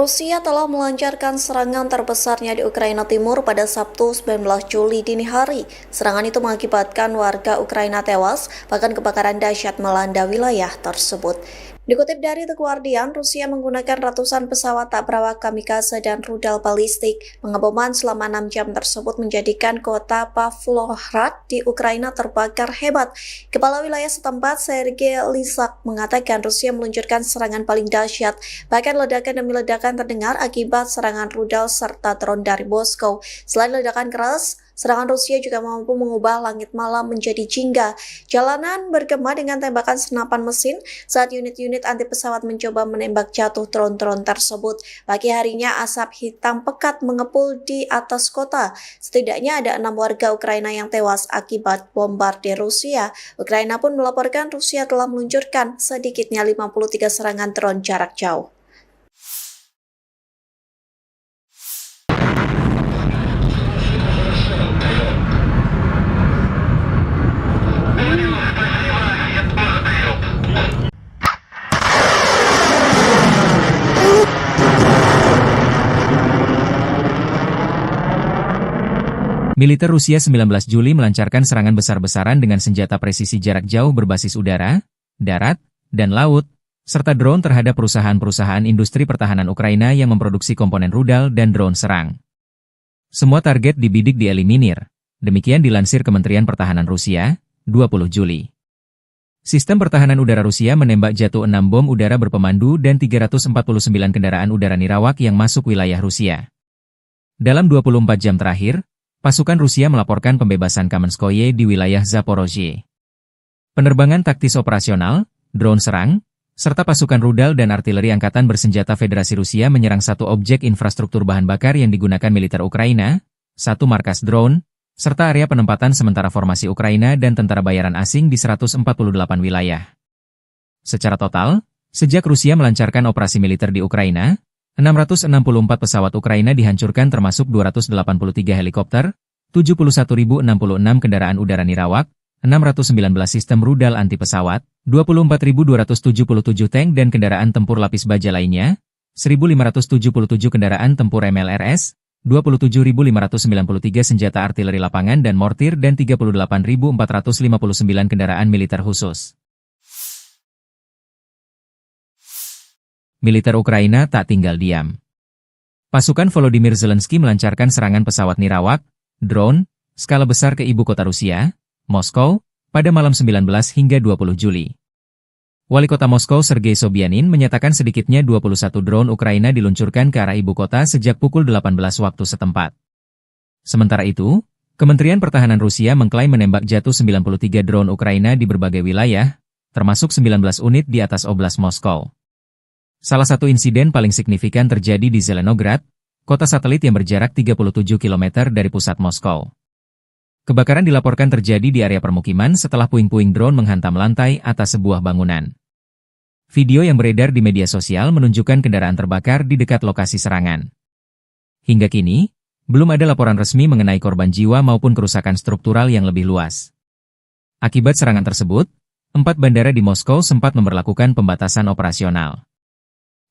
Rusia telah melancarkan serangan terbesarnya di Ukraina Timur pada Sabtu 19 Juli dini hari. Serangan itu mengakibatkan warga Ukraina tewas, bahkan kebakaran dahsyat melanda wilayah tersebut. Dikutip dari The Guardian, Rusia menggunakan ratusan pesawat tak berawak kamikaze dan rudal balistik. Pengeboman selama 6 jam tersebut menjadikan kota Pavlohrad di Ukraina terbakar hebat. Kepala wilayah setempat, Sergei Lysak, mengatakan Rusia meluncurkan serangan paling dahsyat. Bahkan ledakan demi ledakan terdengar akibat serangan rudal serta drone dari Moskow. Selain ledakan keras, serangan Rusia juga mampu mengubah langit malam menjadi jingga. Jalanan bergema dengan tembakan senapan mesin saat unit-unit anti pesawat mencoba menembak jatuh drone-drone tersebut. Pagi harinya asap hitam pekat mengepul di atas kota. Setidaknya ada 6 warga Ukraina yang tewas akibat bombardir Rusia. Ukraina pun melaporkan Rusia telah meluncurkan sedikitnya 53 serangan drone jarak jauh. Militer Rusia 19 Juli melancarkan serangan besar-besaran dengan senjata presisi jarak jauh berbasis udara, darat, dan laut, serta drone terhadap perusahaan-perusahaan industri pertahanan Ukraina yang memproduksi komponen rudal dan drone serang. Semua target dibidik dieliminir, demikian dilansir Kementerian Pertahanan Rusia, 20 Juli. Sistem pertahanan udara Rusia menembak jatuh 6 bom udara berpemandu dan 349 kendaraan udara nirawak yang masuk wilayah Rusia. Dalam 24 jam terakhir, pasukan Rusia melaporkan pembebasan Kamenskoye di wilayah Zaporozhye. Penerbangan taktis operasional, drone serang, serta pasukan rudal dan artileri angkatan bersenjata Federasi Rusia menyerang satu objek infrastruktur bahan bakar yang digunakan militer Ukraina, satu markas drone, serta area penempatan sementara formasi Ukraina dan tentara bayaran asing di 148 wilayah. Secara total, sejak Rusia melancarkan operasi militer di Ukraina, 664 pesawat Ukraina dihancurkan termasuk 283 helikopter, 71.066 kendaraan udara nirawak, 619 sistem rudal anti pesawat, 24.277 tank dan kendaraan tempur lapis baja lainnya, 1.577 kendaraan tempur MLRS, 27.593 senjata artileri lapangan dan mortir dan 38.459 kendaraan militer khusus. Militer Ukraina tak tinggal diam. Pasukan Volodymyr Zelensky melancarkan serangan pesawat nirawak, drone, skala besar ke ibu kota Rusia, Moskow, pada malam 19 hingga 20 Juli. Wali kota Moskow Sergei Sobyanin menyatakan sedikitnya 21 drone Ukraina diluncurkan ke arah ibu kota sejak pukul 18 waktu setempat. Sementara itu, Kementerian Pertahanan Rusia mengklaim menembak jatuh 93 drone Ukraina di berbagai wilayah, termasuk 19 unit di atas Oblast Moskow. Salah satu insiden paling signifikan terjadi di Zelenograd, kota satelit yang berjarak 37 km dari pusat Moskow. Kebakaran dilaporkan terjadi di area permukiman setelah puing-puing drone menghantam lantai atas sebuah bangunan. Video yang beredar di media sosial menunjukkan kendaraan terbakar di dekat lokasi serangan. Hingga kini, belum ada laporan resmi mengenai korban jiwa maupun kerusakan struktural yang lebih luas. Akibat serangan tersebut, 4 bandara di Moskow sempat memberlakukan pembatasan operasional.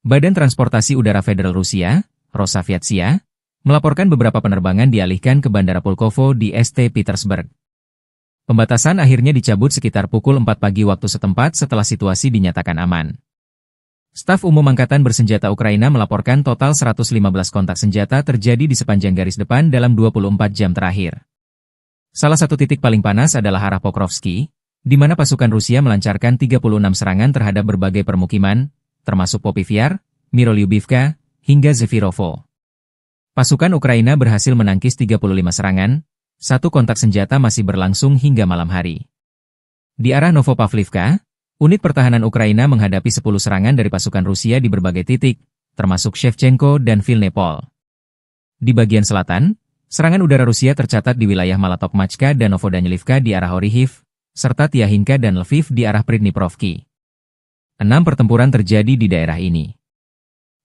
Badan Transportasi Udara Federal Rusia, Rosaviatsia, melaporkan beberapa penerbangan dialihkan ke Bandara Pulkovo di St. Petersburg. Pembatasan akhirnya dicabut sekitar pukul 4 pagi waktu setempat setelah situasi dinyatakan aman. Staf Umum Angkatan Bersenjata Ukraina melaporkan total 115 kontak senjata terjadi di sepanjang garis depan dalam 24 jam terakhir. Salah satu titik paling panas adalah arah Pokrovsky, di mana pasukan Rusia melancarkan 36 serangan terhadap berbagai permukiman, termasuk Popivyar, Mirolyubivka, hingga Zefirovo. Pasukan Ukraina berhasil menangkis 35 serangan, satu kontak senjata masih berlangsung hingga malam hari. Di arah Novopavlivka, unit pertahanan Ukraina menghadapi 10 serangan dari pasukan Rusia di berbagai titik, termasuk Shevchenko dan Vilnepol. Di bagian selatan, serangan udara Rusia tercatat di wilayah Malatokmachka dan Novodanilivka di arah Orihiv, serta Tiahinka dan Lviv di arah Pridniprovki. 6 pertempuran terjadi di daerah ini.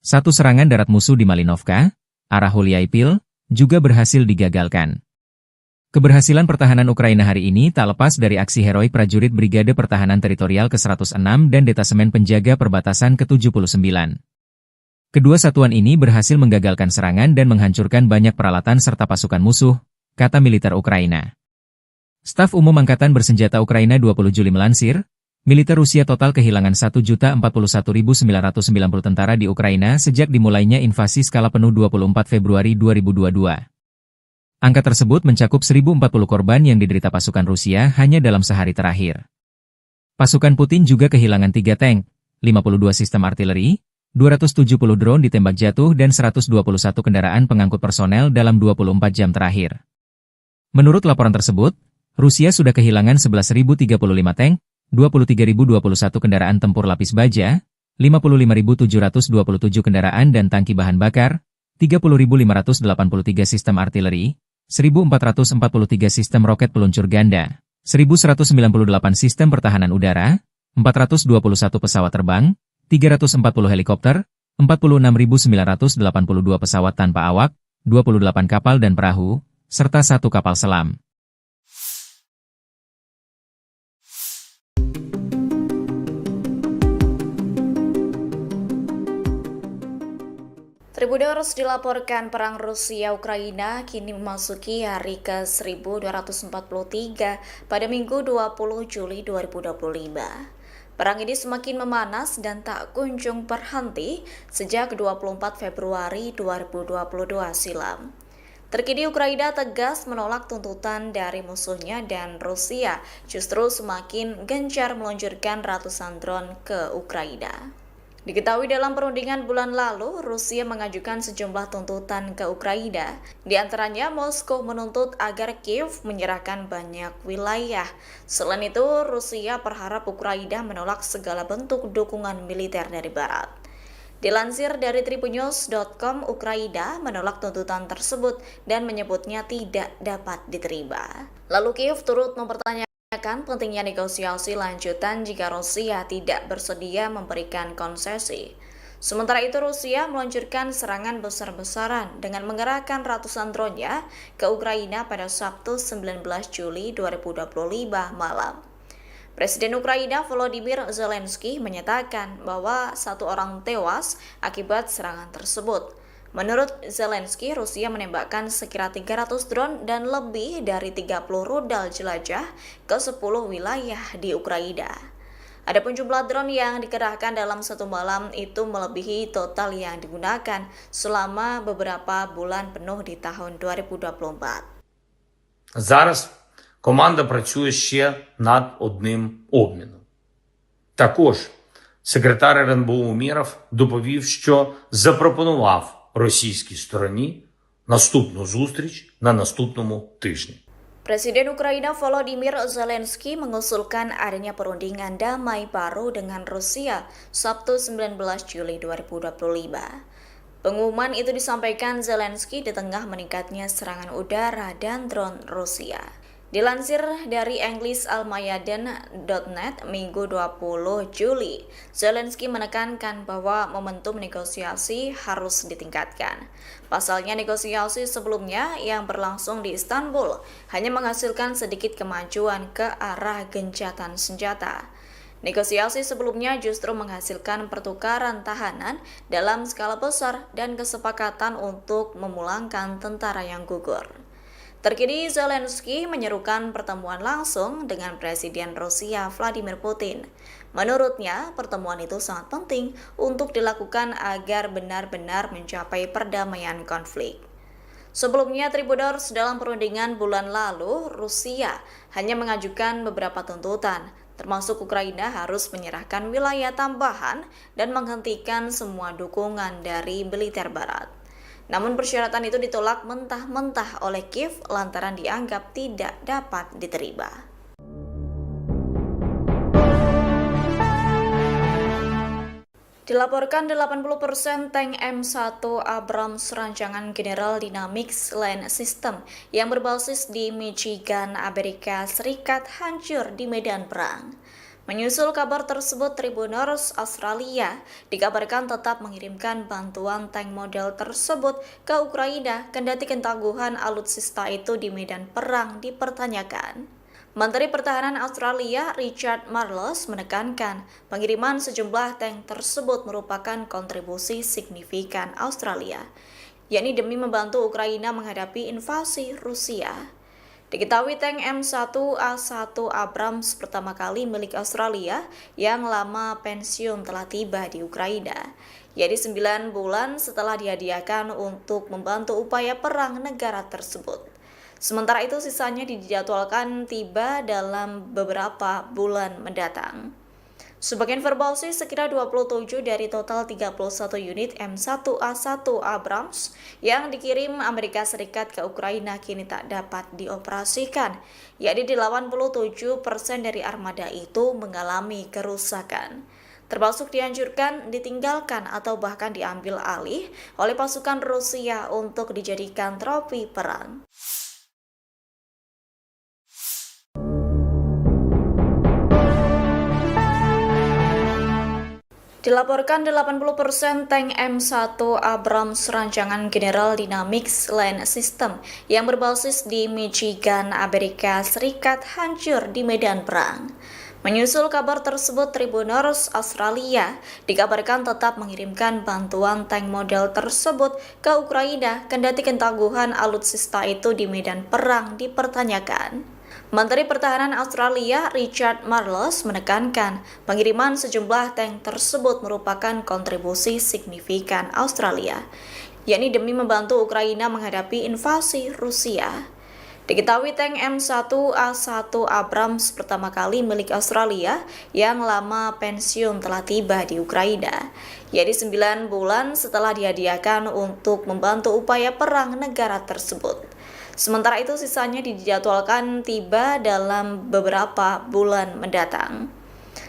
Satu serangan darat musuh di Malinovka, arah Huliaipil, juga berhasil digagalkan. Keberhasilan pertahanan Ukraina hari ini tak lepas dari aksi heroik prajurit Brigade Pertahanan Teritorial ke-106 dan Detasemen Penjaga Perbatasan ke-79. Kedua satuan ini berhasil menggagalkan serangan dan menghancurkan banyak peralatan serta pasukan musuh, kata militer Ukraina. Staf Umum Angkatan Bersenjata Ukraina 20 Juli melansir, militer Rusia total kehilangan 1.041.990 tentara di Ukraina sejak dimulainya invasi skala penuh 24 Februari 2022. Angka tersebut mencakup 1.040 korban yang diderita pasukan Rusia hanya dalam sehari terakhir. Pasukan Putin juga kehilangan 3 tank, 52 sistem artileri, 270 drone ditembak jatuh dan 121 kendaraan pengangkut personel dalam 24 jam terakhir. Menurut laporan tersebut, Rusia sudah kehilangan 11.035 tank, 23.021 kendaraan tempur lapis baja, 55.727 kendaraan dan tangki bahan bakar, 30.583 sistem artileri, 1.443 sistem roket peluncur ganda, 1.198 sistem pertahanan udara, 421 pesawat terbang, 340 helikopter, 46.982 pesawat tanpa awak, 28 kapal dan perahu, serta 1 kapal selam. Tribuners dilaporkan perang Rusia-Ukraina kini memasuki hari ke-1243 pada Minggu 20 Juli 2025. Perang ini semakin memanas dan tak kunjung berhenti sejak 24 Februari 2022 silam. Terkini Ukraina tegas menolak tuntutan dari musuhnya dan Rusia justru semakin gencar meluncurkan ratusan drone ke Ukraina. Diketahui dalam perundingan bulan lalu, Rusia mengajukan sejumlah tuntutan ke Ukraina. Di antaranya, Moskow menuntut agar Kiev menyerahkan banyak wilayah. Selain itu, Rusia berharap Ukraina menolak segala bentuk dukungan militer dari Barat. Dilansir dari tribunnews.com, Ukraina menolak tuntutan tersebut dan menyebutnya tidak dapat diterima. Lalu Kiev turut mempertanyakan pentingnya negosiasi lanjutan jika Rusia tidak bersedia memberikan konsesi. Sementara itu Rusia meluncurkan serangan besar-besaran dengan mengerahkan ratusan drone-nya ke Ukraina pada Sabtu 19 Juli 2025 malam. Presiden Ukraina Volodymyr Zelensky menyatakan bahwa 1 orang tewas akibat serangan tersebut. Menurut Zelensky, Rusia menembakkan sekira 300 drone dan lebih dari 30 rudal jelajah ke 10 wilayah di Ukraina. Adapun jumlah drone yang dikerahkan dalam satu malam itu melebihi total yang digunakan selama beberapa bulan penuh di tahun 2024. Зараз команда працює ще над одним обміном. Також секретар РНБО Умєров доповів, що запропонував російській стороні наступну зустріч на наступному тижні. Presiden Ukraina Volodymyr Zelensky mengusulkan adanya perundingan damai baru dengan Rusia Sabtu 19 Juli 2025. Pengumuman itu disampaikan Zelensky di tengah meningkatnya serangan udara dan drone Rusia. Dilansir dari EnglisAlmayadin.net Minggu 20 Juli, Zelensky menekankan bahwa momentum negosiasi harus ditingkatkan. Pasalnya negosiasi sebelumnya yang berlangsung di Istanbul hanya menghasilkan sedikit kemajuan ke arah gencatan senjata. Negosiasi sebelumnya justru menghasilkan pertukaran tahanan dalam skala besar dan kesepakatan untuk memulangkan tentara yang gugur. Terkini Zelensky menyerukan pertemuan langsung dengan Presiden Rusia Vladimir Putin. Menurutnya, pertemuan itu sangat penting untuk dilakukan agar benar-benar mencapai perdamaian konflik. Sebelumnya, Tribuners dalam perundingan bulan lalu, Rusia hanya mengajukan beberapa tuntutan, termasuk Ukraina harus menyerahkan wilayah tambahan dan menghentikan semua dukungan dari militer Barat. Namun persyaratan itu ditolak mentah-mentah oleh Kiev lantaran dianggap tidak dapat diterima. Dilaporkan 80% tank M1 Abrams rancangan General Dynamics Land System yang berbasis di Michigan, Amerika Serikat hancur di medan perang. Menyusul kabar tersebut, Tribuners Australia dikabarkan tetap mengirimkan bantuan tank model tersebut ke Ukraina kendati ketangguhan alutsista itu di medan perang dipertanyakan. Menteri Pertahanan Australia Richard Marles menekankan pengiriman sejumlah tank tersebut merupakan kontribusi signifikan Australia, yakni demi membantu Ukraina menghadapi invasi Rusia. Diketahui tank M1A1 Abrams pertama kali milik Australia yang lama pensiun telah tiba di Ukraina, yakni 9 bulan setelah dihadiahkan untuk membantu upaya perang negara tersebut. Sementara itu sisanya dijadwalkan tiba dalam beberapa bulan mendatang. Sebagai informasi, sekira 27 dari total 31 unit M1A1 Abrams yang dikirim Amerika Serikat ke Ukraina kini tak dapat dioperasikan, yakni 87% dari armada itu mengalami kerusakan, termasuk dihancurkan, ditinggalkan, atau bahkan diambil alih oleh pasukan Rusia untuk dijadikan trofi perang. Dilaporkan 80% tank M1 Abrams rancangan General Dynamics Land System yang berbasis di Michigan, Amerika Serikat hancur di medan perang. Menyusul kabar tersebut, Tribuners Australia dikabarkan tetap mengirimkan bantuan tank model tersebut ke Ukraina kendati ketangguhan alutsista itu di medan perang dipertanyakan. Menteri Pertahanan Australia Richard Marles menekankan pengiriman sejumlah tank tersebut merupakan kontribusi signifikan Australia, yakni demi membantu Ukraina menghadapi invasi Rusia. Diketahui tank M1A1 Abrams pertama kali milik Australia yang lama pensiun telah tiba di Ukraina, yakni 9 bulan setelah dihadiahkan untuk membantu upaya perang negara tersebut. Sementara itu sisanya dijadwalkan tiba dalam beberapa bulan mendatang.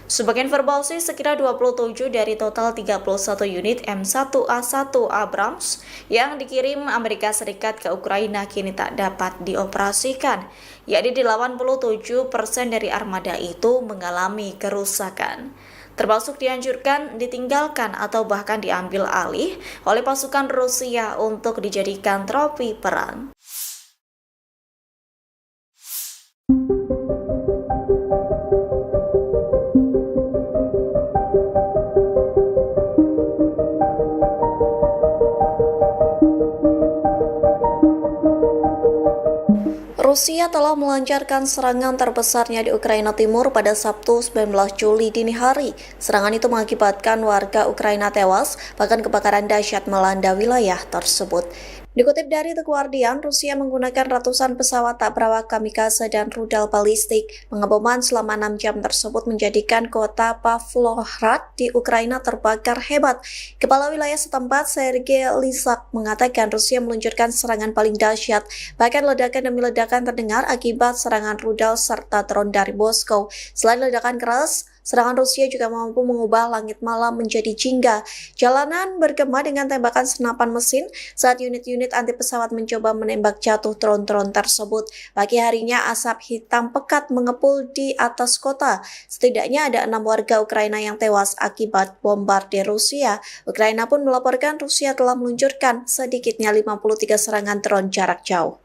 Sebagai informasi, sekira 27 dari total 31 unit M1A1 Abrams yang dikirim Amerika Serikat ke Ukraina kini tak dapat dioperasikan, yakni 87% dari armada itu mengalami kerusakan, termasuk dihancurkan, ditinggalkan, atau bahkan diambil alih oleh pasukan Rusia untuk dijadikan trofi perang. Rusia telah melancarkan serangan terbesarnya di Ukraina Timur pada Sabtu 19 Juli dini hari. Serangan itu mengakibatkan warga Ukraina tewas, bahkan kebakaran dahsyat melanda wilayah tersebut. Dikutip dari The Guardian, Rusia menggunakan ratusan pesawat tak berawak kamikaze dan rudal balistik. Pengeboman selama 6 jam tersebut menjadikan kota Pavlohrad di Ukraina terbakar hebat. Kepala wilayah setempat, Sergei Lysak, mengatakan Rusia meluncurkan serangan paling dahsyat. Bahkan ledakan demi ledakan terdengar akibat serangan rudal serta drone dari Moskow. Selain ledakan keras, serangan Rusia juga mampu mengubah langit malam menjadi jingga. Jalanan bergema dengan tembakan senapan mesin saat unit-unit anti pesawat mencoba menembak jatuh drone-drone tersebut. Pagi harinya asap hitam pekat mengepul di atas kota. Setidaknya ada 6 warga Ukraina yang tewas akibat bombardir Rusia. Ukraina pun melaporkan Rusia telah meluncurkan sedikitnya 53 serangan drone jarak jauh.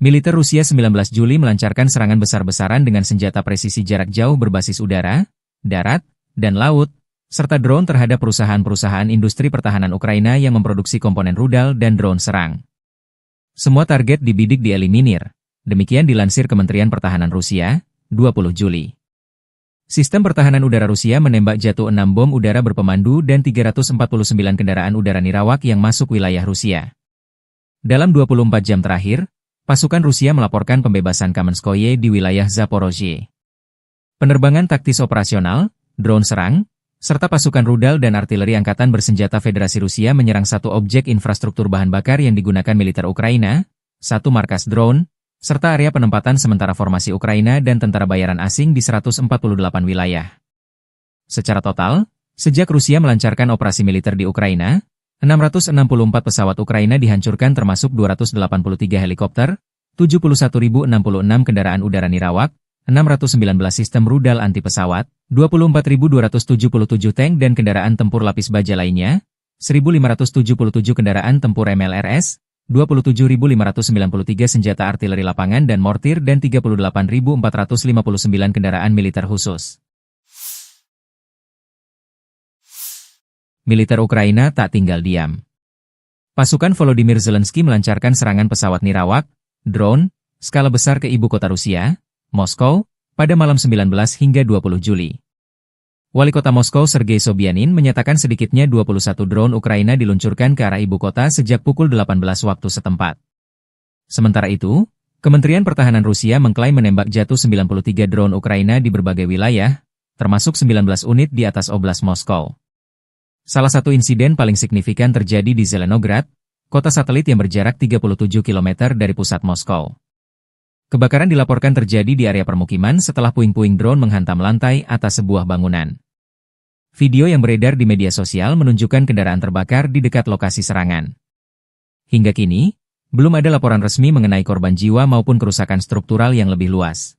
Militer Rusia 19 Juli melancarkan serangan besar-besaran dengan senjata presisi jarak jauh berbasis udara, darat, dan laut, serta drone terhadap perusahaan-perusahaan industri pertahanan Ukraina yang memproduksi komponen rudal dan drone serang. Semua target dibidik dieliminir, demikian dilansir Kementerian Pertahanan Rusia, 20 Juli. Sistem pertahanan udara Rusia menembak jatuh 6 bom udara berpemandu dan 349 kendaraan udara nirawak yang masuk wilayah Rusia. Dalam 24 jam terakhir, pasukan Rusia melaporkan pembebasan Kamenskoye di wilayah Zaporozhye. Penerbangan taktis operasional, drone serang, serta pasukan rudal dan artileri angkatan bersenjata Federasi Rusia menyerang satu objek infrastruktur bahan bakar yang digunakan militer Ukraina, satu markas drone, serta area penempatan sementara formasi Ukraina dan tentara bayaran asing di 148 wilayah. Secara total, sejak Rusia melancarkan operasi militer di Ukraina, 664 pesawat Ukraina dihancurkan termasuk 283 helikopter, 71.066 kendaraan udara nirawak, 619 sistem rudal anti pesawat, 24.277 tank dan kendaraan tempur lapis baja lainnya, 1.577 kendaraan tempur MLRS, 27.593 senjata artileri lapangan dan mortir dan 38.459 kendaraan militer khusus. Militer Ukraina tak tinggal diam. Pasukan Volodymyr Zelensky melancarkan serangan pesawat nirawak, drone, skala besar ke ibu kota Rusia, Moskow, pada malam 19 hingga 20 Juli. Wali kota Moskow Sergei Sobyanin menyatakan sedikitnya 21 drone Ukraina diluncurkan ke arah ibu kota sejak pukul 18 waktu setempat. Sementara itu, Kementerian Pertahanan Rusia mengklaim menembak jatuh 93 drone Ukraina di berbagai wilayah, termasuk 19 unit di atas Oblast Moskow. Salah satu insiden paling signifikan terjadi di Zelenograd, kota satelit yang berjarak 37 km dari pusat Moskow. Kebakaran dilaporkan terjadi di area permukiman setelah puing-puing drone menghantam lantai atas sebuah bangunan. Video yang beredar di media sosial menunjukkan kendaraan terbakar di dekat lokasi serangan. Hingga kini, belum ada laporan resmi mengenai korban jiwa maupun kerusakan struktural yang lebih luas.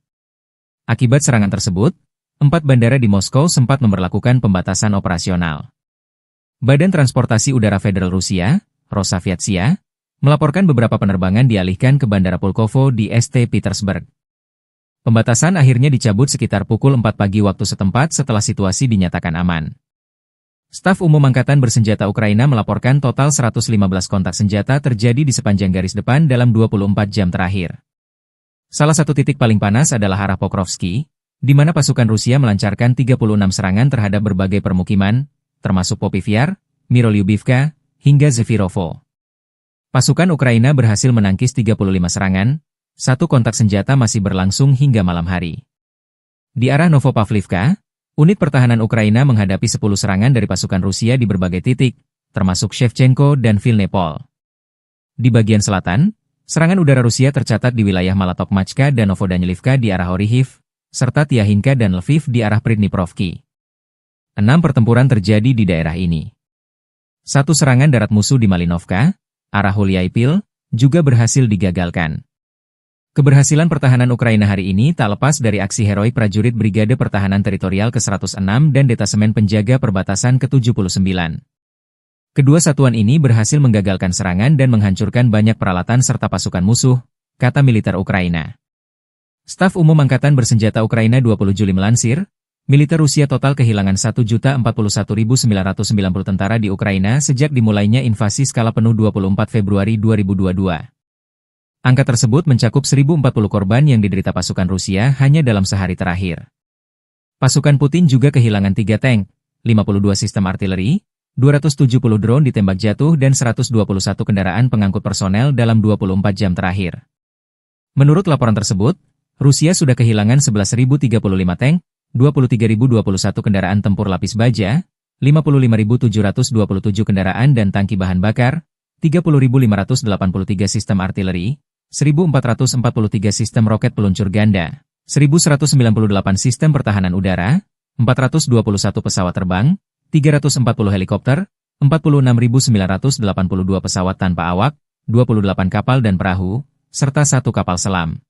Akibat serangan tersebut, 4 bandara di Moskow sempat memberlakukan pembatasan operasional. Badan Transportasi Udara Federal Rusia, Rosaviatsia, melaporkan beberapa penerbangan dialihkan ke Bandara Pulkovo di St. Petersburg. Pembatasan akhirnya dicabut sekitar pukul 4 pagi waktu setempat setelah situasi dinyatakan aman. Staf Umum Angkatan Bersenjata Ukraina melaporkan total 115 kontak senjata terjadi di sepanjang garis depan dalam 24 jam terakhir. Salah satu titik paling panas adalah arah Pokrovsky, di mana pasukan Rusia melancarkan 36 serangan terhadap berbagai permukiman, termasuk Popivyar, Mirolyubivka, hingga Zefirovo. Pasukan Ukraina berhasil menangkis 35 serangan, satu kontak senjata masih berlangsung hingga malam hari. Di arah Novopavlivka, unit pertahanan Ukraina menghadapi 10 serangan dari pasukan Rusia di berbagai titik, termasuk Shevchenko dan Vilnepol. Di bagian selatan, serangan udara Rusia tercatat di wilayah Malatokmachka dan Novodanilivka di arah Orihiv, serta Tiahinka dan Lviv di arah Pridniprovki. 6 pertempuran terjadi di daerah ini. Satu serangan darat musuh di Malinovka, arah Hulyaipil, juga berhasil digagalkan. Keberhasilan pertahanan Ukraina hari ini tak lepas dari aksi heroik prajurit Brigade Pertahanan Teritorial ke-106 dan Detasemen Penjaga Perbatasan ke-79. Kedua satuan ini berhasil menggagalkan serangan dan menghancurkan banyak peralatan serta pasukan musuh, kata militer Ukraina. Staf Umum Angkatan Bersenjata Ukraina 20 Juli melansir, militer Rusia total kehilangan 1.041.990 tentara di Ukraina sejak dimulainya invasi skala penuh 24 Februari 2022. Angka tersebut mencakup 1.040 korban yang diderita pasukan Rusia hanya dalam sehari terakhir. Pasukan Putin juga kehilangan 3 tank, 52 sistem artileri, 270 drone ditembak jatuh dan 121 kendaraan pengangkut personel dalam 24 jam terakhir. Menurut laporan tersebut, Rusia sudah kehilangan 11.035 tank, 23.021 kendaraan tempur lapis baja, 55.727 kendaraan dan tangki bahan bakar, 30.583 sistem artileri, 1.443 sistem roket peluncur ganda, 1.198 sistem pertahanan udara, 421 pesawat terbang, 340 helikopter, 46.982 pesawat tanpa awak, 28 kapal dan perahu, serta 1 kapal selam.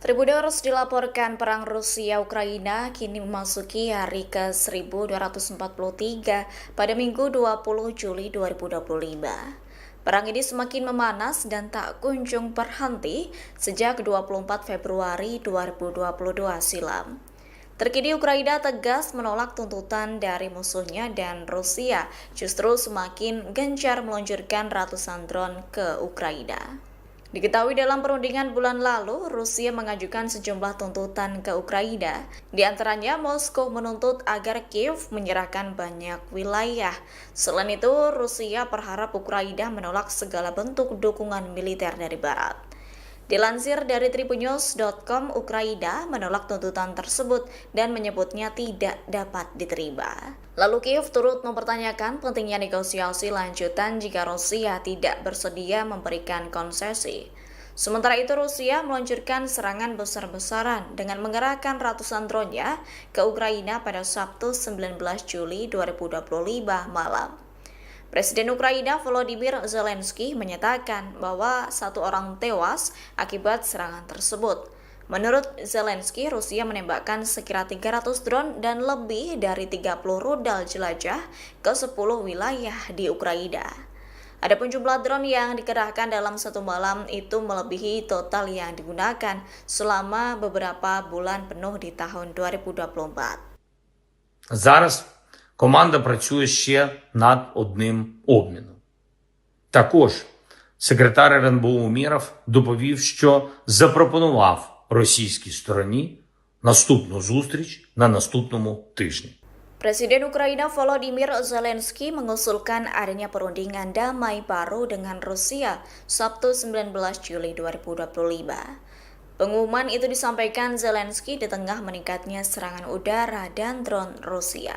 Tribuners dilaporkan perang Rusia-Ukraina kini memasuki hari ke-1243 pada Minggu 20 Juli 2025. Perang ini semakin memanas dan tak kunjung berhenti sejak 24 Februari 2022 silam. Terkini Ukraina tegas menolak tuntutan dari musuhnya dan Rusia justru semakin gencar meluncurkan ratusan drone ke Ukraina. Diketahui dalam perundingan bulan lalu, Rusia mengajukan sejumlah tuntutan ke Ukraina. Di antaranya, Moskow menuntut agar Kiev menyerahkan banyak wilayah. Selain itu, Rusia berharap Ukraina menolak segala bentuk dukungan militer dari Barat. Dilansir dari tribunnews.com, Ukraina menolak tuntutan tersebut dan menyebutnya tidak dapat diterima. Lalu Kiev turut mempertanyakan pentingnya negosiasi lanjutan jika Rusia tidak bersedia memberikan konsesi. Sementara itu Rusia meluncurkan serangan besar-besaran dengan mengerahkan ratusan drone-nya ke Ukraina pada Sabtu 19 Juli 2025 malam. Presiden Ukraina Volodymyr Zelensky menyatakan bahwa 1 orang tewas akibat serangan tersebut. Menurut Zelensky, Rusia menembakkan sekira 300 drone dan lebih dari 30 rudal jelajah ke 10 wilayah di Ukraina. Adapun jumlah drone yang dikerahkan dalam satu malam itu melebihi total yang digunakan selama beberapa bulan penuh di tahun 2024. Зараз команда працює ще над одним обміном. Також секретар РНБО Умєров доповів, що запропонував російській стороні наступну зустріч на наступному тижні. Presiden Ukraina Volodymyr Zelensky mengusulkan adanya perundingan damai baru dengan Rusia Sabtu 19 Juli 2025. Pengumuman itu disampaikan Zelensky di tengah meningkatnya serangan udara dan drone Rusia.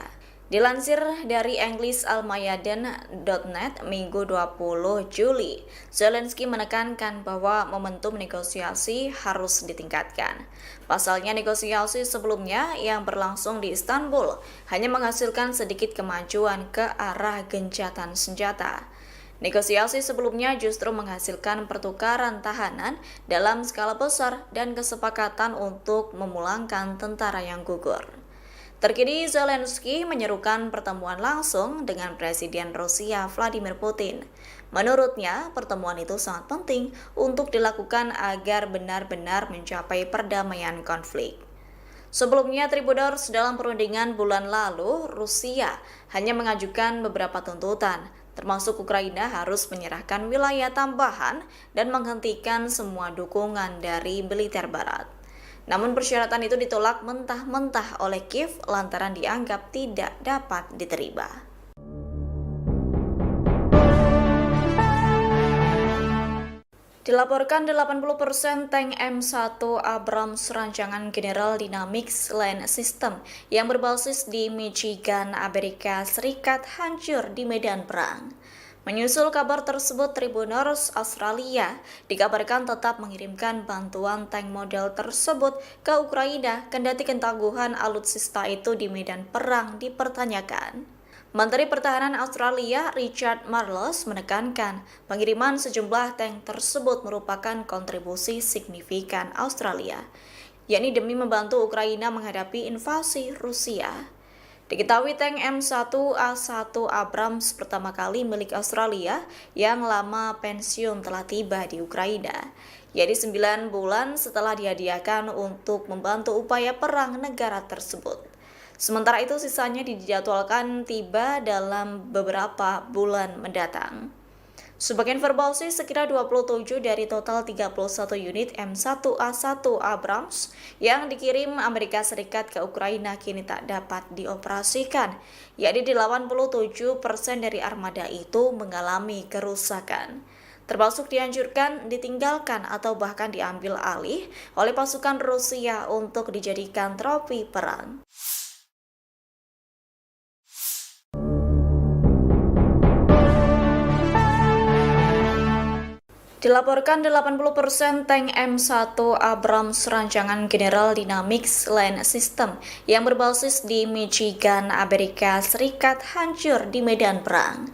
Dilansir dari EnglisAlmayadin.net Minggu 20 Juli, Zelensky menekankan bahwa momentum negosiasi harus ditingkatkan. Pasalnya negosiasi sebelumnya yang berlangsung di Istanbul hanya menghasilkan sedikit kemajuan ke arah gencatan senjata. Negosiasi sebelumnya justru menghasilkan pertukaran tahanan dalam skala besar dan kesepakatan untuk memulangkan tentara yang gugur. Terkini Zelensky menyerukan pertemuan langsung dengan Presiden Rusia Vladimir Putin. Menurutnya, pertemuan itu sangat penting untuk dilakukan agar benar-benar mencapai perdamaian konflik. Sebelumnya, Tribuners dalam perundingan bulan lalu, Rusia hanya mengajukan beberapa tuntutan, termasuk Ukraina harus menyerahkan wilayah tambahan dan menghentikan semua dukungan dari militer Barat. Namun persyaratan itu ditolak mentah-mentah oleh Kiev lantaran dianggap tidak dapat diterima. Dilaporkan 80% tank M1 Abrams rancangan General Dynamics Land System yang berbasis di Michigan, Amerika Serikat hancur di medan perang. Menyusul kabar tersebut, Tribuners Australia dikabarkan tetap mengirimkan bantuan tank model tersebut ke Ukraina, kendati ketangguhan alutsista itu di medan perang dipertanyakan. Menteri Pertahanan Australia Richard Marles menekankan pengiriman sejumlah tank tersebut merupakan kontribusi signifikan Australia, yakni demi membantu Ukraina menghadapi invasi Rusia. Diketahui tank M1A1 Abrams pertama kali milik Australia yang lama pensiun telah tiba di Ukraina, yaitu 9 bulan setelah dihadiahkan untuk membantu upaya perang negara tersebut. Sementara itu sisanya dijadwalkan tiba dalam beberapa bulan mendatang. Sebagai informasi, sekira 27 dari total 31 unit M1A1 Abrams yang dikirim Amerika Serikat ke Ukraina kini tak dapat dioperasikan, yakni 87% dari armada itu mengalami kerusakan, termasuk dihancurkan, ditinggalkan, atau bahkan diambil alih oleh pasukan Rusia untuk dijadikan trofi perang. Dilaporkan 80% tank M1 Abrams rancangan General Dynamics Land System yang berbasis di Michigan, Amerika Serikat hancur di medan perang.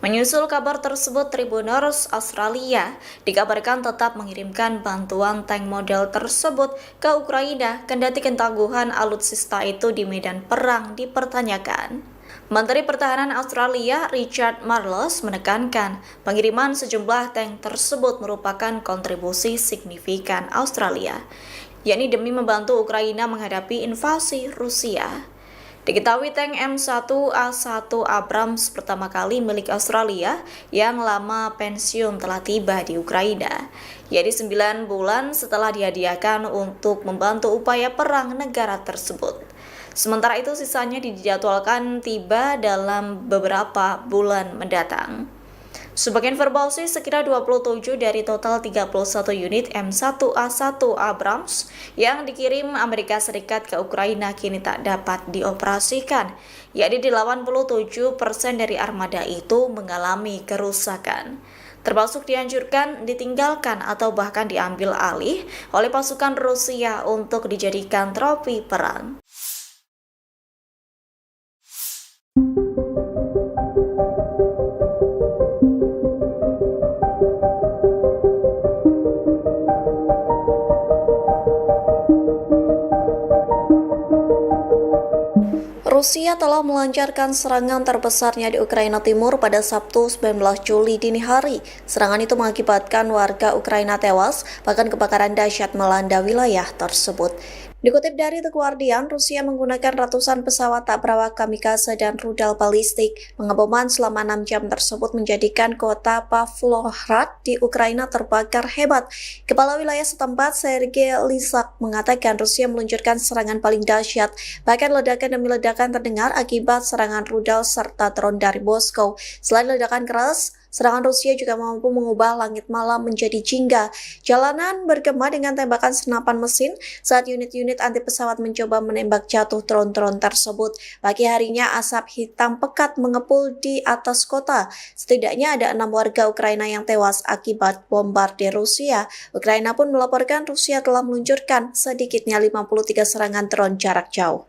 Menyusul kabar tersebut, Tribuners Australia dikabarkan tetap mengirimkan bantuan tank model tersebut ke Ukraina, kendati ketangguhan alutsista itu di medan perang dipertanyakan. Menteri Pertahanan Australia Richard Marles menekankan pengiriman sejumlah tank tersebut merupakan kontribusi signifikan Australia, yakni demi membantu Ukraina menghadapi invasi Rusia. Diketahui tank M1A1 Abrams pertama kali milik Australia yang lama pensiun telah tiba di Ukraina, yaitu 9 bulan setelah dihadiahkan untuk membantu upaya perang negara tersebut. Sementara itu sisanya dijadwalkan tiba dalam beberapa bulan mendatang. Sebagai informasi, sekira 27 dari total 31 unit M1A1 Abrams yang dikirim Amerika Serikat ke Ukraina kini tak dapat dioperasikan, yakni 87% dari armada itu mengalami kerusakan, termasuk dianjurkan, ditinggalkan, atau bahkan diambil alih oleh pasukan Rusia untuk dijadikan trofi perang. Rusia telah melancarkan serangan terbesarnya di Ukraina Timur pada Sabtu 19 Juli dini hari. Serangan itu mengakibatkan warga Ukraina tewas, bahkan kebakaran dahsyat melanda wilayah tersebut. Dikutip dari The Guardian, Rusia menggunakan ratusan pesawat tak berawak kamikaze dan rudal balistik. Pengeboman selama 6 jam tersebut menjadikan kota Pavlohrad di Ukraina terbakar hebat. Kepala wilayah setempat, Sergei Lysak, mengatakan Rusia meluncurkan serangan paling dahsyat. Bahkan ledakan demi ledakan terdengar akibat serangan rudal serta drone dari Moskow. Selain ledakan keras, serangan Rusia juga mampu mengubah langit malam menjadi jingga. Jalanan bergema dengan tembakan senapan mesin saat unit-unit anti pesawat mencoba menembak jatuh drone-drone tersebut. Pagi harinya asap hitam pekat mengepul di atas kota. Setidaknya ada 6 warga Ukraina yang tewas akibat bombardir Rusia. Ukraina pun melaporkan Rusia telah meluncurkan sedikitnya 53 serangan drone jarak jauh.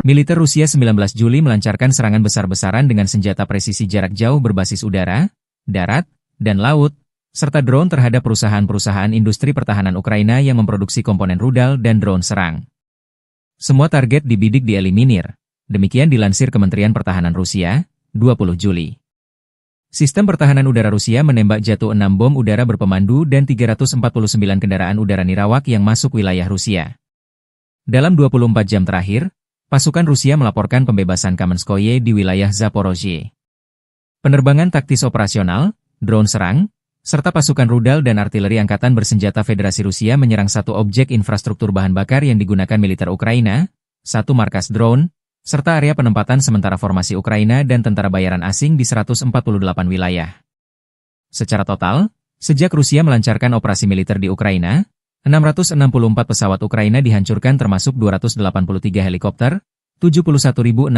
Militer Rusia 19 Juli melancarkan serangan besar-besaran dengan senjata presisi jarak jauh berbasis udara, darat, dan laut, serta drone terhadap perusahaan-perusahaan industri pertahanan Ukraina yang memproduksi komponen rudal dan drone serang. Semua target dibidik dieliminir, demikian dilansir Kementerian Pertahanan Rusia, 20 Juli. Sistem pertahanan udara Rusia menembak jatuh 6 bom udara berpemandu dan 349 kendaraan udara nirawak yang masuk wilayah Rusia. Dalam 24 jam terakhir, pasukan Rusia melaporkan pembebasan Kamenskoye di wilayah Zaporozhye. Penerbangan taktis operasional, drone serang, serta pasukan rudal dan artileri angkatan bersenjata Federasi Rusia menyerang satu objek infrastruktur bahan bakar yang digunakan militer Ukraina, satu markas drone, serta area penempatan sementara formasi Ukraina dan tentara bayaran asing di 148 wilayah. Secara total, sejak Rusia melancarkan operasi militer di Ukraina, 664 pesawat Ukraina dihancurkan termasuk 283 helikopter, 71.066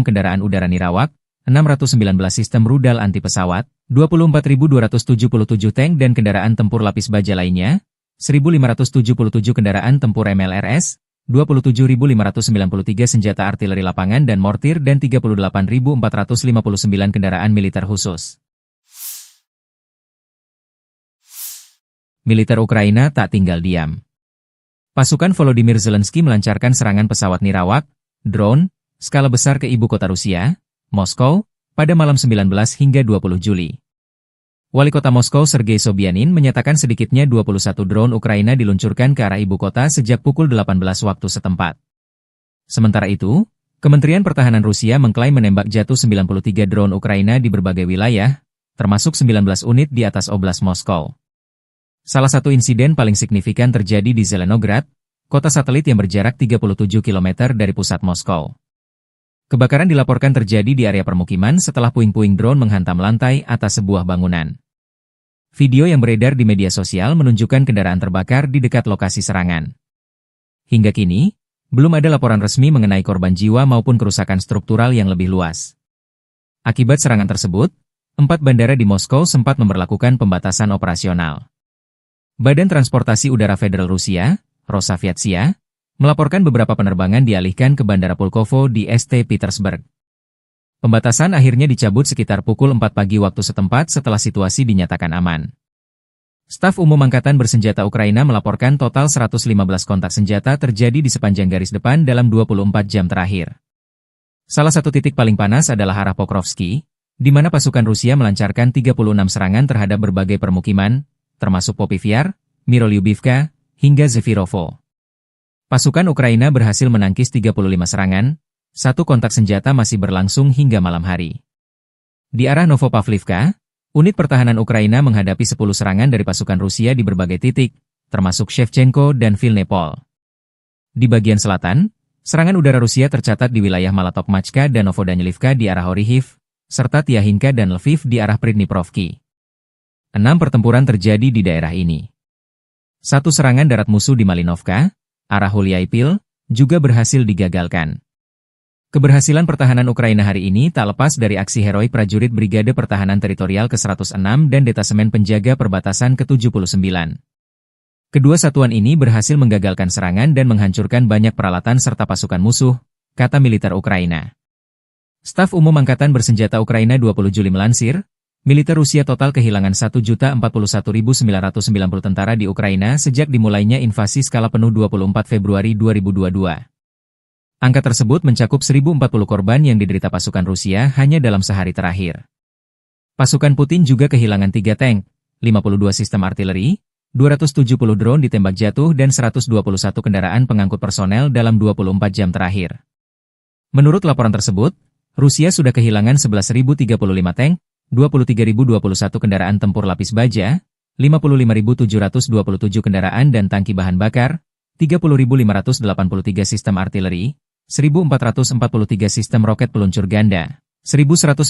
kendaraan udara nirawak, 619 sistem rudal anti pesawat, 24.277 tank dan kendaraan tempur lapis baja lainnya, 1.577 kendaraan tempur MLRS, 27.593 senjata artileri lapangan dan mortir dan 38.459 kendaraan militer khusus. Militer Ukraina tak tinggal diam. Pasukan Volodymyr Zelensky melancarkan serangan pesawat nirawak, drone, skala besar ke ibu kota Rusia, Moskow, pada malam 19 hingga 20 Juli. Wali kota Moskow Sergei Sobyanin menyatakan sedikitnya 21 drone Ukraina diluncurkan ke arah ibu kota sejak pukul 18 waktu setempat. Sementara itu, Kementerian Pertahanan Rusia mengklaim menembak jatuh 93 drone Ukraina di berbagai wilayah, termasuk 19 unit di atas Oblast Moskow. Salah satu insiden paling signifikan terjadi di Zelenograd, kota satelit yang berjarak 37 km dari pusat Moskow. Kebakaran dilaporkan terjadi di area permukiman setelah puing-puing drone menghantam lantai atas sebuah bangunan. Video yang beredar di media sosial menunjukkan kendaraan terbakar di dekat lokasi serangan. Hingga kini, belum ada laporan resmi mengenai korban jiwa maupun kerusakan struktural yang lebih luas. Akibat serangan tersebut, 4 bandara di Moskow sempat memberlakukan pembatasan operasional. Badan Transportasi Udara Federal Rusia, Rosaviatsia, melaporkan beberapa penerbangan dialihkan ke Bandara Pulkovo di St. Petersburg. Pembatasan akhirnya dicabut sekitar pukul 4 pagi waktu setempat setelah situasi dinyatakan aman. Staf Umum Angkatan Bersenjata Ukraina melaporkan total 115 kontak senjata terjadi di sepanjang garis depan dalam 24 jam terakhir. Salah satu titik paling panas adalah arah Pokrovsky, di mana pasukan Rusia melancarkan 36 serangan terhadap berbagai permukiman, termasuk Popivyar, Mirolyubivka, hingga Zefirovo. Pasukan Ukraina berhasil menangkis 35 serangan, satu kontak senjata masih berlangsung hingga malam hari. Di arah Novopavlivka, unit pertahanan Ukraina menghadapi 10 serangan dari pasukan Rusia di berbagai titik, termasuk Shevchenko dan Vilnepol. Di bagian selatan, Serangan udara Rusia tercatat di wilayah Malatok-Machka dan Novodanilivka di arah Orihiv, serta Tiahinka dan Lviv di arah Pridniprovki. 6 pertempuran terjadi di daerah ini. 1 serangan darat musuh di Malinovka, arah Huliaipil, juga berhasil digagalkan. Keberhasilan pertahanan Ukraina hari ini tak lepas dari aksi heroik prajurit Brigade Pertahanan Teritorial ke-106 dan Detasemen Penjaga Perbatasan ke-79. Kedua satuan ini berhasil menggagalkan serangan dan menghancurkan banyak peralatan serta pasukan musuh, kata militer Ukraina. Staf Umum Angkatan Bersenjata Ukraina 20 Juli melansir, militer Rusia total kehilangan 1.041.990 tentara di Ukraina sejak dimulainya invasi skala penuh 24 Februari 2022. Angka tersebut mencakup 1.040 korban yang diderita pasukan Rusia hanya dalam sehari terakhir. Pasukan Putin juga kehilangan 3 tank, 52 sistem artileri, 270 drone ditembak jatuh dan 121 kendaraan pengangkut personel dalam 24 jam terakhir. Menurut laporan tersebut, Rusia sudah kehilangan 11.035 tank, 23.021 kendaraan tempur lapis baja, 55.727 kendaraan dan tangki bahan bakar, 30.583 sistem artileri, 1.443 sistem roket peluncur ganda, 1.198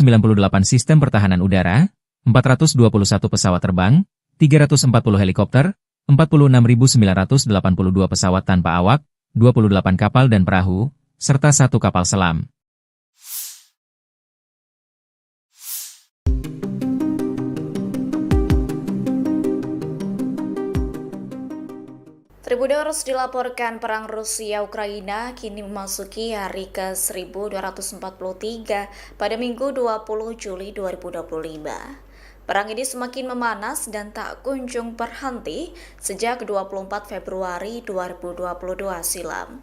sistem pertahanan udara, 421 pesawat terbang, 340 helikopter, 46.982 pesawat tanpa awak, 28 kapal dan perahu, serta 1 kapal selam. Tribuners dilaporkan perang Rusia-Ukraina kini memasuki hari ke-1243 pada Minggu 20 Juli 2025. Perang ini semakin memanas dan tak kunjung berhenti sejak 24 Februari 2022 silam.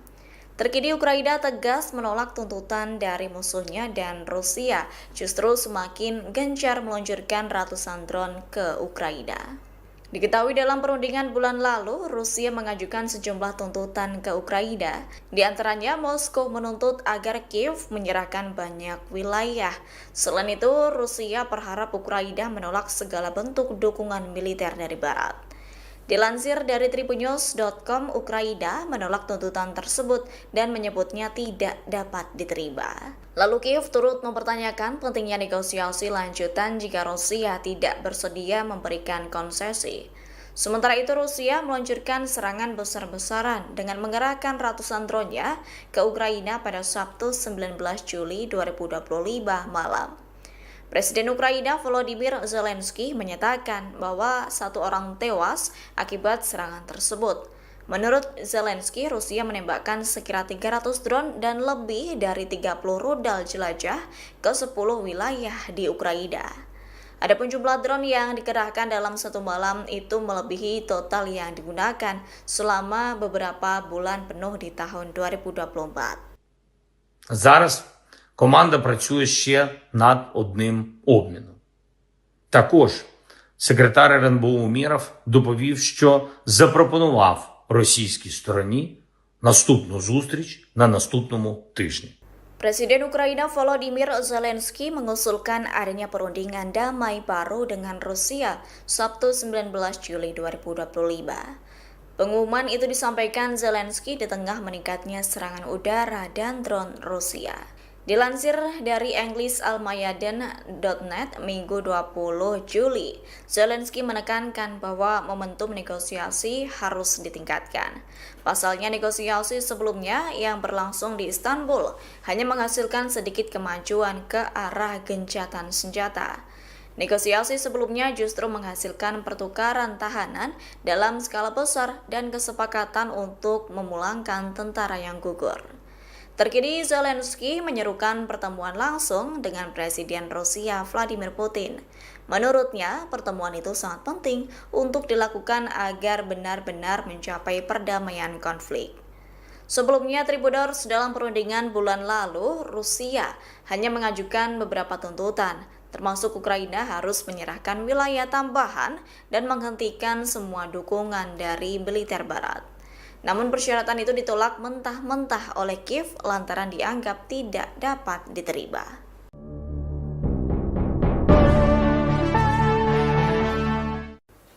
Terkini Ukraina tegas menolak tuntutan dari musuhnya dan Rusia justru semakin gencar meluncurkan ratusan drone ke Ukraina. Diketahui dalam perundingan bulan lalu, Rusia mengajukan sejumlah tuntutan ke Ukraina. Di antaranya, Moskow menuntut agar Kiev menyerahkan banyak wilayah. Selain itu, Rusia berharap Ukraina menolak segala bentuk dukungan militer dari Barat. Dilansir dari tribunnews.com, Ukraina menolak tuntutan tersebut dan menyebutnya tidak dapat diterima. Lalu Kiev turut mempertanyakan pentingnya negosiasi lanjutan jika Rusia tidak bersedia memberikan konsesi. Sementara itu Rusia meluncurkan serangan besar-besaran dengan mengerahkan ratusan drone-nya ke Ukraina pada Sabtu 19 Juli 2025 malam. Presiden Ukraina Volodymyr Zelensky menyatakan bahwa 1 orang tewas akibat serangan tersebut. Menurut Zelensky, Rusia menembakkan sekira 300 drone dan lebih dari 30 rudal jelajah ke 10 wilayah di Ukraina. Adapun jumlah drone yang dikerahkan dalam 1 malam itu melebihi total yang digunakan selama beberapa bulan penuh di tahun 2024. Зараз команда працює ще над одним обміном. Також секретар РНБО Умєров доповів, що запропонував російській стороні наступну зустріч на наступному тижні. Presiden Ukraina Volodymyr Zelensky mengusulkan adanya perundingan damai baru dengan Rusia Sabtu 19 Juli 2025. Pengumuman itu disampaikan Zelensky di tengah meningkatnya serangan udara dan drone Rusia. Dilansir dari EnglisAlmayadin.net Minggu 20 Juli, Zelensky menekankan bahwa momentum negosiasi harus ditingkatkan. Pasalnya negosiasi sebelumnya yang berlangsung di Istanbul hanya menghasilkan sedikit kemajuan ke arah gencatan senjata. Negosiasi sebelumnya justru menghasilkan pertukaran tahanan dalam skala besar dan kesepakatan untuk memulangkan tentara yang gugur. Terkini Zelensky menyerukan pertemuan langsung dengan Presiden Rusia Vladimir Putin. Menurutnya, pertemuan itu sangat penting untuk dilakukan agar benar-benar mencapai perdamaian konflik. Sebelumnya, Tribuners, dalam perundingan bulan lalu, Rusia hanya mengajukan beberapa tuntutan, termasuk Ukraina harus menyerahkan wilayah tambahan dan menghentikan semua dukungan dari militer Barat. Namun persyaratan itu ditolak mentah-mentah oleh Kiev lantaran dianggap tidak dapat diterima.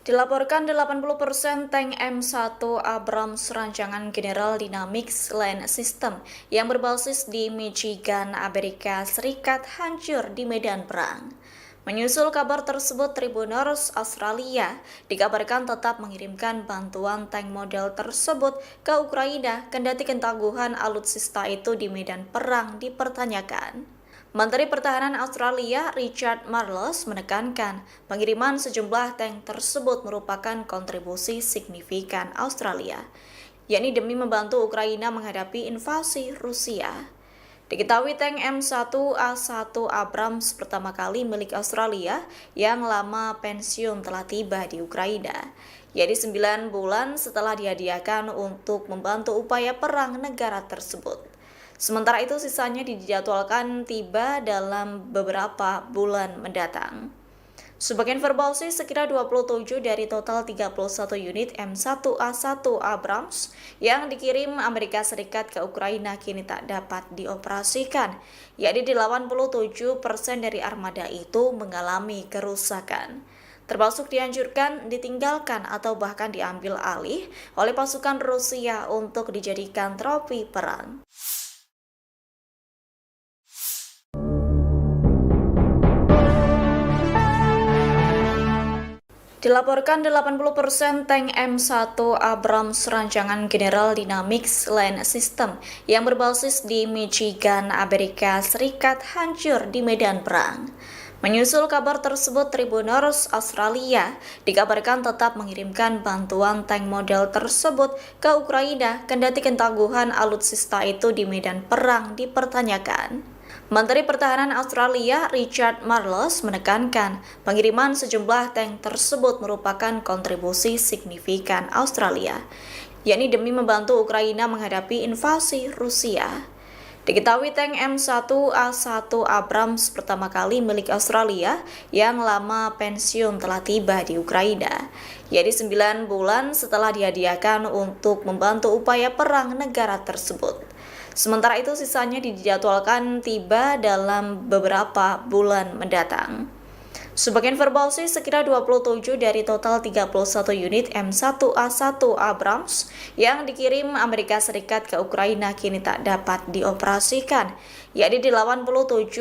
Dilaporkan 80% tank M1 Abrams rancangan General Dynamics Land System yang berbasis di Michigan, Amerika Serikat hancur di medan perang. Menyusul kabar tersebut, Tribuners Australia dikabarkan tetap mengirimkan bantuan tank model tersebut ke Ukraina kendati ketangguhan alutsista itu di medan perang dipertanyakan. Menteri Pertahanan Australia Richard Marles menekankan pengiriman sejumlah tank tersebut merupakan kontribusi signifikan Australia, yakni demi membantu Ukraina menghadapi invasi Rusia. Diketahui tank M1A1 Abrams pertama kali milik Australia yang lama pensiun telah tiba di Ukraina, yakni 9 bulan setelah dihadiahkan untuk membantu upaya perang negara tersebut. Sementara itu sisanya dijadwalkan tiba dalam beberapa bulan mendatang. Sebagai informasi, sekira 27 dari total 31 unit M1A1 Abrams yang dikirim Amerika Serikat ke Ukraina kini tak dapat dioperasikan, yakni 87% dari armada itu mengalami kerusakan, termasuk dihancurkan, ditinggalkan, atau bahkan diambil alih oleh pasukan Rusia untuk dijadikan trofi perang. Dilaporkan 80% tank M1 Abrams rancangan General Dynamics Land System yang berbasis di Michigan, Amerika Serikat hancur di medan perang. Menyusul kabar tersebut, Tribuners Australia dikabarkan tetap mengirimkan bantuan tank model tersebut ke Ukraina kendati ketangguhan alutsista itu di medan perang dipertanyakan. Menteri Pertahanan Australia Richard Marles menekankan pengiriman sejumlah tank tersebut merupakan kontribusi signifikan Australia, yakni demi membantu Ukraina menghadapi invasi Rusia. Diketahui tank M1A1 Abrams pertama kali milik Australia yang lama pensiun telah tiba di Ukraina, yakni 9 bulan setelah dihadiahkan untuk membantu upaya perang negara tersebut. Sementara itu sisanya dijadwalkan tiba dalam beberapa bulan mendatang. Sebagai informasi, sekira 27 dari total 31 unit M1A1 Abrams yang dikirim Amerika Serikat ke Ukraina kini tak dapat dioperasikan, yakni 87%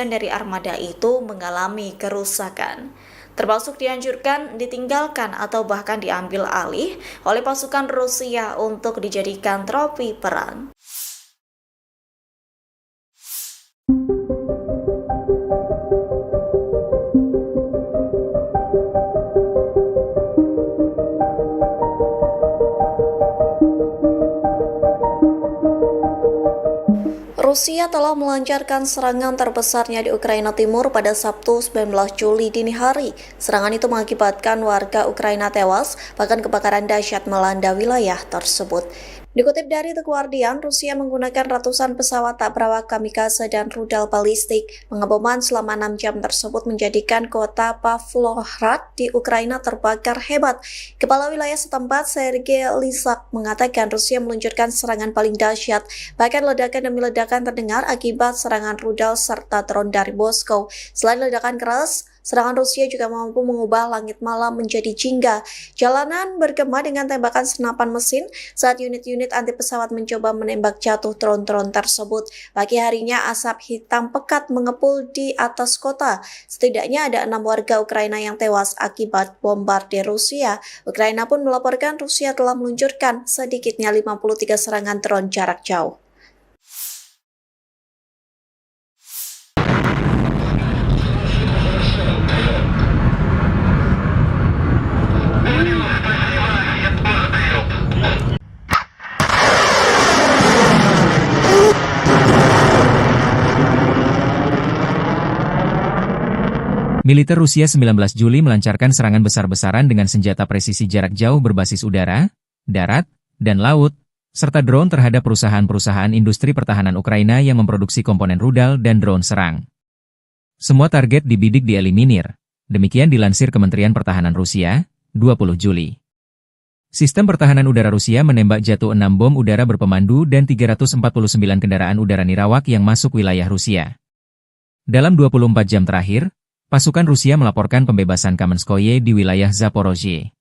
dari armada itu mengalami kerusakan, termasuk dihancurkan, ditinggalkan, atau bahkan diambil alih oleh pasukan Rusia untuk dijadikan trofi perang. Rusia telah melancarkan serangan terbesarnya di Ukraina Timur pada Sabtu 19 Juli dini hari. Serangan itu mengakibatkan warga Ukraina tewas, bahkan kebakaran dahsyat melanda wilayah tersebut. Dikutip dari The Guardian, Rusia menggunakan ratusan pesawat tak berawak kamikaze dan rudal balistik. Pengeboman selama 6 jam tersebut menjadikan kota Pavlohrad di Ukraina terbakar hebat. Kepala wilayah setempat, Sergei Lysak, mengatakan Rusia meluncurkan serangan paling dahsyat. Bahkan ledakan demi ledakan terdengar akibat serangan rudal serta drone dari Moskow. Selain ledakan keras, serangan Rusia juga mampu mengubah langit malam menjadi jingga. Jalanan bergema dengan tembakan senapan mesin saat unit-unit anti pesawat mencoba menembak jatuh drone-drone tersebut. Pagi harinya asap hitam pekat mengepul di atas kota. Setidaknya ada 6 warga Ukraina yang tewas akibat bombardir Rusia. Ukraina pun melaporkan Rusia telah meluncurkan sedikitnya 53 serangan drone jarak jauh. Militer Rusia 19 Juli melancarkan serangan besar-besaran dengan senjata presisi jarak jauh berbasis udara, darat, dan laut, serta drone terhadap perusahaan-perusahaan industri pertahanan Ukraina yang memproduksi komponen rudal dan drone serang. Semua target dibidik dieliminir, demikian dilansir Kementerian Pertahanan Rusia, 20 Juli. Sistem pertahanan udara Rusia menembak jatuh 6 bom udara berpemandu dan 349 kendaraan udara nirawak yang masuk wilayah Rusia. Dalam 24 jam terakhir, pasukan Rusia melaporkan pembebasan Kamenskoye di wilayah Zaporozhye.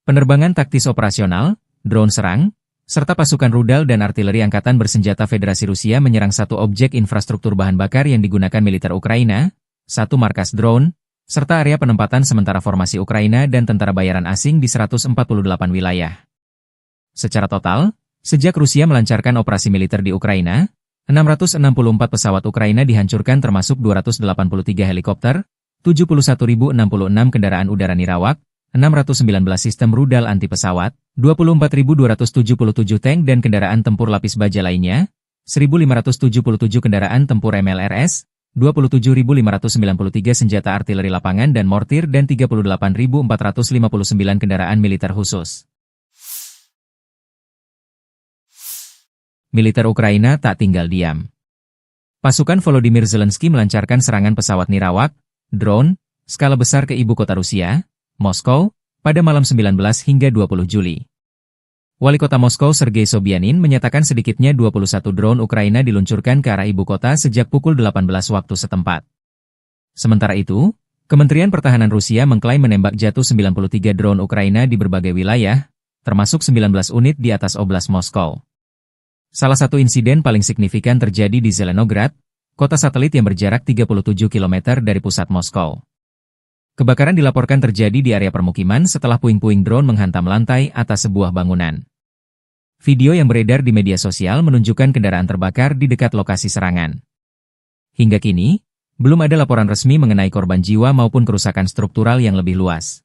Penerbangan taktis operasional, drone serang, serta pasukan rudal dan artileri angkatan bersenjata Federasi Rusia menyerang satu objek infrastruktur bahan bakar yang digunakan militer Ukraina, satu markas drone, serta area penempatan sementara formasi Ukraina dan tentara bayaran asing di 148 wilayah. Secara total, sejak Rusia melancarkan operasi militer di Ukraina, 664 pesawat Ukraina dihancurkan termasuk 283 helikopter, 71.066 kendaraan udara nirawak, 619 sistem rudal anti pesawat, 24.277 tank dan kendaraan tempur lapis baja lainnya, 1.577 kendaraan tempur MLRS, 27.593 senjata artileri lapangan dan mortir dan 38.459 kendaraan militer khusus. Militer Ukraina tak tinggal diam. Pasukan Volodymyr Zelensky melancarkan serangan pesawat nirawak, drone, skala besar ke ibu kota Rusia, Moskow, pada malam 19 hingga 20 Juli. Wali kota Moskow Sergei Sobyanin menyatakan sedikitnya 21 drone Ukraina diluncurkan ke arah ibu kota sejak pukul 18 waktu setempat. Sementara itu, Kementerian Pertahanan Rusia mengklaim menembak jatuh 93 drone Ukraina di berbagai wilayah, termasuk 19 unit di atas Oblast Moskow. Salah satu insiden paling signifikan terjadi di Zelenograd, kota satelit yang berjarak 37 km dari pusat Moskow. Kebakaran dilaporkan terjadi di area permukiman setelah puing-puing drone menghantam lantai atas sebuah bangunan. Video yang beredar di media sosial menunjukkan kendaraan terbakar di dekat lokasi serangan. Hingga kini, belum ada laporan resmi mengenai korban jiwa maupun kerusakan struktural yang lebih luas.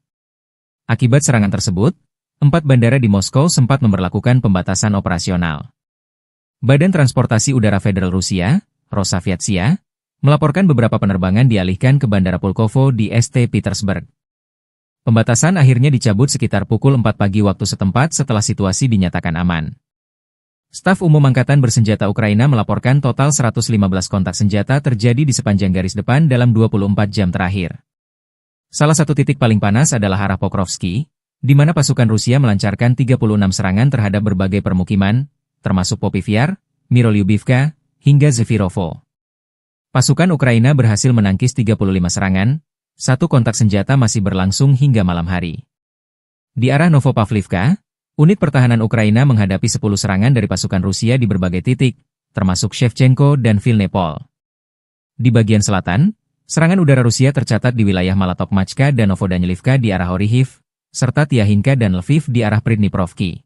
Akibat serangan tersebut, 4 bandara di Moskow sempat memberlakukan pembatasan operasional. Badan Transportasi Udara Federal Rusia, Rosaviatsia, melaporkan beberapa penerbangan dialihkan ke Bandara Pulkovo di St. Petersburg. Pembatasan akhirnya dicabut sekitar pukul 4 pagi waktu setempat setelah situasi dinyatakan aman. Staf Umum Angkatan Bersenjata Ukraina melaporkan total 115 kontak senjata terjadi di sepanjang garis depan dalam 24 jam terakhir. Salah satu titik paling panas adalah arah Pokrovsky, di mana pasukan Rusia melancarkan 36 serangan terhadap berbagai permukiman, termasuk Popivyar, Mirolyubivka, hingga Zefirovo. Pasukan Ukraina berhasil menangkis 35 serangan, satu kontak senjata masih berlangsung hingga malam hari. Di arah Novopavlivka, unit pertahanan Ukraina menghadapi 10 serangan dari pasukan Rusia di berbagai titik, termasuk Shevchenko dan Vilnepol. Di bagian selatan, serangan udara Rusia tercatat di wilayah Malatokmachka dan Novodanilivka di arah Orihiv, serta Tiahinka dan Lviv di arah Pridniprovki.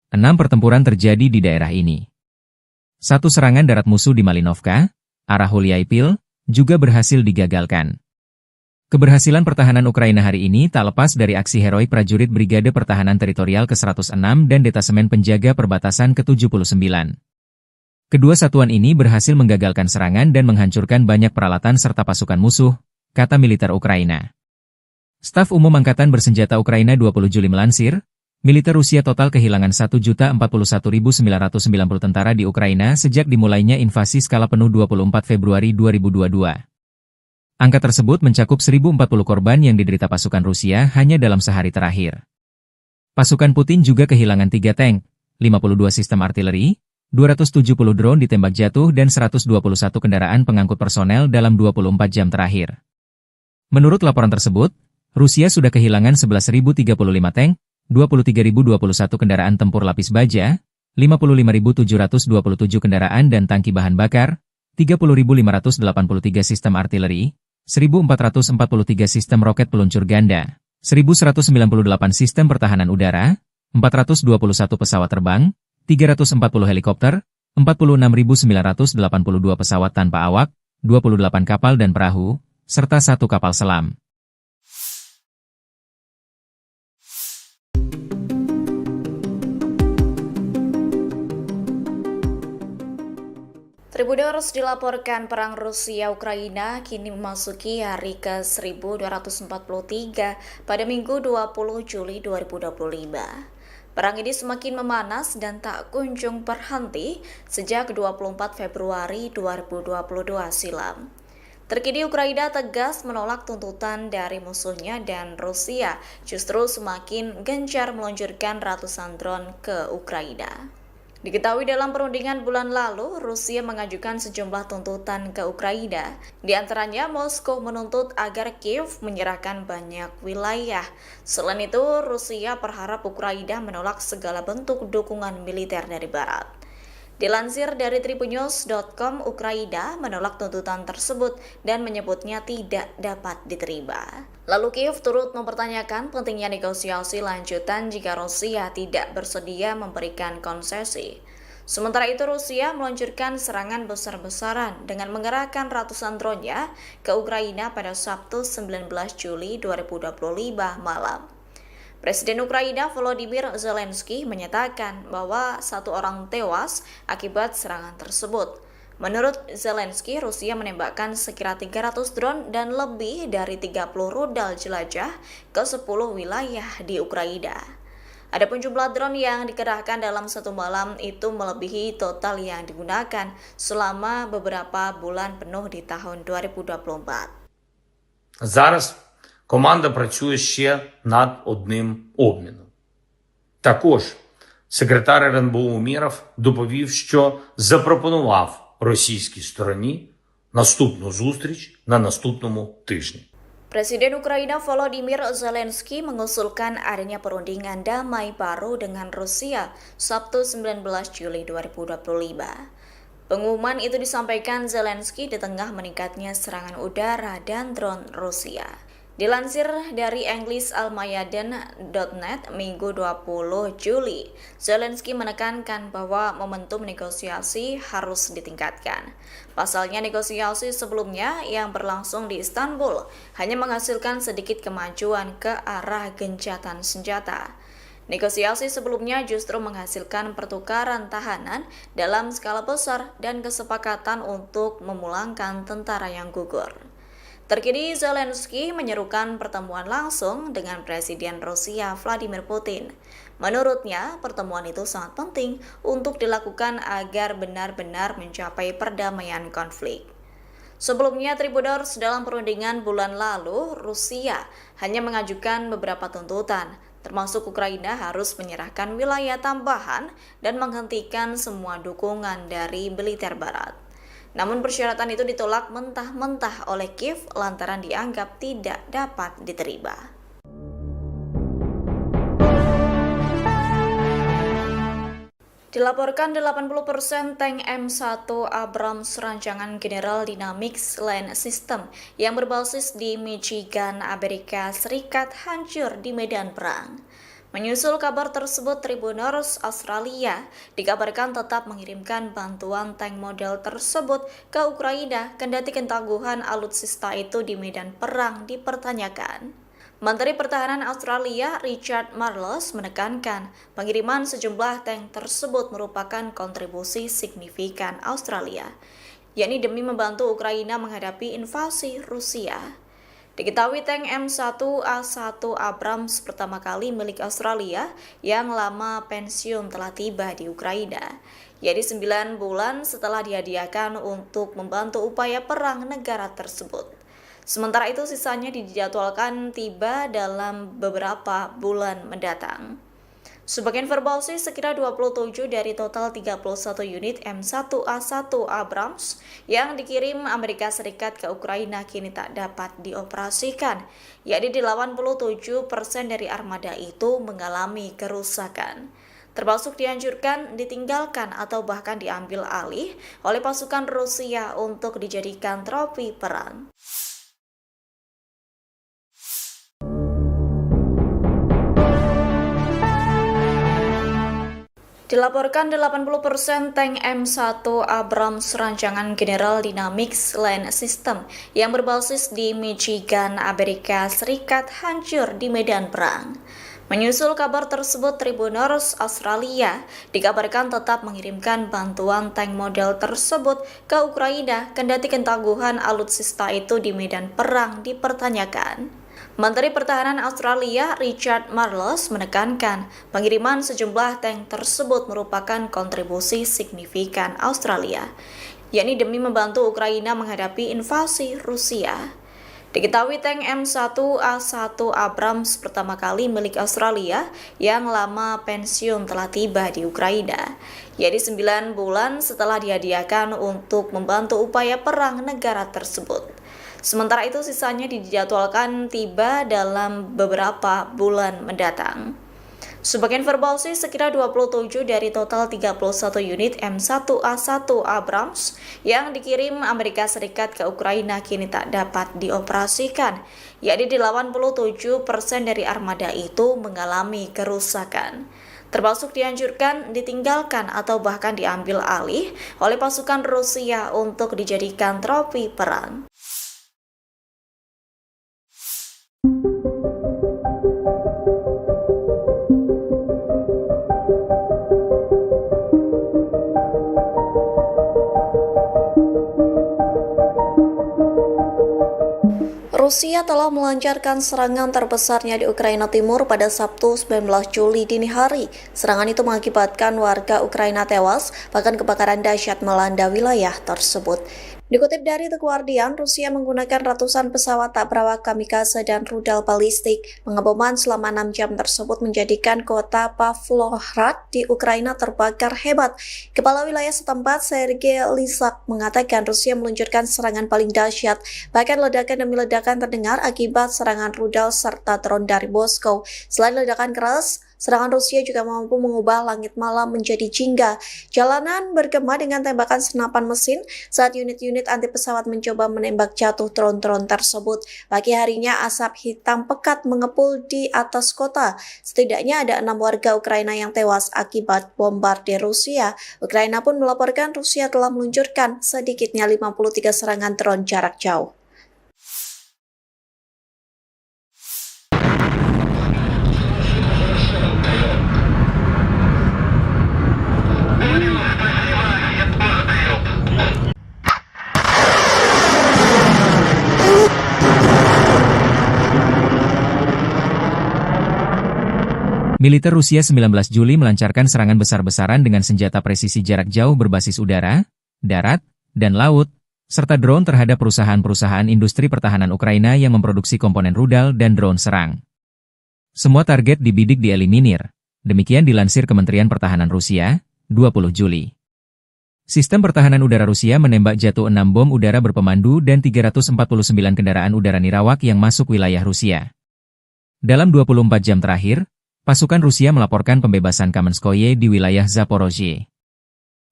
6 pertempuran terjadi di daerah ini. Satu serangan darat musuh di Malinovka, arah Huliaipil, juga berhasil digagalkan. Keberhasilan pertahanan Ukraina hari ini tak lepas dari aksi heroik prajurit Brigade Pertahanan Teritorial ke-106 dan Detasemen Penjaga Perbatasan ke-79. Kedua satuan ini berhasil menggagalkan serangan dan menghancurkan banyak peralatan serta pasukan musuh, kata militer Ukraina. Staf Umum Angkatan Bersenjata Ukraina 20 Juli melansir, militer Rusia total kehilangan 1.041.990 tentara di Ukraina sejak dimulainya invasi skala penuh 24 Februari 2022. Angka tersebut mencakup 1.040 korban yang diderita pasukan Rusia hanya dalam sehari terakhir. Pasukan Putin juga kehilangan 3 tank, 52 sistem artileri, 270 drone ditembak jatuh dan 121 kendaraan pengangkut personel dalam 24 jam terakhir. Menurut laporan tersebut, Rusia sudah kehilangan 11.035 tank, 23.021 kendaraan tempur lapis baja, 55.727 kendaraan dan tangki bahan bakar, 30.583 sistem artileri, 1.443 sistem roket peluncur ganda, 1.198 sistem pertahanan udara, 421 pesawat terbang, 340 helikopter, 46.982 pesawat tanpa awak, 28 kapal dan perahu, serta 1 kapal selam. Tribuners dilaporkan perang Rusia-Ukraina kini memasuki hari ke-1243 pada Minggu 20 Juli 2025. Perang ini semakin memanas dan tak kunjung berhenti sejak 24 Februari 2022 silam. Terkini Ukraina tegas menolak tuntutan dari musuhnya dan Rusia justru semakin gencar meluncurkan ratusan drone ke Ukraina. Diketahui dalam perundingan bulan lalu, Rusia mengajukan sejumlah tuntutan ke Ukraina. Di antaranya, Moskow menuntut agar Kiev menyerahkan banyak wilayah. Selain itu, Rusia berharap Ukraina menolak segala bentuk dukungan militer dari Barat. Dilansir dari tribunnews.com, Ukraina menolak tuntutan tersebut dan menyebutnya tidak dapat diterima. Lalu Kiev turut mempertanyakan pentingnya negosiasi lanjutan jika Rusia tidak bersedia memberikan konsesi. Sementara itu, Rusia meluncurkan serangan besar-besaran dengan mengerahkan ratusan drone-nya ke Ukraina pada Sabtu 19 Juli 2025 malam. Presiden Ukraina Volodymyr Zelensky menyatakan bahwa 1 orang tewas akibat serangan tersebut. Menurut Zelensky, Rusia menembakkan sekira 300 drone dan lebih dari 30 rudal jelajah ke 10 wilayah di Ukraina. Adapun jumlah drone yang dikerahkan dalam satu malam itu melebihi total yang digunakan selama beberapa bulan penuh di tahun 2024. Зараз команда працює ще над одним обміном. Також секретар РНБО Умєров доповів, що запропонував російській стороні наступну зустріч на наступному тижні. Presiden Ukraina Volodymyr Zelensky mengusulkan adanya perundingan damai baru dengan Rusia Sabtu 19 Juli 2025. Pengumuman itu disampaikan Zelensky di tengah meningkatnya serangan udara dan drone Rusia. Dilansir dari EnglisAlmayadin.net Minggu 20 Juli, Zelensky menekankan bahwa momentum negosiasi harus ditingkatkan. Pasalnya negosiasi sebelumnya yang berlangsung di Istanbul hanya menghasilkan sedikit kemajuan ke arah gencatan senjata. Negosiasi sebelumnya justru menghasilkan pertukaran tahanan dalam skala besar dan kesepakatan untuk memulangkan tentara yang gugur. Terkini Zelensky menyerukan pertemuan langsung dengan Presiden Rusia Vladimir Putin. Menurutnya, pertemuan itu sangat penting untuk dilakukan agar benar-benar mencapai perdamaian konflik. Sebelumnya, Tribunnews dalam perundingan bulan lalu, Rusia hanya mengajukan beberapa tuntutan, termasuk Ukraina harus menyerahkan wilayah tambahan dan menghentikan semua dukungan dari militer Barat. Namun persyaratan itu ditolak mentah-mentah oleh Kiev lantaran dianggap tidak dapat diterima. Dilaporkan 80% tank M1 Abrams rancangan General Dynamics Land System yang berbasis di Michigan, Amerika Serikat hancur di medan perang. Menyusul kabar tersebut, Tribunnews Australia dikabarkan tetap mengirimkan bantuan tank model tersebut ke Ukraina kendati ketangguhan alutsista itu di medan perang dipertanyakan. Menteri Pertahanan Australia Richard Marles menekankan pengiriman sejumlah tank tersebut merupakan kontribusi signifikan Australia, yakni demi membantu Ukraina menghadapi invasi Rusia. Diketahui tank M1A1 Abrams pertama kali milik Australia yang lama pensiun telah tiba di Ukraina, yaitu 9 bulan setelah dihadiahkan untuk membantu upaya perang negara tersebut. Sementara itu sisanya dijadwalkan tiba dalam beberapa bulan mendatang. Sebagai informasi, sekira 27 dari total 31 unit M1A1 Abrams yang dikirim Amerika Serikat ke Ukraina kini tak dapat dioperasikan, yakni 87% dari armada itu mengalami kerusakan, termasuk dihancurkan, ditinggalkan, atau bahkan diambil alih oleh pasukan Rusia untuk dijadikan trofi perang. Dilaporkan 80% tank M1 Abrams rancangan General Dynamics Land System yang berbasis di Michigan, Amerika Serikat hancur di medan perang. Menyusul kabar tersebut, Tribunnews Australia dikabarkan tetap mengirimkan bantuan tank model tersebut ke Ukraina kendati ketangguhan alutsista itu di medan perang dipertanyakan. Menteri Pertahanan Australia Richard Marles menekankan pengiriman sejumlah tank tersebut merupakan kontribusi signifikan Australia, yakni demi membantu Ukraina menghadapi invasi Rusia. Diketahui tank M1A1 Abrams pertama kali milik Australia yang lama pensiun telah tiba di Ukraina, yaitu 9 bulan setelah dihadiahkan untuk membantu upaya perang negara tersebut. Sementara itu sisanya dijadwalkan tiba dalam beberapa bulan mendatang. Sebagai informasi, sekira 27 dari total 31 unit M1A1 Abrams yang dikirim Amerika Serikat ke Ukraina kini tak dapat dioperasikan, yakni 87% dari armada itu mengalami kerusakan, termasuk dihancurkan, ditinggalkan, atau bahkan diambil alih oleh pasukan Rusia untuk dijadikan trofi perang. Rusia telah melancarkan serangan terbesarnya di Ukraina Timur pada Sabtu 19 Juli dini hari. Serangan itu mengakibatkan warga Ukraina tewas, bahkan kebakaran dahsyat melanda wilayah tersebut. Dikutip dari The Guardian, Rusia menggunakan ratusan pesawat tak berawak kamikaze dan rudal balistik. Pengeboman selama 6 jam tersebut menjadikan kota Pavlohrad di Ukraina terbakar hebat. Kepala wilayah setempat, Sergei Lysak, mengatakan Rusia meluncurkan serangan paling dahsyat. Bahkan ledakan demi ledakan terdengar akibat serangan rudal serta drone dari Moskow. Selain ledakan keras, serangan Rusia juga mampu mengubah langit malam menjadi jingga. Jalanan bergema dengan tembakan senapan mesin saat unit-unit anti pesawat mencoba menembak jatuh drone-drone tersebut. Pagi harinya asap hitam pekat mengepul di atas kota. Setidaknya ada 6 warga Ukraina yang tewas akibat bombardir Rusia. Ukraina pun melaporkan Rusia telah meluncurkan sedikitnya 53 serangan drone jarak jauh. Militer Rusia 19 Juli melancarkan serangan besar-besaran dengan senjata presisi jarak jauh berbasis udara, darat, dan laut, serta drone terhadap perusahaan-perusahaan industri pertahanan Ukraina yang memproduksi komponen rudal dan drone serang. Semua target dibidik dieliminir, demikian dilansir Kementerian Pertahanan Rusia, 20 Juli. Sistem pertahanan udara Rusia menembak jatuh 6 bom udara berpemandu dan 349 kendaraan udara nirawak yang masuk wilayah Rusia. Dalam 24 jam terakhir, pasukan Rusia melaporkan pembebasan Kamenskoye di wilayah Zaporozhye.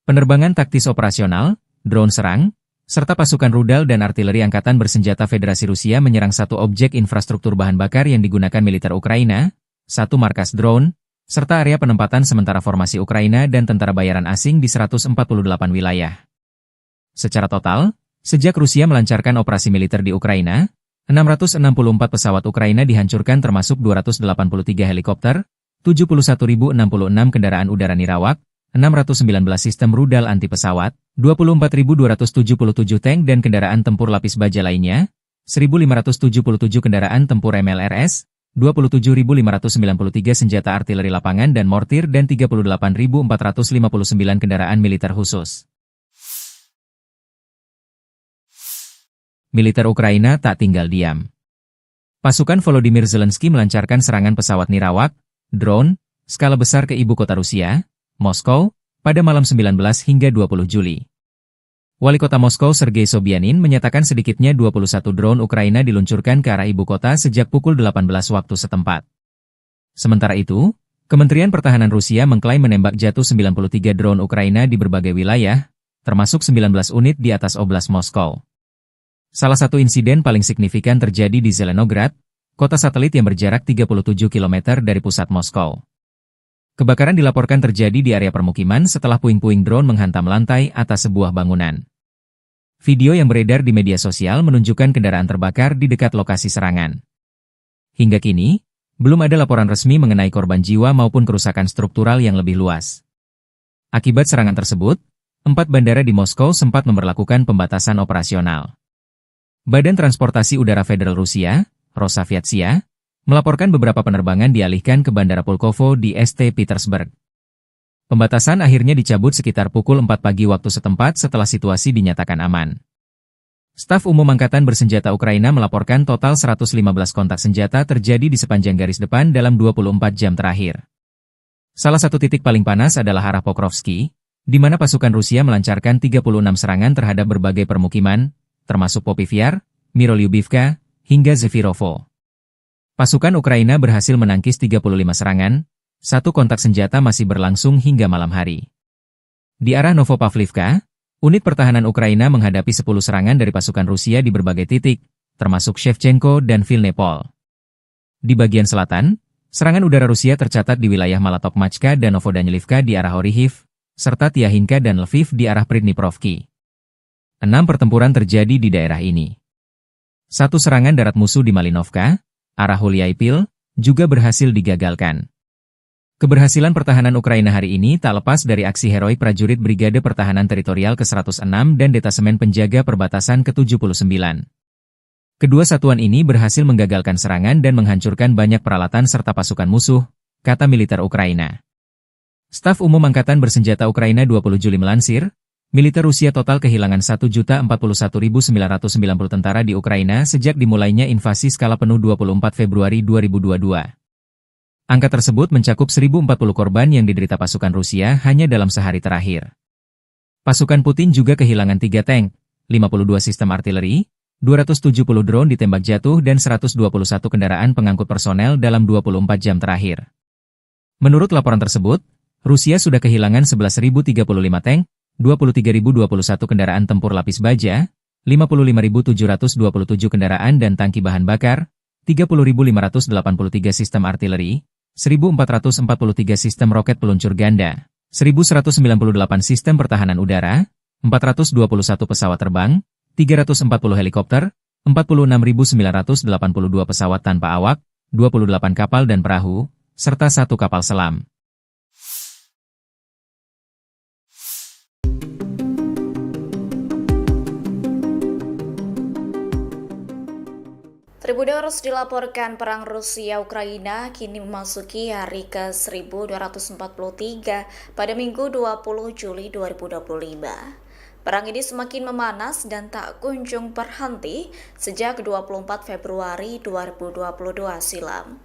Penerbangan taktis operasional, drone serang, serta pasukan rudal dan artileri angkatan bersenjata Federasi Rusia menyerang satu objek infrastruktur bahan bakar yang digunakan militer Ukraina, satu markas drone, serta area penempatan sementara formasi Ukraina dan tentara bayaran asing di 148 wilayah. Secara total, sejak Rusia melancarkan operasi militer di Ukraina, 664 pesawat Ukraina dihancurkan termasuk 283 helikopter, 71.066 kendaraan udara nirawak, 619 sistem rudal anti pesawat, 24.277 tank dan kendaraan tempur lapis baja lainnya, 1.577 kendaraan tempur MLRS, 27.593 senjata artileri lapangan dan mortir dan 38.459 kendaraan militer khusus. Militer Ukraina tak tinggal diam. Pasukan Volodymyr Zelensky melancarkan serangan pesawat nirawak, drone, skala besar ke ibu kota Rusia, Moskow, pada malam 19 hingga 20 Juli. Wali kota Moskow Sergei Sobyanin menyatakan sedikitnya 21 drone Ukraina diluncurkan ke arah ibu kota sejak pukul 18 waktu setempat. Sementara itu, Kementerian Pertahanan Rusia mengklaim menembak jatuh 93 drone Ukraina di berbagai wilayah, termasuk 19 unit di atas Oblast Moskow. Salah satu insiden paling signifikan terjadi di Zelenograd, kota satelit yang berjarak 37 km dari pusat Moskow. Kebakaran dilaporkan terjadi di area permukiman setelah puing-puing drone menghantam lantai atas sebuah bangunan. Video yang beredar di media sosial menunjukkan kendaraan terbakar di dekat lokasi serangan. Hingga kini, belum ada laporan resmi mengenai korban jiwa maupun kerusakan struktural yang lebih luas. Akibat serangan tersebut, 4 bandara di Moskow sempat memberlakukan pembatasan operasional. Badan Transportasi Udara Federal Rusia, Rosaviatsia, melaporkan beberapa penerbangan dialihkan ke Bandara Pulkovo di St. Petersburg. Pembatasan akhirnya dicabut sekitar pukul 4 pagi waktu setempat setelah situasi dinyatakan aman. Staf Umum Angkatan Bersenjata Ukraina melaporkan total 115 kontak senjata terjadi di sepanjang garis depan dalam 24 jam terakhir. Salah satu titik paling panas adalah arah Pokrovsky, di mana pasukan Rusia melancarkan 36 serangan terhadap berbagai permukiman, termasuk Popivyar, Mirolyubivka, hingga Zefirovo. Pasukan Ukraina berhasil menangkis 35 serangan, satu kontak senjata masih berlangsung hingga malam hari. Di arah Novopavlivka, unit pertahanan Ukraina menghadapi 10 serangan dari pasukan Rusia di berbagai titik, termasuk Shevchenko dan Vilnepol. Di bagian selatan, serangan udara Rusia tercatat di wilayah Malatokmachka dan Novodanilivka di arah Orihiv, serta Tiahinka dan Lviv di arah Pridniprovki. 6 pertempuran terjadi di daerah ini. Satu serangan darat musuh di Malinovka, arah Huliaipil, juga berhasil digagalkan. Keberhasilan pertahanan Ukraina hari ini tak lepas dari aksi heroik prajurit Brigade Pertahanan Teritorial ke-106 dan Detasemen Penjaga Perbatasan ke-79. Kedua satuan ini berhasil menggagalkan serangan dan menghancurkan banyak peralatan serta pasukan musuh, kata militer Ukraina. Staf Umum Angkatan Bersenjata Ukraina 20 Juli melansir, militer Rusia total kehilangan 1.041.990 tentara di Ukraina sejak dimulainya invasi skala penuh 24 Februari 2022. Angka tersebut mencakup 1.040 korban yang diderita pasukan Rusia hanya dalam sehari terakhir. Pasukan Putin juga kehilangan 3 tank, 52 sistem artileri, 270 drone ditembak jatuh dan 121 kendaraan pengangkut personel dalam 24 jam terakhir. Menurut laporan tersebut, Rusia sudah kehilangan 11.035 tank, 23.021 kendaraan tempur lapis baja, 55.727 kendaraan dan tangki bahan bakar, 30.583 sistem artileri, 1.443 sistem roket peluncur ganda, 1.198 sistem pertahanan udara, 421 pesawat terbang, 340 helikopter, 46.982 pesawat tanpa awak, 28 kapal dan perahu, serta 1 kapal selam. Tribuners dilaporkan perang Rusia-Ukraina kini memasuki hari ke-1243 pada Minggu 20 Juli 2025. Perang ini semakin memanas dan tak kunjung berhenti sejak 24 Februari 2022 silam.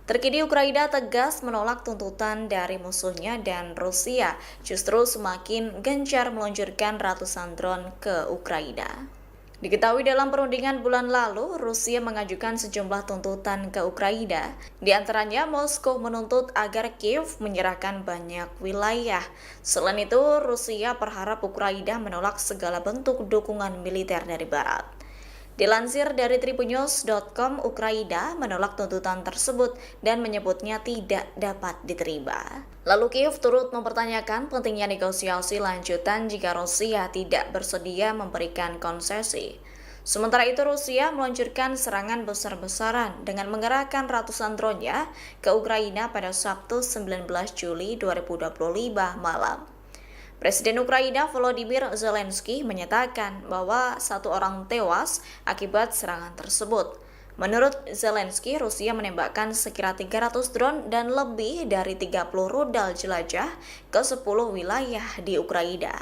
Terkini Ukraina tegas menolak tuntutan dari musuhnya dan Rusia justru semakin gencar meluncurkan ratusan drone ke Ukraina. Diketahui dalam perundingan bulan lalu, Rusia mengajukan sejumlah tuntutan ke Ukraina. Di antaranya, Moskow menuntut agar Kiev menyerahkan banyak wilayah. Selain itu, Rusia berharap Ukraina menolak segala bentuk dukungan militer dari Barat. Dilansir dari tribunnews.com, Ukraina menolak tuntutan tersebut dan menyebutnya tidak dapat diterima. Lalu Kiev turut mempertanyakan pentingnya negosiasi lanjutan jika Rusia tidak bersedia memberikan konsesi. Sementara itu Rusia meluncurkan serangan besar-besaran dengan mengerahkan ratusan drone-nya ke Ukraina pada Sabtu 19 Juli 2025 malam. Presiden Ukraina Volodymyr Zelensky menyatakan bahwa 1 orang tewas akibat serangan tersebut. Menurut Zelensky, Rusia menembakkan sekira 300 drone dan lebih dari 30 rudal jelajah ke 10 wilayah di Ukraina.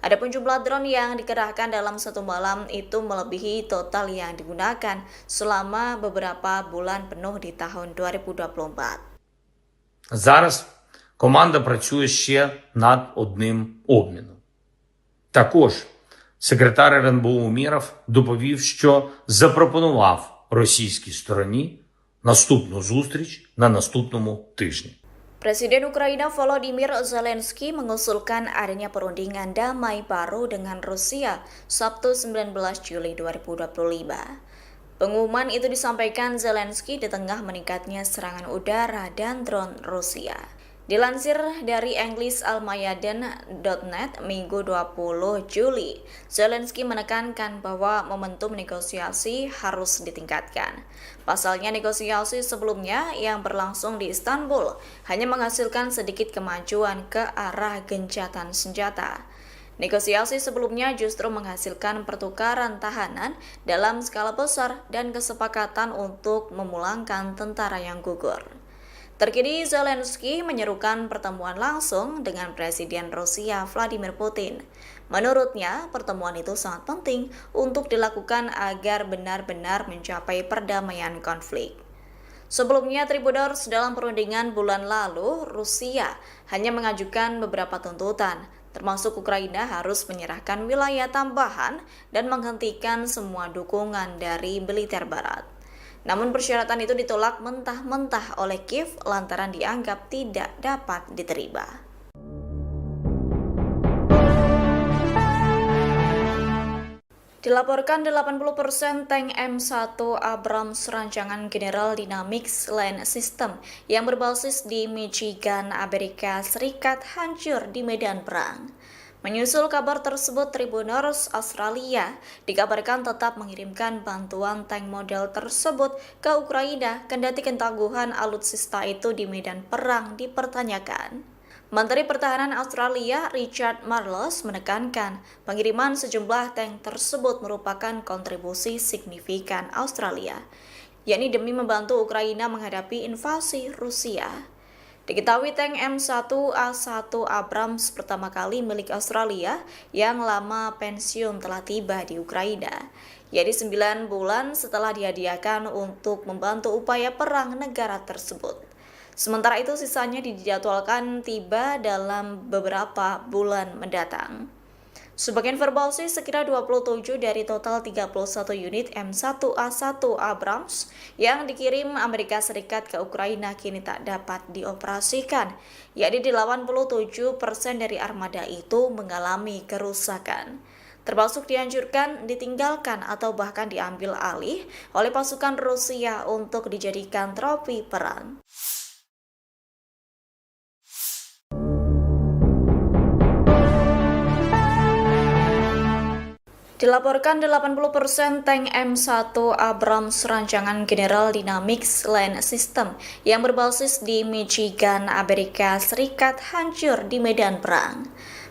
Adapun jumlah drone yang dikerahkan dalam satu malam itu melebihi total yang digunakan selama beberapa bulan penuh di tahun 2024. Зараз команда працює ще над одним обміном. Також секретар РНБО Умєров доповів, що запропонував російській стороні наступну зустріч на наступному тижні. Presiden Ukraina Volodymyr Zelensky mengusulkan adanya perundingan damai baru dengan Rusia Sabtu 19 Juli 2025. Pengumuman itu disampaikan Zelensky di tengah meningkatnya serangan udara dan drone Rusia. Dilansir dari EnglisAlmayadin.net Minggu 20 Juli, Zelensky menekankan bahwa momentum negosiasi harus ditingkatkan. Pasalnya negosiasi sebelumnya yang berlangsung di Istanbul hanya menghasilkan sedikit kemajuan ke arah gencatan senjata. Negosiasi sebelumnya justru menghasilkan pertukaran tahanan dalam skala besar dan kesepakatan untuk memulangkan tentara yang gugur. Terkini Zelensky menyerukan pertemuan langsung dengan Presiden Rusia Vladimir Putin. Menurutnya, pertemuan itu sangat penting untuk dilakukan agar benar-benar mencapai perdamaian konflik. Sebelumnya, Tribuners, dalam perundingan bulan lalu, Rusia hanya mengajukan beberapa tuntutan, termasuk Ukraina harus menyerahkan wilayah tambahan dan menghentikan semua dukungan dari militer Barat. Namun persyaratan itu ditolak mentah-mentah oleh Kiev lantaran dianggap tidak dapat diterima. Dilaporkan 80% tank M1 Abrams rancangan General Dynamics Land System yang berbasis di Michigan, Amerika Serikat hancur di medan perang. Menyusul kabar tersebut, Tribuners Australia dikabarkan tetap mengirimkan bantuan tank model tersebut ke Ukraina kendati ketangguhan alutsista itu di medan perang dipertanyakan. Menteri Pertahanan Australia Richard Marles menekankan pengiriman sejumlah tank tersebut merupakan kontribusi signifikan Australia, yakni demi membantu Ukraina menghadapi invasi Rusia. Diketahui tank M1A1 Abrams pertama kali milik Australia yang lama pensiun telah tiba di Ukraina, yakni 9 bulan setelah dihadiahkan untuk membantu upaya perang negara tersebut. Sementara itu sisanya dijadwalkan tiba dalam beberapa bulan mendatang. Sebagai informasi, sekira 27 dari total 31 unit M1A1 Abrams yang dikirim Amerika Serikat ke Ukraina kini tak dapat dioperasikan, yakni 87% dari armada itu mengalami kerusakan, termasuk dihancurkan, ditinggalkan, atau bahkan diambil alih oleh pasukan Rusia untuk dijadikan trofi perang. Dilaporkan 80% tank M1 Abrams rancangan General Dynamics Land System yang berbasis di Michigan, Amerika Serikat hancur di medan perang.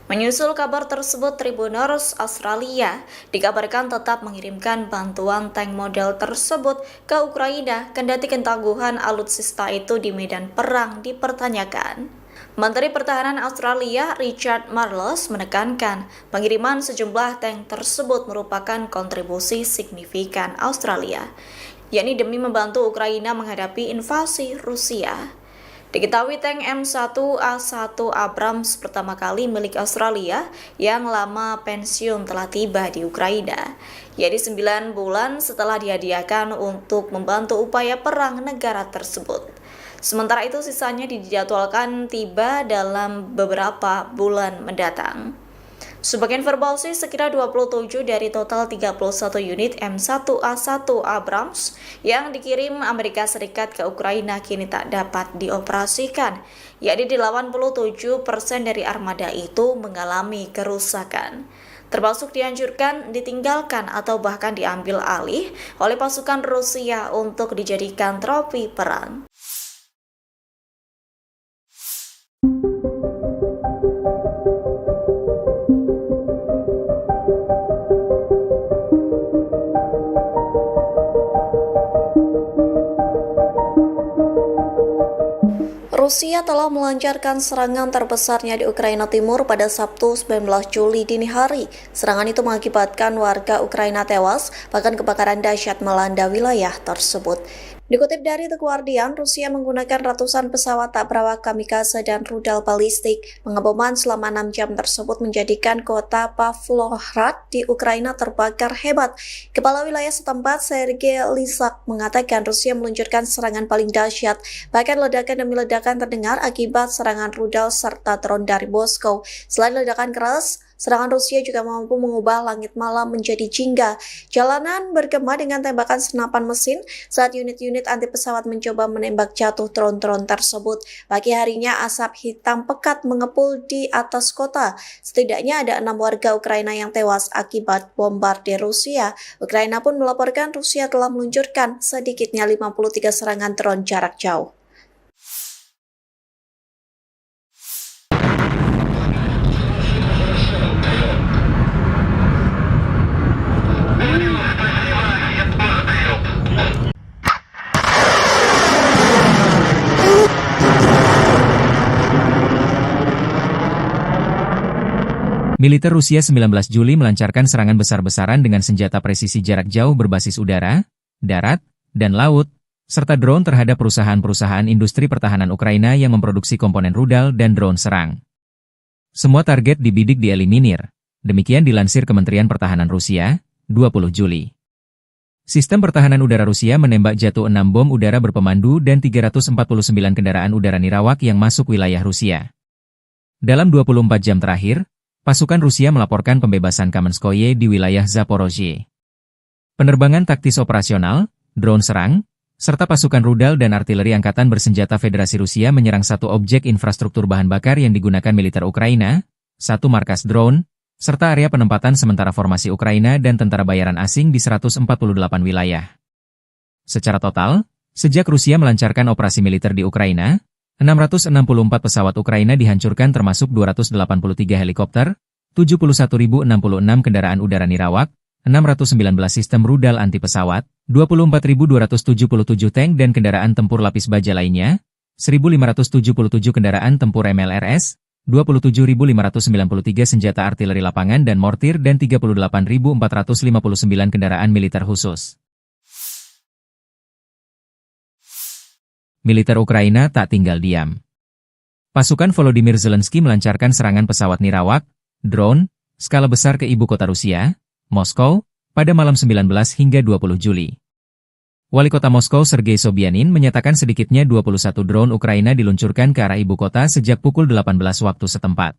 Menyusul kabar tersebut, Tribuners Australia dikabarkan tetap mengirimkan bantuan tank model tersebut ke Ukraina kendati ketangguhan alutsista itu di medan perang dipertanyakan. Menteri Pertahanan Australia Richard Marles menekankan pengiriman sejumlah tank tersebut merupakan kontribusi signifikan Australia, yakni demi membantu Ukraina menghadapi invasi Rusia. Diketahui tank M1A1 Abrams pertama kali milik Australia yang lama pensiun telah tiba di Ukraina, yakni 9 bulan setelah dihadiahkan untuk membantu upaya perang negara tersebut. Sementara itu sisanya dijadwalkan tiba dalam beberapa bulan mendatang. Sebagai informasi, sekira 27 dari total 31 unit M1A1 Abrams yang dikirim Amerika Serikat ke Ukraina kini tak dapat dioperasikan, yakni 87% dari armada itu mengalami kerusakan, termasuk dihancurkan, ditinggalkan, atau bahkan diambil alih oleh pasukan Rusia untuk dijadikan trofi perang. Rusia telah melancarkan serangan terbesarnya di Ukraina Timur pada Sabtu 19 Juli dini hari. Serangan itu mengakibatkan warga Ukraina tewas, bahkan kebakaran dahsyat melanda wilayah tersebut. Dikutip dari The Guardian, Rusia menggunakan ratusan pesawat tak berawak kamikaze dan rudal balistik. Pengeboman selama 6 jam tersebut menjadikan kota Pavlohrad di Ukraina terbakar hebat. Kepala wilayah setempat, Sergei Lysak, mengatakan Rusia meluncurkan serangan paling dahsyat. Bahkan ledakan demi ledakan terdengar akibat serangan rudal serta drone dari Moskow. Selain ledakan keras, serangan Rusia juga mampu mengubah langit malam menjadi jingga. Jalanan bergema dengan tembakan senapan mesin saat unit-unit anti pesawat mencoba menembak jatuh drone-drone tersebut. Pagi harinya asap hitam pekat mengepul di atas kota. Setidaknya ada 6 warga Ukraina yang tewas akibat bombardir Rusia. Ukraina pun melaporkan Rusia telah meluncurkan sedikitnya 53 serangan drone jarak jauh. Militer Rusia 19 Juli melancarkan serangan besar-besaran dengan senjata presisi jarak jauh berbasis udara, darat, dan laut, serta drone terhadap perusahaan-perusahaan industri pertahanan Ukraina yang memproduksi komponen rudal dan drone serang. Semua target dibidik dieliminir, demikian dilansir Kementerian Pertahanan Rusia, 20 Juli. Sistem pertahanan udara Rusia menembak jatuh 6 bom udara berpemandu dan 349 kendaraan udara nirawak yang masuk wilayah Rusia. Dalam 24 jam terakhir, pasukan Rusia melaporkan pembebasan Kamenskoye di wilayah Zaporozhye. Penerbangan taktis operasional, drone serang, serta pasukan rudal dan artileri angkatan bersenjata Federasi Rusia menyerang satu objek infrastruktur bahan bakar yang digunakan militer Ukraina, satu markas drone, serta area penempatan sementara formasi Ukraina dan tentara bayaran asing di 148 wilayah. Secara total, sejak Rusia melancarkan operasi militer di Ukraina, 664 pesawat Ukraina dihancurkan termasuk 283 helikopter, 71.066 kendaraan udara nirawak, 619 sistem rudal anti pesawat, 24.277 tank dan kendaraan tempur lapis baja lainnya, 1.577 kendaraan tempur MLRS, 27.593 senjata artileri lapangan dan mortir dan 38.459 kendaraan militer khusus. Militer Ukraina tak tinggal diam. Pasukan Volodymyr Zelensky melancarkan serangan pesawat nirawak, drone, skala besar ke ibu kota Rusia, Moskow, pada malam 19 hingga 20 Juli. Wali kota Moskow Sergei Sobyanin menyatakan sedikitnya 21 drone Ukraina diluncurkan ke arah ibu kota sejak pukul 18 waktu setempat.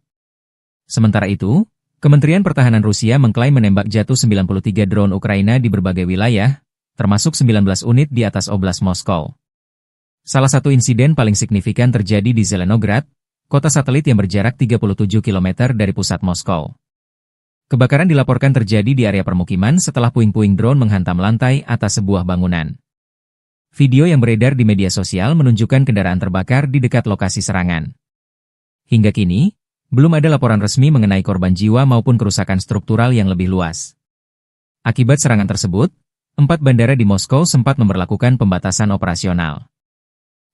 Sementara itu, Kementerian Pertahanan Rusia mengklaim menembak jatuh 93 drone Ukraina di berbagai wilayah, termasuk 19 unit di atas Oblast Moskow. Salah satu insiden paling signifikan terjadi di Zelenograd, kota satelit yang berjarak 37 km dari pusat Moskow. Kebakaran dilaporkan terjadi di area permukiman setelah puing-puing drone menghantam lantai atas sebuah bangunan. Video yang beredar di media sosial menunjukkan kendaraan terbakar di dekat lokasi serangan. Hingga kini, belum ada laporan resmi mengenai korban jiwa maupun kerusakan struktural yang lebih luas. Akibat serangan tersebut, 4 bandara di Moskow sempat memberlakukan pembatasan operasional.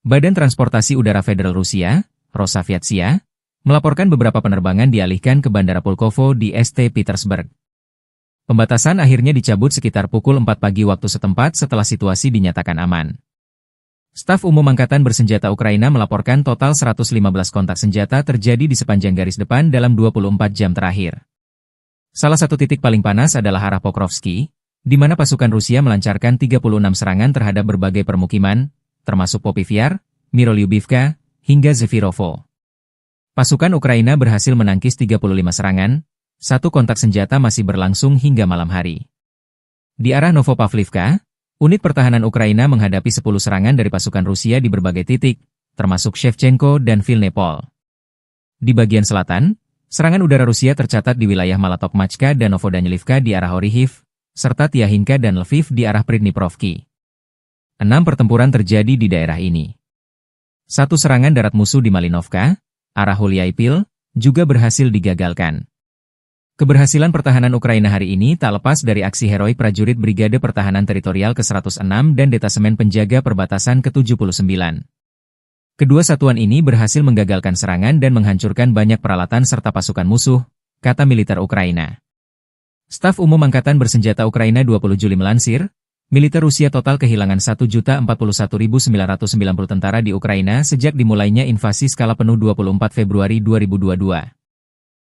Badan Transportasi Udara Federal Rusia, Rosaviatsia, melaporkan beberapa penerbangan dialihkan ke Bandara Pulkovo di St. Petersburg. Pembatasan akhirnya dicabut sekitar pukul 4 pagi waktu setempat setelah situasi dinyatakan aman. Staf Umum Angkatan Bersenjata Ukraina melaporkan total 115 kontak senjata terjadi di sepanjang garis depan dalam 24 jam terakhir. Salah satu titik paling panas adalah arah Pokrovsky, di mana pasukan Rusia melancarkan 36 serangan terhadap berbagai permukiman, termasuk Popivyar, Mirolyubivka, hingga Zefirovo. Pasukan Ukraina berhasil menangkis 35 serangan, satu kontak senjata masih berlangsung hingga malam hari. Di arah Novopavlivka, unit pertahanan Ukraina menghadapi 10 serangan dari pasukan Rusia di berbagai titik, termasuk Shevchenko dan Vilnepol. Di bagian selatan, serangan udara Rusia tercatat di wilayah Malatokmachka dan Novodanilivka di arah Orihiv, serta Tiahinka dan Lviv di arah Pridniprovki. 6 pertempuran terjadi di daerah ini. Satu serangan darat musuh di Malinovka, arah Huliaipil, juga berhasil digagalkan. Keberhasilan pertahanan Ukraina hari ini tak lepas dari aksi heroik prajurit Brigade Pertahanan Teritorial ke-106 dan Detasemen Penjaga Perbatasan ke-79. Kedua satuan ini berhasil menggagalkan serangan dan menghancurkan banyak peralatan serta pasukan musuh, kata militer Ukraina. Staf Umum Angkatan Bersenjata Ukraina 20 Juli melansir, militer Rusia total kehilangan 1.041.990 tentara di Ukraina sejak dimulainya invasi skala penuh 24 Februari 2022.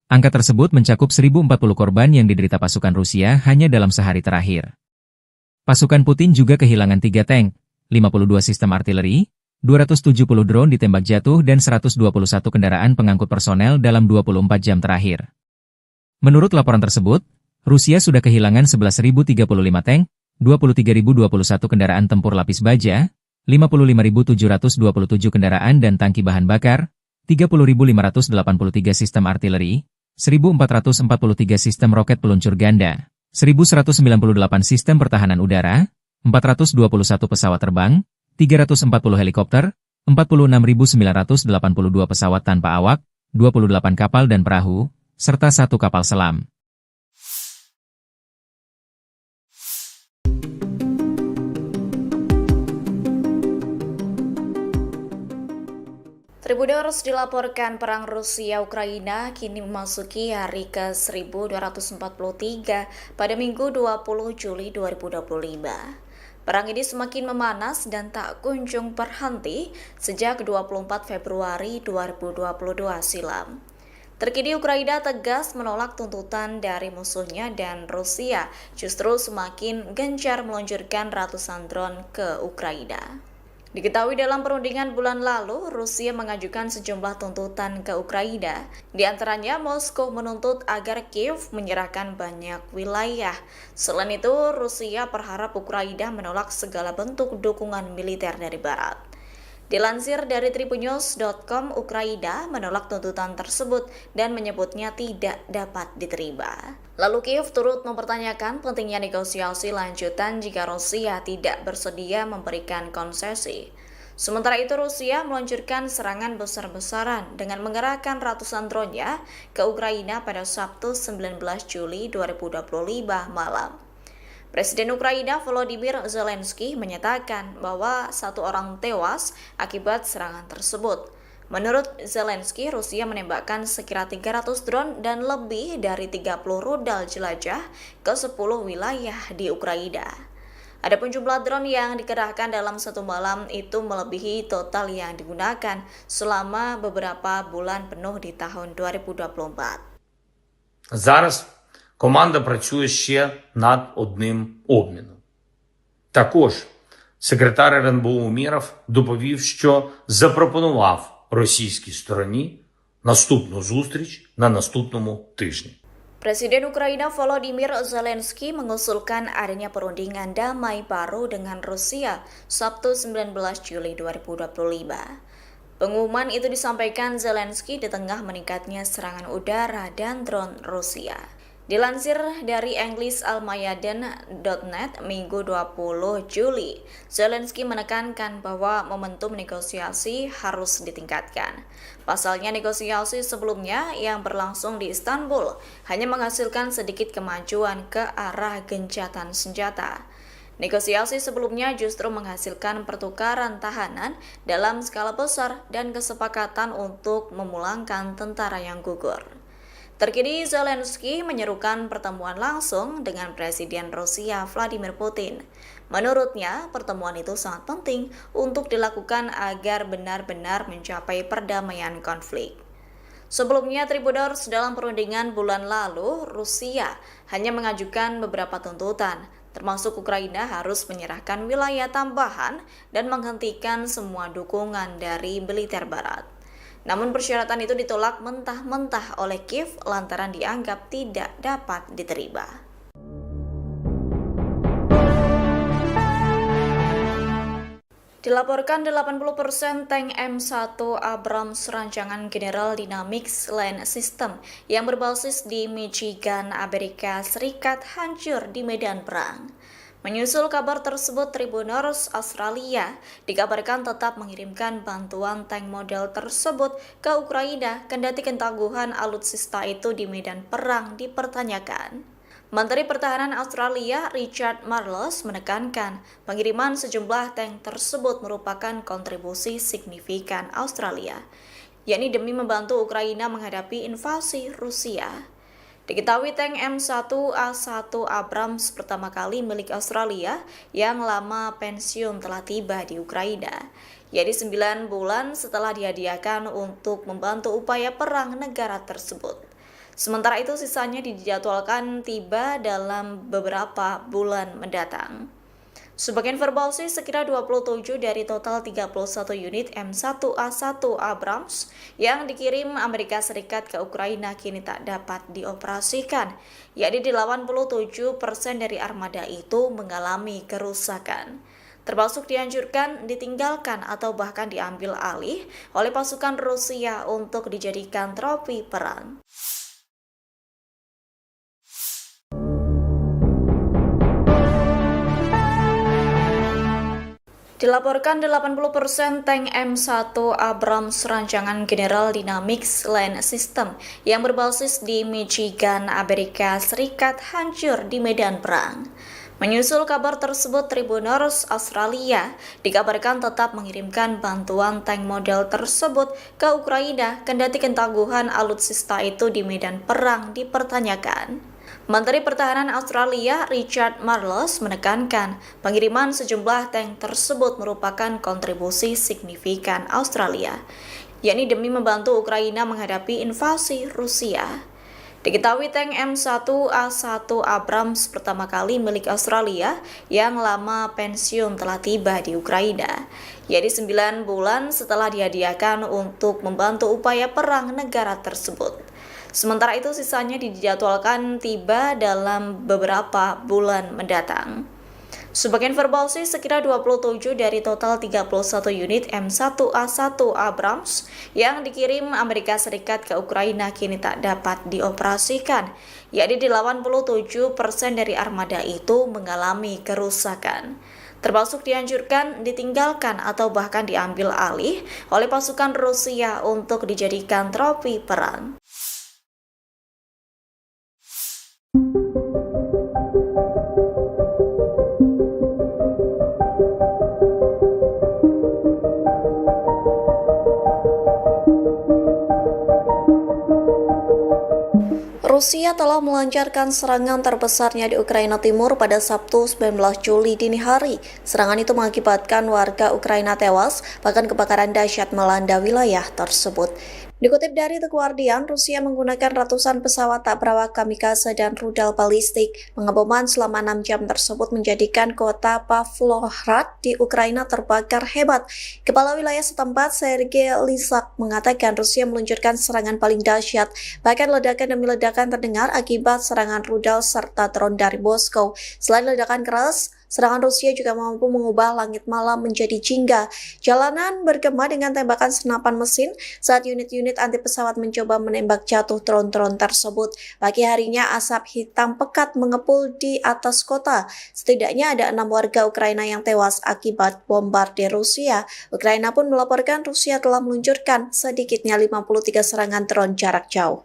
Angka tersebut mencakup 1.040 korban yang diderita pasukan Rusia hanya dalam sehari terakhir. Pasukan Putin juga kehilangan 3 tank, 52 sistem artileri, 270 drone ditembak jatuh dan 121 kendaraan pengangkut personel dalam 24 jam terakhir. Menurut laporan tersebut, Rusia sudah kehilangan 11.035 tank, 23.021 kendaraan tempur lapis baja, 55.727 kendaraan dan tangki bahan bakar, 30.583 sistem artileri, 1.443 sistem roket peluncur ganda, 1.198 sistem pertahanan udara, 421 pesawat terbang, 340 helikopter, 46.982 pesawat tanpa awak, 28 kapal dan perahu, serta 1 kapal selam. Tribuners dilaporkan perang Rusia-Ukraina kini memasuki hari ke-1243 pada Minggu 20 Juli 2025. Perang ini semakin memanas dan tak kunjung berhenti sejak 24 Februari 2022 silam. Terkini Ukraina tegas menolak tuntutan dari musuhnya dan Rusia justru semakin gencar meluncurkan ratusan drone ke Ukraina. Diketahui dalam perundingan bulan lalu, Rusia mengajukan sejumlah tuntutan ke Ukraina. Di antaranya, Moskow menuntut agar Kiev menyerahkan banyak wilayah. Selain itu, Rusia berharap Ukraina menolak segala bentuk dukungan militer dari Barat. Dilansir dari tribunnews.com, Ukraina menolak tuntutan tersebut dan menyebutnya tidak dapat diterima. Lalu Kiev turut mempertanyakan pentingnya negosiasi lanjutan jika Rusia tidak bersedia memberikan konsesi. Sementara itu Rusia meluncurkan serangan besar-besaran dengan mengerahkan ratusan drone-nya ke Ukraina pada Sabtu 19 Juli 2025 malam. Presiden Ukraina Volodymyr Zelensky menyatakan bahwa satu orang tewas akibat serangan tersebut. Menurut Zelensky, Rusia menembakkan sekira 300 drone dan lebih dari 30 rudal jelajah ke 10 wilayah di Ukraina. Adapun jumlah drone yang dikerahkan dalam satu malam itu melebihi total yang digunakan selama beberapa bulan penuh di tahun 2024. Зараз команда працює ще над одним обміном. Також секретар РНБО Умєров доповів, що запропонував російській стороні наступну зустріч на наступному тижні. Presiden Ukraina Volodymyr Zelensky mengusulkan adanya perundingan damai baru dengan Rusia Sabtu 19 Juli 2025. Pengumuman itu disampaikan Zelensky di tengah meningkatnya serangan udara dan drone Rusia. Dilansir dari EnglisAlmayadin.net Minggu 20 Juli, Zelensky menekankan bahwa momentum negosiasi harus ditingkatkan. Pasalnya negosiasi sebelumnya yang berlangsung di Istanbul hanya menghasilkan sedikit kemajuan ke arah gencatan senjata. Negosiasi sebelumnya justru menghasilkan pertukaran tahanan dalam skala besar dan kesepakatan untuk memulangkan tentara yang gugur. Terkini Zelensky menyerukan pertemuan langsung dengan Presiden Rusia Vladimir Putin. Menurutnya, pertemuan itu sangat penting untuk dilakukan agar benar-benar mencapai perdamaian konflik. Sebelumnya, Tribuners dalam perundingan bulan lalu, Rusia hanya mengajukan beberapa tuntutan, termasuk Ukraina harus menyerahkan wilayah tambahan dan menghentikan semua dukungan dari militer Barat. Namun persyaratan itu ditolak mentah-mentah oleh Kiev lantaran dianggap tidak dapat diterima. Dilaporkan 80% tank M1 Abrams rancangan General Dynamics Land System yang berbasis di Michigan, Amerika Serikat hancur di medan perang. Menyusul kabar tersebut, Tribuners Australia dikabarkan tetap mengirimkan bantuan tank model tersebut ke Ukraina kendati ketangguhan alutsista itu di medan perang dipertanyakan. Menteri Pertahanan Australia Richard Marles menekankan pengiriman sejumlah tank tersebut merupakan kontribusi signifikan Australia, yakni demi membantu Ukraina menghadapi invasi Rusia. Diketahui tank M1A1 Abrams pertama kali milik Australia yang lama pensiun telah tiba di Ukraina, yakni 9 bulan setelah dihadiahkan untuk membantu upaya perang negara tersebut. Sementara itu sisanya dijadwalkan tiba dalam beberapa bulan mendatang. Sebagai informasi, sekira 27 dari total 31 unit M1A1 Abrams yang dikirim Amerika Serikat ke Ukraina kini tak dapat dioperasikan, yakni 87% dari armada itu mengalami kerusakan, termasuk dihancurkan, ditinggalkan, atau bahkan diambil alih oleh pasukan Rusia untuk dijadikan trofi perang. Dilaporkan 80% tank M1 Abrams rancangan General Dynamics Land System yang berbasis di Michigan, Amerika Serikat hancur di medan perang. Menyusul kabar tersebut, Tribuners Australia dikabarkan tetap mengirimkan bantuan tank model tersebut ke Ukraina kendati ketangguhan alutsista itu di medan perang dipertanyakan. Menteri Pertahanan Australia Richard Marles menekankan pengiriman sejumlah tank tersebut merupakan kontribusi signifikan Australia, yakni demi membantu Ukraina menghadapi invasi Rusia. Diketahui tank M1A1 Abrams pertama kali milik Australia yang lama pensiun telah tiba di Ukraina, yaitu 9 bulan setelah dihadiahkan untuk membantu upaya perang negara tersebut. Sementara itu sisanya dijadwalkan tiba dalam beberapa bulan mendatang. Sebagai informasi, sekira 27 dari total 31 unit M1A1 Abrams yang dikirim Amerika Serikat ke Ukraina kini tak dapat dioperasikan, yakni 87% dari armada itu mengalami kerusakan, termasuk dihancurkan, ditinggalkan, atau bahkan diambil alih oleh pasukan Rusia untuk dijadikan trofi perang. Rusia telah melancarkan serangan terbesarnya di Ukraina Timur pada Sabtu 19 Juli dini hari. Serangan itu mengakibatkan warga Ukraina tewas, bahkan kebakaran dahsyat melanda wilayah tersebut. Dikutip dari The Guardian, Rusia menggunakan ratusan pesawat tak berawak kamikaze dan rudal balistik. Pengeboman selama 6 jam tersebut menjadikan kota Pavlohrad di Ukraina terbakar hebat. Kepala wilayah setempat, Sergei Lysak, mengatakan Rusia meluncurkan serangan paling dahsyat. Bahkan ledakan demi ledakan terdengar akibat serangan rudal serta drone dari Moskow. Selain ledakan keras, serangan Rusia juga mampu mengubah langit malam menjadi jingga. Jalanan bergema dengan tembakan senapan mesin saat unit-unit anti pesawat mencoba menembak jatuh drone-drone tersebut. Pagi harinya asap hitam pekat mengepul di atas kota. Setidaknya ada 6 warga Ukraina yang tewas akibat bombardir Rusia. Ukraina pun melaporkan Rusia telah meluncurkan sedikitnya 53 serangan drone jarak jauh.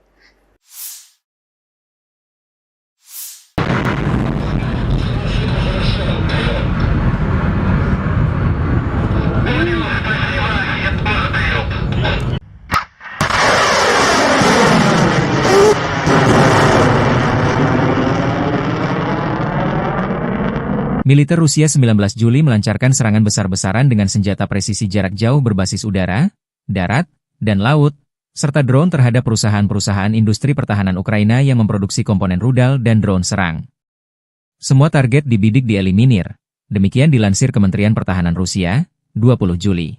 Militer Rusia 19 Juli melancarkan serangan besar-besaran dengan senjata presisi jarak jauh berbasis udara, darat, dan laut, serta drone terhadap perusahaan-perusahaan industri pertahanan Ukraina yang memproduksi komponen rudal dan drone serang. Semua target dibidik dieliminir, demikian dilansir Kementerian Pertahanan Rusia, 20 Juli.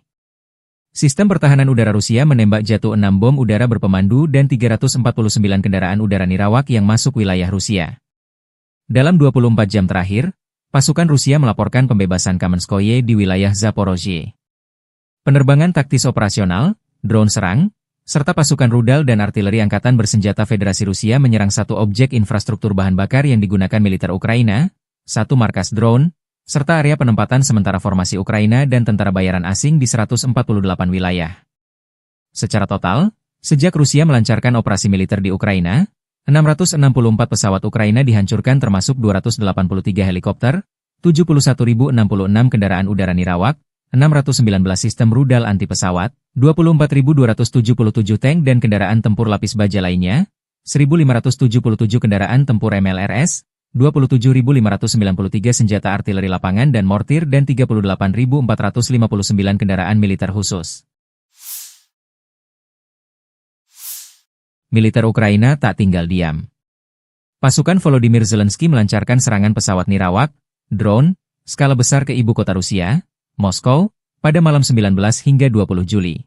Sistem pertahanan udara Rusia menembak jatuh 6 bom udara berpemandu dan 349 kendaraan udara nirawak yang masuk wilayah Rusia. Dalam 24 jam terakhir, pasukan Rusia melaporkan pembebasan Kamenskoye di wilayah Zaporozhye. Penerbangan taktis operasional, drone serang, serta pasukan rudal dan artileri angkatan bersenjata Federasi Rusia menyerang satu objek infrastruktur bahan bakar yang digunakan militer Ukraina, satu markas drone, serta area penempatan sementara formasi Ukraina dan tentara bayaran asing di 148 wilayah. Secara total, sejak Rusia melancarkan operasi militer di Ukraina, 664 pesawat Ukraina dihancurkan termasuk 283 helikopter, 71.066 kendaraan udara nirawak, 619 sistem rudal anti pesawat, 24.277 tank dan kendaraan tempur lapis baja lainnya, 1.577 kendaraan tempur MLRS, 27.593 senjata artileri lapangan dan mortir dan 38.459 kendaraan militer khusus. Militer Ukraina tak tinggal diam. Pasukan Volodymyr Zelensky melancarkan serangan pesawat nirawak, drone, skala besar ke ibu kota Rusia, Moskow, pada malam 19 hingga 20 Juli.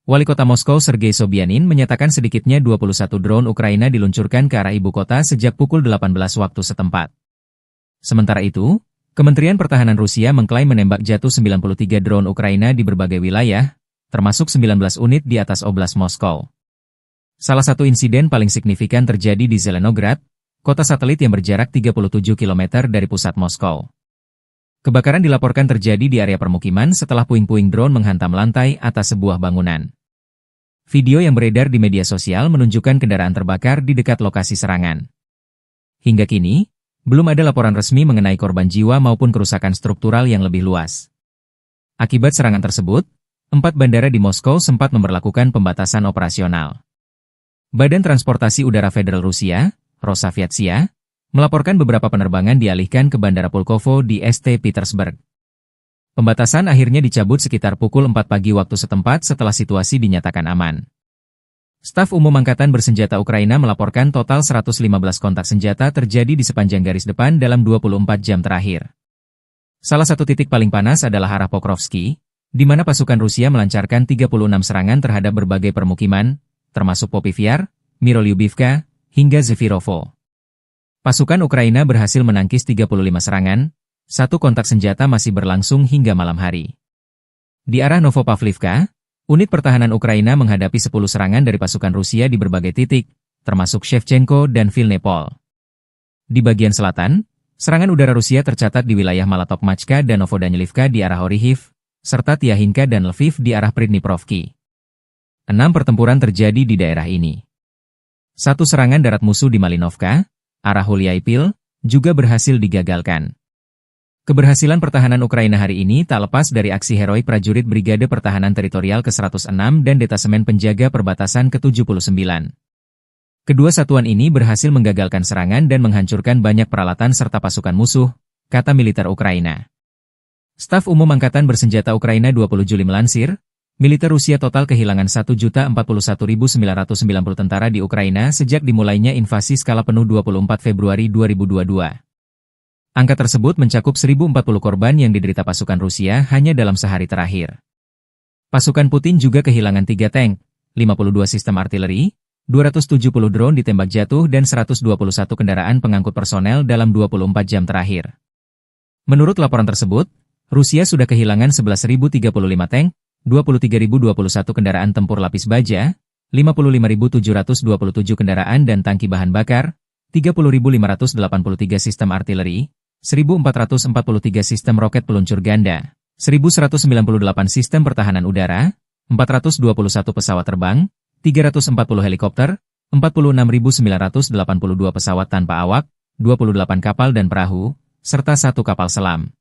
Wali kota Moskow Sergei Sobyanin menyatakan sedikitnya 21 drone Ukraina diluncurkan ke arah ibu kota sejak pukul 18 waktu setempat. Sementara itu, Kementerian Pertahanan Rusia mengklaim menembak jatuh 93 drone Ukraina di berbagai wilayah, termasuk 19 unit di atas Oblast Moskow. Salah satu insiden paling signifikan terjadi di Zelenograd, kota satelit yang berjarak 37 km dari pusat Moskow. Kebakaran dilaporkan terjadi di area permukiman setelah puing-puing drone menghantam lantai atas sebuah bangunan. Video yang beredar di media sosial menunjukkan kendaraan terbakar di dekat lokasi serangan. Hingga kini, Belum ada laporan resmi mengenai korban jiwa maupun kerusakan struktural yang lebih luas. Akibat serangan tersebut, 4 bandara di Moskow sempat memberlakukan pembatasan operasional. Badan Transportasi Udara Federal Rusia, Rosaviatsia, melaporkan beberapa penerbangan dialihkan ke Bandara Pulkovo di St. Petersburg. Pembatasan akhirnya dicabut sekitar pukul 4 pagi waktu setempat setelah situasi dinyatakan aman. Staf Umum Angkatan Bersenjata Ukraina melaporkan total 115 kontak senjata terjadi di sepanjang garis depan dalam 24 jam terakhir. Salah satu titik paling panas adalah arah Pokrovsky, di mana pasukan Rusia melancarkan 36 serangan terhadap berbagai permukiman, termasuk Popivyar, Mirolyubivka, hingga Zefirovo. Pasukan Ukraina berhasil menangkis 35 serangan, satu kontak senjata masih berlangsung hingga malam hari. Di arah Novopavlivka, unit pertahanan Ukraina menghadapi 10 serangan dari pasukan Rusia di berbagai titik, termasuk Shevchenko dan Vilnepol. Di bagian selatan, serangan udara Rusia tercatat di wilayah Malatokmachka dan Novodanilivka di arah Orihiv, serta Tiahinka dan Lviv di arah Pridniprovki. 6 pertempuran terjadi di daerah ini. Satu serangan darat musuh di Malinovka, arah Huliaipil, juga berhasil digagalkan. Keberhasilan pertahanan Ukraina hari ini tak lepas dari aksi heroik prajurit Brigade Pertahanan Teritorial ke-106 dan Detasemen Penjaga Perbatasan ke-79. Kedua satuan ini berhasil menggagalkan serangan dan menghancurkan banyak peralatan serta pasukan musuh, kata militer Ukraina. Staf Umum Angkatan Bersenjata Ukraina 20 Juli melansir, militer Rusia total kehilangan 1.041.990 tentara di Ukraina sejak dimulainya invasi skala penuh 24 Februari 2022. Angka tersebut mencakup 1.040 korban yang diderita pasukan Rusia hanya dalam sehari terakhir. Pasukan Putin juga kehilangan 3 tank, 52 sistem artileri, 270 drone ditembak jatuh dan 121 kendaraan pengangkut personel dalam 24 jam terakhir. Menurut laporan tersebut, Rusia sudah kehilangan 11.035 tank, 23.021 kendaraan tempur lapis baja, 55.727 kendaraan dan tangki bahan bakar, 30.583 sistem artileri, 1.443 sistem roket peluncur ganda, 1.198 sistem pertahanan udara, 421 pesawat terbang, 340 helikopter, 46.982 pesawat tanpa awak, 28 kapal dan perahu, serta 1 kapal selam.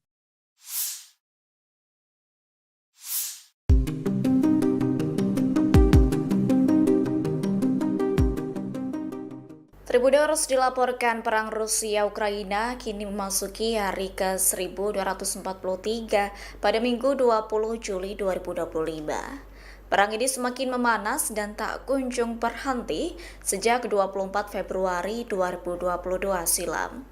Tribuners dilaporkan perang Rusia-Ukraina kini memasuki hari ke-1243 pada Minggu 20 Juli 2025. Perang ini semakin memanas dan tak kunjung berhenti sejak 24 Februari 2022 silam.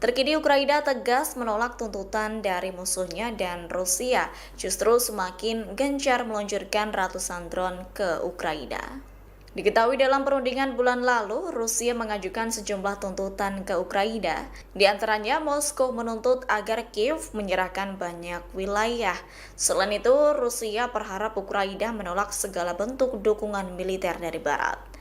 Terkini Ukraina tegas menolak tuntutan dari musuhnya dan Rusia justru semakin gencar meluncurkan ratusan drone ke Ukraina. Diketahui dalam perundingan bulan lalu, Rusia mengajukan sejumlah tuntutan ke Ukraina. Di antaranya, Moskow menuntut agar Kiev menyerahkan banyak wilayah. Selain itu, Rusia berharap Ukraina menolak segala bentuk dukungan militer dari Barat.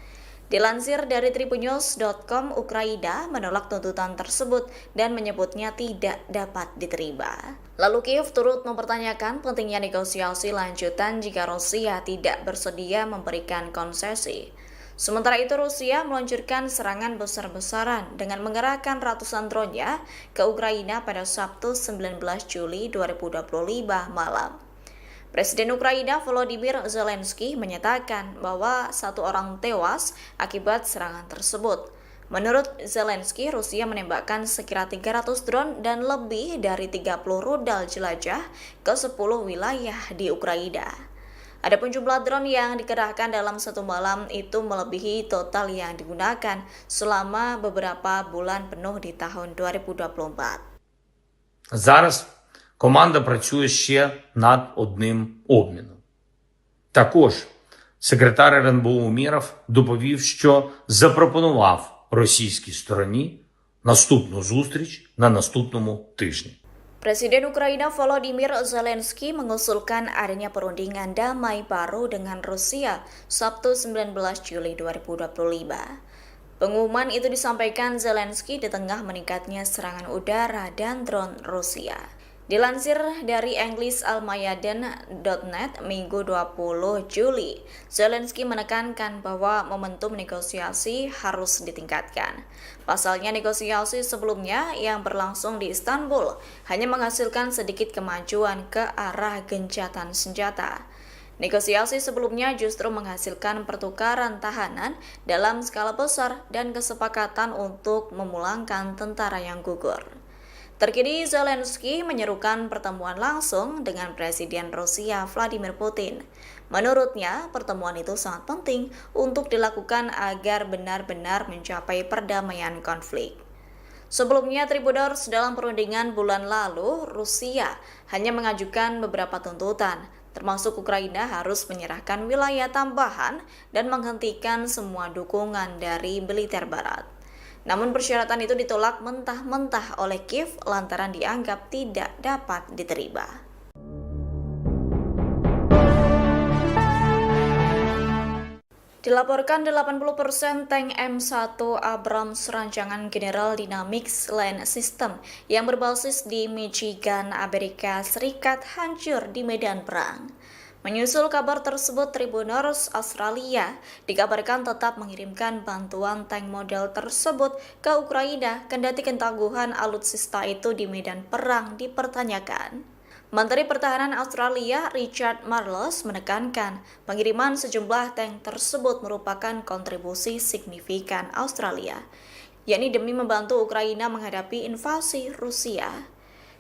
Dilansir dari tribunnews.com, Ukraina menolak tuntutan tersebut dan menyebutnya tidak dapat diterima. Lalu Kiev turut mempertanyakan pentingnya negosiasi lanjutan jika Rusia tidak bersedia memberikan konsesi. Sementara itu Rusia meluncurkan serangan besar-besaran dengan mengerahkan ratusan drone-nya ke Ukraina pada Sabtu 19 Juli 2025 malam. Presiden Ukraina Volodymyr Zelensky menyatakan bahwa 1 orang tewas akibat serangan tersebut. Menurut Zelensky, Rusia menembakkan sekira 300 drone dan lebih dari 30 rudal jelajah ke 10 wilayah di Ukraina. Adapun jumlah drone yang dikerahkan dalam satu malam itu melebihi total yang digunakan selama beberapa bulan penuh di tahun 2024. Зараз команда працює ще над одним обміном. Також секретар РНБО Умєров доповів, що запропонував російській стороні наступну зустріч на наступному тижні. Presiden Ukraina Volodymyr Zelensky mengusulkan adanya perundingan damai baru dengan Rusia Sabtu 19 Juli 2025. Pengumuman itu disampaikan Zelensky di tengah meningkatnya serangan udara dan drone Rusia. Dilansir dari EnglisAlmayadin.net Minggu 20 Juli, Zelensky menekankan bahwa momentum negosiasi harus ditingkatkan. Pasalnya negosiasi sebelumnya yang berlangsung di Istanbul hanya menghasilkan sedikit kemajuan ke arah gencatan senjata. Negosiasi sebelumnya justru menghasilkan pertukaran tahanan dalam skala besar dan kesepakatan untuk memulangkan tentara yang gugur. Terkini Zelensky menyerukan pertemuan langsung dengan Presiden Rusia Vladimir Putin. Menurutnya, pertemuan itu sangat penting untuk dilakukan agar benar-benar mencapai perdamaian konflik. Sebelumnya, Tribuners dalam perundingan bulan lalu, Rusia hanya mengajukan beberapa tuntutan, termasuk Ukraina harus menyerahkan wilayah tambahan dan menghentikan semua dukungan dari militer Barat. Namun persyaratan itu ditolak mentah-mentah oleh Kiev lantaran dianggap tidak dapat diterima. Dilaporkan 80% tank M1 Abrams rancangan General Dynamics Land System yang berbasis di Michigan, Amerika Serikat hancur di medan perang. Menyusul kabar tersebut, Tribuners Australia dikabarkan tetap mengirimkan bantuan tank model tersebut ke Ukraina kendati ketangguhan alutsista itu di medan perang dipertanyakan. Menteri Pertahanan Australia Richard Marles menekankan pengiriman sejumlah tank tersebut merupakan kontribusi signifikan Australia, yakni demi membantu Ukraina menghadapi invasi Rusia.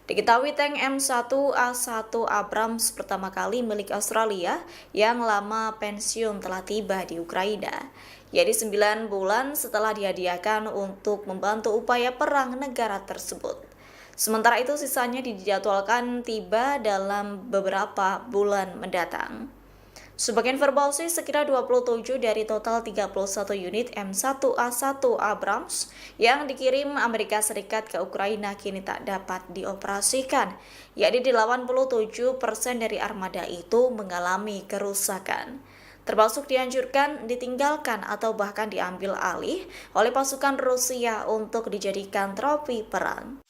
Diketahui tank M1A1 Abrams pertama kali milik Australia yang lama pensiun telah tiba di Ukraina, yaitu 9 bulan setelah dihadiahkan untuk membantu upaya perang negara tersebut. Sementara itu sisanya dijadwalkan tiba dalam beberapa bulan mendatang. Sebagai informasi, sekira 27 dari total 31 unit M1A1 Abrams yang dikirim Amerika Serikat ke Ukraina kini tak dapat dioperasikan, yakni 87% dari armada itu mengalami kerusakan, termasuk dihancurkan, ditinggalkan, atau bahkan diambil alih oleh pasukan Rusia untuk dijadikan trofi perang.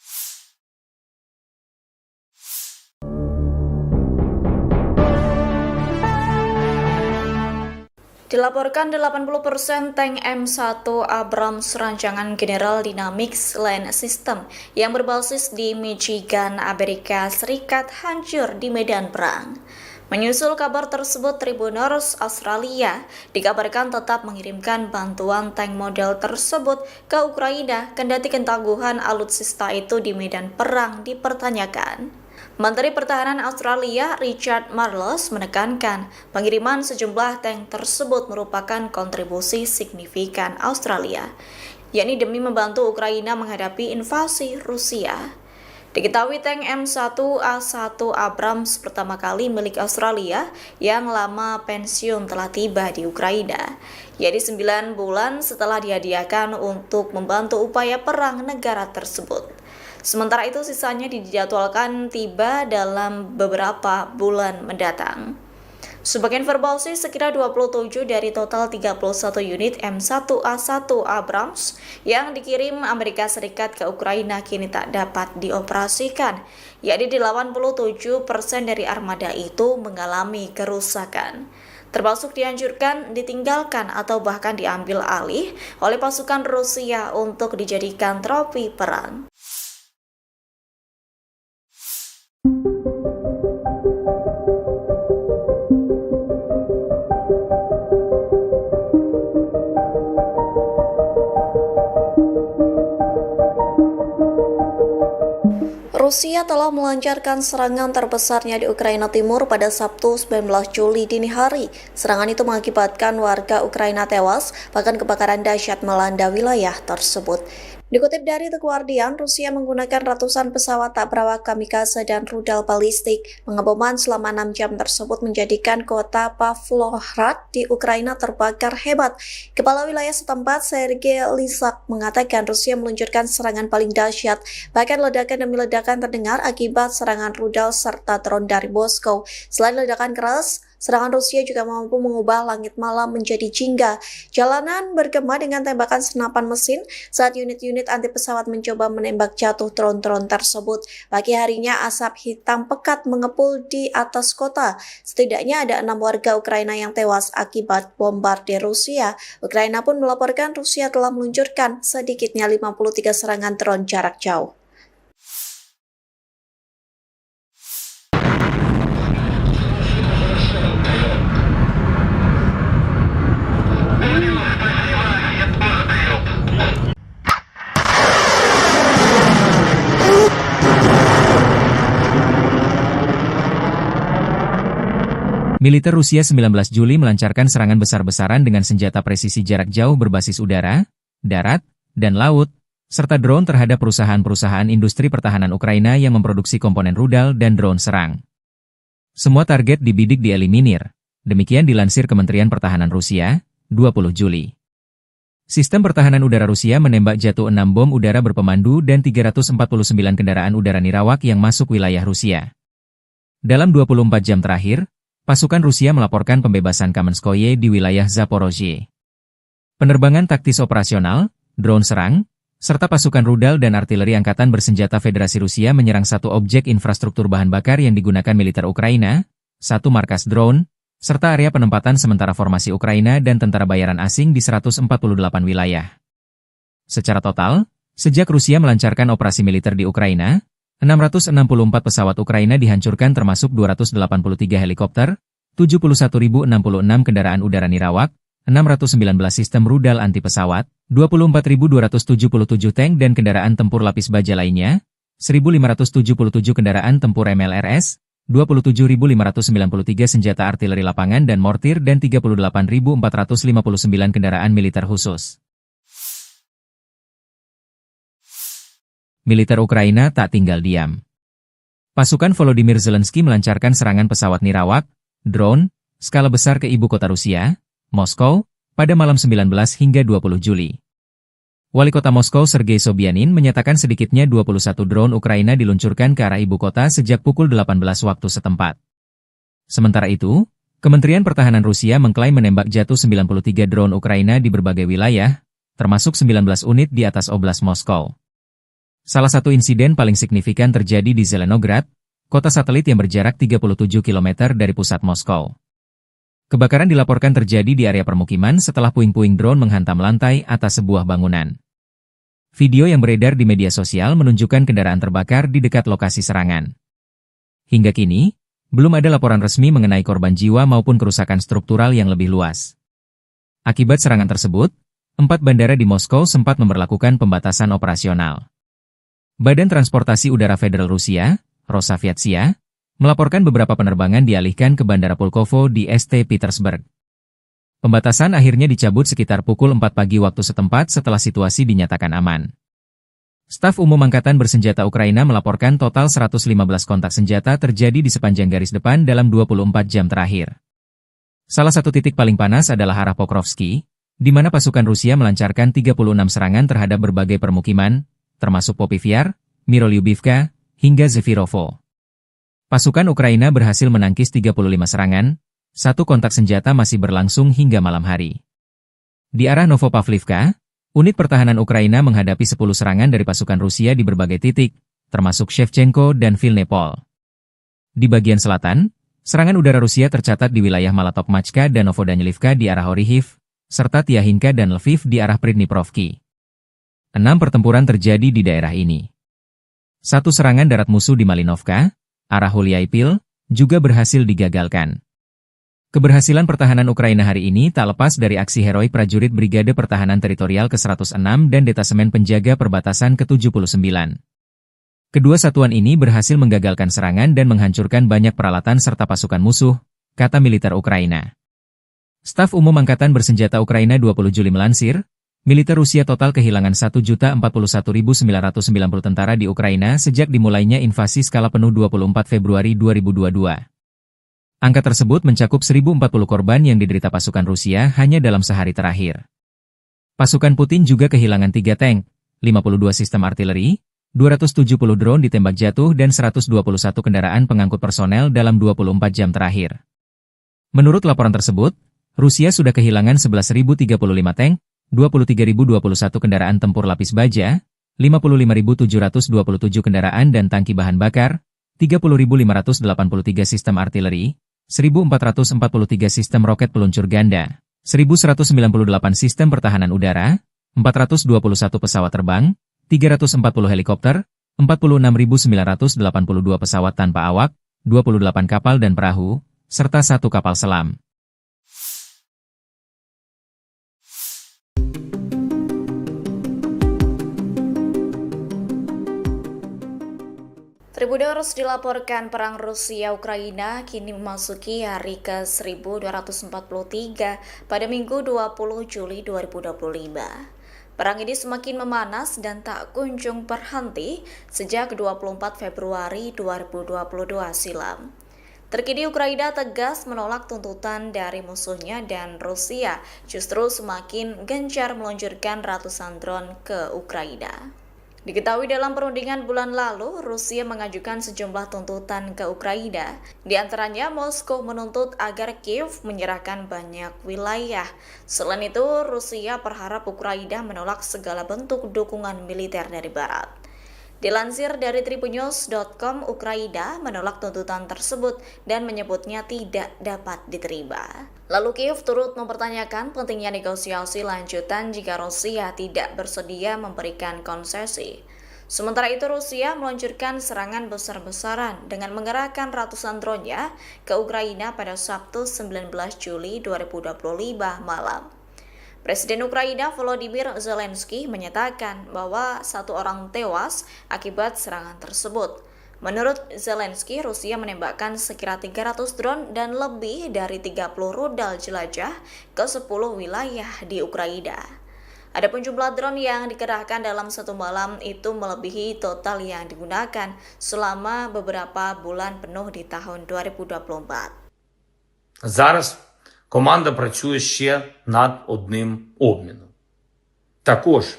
Dilaporkan 80% tank M1 Abrams rancangan General Dynamics Land System yang berbasis di Michigan, Amerika Serikat hancur di medan perang. Menyusul kabar tersebut, Tribuners Australia dikabarkan tetap mengirimkan bantuan tank model tersebut ke Ukraina kendati ketangguhan alutsista itu di medan perang dipertanyakan. Menteri Pertahanan Australia Richard Marles menekankan pengiriman sejumlah tank tersebut merupakan kontribusi signifikan Australia, yakni demi membantu Ukraina menghadapi invasi Rusia. Diketahui tank M1A1 Abrams pertama kali milik Australia yang lama pensiun telah tiba di Ukraina, yaitu 9 bulan setelah dihadiahkan untuk membantu upaya perang negara tersebut. Sementara itu sisanya dijadwalkan tiba dalam beberapa bulan mendatang. Sebagai informasi, sekira 27 dari total 31 unit M1A1 Abrams yang dikirim Amerika Serikat ke Ukraina kini tak dapat dioperasikan, yakni 87% dari armada itu mengalami kerusakan, termasuk dihancurkan, ditinggalkan, atau bahkan diambil alih oleh pasukan Rusia untuk dijadikan trofi perang. Rusia telah melancarkan serangan terbesarnya di Ukraina Timur pada Sabtu 19 Juli dini hari. Serangan itu mengakibatkan warga Ukraina tewas, bahkan kebakaran dahsyat melanda wilayah tersebut. Dikutip dari The Guardian, Rusia menggunakan ratusan pesawat tak berawak kamikaze dan rudal balistik. Pengeboman selama 6 jam tersebut menjadikan kota Pavlohrad di Ukraina terbakar hebat. Kepala wilayah setempat, Sergei Lysak, mengatakan Rusia meluncurkan serangan paling dahsyat. Bahkan ledakan demi ledakan terdengar akibat serangan rudal serta drone dari Moskow. Selain ledakan keras, Serangan Rusia juga mampu mengubah langit malam menjadi jingga. Jalanan bergema dengan tembakan senapan mesin saat unit-unit anti pesawat mencoba menembak jatuh drone-drone tersebut. Pagi harinya asap hitam pekat mengepul di atas kota. Setidaknya ada 6 warga Ukraina yang tewas akibat bombardir Rusia. Ukraina pun melaporkan Rusia telah meluncurkan sedikitnya 53 serangan drone jarak jauh. Militer Rusia 19 Juli melancarkan serangan besar-besaran dengan senjata presisi jarak jauh berbasis udara, darat, dan laut, serta drone terhadap perusahaan-perusahaan industri pertahanan Ukraina yang memproduksi komponen rudal dan drone serang. Semua target dibidik dieliminir, demikian dilansir Kementerian Pertahanan Rusia, 20 Juli. Sistem pertahanan udara Rusia menembak jatuh 6 bom udara berpemandu dan 349 kendaraan udara nirawak yang masuk wilayah Rusia. Dalam 24 jam terakhir, pasukan Rusia melaporkan pembebasan Kamenskoye di wilayah Zaporozhye. Penerbangan taktis operasional, drone serang, serta pasukan rudal dan artileri angkatan bersenjata Federasi Rusia menyerang satu objek infrastruktur bahan bakar yang digunakan militer Ukraina, satu markas drone, serta area penempatan sementara formasi Ukraina dan tentara bayaran asing di 148 wilayah. Secara total, sejak Rusia melancarkan operasi militer di Ukraina, 664 pesawat Ukraina dihancurkan termasuk 283 helikopter, 71.066 kendaraan udara nirawak, 619 sistem rudal anti pesawat, 24.277 tank dan kendaraan tempur lapis baja lainnya, 1.577 kendaraan tempur MLRS, 27.593 senjata artileri lapangan dan mortir dan 38.459 kendaraan militer khusus. Militer Ukraina tak tinggal diam. Pasukan Volodymyr Zelensky melancarkan serangan pesawat nirawak, drone, skala besar ke ibu kota Rusia, Moskow, pada malam 19 hingga 20 Juli. Wali kota Moskow Sergei Sobyanin menyatakan sedikitnya 21 drone Ukraina diluncurkan ke arah ibu kota sejak pukul 18 waktu setempat. Sementara itu, Kementerian Pertahanan Rusia mengklaim menembak jatuh 93 drone Ukraina di berbagai wilayah, termasuk 19 unit di atas Oblast Moskow. Salah satu insiden paling signifikan terjadi di Zelenograd, kota satelit yang berjarak 37 km dari pusat Moskow. Kebakaran dilaporkan terjadi di area permukiman setelah puing-puing drone menghantam lantai atas sebuah bangunan. Video yang beredar di media sosial menunjukkan kendaraan terbakar di dekat lokasi serangan. Hingga kini, belum ada laporan resmi mengenai korban jiwa maupun kerusakan struktural yang lebih luas. Akibat serangan tersebut, 4 bandara di Moskow sempat memberlakukan pembatasan operasional. Badan Transportasi Udara Federal Rusia, Rosaviatsia, melaporkan beberapa penerbangan dialihkan ke Bandara Pulkovo di St. Petersburg. Pembatasan akhirnya dicabut sekitar pukul 4 pagi waktu setempat setelah situasi dinyatakan aman. Staf Umum Angkatan Bersenjata Ukraina melaporkan total 115 kontak senjata terjadi di sepanjang garis depan dalam 24 jam terakhir. Salah satu titik paling panas adalah arah Pokrovsky, di mana pasukan Rusia melancarkan 36 serangan terhadap berbagai permukiman, termasuk Popivyar, Mirolyubivka, hingga Zefirovo. Pasukan Ukraina berhasil menangkis 35 serangan, satu kontak senjata masih berlangsung hingga malam hari. Di arah Novopavlivka, unit pertahanan Ukraina menghadapi 10 serangan dari pasukan Rusia di berbagai titik, termasuk Shevchenko dan Vilnepol. Di bagian selatan, serangan udara Rusia tercatat di wilayah Malatokmachka dan Novodanilivka di arah Orihiv, serta Tiahinka dan Lviv di arah Pridniprovki. 6 pertempuran terjadi di daerah ini. Satu serangan darat musuh di Malinovka, arah Hulyaipil, juga berhasil digagalkan. Keberhasilan pertahanan Ukraina hari ini tak lepas dari aksi heroik prajurit Brigade Pertahanan Teritorial ke-106 dan Detasemen Penjaga Perbatasan ke-79. Kedua satuan ini berhasil menggagalkan serangan dan menghancurkan banyak peralatan serta pasukan musuh, kata militer Ukraina. Staf Umum Angkatan Bersenjata Ukraina 20 Juli melansir, militer Rusia total kehilangan 1.041.990 tentara di Ukraina sejak dimulainya invasi skala penuh 24 Februari 2022. Angka tersebut mencakup 1.040 korban yang diderita pasukan Rusia hanya dalam sehari terakhir. Pasukan Putin juga kehilangan 3 tank, 52 sistem artileri, 270 drone ditembak jatuh dan 121 kendaraan pengangkut personel dalam 24 jam terakhir. Menurut laporan tersebut, Rusia sudah kehilangan 11.035 tank, 23.021 kendaraan tempur lapis baja, 55.727 kendaraan dan tangki bahan bakar, 30.583 sistem artileri, 1.443 sistem roket peluncur ganda, 1.198 sistem pertahanan udara, 421 pesawat terbang, 340 helikopter, 46.982 pesawat tanpa awak, 28 kapal dan perahu, serta 1 kapal selam. Tribuners dilaporkan perang Rusia-Ukraina kini memasuki hari ke-1243 pada Minggu 20 Juli 2025. Perang ini semakin memanas dan tak kunjung berhenti sejak 24 Februari 2022 silam. Terkini Ukraina tegas menolak tuntutan dari musuhnya dan Rusia justru semakin gencar meluncurkan ratusan drone ke Ukraina. Diketahui dalam perundingan bulan lalu, Rusia mengajukan sejumlah tuntutan ke Ukraina. Di antaranya, Moskow menuntut agar Kiev menyerahkan banyak wilayah. Selain itu, Rusia berharap Ukraina menolak segala bentuk dukungan militer dari Barat. Dilansir dari tribunnews.com, Ukraina menolak tuntutan tersebut dan menyebutnya tidak dapat diterima. Lalu Kiev turut mempertanyakan pentingnya negosiasi lanjutan jika Rusia tidak bersedia memberikan konsesi. Sementara itu Rusia meluncurkan serangan besar-besaran dengan mengerahkan ratusan drone-nya ke Ukraina pada Sabtu 19 Juli 2025 malam. Presiden Ukraina Volodymyr Zelensky menyatakan bahwa 1 orang tewas akibat serangan tersebut. Menurut Zelensky, Rusia menembakkan sekira 300 drone dan lebih dari 30 rudal jelajah ke 10 wilayah di Ukraina. Adapun jumlah drone yang dikerahkan dalam satu malam itu melebihi total yang digunakan selama beberapa bulan penuh di tahun 2024. Зараз команда працює ще над одним обміном. Також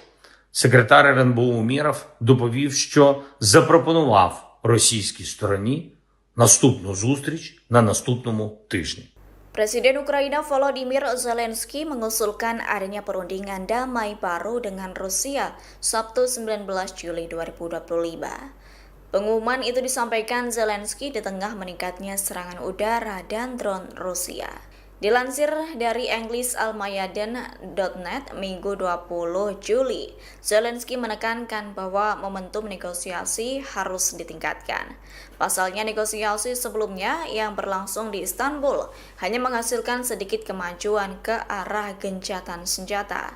секретар РНБО Умєров доповів, що запропонував російській стороні наступну зустріч на наступному тижні. Presiden Ukraina Volodymyr Zelensky mengusulkan adanya perundingan damai baru dengan Rusia Sabtu 19 Juli 2025. Pengumuman itu disampaikan Zelensky di tengah meningkatnya serangan udara dan drone Rusia. Dilansir dari EnglisAlmayadin.net Minggu 20 Juli, Zelensky menekankan bahwa momentum negosiasi harus ditingkatkan. Pasalnya negosiasi sebelumnya yang berlangsung di Istanbul hanya menghasilkan sedikit kemajuan ke arah gencatan senjata.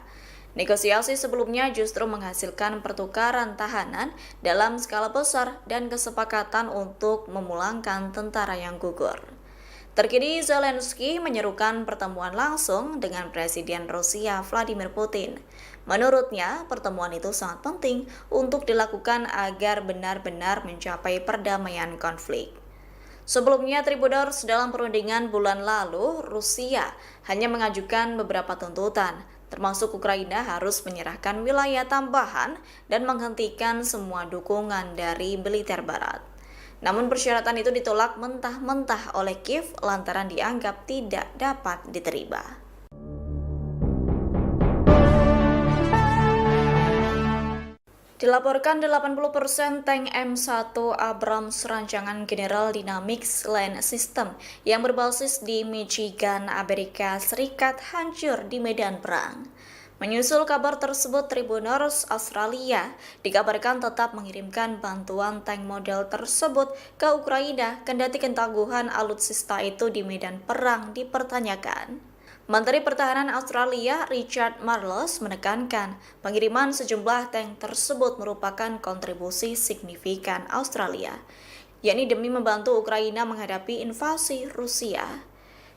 Negosiasi sebelumnya justru menghasilkan pertukaran tahanan dalam skala besar dan kesepakatan untuk memulangkan tentara yang gugur. Terkini Zelensky menyerukan pertemuan langsung dengan Presiden Rusia Vladimir Putin. Menurutnya, pertemuan itu sangat penting untuk dilakukan agar benar-benar mencapai perdamaian konflik. Sebelumnya, Tribuners dalam perundingan bulan lalu, Rusia hanya mengajukan beberapa tuntutan, termasuk Ukraina harus menyerahkan wilayah tambahan dan menghentikan semua dukungan dari militer Barat. Namun persyaratan itu ditolak mentah-mentah oleh Kiev lantaran dianggap tidak dapat diterima. Dilaporkan 80% tank M1 Abrams rancangan General Dynamics Land System yang berbasis di Michigan, Amerika Serikat hancur di medan perang. Menyusul kabar tersebut, Tribuners Australia dikabarkan tetap mengirimkan bantuan tank model tersebut ke Ukraina, kendati ketangguhan alutsista itu di medan perang dipertanyakan. Menteri Pertahanan Australia Richard Marles menekankan pengiriman sejumlah tank tersebut merupakan kontribusi signifikan Australia, yakni demi membantu Ukraina menghadapi invasi Rusia.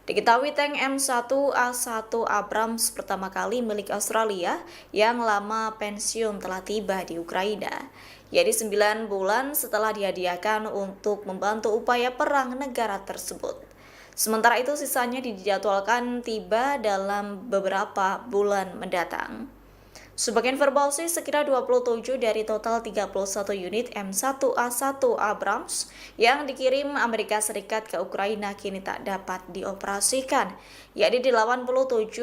Diketahui tank M1A1 Abrams pertama kali milik Australia yang lama pensiun telah tiba di Ukraina, yaitu 9 bulan setelah dihadiahkan untuk membantu upaya perang negara tersebut. Sementara itu sisanya dijadwalkan tiba dalam beberapa bulan mendatang. Sebagian verbal sih sekira 27 dari total 31 unit M1A1 Abrams yang dikirim Amerika Serikat ke Ukraina kini tak dapat dioperasikan, yakni 87%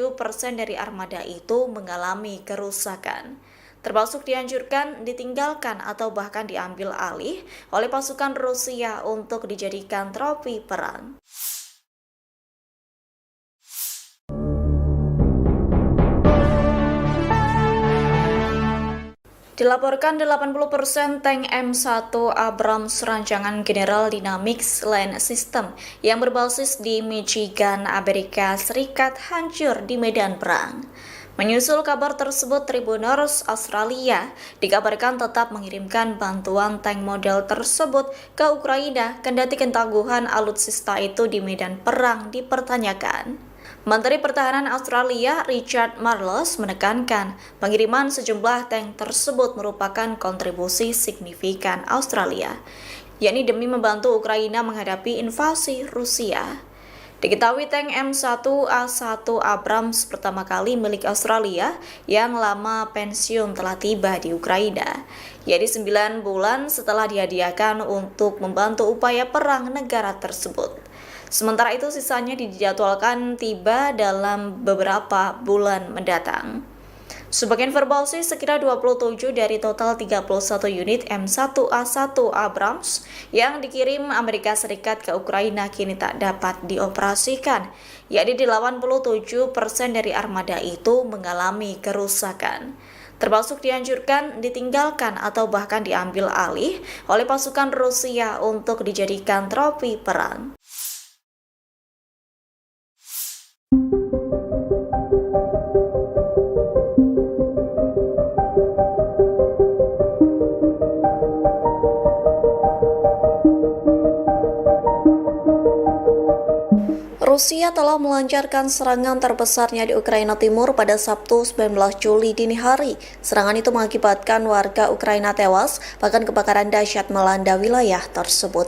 dari armada itu mengalami kerusakan. Termasuk dihancurkan, ditinggalkan atau bahkan diambil alih oleh pasukan Rusia untuk dijadikan trofi perang. Dilaporkan 80% tank M1 Abrams rancangan General Dynamics Land System yang berbasis di Michigan, Amerika Serikat hancur di medan perang. Menyusul kabar tersebut, Tribuners Australia dikabarkan tetap mengirimkan bantuan tank model tersebut ke Ukraina kendati ketangguhan alutsista itu di medan perang dipertanyakan. Menteri Pertahanan Australia Richard Marles menekankan pengiriman sejumlah tank tersebut merupakan kontribusi signifikan Australia, yakni demi membantu Ukraina menghadapi invasi Rusia. Diketahui tank M1A1 Abrams pertama kali milik Australia yang lama pensiun telah tiba di Ukraina, yakni 9 bulan setelah dihadiahkan untuk membantu upaya perang negara tersebut. Sementara itu sisanya dijadwalkan tiba dalam beberapa bulan mendatang. Sebagian verbal sih sekira 27 dari total 31 unit M1A1 Abrams yang dikirim Amerika Serikat ke Ukraina kini tak dapat dioperasikan, yakni 87% dari armada itu mengalami kerusakan. Termasuk dihancurkan, ditinggalkan atau bahkan diambil alih oleh pasukan Rusia untuk dijadikan trofi perang. Rusia telah melancarkan serangan terbesarnya di Ukraina Timur pada Sabtu 19 Juli dini hari. Serangan itu mengakibatkan warga Ukraina tewas, bahkan kebakaran dahsyat melanda wilayah tersebut.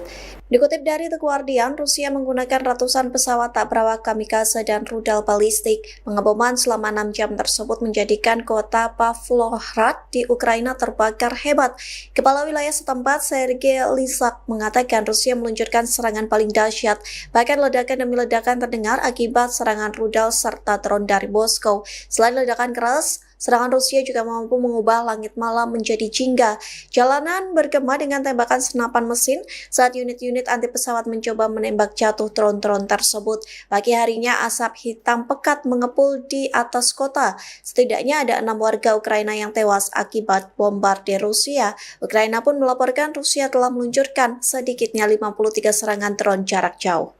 Dikutip dari The Guardian, Rusia menggunakan ratusan pesawat tak berawak kamikaze dan rudal balistik. Pengeboman selama 6 jam tersebut menjadikan kota Pavlohrad di Ukraina terbakar hebat. Kepala wilayah setempat, Sergei Lysak, mengatakan Rusia meluncurkan serangan paling dahsyat. Bahkan ledakan demi ledakan terdengar akibat serangan rudal serta drone dari Moskow. Selain ledakan keras, serangan Rusia juga mampu mengubah langit malam menjadi jingga. Jalanan bergema dengan tembakan senapan mesin saat unit-unit anti pesawat mencoba menembak jatuh drone-drone tersebut. Pagi harinya asap hitam pekat mengepul di atas kota. Setidaknya ada 6 warga Ukraina yang tewas akibat bombardir Rusia. Ukraina pun melaporkan Rusia telah meluncurkan sedikitnya 53 serangan drone jarak jauh.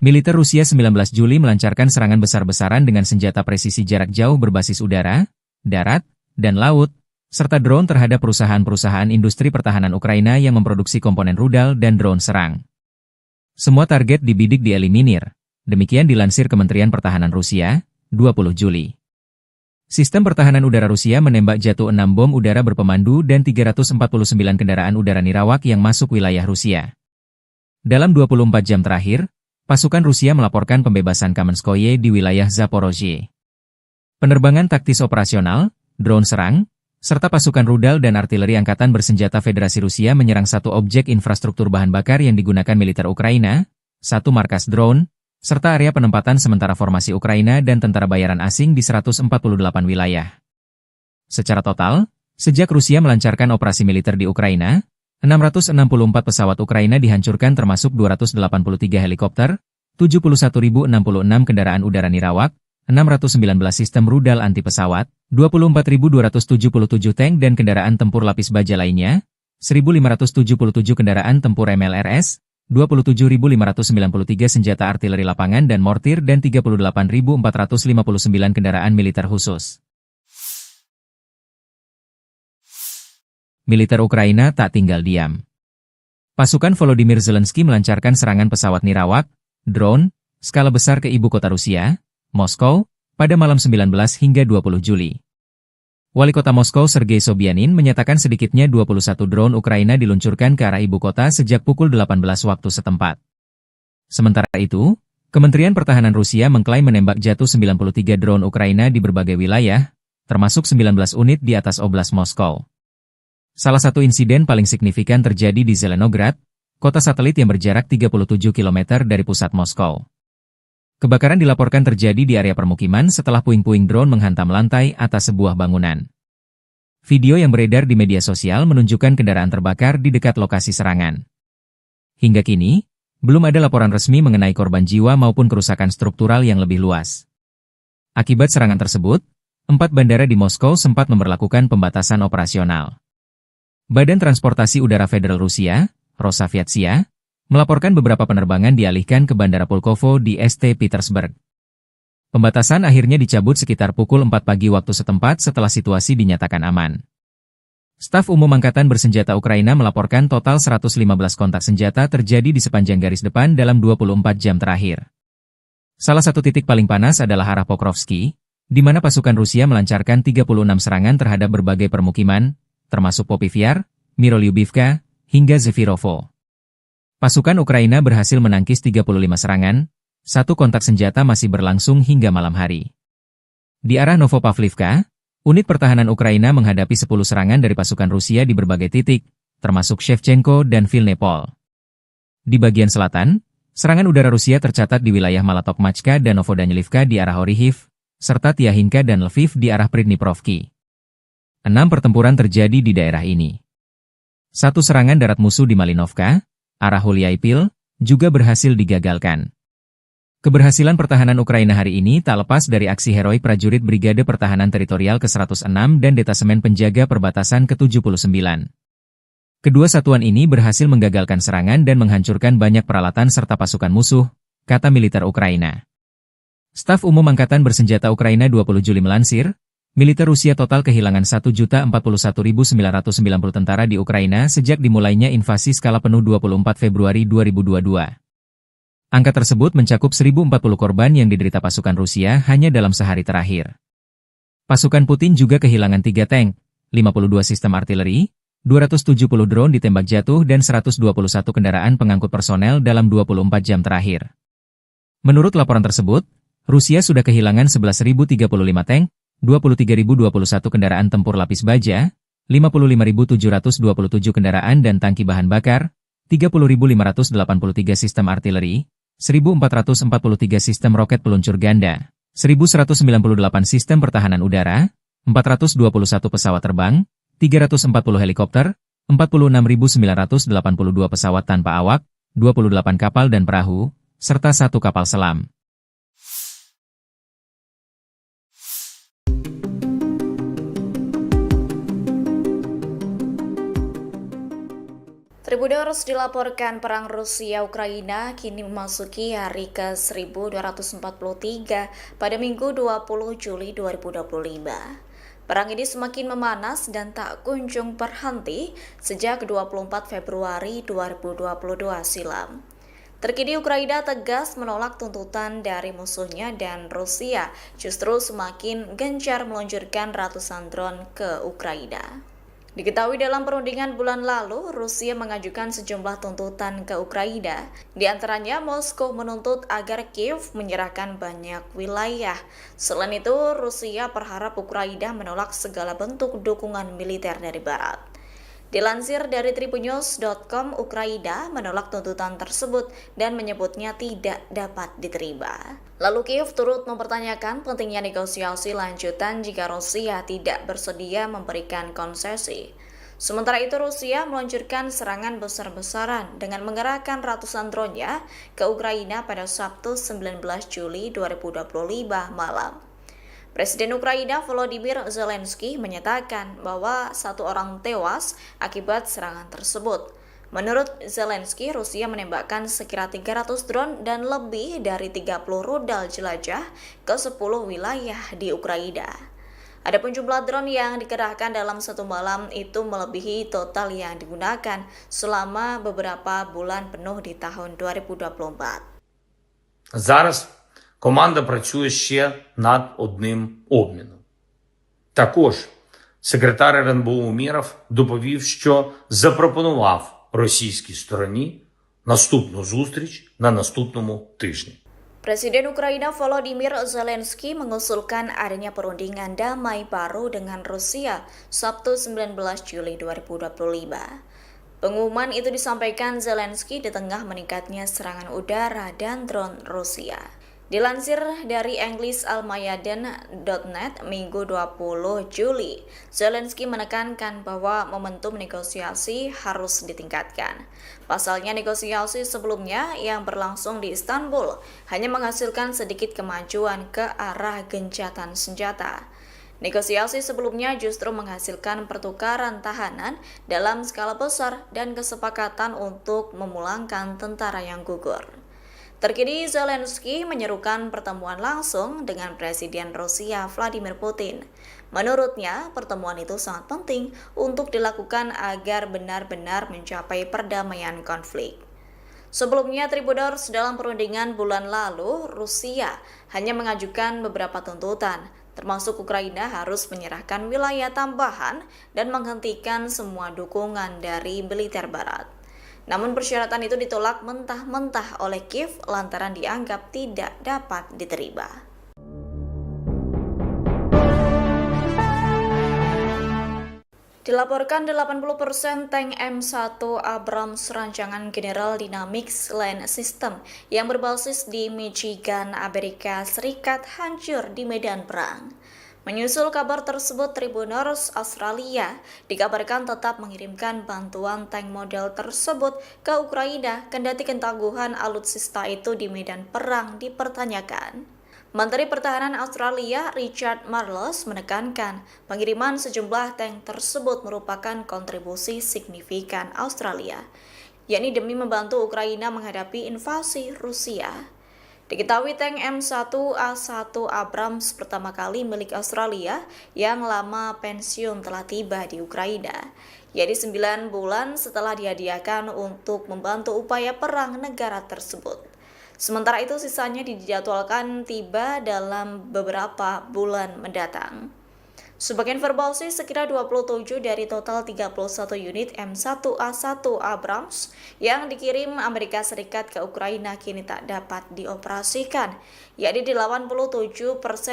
Militer Rusia 19 Juli melancarkan serangan besar-besaran dengan senjata presisi jarak jauh berbasis udara, darat, dan laut, serta drone terhadap perusahaan-perusahaan industri pertahanan Ukraina yang memproduksi komponen rudal dan drone serang. Semua target dibidik dieliminir, demikian dilansir Kementerian Pertahanan Rusia, 20 Juli. Sistem pertahanan udara Rusia menembak jatuh 6 bom udara berpemandu dan 349 kendaraan udara nirawak yang masuk wilayah Rusia. Dalam 24 jam terakhir, pasukan Rusia melaporkan pembebasan Kamenskoye di wilayah Zaporozhye. Penerbangan taktis operasional, drone serang, serta pasukan rudal dan artileri angkatan bersenjata Federasi Rusia menyerang satu objek infrastruktur bahan bakar yang digunakan militer Ukraina, satu markas drone, serta area penempatan sementara formasi Ukraina dan tentara bayaran asing di 148 wilayah. Secara total, sejak Rusia melancarkan operasi militer di Ukraina, 664 pesawat Ukraina dihancurkan termasuk 283 helikopter, 71.066 kendaraan udara nirawak, 619 sistem rudal anti pesawat, 24.277 tank dan kendaraan tempur lapis baja lainnya, 1.577 kendaraan tempur MLRS, 27.593 senjata artileri lapangan dan mortir dan 38.459 kendaraan militer khusus. Militer Ukraina tak tinggal diam. Pasukan Volodymyr Zelensky melancarkan serangan pesawat nirawak, drone, skala besar ke ibu kota Rusia, Moskow, pada malam 19 hingga 20 Juli. Wali kota Moskow Sergei Sobyanin menyatakan sedikitnya 21 drone Ukraina diluncurkan ke arah ibu kota sejak pukul 18 waktu setempat. Sementara itu, Kementerian Pertahanan Rusia mengklaim menembak jatuh 93 drone Ukraina di berbagai wilayah, termasuk 19 unit di atas Oblast Moskow. Salah satu insiden paling signifikan terjadi di Zelenograd, kota satelit yang berjarak 37 km dari pusat Moskow. Kebakaran dilaporkan terjadi di area permukiman setelah puing-puing drone menghantam lantai atas sebuah bangunan. Video yang beredar di media sosial menunjukkan kendaraan terbakar di dekat lokasi serangan. Hingga kini, belum ada laporan resmi mengenai korban jiwa maupun kerusakan struktural yang lebih luas. Akibat serangan tersebut, 4 bandara di Moskow sempat memberlakukan pembatasan operasional. Badan Transportasi Udara Federal Rusia, Rosaviatsia, melaporkan beberapa penerbangan dialihkan ke Bandara Pulkovo di St. Petersburg. Pembatasan akhirnya dicabut sekitar pukul 4 pagi waktu setempat setelah situasi dinyatakan aman. Staf Umum Angkatan Bersenjata Ukraina melaporkan total 115 kontak senjata terjadi di sepanjang garis depan dalam 24 jam terakhir. Salah satu titik paling panas adalah arah Pokrovsky, di mana pasukan Rusia melancarkan 36 serangan terhadap berbagai permukiman, termasuk Popivyar, Mirolyubivka, hingga Zefirovo. Pasukan Ukraina berhasil menangkis 35 serangan, satu kontak senjata masih berlangsung hingga malam hari. Di arah Novopavlivka, unit pertahanan Ukraina menghadapi 10 serangan dari pasukan Rusia di berbagai titik, termasuk Shevchenko dan Vilnepol. Di bagian selatan, serangan udara Rusia tercatat di wilayah Malatokmachka dan Novodanilivka di arah Orihiv, serta Tiahinka dan Lviv di arah Pridniprovki. 6 pertempuran terjadi di daerah ini. Satu serangan darat musuh di Malinovka, arah Hulyaipil, juga berhasil digagalkan. Keberhasilan pertahanan Ukraina hari ini tak lepas dari aksi heroik prajurit Brigade Pertahanan Teritorial ke-106 dan Detasemen Penjaga Perbatasan ke-79. Kedua satuan ini berhasil menggagalkan serangan dan menghancurkan banyak peralatan serta pasukan musuh, kata militer Ukraina. Staf Umum Angkatan Bersenjata Ukraina 20 Juli melansir, militer Rusia total kehilangan 1.041.990 tentara di Ukraina sejak dimulainya invasi skala penuh 24 Februari 2022. Angka tersebut mencakup 1.040 korban yang diderita pasukan Rusia hanya dalam sehari terakhir. Pasukan Putin juga kehilangan 3 tank, 52 sistem artileri, 270 drone ditembak jatuh dan 121 kendaraan pengangkut personel dalam 24 jam terakhir. Menurut laporan tersebut, Rusia sudah kehilangan 11.035 tank, 23.021 kendaraan tempur lapis baja, 55.727 kendaraan dan tangki bahan bakar, 30.583 sistem artileri, 1.443 sistem roket peluncur ganda, 1.198 sistem pertahanan udara, 421 pesawat terbang, 340 helikopter, 46.982 pesawat tanpa awak, 28 kapal dan perahu, serta 1 kapal selam. Tribuners dilaporkan perang Rusia-Ukraina kini memasuki hari ke-1243 pada Minggu 20 Juli 2025. Perang ini semakin memanas dan tak kunjung berhenti sejak 24 Februari 2022 silam. Terkini Ukraina tegas menolak tuntutan dari musuhnya dan Rusia justru semakin gencar meluncurkan ratusan drone ke Ukraina. Diketahui dalam perundingan bulan lalu, Rusia mengajukan sejumlah tuntutan ke Ukraina. Di antaranya, Moskow menuntut agar Kiev menyerahkan banyak wilayah. Selain itu, Rusia berharap Ukraina menolak segala bentuk dukungan militer dari Barat. Dilansir dari tribunnews.com, Ukraina menolak tuntutan tersebut dan menyebutnya tidak dapat diterima. Lalu Kiev turut mempertanyakan pentingnya negosiasi lanjutan jika Rusia tidak bersedia memberikan konsesi. Sementara itu Rusia meluncurkan serangan besar-besaran dengan mengerahkan ratusan drone-nya ke Ukraina pada Sabtu 19 Juli 2025 malam. Presiden Ukraina Volodymyr Zelensky menyatakan bahwa 1 orang tewas akibat serangan tersebut. Menurut Zelensky, Rusia menembakkan sekira 300 drone dan lebih dari 30 rudal jelajah ke 10 wilayah di Ukraina. Adapun jumlah drone yang dikerahkan dalam satu malam itu melebihi total yang digunakan selama beberapa bulan penuh di tahun 2024. Зараз команда працює ще над одним обміном. Також секретар РНБО Умєров доповів, що запропонував російській стороні наступну зустріч на наступному тижні. Presiden Ukraina Volodymyr Zelensky mengusulkan adanya perundingan damai baru dengan Rusia Sabtu 19 Juli 2025. Pengumuman itu disampaikan Zelensky di tengah meningkatnya serangan udara dan drone Rusia. Dilansir dari English-almayadin.net Minggu 20 Juli, Zelensky menekankan bahwa momentum negosiasi harus ditingkatkan. Pasalnya negosiasi sebelumnya yang berlangsung di Istanbul hanya menghasilkan sedikit kemajuan ke arah gencatan senjata. Negosiasi sebelumnya justru menghasilkan pertukaran tahanan dalam skala besar dan kesepakatan untuk memulangkan tentara yang gugur. Terkini Zelensky menyerukan pertemuan langsung dengan Presiden Rusia Vladimir Putin. Menurutnya, pertemuan itu sangat penting untuk dilakukan agar benar-benar mencapai perdamaian konflik. Sebelumnya, Tribuners dalam perundingan bulan lalu, Rusia hanya mengajukan beberapa tuntutan, termasuk Ukraina harus menyerahkan wilayah tambahan dan menghentikan semua dukungan dari militer Barat. Namun persyaratan itu ditolak mentah-mentah oleh Kiev lantaran dianggap tidak dapat diterima. Dilaporkan 80% tank M1 Abrams rancangan General Dynamics Land System yang berbasis di Michigan, Amerika Serikat hancur di medan perang. Menyusul kabar tersebut, Tribuners Australia dikabarkan tetap mengirimkan bantuan tank model tersebut ke Ukraina kendati ketangguhan alutsista itu di medan perang dipertanyakan. Menteri Pertahanan Australia Richard Marles menekankan pengiriman sejumlah tank tersebut merupakan kontribusi signifikan Australia, yakni demi membantu Ukraina menghadapi invasi Rusia. Diketahui tank M1A1 Abrams pertama kali milik Australia yang lama pensiun telah tiba di Ukraina, yaitu 9 bulan setelah dihadiahkan untuk membantu upaya perang negara tersebut. Sementara itu sisanya dijadwalkan tiba dalam beberapa bulan mendatang. Sebagai informasi, sekira 27 dari total 31 unit M1A1 Abrams yang dikirim Amerika Serikat ke Ukraina kini tak dapat dioperasikan, yakni 87%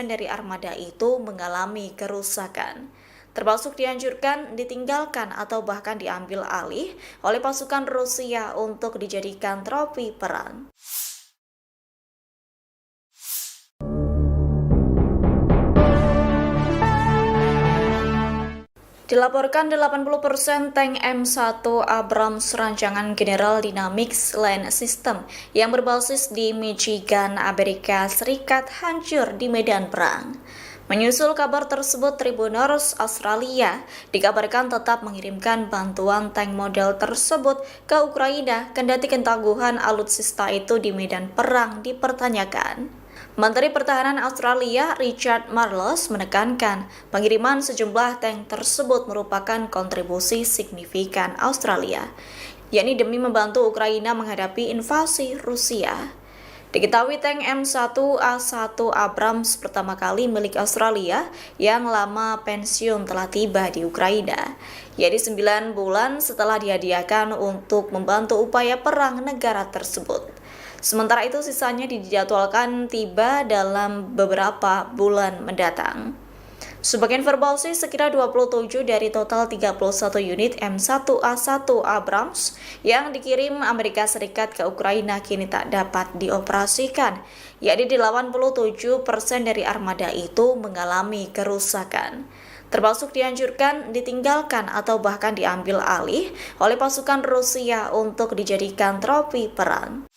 dari armada itu mengalami kerusakan, termasuk dihancurkan, ditinggalkan, atau bahkan diambil alih oleh pasukan Rusia untuk dijadikan trofi perang. Dilaporkan 80% tank M1 Abrams rancangan General Dynamics Land System yang berbasis di Michigan, Amerika Serikat hancur di medan perang. Menyusul kabar tersebut, Tribuners Australia dikabarkan tetap mengirimkan bantuan tank model tersebut ke Ukraina kendati ketangguhan alutsista itu di medan perang dipertanyakan. Menteri Pertahanan Australia Richard Marles menekankan pengiriman sejumlah tank tersebut merupakan kontribusi signifikan Australia, yakni demi membantu Ukraina menghadapi invasi Rusia. Diketahui tank M1A1 Abrams pertama kali milik Australia yang lama pensiun telah tiba di Ukraina, yaitu 9 bulan setelah dihadiahkan untuk membantu upaya perang negara tersebut. Sementara itu sisanya dijadwalkan tiba dalam beberapa bulan mendatang. Sebagai informasi, sekira 27 dari total 31 unit M1A1 Abrams yang dikirim Amerika Serikat ke Ukraina kini tak dapat dioperasikan, yakni 87% dari armada itu mengalami kerusakan, termasuk dihancurkan, ditinggalkan, atau bahkan diambil alih oleh pasukan Rusia untuk dijadikan trofi perang.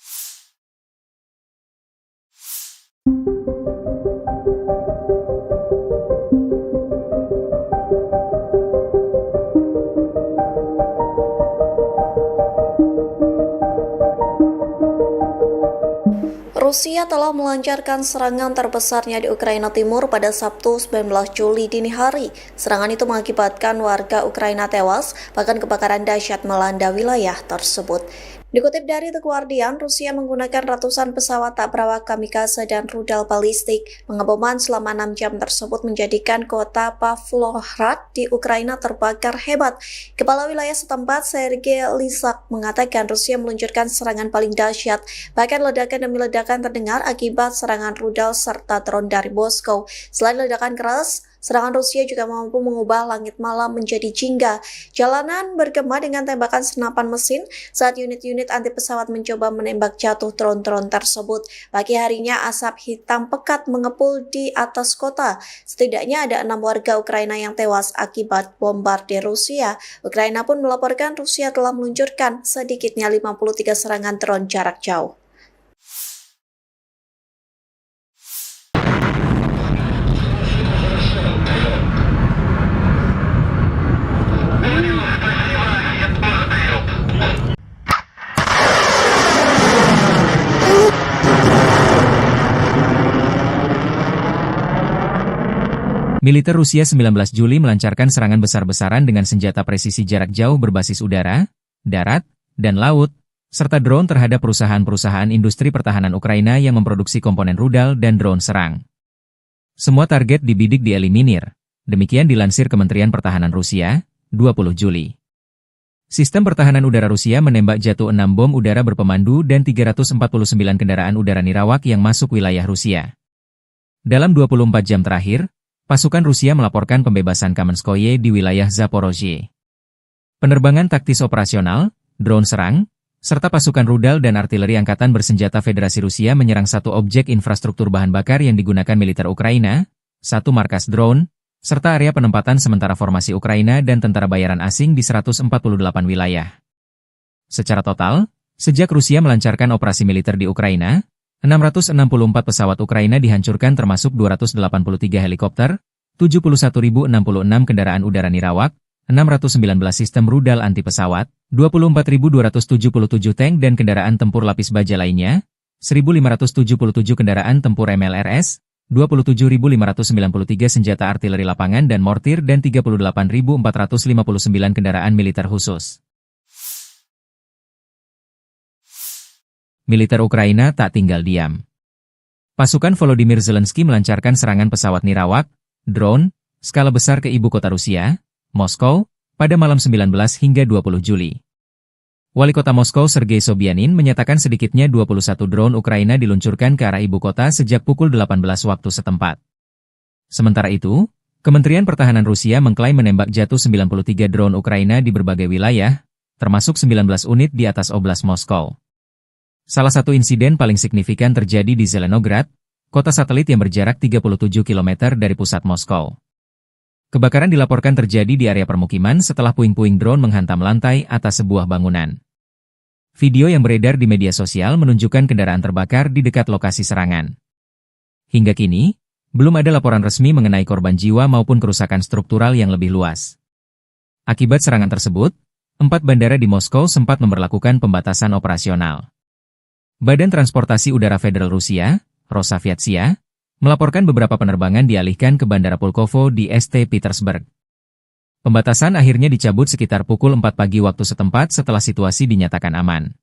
Rusia telah melancarkan serangan terbesarnya di Ukraina Timur pada Sabtu 19 Juli dini hari. Serangan itu mengakibatkan warga Ukraina tewas, bahkan kebakaran dahsyat melanda wilayah tersebut. Dikutip dari The Guardian, Rusia menggunakan ratusan pesawat tak berawak kamikaze dan rudal balistik. Pengeboman selama 6 jam tersebut menjadikan kota Pavlohrad di Ukraina terbakar hebat. Kepala wilayah setempat, Sergei Lysak, mengatakan Rusia meluncurkan serangan paling dahsyat. Bahkan ledakan demi ledakan terdengar akibat serangan rudal serta drone dari Moskow. Selain ledakan keras, serangan Rusia juga mampu mengubah langit malam menjadi jingga. Jalanan bergema dengan tembakan senapan mesin saat unit-unit anti pesawat mencoba menembak jatuh drone-drone tersebut. Pagi harinya asap hitam pekat mengepul di atas kota. Setidaknya ada 6 warga Ukraina yang tewas akibat bombardir Rusia. Ukraina pun melaporkan Rusia telah meluncurkan sedikitnya 53 serangan drone jarak jauh. Militer Rusia 19 Juli melancarkan serangan besar-besaran dengan senjata presisi jarak jauh berbasis udara, darat, dan laut, serta drone terhadap perusahaan-perusahaan industri pertahanan Ukraina yang memproduksi komponen rudal dan drone serang. Semua target dibidik dieliminir, demikian dilansir Kementerian Pertahanan Rusia, 20 Juli. Sistem pertahanan udara Rusia menembak jatuh 6 bom udara berpemandu dan 349 kendaraan udara nirawak yang masuk wilayah Rusia. Dalam 24 jam terakhir, pasukan Rusia melaporkan pembebasan Kamenskoye di wilayah Zaporozhye. Penerbangan taktis operasional, drone serang, serta pasukan rudal dan artileri angkatan bersenjata Federasi Rusia menyerang satu objek infrastruktur bahan bakar yang digunakan militer Ukraina, satu markas drone, serta area penempatan sementara formasi Ukraina dan tentara bayaran asing di 148 wilayah. Secara total, sejak Rusia melancarkan operasi militer di Ukraina, 664 pesawat Ukraina dihancurkan termasuk 283 helikopter, 71.066 kendaraan udara nirawak, 619 sistem rudal anti pesawat, 24.277 tank dan kendaraan tempur lapis baja lainnya, 1.577 kendaraan tempur MLRS, 27.593 senjata artileri lapangan dan mortir dan 38.459 kendaraan militer khusus. Militer Ukraina tak tinggal diam. Pasukan Volodymyr Zelensky melancarkan serangan pesawat nirawak, drone, skala besar ke ibu kota Rusia, Moskow, pada malam 19 hingga 20 Juli. Wali kota Moskow Sergei Sobyanin menyatakan sedikitnya 21 drone Ukraina diluncurkan ke arah ibu kota sejak pukul 18 waktu setempat. Sementara itu, Kementerian Pertahanan Rusia mengklaim menembak jatuh 93 drone Ukraina di berbagai wilayah, termasuk 19 unit di atas Oblast Moskow. Salah satu insiden paling signifikan terjadi di Zelenograd, kota satelit yang berjarak 37 km dari pusat Moskow. Kebakaran dilaporkan terjadi di area permukiman setelah puing-puing drone menghantam lantai atas sebuah bangunan. Video yang beredar di media sosial menunjukkan kendaraan terbakar di dekat lokasi serangan. Hingga kini, belum ada laporan resmi mengenai korban jiwa maupun kerusakan struktural yang lebih luas. Akibat serangan tersebut, 4 bandara di Moskow sempat memberlakukan pembatasan operasional. Badan Transportasi Udara Federal Rusia, Rosaviatsia, melaporkan beberapa penerbangan dialihkan ke Bandara Pulkovo di St. Petersburg. Pembatasan akhirnya dicabut sekitar pukul 4 pagi waktu setempat setelah situasi dinyatakan aman.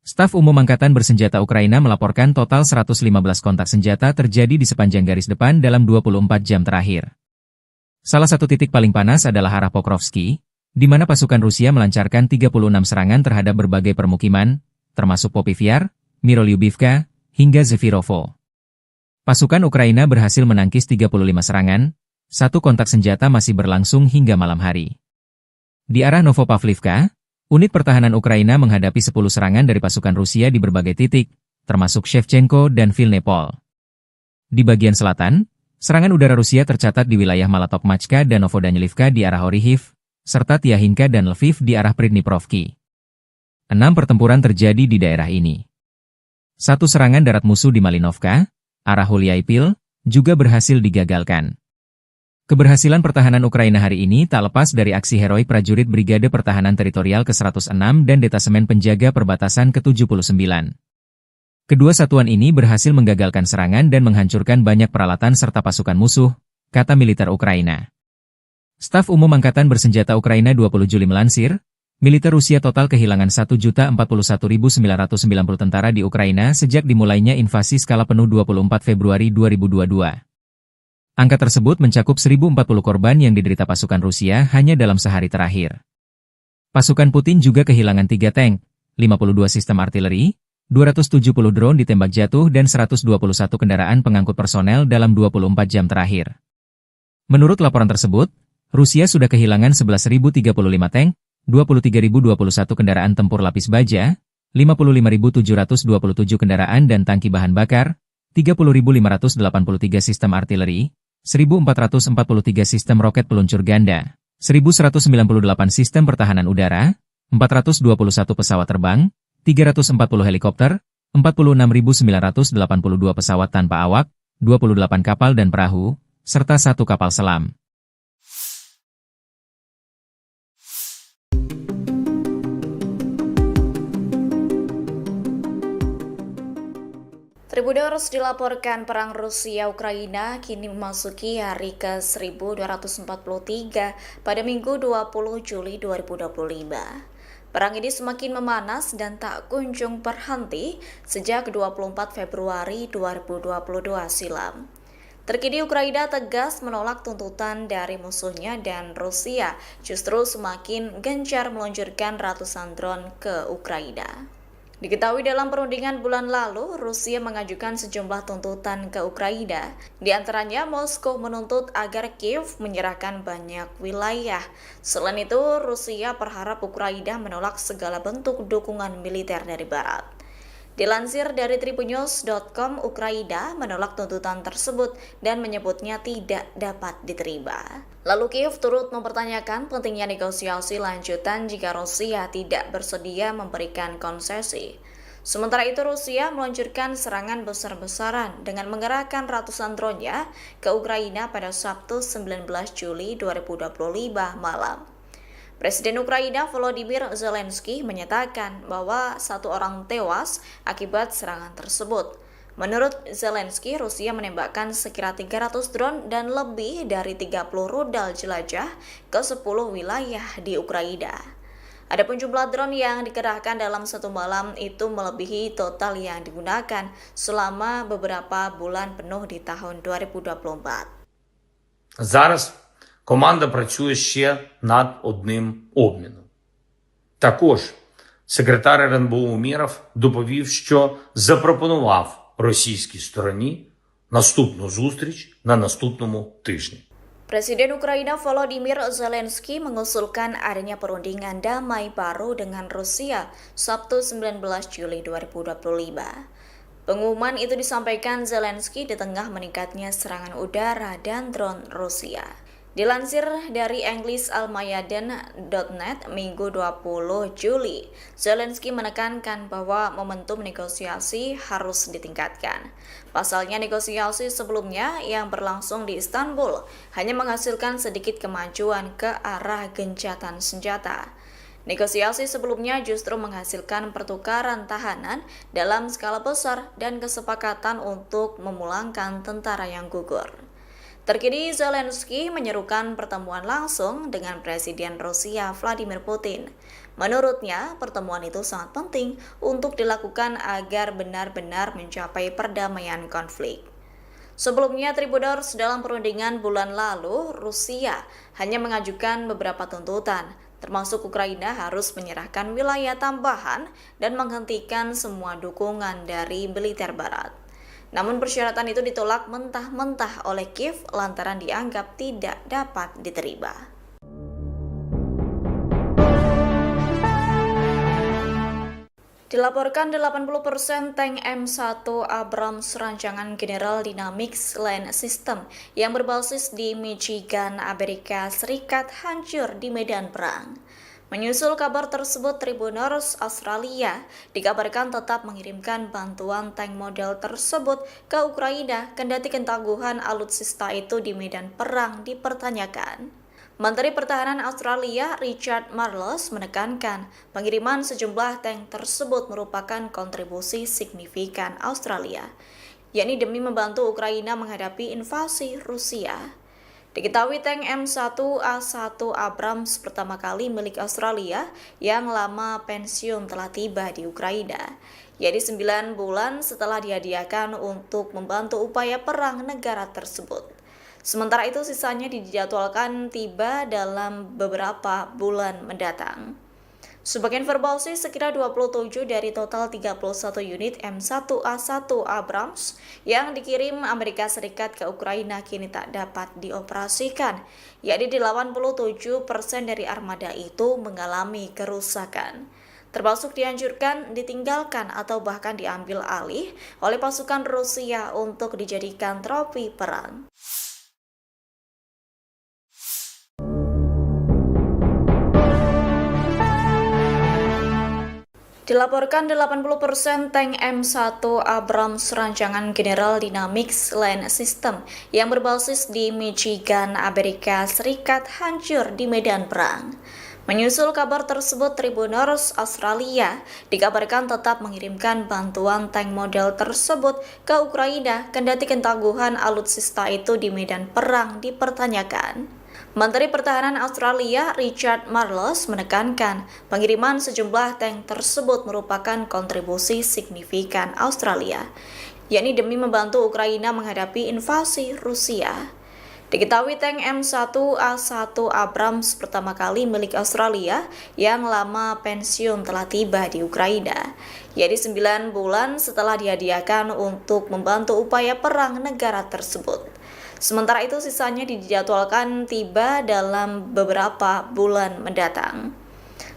Staf Umum Angkatan Bersenjata Ukraina melaporkan total 115 kontak senjata terjadi di sepanjang garis depan dalam 24 jam terakhir. Salah satu titik paling panas adalah arah Pokrovsky, di mana pasukan Rusia melancarkan 36 serangan terhadap berbagai permukiman, termasuk Popivyar, Mirolyubivka, hingga Zefirovo. Pasukan Ukraina berhasil menangkis 35 serangan, satu kontak senjata masih berlangsung hingga malam hari. Di arah Novopavlivka, unit pertahanan Ukraina menghadapi 10 serangan dari pasukan Rusia di berbagai titik, termasuk Shevchenko dan Vilnepol. Di bagian selatan, serangan udara Rusia tercatat di wilayah Malatokmachka dan Novodanilivka di arah Orihiv, serta Tiahinka dan Lviv di arah Pridniprovki. 6 pertempuran terjadi di daerah ini. Satu serangan darat musuh di Malinovka, arah Huliaipil, juga berhasil digagalkan. Keberhasilan pertahanan Ukraina hari ini tak lepas dari aksi heroik prajurit Brigade Pertahanan Teritorial ke-106 dan Detasemen Penjaga Perbatasan ke-79. Kedua satuan ini berhasil menggagalkan serangan dan menghancurkan banyak peralatan serta pasukan musuh, kata militer Ukraina. Staf Umum Angkatan Bersenjata Ukraina 20 Juli melansir, Militer Rusia total kehilangan 1.041.990 tentara di Ukraina sejak dimulainya invasi skala penuh 24 Februari 2022. Angka tersebut mencakup 1.040 korban yang diderita pasukan Rusia hanya dalam sehari terakhir. Pasukan Putin juga kehilangan 3 tank, 52 sistem artileri, 270 drone ditembak jatuh dan 121 kendaraan pengangkut personel dalam 24 jam terakhir. Menurut laporan tersebut, Rusia sudah kehilangan 11.035 tank, 23.021 kendaraan tempur lapis baja, 55.727 kendaraan dan tangki bahan bakar, 30.583 sistem artileri, 1.443 sistem roket peluncur ganda, 1.198 sistem pertahanan udara, 421 pesawat terbang, 340 helikopter, 46.982 pesawat tanpa awak, 28 kapal dan perahu, serta 1 kapal selam. Tribuners dilaporkan perang Rusia-Ukraina kini memasuki hari ke-1243 pada Minggu 20 Juli 2025. Perang ini semakin memanas dan tak kunjung berhenti sejak 24 Februari 2022 silam. Terkini Ukraina tegas menolak tuntutan dari musuhnya dan Rusia justru semakin gencar meluncurkan ratusan drone ke Ukraina. Diketahui dalam perundingan bulan lalu, Rusia mengajukan sejumlah tuntutan ke Ukraina. Di antaranya, Moskow menuntut agar Kiev menyerahkan banyak wilayah. Selain itu, Rusia berharap Ukraina menolak segala bentuk dukungan militer dari Barat. Dilansir dari tribunnews.com, Ukraina menolak tuntutan tersebut dan menyebutnya tidak dapat diterima. Lalu Kiev turut mempertanyakan pentingnya negosiasi lanjutan jika Rusia tidak bersedia memberikan konsesi. Sementara itu Rusia meluncurkan serangan besar-besaran dengan mengerahkan ratusan drone-nya ke Ukraina pada Sabtu 19 Juli 2025 malam. Presiden Ukraina Volodymyr Zelensky menyatakan bahwa 1 orang tewas akibat serangan tersebut. Menurut Zelensky, Rusia menembakkan sekira 300 drone dan lebih dari 30 rudal jelajah ke 10 wilayah di Ukraina. Adapun jumlah drone yang dikerahkan dalam satu malam itu melebihi total yang digunakan selama beberapa bulan penuh di tahun 2024. Зараз команда працює ще над одним обміном. Також секретар РНБО Умєров доповів, що запропонував російській стороні наступну зустріч на наступному тижні. Presiden Ukraina Volodymyr Zelensky mengusulkan adanya perundingan damai baru dengan Rusia Sabtu 19 Juli 2025. Pengumuman itu disampaikan Zelensky di tengah meningkatnya serangan udara dan drone Rusia. Dilansir dari EnglisAlmayadin.net Minggu 20 Juli, Zelensky menekankan bahwa momentum negosiasi harus ditingkatkan. Pasalnya negosiasi sebelumnya yang berlangsung di Istanbul hanya menghasilkan sedikit kemajuan ke arah gencatan senjata. Negosiasi sebelumnya justru menghasilkan pertukaran tahanan dalam skala besar dan kesepakatan untuk memulangkan tentara yang gugur. Terkini Zelensky menyerukan pertemuan langsung dengan Presiden Rusia Vladimir Putin. Menurutnya, pertemuan itu sangat penting untuk dilakukan agar benar-benar mencapai perdamaian konflik. Sebelumnya, Tribuners dalam perundingan bulan lalu, Rusia hanya mengajukan beberapa tuntutan, termasuk Ukraina harus menyerahkan wilayah tambahan dan menghentikan semua dukungan dari militer Barat. Namun persyaratan itu ditolak mentah-mentah oleh Kiev lantaran dianggap tidak dapat diterima. Dilaporkan 80% tank M1 Abrams rancangan General Dynamics Land System yang berbasis di Michigan, Amerika Serikat hancur di medan perang. Menyusul kabar tersebut, Tribuners Australia dikabarkan tetap mengirimkan bantuan tank model tersebut ke Ukraina kendati ketangguhan alutsista itu di medan perang dipertanyakan. Menteri Pertahanan Australia Richard Marles menekankan pengiriman sejumlah tank tersebut merupakan kontribusi signifikan Australia, yakni demi membantu Ukraina menghadapi invasi Rusia. Diketahui tank M1A1 Abrams pertama kali milik Australia yang lama pensiun telah tiba di Ukraina, yaitu 9 bulan setelah dihadiahkan untuk membantu upaya perang negara tersebut. Sementara itu sisanya dijadwalkan tiba dalam beberapa bulan mendatang. Sebagai informasi, sekira 27 dari total 31 unit M1A1 Abrams yang dikirim Amerika Serikat ke Ukraina kini tak dapat dioperasikan, yakni 87% dari armada itu mengalami kerusakan, termasuk dihancurkan, ditinggalkan, atau bahkan diambil alih oleh pasukan Rusia untuk dijadikan trofi perang. Dilaporkan 80% tank M1 Abrams rancangan General Dynamics Land System yang berbasis di Michigan, Amerika Serikat hancur di medan perang. Menyusul kabar tersebut, Tribuners Australia dikabarkan tetap mengirimkan bantuan tank model tersebut ke Ukraina kendati ketangguhan alutsista itu di medan perang dipertanyakan. Menteri Pertahanan Australia Richard Marles menekankan pengiriman sejumlah tank tersebut merupakan kontribusi signifikan Australia, yakni demi membantu Ukraina menghadapi invasi Rusia. Diketahui tank M1A1 Abrams pertama kali milik Australia yang lama pensiun telah tiba di Ukraina, yaitu 9 bulan setelah dihadiahkan untuk membantu upaya perang negara tersebut. Sementara itu sisanya dijadwalkan tiba dalam beberapa bulan mendatang.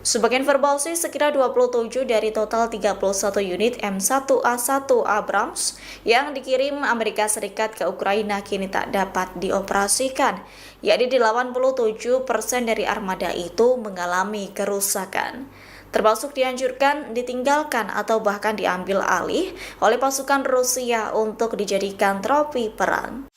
Sebagai informasi, sekira 27 dari total 31 unit M1A1 Abrams yang dikirim Amerika Serikat ke Ukraina kini tak dapat dioperasikan, yakni 87% dari armada itu mengalami kerusakan, termasuk dihancurkan, ditinggalkan, atau bahkan diambil alih oleh pasukan Rusia untuk dijadikan trofi perang.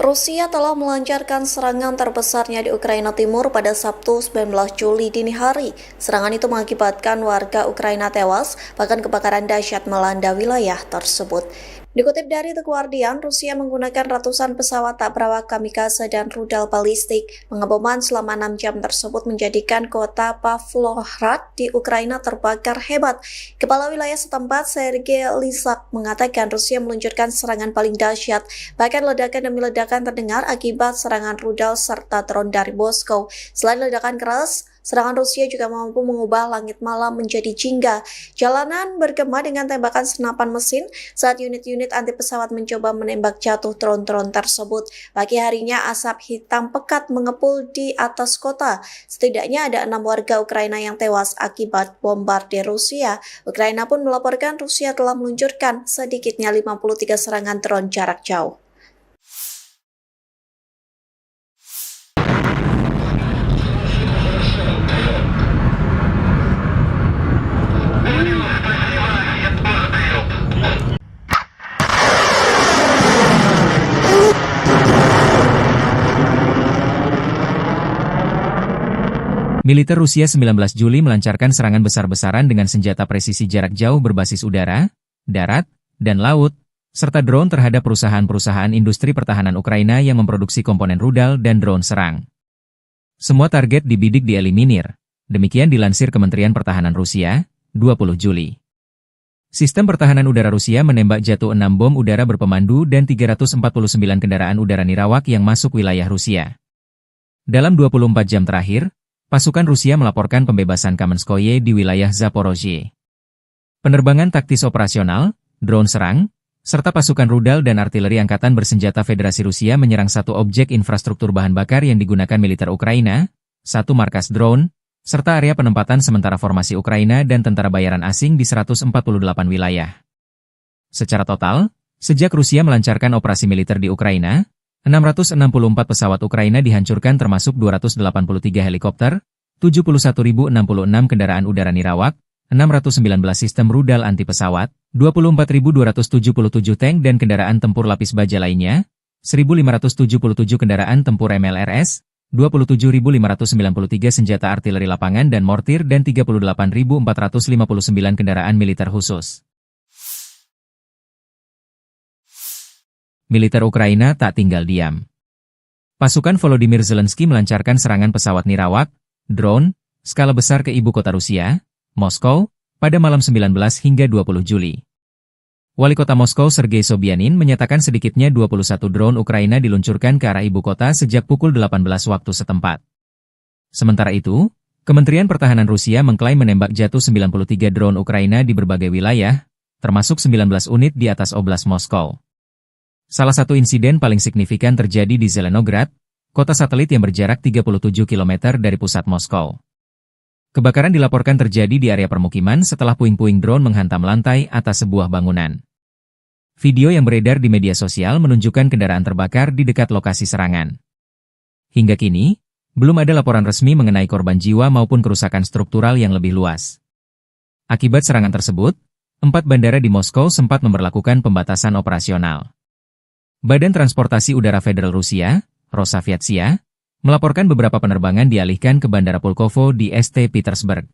Rusia telah melancarkan serangan terbesarnya di Ukraina Timur pada Sabtu 19 Juli dini hari. Serangan itu mengakibatkan warga Ukraina tewas, bahkan kebakaran dahsyat melanda wilayah tersebut. Dikutip dari The Guardian, Rusia menggunakan ratusan pesawat tak berawak kamikaze dan rudal balistik. Pengeboman selama 6 jam tersebut menjadikan kota Pavlohrad di Ukraina terbakar hebat. Kepala wilayah setempat, Sergei Lysak, mengatakan Rusia meluncurkan serangan paling dahsyat. Bahkan ledakan demi ledakan terdengar akibat serangan rudal serta drone dari Moskow. Selain ledakan keras, serangan Rusia juga mampu mengubah langit malam menjadi jingga. Jalanan bergema dengan tembakan senapan mesin saat unit-unit anti pesawat mencoba menembak jatuh drone-drone tersebut. Pagi harinya asap hitam pekat mengepul di atas kota. Setidaknya ada 6 warga Ukraina yang tewas akibat bombardir Rusia. Ukraina pun melaporkan Rusia telah meluncurkan sedikitnya 53 serangan drone jarak jauh. Militer Rusia 19 Juli melancarkan serangan besar-besaran dengan senjata presisi jarak jauh berbasis udara, darat, dan laut, serta drone terhadap perusahaan-perusahaan industri pertahanan Ukraina yang memproduksi komponen rudal dan drone serang. Semua target dibidik dieliminir, demikian dilansir Kementerian Pertahanan Rusia, 20 Juli. Sistem pertahanan udara Rusia menembak jatuh 6 bom udara berpemandu dan 349 kendaraan udara nirawak yang masuk wilayah Rusia. Dalam 24 jam terakhir, pasukan Rusia melaporkan pembebasan Kamenskoye di wilayah Zaporozhye. Penerbangan taktis operasional, drone serang, serta pasukan rudal dan artileri angkatan bersenjata Federasi Rusia menyerang satu objek infrastruktur bahan bakar yang digunakan militer Ukraina, satu markas drone, serta area penempatan sementara formasi Ukraina dan tentara bayaran asing di 148 wilayah. Secara total, sejak Rusia melancarkan operasi militer di Ukraina, 664 pesawat Ukraina dihancurkan termasuk 283 helikopter, 71.066 kendaraan udara nirawak, 619 sistem rudal anti pesawat, 24.277 tank dan kendaraan tempur lapis baja lainnya, 1.577 kendaraan tempur MLRS, 27.593 senjata artileri lapangan dan mortir dan 38.459 kendaraan militer khusus. Militer Ukraina tak tinggal diam. Pasukan Volodymyr Zelensky melancarkan serangan pesawat nirawak, drone, skala besar ke ibu kota Rusia, Moskow, pada malam 19 hingga 20 Juli. Wali kota Moskow Sergei Sobyanin menyatakan sedikitnya 21 drone Ukraina diluncurkan ke arah ibu kota sejak pukul 18 waktu setempat. Sementara itu, Kementerian Pertahanan Rusia mengklaim menembak jatuh 93 drone Ukraina di berbagai wilayah, termasuk 19 unit di atas Oblast Moskow. Salah satu insiden paling signifikan terjadi di Zelenograd, kota satelit yang berjarak 37 km dari pusat Moskow. Kebakaran dilaporkan terjadi di area permukiman setelah puing-puing drone menghantam lantai atas sebuah bangunan. Video yang beredar di media sosial menunjukkan kendaraan terbakar di dekat lokasi serangan. Hingga kini, belum ada laporan resmi mengenai korban jiwa maupun kerusakan struktural yang lebih luas. Akibat serangan tersebut, 4 bandara di Moskow sempat memberlakukan pembatasan operasional. Badan Transportasi Udara Federal Rusia, Rosaviatsia, melaporkan beberapa penerbangan dialihkan ke Bandara Pulkovo di St. Petersburg.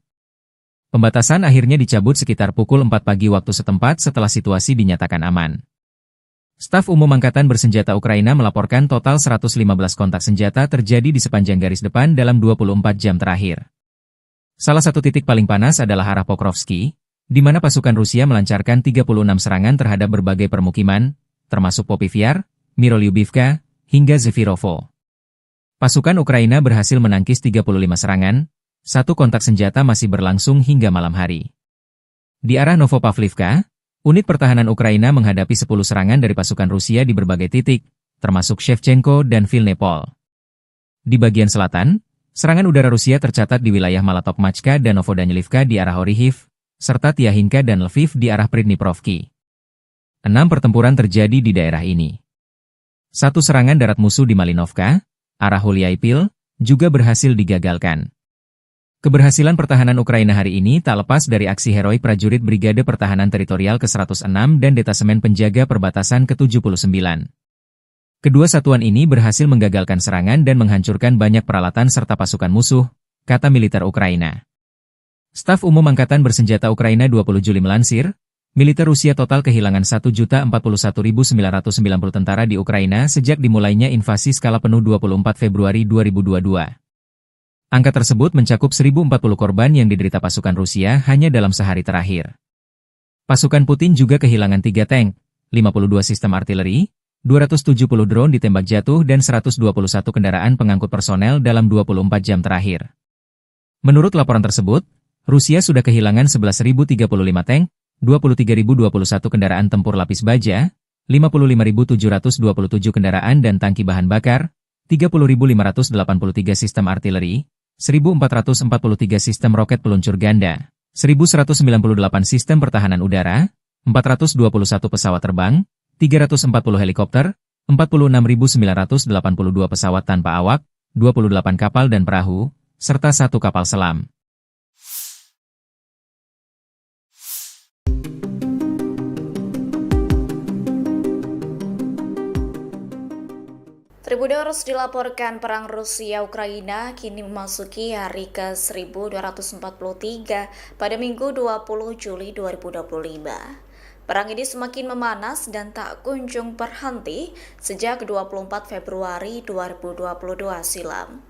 Pembatasan akhirnya dicabut sekitar pukul 4 pagi waktu setempat setelah situasi dinyatakan aman. Staf Umum Angkatan Bersenjata Ukraina melaporkan total 115 kontak senjata terjadi di sepanjang garis depan dalam 24 jam terakhir. Salah satu titik paling panas adalah arah Pokrovsky, di mana pasukan Rusia melancarkan 36 serangan terhadap berbagai permukiman, termasuk Popivyar, Mirolyubivka, hingga Zefirovo. Pasukan Ukraina berhasil menangkis 35 serangan, satu kontak senjata masih berlangsung hingga malam hari. Di arah Novopavlivka, unit pertahanan Ukraina menghadapi 10 serangan dari pasukan Rusia di berbagai titik, termasuk Shevchenko dan Vilnepol. Di bagian selatan, serangan udara Rusia tercatat di wilayah Malatokmachka dan Novodanilivka di arah Orihiv, serta Tiahinka dan Lviv di arah Pridniprovki. 6 pertempuran terjadi di daerah ini. Satu serangan darat musuh di Malinovka, arah Huliaipil, juga berhasil digagalkan. Keberhasilan pertahanan Ukraina hari ini tak lepas dari aksi heroik prajurit Brigade Pertahanan Teritorial ke-106 dan Detasemen Penjaga Perbatasan ke-79. Kedua satuan ini berhasil menggagalkan serangan dan menghancurkan banyak peralatan serta pasukan musuh, kata militer Ukraina. Staf Umum Angkatan Bersenjata Ukraina 20 Juli melansir, militer Rusia total kehilangan 1.041.990 tentara di Ukraina sejak dimulainya invasi skala penuh 24 Februari 2022. Angka tersebut mencakup 1.040 korban yang diderita pasukan Rusia hanya dalam sehari terakhir. Pasukan Putin juga kehilangan 3 tank, 52 sistem artileri, 270 drone ditembak jatuh dan 121 kendaraan pengangkut personel dalam 24 jam terakhir. Menurut laporan tersebut, Rusia sudah kehilangan 11.035 tank, 23.021 kendaraan tempur lapis baja, 55.727 kendaraan dan tangki bahan bakar, 30.583 sistem artileri, 1.443 sistem roket peluncur ganda, 1.198 sistem pertahanan udara, 421 pesawat terbang, 340 helikopter, 46.982 pesawat tanpa awak, 28 kapal dan perahu, serta 1 kapal selam. Tribuners dilaporkan perang Rusia-Ukraina kini memasuki hari ke-1243 pada Minggu 20 Juli 2025. Perang ini semakin memanas dan tak kunjung berhenti sejak 24 Februari 2022 silam.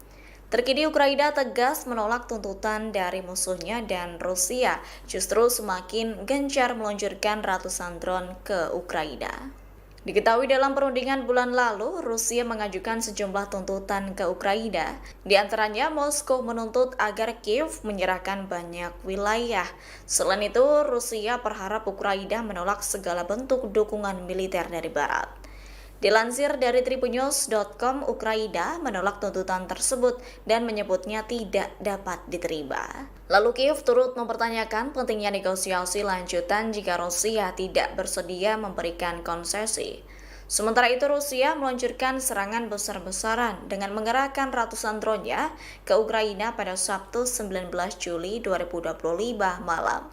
Terkini Ukraina tegas menolak tuntutan dari musuhnya dan Rusia justru semakin gencar meluncurkan ratusan drone ke Ukraina. Diketahui dalam perundingan bulan lalu, Rusia mengajukan sejumlah tuntutan ke Ukraina. Di antaranya, Moskow menuntut agar Kiev menyerahkan banyak wilayah. Selain itu, Rusia berharap Ukraina menolak segala bentuk dukungan militer dari Barat. Dilansir dari tribunnews.com, Ukraina menolak tuntutan tersebut dan menyebutnya tidak dapat diterima. Lalu Kiev turut mempertanyakan pentingnya negosiasi lanjutan jika Rusia tidak bersedia memberikan konsesi. Sementara itu Rusia meluncurkan serangan besar-besaran dengan mengerahkan ratusan drone-nya ke Ukraina pada Sabtu 19 Juli 2025 malam.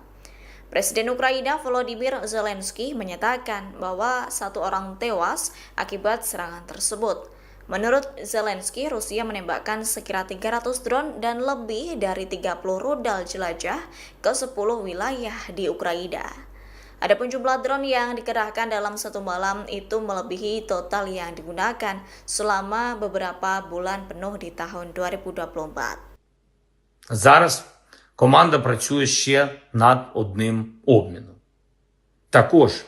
Presiden Ukraina Volodymyr Zelensky menyatakan bahwa 1 orang tewas akibat serangan tersebut. Menurut Zelensky, Rusia menembakkan sekira 300 drone dan lebih dari 30 rudal jelajah ke 10 wilayah di Ukraina. Adapun jumlah drone yang dikerahkan dalam satu malam itu melebihi total yang digunakan selama beberapa bulan penuh di tahun 2024. Зараз команда працює ще над одним обміном. Також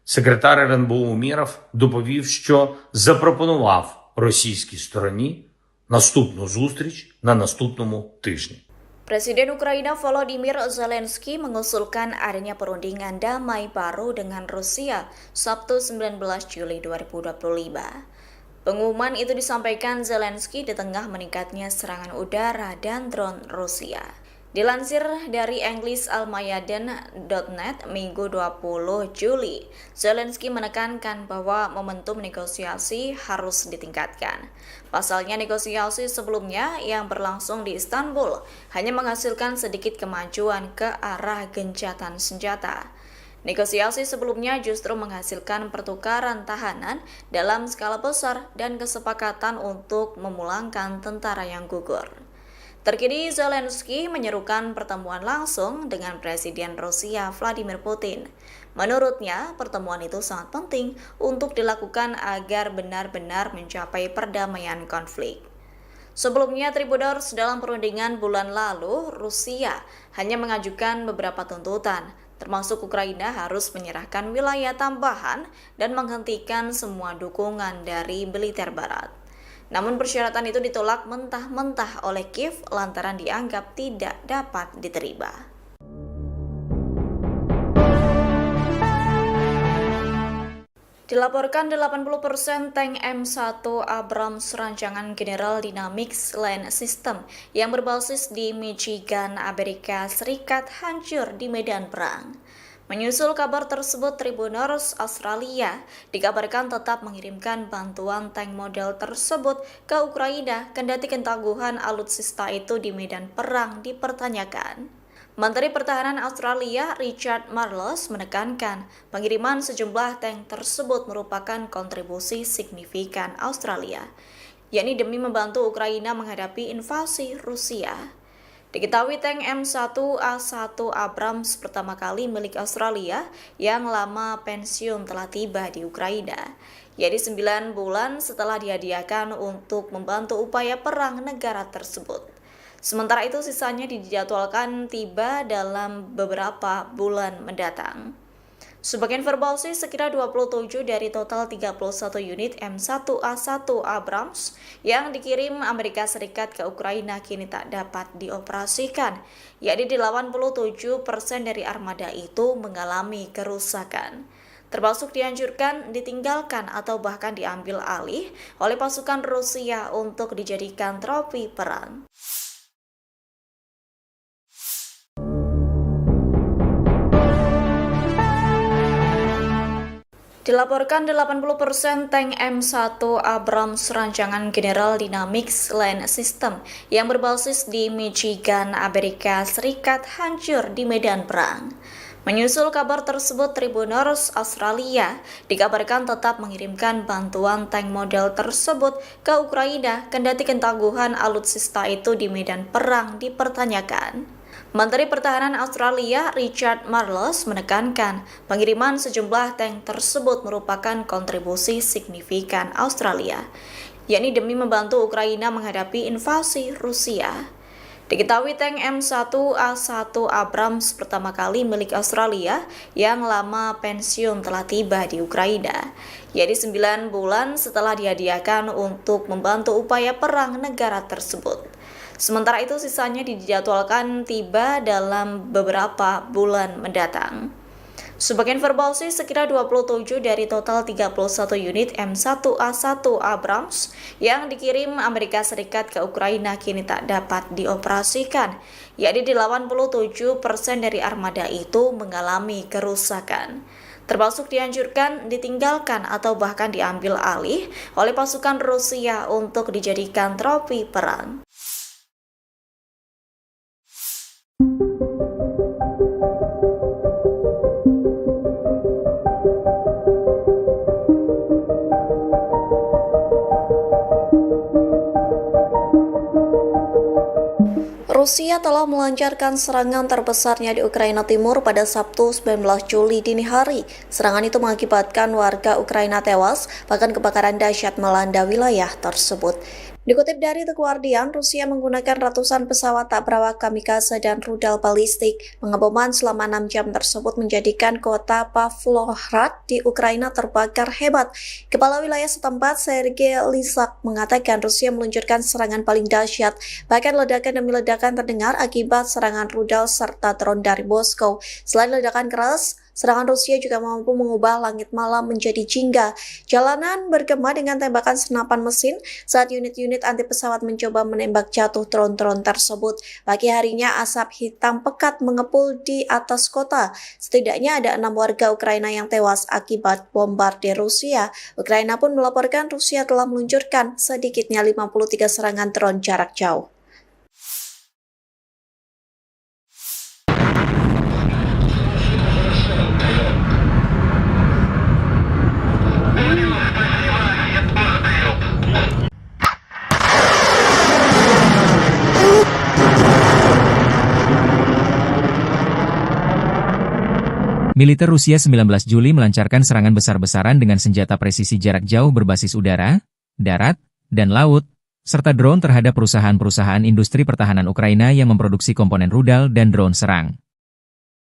секретар РНБО Умєров доповів, що запропонував російській стороні наступну зустріч на наступному тижні. Presiden Ukraina Volodymyr Zelensky mengusulkan adanya perundingan damai baru dengan Rusia Sabtu 19 Juli 2025. Pengumuman itu disampaikan Zelensky di tengah meningkatnya serangan udara dan drone Rusia. Dilansir dari EnglisAlmayadin.net Minggu 20 Juli, Zelensky menekankan bahwa momentum negosiasi harus ditingkatkan. Pasalnya negosiasi sebelumnya yang berlangsung di Istanbul hanya menghasilkan sedikit kemajuan ke arah gencatan senjata. Negosiasi sebelumnya justru menghasilkan pertukaran tahanan dalam skala besar dan kesepakatan untuk memulangkan tentara yang gugur. Terkini Zelensky menyerukan pertemuan langsung dengan Presiden Rusia Vladimir Putin. Menurutnya, pertemuan itu sangat penting untuk dilakukan agar benar-benar mencapai perdamaian konflik. Sebelumnya, Tribuners dalam perundingan bulan lalu, Rusia hanya mengajukan beberapa tuntutan, termasuk Ukraina harus menyerahkan wilayah tambahan dan menghentikan semua dukungan dari militer Barat. Namun persyaratan itu ditolak mentah-mentah oleh Kiev lantaran dianggap tidak dapat diterima. Dilaporkan 80% tank M1 Abrams rancangan General Dynamics Land System yang berbasis di Michigan, Amerika Serikat hancur di medan perang. Menyusul kabar tersebut, Tribuners Australia dikabarkan tetap mengirimkan bantuan tank model tersebut ke Ukraina kendati ketangguhan alutsista itu di medan perang dipertanyakan. Menteri Pertahanan Australia Richard Marles menekankan pengiriman sejumlah tank tersebut merupakan kontribusi signifikan Australia, yakni demi membantu Ukraina menghadapi invasi Rusia. Diketahui tank M1A1 Abrams pertama kali milik Australia yang lama pensiun telah tiba di Ukraina, yaitu 9 bulan setelah dihadiahkan untuk membantu upaya perang negara tersebut. Sementara itu sisanya dijadwalkan tiba dalam beberapa bulan mendatang. Sebagai informasi, sekira 27 dari total 31 unit M1A1 Abrams yang dikirim Amerika Serikat ke Ukraina kini tak dapat dioperasikan, yakni 87% dari armada itu mengalami kerusakan, termasuk dihancurkan, ditinggalkan, atau bahkan diambil alih oleh pasukan Rusia untuk dijadikan trofi perang. Dilaporkan 80% tank M1 Abrams rancangan General Dynamics Land System yang berbasis di Michigan, Amerika Serikat hancur di medan perang. Menyusul kabar tersebut, Tribuners Australia dikabarkan tetap mengirimkan bantuan tank model tersebut ke Ukraina kendati ketangguhan alutsista itu di medan perang dipertanyakan. Menteri Pertahanan Australia Richard Marles menekankan pengiriman sejumlah tank tersebut merupakan kontribusi signifikan Australia, yakni demi membantu Ukraina menghadapi invasi Rusia. Diketahui tank M1A1 Abrams pertama kali milik Australia yang lama pensiun telah tiba di Ukraina, yaitu 9 bulan setelah dihadiahkan untuk membantu upaya perang negara tersebut. Sementara itu sisanya dijadwalkan tiba dalam beberapa bulan mendatang. Sebagai informasi, sekira 27 dari total 31 unit M1A1 Abrams yang dikirim Amerika Serikat ke Ukraina kini tak dapat dioperasikan, yakni 87% dari armada itu mengalami kerusakan, termasuk dihancurkan, ditinggalkan, atau bahkan diambil alih oleh pasukan Rusia untuk dijadikan trofi perang. Rusia telah melancarkan serangan terbesarnya di Ukraina Timur pada Sabtu 19 Juli dini hari. Serangan itu mengakibatkan warga Ukraina tewas, bahkan kebakaran dahsyat melanda wilayah tersebut. Dikutip dari The Guardian, Rusia menggunakan ratusan pesawat tak berawak kamikaze dan rudal balistik. Pengeboman selama 6 jam tersebut menjadikan kota Pavlohrad di Ukraina terbakar hebat. Kepala wilayah setempat, Sergei Lysak, mengatakan Rusia meluncurkan serangan paling dahsyat. Bahkan ledakan demi ledakan terdengar akibat serangan rudal serta drone dari Moskow. Selain ledakan keras, serangan Rusia juga mampu mengubah langit malam menjadi jingga. Jalanan bergema dengan tembakan senapan mesin saat unit-unit anti pesawat mencoba menembak jatuh drone-drone tersebut. Pagi harinya asap hitam pekat mengepul di atas kota. Setidaknya ada 6 warga Ukraina yang tewas akibat bombardir Rusia. Ukraina pun melaporkan Rusia telah meluncurkan sedikitnya 53 serangan drone jarak jauh. Militer Rusia 19 Juli melancarkan serangan besar-besaran dengan senjata presisi jarak jauh berbasis udara, darat, dan laut, serta drone terhadap perusahaan-perusahaan industri pertahanan Ukraina yang memproduksi komponen rudal dan drone serang.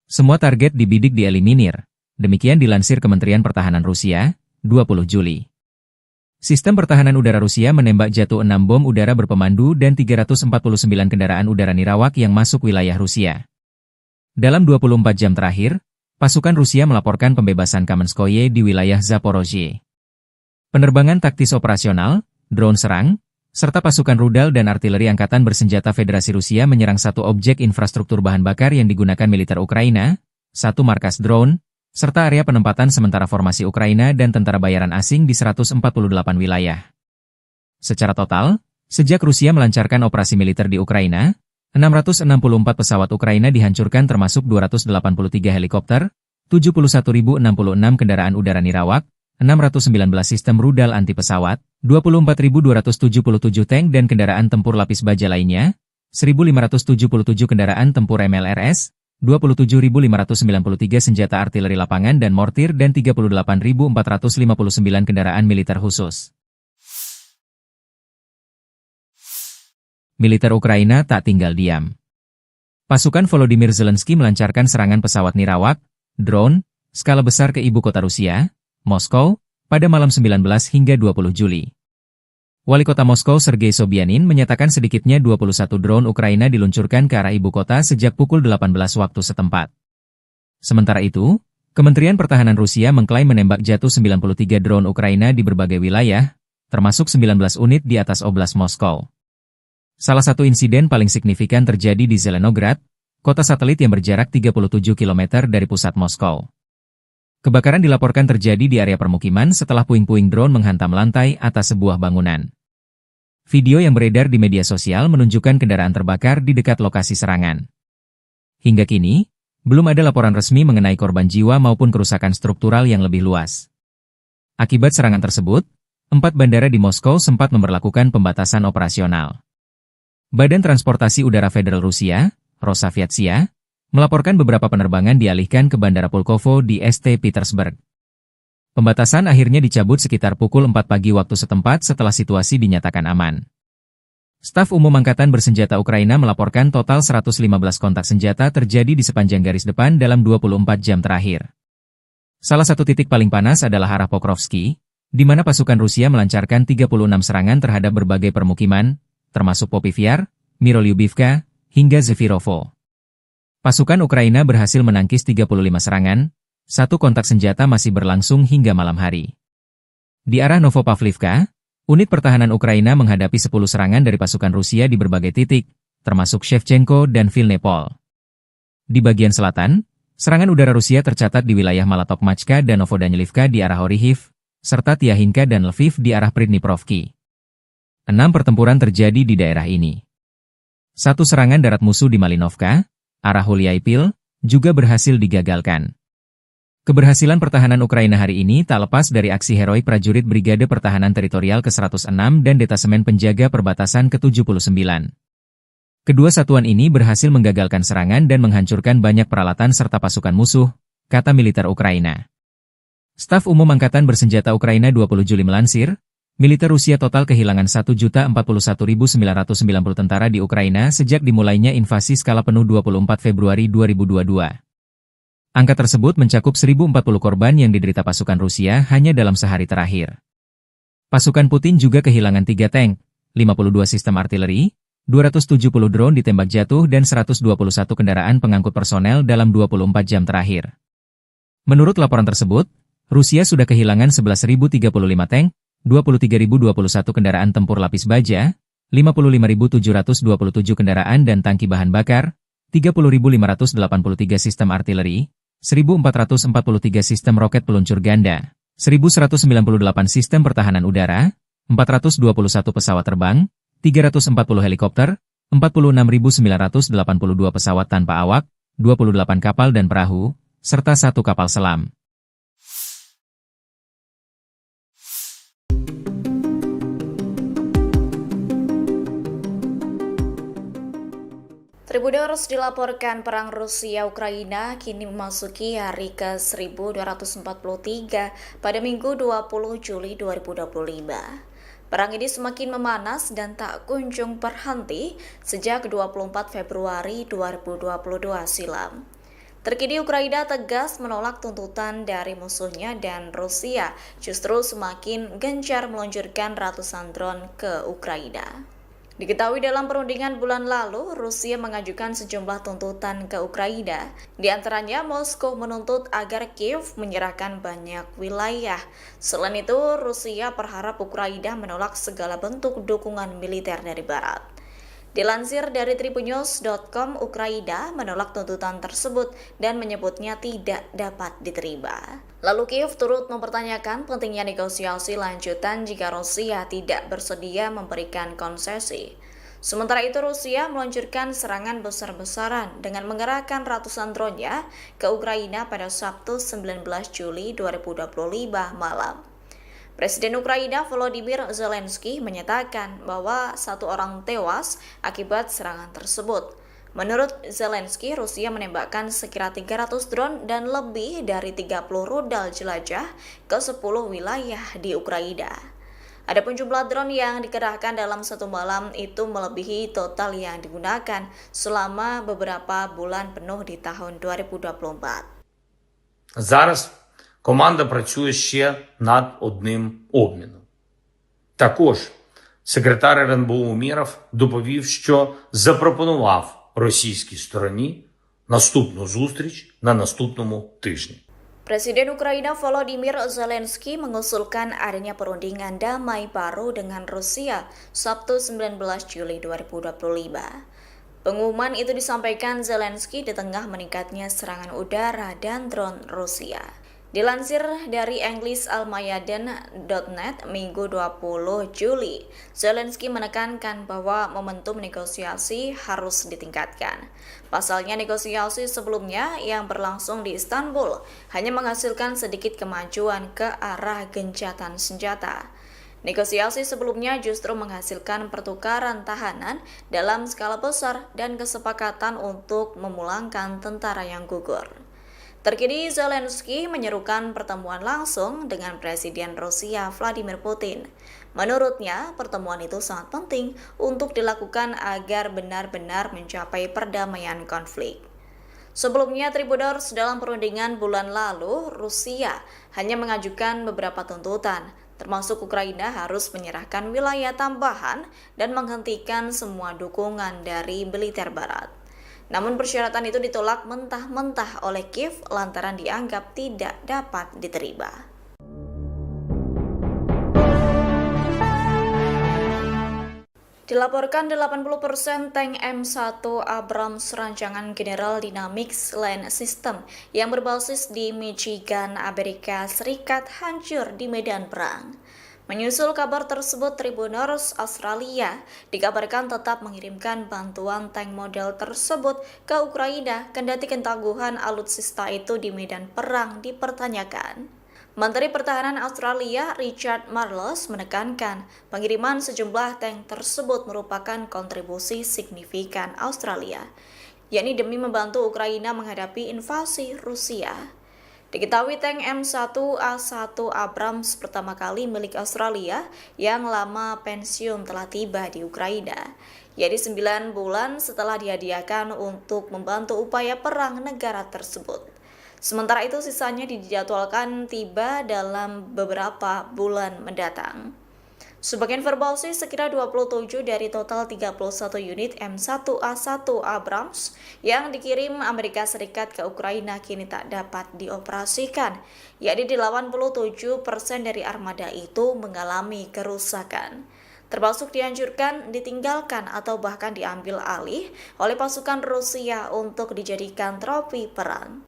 Semua target dibidik dieliminir, demikian dilansir Kementerian Pertahanan Rusia, 20 Juli. Sistem pertahanan udara Rusia menembak jatuh 6 bom udara berpemandu dan 349 kendaraan udara nirawak yang masuk wilayah Rusia. Dalam 24 jam terakhir, pasukan Rusia melaporkan pembebasan Kamenskoye di wilayah Zaporozhye. Penerbangan taktis operasional, drone serang, serta pasukan rudal dan artileri angkatan bersenjata Federasi Rusia menyerang satu objek infrastruktur bahan bakar yang digunakan militer Ukraina, satu markas drone, serta area penempatan sementara formasi Ukraina dan tentara bayaran asing di 148 wilayah. Secara total, sejak Rusia melancarkan operasi militer di Ukraina, 664 pesawat Ukraina dihancurkan termasuk 283 helikopter, 71.066 kendaraan udara nirawak, 619 sistem rudal anti pesawat, 24.277 tank dan kendaraan tempur lapis baja lainnya, 1.577 kendaraan tempur MLRS, 27.593 senjata artileri lapangan dan mortir dan 38.459 kendaraan militer khusus. Militer Ukraina tak tinggal diam. Pasukan Volodymyr Zelensky melancarkan serangan pesawat nirawak, drone, skala besar ke ibu kota Rusia, Moskow, pada malam 19 hingga 20 Juli. Wali kota Moskow Sergei Sobyanin menyatakan sedikitnya 21 drone Ukraina diluncurkan ke arah ibu kota sejak pukul 18 waktu setempat. Sementara itu, Kementerian Pertahanan Rusia mengklaim menembak jatuh 93 drone Ukraina di berbagai wilayah, termasuk 19 unit di atas Oblast Moskow. Salah satu insiden paling signifikan terjadi di Zelenograd, kota satelit yang berjarak 37 km dari pusat Moskow. Kebakaran dilaporkan terjadi di area permukiman setelah puing-puing drone menghantam lantai atas sebuah bangunan. Video yang beredar di media sosial menunjukkan kendaraan terbakar di dekat lokasi serangan. Hingga kini, belum ada laporan resmi mengenai korban jiwa maupun kerusakan struktural yang lebih luas. Akibat serangan tersebut, 4 bandara di Moskow sempat memberlakukan pembatasan operasional. Badan Transportasi Udara Federal Rusia, Rosaviatsia, melaporkan beberapa penerbangan dialihkan ke Bandara Pulkovo di St. Petersburg. Pembatasan akhirnya dicabut sekitar pukul 4 pagi waktu setempat setelah situasi dinyatakan aman. Staf Umum Angkatan Bersenjata Ukraina melaporkan total 115 kontak senjata terjadi di sepanjang garis depan dalam 24 jam terakhir. Salah satu titik paling panas adalah arah Pokrovsky, di mana pasukan Rusia melancarkan 36 serangan terhadap berbagai permukiman, termasuk Popivyar, Mirolyubivka, hingga Zefirovo. Pasukan Ukraina berhasil menangkis 35 serangan, satu kontak senjata masih berlangsung hingga malam hari. Di arah Novopavlivka, unit pertahanan Ukraina menghadapi 10 serangan dari pasukan Rusia di berbagai titik, termasuk Shevchenko dan Vilnepol. Di bagian selatan, serangan udara Rusia tercatat di wilayah Malatokmachka dan Novodanilivka di arah Orihiv, serta Tiahinka dan Lviv di arah Pridniprovki. 6 pertempuran terjadi di daerah ini. Satu serangan darat musuh di Malinovka, arah Huliaipil, juga berhasil digagalkan. Keberhasilan pertahanan Ukraina hari ini tak lepas dari aksi heroik prajurit Brigade Pertahanan Teritorial ke-106 dan Detasemen Penjaga Perbatasan ke-79. Kedua satuan ini berhasil menggagalkan serangan dan menghancurkan banyak peralatan serta pasukan musuh, kata militer Ukraina. Staf Umum Angkatan Bersenjata Ukraina 20 Juli melansir, militer Rusia total kehilangan 1.041.990 tentara di Ukraina sejak dimulainya invasi skala penuh 24 Februari 2022. Angka tersebut mencakup 1.040 korban yang diderita pasukan Rusia hanya dalam sehari terakhir. Pasukan Putin juga kehilangan 3 tank, 52 sistem artileri, 270 drone ditembak jatuh dan 121 kendaraan pengangkut personel dalam 24 jam terakhir. Menurut laporan tersebut, Rusia sudah kehilangan 11.035 tank, 23.021 kendaraan tempur lapis baja, 55.727 kendaraan dan tangki bahan bakar, 30.583 sistem artileri, 1.443 sistem roket peluncur ganda, 1.198 sistem pertahanan udara, 421 pesawat terbang, 340 helikopter, 46.982 pesawat tanpa awak, 28 kapal dan perahu, serta 1 kapal selam. Tribuners dilaporkan perang Rusia-Ukraina kini memasuki hari ke-1243 pada Minggu 20 Juli 2025. Perang ini semakin memanas dan tak kunjung berhenti sejak 24 Februari 2022 silam. Terkini Ukraina tegas menolak tuntutan dari musuhnya dan Rusia justru semakin gencar meluncurkan ratusan drone ke Ukraina. Diketahui dalam perundingan bulan lalu, Rusia mengajukan sejumlah tuntutan ke Ukraina. Di antaranya, Moskow menuntut agar Kiev menyerahkan banyak wilayah. Selain itu, Rusia berharap Ukraina menolak segala bentuk dukungan militer dari Barat. Dilansir dari tribunnews.com, Ukraina menolak tuntutan tersebut dan menyebutnya tidak dapat diterima. Lalu Kiev turut mempertanyakan pentingnya negosiasi lanjutan jika Rusia tidak bersedia memberikan konsesi. Sementara itu Rusia meluncurkan serangan besar-besaran dengan mengerahkan ratusan drone-nya ke Ukraina pada Sabtu 19 Juli 2025 malam. Presiden Ukraina Volodymyr Zelensky menyatakan bahwa 1 orang tewas akibat serangan tersebut. Menurut Zelensky, Rusia menembakkan sekira 300 drone dan lebih dari 30 rudal jelajah ke 10 wilayah di Ukraina. Adapun jumlah drone yang dikerahkan dalam satu malam itu melebihi total yang digunakan selama beberapa bulan penuh di tahun 2024. Зараз команда працює ще над одним обміном. Також секретар РНБО Умєров доповів, що запропонував російській стороні наступну зустріч на наступному тижні. Presiden Ukraina Volodymyr Zelensky mengusulkan adanya perundingan damai baru dengan Rusia Sabtu 19 Juli 2025. Pengumuman itu disampaikan Zelensky di tengah meningkatnya serangan udara dan drone Rusia. Dilansir dari EnglisAlmayadin.net Minggu 20 Juli, Zelensky menekankan bahwa momentum negosiasi harus ditingkatkan. Pasalnya negosiasi sebelumnya yang berlangsung di Istanbul hanya menghasilkan sedikit kemajuan ke arah gencatan senjata. Negosiasi sebelumnya justru menghasilkan pertukaran tahanan dalam skala besar dan kesepakatan untuk memulangkan tentara yang gugur. Terkini Zelensky menyerukan pertemuan langsung dengan Presiden Rusia Vladimir Putin. Menurutnya, pertemuan itu sangat penting untuk dilakukan agar benar-benar mencapai perdamaian konflik. Sebelumnya, Tribuners, dalam perundingan bulan lalu, Rusia hanya mengajukan beberapa tuntutan, termasuk Ukraina harus menyerahkan wilayah tambahan dan menghentikan semua dukungan dari militer Barat. Namun persyaratan itu ditolak mentah-mentah oleh Kiev lantaran dianggap tidak dapat diterima. Dilaporkan 80% tank M1 Abrams rancangan General Dynamics Land System yang berbasis di Michigan, Amerika Serikat hancur di medan perang. Menyusul kabar tersebut, Tribuners Australia dikabarkan tetap mengirimkan bantuan tank model tersebut ke Ukraina kendati ketangguhan alutsista itu di medan perang dipertanyakan. Menteri Pertahanan Australia Richard Marles menekankan pengiriman sejumlah tank tersebut merupakan kontribusi signifikan Australia, yakni demi membantu Ukraina menghadapi invasi Rusia. Diketahui tank M1A1 Abrams pertama kali milik Australia yang lama pensiun telah tiba di Ukraina, yakni 9 bulan setelah dihadiahkan untuk membantu upaya perang negara tersebut. Sementara itu sisanya dijadwalkan tiba dalam beberapa bulan mendatang. Sebagai informasi, sekira 27 dari total 31 unit M1A1 Abrams yang dikirim Amerika Serikat ke Ukraina kini tak dapat dioperasikan, yakni 87% dari armada itu mengalami kerusakan, termasuk dihancurkan, ditinggalkan, atau bahkan diambil alih oleh pasukan Rusia untuk dijadikan trofi perang.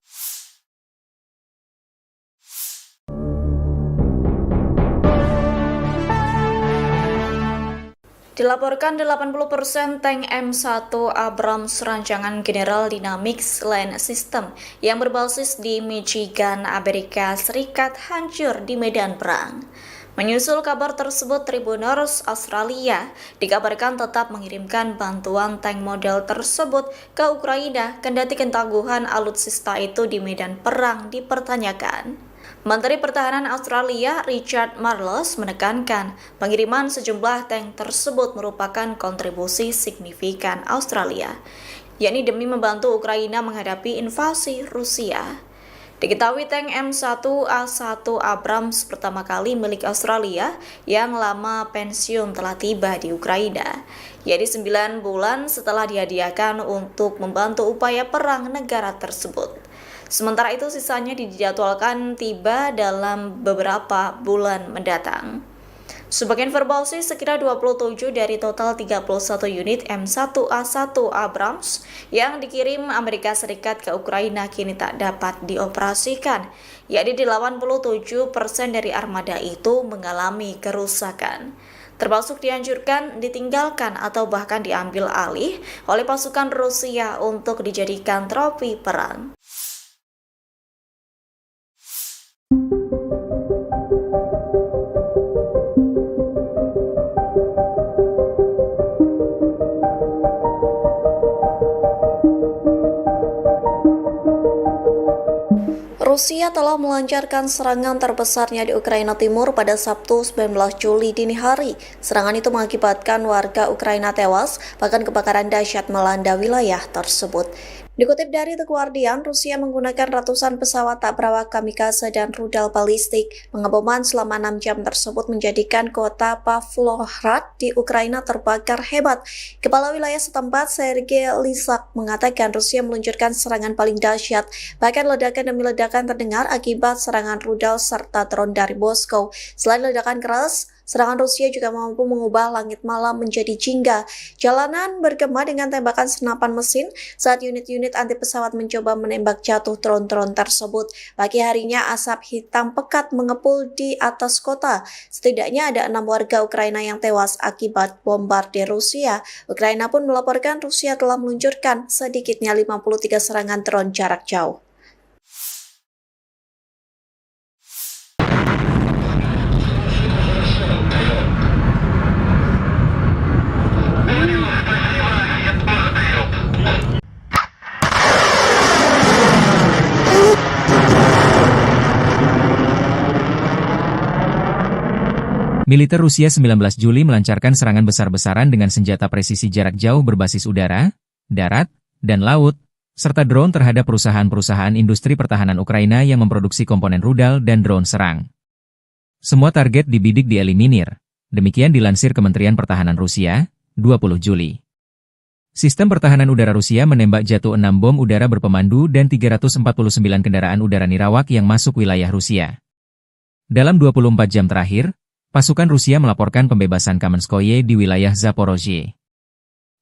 Dilaporkan 80% tank M1 Abrams rancangan General Dynamics Land System yang berbasis di Michigan, Amerika Serikat hancur di medan perang. Menyusul kabar tersebut, Tribuners Australia dikabarkan tetap mengirimkan bantuan tank model tersebut ke Ukraina kendati ketangguhan alutsista itu di medan perang dipertanyakan. Menteri Pertahanan Australia Richard Marles menekankan pengiriman sejumlah tank tersebut merupakan kontribusi signifikan Australia, yakni demi membantu Ukraina menghadapi invasi Rusia. Diketahui tank M1A1 Abrams pertama kali milik Australia yang lama pensiun telah tiba di Ukraina, yakni 9 bulan setelah dihadiahkan untuk membantu upaya perang negara tersebut. Sementara itu sisanya dijadwalkan tiba dalam beberapa bulan mendatang. Sebagai informasi, sekira 27 dari total 31 unit M1A1 Abrams yang dikirim Amerika Serikat ke Ukraina kini tak dapat dioperasikan, yakni 87% dari armada itu mengalami kerusakan, termasuk dihancurkan, ditinggalkan, atau bahkan diambil alih oleh pasukan Rusia untuk dijadikan trofi perang. Rusia telah melancarkan serangan terbesarnya di Ukraina Timur pada Sabtu 19 Juli dini hari. Serangan itu mengakibatkan warga Ukraina tewas, bahkan kebakaran dahsyat melanda wilayah tersebut. Dikutip dari The Guardian, Rusia menggunakan ratusan pesawat tak berawak kamikaze dan rudal balistik. Pengeboman selama 6 jam tersebut menjadikan kota Pavlohrad di Ukraina terbakar hebat. Kepala wilayah setempat, Sergei Lysak, mengatakan Rusia meluncurkan serangan paling dahsyat. Bahkan ledakan demi ledakan terdengar akibat serangan rudal serta drone dari Moskow. Selain ledakan keras, serangan Rusia juga mampu mengubah langit malam menjadi jingga. Jalanan bergema dengan tembakan senapan mesin saat unit-unit anti pesawat mencoba menembak jatuh drone-drone tersebut. Pagi harinya asap hitam pekat mengepul di atas kota. Setidaknya ada 6 warga Ukraina yang tewas akibat bombardir Rusia. Ukraina pun melaporkan Rusia telah meluncurkan sedikitnya 53 serangan drone jarak jauh. Militer Rusia 19 Juli melancarkan serangan besar-besaran dengan senjata presisi jarak jauh berbasis udara, darat, dan laut, serta drone terhadap perusahaan-perusahaan industri pertahanan Ukraina yang memproduksi komponen rudal dan drone serang. Semua target dibidik dieliminir, demikian dilansir Kementerian Pertahanan Rusia, 20 Juli. Sistem pertahanan udara Rusia menembak jatuh 6 bom udara berpemandu dan 349 kendaraan udara nirawak yang masuk wilayah Rusia. Dalam 24 jam terakhir, pasukan Rusia melaporkan pembebasan Kamenskoye di wilayah Zaporozhye.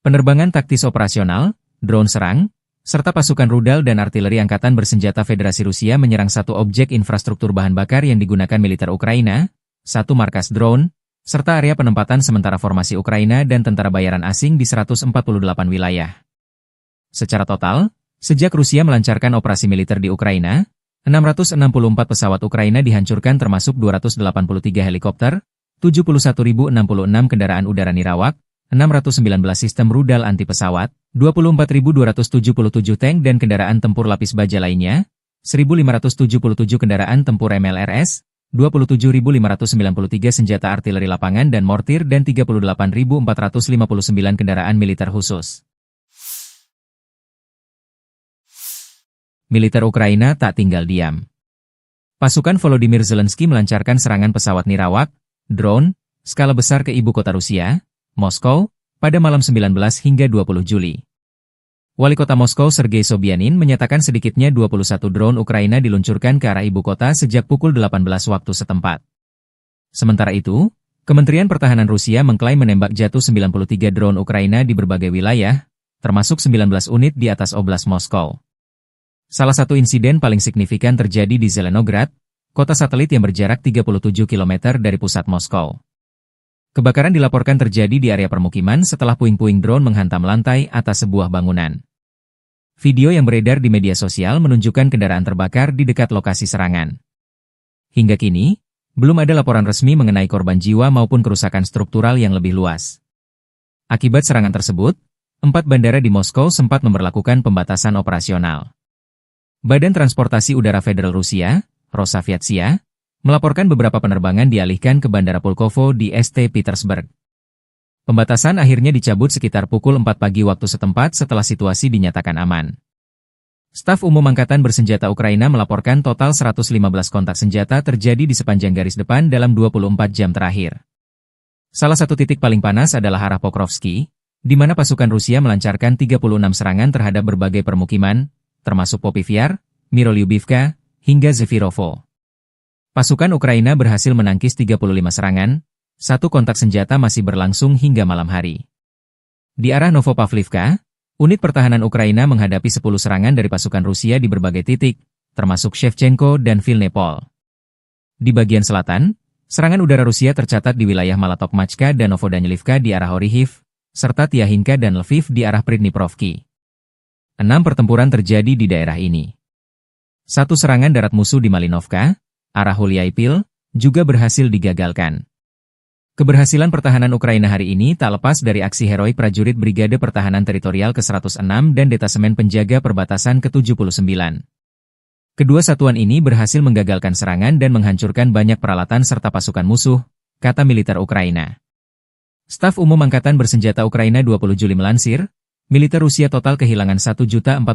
Penerbangan taktis operasional, drone serang, serta pasukan rudal dan artileri angkatan bersenjata Federasi Rusia menyerang satu objek infrastruktur bahan bakar yang digunakan militer Ukraina, satu markas drone, serta area penempatan sementara formasi Ukraina dan tentara bayaran asing di 148 wilayah. Secara total, sejak Rusia melancarkan operasi militer di Ukraina, 664 pesawat Ukraina dihancurkan termasuk 283 helikopter, 71.066 kendaraan udara nirawak, 619 sistem rudal anti pesawat, 24.277 tank dan kendaraan tempur lapis baja lainnya, 1.577 kendaraan tempur MLRS, 27.593 senjata artileri lapangan dan mortir dan 38.459 kendaraan militer khusus. Militer Ukraina tak tinggal diam. Pasukan Volodymyr Zelensky melancarkan serangan pesawat nirawak, drone, skala besar ke ibu kota Rusia, Moskow, pada malam 19 hingga 20 Juli. Wali kota Moskow Sergei Sobyanin menyatakan sedikitnya 21 drone Ukraina diluncurkan ke arah ibu kota sejak pukul 18 waktu setempat. Sementara itu, Kementerian Pertahanan Rusia mengklaim menembak jatuh 93 drone Ukraina di berbagai wilayah, termasuk 19 unit di atas Oblast Moskow. Salah satu insiden paling signifikan terjadi di Zelenograd, kota satelit yang berjarak 37 km dari pusat Moskow. Kebakaran dilaporkan terjadi di area permukiman setelah puing-puing drone menghantam lantai atas sebuah bangunan. Video yang beredar di media sosial menunjukkan kendaraan terbakar di dekat lokasi serangan. Hingga kini, belum ada laporan resmi mengenai korban jiwa maupun kerusakan struktural yang lebih luas. Akibat serangan tersebut, 4 bandara di Moskow sempat memberlakukan pembatasan operasional. Badan Transportasi Udara Federal Rusia, Rosaviatsia, melaporkan beberapa penerbangan dialihkan ke Bandara Pulkovo di St. Petersburg. Pembatasan akhirnya dicabut sekitar pukul 4 pagi waktu setempat setelah situasi dinyatakan aman. Staf Umum Angkatan Bersenjata Ukraina melaporkan total 115 kontak senjata terjadi di sepanjang garis depan dalam 24 jam terakhir. Salah satu titik paling panas adalah arah Pokrovsky, di mana pasukan Rusia melancarkan 36 serangan terhadap berbagai permukiman, termasuk Popivyar, Mirolyubivka, hingga Zefirovo. Pasukan Ukraina berhasil menangkis 35 serangan, satu kontak senjata masih berlangsung hingga malam hari. Di arah Novopavlivka, unit pertahanan Ukraina menghadapi 10 serangan dari pasukan Rusia di berbagai titik, termasuk Shevchenko dan Vilnepol. Di bagian selatan, serangan udara Rusia tercatat di wilayah Malatokmachka dan Novodanilivka di arah Orihiv, serta Tiahinka dan Lviv di arah Pridniprovki. 6 pertempuran terjadi di daerah ini. Satu serangan darat musuh di Malinovka, arah Huliaipil, juga berhasil digagalkan. Keberhasilan pertahanan Ukraina hari ini tak lepas dari aksi heroik prajurit Brigade Pertahanan Teritorial ke-106 dan Detasemen Penjaga Perbatasan ke-79. Kedua satuan ini berhasil menggagalkan serangan dan menghancurkan banyak peralatan serta pasukan musuh, kata militer Ukraina. Staf Umum Angkatan Bersenjata Ukraina 20 Juli melansir, militer Rusia total kehilangan 1.041.990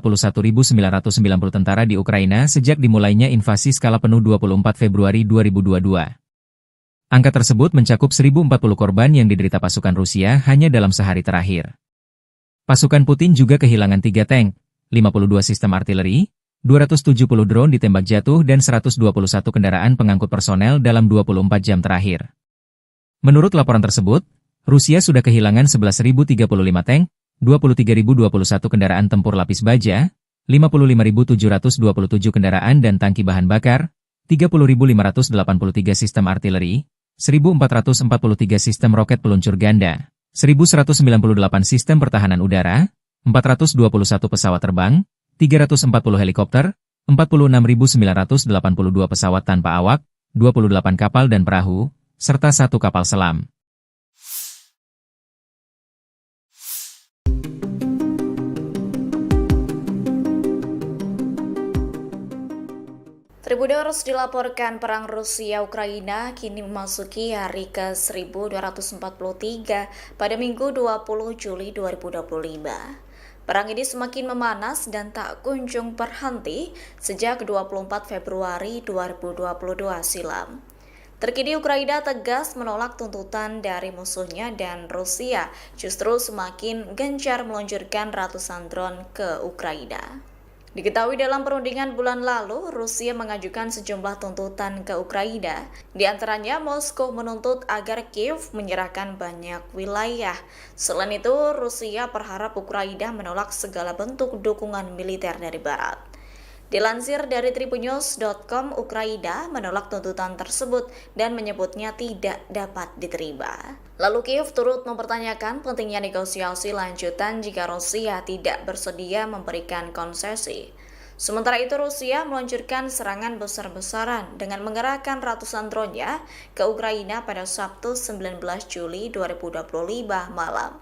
tentara di Ukraina sejak dimulainya invasi skala penuh 24 Februari 2022. Angka tersebut mencakup 1.040 korban yang diderita pasukan Rusia hanya dalam sehari terakhir. Pasukan Putin juga kehilangan 3 tank, 52 sistem artileri, 270 drone ditembak jatuh dan 121 kendaraan pengangkut personel dalam 24 jam terakhir. Menurut laporan tersebut, Rusia sudah kehilangan 11.035 tank, 23.021 kendaraan tempur lapis baja, 55.727 kendaraan dan tangki bahan bakar, 30.583 sistem artileri, 1.443 sistem roket peluncur ganda, 1.198 sistem pertahanan udara, 421 pesawat terbang, 340 helikopter, 46.982 pesawat tanpa awak, 28 kapal dan perahu, serta 1 kapal selam. Tribuners dilaporkan perang Rusia-Ukraina kini memasuki hari ke-1243 pada Minggu 20 Juli 2025. Perang ini semakin memanas dan tak kunjung berhenti sejak 24 Februari 2022 silam. Terkini Ukraina tegas menolak tuntutan dari musuhnya dan Rusia justru semakin gencar meluncurkan ratusan drone ke Ukraina. Diketahui dalam perundingan bulan lalu, Rusia mengajukan sejumlah tuntutan ke Ukraina. Di antaranya, Moskow menuntut agar Kiev menyerahkan banyak wilayah. Selain itu, Rusia berharap Ukraina menolak segala bentuk dukungan militer dari Barat. Dilansir dari tribunnews.com, Ukraina menolak tuntutan tersebut dan menyebutnya tidak dapat diterima. Lalu Kiev turut mempertanyakan pentingnya negosiasi lanjutan jika Rusia tidak bersedia memberikan konsesi. Sementara itu Rusia meluncurkan serangan besar-besaran dengan mengerahkan ratusan drone-nya ke Ukraina pada Sabtu 19 Juli 2025 malam.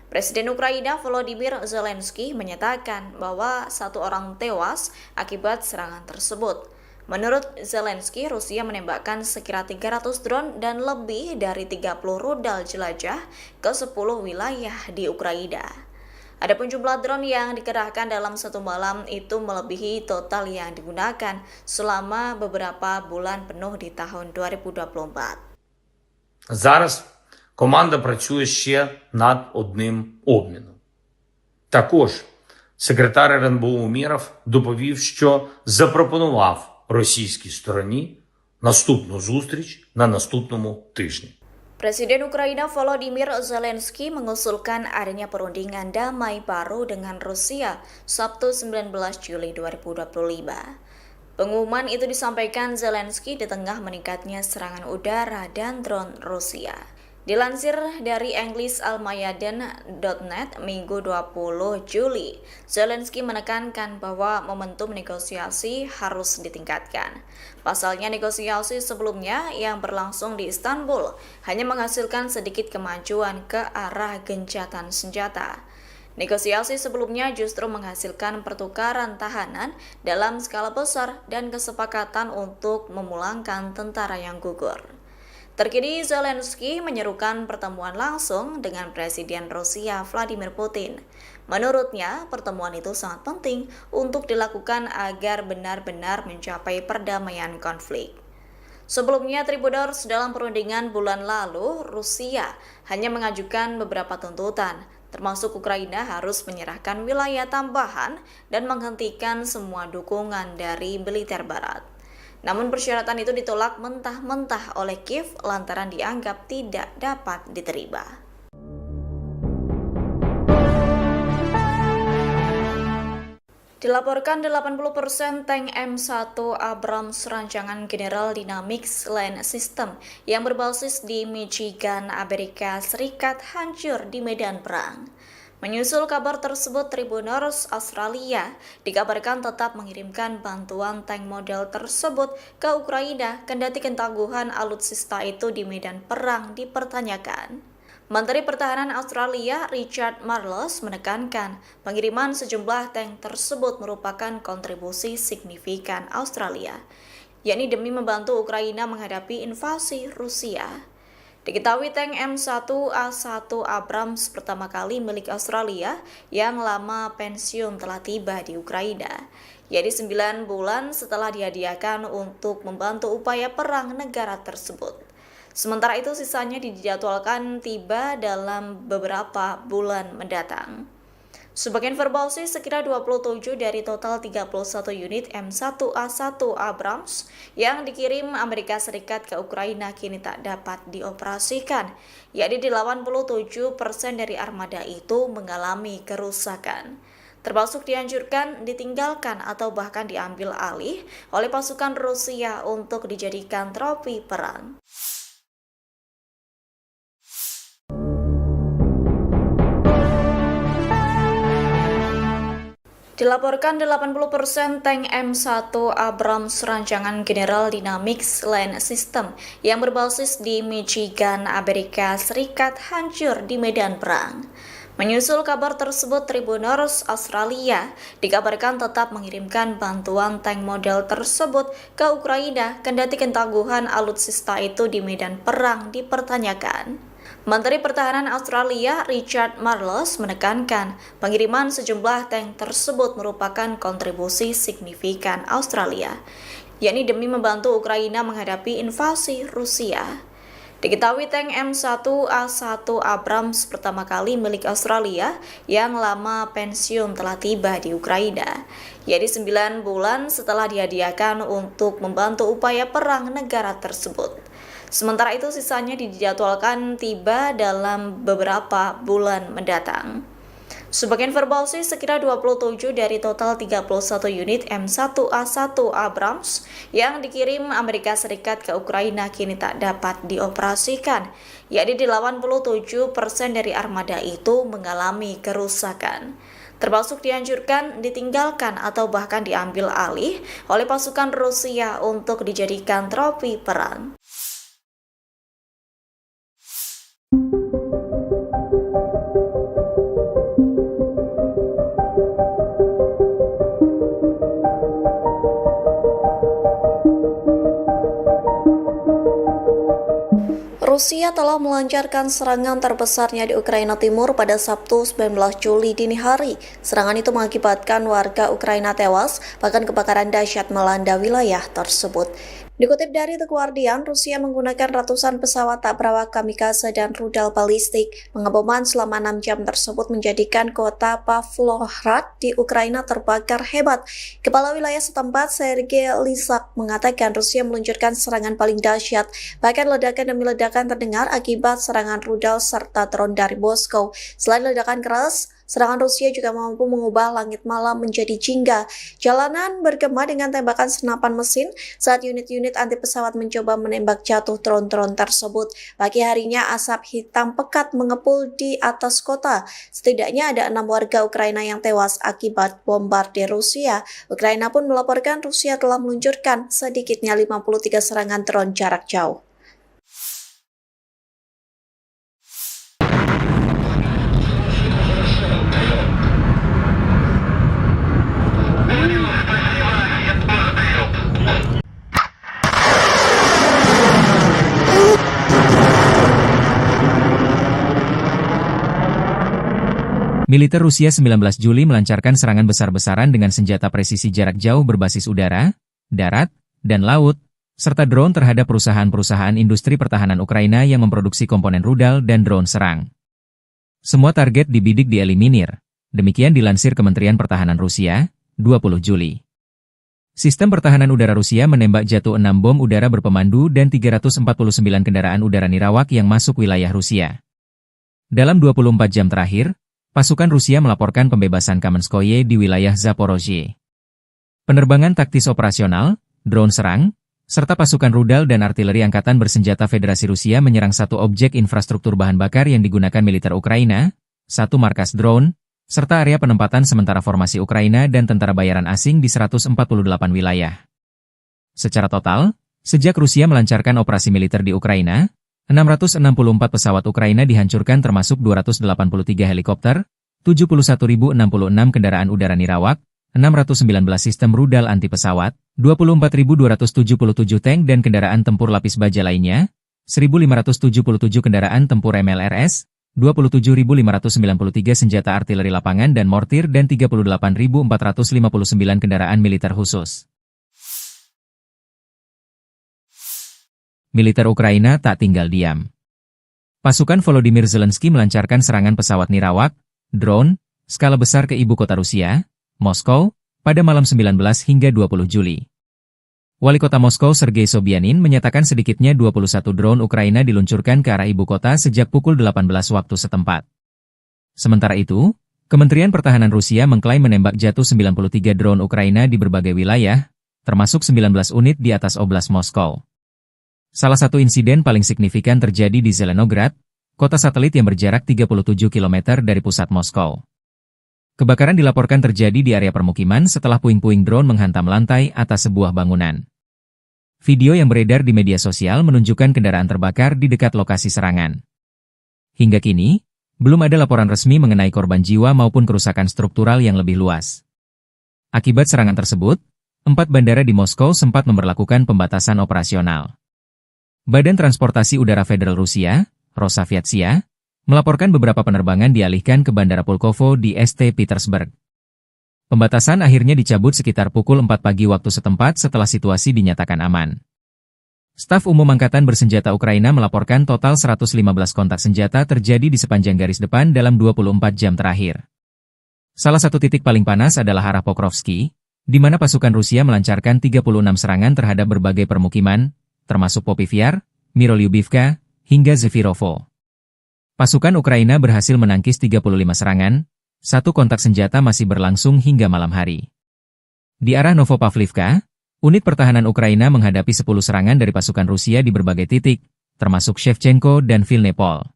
Presiden Ukraina Volodymyr Zelensky menyatakan bahwa 1 orang tewas akibat serangan tersebut. Menurut Zelensky, Rusia menembakkan sekira 300 drone dan lebih dari 30 rudal jelajah ke 10 wilayah di Ukraina. Adapun jumlah drone yang dikerahkan dalam satu malam itu melebihi total yang digunakan selama beberapa bulan penuh di tahun 2024. Зараз команда працює ще над одним обміном. Також секретар РНБО Умєров доповів, що запропонував російській стороні наступну зустріч на наступному тижні. Presiden Ukraina Volodymyr Zelensky mengusulkan adanya perundingan damai baru dengan Rusia Sabtu 19 Juli 2025. Pengumuman itu disampaikan Zelensky di tengah meningkatnya serangan udara dan drone Rusia. Dilansir dari EnglisAlmayadin.net Minggu 20 Juli, Zelensky menekankan bahwa momentum negosiasi harus ditingkatkan. Pasalnya negosiasi sebelumnya yang berlangsung di Istanbul hanya menghasilkan sedikit kemajuan ke arah gencatan senjata. Negosiasi sebelumnya justru menghasilkan pertukaran tahanan dalam skala besar dan kesepakatan untuk memulangkan tentara yang gugur. Terkini Zelensky menyerukan pertemuan langsung dengan Presiden Rusia Vladimir Putin. Menurutnya, pertemuan itu sangat penting untuk dilakukan agar benar-benar mencapai perdamaian konflik. Sebelumnya, Tribuners dalam perundingan bulan lalu, Rusia hanya mengajukan beberapa tuntutan, termasuk Ukraina harus menyerahkan wilayah tambahan dan menghentikan semua dukungan dari militer Barat. Namun persyaratan itu ditolak mentah-mentah oleh Kiev lantaran dianggap tidak dapat diterima. Dilaporkan 80% tank M1 Abrams rancangan General Dynamics Land System yang berbasis di Michigan, Amerika Serikat hancur di medan perang. Menyusul kabar tersebut, Tribuners Australia dikabarkan tetap mengirimkan bantuan tank model tersebut ke Ukraina kendati ketangguhan alutsista itu di medan perang dipertanyakan. Menteri Pertahanan Australia Richard Marles menekankan pengiriman sejumlah tank tersebut merupakan kontribusi signifikan Australia, yakni demi membantu Ukraina menghadapi invasi Rusia. Diketahui tank M1A1 Abrams pertama kali milik Australia yang lama pensiun telah tiba di Ukraina, yakni 9 bulan setelah dihadiahkan untuk membantu upaya perang negara tersebut. Sementara itu sisanya dijadwalkan tiba dalam beberapa bulan mendatang. Sebagai informasi, sekira 27 dari total 31 unit M1A1 Abrams yang dikirim Amerika Serikat ke Ukraina kini tak dapat dioperasikan, yakni 87% dari armada itu mengalami kerusakan, termasuk dihancurkan, ditinggalkan, atau bahkan diambil alih oleh pasukan Rusia untuk dijadikan trofi perang. Dilaporkan 80% tank M1 Abrams rancangan General Dynamics Land System yang berbasis di Michigan, Amerika Serikat hancur di medan perang. Menyusul kabar tersebut, Tribuners Australia dikabarkan tetap mengirimkan bantuan tank model tersebut ke Ukraina kendati ketangguhan alutsista itu di medan perang dipertanyakan. Menteri Pertahanan Australia Richard Marles menekankan pengiriman sejumlah tank tersebut merupakan kontribusi signifikan Australia, yakni demi membantu Ukraina menghadapi invasi Rusia. Diketahui tank M1A1 Abrams pertama kali milik Australia yang lama pensiun telah tiba di Ukraina, yakni 9 bulan setelah dihadiahkan untuk membantu upaya perang negara tersebut. Sementara itu sisanya dijadwalkan tiba dalam beberapa bulan mendatang. Sebagai informasi, sekira 27 dari total 31 unit M1A1 Abrams yang dikirim Amerika Serikat ke Ukraina kini tak dapat dioperasikan, yakni 87% dari armada itu mengalami kerusakan, termasuk dianjurkan, ditinggalkan, atau bahkan diambil alih oleh pasukan Rusia untuk dijadikan trofi perang. Rusia telah melancarkan serangan terbesarnya di Ukraina Timur pada Sabtu 19 Juli dini hari. Serangan itu mengakibatkan warga Ukraina tewas, bahkan kebakaran dahsyat melanda wilayah tersebut. Dikutip dari The Guardian, Rusia menggunakan ratusan pesawat tak berawak kamikaze dan rudal balistik. Pengeboman selama 6 jam tersebut menjadikan kota Pavlohrad di Ukraina terbakar hebat. Kepala wilayah setempat, Sergei Lysak, mengatakan Rusia meluncurkan serangan paling dahsyat. Bahkan ledakan demi ledakan terdengar akibat serangan rudal serta drone dari Moskow. Selain ledakan keras, serangan Rusia juga mampu mengubah langit malam menjadi jingga. Jalanan bergema dengan tembakan senapan mesin saat unit-unit anti pesawat mencoba menembak jatuh drone-drone tersebut. Pagi harinya asap hitam pekat mengepul di atas kota. Setidaknya ada 6 warga Ukraina yang tewas akibat bombardir Rusia. Ukraina pun melaporkan Rusia telah meluncurkan sedikitnya 53 serangan drone jarak jauh. Militer Rusia 19 Juli melancarkan serangan besar-besaran dengan senjata presisi jarak jauh berbasis udara, darat, dan laut, serta drone terhadap perusahaan-perusahaan industri pertahanan Ukraina yang memproduksi komponen rudal dan drone serang. Semua target dibidik dieliminir, demikian dilansir Kementerian Pertahanan Rusia, 20 Juli. Sistem pertahanan udara Rusia menembak jatuh 6 bom udara berpemandu dan 349 kendaraan udara nirawak yang masuk wilayah Rusia. Dalam 24 jam terakhir, pasukan Rusia melaporkan pembebasan Kamenskoye di wilayah Zaporozhye. Penerbangan taktis operasional, drone serang, serta pasukan rudal dan artileri angkatan bersenjata Federasi Rusia menyerang satu objek infrastruktur bahan bakar yang digunakan militer Ukraina, satu markas drone, serta area penempatan sementara formasi Ukraina dan tentara bayaran asing di 148 wilayah. Secara total, sejak Rusia melancarkan operasi militer di Ukraina, 664 pesawat Ukraina dihancurkan termasuk 283 helikopter, 71.066 kendaraan udara nirawak, 619 sistem rudal anti pesawat, 24.277 tank dan kendaraan tempur lapis baja lainnya, 1.577 kendaraan tempur MLRS, 27.593 senjata artileri lapangan dan mortir dan 38.459 kendaraan militer khusus. Militer Ukraina tak tinggal diam. Pasukan Volodymyr Zelensky melancarkan serangan pesawat nirawak, drone, skala besar ke ibu kota Rusia, Moskow, pada malam 19 hingga 20 Juli. Wali kota Moskow Sergei Sobyanin menyatakan sedikitnya 21 drone Ukraina diluncurkan ke arah ibu kota sejak pukul 18 waktu setempat. Sementara itu, Kementerian Pertahanan Rusia mengklaim menembak jatuh 93 drone Ukraina di berbagai wilayah, termasuk 19 unit di atas Oblast Moskow. Salah satu insiden paling signifikan terjadi di Zelenograd, kota satelit yang berjarak 37 km dari pusat Moskow. Kebakaran dilaporkan terjadi di area permukiman setelah puing-puing drone menghantam lantai atas sebuah bangunan. Video yang beredar di media sosial menunjukkan kendaraan terbakar di dekat lokasi serangan. Hingga kini, belum ada laporan resmi mengenai korban jiwa maupun kerusakan struktural yang lebih luas. Akibat serangan tersebut, 4 bandara di Moskow sempat memberlakukan pembatasan operasional. Badan Transportasi Udara Federal Rusia, Rosaviatsia, melaporkan beberapa penerbangan dialihkan ke Bandara Pulkovo di St. Petersburg. Pembatasan akhirnya dicabut sekitar pukul 4 pagi waktu setempat setelah situasi dinyatakan aman. Staf Umum Angkatan Bersenjata Ukraina melaporkan total 115 kontak senjata terjadi di sepanjang garis depan dalam 24 jam terakhir. Salah satu titik paling panas adalah arah Pokrovsky, di mana pasukan Rusia melancarkan 36 serangan terhadap berbagai permukiman, termasuk Popivyar, Mirolyubivka, hingga Zefirovo. Pasukan Ukraina berhasil menangkis 35 serangan, satu kontak senjata masih berlangsung hingga malam hari. Di arah Novopavlivka, unit pertahanan Ukraina menghadapi 10 serangan dari pasukan Rusia di berbagai titik, termasuk Shevchenko dan Vilnepol.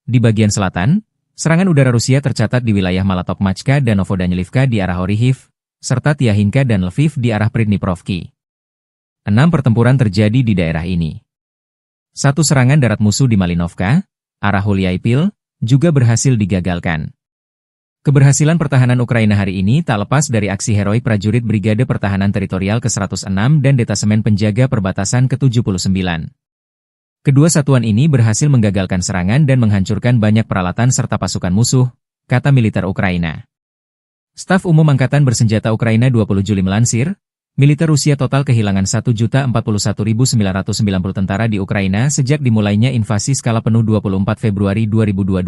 Di bagian selatan, Serangan udara Rusia tercatat di wilayah Malatokmachka dan Novodanilivka di arah Orihiv, serta Tiahinka dan Lviv di arah Pridniprovki. 6 pertempuran terjadi di daerah ini. 1 serangan darat musuh di Malinovka, arah Huliaipil, juga berhasil digagalkan. Keberhasilan pertahanan Ukraina hari ini tak lepas dari aksi heroik prajurit Brigade Pertahanan Teritorial ke-106 dan Detasemen Penjaga Perbatasan ke-79. Kedua satuan ini berhasil menggagalkan serangan dan menghancurkan banyak peralatan serta pasukan musuh, kata militer Ukraina. Staf Umum Angkatan Bersenjata Ukraina 20 Juli melansir, militer Rusia total kehilangan 1.041.990 tentara di Ukraina sejak dimulainya invasi skala penuh 24 Februari 2022.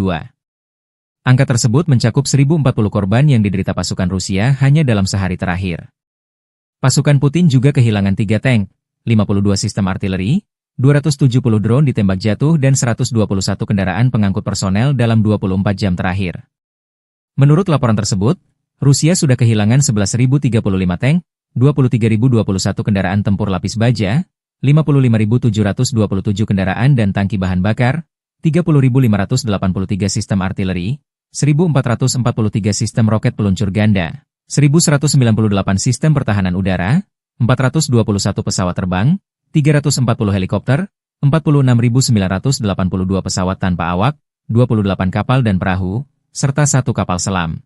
Angka tersebut mencakup 1.040 korban yang diderita pasukan Rusia hanya dalam sehari terakhir. Pasukan Putin juga kehilangan 3 tank, 52 sistem artileri, 270 drone ditembak jatuh dan 121 kendaraan pengangkut personel dalam 24 jam terakhir. Menurut laporan tersebut, Rusia sudah kehilangan 11.035 tank, 23.021 kendaraan tempur lapis baja, 55.727 kendaraan dan tangki bahan bakar, 30.583 sistem artileri, 1.443 sistem roket peluncur ganda, 1.198 sistem pertahanan udara, 421 pesawat terbang, 340 helikopter, 46.982 pesawat tanpa awak, 28 kapal dan perahu, serta 1 kapal selam.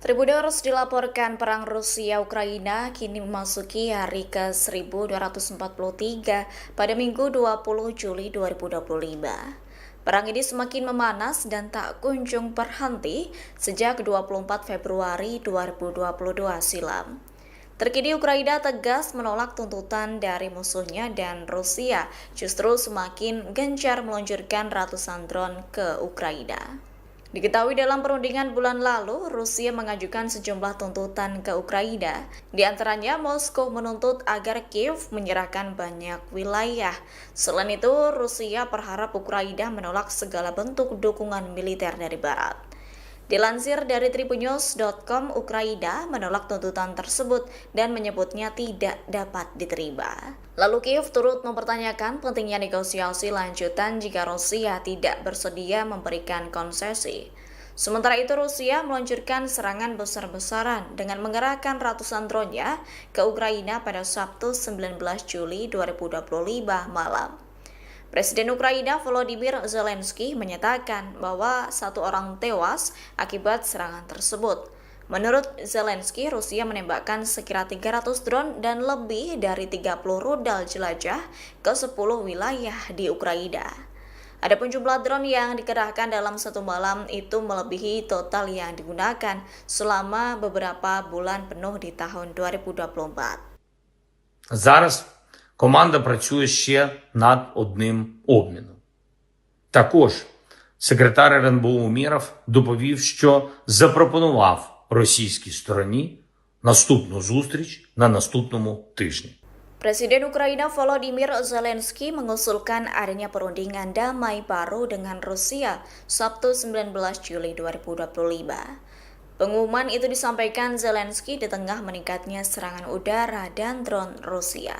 Tribuners dilaporkan perang Rusia-Ukraina kini memasuki hari ke-1243 pada Minggu 20 Juli 2025. Perang ini semakin memanas dan tak kunjung berhenti sejak 24 Februari 2022 silam. Terkini Ukraina tegas menolak tuntutan dari musuhnya dan Rusia justru semakin gencar meluncurkan ratusan drone ke Ukraina. Diketahui dalam perundingan bulan lalu, Rusia mengajukan sejumlah tuntutan ke Ukraina. Di antaranya, Moskow menuntut agar Kiev menyerahkan banyak wilayah. Selain itu, Rusia berharap Ukraina menolak segala bentuk dukungan militer dari Barat. Dilansir dari tribunnews.com, Ukraina menolak tuntutan tersebut dan menyebutnya tidak dapat diterima. Lalu Kiev turut mempertanyakan pentingnya negosiasi lanjutan jika Rusia tidak bersedia memberikan konsesi. Sementara itu Rusia meluncurkan serangan besar-besaran dengan mengerahkan ratusan drone-nya ke Ukraina pada Sabtu 19 Juli 2025 malam. Presiden Ukraina Volodymyr Zelensky menyatakan bahwa 1 orang tewas akibat serangan tersebut. Menurut Zelensky, Rusia menembakkan sekira 300 drone dan lebih dari 30 rudal jelajah ke 10 wilayah di Ukraina. Adapun jumlah drone yang dikerahkan dalam satu malam itu melebihi total yang digunakan selama beberapa bulan penuh di tahun 2024. Зараз команда працює ще над одним обміном. Також секретар РНБО Умєров доповів, що запропонував російській стороні наступну зустріч на наступному тижні. Presiden Ukraina Volodymyr Zelensky mengusulkan adanya perundingan damai baru dengan Rusia Sabtu 19 Juli 2025. Pengumuman itu disampaikan Zelensky di tengah meningkatnya serangan udara dan drone Rusia.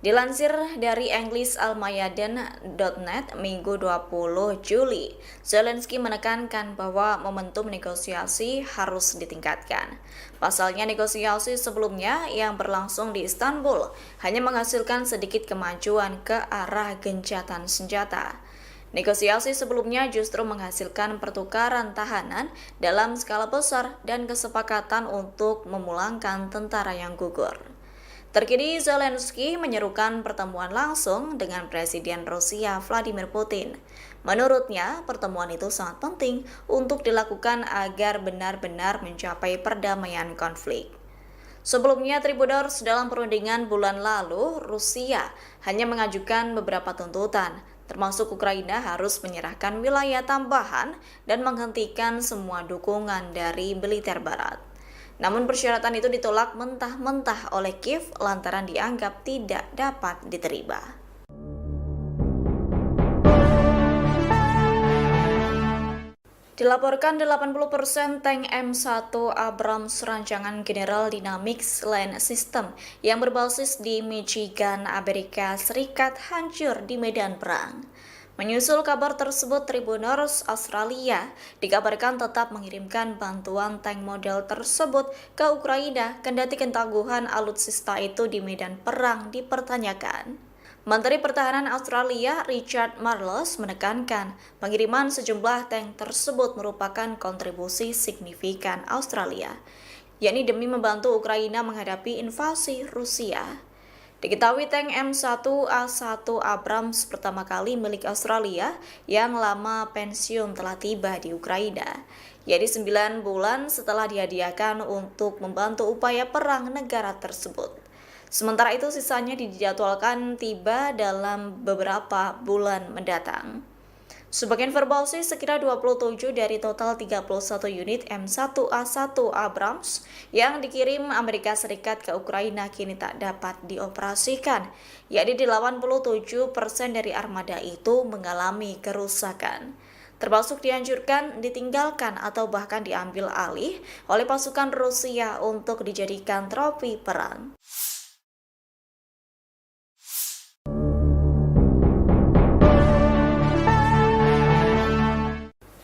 Dilansir dari EnglisAlmayadin.net Minggu 20 Juli, Zelensky menekankan bahwa momentum negosiasi harus ditingkatkan. Pasalnya negosiasi sebelumnya yang berlangsung di Istanbul hanya menghasilkan sedikit kemajuan ke arah gencatan senjata. Negosiasi sebelumnya justru menghasilkan pertukaran tahanan dalam skala besar dan kesepakatan untuk memulangkan tentara yang gugur. Terkini Zelensky menyerukan pertemuan langsung dengan Presiden Rusia Vladimir Putin. Menurutnya, pertemuan itu sangat penting untuk dilakukan agar benar-benar mencapai perdamaian konflik. Sebelumnya, Tribuners, dalam perundingan bulan lalu, Rusia hanya mengajukan beberapa tuntutan, termasuk Ukraina harus menyerahkan wilayah tambahan dan menghentikan semua dukungan dari militer Barat. Namun persyaratan itu ditolak mentah-mentah oleh Kiev lantaran dianggap tidak dapat diterima. Dilaporkan 80% tank M1 Abrams rancangan General Dynamics Land System yang berbasis di Michigan, Amerika Serikat hancur di medan perang. Menyusul kabar tersebut, Tribuners Australia dikabarkan tetap mengirimkan bantuan tank model tersebut ke Ukraina kendati ketangguhan alutsista itu di medan perang dipertanyakan. Menteri Pertahanan Australia Richard Marles menekankan pengiriman sejumlah tank tersebut merupakan kontribusi signifikan Australia, yakni demi membantu Ukraina menghadapi invasi Rusia. Diketahui tank M1A1 Abrams pertama kali milik Australia yang lama pensiun telah tiba di Ukraina, yakni 9 bulan setelah dihadiahkan untuk membantu upaya perang negara tersebut. Sementara itu sisanya dijadwalkan tiba dalam beberapa bulan mendatang. Sebagai informasi, sekira 27 dari total 31 unit M1A1 Abrams yang dikirim Amerika Serikat ke Ukraina kini tak dapat dioperasikan, yakni 87% dari armada itu mengalami kerusakan, termasuk dihancurkan, ditinggalkan, atau bahkan diambil alih oleh pasukan Rusia untuk dijadikan trofi perang.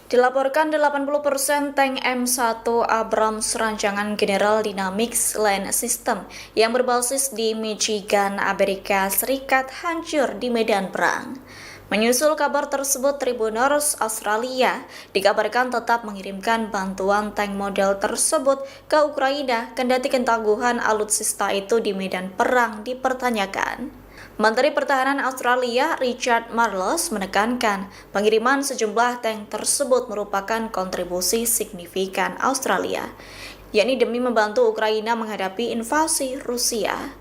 Dilaporkan 80% tank M1 Abrams rancangan General Dynamics Land System yang berbasis di Michigan, Amerika Serikat hancur di medan perang. Menyusul kabar tersebut, Tribuners Australia dikabarkan tetap mengirimkan bantuan tank model tersebut ke Ukraina kendati ketangguhan alutsista itu di medan perang dipertanyakan. Menteri Pertahanan Australia Richard Marles menekankan pengiriman sejumlah tank tersebut merupakan kontribusi signifikan Australia, yakni demi membantu Ukraina menghadapi invasi Rusia.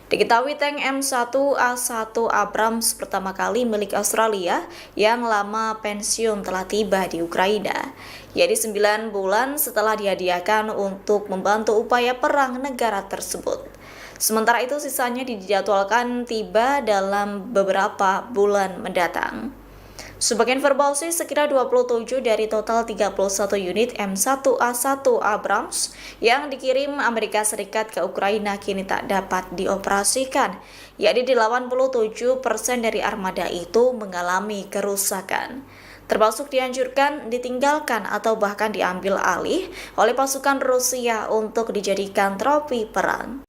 Diketahui tank M1A1 Abrams pertama kali milik Australia yang lama pensiun telah tiba di Ukraina, yakni 9 bulan setelah dihadiahkan untuk membantu upaya perang negara tersebut. Sementara itu sisanya dijadwalkan tiba dalam beberapa bulan mendatang. Sebagai informasi, sekira 27 dari total 31 unit M1A1 Abrams yang dikirim Amerika Serikat ke Ukraina kini tak dapat dioperasikan, yakni 87% dari armada itu mengalami kerusakan, termasuk dihancurkan, ditinggalkan, atau bahkan diambil alih oleh pasukan Rusia untuk dijadikan trofi perang.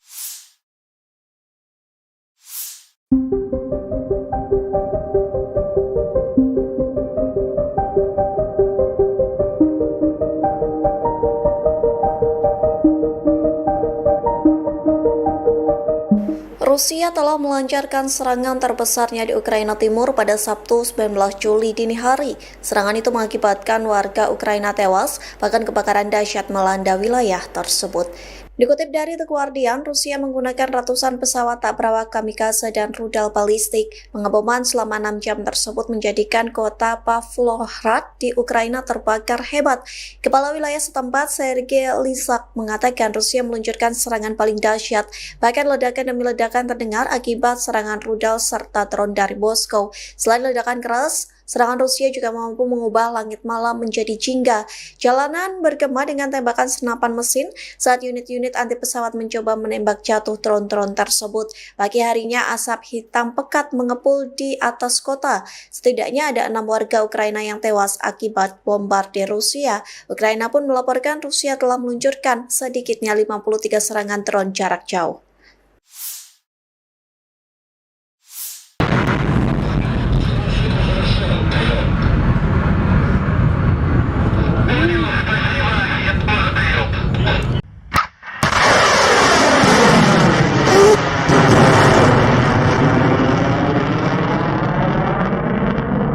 Rusia telah melancarkan serangan terbesarnya di Ukraina Timur pada Sabtu 19 Juli dini hari. Serangan itu mengakibatkan warga Ukraina tewas, bahkan kebakaran dahsyat melanda wilayah tersebut. Dikutip dari The Guardian, Rusia menggunakan ratusan pesawat tak berawak kamikaze dan rudal balistik. Pengeboman selama 6 jam tersebut menjadikan kota Pavlohrad di Ukraina terbakar hebat. Kepala wilayah setempat, Sergei Lysak, mengatakan Rusia meluncurkan serangan paling dahsyat. Bahkan ledakan demi ledakan terdengar akibat serangan rudal serta drone dari Moskow. Selain ledakan keras, serangan Rusia juga mampu mengubah langit malam menjadi jingga. Jalanan bergema dengan tembakan senapan mesin saat unit-unit anti pesawat mencoba menembak jatuh drone-drone tersebut. Pagi harinya asap hitam pekat mengepul di atas kota. Setidaknya ada 6 warga Ukraina yang tewas akibat bombardir Rusia. Ukraina pun melaporkan Rusia telah meluncurkan sedikitnya 53 serangan drone jarak jauh.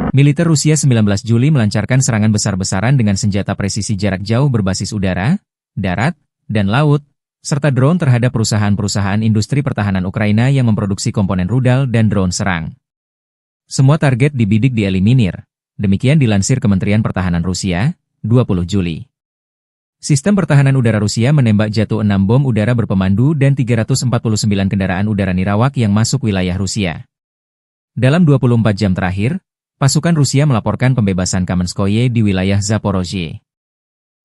Militer Rusia 19 Juli melancarkan serangan besar-besaran dengan senjata presisi jarak jauh berbasis udara, darat, dan laut, serta drone terhadap perusahaan-perusahaan industri pertahanan Ukraina yang memproduksi komponen rudal dan drone serang. Semua target dibidik dieliminir, demikian dilansir Kementerian Pertahanan Rusia, 20 Juli. Sistem pertahanan udara Rusia menembak jatuh 6 bom udara berpemandu dan 349 kendaraan udara nirawak yang masuk wilayah Rusia. Dalam 24 jam terakhir, pasukan Rusia melaporkan pembebasan Kamenskoye di wilayah Zaporozhye.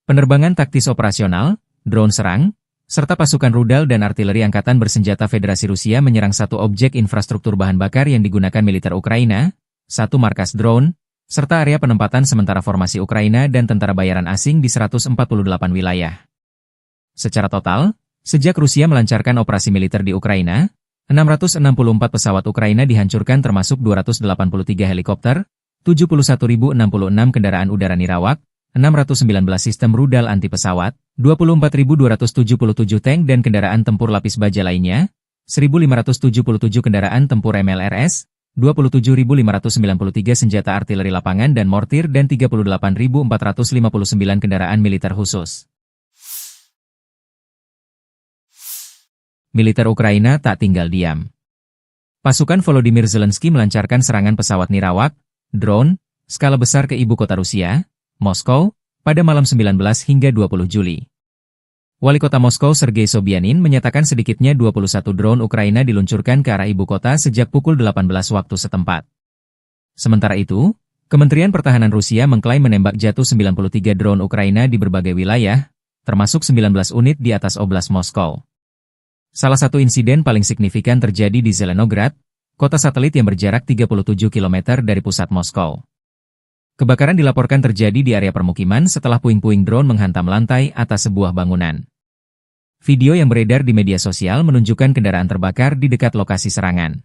Penerbangan taktis operasional, drone serang, serta pasukan rudal dan artileri angkatan bersenjata Federasi Rusia menyerang satu objek infrastruktur bahan bakar yang digunakan militer Ukraina, satu markas drone, serta area penempatan sementara formasi Ukraina dan tentara bayaran asing di 148 wilayah. Secara total, sejak Rusia melancarkan operasi militer di Ukraina, 664 pesawat Ukraina dihancurkan termasuk 283 helikopter, 71.066 kendaraan udara nirawak, 619 sistem rudal anti pesawat, 24.277 tank dan kendaraan tempur lapis baja lainnya, 1.577 kendaraan tempur MLRS, 27.593 senjata artileri lapangan dan mortir dan 38.459 kendaraan militer khusus. Militer Ukraina tak tinggal diam. Pasukan Volodymyr Zelensky melancarkan serangan pesawat nirawak, drone, skala besar ke ibu kota Rusia, Moskow, pada malam 19 hingga 20 Juli. Wali kota Moskow Sergei Sobyanin menyatakan sedikitnya 21 drone Ukraina diluncurkan ke arah ibu kota sejak pukul 18 waktu setempat. Sementara itu, Kementerian Pertahanan Rusia mengklaim menembak jatuh 93 drone Ukraina di berbagai wilayah, termasuk 19 unit di atas Oblast Moskow. Salah satu insiden paling signifikan terjadi di Zelenograd, kota satelit yang berjarak 37 km dari pusat Moskow. Kebakaran dilaporkan terjadi di area permukiman setelah puing-puing drone menghantam lantai atas sebuah bangunan. Video yang beredar di media sosial menunjukkan kendaraan terbakar di dekat lokasi serangan.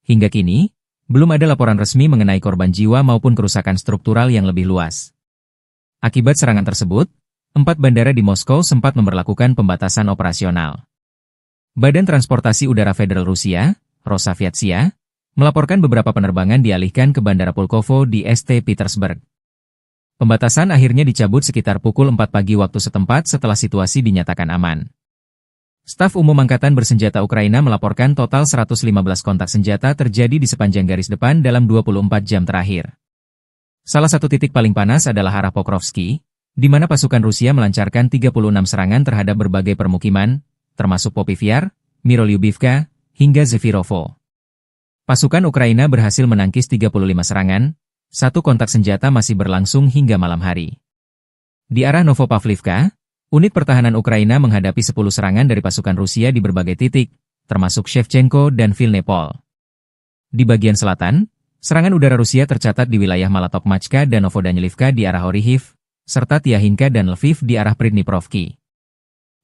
Hingga kini, belum ada laporan resmi mengenai korban jiwa maupun kerusakan struktural yang lebih luas. Akibat serangan tersebut, 4 bandara di Moskow sempat memberlakukan pembatasan operasional. Badan Transportasi Udara Federal Rusia, Rosaviatsia, melaporkan beberapa penerbangan dialihkan ke Bandara Pulkovo di St. Petersburg. Pembatasan akhirnya dicabut sekitar pukul 4 pagi waktu setempat setelah situasi dinyatakan aman. Staf Umum Angkatan Bersenjata Ukraina melaporkan total 115 kontak senjata terjadi di sepanjang garis depan dalam 24 jam terakhir. Salah satu titik paling panas adalah arah Pokrovsky, di mana pasukan Rusia melancarkan 36 serangan terhadap berbagai permukiman, termasuk Popivyar, Mirolyubivka, hingga Zefirovo. Pasukan Ukraina berhasil menangkis 35 serangan, satu kontak senjata masih berlangsung hingga malam hari. Di arah Novopavlivka, unit pertahanan Ukraina menghadapi 10 serangan dari pasukan Rusia di berbagai titik, termasuk Shevchenko dan Vilnepol. Di bagian selatan, serangan udara Rusia tercatat di wilayah Malatokmachka dan Novodanilivka di arah Orihiv, serta Tiahinka dan Lviv di arah Pridniprovki.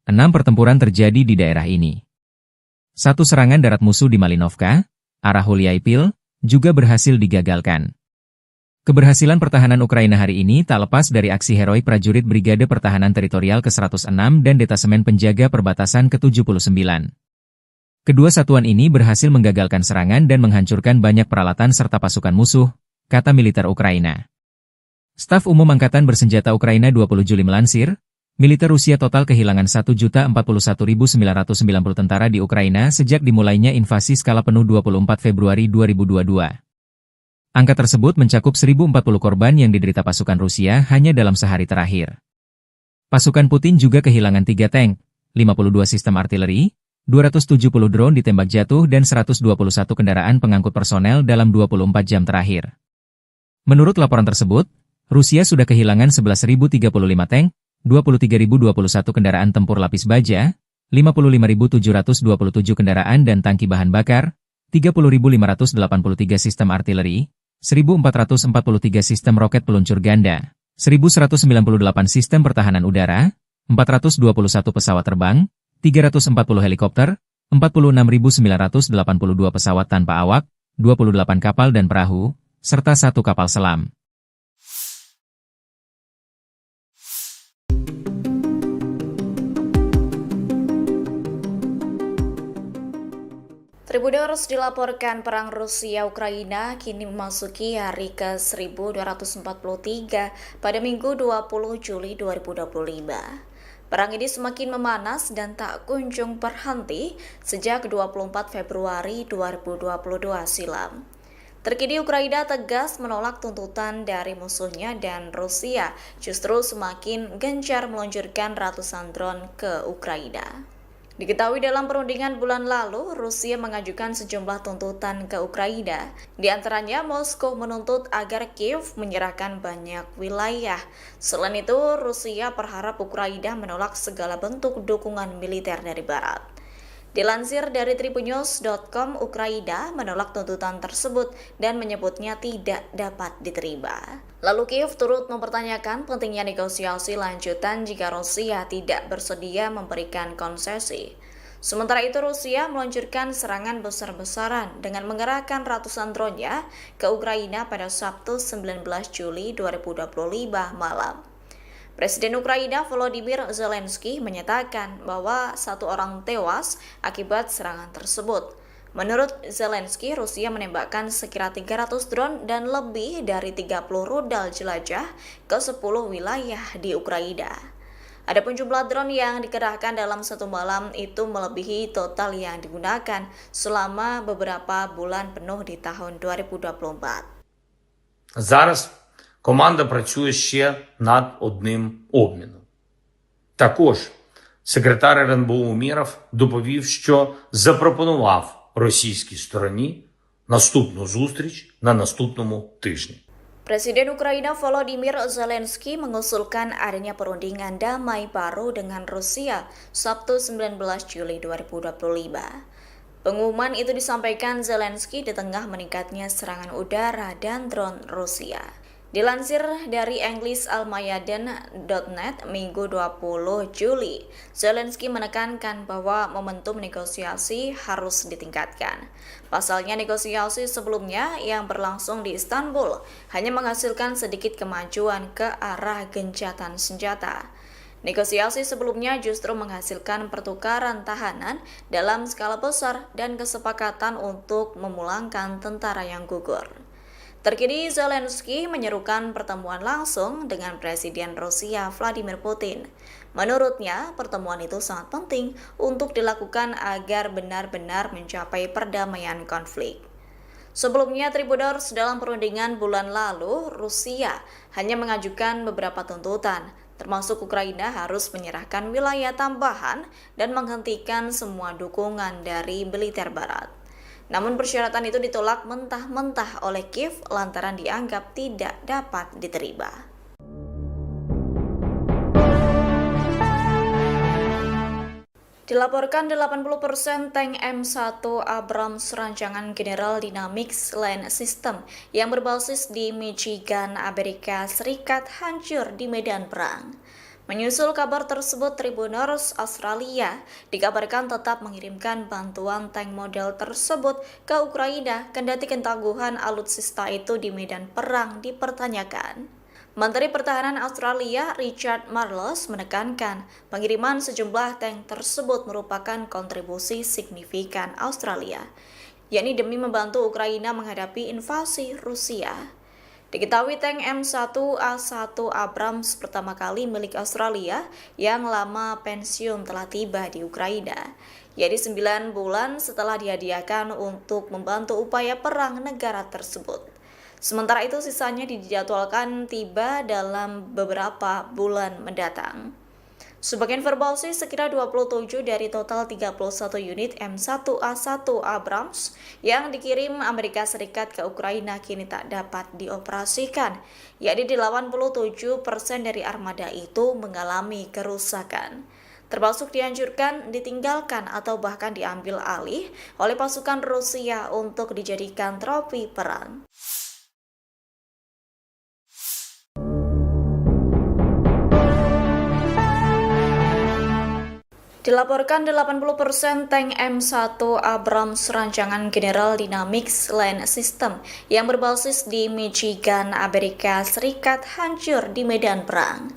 6 pertempuran terjadi di daerah ini. Satu serangan darat musuh di Malinovka, arah Huliaipil, juga berhasil digagalkan. Keberhasilan pertahanan Ukraina hari ini tak lepas dari aksi heroik prajurit Brigade Pertahanan Teritorial ke-106 dan Detasemen Penjaga Perbatasan ke-79. Kedua satuan ini berhasil menggagalkan serangan dan menghancurkan banyak peralatan serta pasukan musuh, kata militer Ukraina. Staf Umum Angkatan Bersenjata Ukraina 20 Juli melansir, militer Rusia total kehilangan 1.041.990 tentara di Ukraina sejak dimulainya invasi skala penuh 24 Februari 2022. Angka tersebut mencakup 1.040 korban yang diderita pasukan Rusia hanya dalam sehari terakhir. Pasukan Putin juga kehilangan 3 tank, 52 sistem artileri, 270 drone ditembak jatuh dan 121 kendaraan pengangkut personel dalam 24 jam terakhir. Menurut laporan tersebut, Rusia sudah kehilangan 11.035 tank, 23.021 kendaraan tempur lapis baja, 55.727 kendaraan dan tangki bahan bakar, 30.583 sistem artileri, 1.443 sistem roket peluncur ganda, 1.198 sistem pertahanan udara, 421 pesawat terbang, 340 helikopter, 46.982 pesawat tanpa awak, 28 kapal dan perahu, serta 1 kapal selam. Tribuners dilaporkan perang Rusia-Ukraina kini memasuki hari ke-1243 pada Minggu 20 Juli 2025. Perang ini semakin memanas dan tak kunjung berhenti sejak 24 Februari 2022 silam. Terkini Ukraina tegas menolak tuntutan dari musuhnya dan Rusia justru semakin gencar meluncurkan ratusan drone ke Ukraina. Diketahui dalam perundingan bulan lalu, Rusia mengajukan sejumlah tuntutan ke Ukraina. Di antaranya, Moskow menuntut agar Kiev menyerahkan banyak wilayah. Selain itu, Rusia berharap Ukraina menolak segala bentuk dukungan militer dari Barat. Dilansir dari tribunnews.com, Ukraina menolak tuntutan tersebut dan menyebutnya tidak dapat diterima. Lalu Kiev turut mempertanyakan pentingnya negosiasi lanjutan jika Rusia tidak bersedia memberikan konsesi. Sementara itu, Rusia meluncurkan serangan besar-besaran dengan mengerahkan ratusan drone-nya ke Ukraina pada Sabtu 19 Juli 2025 malam. Presiden Ukraina Volodymyr Zelensky menyatakan bahwa 1 orang tewas akibat serangan tersebut. Menurut Zelensky, Rusia menembakkan sekira 300 drone dan lebih dari 30 rudal jelajah ke 10 wilayah di Ukraina. Adapun jumlah drone yang dikerahkan dalam satu malam itu melebihi total yang digunakan selama beberapa bulan penuh di tahun 2024. Зараз команда працює ще над одним обміном. Також секретар РНБО Умєров доповів, що запропонував російській стороні наступну зустріч на наступному тижні. Presiden Ukraina Volodymyr Zelensky mengusulkan adanya perundingan damai baru dengan Rusia Sabtu 19 Juli 2025. Pengumuman itu disampaikan Zelensky di tengah meningkatnya serangan udara dan drone Rusia. Dilansir dari EnglisAlmayadin.net Minggu 20 Juli, Zelensky menekankan bahwa momentum negosiasi harus ditingkatkan. Pasalnya negosiasi sebelumnya yang berlangsung di Istanbul hanya menghasilkan sedikit kemajuan ke arah gencatan senjata. Negosiasi sebelumnya justru menghasilkan pertukaran tahanan dalam skala besar dan kesepakatan untuk memulangkan tentara yang gugur. Terkini Zelensky menyerukan pertemuan langsung dengan Presiden Rusia Vladimir Putin. Menurutnya, pertemuan itu sangat penting untuk dilakukan agar benar-benar mencapai perdamaian konflik. Sebelumnya, Tribunnews dalam perundingan bulan lalu, Rusia hanya mengajukan beberapa tuntutan, termasuk Ukraina harus menyerahkan wilayah tambahan dan menghentikan semua dukungan dari militer Barat. Namun persyaratan itu ditolak mentah-mentah oleh Kiev lantaran dianggap tidak dapat diterima. Dilaporkan 80% tank M1 Abrams rancangan General Dynamics Land System yang berbasis di Michigan, Amerika Serikat hancur di medan perang. Menyusul kabar tersebut, Tribunnews Australia dikabarkan tetap mengirimkan bantuan tank model tersebut ke Ukraina kendati ketangguhan alutsista itu di medan perang dipertanyakan. Menteri Pertahanan Australia Richard Marles menekankan pengiriman sejumlah tank tersebut merupakan kontribusi signifikan Australia, yakni demi membantu Ukraina menghadapi invasi Rusia. Diketahui tank M1A1 Abrams pertama kali milik Australia yang lama pensiun telah tiba di Ukraina, yaitu 9 bulan setelah dihadiahkan untuk membantu upaya perang negara tersebut. Sementara itu sisanya dijadwalkan tiba dalam beberapa bulan mendatang. Sebagai informasi, sekira 27 dari total 31 unit M1A1 Abrams yang dikirim Amerika Serikat ke Ukraina kini tak dapat dioperasikan, yakni 87% dari armada itu mengalami kerusakan, termasuk dihancurkan, ditinggalkan, atau bahkan diambil alih oleh pasukan Rusia untuk dijadikan trofi perang. Dilaporkan 80% tank M1 Abrams rancangan General Dynamics Land System yang berbasis di Michigan, Amerika Serikat hancur di medan perang.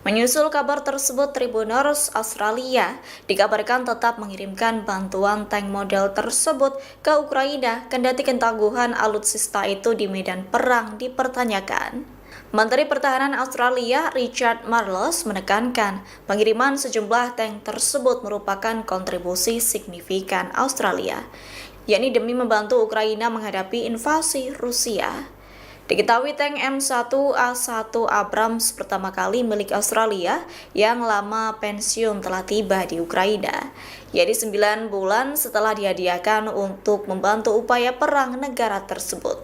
Menyusul kabar tersebut, Tribunnews Australia dikabarkan tetap mengirimkan bantuan tank model tersebut ke Ukraina kendati ketangguhan alutsista itu di medan perang dipertanyakan. Menteri Pertahanan Australia Richard Marles menekankan pengiriman sejumlah tank tersebut merupakan kontribusi signifikan Australia, yakni demi membantu Ukraina menghadapi invasi Rusia. Diketahui tank M1A1 Abrams pertama kali milik Australia yang lama pensiun telah tiba di Ukraina, yaitu 9 bulan setelah dihadiahkan untuk membantu upaya perang negara tersebut.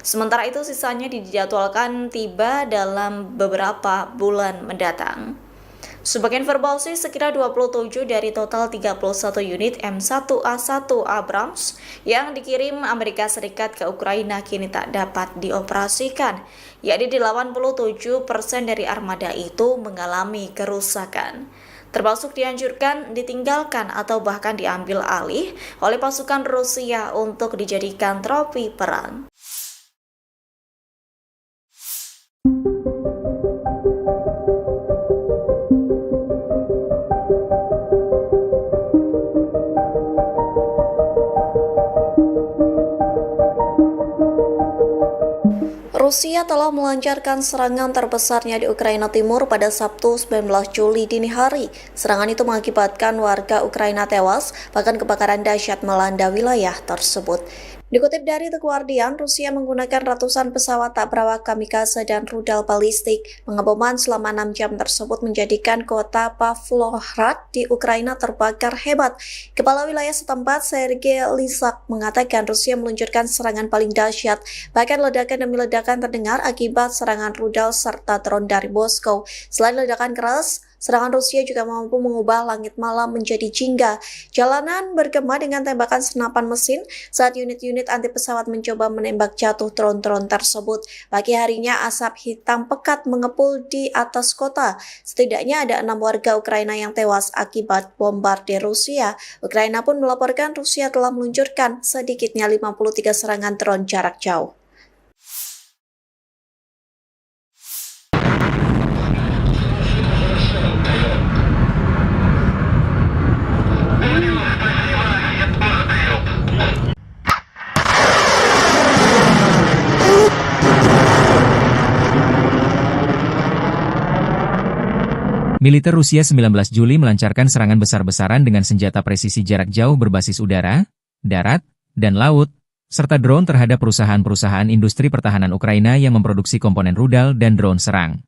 Sementara itu sisanya dijadwalkan tiba dalam beberapa bulan mendatang. Sebagai informasi, sekitar 27 dari total 31 unit M1A1 Abrams yang dikirim Amerika Serikat ke Ukraina kini tak dapat dioperasikan, yakni 87% dari armada itu mengalami kerusakan, termasuk dihancurkan, ditinggalkan, atau bahkan diambil alih oleh pasukan Rusia untuk dijadikan trofi perang. Rusia telah melancarkan serangan terbesarnya di Ukraina Timur pada Sabtu 19 Juli dini hari. Serangan itu mengakibatkan warga Ukraina tewas, bahkan kebakaran dahsyat melanda wilayah tersebut. Dikutip dari The Guardian, Rusia menggunakan ratusan pesawat tak berawak kamikaze dan rudal balistik. Pengeboman selama 6 jam tersebut menjadikan kota Pavlohrad di Ukraina terbakar hebat. Kepala wilayah setempat, Sergei Lysak, mengatakan Rusia meluncurkan serangan paling dahsyat. Bahkan ledakan demi ledakan terdengar akibat serangan rudal serta drone dari Moskow. Selain ledakan keras, serangan Rusia juga mampu mengubah langit malam menjadi jingga. Jalanan bergema dengan tembakan senapan mesin saat unit-unit anti pesawat mencoba menembak jatuh drone-drone tersebut. Pagi harinya asap hitam pekat mengepul di atas kota. Setidaknya ada 6 warga Ukraina yang tewas akibat bombardir Rusia. Ukraina pun melaporkan Rusia telah meluncurkan sedikitnya 53 serangan drone jarak jauh. Militer Rusia 19 Juli melancarkan serangan besar-besaran dengan senjata presisi jarak jauh berbasis udara, darat, dan laut, serta drone terhadap perusahaan-perusahaan industri pertahanan Ukraina yang memproduksi komponen rudal dan drone serang.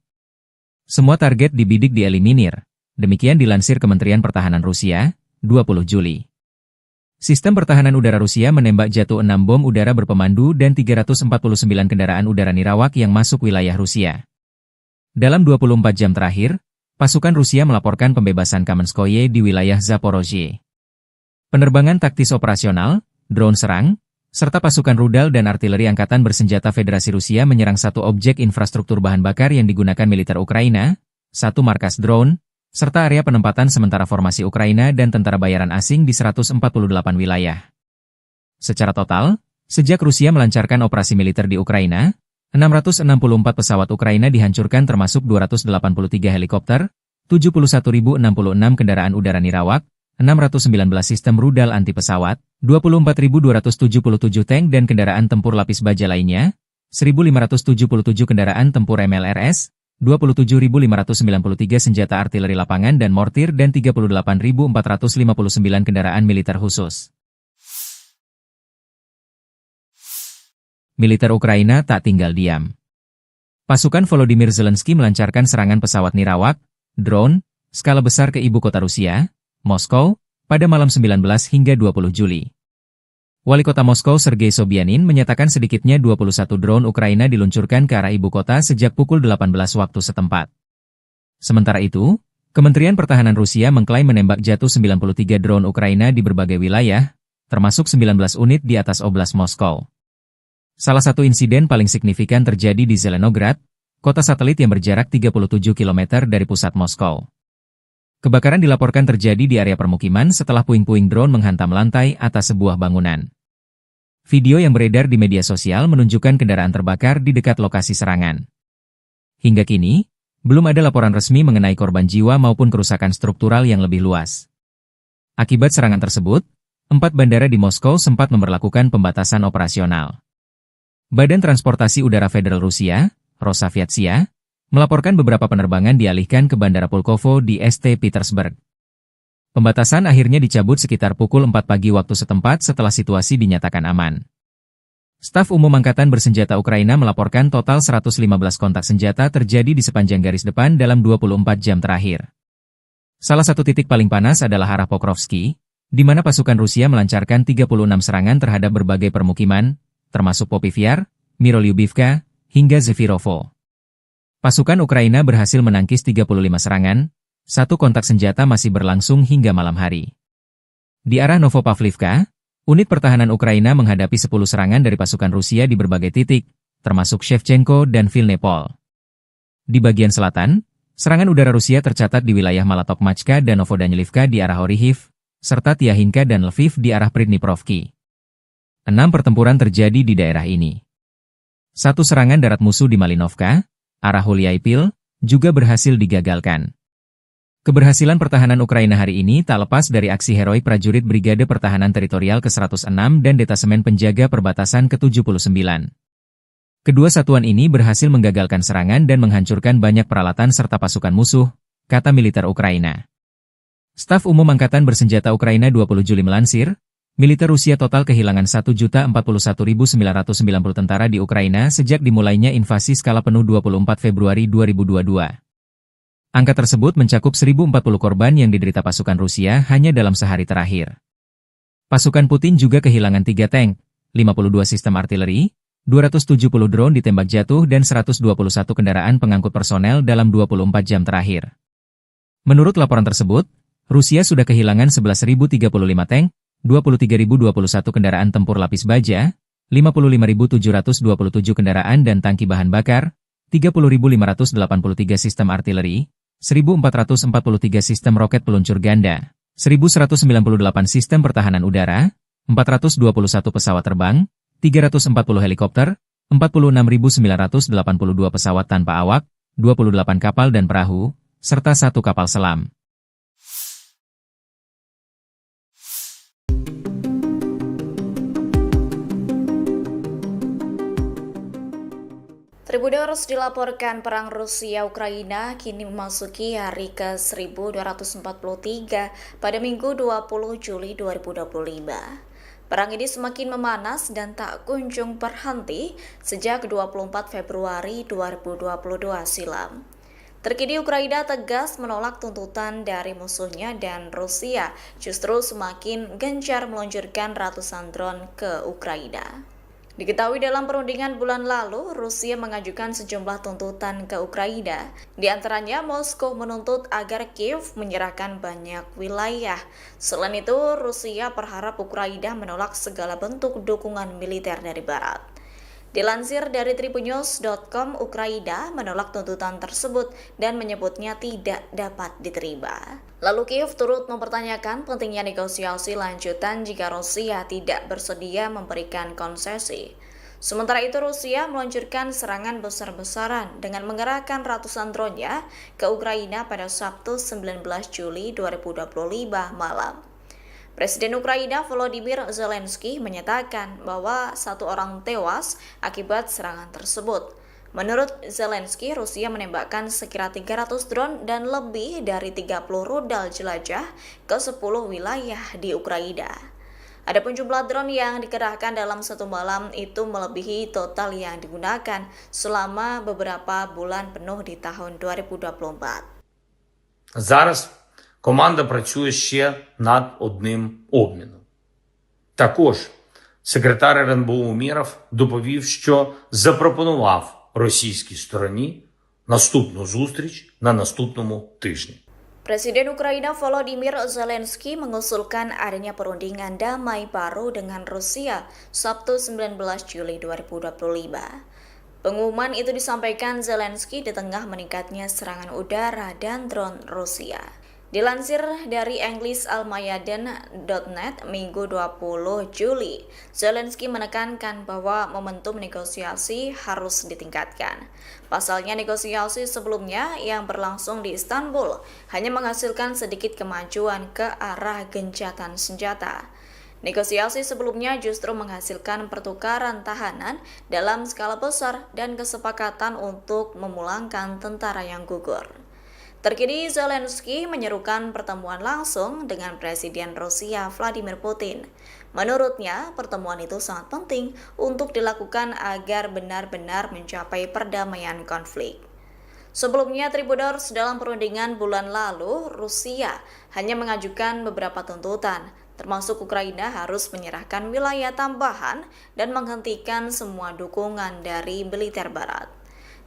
Semua target dibidik dieliminir, demikian dilansir Kementerian Pertahanan Rusia, 20 Juli. Sistem pertahanan udara Rusia menembak jatuh 6 bom udara berpemandu dan 349 kendaraan udara nirawak yang masuk wilayah Rusia. Dalam 24 jam terakhir, pasukan Rusia melaporkan pembebasan Kamenskoye di wilayah Zaporozhye. Penerbangan taktis operasional, drone serang, serta pasukan rudal dan artileri angkatan bersenjata Federasi Rusia menyerang satu objek infrastruktur bahan bakar yang digunakan militer Ukraina, satu markas drone, serta area penempatan sementara formasi Ukraina dan tentara bayaran asing di 148 wilayah. Secara total, sejak Rusia melancarkan operasi militer di Ukraina, 664 pesawat Ukraina dihancurkan termasuk 283 helikopter, 71.066 kendaraan udara nirawak, 619 sistem rudal anti pesawat, 24.277 tank dan kendaraan tempur lapis baja lainnya, 1.577 kendaraan tempur MLRS, 27.593 senjata artileri lapangan dan mortir dan 38.459 kendaraan militer khusus. Militer Ukraina tak tinggal diam. Pasukan Volodymyr Zelensky melancarkan serangan pesawat nirawak, drone, skala besar ke ibu kota Rusia, Moskow, pada malam 19 hingga 20 Juli. Wali kota Moskow Sergei Sobyanin menyatakan sedikitnya 21 drone Ukraina diluncurkan ke arah ibu kota sejak pukul 18 waktu setempat. Sementara itu, Kementerian Pertahanan Rusia mengklaim menembak jatuh 93 drone Ukraina di berbagai wilayah, termasuk 19 unit di atas Oblast Moskow. Salah satu insiden paling signifikan terjadi di Zelenograd, kota satelit yang berjarak 37 km dari pusat Moskow. Kebakaran dilaporkan terjadi di area permukiman setelah puing-puing drone menghantam lantai atas sebuah bangunan. Video yang beredar di media sosial menunjukkan kendaraan terbakar di dekat lokasi serangan. Hingga kini, belum ada laporan resmi mengenai korban jiwa maupun kerusakan struktural yang lebih luas. Akibat serangan tersebut, 4 bandara di Moskow sempat memberlakukan pembatasan operasional. Badan Transportasi Udara Federal Rusia, Rosaviatsia, melaporkan beberapa penerbangan dialihkan ke Bandara Pulkovo di St. Petersburg. Pembatasan akhirnya dicabut sekitar pukul 4 pagi waktu setempat setelah situasi dinyatakan aman. Staf Umum Angkatan Bersenjata Ukraina melaporkan total 115 kontak senjata terjadi di sepanjang garis depan dalam 24 jam terakhir. Salah satu titik paling panas adalah arah Pokrovsky, di mana pasukan Rusia melancarkan 36 serangan terhadap berbagai permukiman, termasuk Popivyar, Mirolyubivka, hingga Zefirovo. Pasukan Ukraina berhasil menangkis 35 serangan, satu kontak senjata masih berlangsung hingga malam hari. Di arah Novopavlivka, unit pertahanan Ukraina menghadapi 10 serangan dari pasukan Rusia di berbagai titik, termasuk Shevchenko dan Vilnepol. Di bagian selatan, serangan udara Rusia tercatat di wilayah Malatokmachka dan Novodanilivka di arah Orihiv, serta Tiahinka dan Lviv di arah Pridniprovki. 6 pertempuran terjadi di daerah ini. Satu serangan darat musuh di Malinovka, arah Huliaipil, juga berhasil digagalkan. Keberhasilan pertahanan Ukraina hari ini tak lepas dari aksi heroik prajurit Brigade Pertahanan Teritorial ke-106 dan Detasemen Penjaga Perbatasan ke-79. Kedua satuan ini berhasil menggagalkan serangan dan menghancurkan banyak peralatan serta pasukan musuh, kata militer Ukraina. Staf Umum Angkatan Bersenjata Ukraina 20 Juli melansir, militer Rusia total kehilangan 1.041.990 tentara di Ukraina sejak dimulainya invasi skala penuh 24 Februari 2022. Angka tersebut mencakup 1.040 korban yang diderita pasukan Rusia hanya dalam sehari terakhir. Pasukan Putin juga kehilangan 3 tank, 52 sistem artileri, 270 drone ditembak jatuh dan 121 kendaraan pengangkut personel dalam 24 jam terakhir. Menurut laporan tersebut, Rusia sudah kehilangan 11.035 tank, 23.021 kendaraan tempur lapis baja, 55.727 kendaraan dan tangki bahan bakar, 30.583 sistem artileri, 1.443 sistem roket peluncur ganda, 1.198 sistem pertahanan udara, 421 pesawat terbang, 340 helikopter, 46.982 pesawat tanpa awak, 28 kapal dan perahu, serta 1 kapal selam. Tribuners dilaporkan perang Rusia-Ukraina kini memasuki hari ke-1243 pada Minggu 20 Juli 2025. Perang ini semakin memanas dan tak kunjung berhenti sejak 24 Februari 2022 silam. Terkini Ukraina tegas menolak tuntutan dari musuhnya dan Rusia justru semakin gencar meluncurkan ratusan drone ke Ukraina. Diketahui dalam perundingan bulan lalu, Rusia mengajukan sejumlah tuntutan ke Ukraina. Di antaranya, Moskow menuntut agar Kiev menyerahkan banyak wilayah. Selain itu, Rusia berharap Ukraina menolak segala bentuk dukungan militer dari Barat. Dilansir dari Tribunnews.com, Ukraina menolak tuntutan tersebut dan menyebutnya tidak dapat diterima. Lalu Kiev turut mempertanyakan pentingnya negosiasi lanjutan jika Rusia tidak bersedia memberikan konsesi. Sementara itu Rusia meluncurkan serangan besar-besaran dengan mengerahkan ratusan drone-nya ke Ukraina pada Sabtu 19 Juli 2025 malam. Presiden Ukraina Volodymyr Zelensky menyatakan bahwa 1 orang tewas akibat serangan tersebut. Menurut Zelensky, Rusia menembakkan sekira 300 drone dan lebih dari 30 rudal jelajah ke 10 wilayah di Ukraina. Adapun jumlah drone yang dikerahkan dalam satu malam itu melebihi total yang digunakan selama beberapa bulan penuh di tahun 2024. Зараз команда працює ще над одним обміном. Також секретар РНБО Умєров доповів, що запропонував російській стороні наступну зустріч на наступному тижні. Presiden Ukraina Volodymyr Zelensky mengusulkan adanya perundingan damai baru dengan Rusia Sabtu 19 Juli 2025. Pengumuman itu disampaikan Zelensky di tengah meningkatnya serangan udara dan drone Rusia. Dilansir dari EnglisAlmayadin.net Minggu 20 Juli, Zelensky menekankan bahwa momentum negosiasi harus ditingkatkan. Pasalnya negosiasi sebelumnya yang berlangsung di Istanbul hanya menghasilkan sedikit kemajuan ke arah gencatan senjata. Negosiasi sebelumnya justru menghasilkan pertukaran tahanan dalam skala besar dan kesepakatan untuk memulangkan tentara yang gugur. Terkini Zelensky menyerukan pertemuan langsung dengan Presiden Rusia Vladimir Putin. Menurutnya, pertemuan itu sangat penting untuk dilakukan agar benar-benar mencapai perdamaian konflik. Sebelumnya, Tribuners, dalam perundingan bulan lalu, Rusia hanya mengajukan beberapa tuntutan, termasuk Ukraina harus menyerahkan wilayah tambahan dan menghentikan semua dukungan dari militer Barat.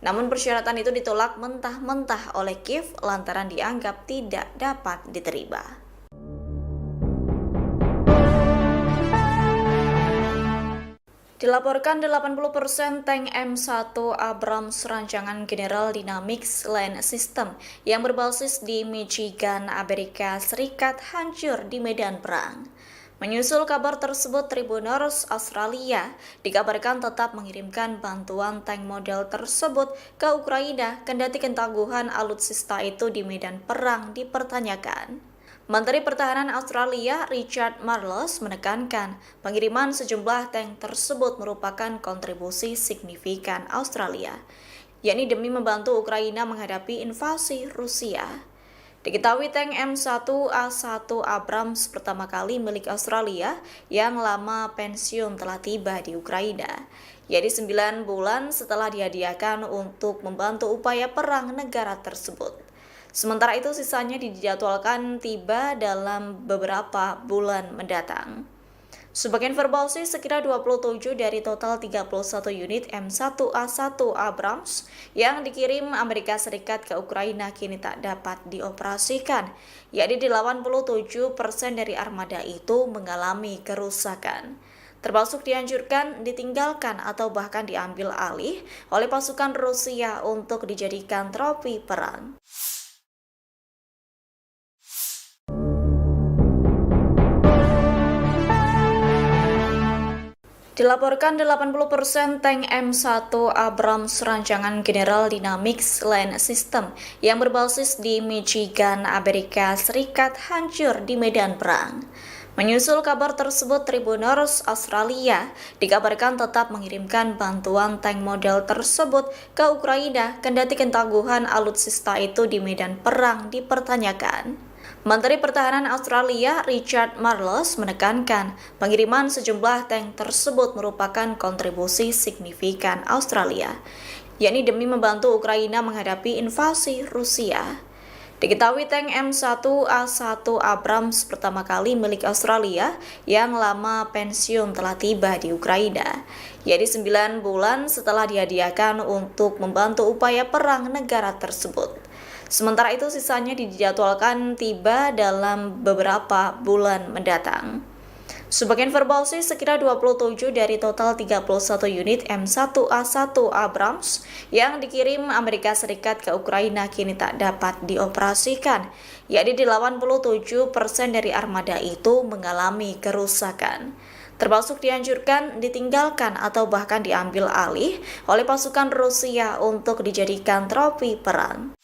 Namun persyaratan itu ditolak mentah-mentah oleh Kiev lantaran dianggap tidak dapat diterima. Dilaporkan 80% tank M1 Abrams rancangan General Dynamics Land System yang berbasis di Michigan, Amerika Serikat hancur di medan perang. Menyusul kabar tersebut, Tribuners, Australia dikabarkan tetap mengirimkan bantuan tank model tersebut ke Ukraina kendati ketangguhan alutsista itu di medan perang dipertanyakan. Menteri Pertahanan Australia Richard Marles menekankan pengiriman sejumlah tank tersebut merupakan kontribusi signifikan Australia, yakni demi membantu Ukraina menghadapi invasi Rusia. Diketahui tank M1A1 Abrams pertama kali milik Australia yang lama pensiun telah tiba di Ukraina, yaitu 9 bulan setelah dihadiahkan untuk membantu upaya perang negara tersebut. Sementara itu sisanya dijadwalkan tiba dalam beberapa bulan mendatang. Sebagian verbalsi sekira 27 dari total 31 unit M1A1 Abrams yang dikirim Amerika Serikat ke Ukraina kini tak dapat dioperasikan, yakni 87% dari armada itu mengalami kerusakan, termasuk dihancurkan, ditinggalkan atau bahkan diambil alih oleh pasukan Rusia untuk dijadikan trofi perang. Dilaporkan 80% tank M1 Abrams rancangan General Dynamics Land System yang berbasis di Michigan, Amerika Serikat hancur di medan perang. Menyusul kabar tersebut, Tribuners, Australia dikabarkan tetap mengirimkan bantuan tank model tersebut ke Ukraina kendati ketangguhan alutsista itu di medan perang dipertanyakan. Menteri Pertahanan Australia Richard Marles menekankan pengiriman sejumlah tank tersebut merupakan kontribusi signifikan Australia, yakni demi membantu Ukraina menghadapi invasi Rusia. Diketahui tank M1A1 Abrams pertama kali milik Australia yang lama pensiun telah tiba di Ukraina, yaitu 9 bulan setelah dihadiahkan untuk membantu upaya perang negara tersebut. Sementara itu sisanya dijadwalkan tiba dalam beberapa bulan mendatang. Sebagian verbalsi sekira 27 dari total 31 unit M1A1 Abrams yang dikirim Amerika Serikat ke Ukraina kini tak dapat dioperasikan, yakni 87% dari armada itu mengalami kerusakan, termasuk dihancurkan, ditinggalkan atau bahkan diambil alih oleh pasukan Rusia untuk dijadikan trofi perang.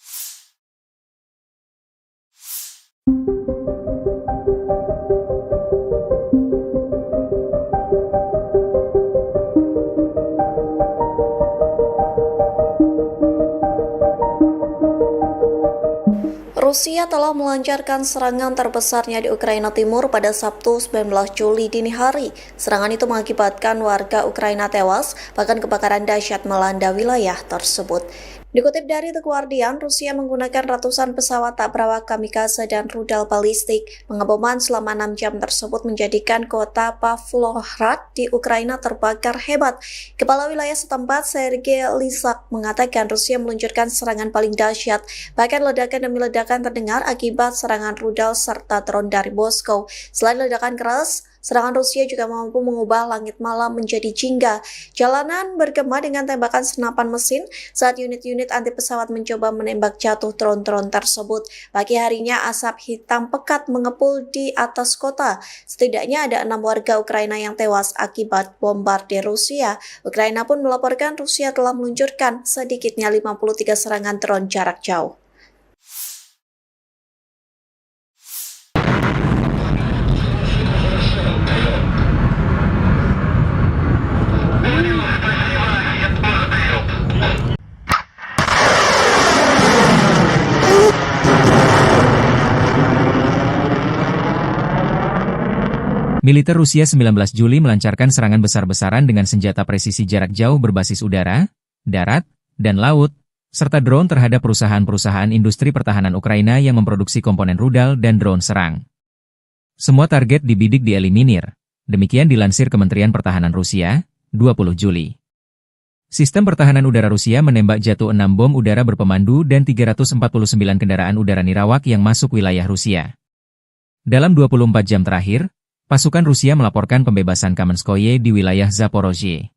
Rusia telah melancarkan serangan terbesarnya di Ukraina Timur pada Sabtu 19 Juli dini hari. Serangan itu mengakibatkan warga Ukraina tewas, bahkan kebakaran dahsyat melanda wilayah tersebut. Dikutip dari The Guardian, Rusia menggunakan ratusan pesawat tak berawak kamikaze dan rudal balistik. Pengeboman selama 6 jam tersebut menjadikan kota Pavlohrad di Ukraina terbakar hebat. Kepala wilayah setempat, Sergei Lysak, mengatakan Rusia meluncurkan serangan paling dahsyat. Bahkan ledakan demi ledakan terdengar akibat serangan rudal serta drone dari Moskow. Selain ledakan keras, serangan Rusia juga mampu mengubah langit malam menjadi jingga. Jalanan bergema dengan tembakan senapan mesin saat unit-unit anti pesawat mencoba menembak jatuh drone-drone tersebut. Pagi harinya asap hitam pekat mengepul di atas kota. Setidaknya ada 6 warga Ukraina yang tewas akibat bombardir Rusia. Ukraina pun melaporkan Rusia telah meluncurkan sedikitnya 53 serangan drone jarak jauh. Militer Rusia 19 Juli melancarkan serangan besar-besaran dengan senjata presisi jarak jauh berbasis udara, darat, dan laut, serta drone terhadap perusahaan-perusahaan industri pertahanan Ukraina yang memproduksi komponen rudal dan drone serang. Semua target dibidik dieliminir. Demikian dilansir Kementerian Pertahanan Rusia, 20 Juli. Sistem pertahanan udara Rusia menembak jatuh 6 bom udara berpemandu dan 349 kendaraan udara nirawak yang masuk wilayah Rusia. Dalam 24 jam terakhir, pasukan Rusia melaporkan pembebasan Kamenskoye di wilayah Zaporozhye.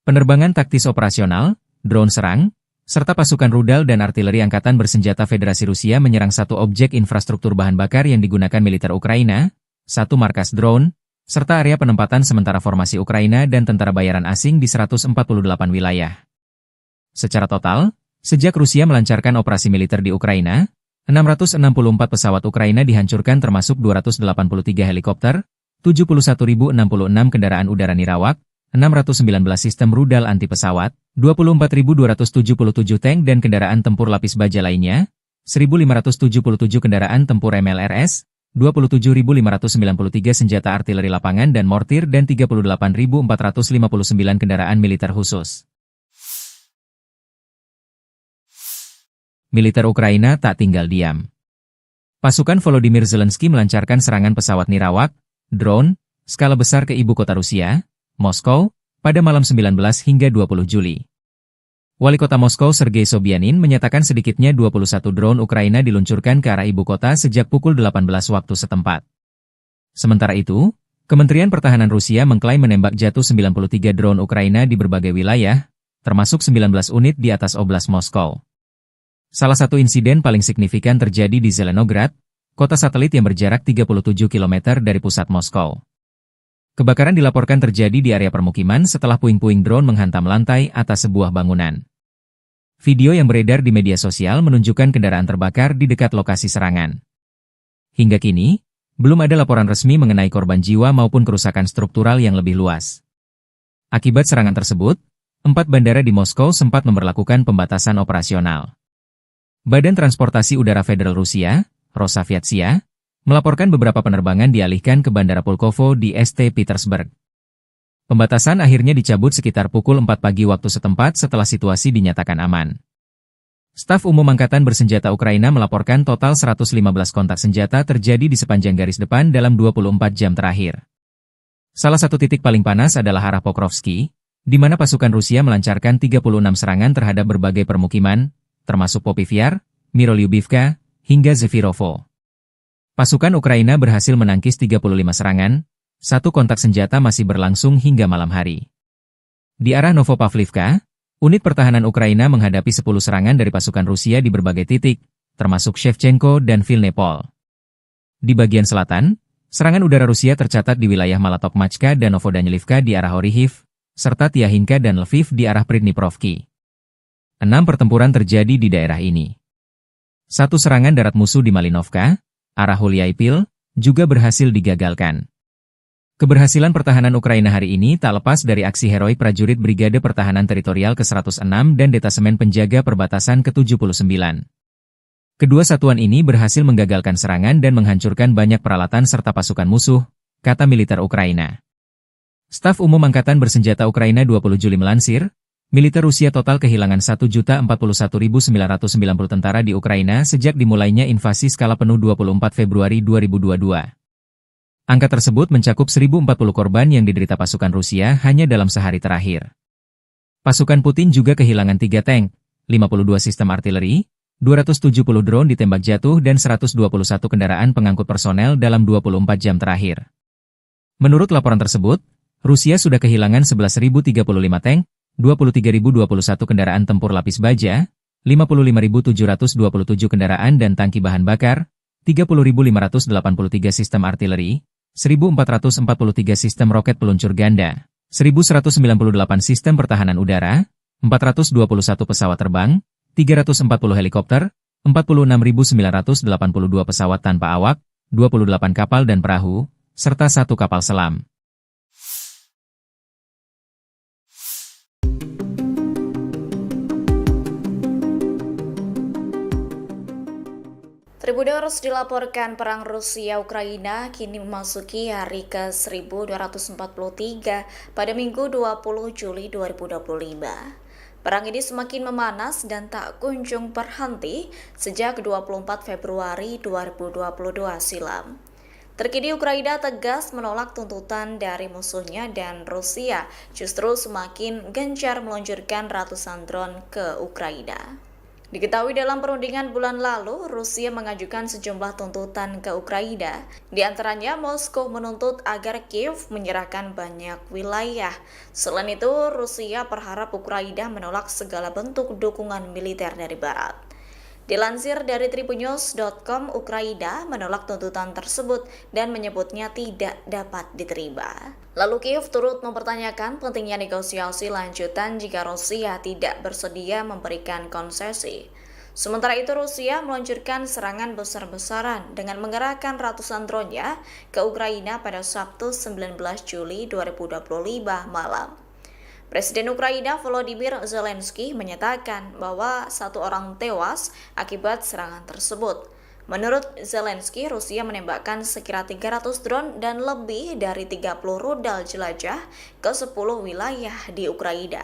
Penerbangan taktis operasional, drone serang, serta pasukan rudal dan artileri Angkatan Bersenjata Federasi Rusia menyerang satu objek infrastruktur bahan bakar yang digunakan militer Ukraina, satu markas drone, serta area penempatan sementara formasi Ukraina dan tentara bayaran asing di 148 wilayah. Secara total, sejak Rusia melancarkan operasi militer di Ukraina, 664 pesawat Ukraina dihancurkan termasuk 283 helikopter, 71.066 kendaraan udara nirawak, 619 sistem rudal anti pesawat, 24.277 tank dan kendaraan tempur lapis baja lainnya, 1.577 kendaraan tempur MLRS, 27.593 senjata artileri lapangan dan mortir dan 38.459 kendaraan militer khusus. Militer Ukraina tak tinggal diam. Pasukan Volodymyr Zelensky melancarkan serangan pesawat nirawak, drone, skala besar ke ibu kota Rusia, Moskow, pada malam 19 hingga 20 Juli. Wali kota Moskow Sergei Sobyanin menyatakan sedikitnya 21 drone Ukraina diluncurkan ke arah ibu kota sejak pukul 18 waktu setempat. Sementara itu, Kementerian Pertahanan Rusia mengklaim menembak jatuh 93 drone Ukraina di berbagai wilayah, termasuk 19 unit di atas Oblast Moskow. Salah satu insiden paling signifikan terjadi di Zelenograd, kota satelit yang berjarak 37 km dari pusat Moskow. Kebakaran dilaporkan terjadi di area permukiman setelah puing-puing drone menghantam lantai atas sebuah bangunan. Video yang beredar di media sosial menunjukkan kendaraan terbakar di dekat lokasi serangan. Hingga kini, belum ada laporan resmi mengenai korban jiwa maupun kerusakan struktural yang lebih luas. Akibat serangan tersebut, 4 bandara di Moskow sempat memberlakukan pembatasan operasional. Badan Transportasi Udara Federal Rusia, Rosaviatsia, melaporkan beberapa penerbangan dialihkan ke Bandara Pulkovo di St. Petersburg. Pembatasan akhirnya dicabut sekitar pukul 4 pagi waktu setempat setelah situasi dinyatakan aman. Staf Umum Angkatan Bersenjata Ukraina melaporkan total 115 kontak senjata terjadi di sepanjang garis depan dalam 24 jam terakhir. Salah satu titik paling panas adalah arah Pokrovsky, di mana pasukan Rusia melancarkan 36 serangan terhadap berbagai permukiman, termasuk Popivyar, Mirolyubivka, hingga Zefirovo. Pasukan Ukraina berhasil menangkis 35 serangan, satu kontak senjata masih berlangsung hingga malam hari. Di arah Novopavlivka, unit pertahanan Ukraina menghadapi 10 serangan dari pasukan Rusia di berbagai titik, termasuk Shevchenko dan Vilnepol. Di bagian selatan, serangan udara Rusia tercatat di wilayah Malatokmachka dan Novodanilivka di arah Orihiv, serta Tiahinka dan Lviv di arah Pridniprovki. 6 pertempuran terjadi di daerah ini. Satu serangan darat musuh di Malinovka, arah Hulyaipil, juga berhasil digagalkan. Keberhasilan pertahanan Ukraina hari ini tak lepas dari aksi heroik prajurit Brigade Pertahanan Teritorial ke-106 dan Detasemen Penjaga Perbatasan ke-79. Kedua satuan ini berhasil menggagalkan serangan dan menghancurkan banyak peralatan serta pasukan musuh, kata militer Ukraina. Staf Umum Angkatan Bersenjata Ukraina 20 Juli melansir, militer Rusia total kehilangan 1.041.990 tentara di Ukraina sejak dimulainya invasi skala penuh 24 Februari 2022. Angka tersebut mencakup 1.040 korban yang diderita pasukan Rusia hanya dalam sehari terakhir. Pasukan Putin juga kehilangan 3 tank, 52 sistem artileri, 270 drone ditembak jatuh dan 121 kendaraan pengangkut personel dalam 24 jam terakhir. Menurut laporan tersebut, Rusia sudah kehilangan 11.035 tank, 23.021 kendaraan tempur lapis baja, 55.727 kendaraan dan tangki bahan bakar, 30.583 sistem artileri, 1.443 sistem roket peluncur ganda, 1.198 sistem pertahanan udara, 421 pesawat terbang, 340 helikopter, 46.982 pesawat tanpa awak, 28 kapal dan perahu, serta 1 kapal selam. Tribuners dilaporkan perang Rusia-Ukraina kini memasuki hari ke-1243 pada Minggu 20 Juli 2025. Perang ini semakin memanas dan tak kunjung berhenti sejak 24 Februari 2022 silam. Terkini Ukraina tegas menolak tuntutan dari musuhnya dan Rusia justru semakin gencar meluncurkan ratusan drone ke Ukraina. Diketahui dalam perundingan bulan lalu, Rusia mengajukan sejumlah tuntutan ke Ukraina. Di antaranya, Moskow menuntut agar Kiev menyerahkan banyak wilayah. Selain itu, Rusia berharap Ukraina menolak segala bentuk dukungan militer dari Barat. Dilansir dari tribunnews.com, Ukraina menolak tuntutan tersebut dan menyebutnya tidak dapat diterima. Lalu Kiev turut mempertanyakan pentingnya negosiasi lanjutan jika Rusia tidak bersedia memberikan konsesi. Sementara itu Rusia meluncurkan serangan besar-besaran dengan mengerahkan ratusan drone-nya ke Ukraina pada Sabtu 19 Juli 2025 malam. Presiden Ukraina Volodymyr Zelensky menyatakan bahwa 1 orang tewas akibat serangan tersebut. Menurut Zelensky, Rusia menembakkan sekira 300 drone dan lebih dari 30 rudal jelajah ke 10 wilayah di Ukraina.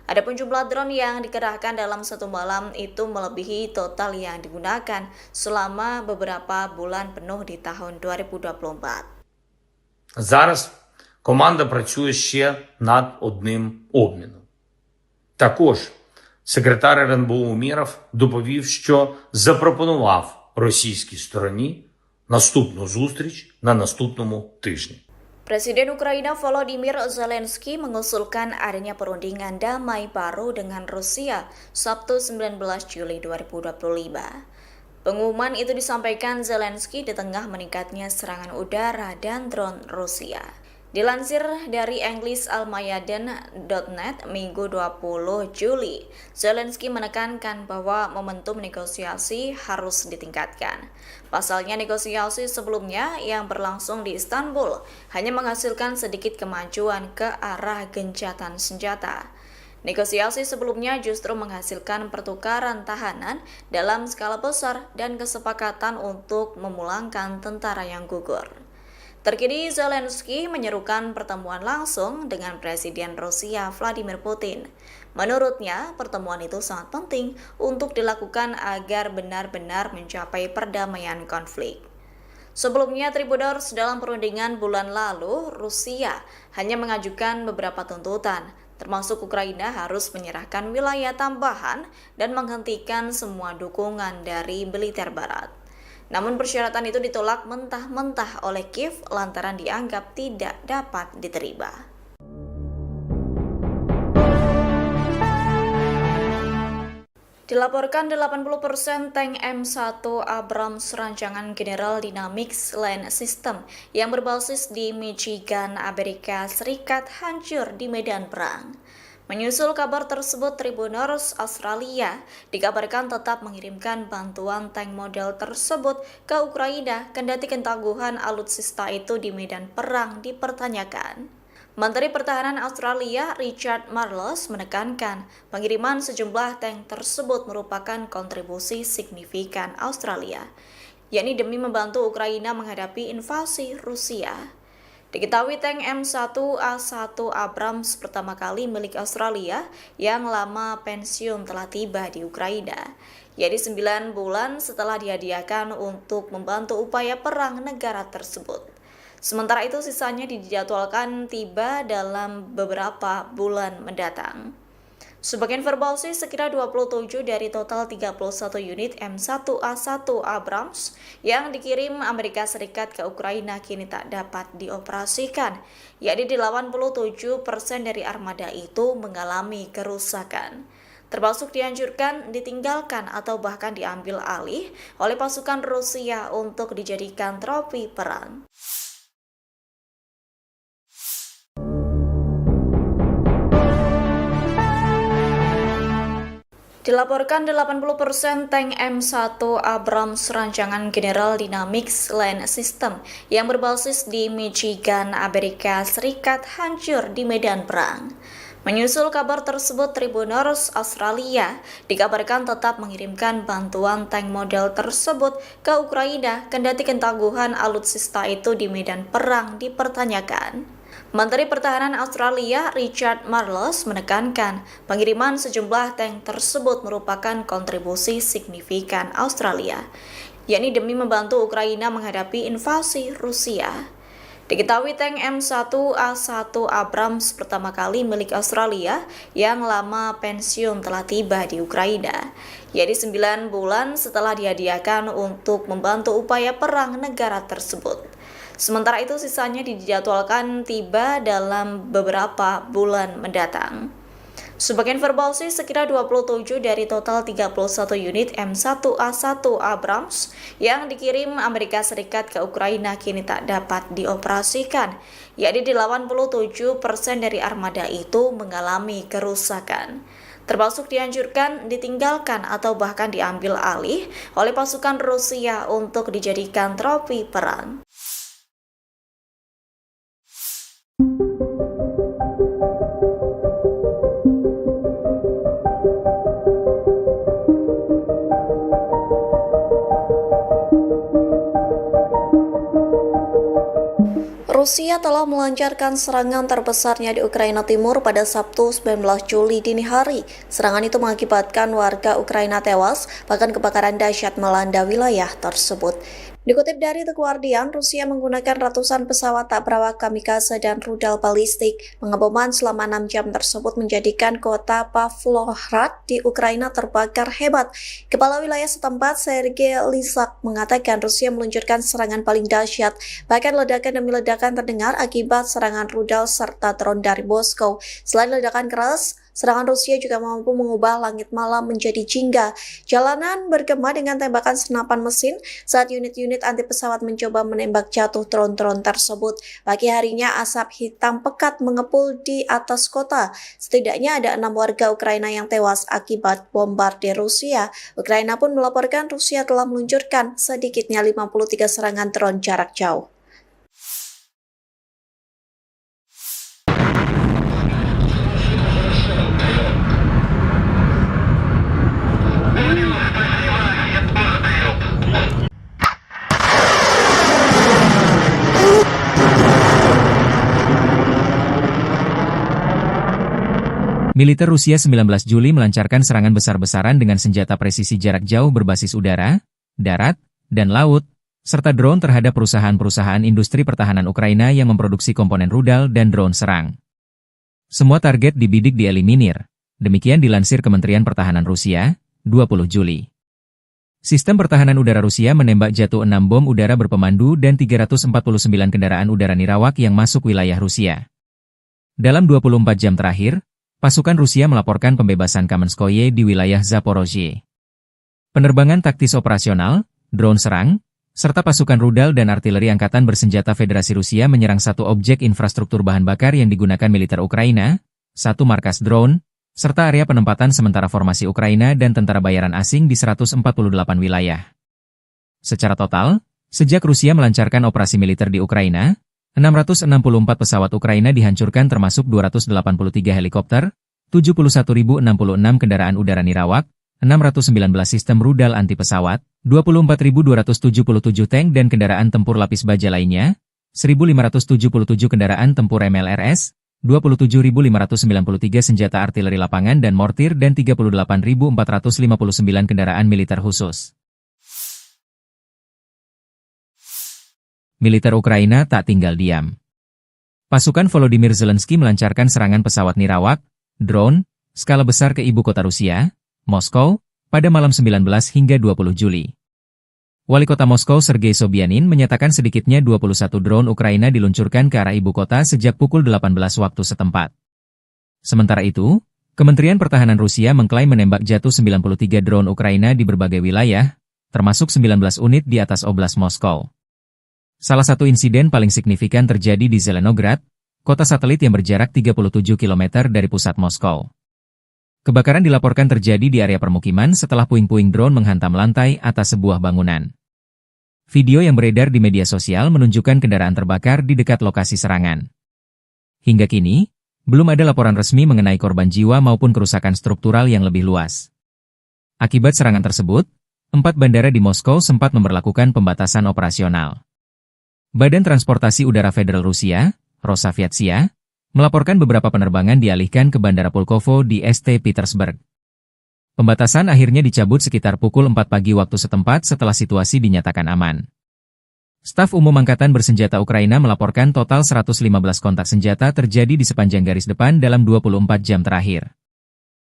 Adapun jumlah drone yang dikerahkan dalam satu malam itu melebihi total yang digunakan selama beberapa bulan penuh di tahun 2024. Зараз команда працює ще над одним обміном. Також секретар РНБО Умєров доповів, що запропонував російській стороні наступну зустріч на наступному тижні. Presiden Ukraina Volodymyr Zelensky mengusulkan adanya perundingan damai baru dengan Rusia Sabtu 19 Juli 2025. Pengumuman itu disampaikan Zelensky di tengah meningkatnya serangan udara dan drone Rusia. Dilansir dari EnglisAlmayadin.net Minggu 20 Juli, Zelensky menekankan bahwa momentum negosiasi harus ditingkatkan. Pasalnya negosiasi sebelumnya yang berlangsung di Istanbul hanya menghasilkan sedikit kemajuan ke arah gencatan senjata. Negosiasi sebelumnya justru menghasilkan pertukaran tahanan dalam skala besar dan kesepakatan untuk memulangkan tentara yang gugur. Terkini Zelensky menyerukan pertemuan langsung dengan Presiden Rusia Vladimir Putin. Menurutnya, pertemuan itu sangat penting untuk dilakukan agar benar-benar mencapai perdamaian konflik. Sebelumnya, Tribuners dalam perundingan bulan lalu, Rusia hanya mengajukan beberapa tuntutan, termasuk Ukraina harus menyerahkan wilayah tambahan dan menghentikan semua dukungan dari militer Barat. Namun persyaratan itu ditolak mentah-mentah oleh Kiev lantaran dianggap tidak dapat diterima. Dilaporkan 80% tank M1 Abrams rancangan General Dynamics Land System yang berbasis di Michigan, Amerika Serikat hancur di medan perang. Menyusul kabar tersebut, Tribuners Australia dikabarkan tetap mengirimkan bantuan tank model tersebut ke Ukraina kendati ketangguhan alutsista itu di medan perang dipertanyakan. Menteri Pertahanan Australia Richard Marles menekankan pengiriman sejumlah tank tersebut merupakan kontribusi signifikan Australia, yakni demi membantu Ukraina menghadapi invasi Rusia. Diketahui tank M1A1 Abrams pertama kali milik Australia yang lama pensiun telah tiba di Ukraina, yaitu 9 bulan setelah dihadiahkan untuk membantu upaya perang negara tersebut. Sementara itu sisanya dijadwalkan tiba dalam beberapa bulan mendatang. Sebagai informasi, sekira 27 dari total 31 unit M1A1 Abrams yang dikirim Amerika Serikat ke Ukraina kini tak dapat dioperasikan, yakni 87% dari armada itu mengalami kerusakan, termasuk dihancurkan, ditinggalkan, atau bahkan diambil alih oleh pasukan Rusia untuk dijadikan trofi perang. Dilaporkan 80% tank M1 Abrams rancangan General Dynamics Land System yang berbasis di Michigan, Amerika Serikat hancur di medan perang. Menyusul kabar tersebut, Tribuners Australia dikabarkan tetap mengirimkan bantuan tank model tersebut ke Ukraina, kendati ketangguhan alutsista itu di medan perang dipertanyakan. Menteri Pertahanan Australia Richard Marles menekankan pengiriman sejumlah tank tersebut merupakan kontribusi signifikan Australia, yakni demi membantu Ukraina menghadapi invasi Rusia. Diketahui tank M1A1 Abrams pertama kali milik Australia yang lama pensiun telah tiba di Ukraina, yaitu 9 bulan setelah dihadiahkan untuk membantu upaya perang negara tersebut. Sementara itu sisanya dijadwalkan tiba dalam beberapa bulan mendatang. Sebagai informasi, sekira 27 dari total 31 unit M1A1 Abrams yang dikirim Amerika Serikat ke Ukraina kini tak dapat dioperasikan, yakni 87% dari armada itu mengalami kerusakan, termasuk dihancurkan, ditinggalkan, atau bahkan diambil alih oleh pasukan Rusia untuk dijadikan trofi perang. Rusia telah melancarkan serangan terbesarnya di Ukraina Timur pada Sabtu 19 Juli dini hari. Serangan itu mengakibatkan warga Ukraina tewas, bahkan kebakaran dahsyat melanda wilayah tersebut. Dikutip dari The Guardian, Rusia menggunakan ratusan pesawat tak berawak kamikaze dan rudal balistik. Pengeboman selama 6 jam tersebut menjadikan kota Pavlohrad di Ukraina terbakar hebat. Kepala wilayah setempat, Sergei Lysak, mengatakan Rusia meluncurkan serangan paling dahsyat. Bahkan ledakan demi ledakan terdengar akibat serangan rudal serta drone dari Moskow. Selain ledakan keras, serangan Rusia juga mampu mengubah langit malam menjadi jingga. Jalanan bergema dengan tembakan senapan mesin saat unit-unit anti pesawat mencoba menembak jatuh drone-drone tersebut. Pagi harinya asap hitam pekat mengepul di atas kota. Setidaknya ada 6 warga Ukraina yang tewas akibat bombardir Rusia. Ukraina pun melaporkan Rusia telah meluncurkan sedikitnya 53 serangan drone jarak jauh. Militer Rusia 19 Juli melancarkan serangan besar-besaran dengan senjata presisi jarak jauh berbasis udara, darat, dan laut, serta drone terhadap perusahaan-perusahaan industri pertahanan Ukraina yang memproduksi komponen rudal dan drone serang. Semua target dibidik dieliminir, demikian dilansir Kementerian Pertahanan Rusia, 20 Juli. Sistem pertahanan udara Rusia menembak jatuh 6 bom udara berpemandu dan 349 kendaraan udara nirawak yang masuk wilayah Rusia. Dalam 24 jam terakhir, pasukan Rusia melaporkan pembebasan Kamenskoye di wilayah Zaporozhye. Penerbangan taktis operasional, drone serang, serta pasukan rudal dan artileri angkatan bersenjata Federasi Rusia menyerang satu objek infrastruktur bahan bakar yang digunakan militer Ukraina, satu markas drone, serta area penempatan sementara formasi Ukraina dan tentara bayaran asing di 148 wilayah. Secara total, sejak Rusia melancarkan operasi militer di Ukraina, 664 pesawat Ukraina dihancurkan termasuk 283 helikopter, 71.066 kendaraan udara nirawak, 619 sistem rudal anti pesawat, 24.277 tank dan kendaraan tempur lapis baja lainnya, 1.577 kendaraan tempur MLRS, 27.593 senjata artileri lapangan dan mortir dan 38.459 kendaraan militer khusus. Militer Ukraina tak tinggal diam. Pasukan Volodymyr Zelensky melancarkan serangan pesawat nirawak, drone, skala besar ke ibu kota Rusia, Moskow, pada malam 19 hingga 20 Juli. Wali kota Moskow Sergei Sobyanin menyatakan sedikitnya 21 drone Ukraina diluncurkan ke arah ibu kota sejak pukul 18 waktu setempat. Sementara itu, Kementerian Pertahanan Rusia mengklaim menembak jatuh 93 drone Ukraina di berbagai wilayah, termasuk 19 unit di atas Oblast Moskow. Salah satu insiden paling signifikan terjadi di Zelenograd, kota satelit yang berjarak 37 km dari pusat Moskow. Kebakaran dilaporkan terjadi di area permukiman setelah puing-puing drone menghantam lantai atas sebuah bangunan. Video yang beredar di media sosial menunjukkan kendaraan terbakar di dekat lokasi serangan. Hingga kini, belum ada laporan resmi mengenai korban jiwa maupun kerusakan struktural yang lebih luas. Akibat serangan tersebut, 4 bandara di Moskow sempat memberlakukan pembatasan operasional. Badan Transportasi Udara Federal Rusia, Rosaviatsia, melaporkan beberapa penerbangan dialihkan ke Bandara Pulkovo di St. Petersburg. Pembatasan akhirnya dicabut sekitar pukul 4 pagi waktu setempat setelah situasi dinyatakan aman. Staf Umum Angkatan Bersenjata Ukraina melaporkan total 115 kontak senjata terjadi di sepanjang garis depan dalam 24 jam terakhir.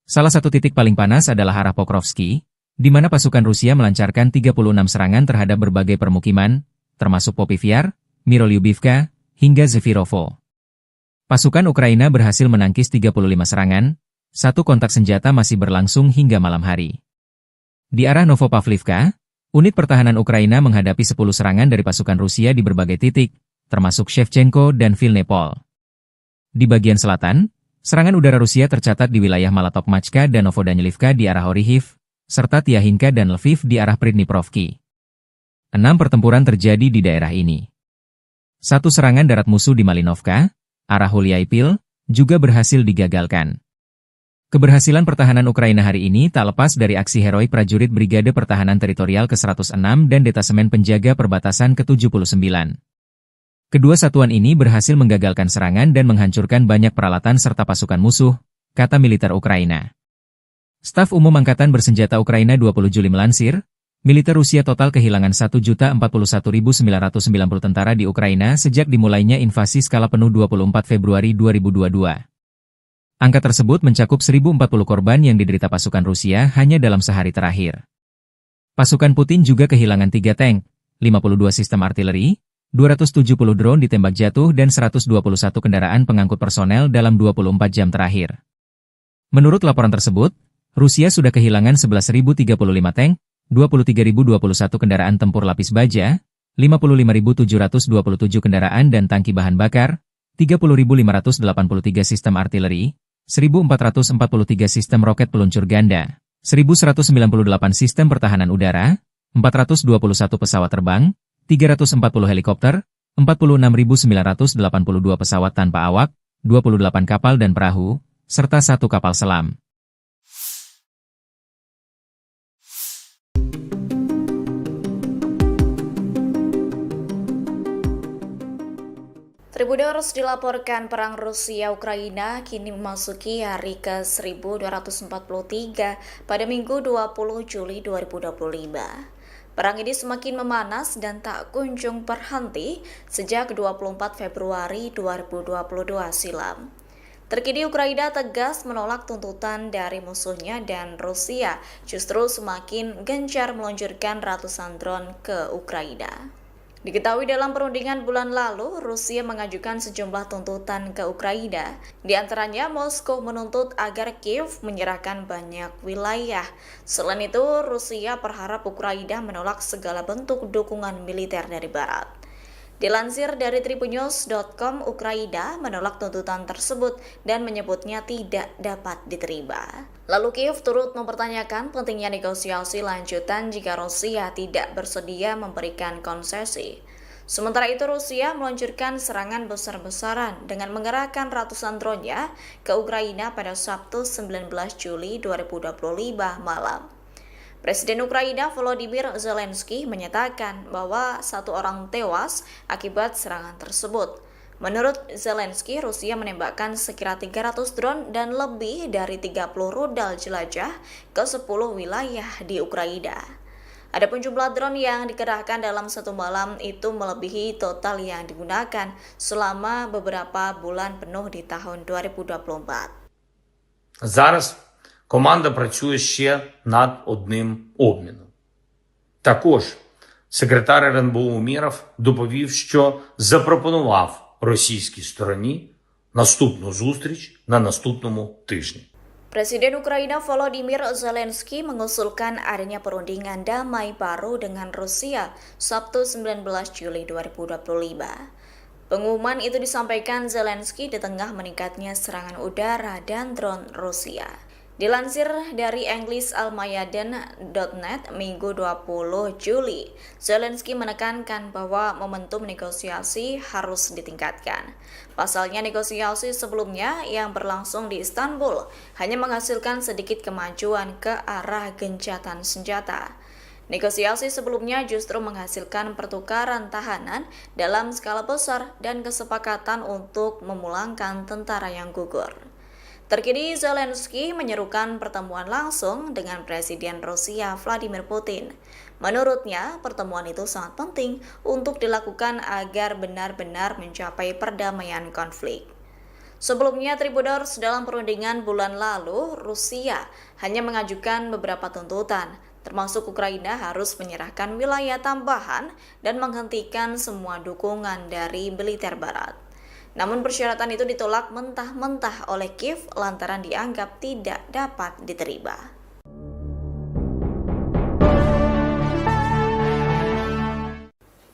Salah satu titik paling panas adalah arah Pokrovsky, di mana pasukan Rusia melancarkan 36 serangan terhadap berbagai permukiman, termasuk Popivyar, Mirolyubivka, hingga Zefirovo. Pasukan Ukraina berhasil menangkis 35 serangan, satu kontak senjata masih berlangsung hingga malam hari. Di arah Novopavlivka, unit pertahanan Ukraina menghadapi 10 serangan dari pasukan Rusia di berbagai titik, termasuk Shevchenko dan Vilnepol. Di bagian selatan, serangan udara Rusia tercatat di wilayah Malatokmachka dan Novodanilivka di arah Orihiv, serta Tiahinka dan Lviv di arah Pridniprovki. 6 pertempuran terjadi di daerah ini. Satu serangan darat musuh di Malinovka, arah Huliaipil, juga berhasil digagalkan. Keberhasilan pertahanan Ukraina hari ini tak lepas dari aksi heroik prajurit Brigade Pertahanan Teritorial ke-106 dan Detasemen Penjaga Perbatasan ke-79. Kedua satuan ini berhasil menggagalkan serangan dan menghancurkan banyak peralatan serta pasukan musuh, kata militer Ukraina. Staf Umum Angkatan Bersenjata Ukraina 20 Juli melansir, militer Rusia total kehilangan 1.041.990 tentara di Ukraina sejak dimulainya invasi skala penuh 24 Februari 2022. Angka tersebut mencakup 1.040 korban yang diderita pasukan Rusia hanya dalam sehari terakhir. Pasukan Putin juga kehilangan 3 tank, 52 sistem artileri, 270 drone ditembak jatuh dan 121 kendaraan pengangkut personel dalam 24 jam terakhir. Menurut laporan tersebut, Rusia sudah kehilangan 11.035 tank, 23.021 kendaraan tempur lapis baja, 55.727 kendaraan dan tangki bahan bakar, 30.583 sistem artileri, 1.443 sistem roket peluncur ganda, 1.198 sistem pertahanan udara, 421 pesawat terbang, 340 helikopter, 46.982 pesawat tanpa awak, 28 kapal dan perahu, serta 1 kapal selam. Tribuners dilaporkan perang Rusia-Ukraina kini memasuki hari ke-1243 pada Minggu 20 Juli 2025. Perang ini semakin memanas dan tak kunjung berhenti sejak 24 Februari 2022 silam. Terkini Ukraina tegas menolak tuntutan dari musuhnya dan Rusia justru semakin gencar meluncurkan ratusan drone ke Ukraina. Diketahui dalam perundingan bulan lalu, Rusia mengajukan sejumlah tuntutan ke Ukraina. Di antaranya, Moskow menuntut agar Kiev menyerahkan banyak wilayah. Selain itu, Rusia berharap Ukraina menolak segala bentuk dukungan militer dari Barat. Dilansir dari tribunnews.com, Ukraina menolak tuntutan tersebut dan menyebutnya tidak dapat diterima. Lalu Kiev turut mempertanyakan pentingnya negosiasi lanjutan jika Rusia tidak bersedia memberikan konsesi. Sementara itu Rusia meluncurkan serangan besar-besaran dengan mengerahkan ratusan drone-nya ke Ukraina pada Sabtu 19 Juli 2025 malam. Presiden Ukraina Volodymyr Zelensky menyatakan bahwa 1 orang tewas akibat serangan tersebut. Menurut Zelensky, Rusia menembakkan sekira 300 drone dan lebih dari 30 rudal jelajah ke 10 wilayah di Ukraina. Adapun jumlah drone yang dikerahkan dalam satu malam itu melebihi total yang digunakan selama beberapa bulan penuh di tahun 2024. Зараз команда працює ще над одним обміном. Також секретар РНБО Умєров доповів, що запропонував російській стороні наступну зустріч на наступному тижні. Presiden Ukraina Volodymyr Zelensky mengusulkan adanya perundingan damai baru dengan Rusia Sabtu 19 Juli 2025. Pengumuman itu disampaikan Zelensky di tengah meningkatnya serangan udara dan drone Rusia. Dilansir dari EnglisAlmayadeen.net Minggu 20 Juli, Zelensky menekankan bahwa momentum negosiasi harus ditingkatkan. Pasalnya negosiasi sebelumnya yang berlangsung di Istanbul hanya menghasilkan sedikit kemajuan ke arah gencatan senjata. Negosiasi sebelumnya justru menghasilkan pertukaran tahanan dalam skala besar dan kesepakatan untuk memulangkan tentara yang gugur. Terkini Zelensky menyerukan pertemuan langsung dengan Presiden Rusia Vladimir Putin. Menurutnya, pertemuan itu sangat penting untuk dilakukan agar benar-benar mencapai perdamaian konflik. Sebelumnya, Tribuners dalam perundingan bulan lalu, Rusia hanya mengajukan beberapa tuntutan, termasuk Ukraina harus menyerahkan wilayah tambahan dan menghentikan semua dukungan dari militer Barat. Namun persyaratan itu ditolak mentah-mentah oleh Kiev lantaran dianggap tidak dapat diterima.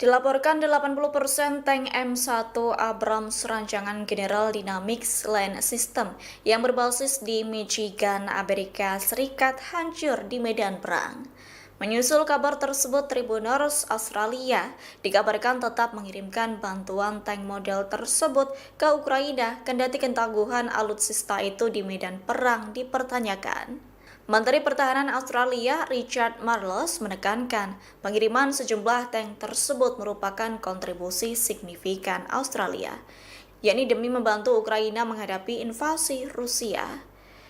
Dilaporkan 80% tank M1 Abrams rancangan General Dynamics Land System yang berbasis di Michigan, Amerika Serikat hancur di medan perang. Menyusul kabar tersebut, Tribuners Australia dikabarkan tetap mengirimkan bantuan tank model tersebut ke Ukraina kendati ketangguhan alutsista itu di medan perang dipertanyakan. Menteri Pertahanan Australia Richard Marles menekankan pengiriman sejumlah tank tersebut merupakan kontribusi signifikan Australia, yakni demi membantu Ukraina menghadapi invasi Rusia.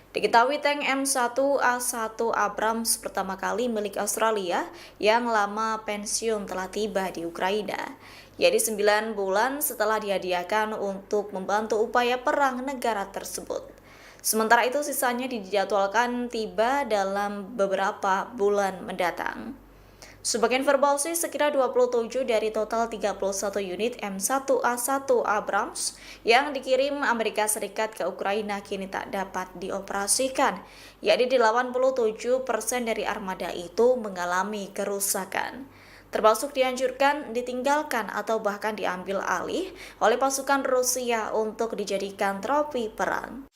Diketahui tank M1A1 Abrams pertama kali milik Australia yang lama pensiun telah tiba di Ukraina, yaitu 9 bulan setelah dihadiahkan untuk membantu upaya perang negara tersebut. Sementara itu sisanya dijadwalkan tiba dalam beberapa bulan mendatang. Sebagai informasi, sekira 27 dari total 31 unit M1A1 Abrams yang dikirim Amerika Serikat ke Ukraina kini tak dapat dioperasikan, yakni 87% dari armada itu mengalami kerusakan, termasuk dihancurkan, ditinggalkan, atau bahkan diambil alih oleh pasukan Rusia untuk dijadikan trofi perang.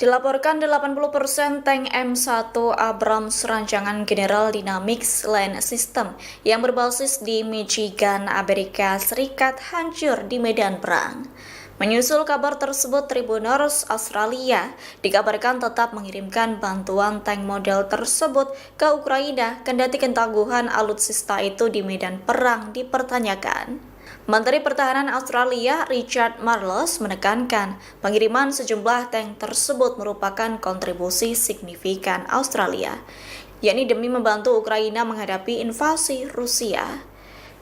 Dilaporkan 80% tank M1 Abrams rancangan General Dynamics Land System yang berbasis di Michigan, Amerika Serikat hancur di medan perang. Menyusul kabar tersebut, Tribuners Australia dikabarkan tetap mengirimkan bantuan tank model tersebut ke Ukraina kendati ketangguhan alutsista itu di medan perang dipertanyakan. Menteri Pertahanan Australia Richard Marles menekankan pengiriman sejumlah tank tersebut merupakan kontribusi signifikan Australia, yakni demi membantu Ukraina menghadapi invasi Rusia.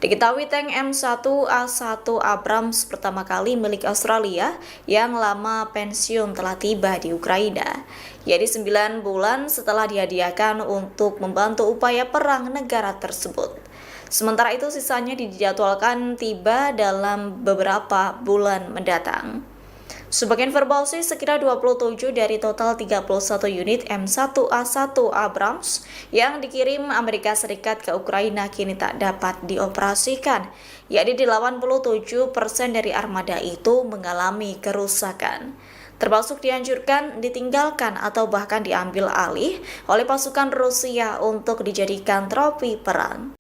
Diketahui tank M1A1 Abrams pertama kali milik Australia yang lama pensiun telah tiba di Ukraina, yaitu 9 bulan setelah dihadiahkan untuk membantu upaya perang negara tersebut. Sementara itu sisanya dijadwalkan tiba dalam beberapa bulan mendatang. Sebagai informasi, sekira 27 dari total 31 unit M1A1 Abrams yang dikirim Amerika Serikat ke Ukraina kini tak dapat dioperasikan, yakni 87% dari armada itu mengalami kerusakan, termasuk dihancurkan, ditinggalkan, atau bahkan diambil alih oleh pasukan Rusia untuk dijadikan trofi perang.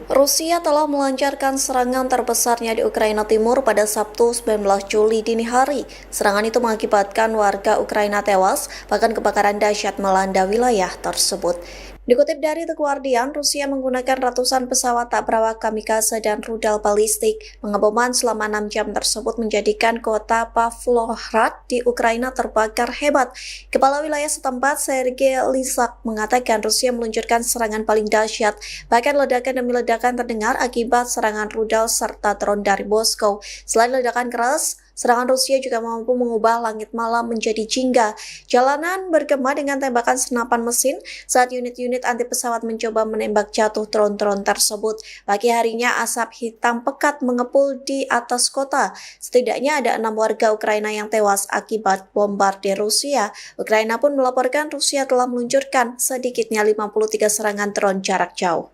Rusia telah melancarkan serangan terbesarnya di Ukraina Timur pada Sabtu 19 Juli dini hari. Serangan itu mengakibatkan warga Ukraina tewas, bahkan kebakaran dahsyat melanda wilayah tersebut. Dikutip dari The Guardian, Rusia menggunakan ratusan pesawat tak berawak kamikaze dan rudal balistik. Pengeboman selama 6 jam tersebut menjadikan kota Pavlohrad di Ukraina terbakar hebat. Kepala wilayah setempat, Sergei Lysak, mengatakan Rusia meluncurkan serangan paling dahsyat. Bahkan ledakan demi ledakan terdengar akibat serangan rudal serta drone dari Moskow. Selain ledakan keras, Serangan Rusia juga mampu mengubah langit malam menjadi jingga. Jalanan bergema dengan tembakan senapan mesin saat unit-unit anti pesawat mencoba menembak jatuh drone-drone tersebut. Pagi harinya asap hitam pekat mengepul di atas kota. Setidaknya ada 6 warga Ukraina yang tewas akibat bombardir Rusia. Ukraina pun melaporkan Rusia telah meluncurkan sedikitnya 53 serangan drone jarak jauh.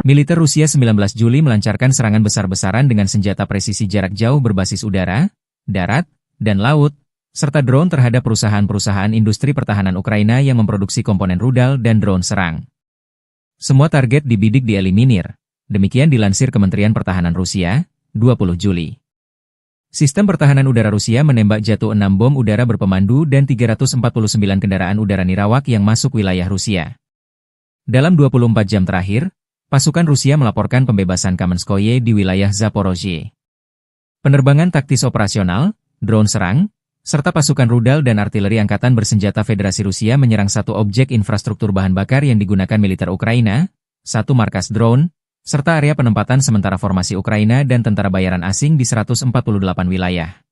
Militer Rusia 19 Juli melancarkan serangan besar-besaran dengan senjata presisi jarak jauh berbasis udara, darat, dan laut, serta drone terhadap perusahaan-perusahaan industri pertahanan Ukraina yang memproduksi komponen rudal dan drone serang. Semua target dibidik dieliminir, demikian dilansir Kementerian Pertahanan Rusia, 20 Juli. Sistem pertahanan udara Rusia menembak jatuh 6 bom udara berpemandu dan 349 kendaraan udara nirawak yang masuk wilayah Rusia. Dalam 24 jam terakhir, pasukan Rusia melaporkan pembebasan Kamenskoye di wilayah Zaporozhye. Penerbangan taktis operasional, drone serang, serta pasukan rudal dan artileri angkatan bersenjata Federasi Rusia menyerang satu objek infrastruktur bahan bakar yang digunakan militer Ukraina, satu markas drone, serta area penempatan sementara formasi Ukraina dan tentara bayaran asing di 148 wilayah.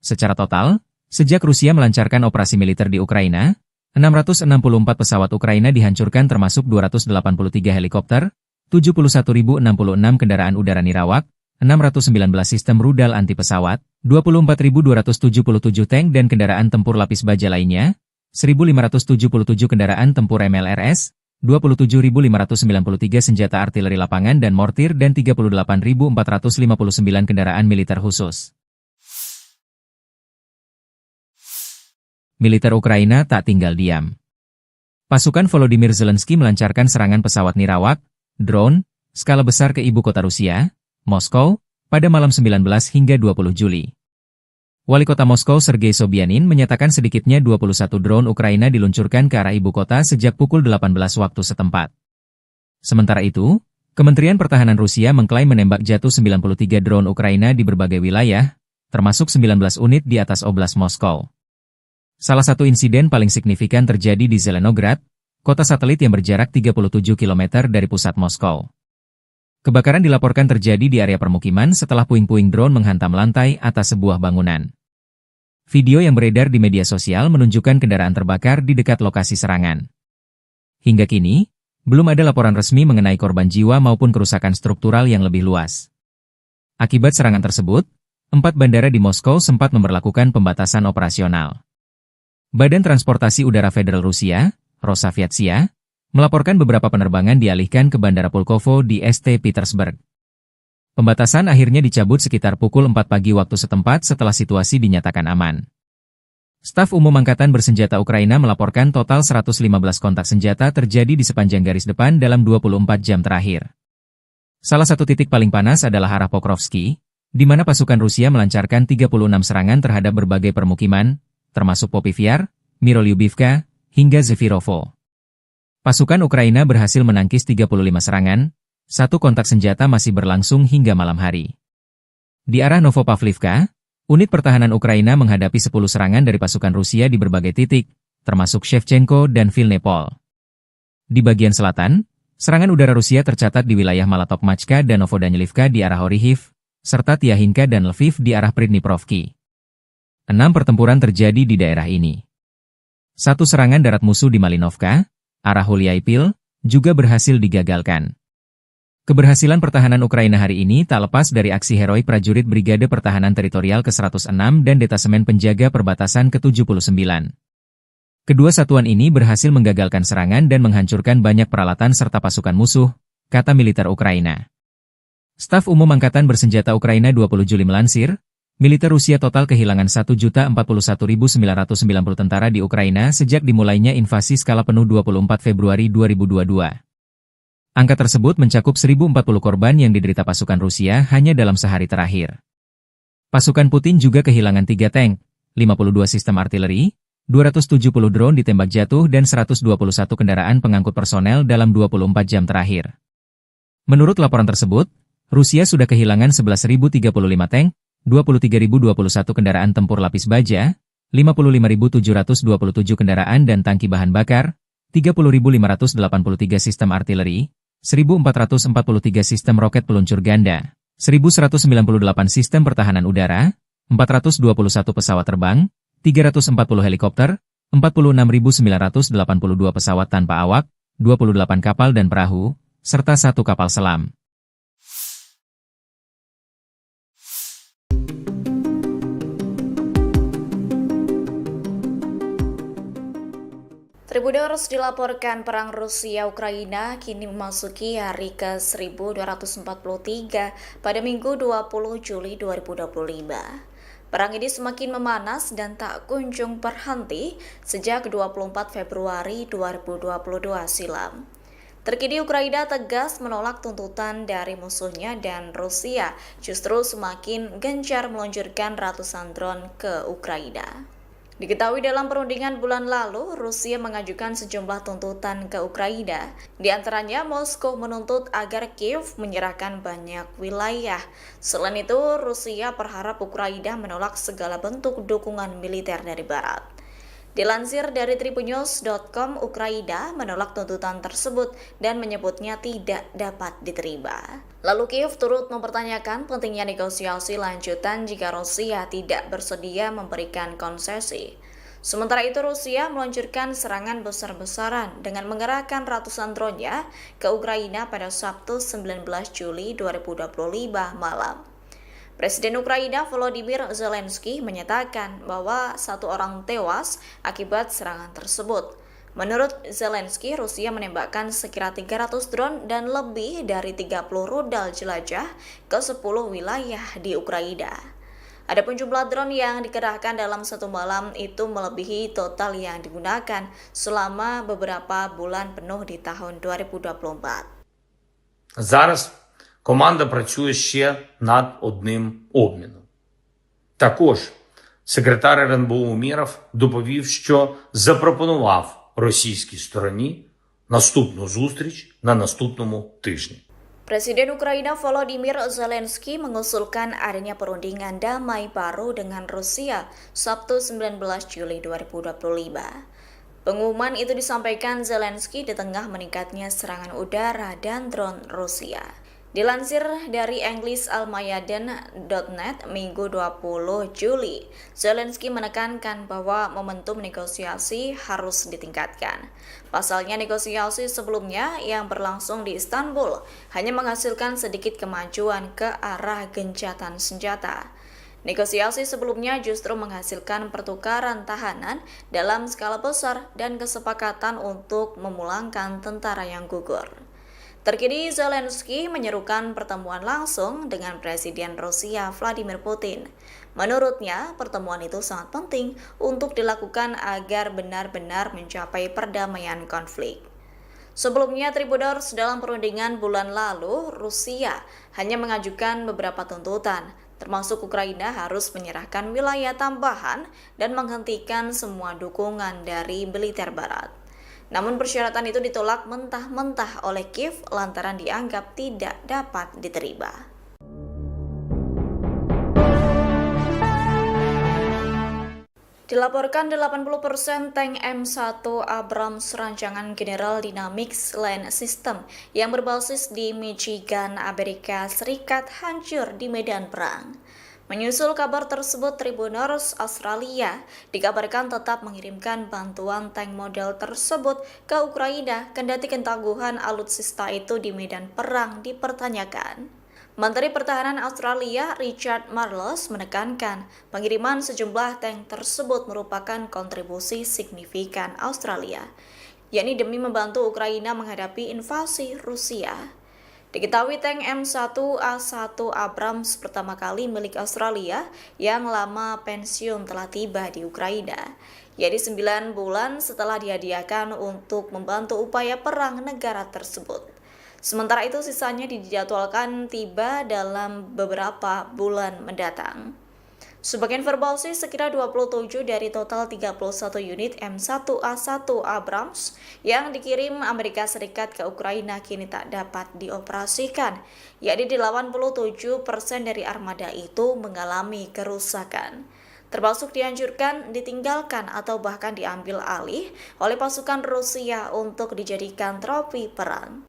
Secara total, sejak Rusia melancarkan operasi militer di Ukraina, 664 pesawat Ukraina dihancurkan termasuk 283 helikopter, 71.066 kendaraan udara nirawak, 619 sistem rudal anti pesawat, 24.277 tank dan kendaraan tempur lapis baja lainnya, 1.577 kendaraan tempur MLRS, 27.593 senjata artileri lapangan dan mortir dan 38.459 kendaraan militer khusus. Militer Ukraina tak tinggal diam. Pasukan Volodymyr Zelensky melancarkan serangan pesawat nirawak, drone, skala besar ke ibu kota Rusia, Moskow, pada malam 19 hingga 20 Juli. Wali kota Moskow Sergei Sobyanin menyatakan sedikitnya 21 drone Ukraina diluncurkan ke arah ibu kota sejak pukul 18 waktu setempat. Sementara itu, Kementerian Pertahanan Rusia mengklaim menembak jatuh 93 drone Ukraina di berbagai wilayah, termasuk 19 unit di atas Oblast Moskow. Salah satu insiden paling signifikan terjadi di Zelenograd, kota satelit yang berjarak 37 km dari pusat Moskow. Kebakaran dilaporkan terjadi di area permukiman setelah puing-puing drone menghantam lantai atas sebuah bangunan. Video yang beredar di media sosial menunjukkan kendaraan terbakar di dekat lokasi serangan. Hingga kini, belum ada laporan resmi mengenai korban jiwa maupun kerusakan struktural yang lebih luas. Akibat serangan tersebut, 4 bandara di Moskow sempat memberlakukan pembatasan operasional. Badan Transportasi Udara Federal Rusia, Rosaviatsia, melaporkan beberapa penerbangan dialihkan ke Bandara Pulkovo di St. Petersburg. Pembatasan akhirnya dicabut sekitar pukul 4 pagi waktu setempat setelah situasi dinyatakan aman. Staf Umum Angkatan Bersenjata Ukraina melaporkan total 115 kontak senjata terjadi di sepanjang garis depan dalam 24 jam terakhir. Salah satu titik paling panas adalah arah Pokrovsky, di mana pasukan Rusia melancarkan 36 serangan terhadap berbagai permukiman, termasuk Popivyar, Mirolyubivka, hingga Zefirovo. Pasukan Ukraina berhasil menangkis 35 serangan, satu kontak senjata masih berlangsung hingga malam hari. Di arah Novopavlivka, unit pertahanan Ukraina menghadapi 10 serangan dari pasukan Rusia di berbagai titik, termasuk Shevchenko dan Vilnepol. Di bagian selatan, serangan udara Rusia tercatat di wilayah Malatokmachka dan Novodanilivka di arah Orihiv, serta Tiahinka dan Lviv di arah Pridniprovki. 6 pertempuran terjadi di daerah ini. Satu serangan darat musuh di Malinovka, arah Huliaipil, juga berhasil digagalkan. Keberhasilan pertahanan Ukraina hari ini tak lepas dari aksi heroik prajurit Brigade Pertahanan Teritorial ke-106 dan Detasemen Penjaga Perbatasan ke-79. Kedua satuan ini berhasil menggagalkan serangan dan menghancurkan banyak peralatan serta pasukan musuh, kata militer Ukraina. Staf Umum Angkatan Bersenjata Ukraina 20 Juli melansir, militer Rusia total kehilangan 1.041.990 tentara di Ukraina sejak dimulainya invasi skala penuh 24 Februari 2022. Angka tersebut mencakup 1.040 korban yang diderita pasukan Rusia hanya dalam sehari terakhir. Pasukan Putin juga kehilangan 3 tank, 52 sistem artileri, 270 drone ditembak jatuh dan 121 kendaraan pengangkut personel dalam 24 jam terakhir. Menurut laporan tersebut, Rusia sudah kehilangan 11.035 tank, 23.021 kendaraan tempur lapis baja, 55.727 kendaraan dan tangki bahan bakar, 30.583 sistem artileri, 1.443 sistem roket peluncur ganda, 1.198 sistem pertahanan udara, 421 pesawat terbang, 340 helikopter, 46.982 pesawat tanpa awak, 28 kapal dan perahu, serta 1 kapal selam. Tribuners dilaporkan perang Rusia-Ukraina kini memasuki hari ke-1243 pada Minggu 20 Juli 2025. Perang ini semakin memanas dan tak kunjung berhenti sejak 24 Februari 2022 silam. Terkini Ukraina tegas menolak tuntutan dari musuhnya dan Rusia justru semakin gencar meluncurkan ratusan drone ke Ukraina. Diketahui dalam perundingan bulan lalu, Rusia mengajukan sejumlah tuntutan ke Ukraina. Di antaranya, Moskow menuntut agar Kiev menyerahkan banyak wilayah. Selain itu, Rusia berharap Ukraina menolak segala bentuk dukungan militer dari Barat. Dilansir dari tribunnews.com, Ukraina menolak tuntutan tersebut dan menyebutnya tidak dapat diterima. Lalu Kiev turut mempertanyakan pentingnya negosiasi lanjutan jika Rusia tidak bersedia memberikan konsesi. Sementara itu Rusia meluncurkan serangan besar-besaran dengan mengerahkan ratusan drone-nya ke Ukraina pada Sabtu 19 Juli 2025 malam. Presiden Ukraina Volodymyr Zelensky menyatakan bahwa 1 orang tewas akibat serangan tersebut. Menurut Zelensky, Rusia menembakkan sekira 300 drone dan lebih dari 30 rudal jelajah ke 10 wilayah di Ukraina. Adapun jumlah drone yang dikerahkan dalam satu malam itu melebihi total yang digunakan selama beberapa bulan penuh di tahun 2024. Зараз команда працює ще над одним обміном. Також секретар РНБО Умєров доповів, що запропонував російській стороні наступну зустріч на наступному тижні. Presiden Ukraina Volodymyr Zelensky mengusulkan adanya perundingan damai baru dengan Rusia Sabtu 19 Juli 2025. Pengumuman itu disampaikan Zelensky di tengah meningkatnya serangan udara dan drone Rusia. Dilansir dari EnglisAlmayadin.net Minggu 20 Juli, Zelensky menekankan bahwa momentum negosiasi harus ditingkatkan. Pasalnya negosiasi sebelumnya yang berlangsung di Istanbul hanya menghasilkan sedikit kemajuan ke arah gencatan senjata. Negosiasi sebelumnya justru menghasilkan pertukaran tahanan dalam skala besar dan kesepakatan untuk memulangkan tentara yang gugur. Terkini Zelensky menyerukan pertemuan langsung dengan Presiden Rusia Vladimir Putin. Menurutnya, pertemuan itu sangat penting untuk dilakukan agar benar-benar mencapai perdamaian konflik. Sebelumnya, Tribuners dalam perundingan bulan lalu, Rusia hanya mengajukan beberapa tuntutan, termasuk Ukraina harus menyerahkan wilayah tambahan dan menghentikan semua dukungan dari militer Barat. Namun persyaratan itu ditolak mentah-mentah oleh Kiev lantaran dianggap tidak dapat diterima. Dilaporkan 80% tank M1 Abrams rancangan General Dynamics Land System yang berbasis di Michigan, Amerika Serikat hancur di medan perang. Menyusul kabar tersebut, Tribuners Australia dikabarkan tetap mengirimkan bantuan tank model tersebut ke Ukraina kendati ketangguhan alutsista itu di medan perang dipertanyakan. Menteri Pertahanan Australia Richard Marles menekankan pengiriman sejumlah tank tersebut merupakan kontribusi signifikan Australia, yakni demi membantu Ukraina menghadapi invasi Rusia. Diketahui tank M1A1 Abrams pertama kali milik Australia yang lama pensiun telah tiba di Ukraina, yaitu 9 bulan setelah dihadiahkan untuk membantu upaya perang negara tersebut. Sementara itu sisanya dijadwalkan tiba dalam beberapa bulan mendatang. Sebagai informasi, sekira 27 dari total 31 unit M1A1 Abrams yang dikirim Amerika Serikat ke Ukraina kini tak dapat dioperasikan, yakni 87% dari armada itu mengalami kerusakan. Termasuk dianjurkan, ditinggalkan atau bahkan diambil alih oleh pasukan Rusia untuk dijadikan trofi perang.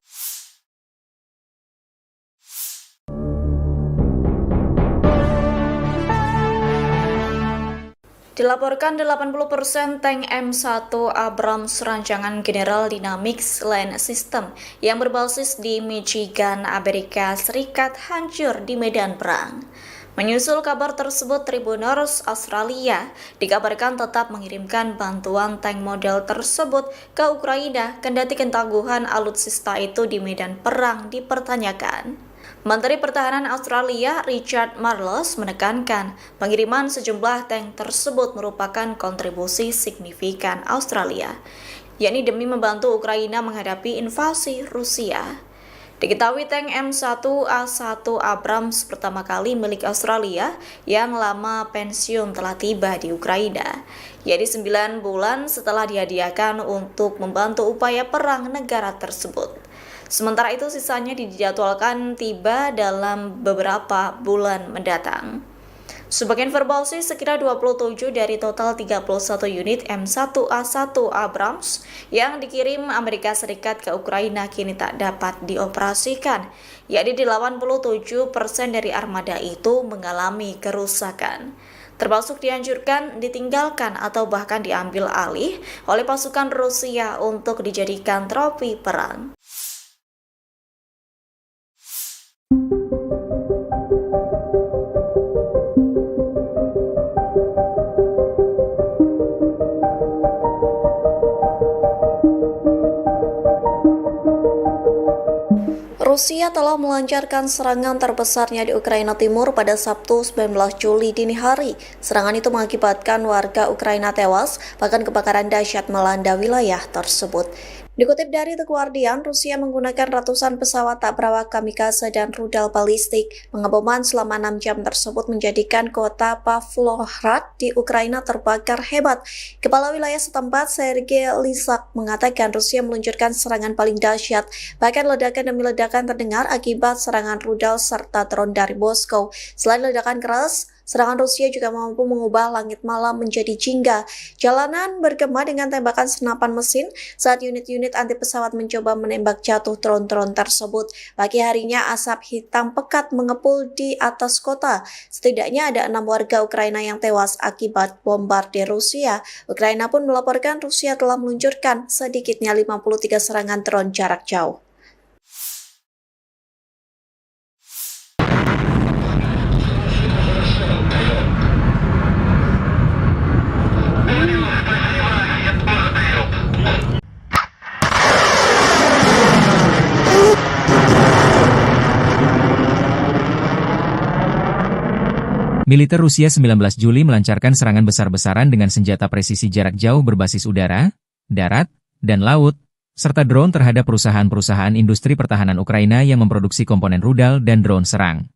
Dilaporkan 80% tank M1 Abrams rancangan General Dynamics Land System yang berbasis di Michigan, Amerika Serikat hancur di medan perang. Menyusul kabar tersebut, Tribuners Australia dikabarkan tetap mengirimkan bantuan tank model tersebut ke Ukraina kendati ketangguhan alutsista itu di medan perang dipertanyakan. Menteri Pertahanan Australia Richard Marles menekankan pengiriman sejumlah tank tersebut merupakan kontribusi signifikan Australia, yakni demi membantu Ukraina menghadapi invasi Rusia. Diketahui tank M1A1 Abrams pertama kali milik Australia yang lama pensiun telah tiba di Ukraina, yakni 9 bulan setelah dihadiahkan untuk membantu upaya perang negara tersebut. Sementara itu sisanya dijadwalkan tiba dalam beberapa bulan mendatang. Sebagai informasi, sekira 27 dari total 31 unit M1A1 Abrams yang dikirim Amerika Serikat ke Ukraina kini tak dapat dioperasikan, yakni 87% dari armada itu mengalami kerusakan. Termasuk dianjurkan, ditinggalkan atau bahkan diambil alih oleh pasukan Rusia untuk dijadikan trofi perang. Rusia telah melancarkan serangan terbesarnya di Ukraina Timur pada Sabtu 19 Juli dini hari. Serangan itu mengakibatkan warga Ukraina tewas, bahkan kebakaran dahsyat melanda wilayah tersebut. Dikutip dari The Guardian, Rusia menggunakan ratusan pesawat tak berawak kamikaze dan rudal balistik. Pengeboman selama 6 jam tersebut menjadikan kota Pavlohrad di Ukraina terbakar hebat. Kepala wilayah setempat, Sergei Lysak, mengatakan Rusia meluncurkan serangan paling dahsyat. Bahkan ledakan demi ledakan terdengar akibat serangan rudal serta drone dari Moskow. Selain ledakan keras, serangan Rusia juga mampu mengubah langit malam menjadi jingga. Jalanan bergema dengan tembakan senapan mesin saat unit-unit anti pesawat mencoba menembak jatuh drone-drone tersebut. Pagi harinya asap hitam pekat mengepul di atas kota. Setidaknya ada 6 warga Ukraina yang tewas akibat bombardir Rusia. Ukraina pun melaporkan Rusia telah meluncurkan sedikitnya 53 serangan drone jarak jauh. Militer Rusia 19 Juli melancarkan serangan besar-besaran dengan senjata presisi jarak jauh berbasis udara, darat, dan laut, serta drone terhadap perusahaan-perusahaan industri pertahanan Ukraina yang memproduksi komponen rudal dan drone serang.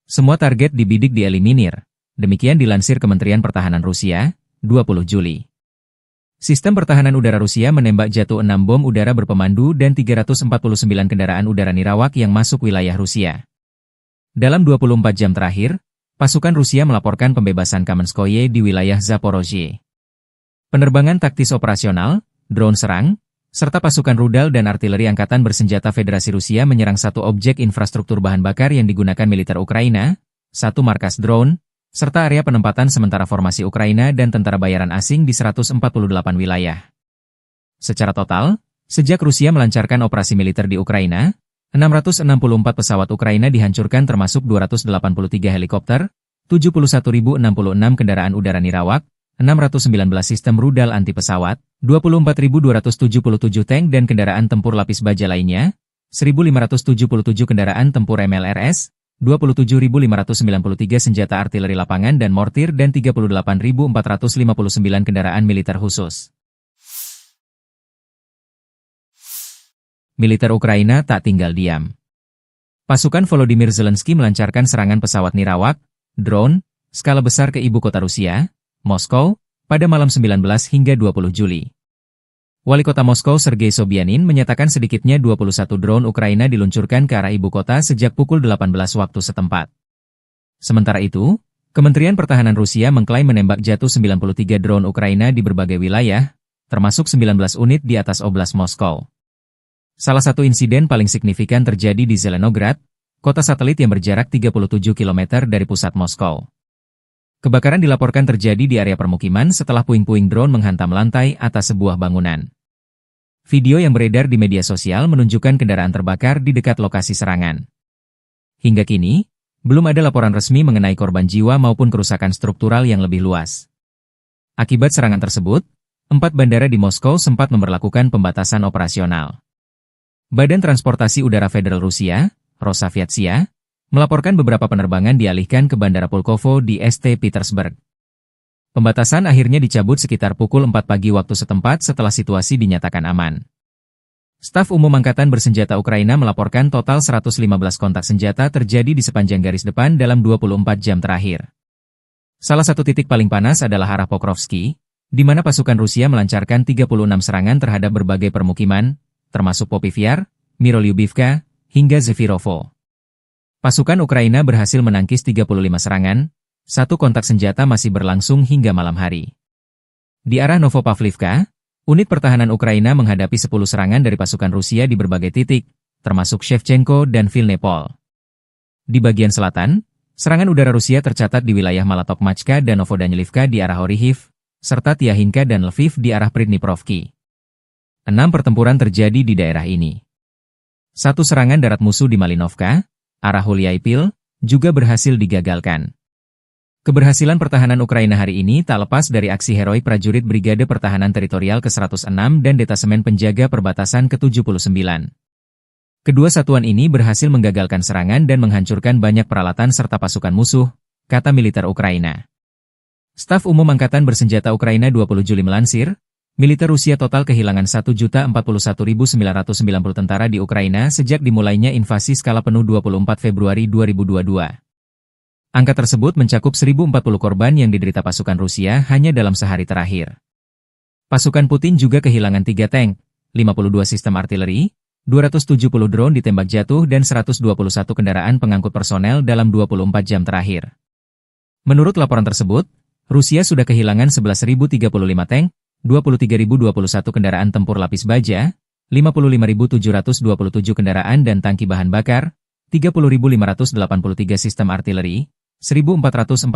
Semua target dibidik dieliminir, demikian dilansir Kementerian Pertahanan Rusia, 20 Juli. Sistem pertahanan udara Rusia menembak jatuh 6 bom udara berpemandu dan 349 kendaraan udara nirawak yang masuk wilayah Rusia. Dalam 24 jam terakhir, pasukan Rusia melaporkan pembebasan Kamenskoye di wilayah Zaporozhye. Penerbangan taktis operasional, drone serang, serta pasukan rudal dan artileri angkatan bersenjata Federasi Rusia menyerang satu objek infrastruktur bahan bakar yang digunakan militer Ukraina, satu markas drone, serta area penempatan sementara formasi Ukraina dan tentara bayaran asing di 148 wilayah. Secara total, sejak Rusia melancarkan operasi militer di Ukraina, 664 pesawat Ukraina dihancurkan termasuk 283 helikopter, 71.066 kendaraan udara nirawak, 619 sistem rudal anti pesawat, 24.277 tank dan kendaraan tempur lapis baja lainnya, 1.577 kendaraan tempur MLRS, 27.593 senjata artileri lapangan dan mortir dan 38.459 kendaraan militer khusus. Militer Ukraina tak tinggal diam. Pasukan Volodymyr Zelensky melancarkan serangan pesawat nirawak, drone, skala besar ke ibu kota Rusia, Moskow, pada malam 19 hingga 20 Juli. Wali kota Moskow Sergei Sobyanin menyatakan sedikitnya 21 drone Ukraina diluncurkan ke arah ibu kota sejak pukul 18 waktu setempat. Sementara itu, Kementerian Pertahanan Rusia mengklaim menembak jatuh 93 drone Ukraina di berbagai wilayah, termasuk 19 unit di atas Oblast Moskow. Salah satu insiden paling signifikan terjadi di Zelenograd, kota satelit yang berjarak 37 km dari pusat Moskow. Kebakaran dilaporkan terjadi di area permukiman setelah puing-puing drone menghantam lantai atas sebuah bangunan. Video yang beredar di media sosial menunjukkan kendaraan terbakar di dekat lokasi serangan. Hingga kini, belum ada laporan resmi mengenai korban jiwa maupun kerusakan struktural yang lebih luas. Akibat serangan tersebut, 4 bandara di Moskow sempat memberlakukan pembatasan operasional. Badan Transportasi Udara Federal Rusia, Rosaviatsia, melaporkan beberapa penerbangan dialihkan ke Bandara Pulkovo di St. Petersburg. Pembatasan akhirnya dicabut sekitar pukul 4 pagi waktu setempat setelah situasi dinyatakan aman. Staf Umum Angkatan Bersenjata Ukraina melaporkan total 115 kontak senjata terjadi di sepanjang garis depan dalam 24 jam terakhir. Salah satu titik paling panas adalah arah Pokrovsky, di mana pasukan Rusia melancarkan 36 serangan terhadap berbagai permukiman, termasuk Popivyar, Mirolyubivka, hingga Zefirovo. Pasukan Ukraina berhasil menangkis 35 serangan, satu kontak senjata masih berlangsung hingga malam hari. Di arah Novopavlivka, unit pertahanan Ukraina menghadapi 10 serangan dari pasukan Rusia di berbagai titik, termasuk Shevchenko dan Vilnepol. Di bagian selatan, serangan udara Rusia tercatat di wilayah Malatokmachka dan Novodanilivka di arah Orihiv, serta Tiahinka dan Lviv di arah Pridniprovki. 6 pertempuran terjadi di daerah ini. Satu serangan darat musuh di Malinovka, arah Huliaipil, juga berhasil digagalkan. Keberhasilan pertahanan Ukraina hari ini tak lepas dari aksi heroik prajurit Brigade Pertahanan Teritorial ke-106 dan Detasemen Penjaga Perbatasan ke-79. Kedua satuan ini berhasil menggagalkan serangan dan menghancurkan banyak peralatan serta pasukan musuh, kata militer Ukraina. Staf Umum Angkatan Bersenjata Ukraina 20 Juli melansir, militer Rusia total kehilangan 1.041.990 tentara di Ukraina sejak dimulainya invasi skala penuh 24 Februari 2022. Angka tersebut mencakup 1.040 korban yang diderita pasukan Rusia hanya dalam sehari terakhir. Pasukan Putin juga kehilangan 3 tank, 52 sistem artileri, 270 drone ditembak jatuh dan 121 kendaraan pengangkut personel dalam 24 jam terakhir. Menurut laporan tersebut, Rusia sudah kehilangan 11.035 tank, 23.021 kendaraan tempur lapis baja, 55.727 kendaraan dan tangki bahan bakar, 30.583 sistem artileri, 1.443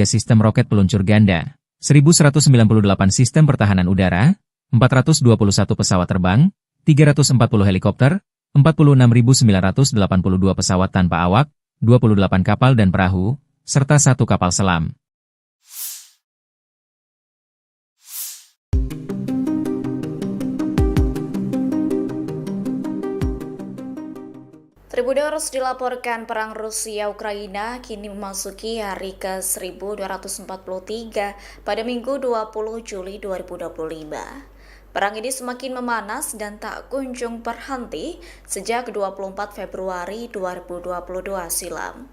sistem roket peluncur ganda, 1.198 sistem pertahanan udara, 421 pesawat terbang, 340 helikopter, 46.982 pesawat tanpa awak, 28 kapal dan perahu, serta 1 kapal selam. Tribuners dilaporkan perang Rusia-Ukraina kini memasuki hari ke-1243 pada Minggu 20 Juli 2025. Perang ini semakin memanas dan tak kunjung berhenti sejak 24 Februari 2022 silam.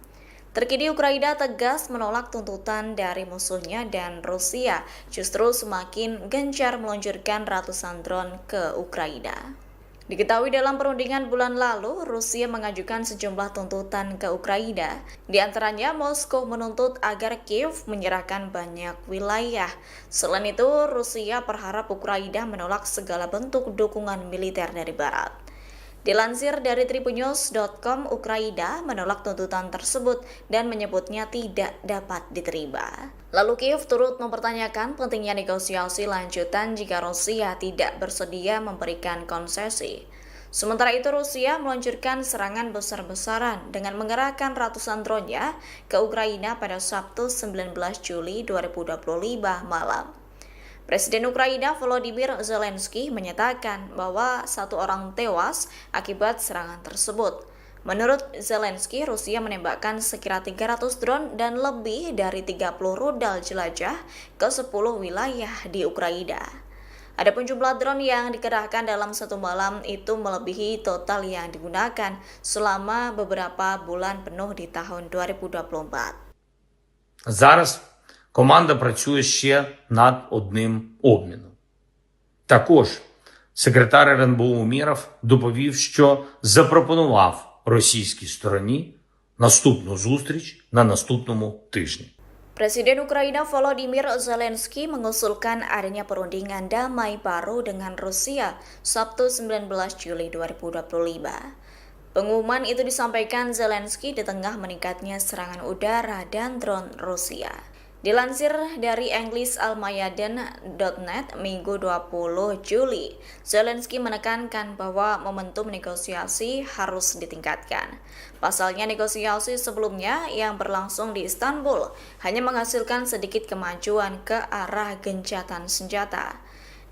Terkini Ukraina tegas menolak tuntutan dari musuhnya dan Rusia justru semakin gencar meluncurkan ratusan drone ke Ukraina. Diketahui dalam perundingan bulan lalu, Rusia mengajukan sejumlah tuntutan ke Ukraina. Di antaranya, Moskow menuntut agar Kiev menyerahkan banyak wilayah. Selain itu, Rusia berharap Ukraina menolak segala bentuk dukungan militer dari Barat. Dilansir dari tribunnews.com, Ukraina menolak tuntutan tersebut dan menyebutnya tidak dapat diterima. Lalu Kiev turut mempertanyakan pentingnya negosiasi lanjutan jika Rusia tidak bersedia memberikan konsesi. Sementara itu Rusia meluncurkan serangan besar-besaran dengan mengerahkan ratusan drone-nya ke Ukraina pada Sabtu 19 Juli 2025 malam. Presiden Ukraina Volodymyr Zelensky menyatakan bahwa 1 orang tewas akibat serangan tersebut. Menurut Zelensky, Rusia menembakkan sekira 300 drone dan lebih dari 30 rudal jelajah ke 10 wilayah di Ukraina. Adapun jumlah drone yang dikerahkan dalam satu malam itu melebihi total yang digunakan selama beberapa bulan penuh di tahun 2024. Зараз команда працює ще над одним обміном. Також секретар РНБО Умєров доповів, що запропонував російській стороні наступну зустріч на наступному тижні. Presiden Ukraina Volodymyr Zelensky mengusulkan adanya perundingan damai baru dengan Rusia Sabtu 19 Juli 2025. Pengumuman itu disampaikan Zelensky di tengah meningkatnya serangan udara dan drone Rusia. Dilansir dari EnglisAlmayadin.net Minggu 20 Juli, Zelensky menekankan bahwa momentum negosiasi harus ditingkatkan. Pasalnya negosiasi sebelumnya yang berlangsung di Istanbul hanya menghasilkan sedikit kemajuan ke arah gencatan senjata.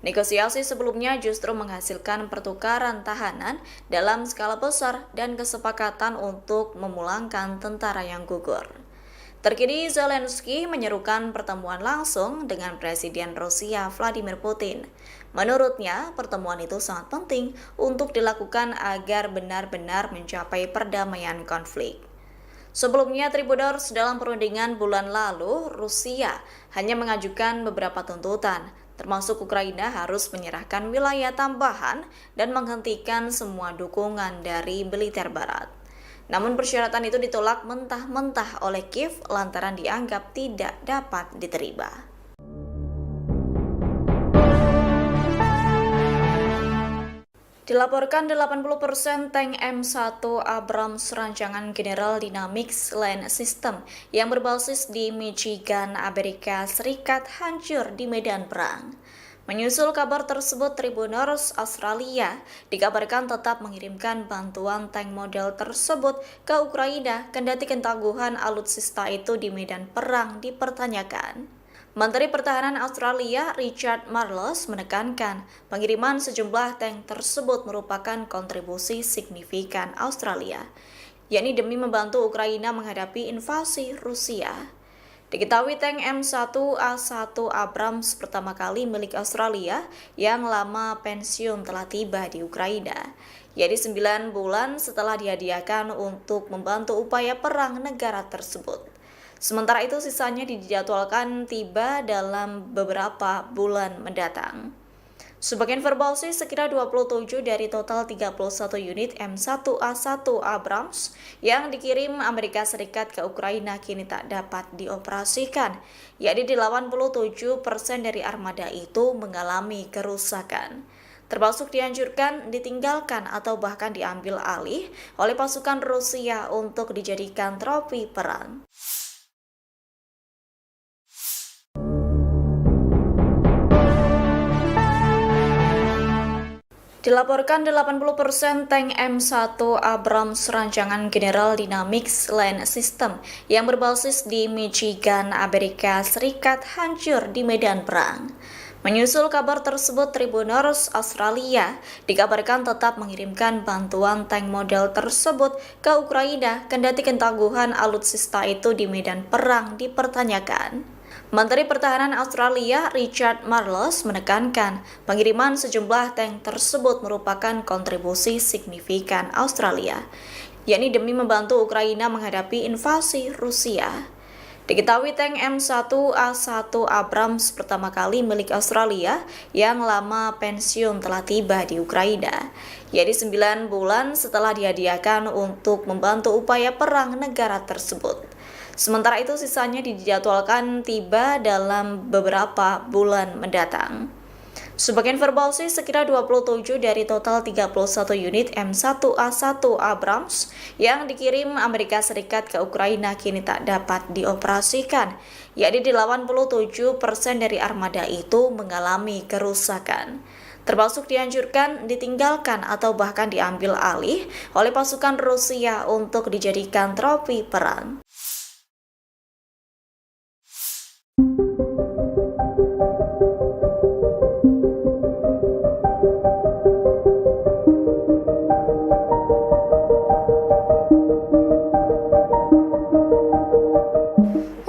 Negosiasi sebelumnya justru menghasilkan pertukaran tahanan dalam skala besar dan kesepakatan untuk memulangkan tentara yang gugur. Terkini Zelensky menyerukan pertemuan langsung dengan Presiden Rusia Vladimir Putin. Menurutnya, pertemuan itu sangat penting untuk dilakukan agar benar-benar mencapai perdamaian konflik. Sebelumnya, Tribuners dalam perundingan bulan lalu, Rusia hanya mengajukan beberapa tuntutan, termasuk Ukraina harus menyerahkan wilayah tambahan dan menghentikan semua dukungan dari militer Barat. Namun persyaratan itu ditolak mentah-mentah oleh Kiev lantaran dianggap tidak dapat diterima. Dilaporkan 80% tank M1 Abrams rancangan General Dynamics Land System yang berbasis di Michigan, Amerika Serikat hancur di medan perang. Menyusul kabar tersebut, Tribuners Australia dikabarkan tetap mengirimkan bantuan tank model tersebut ke Ukraina kendati ketangguhan alutsista itu di medan perang dipertanyakan. Menteri Pertahanan Australia Richard Marles menekankan pengiriman sejumlah tank tersebut merupakan kontribusi signifikan Australia, yakni demi membantu Ukraina menghadapi invasi Rusia. Diketahui tank M1A1 Abrams pertama kali milik Australia yang lama pensiun telah tiba di Ukraina, yaitu 9 bulan setelah dihadiahkan untuk membantu upaya perang negara tersebut. Sementara itu sisanya dijadwalkan tiba dalam beberapa bulan mendatang. Sebagai informasi, sekira 27 dari total 31 unit M1A1 Abrams yang dikirim Amerika Serikat ke Ukraina kini tak dapat dioperasikan, yakni 87% dari armada itu mengalami kerusakan, termasuk dihancurkan, ditinggalkan, atau bahkan diambil alih oleh pasukan Rusia untuk dijadikan trofi perang. Dilaporkan 80% tank M1 Abrams rancangan General Dynamics Land System yang berbasis di Michigan, Amerika Serikat hancur di medan perang. Menyusul kabar tersebut, Tribuners Australia dikabarkan tetap mengirimkan bantuan tank model tersebut ke Ukraina kendati ketangguhan alutsista itu di medan perang dipertanyakan. Menteri Pertahanan Australia Richard Marles menekankan pengiriman sejumlah tank tersebut merupakan kontribusi signifikan Australia, yakni demi membantu Ukraina menghadapi invasi Rusia. Diketahui tank M1A1 Abrams pertama kali milik Australia yang lama pensiun telah tiba di Ukraina, yaitu 9 bulan setelah dihadiahkan untuk membantu upaya perang negara tersebut. Sementara itu sisanya dijadwalkan tiba dalam beberapa bulan mendatang. Sebagai informasi, sekira 27 dari total 31 unit M1A1 Abrams yang dikirim Amerika Serikat ke Ukraina kini tak dapat dioperasikan, yakni 87% dari armada itu mengalami kerusakan, termasuk dihancurkan, ditinggalkan, atau bahkan diambil alih oleh pasukan Rusia untuk dijadikan trofi perang.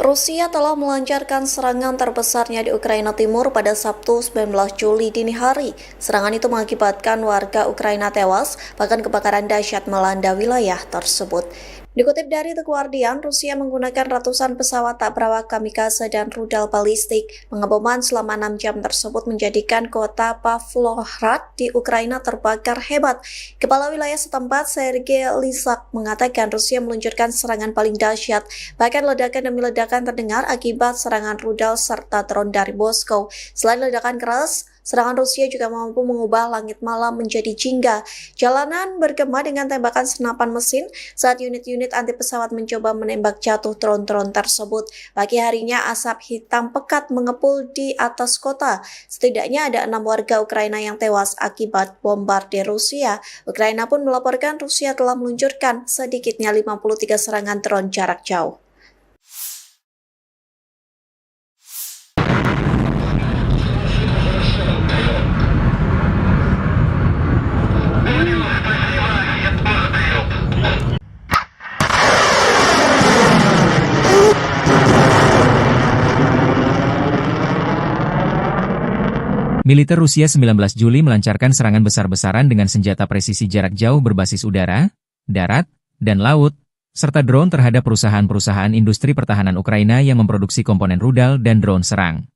Rusia telah melancarkan serangan terbesarnya di Ukraina Timur pada Sabtu 19 Juli dini hari. Serangan itu mengakibatkan warga Ukraina tewas, bahkan kebakaran dahsyat melanda wilayah tersebut. Dikutip dari The Guardian, Rusia menggunakan ratusan pesawat tak berawak kamikaze dan rudal balistik. Pengeboman selama 6 jam tersebut menjadikan kota Pavlohrad di Ukraina terbakar hebat. Kepala wilayah setempat, Sergei Lysak, mengatakan Rusia meluncurkan serangan paling dahsyat. Bahkan ledakan demi ledakan terdengar akibat serangan rudal serta drone dari Moskow. Selain ledakan keras, serangan Rusia juga mampu mengubah langit malam menjadi jingga. Jalanan bergema dengan tembakan senapan mesin saat unit-unit anti pesawat mencoba menembak jatuh drone-drone tersebut. Pagi harinya asap hitam pekat mengepul di atas kota. Setidaknya ada 6 warga Ukraina yang tewas akibat bombardir Rusia. Ukraina pun melaporkan Rusia telah meluncurkan sedikitnya 53 serangan drone jarak jauh. Militer Rusia 19 Juli melancarkan serangan besar-besaran dengan senjata presisi jarak jauh berbasis udara, darat, dan laut, serta drone terhadap perusahaan-perusahaan industri pertahanan Ukraina yang memproduksi komponen rudal dan drone serang.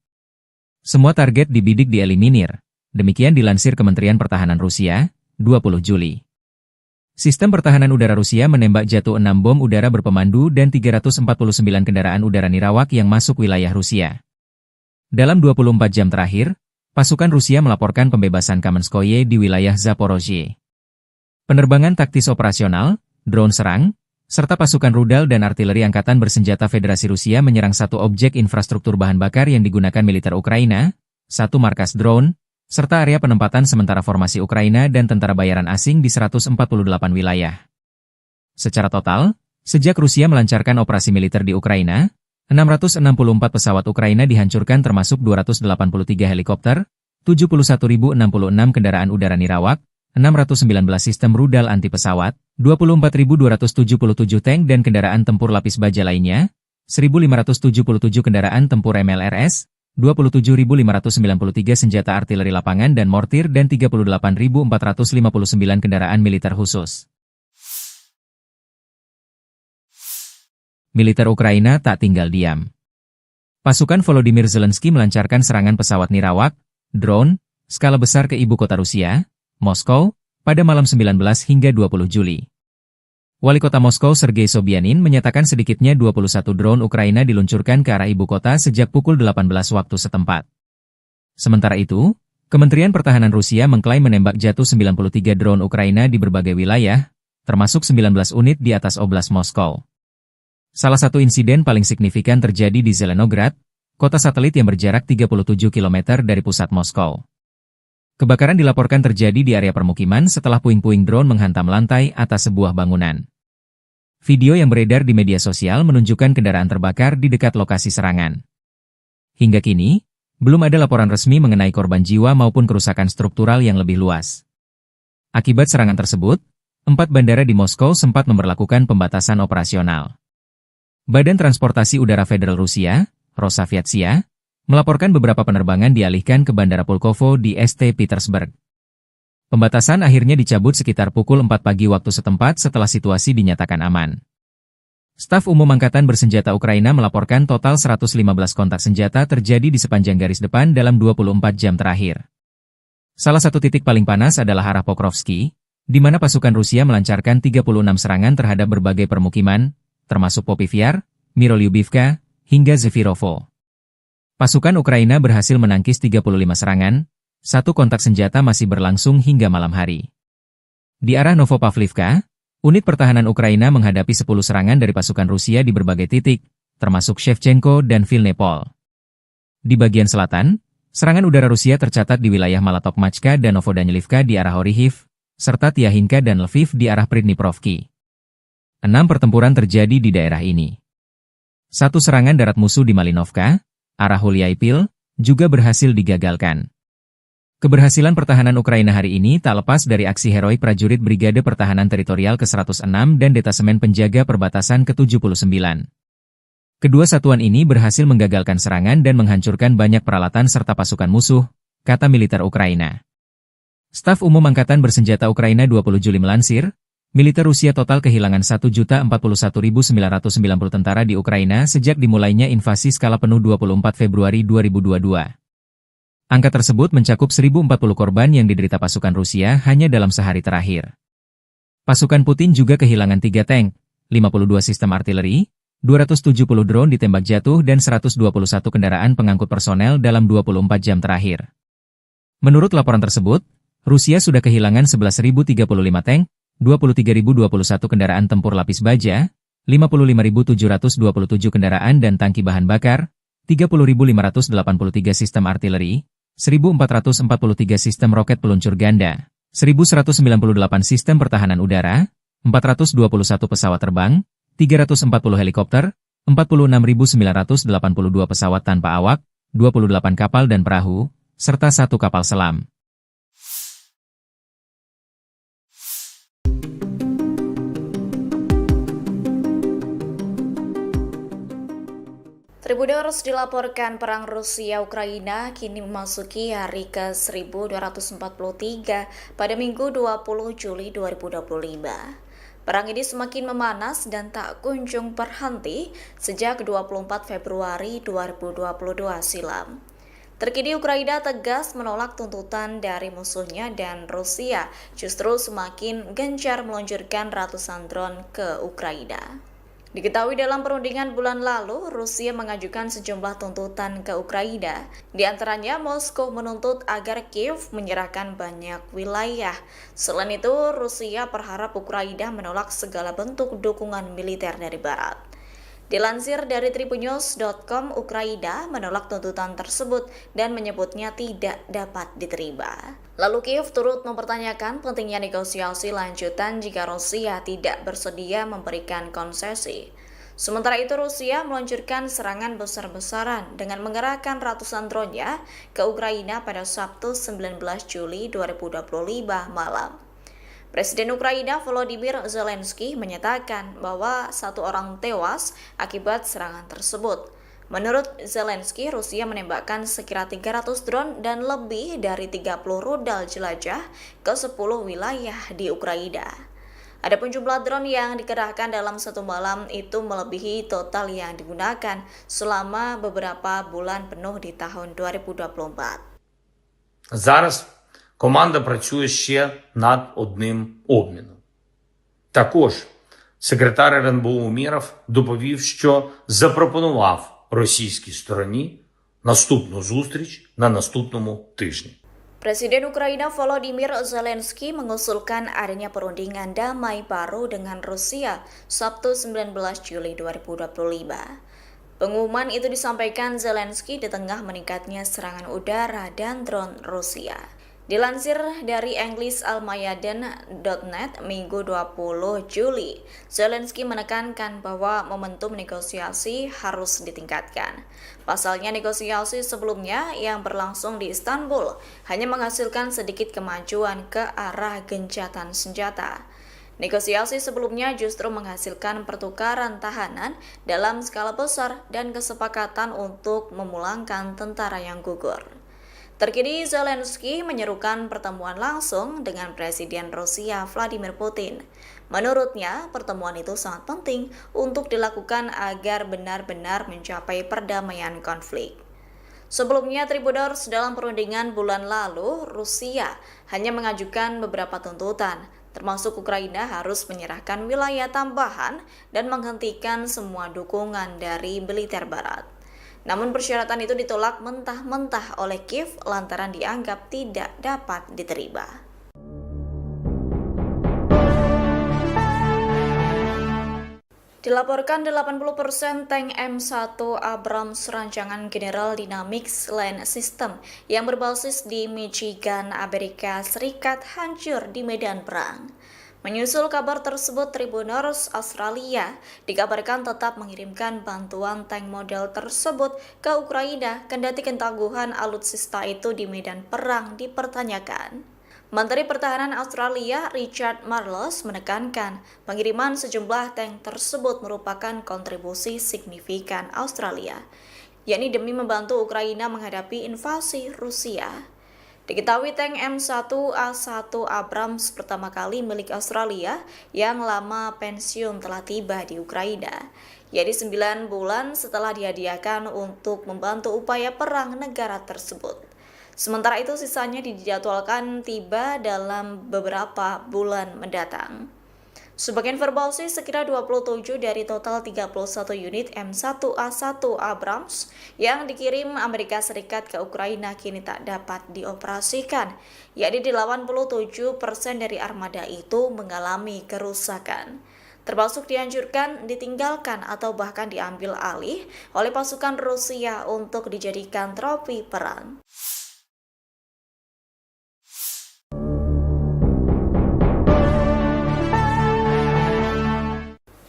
Semua target dibidik dieliminir, demikian dilansir Kementerian Pertahanan Rusia, 20 Juli. Sistem pertahanan udara Rusia menembak jatuh 6 bom udara berpemandu dan 349 kendaraan udara nirawak yang masuk wilayah Rusia. Dalam 24 jam terakhir, pasukan Rusia melaporkan pembebasan Kamenskoye di wilayah Zaporozhye. Penerbangan taktis operasional, drone serang, serta pasukan rudal dan artileri angkatan bersenjata Federasi Rusia menyerang satu objek infrastruktur bahan bakar yang digunakan militer Ukraina, satu markas drone, serta area penempatan sementara formasi Ukraina dan tentara bayaran asing di 148 wilayah. Secara total, sejak Rusia melancarkan operasi militer di Ukraina, 664 pesawat Ukraina dihancurkan termasuk 283 helikopter, 71.066 kendaraan udara nirawak, 619 sistem rudal anti pesawat, 24.277 tank dan kendaraan tempur lapis baja lainnya, 1.577 kendaraan tempur MLRS, 27.593 senjata artileri lapangan dan mortir dan 38.459 kendaraan militer khusus. Militer Ukraina tak tinggal diam. Pasukan Volodymyr Zelensky melancarkan serangan pesawat nirawak, drone, skala besar ke ibu kota Rusia, Moskow, pada malam 19 hingga 20 Juli. Wali kota Moskow Sergei Sobyanin menyatakan sedikitnya 21 drone Ukraina diluncurkan ke arah ibu kota sejak pukul 18 waktu setempat. Sementara itu, Kementerian Pertahanan Rusia mengklaim menembak jatuh 93 drone Ukraina di berbagai wilayah, termasuk 19 unit di atas Oblast Moskow. Salah satu insiden paling signifikan terjadi di Zelenograd, kota satelit yang berjarak 37 km dari pusat Moskow. Kebakaran dilaporkan terjadi di area permukiman setelah puing-puing drone menghantam lantai atas sebuah bangunan. Video yang beredar di media sosial menunjukkan kendaraan terbakar di dekat lokasi serangan. Hingga kini, belum ada laporan resmi mengenai korban jiwa maupun kerusakan struktural yang lebih luas. Akibat serangan tersebut, 4 bandara di Moskow sempat memberlakukan pembatasan operasional. Badan Transportasi Udara Federal Rusia, Rosaviatsia, melaporkan beberapa penerbangan dialihkan ke Bandara Pulkovo di St. Petersburg. Pembatasan akhirnya dicabut sekitar pukul 4 pagi waktu setempat setelah situasi dinyatakan aman. Staf Umum Angkatan Bersenjata Ukraina melaporkan total 115 kontak senjata terjadi di sepanjang garis depan dalam 24 jam terakhir. Salah satu titik paling panas adalah arah Pokrovsky, di mana pasukan Rusia melancarkan 36 serangan terhadap berbagai permukiman, termasuk Popivyar, Mirolyubivka, hingga Zefirovo. Pasukan Ukraina berhasil menangkis 35 serangan, satu kontak senjata masih berlangsung hingga malam hari. Di arah Novopavlivka, unit pertahanan Ukraina menghadapi 10 serangan dari pasukan Rusia di berbagai titik, termasuk Shevchenko dan Vilnepol. Di bagian selatan, serangan udara Rusia tercatat di wilayah Malatokmachka dan Novodanilivka di arah Orihiv, serta Tiahinka dan Lviv di arah Pridniprovki. 6 pertempuran terjadi di daerah ini. Satu serangan darat musuh di Malinovka, arah Huliaipil, juga berhasil digagalkan. Keberhasilan pertahanan Ukraina hari ini tak lepas dari aksi heroik prajurit Brigade Pertahanan Teritorial ke-106 dan Detasemen Penjaga Perbatasan ke-79. Kedua satuan ini berhasil menggagalkan serangan dan menghancurkan banyak peralatan serta pasukan musuh, kata militer Ukraina. Staf Umum Angkatan Bersenjata Ukraina 20 Juli melansir, Militer Rusia total kehilangan 1.041.990 tentara di Ukraina sejak dimulainya invasi skala penuh 24 Februari 2022. Angka tersebut mencakup 1.040 korban yang diderita pasukan Rusia hanya dalam sehari terakhir. Pasukan Putin juga kehilangan 3 tank, 52 sistem artileri, 270 drone ditembak jatuh dan 121 kendaraan pengangkut personel dalam 24 jam terakhir. Menurut laporan tersebut, Rusia sudah kehilangan 11.035 tank, 23.021 kendaraan tempur lapis baja, 55.727 kendaraan dan tangki bahan bakar, 30.583 sistem artileri, 1.443 sistem roket peluncur ganda, 1.198 sistem pertahanan udara, 421 pesawat terbang, 340 helikopter, 46.982 pesawat tanpa awak, 28 kapal dan perahu, serta 1 kapal selam. Tribuners dilaporkan perang Rusia-Ukraina kini memasuki hari ke-1243 pada Minggu 20 Juli 2025. Perang ini semakin memanas dan tak kunjung berhenti sejak 24 Februari 2022 silam. Terkini Ukraina tegas menolak tuntutan dari musuhnya dan Rusia justru semakin gencar meluncurkan ratusan drone ke Ukraina. Diketahui dalam perundingan bulan lalu, Rusia mengajukan sejumlah tuntutan ke Ukraina. Di antaranya, Moskow menuntut agar Kiev menyerahkan banyak wilayah. Selain itu, Rusia berharap Ukraina menolak segala bentuk dukungan militer dari Barat. Dilansir dari tribunnews.com, Ukraina menolak tuntutan tersebut dan menyebutnya tidak dapat diterima. Lalu Kiev turut mempertanyakan pentingnya negosiasi lanjutan jika Rusia tidak bersedia memberikan konsesi. Sementara itu Rusia meluncurkan serangan besar-besaran dengan mengerahkan ratusan drone-nya ke Ukraina pada Sabtu 19 Juli 2025 malam. Presiden Ukraina Volodymyr Zelensky menyatakan bahwa 1 orang tewas akibat serangan tersebut. Menurut Zelensky, Rusia menembakkan sekira 300 drone dan lebih dari 30 rudal jelajah ke 10 wilayah di Ukraina. Adapun jumlah drone yang dikerahkan dalam satu malam itu melebihi total yang digunakan selama beberapa bulan penuh di tahun 2024. Зараз команда працює ще над одним обміном. Також секретар РНБО Умєров доповів, що запропонував російській стороні наступну зустріч на наступному тижні. Presiden Ukraina Volodymyr Zelensky mengusulkan adanya perundingan damai baru dengan Rusia Sabtu 19 Juli 2025. Pengumuman itu disampaikan Zelensky di tengah meningkatnya serangan udara dan drone Rusia. Dilansir dari EnglisAlmayadin.net Minggu 20 Juli, Zelensky menekankan bahwa momentum negosiasi harus ditingkatkan. Pasalnya negosiasi sebelumnya yang berlangsung di Istanbul hanya menghasilkan sedikit kemajuan ke arah gencatan senjata. Negosiasi sebelumnya justru menghasilkan pertukaran tahanan dalam skala besar dan kesepakatan untuk memulangkan tentara yang gugur. Terkini Zelensky menyerukan pertemuan langsung dengan Presiden Rusia Vladimir Putin. Menurutnya, pertemuan itu sangat penting untuk dilakukan agar benar-benar mencapai perdamaian konflik. Sebelumnya, Tribuners, dalam perundingan bulan lalu, Rusia hanya mengajukan beberapa tuntutan, termasuk Ukraina harus menyerahkan wilayah tambahan dan menghentikan semua dukungan dari militer Barat. Namun persyaratan itu ditolak mentah-mentah oleh Kiev lantaran dianggap tidak dapat diterima. Dilaporkan 80% tank M1 Abrams rancangan General Dynamics Land System yang berbasis di Michigan, Amerika Serikat hancur di medan perang. Menyusul kabar tersebut, Tribuners Australia dikabarkan tetap mengirimkan bantuan tank model tersebut ke Ukraina kendati ketangguhan alutsista itu di medan perang dipertanyakan. Menteri Pertahanan Australia Richard Marles menekankan pengiriman sejumlah tank tersebut merupakan kontribusi signifikan Australia, yakni demi membantu Ukraina menghadapi invasi Rusia. Diketahui tank M1A1 Abrams pertama kali milik Australia yang lama pensiun telah tiba di Ukraina, yaitu 9 bulan setelah dihadiahkan untuk membantu upaya perang negara tersebut. Sementara itu sisanya dijadwalkan tiba dalam beberapa bulan mendatang. Sebagai informasi, sekira 27 dari total 31 unit M1A1 Abrams yang dikirim Amerika Serikat ke Ukraina kini tak dapat dioperasikan, yakni 87% dari armada itu mengalami kerusakan, termasuk dihancurkan, ditinggalkan, atau bahkan diambil alih oleh pasukan Rusia untuk dijadikan trofi perang.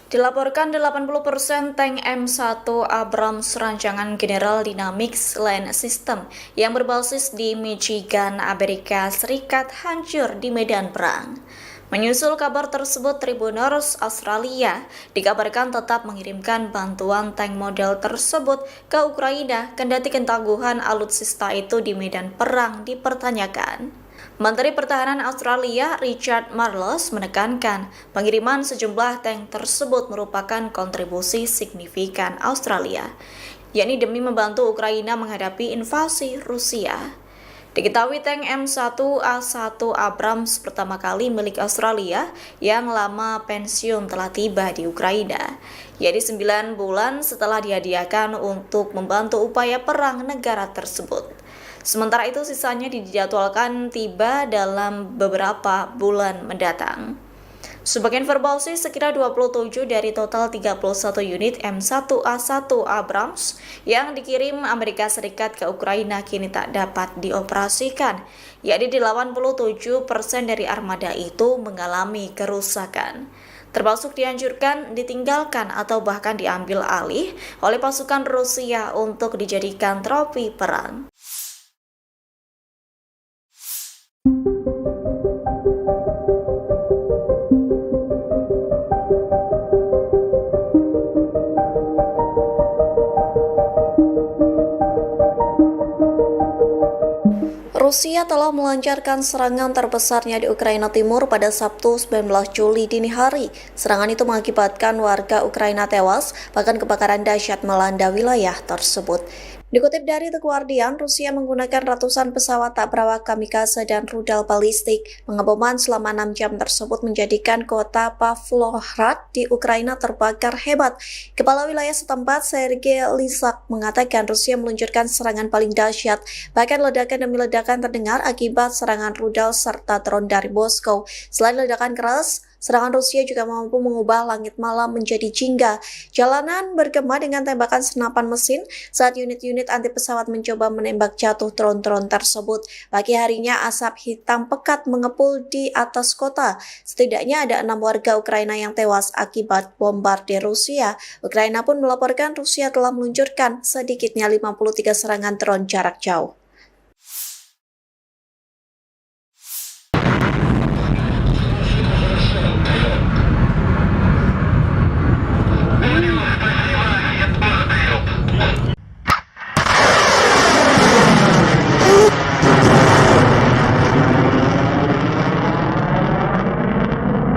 Dilaporkan 80% tank M1 Abrams rancangan General Dynamics Land System yang berbasis di Michigan, Amerika Serikat hancur di medan perang. Menyusul kabar tersebut, Tribuners Australia dikabarkan tetap mengirimkan bantuan tank model tersebut ke Ukraina kendati ketangguhan alutsista itu di medan perang dipertanyakan. Menteri Pertahanan Australia Richard Marles menekankan pengiriman sejumlah tank tersebut merupakan kontribusi signifikan Australia, yakni demi membantu Ukraina menghadapi invasi Rusia. Diketahui tank M1A1 Abrams pertama kali milik Australia yang lama pensiun telah tiba di Ukraina, yaitu 9 bulan setelah dihadiahkan untuk membantu upaya perang negara tersebut. Sementara itu sisanya dijadwalkan tiba dalam beberapa bulan mendatang. Sebagai informasi, sekira 27 dari total 31 unit M1A1 Abrams yang dikirim Amerika Serikat ke Ukraina kini tak dapat dioperasikan, yakni 87% dari armada itu mengalami kerusakan, termasuk dihancurkan, ditinggalkan, atau bahkan diambil alih oleh pasukan Rusia untuk dijadikan trofi perang. Rusia telah melancarkan serangan terbesarnya di Ukraina Timur pada Sabtu 19 Juli dini hari. Serangan itu mengakibatkan warga Ukraina tewas, bahkan kebakaran dahsyat melanda wilayah tersebut. Dikutip dari The Guardian, Rusia menggunakan ratusan pesawat tak berawak kamikaze dan rudal balistik. Pengeboman selama 6 jam tersebut menjadikan kota Pavlohrad di Ukraina terbakar hebat. Kepala wilayah setempat, Sergei Lysak, mengatakan Rusia meluncurkan serangan paling dahsyat. Bahkan ledakan demi ledakan terdengar akibat serangan rudal serta drone dari Moskow. Selain ledakan keras, serangan Rusia juga mampu mengubah langit malam menjadi jingga. Jalanan bergema dengan tembakan senapan mesin saat unit-unit anti pesawat mencoba menembak jatuh drone-drone tersebut. Pagi harinya asap hitam pekat mengepul di atas kota. Setidaknya ada 6 warga Ukraina yang tewas akibat bombardir Rusia. Ukraina pun melaporkan Rusia telah meluncurkan sedikitnya 53 serangan drone jarak jauh.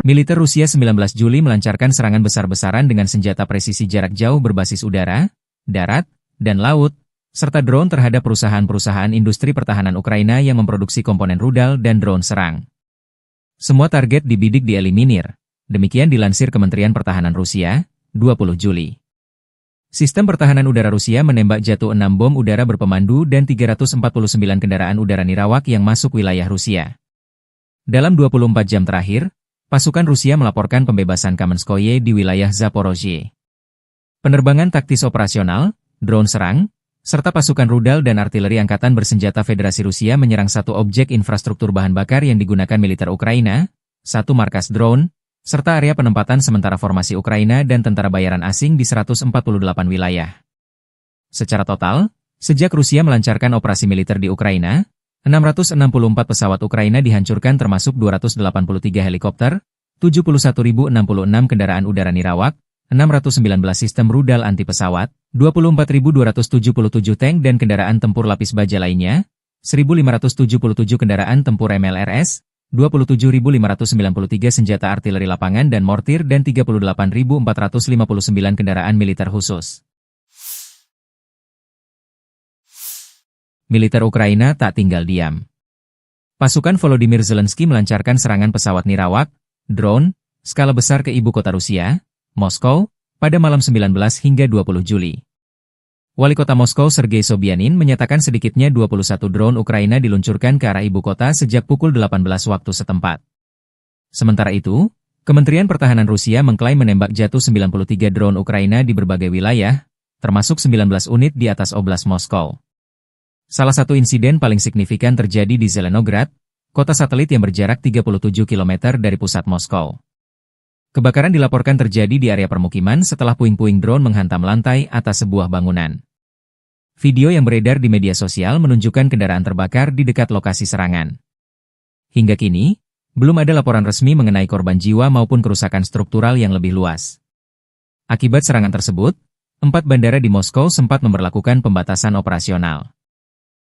Militer Rusia 19 Juli melancarkan serangan besar-besaran dengan senjata presisi jarak jauh berbasis udara, darat, dan laut, serta drone terhadap perusahaan-perusahaan industri pertahanan Ukraina yang memproduksi komponen rudal dan drone serang. Semua target dibidik dieliminir, demikian dilansir Kementerian Pertahanan Rusia, 20 Juli. Sistem pertahanan udara Rusia menembak jatuh 6 bom udara berpemandu dan 349 kendaraan udara nirawak yang masuk wilayah Rusia. Dalam 24 jam terakhir, pasukan Rusia melaporkan pembebasan Kamenskoye di wilayah Zaporozhye. Penerbangan taktis operasional, drone serang, serta pasukan rudal dan artileri angkatan bersenjata Federasi Rusia menyerang satu objek infrastruktur bahan bakar yang digunakan militer Ukraina, satu markas drone, serta area penempatan sementara formasi Ukraina dan tentara bayaran asing di 148 wilayah. Secara total, sejak Rusia melancarkan operasi militer di Ukraina, 664 pesawat Ukraina dihancurkan termasuk 283 helikopter, 71.066 kendaraan udara nirawak, 619 sistem rudal anti pesawat, 24.277 tank dan kendaraan tempur lapis baja lainnya, 1.577 kendaraan tempur MLRS, 27.593 senjata artileri lapangan dan mortir dan 38.459 kendaraan militer khusus. Militer Ukraina tak tinggal diam. Pasukan Volodymyr Zelensky melancarkan serangan pesawat nirawak, drone, skala besar ke ibu kota Rusia, Moskow, pada malam 19 hingga 20 Juli. Wali kota Moskow Sergei Sobyanin menyatakan sedikitnya 21 drone Ukraina diluncurkan ke arah ibu kota sejak pukul 18 waktu setempat. Sementara itu, Kementerian Pertahanan Rusia mengklaim menembak jatuh 93 drone Ukraina di berbagai wilayah, termasuk 19 unit di atas Oblast Moskow. Salah satu insiden paling signifikan terjadi di Zelenograd, kota satelit yang berjarak 37 km dari pusat Moskow. Kebakaran dilaporkan terjadi di area permukiman setelah puing-puing drone menghantam lantai atas sebuah bangunan. Video yang beredar di media sosial menunjukkan kendaraan terbakar di dekat lokasi serangan. Hingga kini, belum ada laporan resmi mengenai korban jiwa maupun kerusakan struktural yang lebih luas. Akibat serangan tersebut, 4 bandara di Moskow sempat memberlakukan pembatasan operasional.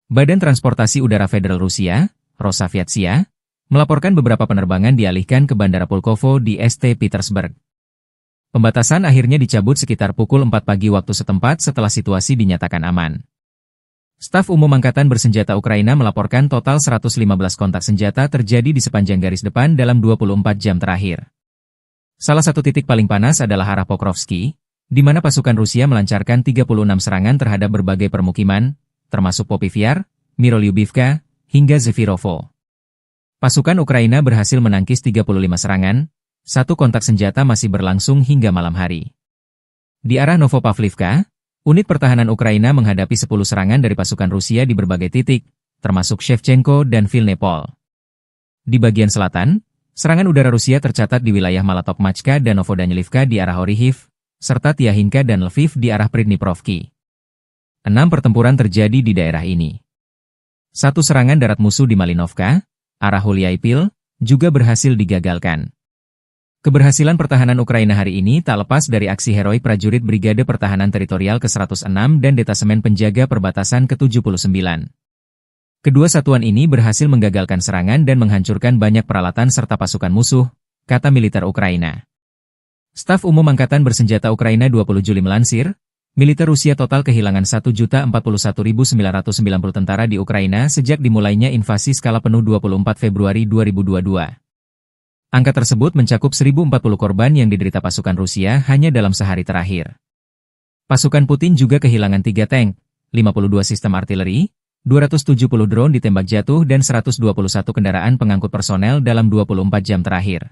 Badan Transportasi Udara Federal Rusia, Rosaviatsia, melaporkan beberapa penerbangan dialihkan ke Bandara Pulkovo di St. Petersburg. Pembatasan akhirnya dicabut sekitar pukul 4 pagi waktu setempat setelah situasi dinyatakan aman. Staf Umum Angkatan Bersenjata Ukraina melaporkan total 115 kontak senjata terjadi di sepanjang garis depan dalam 24 jam terakhir. Salah satu titik paling panas adalah arah Pokrovsky, di mana pasukan Rusia melancarkan 36 serangan terhadap berbagai permukiman, termasuk Popivyar, Mirolyubivka, hingga Zefirovo. Pasukan Ukraina berhasil menangkis 35 serangan, satu kontak senjata masih berlangsung hingga malam hari. Di arah Novopavlivka, unit pertahanan Ukraina menghadapi 10 serangan dari pasukan Rusia di berbagai titik, termasuk Shevchenko dan Vilnepol. Di bagian selatan, serangan udara Rusia tercatat di wilayah Malatokmachka dan Novodanilivka di arah Orihiv, serta Tiahinka dan Lviv di arah Pridniprovki. 6 pertempuran terjadi di daerah ini. Satu serangan darat musuh di Malinovka, arah Huliaipil, juga berhasil digagalkan. Keberhasilan pertahanan Ukraina hari ini tak lepas dari aksi heroik prajurit Brigade Pertahanan Teritorial ke-106 dan Detasemen Penjaga Perbatasan ke-79. Kedua satuan ini berhasil menggagalkan serangan dan menghancurkan banyak peralatan serta pasukan musuh, kata militer Ukraina. Staf Umum Angkatan Bersenjata Ukraina 20 Juli melansir, militer Rusia total kehilangan 1.041.990 tentara di Ukraina sejak dimulainya invasi skala penuh 24 Februari 2022. Angka tersebut mencakup 1.040 korban yang diderita pasukan Rusia hanya dalam sehari terakhir. Pasukan Putin juga kehilangan 3 tank, 52 sistem artileri, 270 drone ditembak jatuh dan 121 kendaraan pengangkut personel dalam 24 jam terakhir.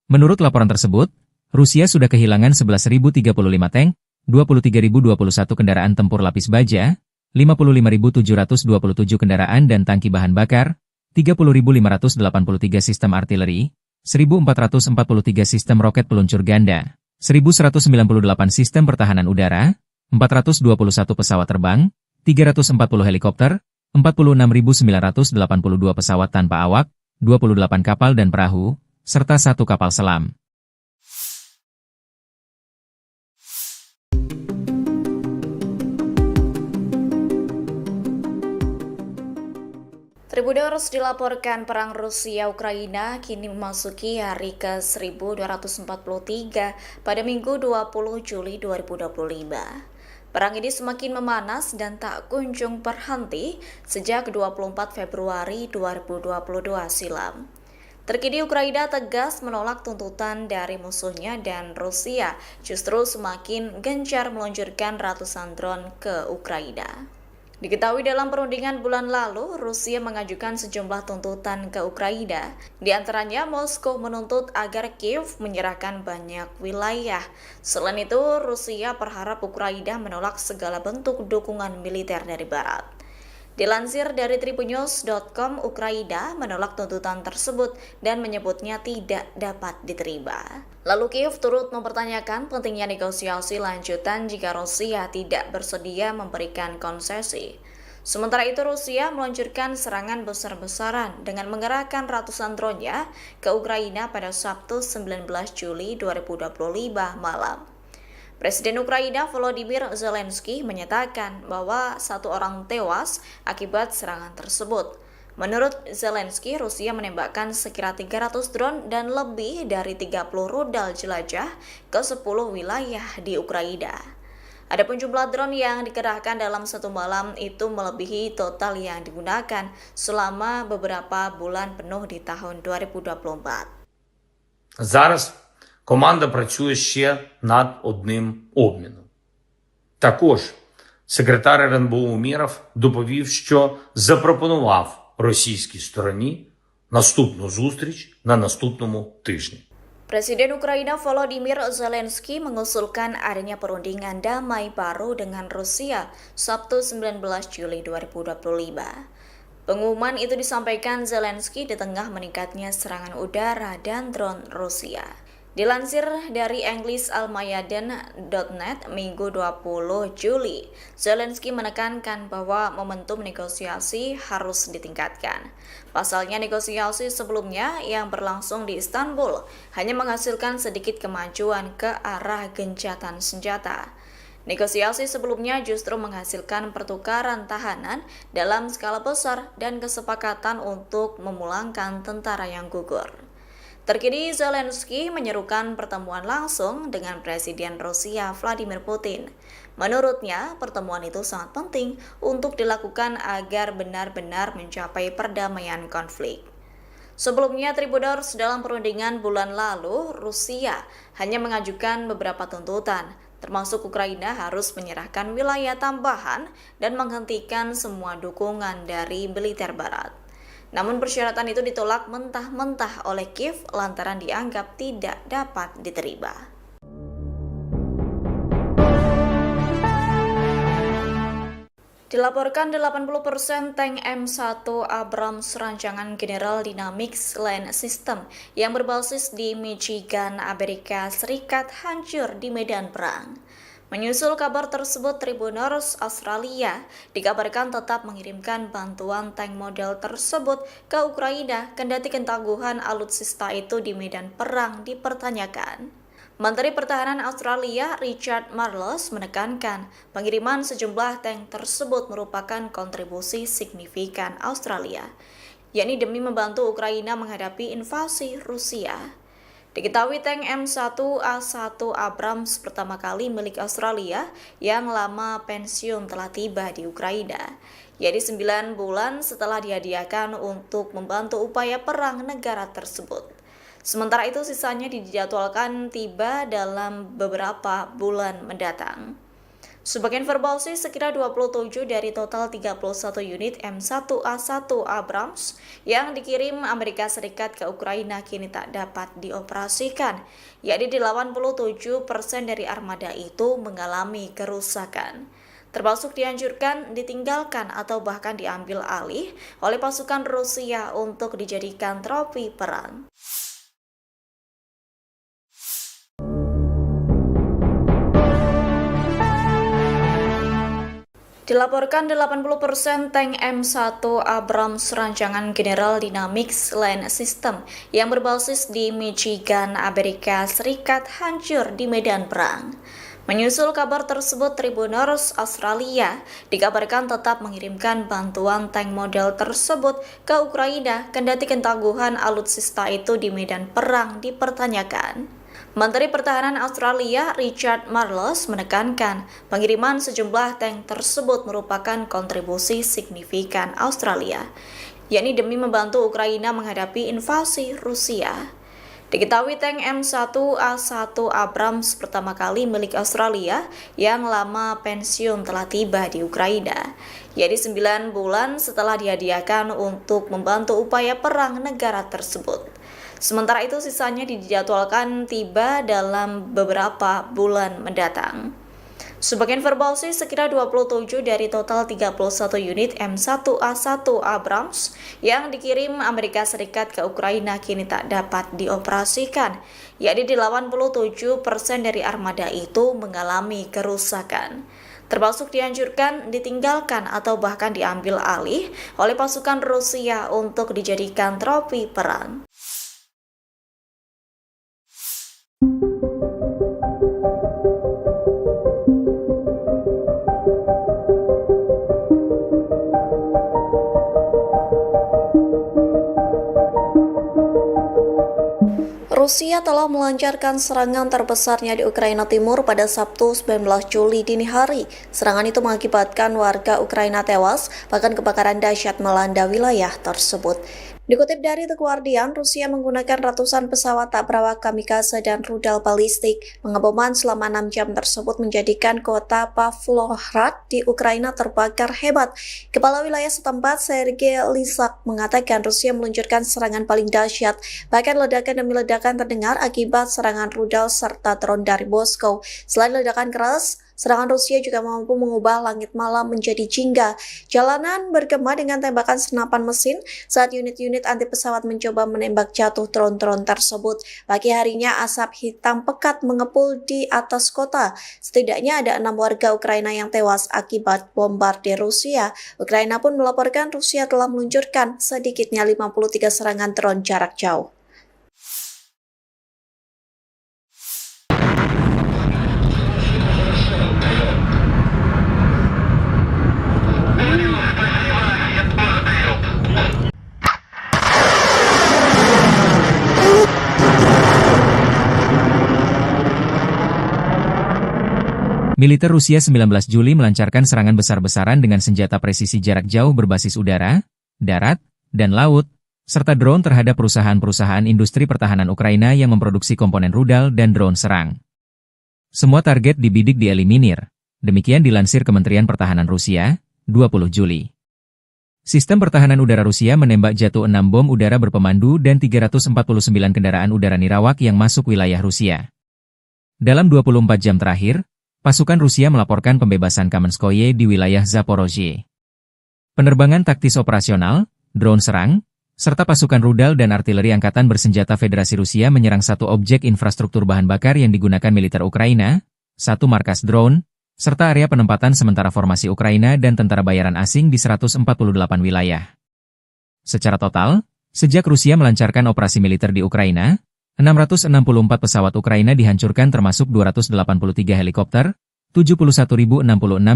Menurut laporan tersebut, Rusia sudah kehilangan 11.035 tank, 23.021 kendaraan tempur lapis baja, 55.727 kendaraan dan tangki bahan bakar, 30.583 sistem artileri, 1.443 sistem roket peluncur ganda, 1.198 sistem pertahanan udara, 421 pesawat terbang, 340 helikopter, 46.982 pesawat tanpa awak, 28 kapal dan perahu, serta 1 kapal selam. Tribuners dilaporkan perang Rusia-Ukraina kini memasuki hari ke-1243 pada Minggu 20 Juli 2025. Perang ini semakin memanas dan tak kunjung berhenti sejak 24 Februari 2022 silam. Terkini Ukraina tegas menolak tuntutan dari musuhnya dan Rusia justru semakin gencar meluncurkan ratusan drone ke Ukraina. Diketahui dalam perundingan bulan lalu, Rusia mengajukan sejumlah tuntutan ke Ukraina. Di antaranya, Moskow menuntut agar Kiev menyerahkan banyak wilayah. Selain itu, Rusia berharap Ukraina menolak segala bentuk dukungan militer dari Barat. Dilansir dari tribunnews.com, Ukraina menolak tuntutan tersebut dan menyebutnya tidak dapat diterima. Lalu Kiev turut mempertanyakan pentingnya negosiasi lanjutan jika Rusia tidak bersedia memberikan konsesi. Sementara itu Rusia meluncurkan serangan besar-besaran dengan mengerahkan ratusan drone-nya ke Ukraina pada Sabtu 19 Juli 2025 malam. Presiden Ukraina Volodymyr Zelensky menyatakan bahwa 1 orang tewas akibat serangan tersebut. Menurut Zelensky, Rusia menembakkan sekira 300 drone dan lebih dari 30 rudal jelajah ke 10 wilayah di Ukraina. Adapun jumlah drone yang dikerahkan dalam satu malam itu melebihi total yang digunakan selama beberapa bulan penuh di tahun 2024. Зараз команда працює ще над одним обміном. Також секретар РНБО Умєров доповів, що запропонував російській стороні наступну зустріч на наступному тижні. Presiden Ukraina Volodymyr Zelensky mengusulkan adanya perundingan damai baru dengan Rusia Sabtu 19 Juli 2025. Pengumuman itu disampaikan Zelensky di tengah meningkatnya serangan udara dan drone Rusia. Dilansir dari EnglisAlmayadin.net Minggu 20 Juli, Zelensky menekankan bahwa momentum negosiasi harus ditingkatkan. Pasalnya negosiasi sebelumnya yang berlangsung di Istanbul hanya menghasilkan sedikit kemajuan ke arah gencatan senjata. Negosiasi sebelumnya justru menghasilkan pertukaran tahanan dalam skala besar dan kesepakatan untuk memulangkan tentara yang gugur. Terkini Zelensky menyerukan pertemuan langsung dengan Presiden Rusia Vladimir Putin. Menurutnya, pertemuan itu sangat penting untuk dilakukan agar benar-benar mencapai perdamaian konflik. Sebelumnya, Tribuners dalam perundingan bulan lalu, Rusia hanya mengajukan beberapa tuntutan, termasuk Ukraina harus menyerahkan wilayah tambahan dan menghentikan semua dukungan dari militer Barat. Namun persyaratan itu ditolak mentah-mentah oleh Kiev lantaran dianggap tidak dapat diterima. Dilaporkan 80% tank M1 Abrams rancangan General Dynamics Land System yang berbasis di Michigan, Amerika Serikat hancur di medan perang. Menyusul kabar tersebut, Tribuners Australia dikabarkan tetap mengirimkan bantuan tank model tersebut ke Ukraina kendati ketangguhan alutsista itu di medan perang dipertanyakan. Menteri Pertahanan Australia Richard Marles menekankan pengiriman sejumlah tank tersebut merupakan kontribusi signifikan Australia, yakni demi membantu Ukraina menghadapi invasi Rusia. Diketahui tank M1A1 Abrams pertama kali milik Australia yang lama pensiun telah tiba di Ukraina, yaitu 9 bulan setelah dihadiahkan untuk membantu upaya perang negara tersebut. Sementara itu sisanya dijadwalkan tiba dalam beberapa bulan mendatang. Sebagai informasi, sekira 27 dari total 31 unit M1A1 Abrams yang dikirim Amerika Serikat ke Ukraina kini tak dapat dioperasikan, yakni 87% dari armada itu mengalami kerusakan, termasuk dihancurkan, ditinggalkan, atau bahkan diambil alih oleh pasukan Rusia untuk dijadikan trofi perang. Dilaporkan 80% tank M1 Abrams rancangan General Dynamics Land System yang berbasis di Michigan, Amerika Serikat hancur di medan perang. Menyusul kabar tersebut, Tribuners Australia dikabarkan tetap mengirimkan bantuan tank model tersebut ke Ukraina kendati ketangguhan alutsista itu di medan perang dipertanyakan. Menteri Pertahanan Australia Richard Marles menekankan pengiriman sejumlah tank tersebut merupakan kontribusi signifikan Australia, yakni demi membantu Ukraina menghadapi invasi Rusia. Diketahui tank M1A1 Abrams pertama kali milik Australia yang lama pensiun telah tiba di Ukraina, yaitu 9 bulan setelah dihadiahkan untuk membantu upaya perang negara tersebut. Sementara itu sisanya dijadwalkan tiba dalam beberapa bulan mendatang. Sebagai informasi, sekira 27 dari total 31 unit M1A1 Abrams yang dikirim Amerika Serikat ke Ukraina kini tak dapat dioperasikan, yakni 87% dari armada itu mengalami kerusakan, termasuk dihancurkan, ditinggalkan, atau bahkan diambil alih oleh pasukan Rusia untuk dijadikan trofi perang. Rusia telah melancarkan serangan terbesarnya di Ukraina Timur pada Sabtu 19 Juli dini hari. Serangan itu mengakibatkan warga Ukraina tewas, bahkan kebakaran dahsyat melanda wilayah tersebut. Dikutip dari The Guardian, Rusia menggunakan ratusan pesawat tak berawak kamikaze dan rudal balistik. Pengeboman selama 6 jam tersebut menjadikan kota Pavlohrad di Ukraina terbakar hebat. Kepala wilayah setempat, Sergei Lysak, mengatakan Rusia meluncurkan serangan paling dahsyat. Bahkan ledakan demi ledakan terdengar akibat serangan rudal serta drone dari Moskow. Selain ledakan keras, serangan Rusia juga mampu mengubah langit malam menjadi jingga. Jalanan bergema dengan tembakan senapan mesin saat unit-unit anti pesawat mencoba menembak jatuh drone-drone tersebut. Pagi harinya asap hitam pekat mengepul di atas kota. Setidaknya ada 6 warga Ukraina yang tewas akibat bombardir Rusia. Ukraina pun melaporkan Rusia telah meluncurkan sedikitnya 53 serangan drone jarak jauh. Militer Rusia 19 Juli melancarkan serangan besar-besaran dengan senjata presisi jarak jauh berbasis udara, darat, dan laut, serta drone terhadap perusahaan-perusahaan industri pertahanan Ukraina yang memproduksi komponen rudal dan drone serang. Semua target dibidik dieliminir, demikian dilansir Kementerian Pertahanan Rusia, 20 Juli. Sistem pertahanan udara Rusia menembak jatuh 6 bom udara berpemandu dan 349 kendaraan udara nirawak yang masuk wilayah Rusia. Dalam 24 jam terakhir, pasukan Rusia melaporkan pembebasan Kamenskoye di wilayah Zaporozhye. Penerbangan taktis operasional, drone serang, serta pasukan rudal dan artileri angkatan bersenjata Federasi Rusia menyerang satu objek infrastruktur bahan bakar yang digunakan militer Ukraina, satu markas drone, serta area penempatan sementara formasi Ukraina dan tentara bayaran asing di 148 wilayah. Secara total, sejak Rusia melancarkan operasi militer di Ukraina, 664 pesawat Ukraina dihancurkan termasuk 283 helikopter, 71.066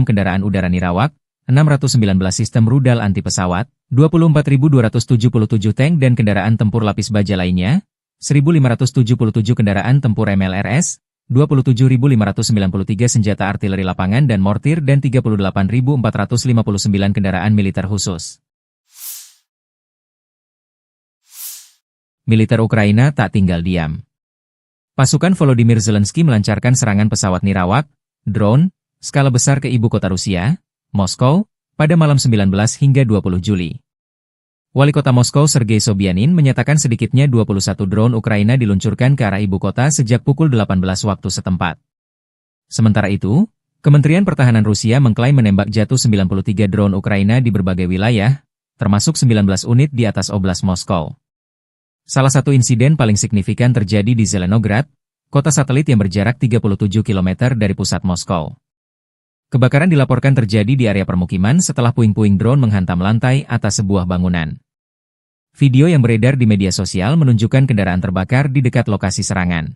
kendaraan udara nirawak, 619 sistem rudal anti pesawat, 24.277 tank dan kendaraan tempur lapis baja lainnya, 1.577 kendaraan tempur MLRS, 27.593 senjata artileri lapangan dan mortir dan 38.459 kendaraan militer khusus. Militer Ukraina tak tinggal diam. Pasukan Volodymyr Zelensky melancarkan serangan pesawat nirawak, drone, skala besar ke ibu kota Rusia, Moskow, pada malam 19 hingga 20 Juli. Wali kota Moskow Sergei Sobyanin menyatakan sedikitnya 21 drone Ukraina diluncurkan ke arah ibu kota sejak pukul 18 waktu setempat. Sementara itu, Kementerian Pertahanan Rusia mengklaim menembak jatuh 93 drone Ukraina di berbagai wilayah, termasuk 19 unit di atas Oblast Moskow. Salah satu insiden paling signifikan terjadi di Zelenograd, kota satelit yang berjarak 37 km dari pusat Moskow. Kebakaran dilaporkan terjadi di area permukiman setelah puing-puing drone menghantam lantai atas sebuah bangunan. Video yang beredar di media sosial menunjukkan kendaraan terbakar di dekat lokasi serangan.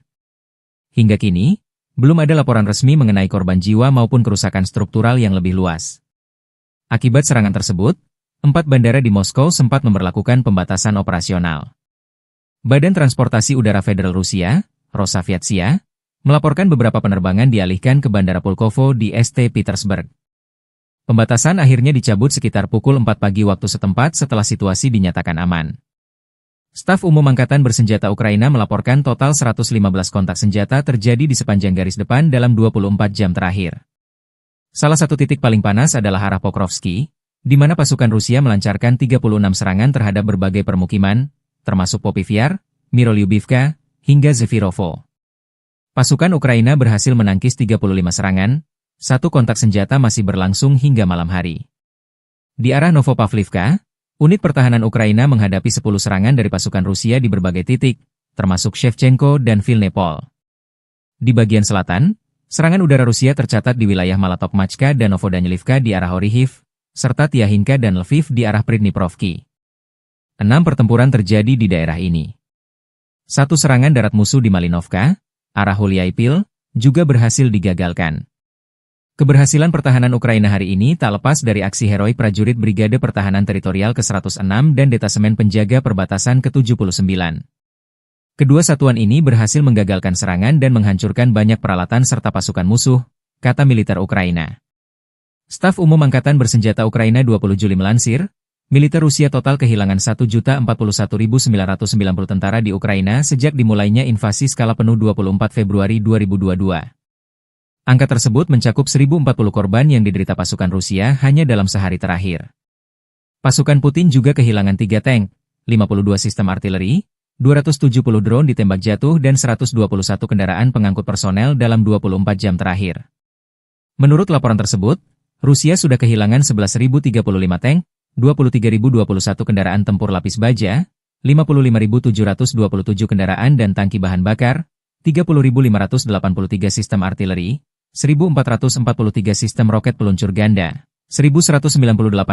Hingga kini, belum ada laporan resmi mengenai korban jiwa maupun kerusakan struktural yang lebih luas. Akibat serangan tersebut, 4 bandara di Moskow sempat memberlakukan pembatasan operasional. Badan Transportasi Udara Federal Rusia, Rosaviatsia, melaporkan beberapa penerbangan dialihkan ke Bandara Pulkovo di St. Petersburg. Pembatasan akhirnya dicabut sekitar pukul 4 pagi waktu setempat setelah situasi dinyatakan aman. Staf Umum Angkatan Bersenjata Ukraina melaporkan total 115 kontak senjata terjadi di sepanjang garis depan dalam 24 jam terakhir. Salah satu titik paling panas adalah arah Pokrovsky, di mana pasukan Rusia melancarkan 36 serangan terhadap berbagai permukiman, termasuk Popivyar, Mirolyubivka, hingga Zefirovo. Pasukan Ukraina berhasil menangkis 35 serangan, satu kontak senjata masih berlangsung hingga malam hari. Di arah Novopavlivka, unit pertahanan Ukraina menghadapi 10 serangan dari pasukan Rusia di berbagai titik, termasuk Shevchenko dan Vilnepol. Di bagian selatan, serangan udara Rusia tercatat di wilayah Malatokmachka dan Novodanilivka di arah Orihiv, serta Tiahinka dan Lviv di arah Pridniprovki. 6 pertempuran terjadi di daerah ini. Satu serangan darat musuh di Malinovka, arah Huliaipil, juga berhasil digagalkan. Keberhasilan pertahanan Ukraina hari ini tak lepas dari aksi heroik prajurit Brigade Pertahanan Teritorial ke-106 dan Detasemen Penjaga Perbatasan ke-79. Kedua satuan ini berhasil menggagalkan serangan dan menghancurkan banyak peralatan serta pasukan musuh, kata militer Ukraina. Staf Umum Angkatan Bersenjata Ukraina 20 Juli melansir, militer Rusia total kehilangan 1.041.990 tentara di Ukraina sejak dimulainya invasi skala penuh 24 Februari 2022. Angka tersebut mencakup 1.040 korban yang diderita pasukan Rusia hanya dalam sehari terakhir. Pasukan Putin juga kehilangan 3 tank, 52 sistem artileri, 270 drone ditembak jatuh dan 121 kendaraan pengangkut personel dalam 24 jam terakhir. Menurut laporan tersebut, Rusia sudah kehilangan 11.035 tank, 23.021 kendaraan tempur lapis baja, 55.727 kendaraan dan tangki bahan bakar, 30.583 sistem artileri, 1.443 sistem roket peluncur ganda, 1.198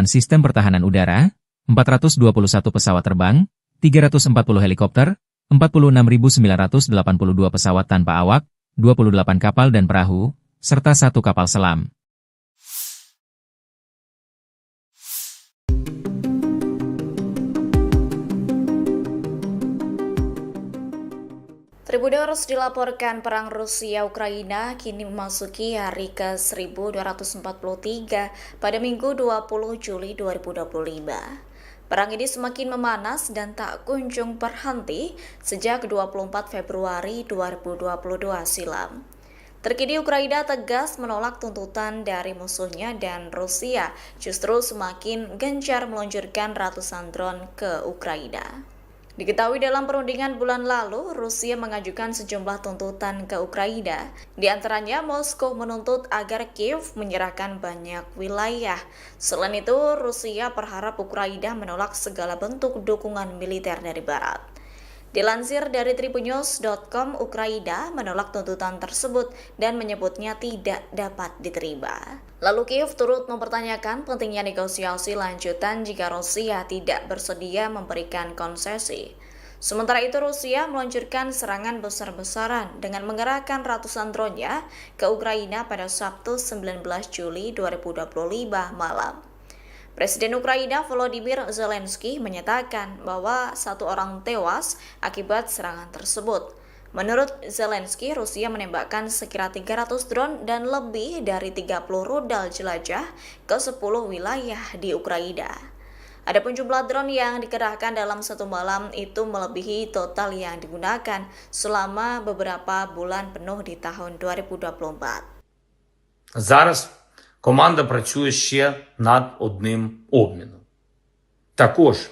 sistem pertahanan udara, 421 pesawat terbang, 340 helikopter, 46.982 pesawat tanpa awak, 28 kapal dan perahu, serta 1 kapal selam. Tribuners dilaporkan perang Rusia-Ukraina kini memasuki hari ke-1243 pada Minggu 20 Juli 2025. Perang ini semakin memanas dan tak kunjung berhenti sejak 24 Februari 2022 silam. Terkini Ukraina tegas menolak tuntutan dari musuhnya dan Rusia justru semakin gencar meluncurkan ratusan drone ke Ukraina. Diketahui dalam perundingan bulan lalu, Rusia mengajukan sejumlah tuntutan ke Ukraina. Di antaranya, Moskow menuntut agar Kiev menyerahkan banyak wilayah. Selain itu, Rusia berharap Ukraina menolak segala bentuk dukungan militer dari Barat. Dilansir dari tribunnews.com, Ukraina menolak tuntutan tersebut dan menyebutnya tidak dapat diterima. Lalu Kiev turut mempertanyakan pentingnya negosiasi lanjutan jika Rusia tidak bersedia memberikan konsesi. Sementara itu Rusia meluncurkan serangan besar-besaran dengan mengerahkan ratusan drone-nya ke Ukraina pada Sabtu 19 Juli 2025 malam. Presiden Ukraina Volodymyr Zelensky menyatakan bahwa 1 orang tewas akibat serangan tersebut. Menurut Zelensky, Rusia menembakkan sekira 300 drone dan lebih dari 30 rudal jelajah ke 10 wilayah di Ukraina. Adapun jumlah drone yang dikerahkan dalam satu malam itu melebihi total yang digunakan selama beberapa bulan penuh di tahun 2024. Зараз команда працює ще над одним обміном. Також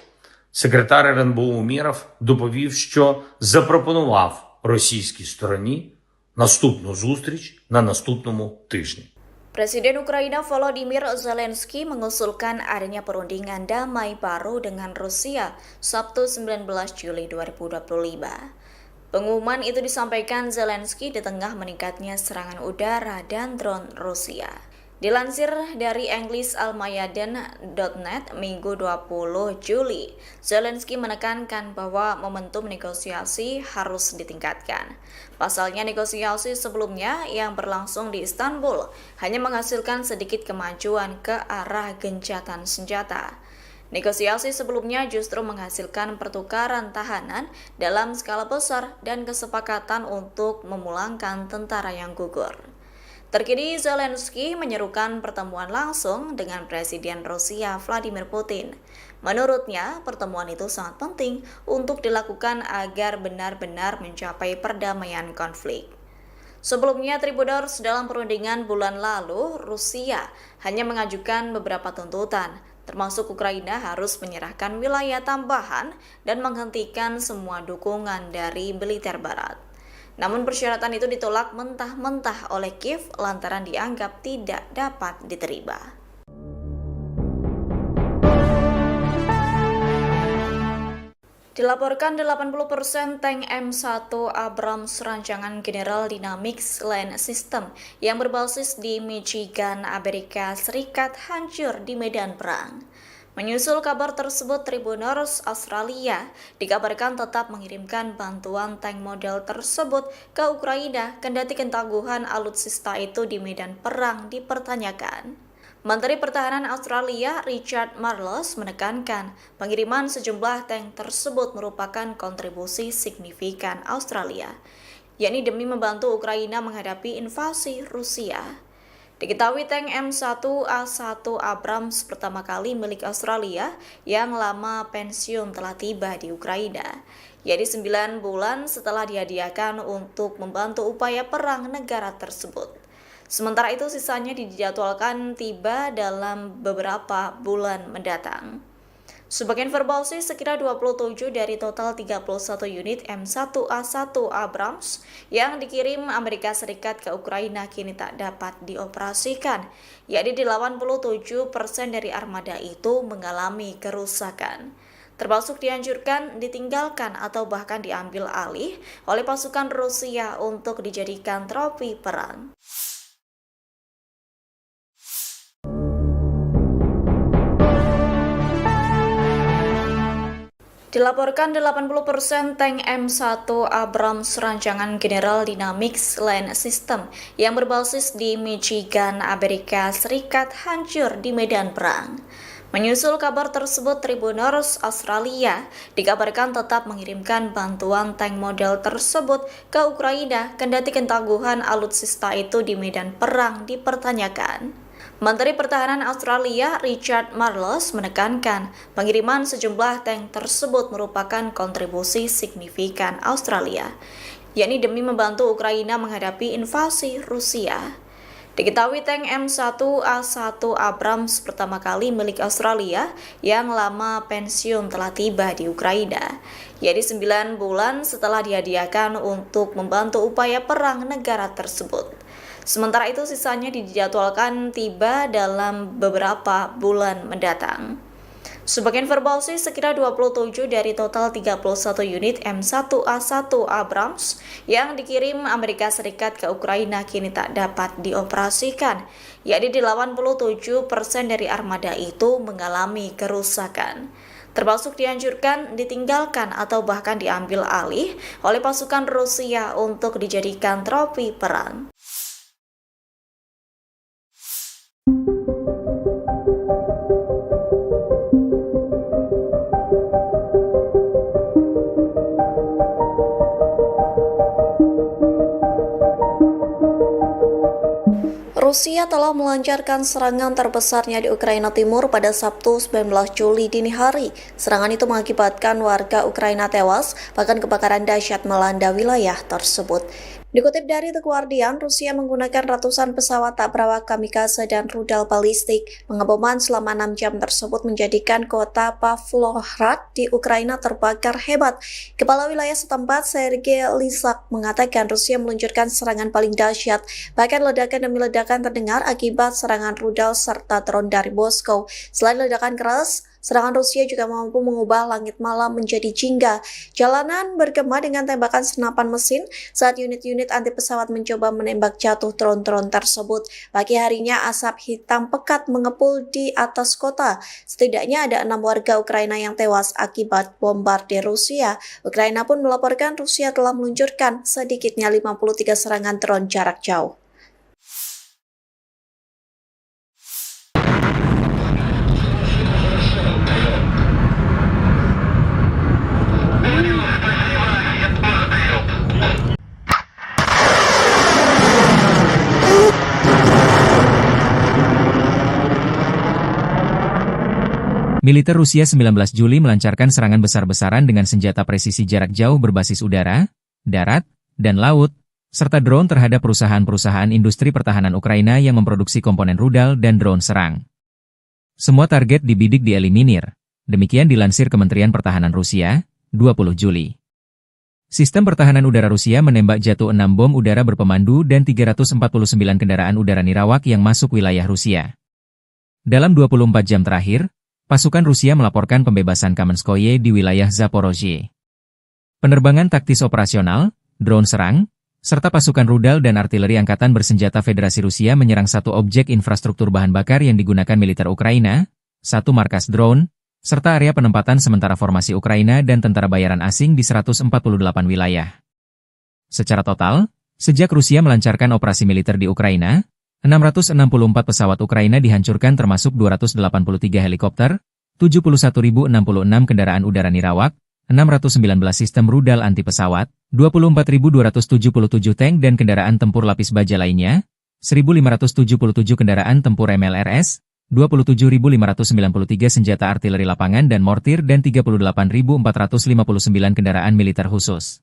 секретар РНБО Умєров доповів, що запропонував російській стороні наступну зустріч на наступному тижні. Presiden Ukraina Volodymyr Zelensky mengusulkan adanya perundingan damai baru dengan Rusia Sabtu 19 Juli 2025. Pengumuman itu disampaikan Zelensky di tengah meningkatnya serangan udara dan drone Rusia. Dilansir dari EnglisAlmayadin.net Minggu 20 Juli, Zelensky menekankan bahwa momentum negosiasi harus ditingkatkan. Pasalnya negosiasi sebelumnya yang berlangsung di Istanbul hanya menghasilkan sedikit kemajuan ke arah gencatan senjata. Negosiasi sebelumnya justru menghasilkan pertukaran tahanan dalam skala besar dan kesepakatan untuk memulangkan tentara yang gugur. Terkini Zelensky menyerukan pertemuan langsung dengan Presiden Rusia Vladimir Putin. Menurutnya, pertemuan itu sangat penting untuk dilakukan agar benar-benar mencapai perdamaian konflik. Sebelumnya, Tribuners, dalam perundingan bulan lalu, Rusia hanya mengajukan beberapa tuntutan, termasuk Ukraina harus menyerahkan wilayah tambahan dan menghentikan semua dukungan dari militer Barat. Namun persyaratan itu ditolak mentah-mentah oleh Kiev lantaran dianggap tidak dapat diterima. Dilaporkan 80% tank M1 Abrams rancangan General Dynamics Land System yang berbasis di Michigan, Amerika Serikat hancur di medan perang. Menyusul kabar tersebut, Tribuners Australia dikabarkan tetap mengirimkan bantuan tank model tersebut ke Ukraina kendati ketangguhan alutsista itu di medan perang dipertanyakan. Menteri Pertahanan Australia Richard Marles menekankan pengiriman sejumlah tank tersebut merupakan kontribusi signifikan Australia, yakni demi membantu Ukraina menghadapi invasi Rusia. Diketahui tank M1A1 Abrams pertama kali milik Australia yang lama pensiun telah tiba di Ukraina, yaitu 9 bulan setelah dihadiahkan untuk membantu upaya perang negara tersebut. Sementara itu sisanya dijadwalkan tiba dalam beberapa bulan mendatang. Sebagai informasi, sekira 27 dari total 31 unit M1A1 Abrams yang dikirim Amerika Serikat ke Ukraina kini tak dapat dioperasikan, yakni 87% dari armada itu mengalami kerusakan, termasuk dihancurkan, ditinggalkan, atau bahkan diambil alih oleh pasukan Rusia untuk dijadikan trofi perang. Dilaporkan 80% tank M1 Abrams rancangan General Dynamics Land System yang berbasis di Michigan, Amerika Serikat hancur di medan perang. Menyusul kabar tersebut, Tribuners Australia dikabarkan tetap mengirimkan bantuan tank model tersebut ke Ukraina kendati ketangguhan alutsista itu di medan perang dipertanyakan. Menteri Pertahanan Australia Richard Marles menekankan pengiriman sejumlah tank tersebut merupakan kontribusi signifikan Australia, yakni demi membantu Ukraina menghadapi invasi Rusia. Diketahui tank M1A1 Abrams pertama kali milik Australia yang lama pensiun telah tiba di Ukraina, yaitu 9 bulan setelah dihadiahkan untuk membantu upaya perang negara tersebut. Sementara itu sisanya dijadwalkan tiba dalam beberapa bulan mendatang. Sebagai informasi, sekira 27 dari total 31 unit M1A1 Abrams yang dikirim Amerika Serikat ke Ukraina kini tak dapat dioperasikan, yakni 87% dari armada itu mengalami kerusakan, termasuk dihancurkan, ditinggalkan, atau bahkan diambil alih oleh pasukan Rusia untuk dijadikan trofi perang. Rusia telah melancarkan serangan terbesarnya di Ukraina Timur pada Sabtu 19 Juli dini hari. Serangan itu mengakibatkan warga Ukraina tewas, bahkan kebakaran dahsyat melanda wilayah tersebut. Dikutip dari The Guardian, Rusia menggunakan ratusan pesawat tak berawak kamikaze dan rudal balistik. Pengeboman selama 6 jam tersebut menjadikan kota Pavlohrad di Ukraina terbakar hebat. Kepala wilayah setempat, Sergei Lysak, mengatakan Rusia meluncurkan serangan paling dahsyat. Bahkan ledakan demi ledakan terdengar akibat serangan rudal serta drone dari Moskow. Selain ledakan keras, serangan Rusia juga mampu mengubah langit malam menjadi jingga. Jalanan bergema dengan tembakan senapan mesin saat unit-unit anti pesawat mencoba menembak jatuh drone-drone tersebut. Pagi harinya asap hitam pekat mengepul di atas kota. Setidaknya ada 6 warga Ukraina yang tewas akibat bombardir Rusia. Ukraina pun melaporkan Rusia telah meluncurkan sedikitnya 53 serangan drone jarak jauh. Militer Rusia 19 Juli melancarkan serangan besar-besaran dengan senjata presisi jarak jauh berbasis udara, darat, dan laut, serta drone terhadap perusahaan-perusahaan industri pertahanan Ukraina yang memproduksi komponen rudal dan drone serang. Semua target dibidik dieliminir, demikian dilansir Kementerian Pertahanan Rusia, 20 Juli. Sistem pertahanan udara Rusia menembak jatuh 6 bom udara berpemandu dan 349 kendaraan udara nirawak yang masuk wilayah Rusia. Dalam 24 jam terakhir, pasukan Rusia melaporkan pembebasan Kamenskoye di wilayah Zaporozhye. Penerbangan taktis operasional, drone serang, serta pasukan rudal dan artileri angkatan bersenjata Federasi Rusia menyerang satu objek infrastruktur bahan bakar yang digunakan militer Ukraina, satu markas drone, serta area penempatan sementara formasi Ukraina dan tentara bayaran asing di 148 wilayah. Secara total, sejak Rusia melancarkan operasi militer di Ukraina, 664 pesawat Ukraina dihancurkan termasuk 283 helikopter, 71.066 kendaraan udara nirawak, 619 sistem rudal anti pesawat, 24.277 tank dan kendaraan tempur lapis baja lainnya, 1.577 kendaraan tempur MLRS, 27.593 senjata artileri lapangan dan mortir dan 38.459 kendaraan militer khusus.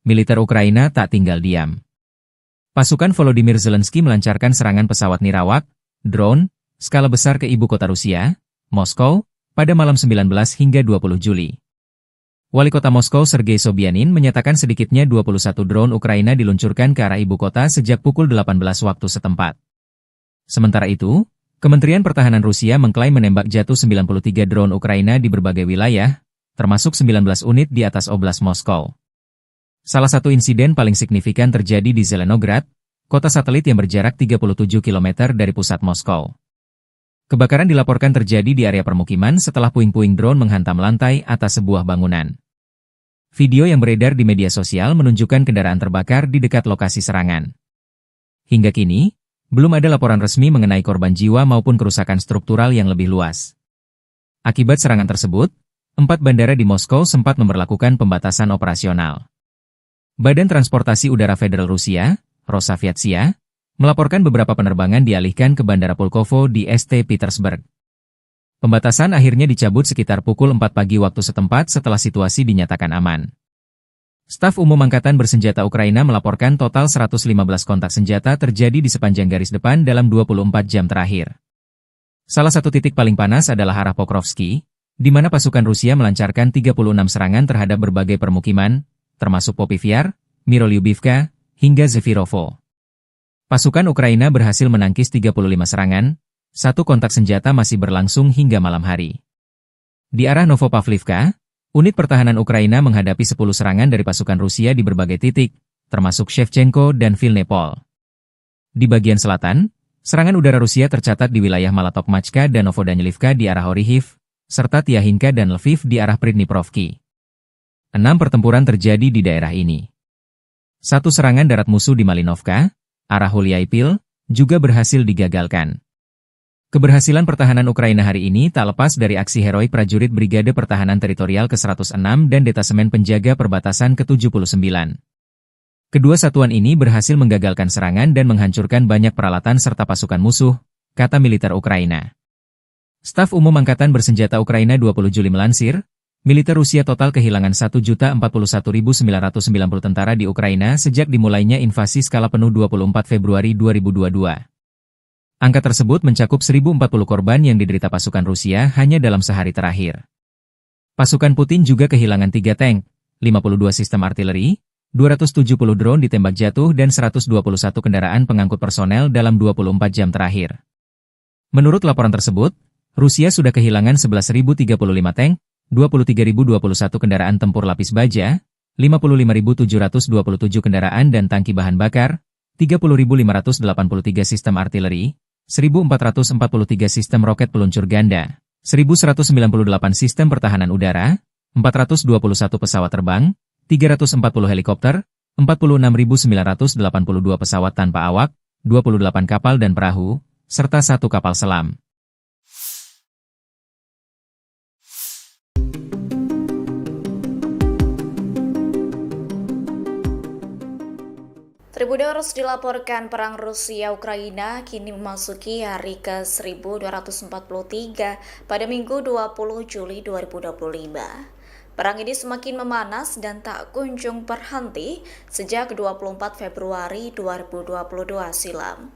Militer Ukraina tak tinggal diam. Pasukan Volodymyr Zelensky melancarkan serangan pesawat nirawak, drone, skala besar ke ibu kota Rusia, Moskow, pada malam 19 hingga 20 Juli. Wali kota Moskow Sergei Sobyanin menyatakan sedikitnya 21 drone Ukraina diluncurkan ke arah ibu kota sejak pukul 18 waktu setempat. Sementara itu, Kementerian Pertahanan Rusia mengklaim menembak jatuh 93 drone Ukraina di berbagai wilayah, termasuk 19 unit di atas Oblast Moskow. Salah satu insiden paling signifikan terjadi di Zelenograd, kota satelit yang berjarak 37 km dari pusat Moskow. Kebakaran dilaporkan terjadi di area permukiman setelah puing-puing drone menghantam lantai atas sebuah bangunan. Video yang beredar di media sosial menunjukkan kendaraan terbakar di dekat lokasi serangan. Hingga kini, belum ada laporan resmi mengenai korban jiwa maupun kerusakan struktural yang lebih luas. Akibat serangan tersebut, 4 bandara di Moskow sempat memberlakukan pembatasan operasional. Badan Transportasi Udara Federal Rusia, Rosaviatsia, melaporkan beberapa penerbangan dialihkan ke Bandara Pulkovo di St. Petersburg. Pembatasan akhirnya dicabut sekitar pukul 4 pagi waktu setempat setelah situasi dinyatakan aman. Staf Umum Angkatan Bersenjata Ukraina melaporkan total 115 kontak senjata terjadi di sepanjang garis depan dalam 24 jam terakhir. Salah satu titik paling panas adalah arah Pokrovsky, di mana pasukan Rusia melancarkan 36 serangan terhadap berbagai permukiman, termasuk Popivyar, Mirolyubivka, hingga Zefirovo. Pasukan Ukraina berhasil menangkis 35 serangan, satu kontak senjata masih berlangsung hingga malam hari. Di arah Novopavlivka, unit pertahanan Ukraina menghadapi 10 serangan dari pasukan Rusia di berbagai titik, termasuk Shevchenko dan Vilnepol. Di bagian selatan, serangan udara Rusia tercatat di wilayah Malatokmachka dan Novodanilivka di arah Orihiv, serta Tiahinka dan Lviv di arah Pridniprovki. 6 pertempuran terjadi di daerah ini. Satu serangan darat musuh di Malinovka, arah Huliaipil, juga berhasil digagalkan. Keberhasilan pertahanan Ukraina hari ini tak lepas dari aksi heroik prajurit Brigade Pertahanan Teritorial ke-106 dan Detasemen Penjaga Perbatasan ke-79. Kedua satuan ini berhasil menggagalkan serangan dan menghancurkan banyak peralatan serta pasukan musuh, kata militer Ukraina. Staf Umum Angkatan Bersenjata Ukraina 20 Juli melansir, militer Rusia total kehilangan 1.041.990 tentara di Ukraina sejak dimulainya invasi skala penuh 24 Februari 2022. Angka tersebut mencakup 1.040 korban yang diderita pasukan Rusia hanya dalam sehari terakhir. Pasukan Putin juga kehilangan 3 tank, 52 sistem artileri, 270 drone ditembak jatuh dan 121 kendaraan pengangkut personel dalam 24 jam terakhir. Menurut laporan tersebut, Rusia sudah kehilangan 11.035 tank, 23.021 kendaraan tempur lapis baja, 55.727 kendaraan dan tangki bahan bakar, 30.583 sistem artileri, 1.443 sistem roket peluncur ganda, 1.198 sistem pertahanan udara, 421 pesawat terbang, 340 helikopter, 46.982 pesawat tanpa awak, 28 kapal dan perahu, serta 1 kapal selam. Tribuners dilaporkan perang Rusia-Ukraina kini memasuki hari ke-1243 pada Minggu 20 Juli 2025. Perang ini semakin memanas dan tak kunjung berhenti sejak 24 Februari 2022 silam.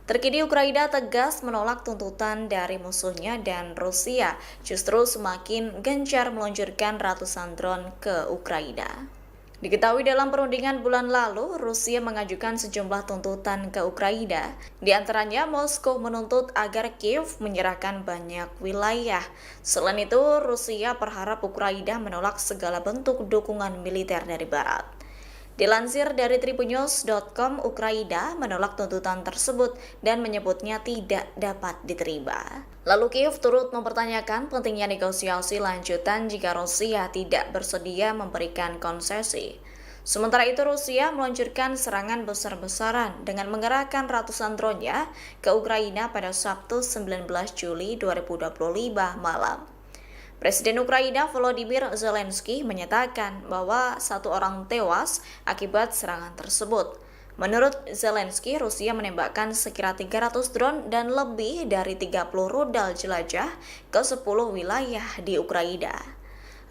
Terkini Ukraina tegas menolak tuntutan dari musuhnya dan Rusia justru semakin gencar meluncurkan ratusan drone ke Ukraina. Diketahui dalam perundingan bulan lalu, Rusia mengajukan sejumlah tuntutan ke Ukraina. Di antaranya, Moskow menuntut agar Kiev menyerahkan banyak wilayah. Selain itu, Rusia berharap Ukraina menolak segala bentuk dukungan militer dari Barat. Dilansir dari Tribunnews.com, Ukraina menolak tuntutan tersebut dan menyebutnya tidak dapat diterima. Lalu Kiev turut mempertanyakan pentingnya negosiasi lanjutan jika Rusia tidak bersedia memberikan konsesi. Sementara itu Rusia meluncurkan serangan besar-besaran dengan mengerahkan ratusan drone-nya ke Ukraina pada Sabtu 19 Juli 2025 malam. Presiden Ukraina Volodymyr Zelensky menyatakan bahwa 1 orang tewas akibat serangan tersebut. Menurut Zelensky, Rusia menembakkan sekira 300 drone dan lebih dari 30 rudal jelajah ke 10 wilayah di Ukraina.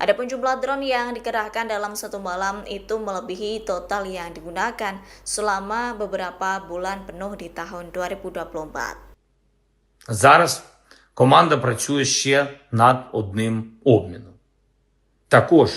Adapun jumlah drone yang dikerahkan dalam satu malam itu melebihi total yang digunakan selama beberapa bulan penuh di tahun 2024. Зараз команда працює ще над одним обміном. Також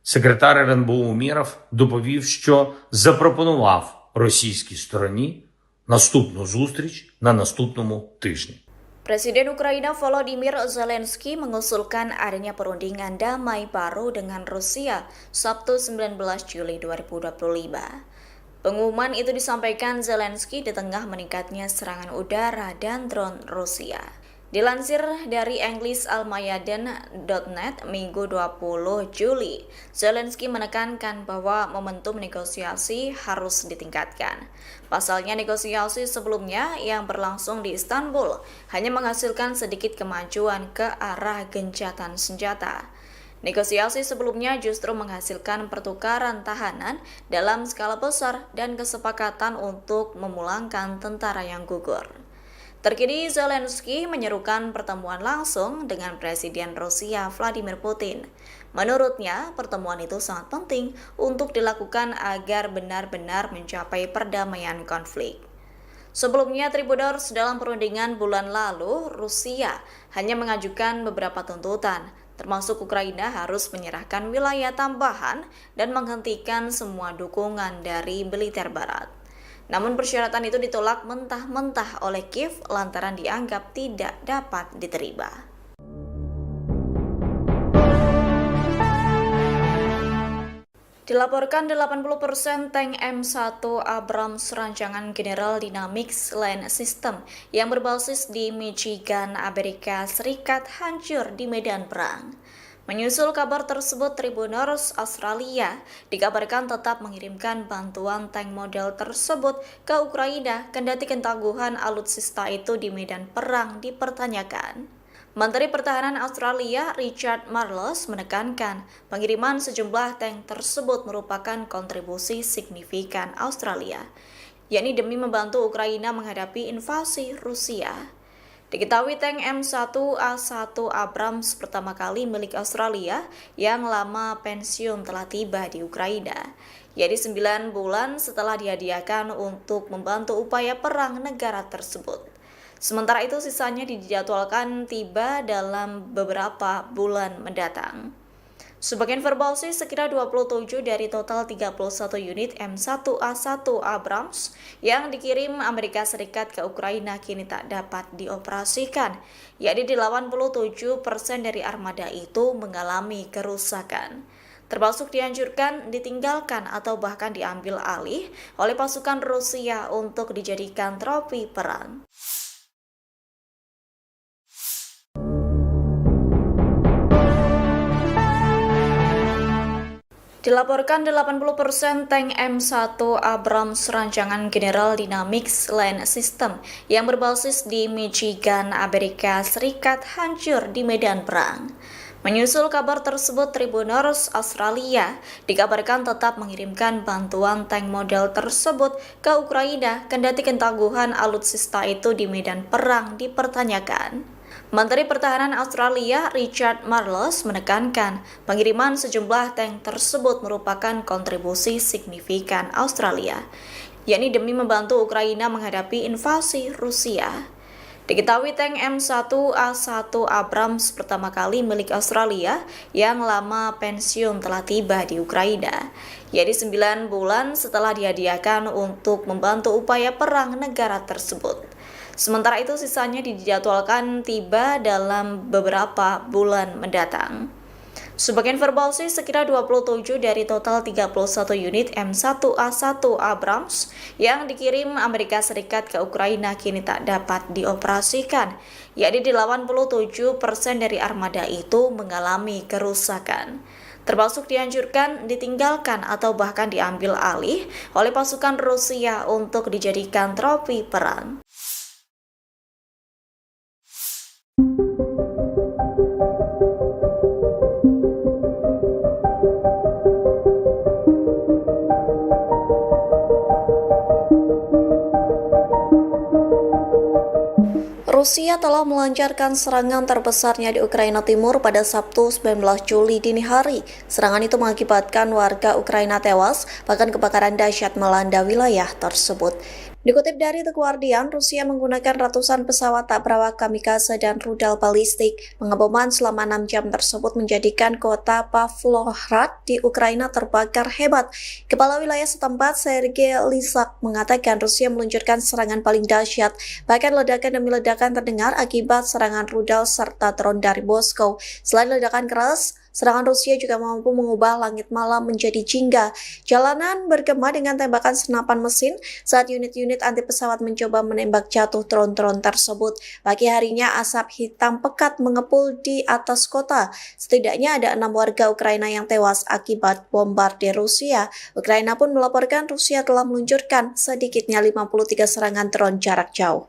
секретар РНБО Умєров доповів, що запропонував російській стороні наступну зустріч на наступному тижні. Presiden Ukraina Volodymyr Zelensky mengusulkan adanya perundingan damai baru dengan Rusia Sabtu 19 Juli 2025. Pengumuman itu disampaikan Zelensky di tengah meningkatnya serangan udara dan drone Rusia. Dilansir dari EnglisAlmayadin.net Minggu 20 Juli, Zelensky menekankan bahwa momentum negosiasi harus ditingkatkan. Pasalnya negosiasi sebelumnya yang berlangsung di Istanbul hanya menghasilkan sedikit kemajuan ke arah gencatan senjata. Negosiasi sebelumnya justru menghasilkan pertukaran tahanan dalam skala besar dan kesepakatan untuk memulangkan tentara yang gugur. Terkini Zelensky menyerukan pertemuan langsung dengan Presiden Rusia Vladimir Putin. Menurutnya, pertemuan itu sangat penting untuk dilakukan agar benar-benar mencapai perdamaian konflik. Sebelumnya, Tribuners dalam perundingan bulan lalu, Rusia hanya mengajukan beberapa tuntutan, termasuk Ukraina harus menyerahkan wilayah tambahan dan menghentikan semua dukungan dari militer Barat. Namun persyaratan itu ditolak mentah-mentah oleh Kiev lantaran dianggap tidak dapat diterima. Dilaporkan 80% tank M1 Abrams rancangan General Dynamics Land System yang berbasis di Michigan, Amerika Serikat hancur di medan perang. Menyusul kabar tersebut, Tribuners Australia dikabarkan tetap mengirimkan bantuan tank model tersebut ke Ukraina, kendati ketangguhan alutsista itu di medan perang dipertanyakan. Menteri Pertahanan Australia Richard Marles menekankan pengiriman sejumlah tank tersebut merupakan kontribusi signifikan Australia, yakni demi membantu Ukraina menghadapi invasi Rusia. Diketahui tank M1A1 Abrams pertama kali milik Australia yang lama pensiun telah tiba di Ukraina, yaitu 9 bulan setelah dihadiahkan untuk membantu upaya perang negara tersebut. Sementara itu sisanya dijadwalkan tiba dalam beberapa bulan mendatang. Sebagai informasi, sekira 27 dari total 31 unit M1A1 Abrams yang dikirim Amerika Serikat ke Ukraina kini tak dapat dioperasikan, yakni 87% dari armada itu mengalami kerusakan, termasuk dihancurkan, ditinggalkan, atau bahkan diambil alih oleh pasukan Rusia untuk dijadikan trofi perang. Dilaporkan 80% tank M1 Abrams rancangan General Dynamics Land System yang berbasis di Michigan, Amerika Serikat hancur di medan perang. Menyusul kabar tersebut, Tribuners Australia dikabarkan tetap mengirimkan bantuan tank model tersebut ke Ukraina, kendati ketangguhan alutsista itu di medan perang dipertanyakan. Menteri Pertahanan Australia Richard Marles menekankan pengiriman sejumlah tank tersebut merupakan kontribusi signifikan Australia, yakni demi membantu Ukraina menghadapi invasi Rusia. Diketahui tank M1A1 Abrams pertama kali milik Australia yang lama pensiun telah tiba di Ukraina, yaitu 9 bulan setelah dihadiahkan untuk membantu upaya perang negara tersebut. Sementara itu sisanya dijadwalkan tiba dalam beberapa bulan mendatang. Sebagai informasi, sekira 27 dari total 31 unit M1A1 Abrams yang dikirim Amerika Serikat ke Ukraina kini tak dapat dioperasikan, yakni 87% dari armada itu mengalami kerusakan, termasuk dianjurkan, ditinggalkan, atau bahkan diambil alih oleh pasukan Rusia untuk dijadikan trofi perang. Rusia telah melancarkan serangan terbesarnya di Ukraina Timur pada Sabtu 19 Juli dini hari. Serangan itu mengakibatkan warga Ukraina tewas, bahkan kebakaran dahsyat melanda wilayah tersebut. Dikutip dari The Guardian, Rusia menggunakan ratusan pesawat tak berawak kamikaze dan rudal balistik. Pengeboman selama 6 jam tersebut menjadikan kota Pavlohrad di Ukraina terbakar hebat. Kepala wilayah setempat, Sergei Lysak, mengatakan Rusia meluncurkan serangan paling dahsyat. Bahkan ledakan demi ledakan terdengar akibat serangan rudal serta drone dari Moskow. Selain ledakan keras, serangan Rusia juga mampu mengubah langit malam menjadi jingga. Jalanan bergema dengan tembakan senapan mesin saat unit-unit anti pesawat mencoba menembak jatuh drone-drone tersebut. Pagi harinya asap hitam pekat mengepul di atas kota. Setidaknya ada 6 warga Ukraina yang tewas akibat bombardir Rusia. Ukraina pun melaporkan Rusia telah meluncurkan sedikitnya 53 serangan drone jarak jauh.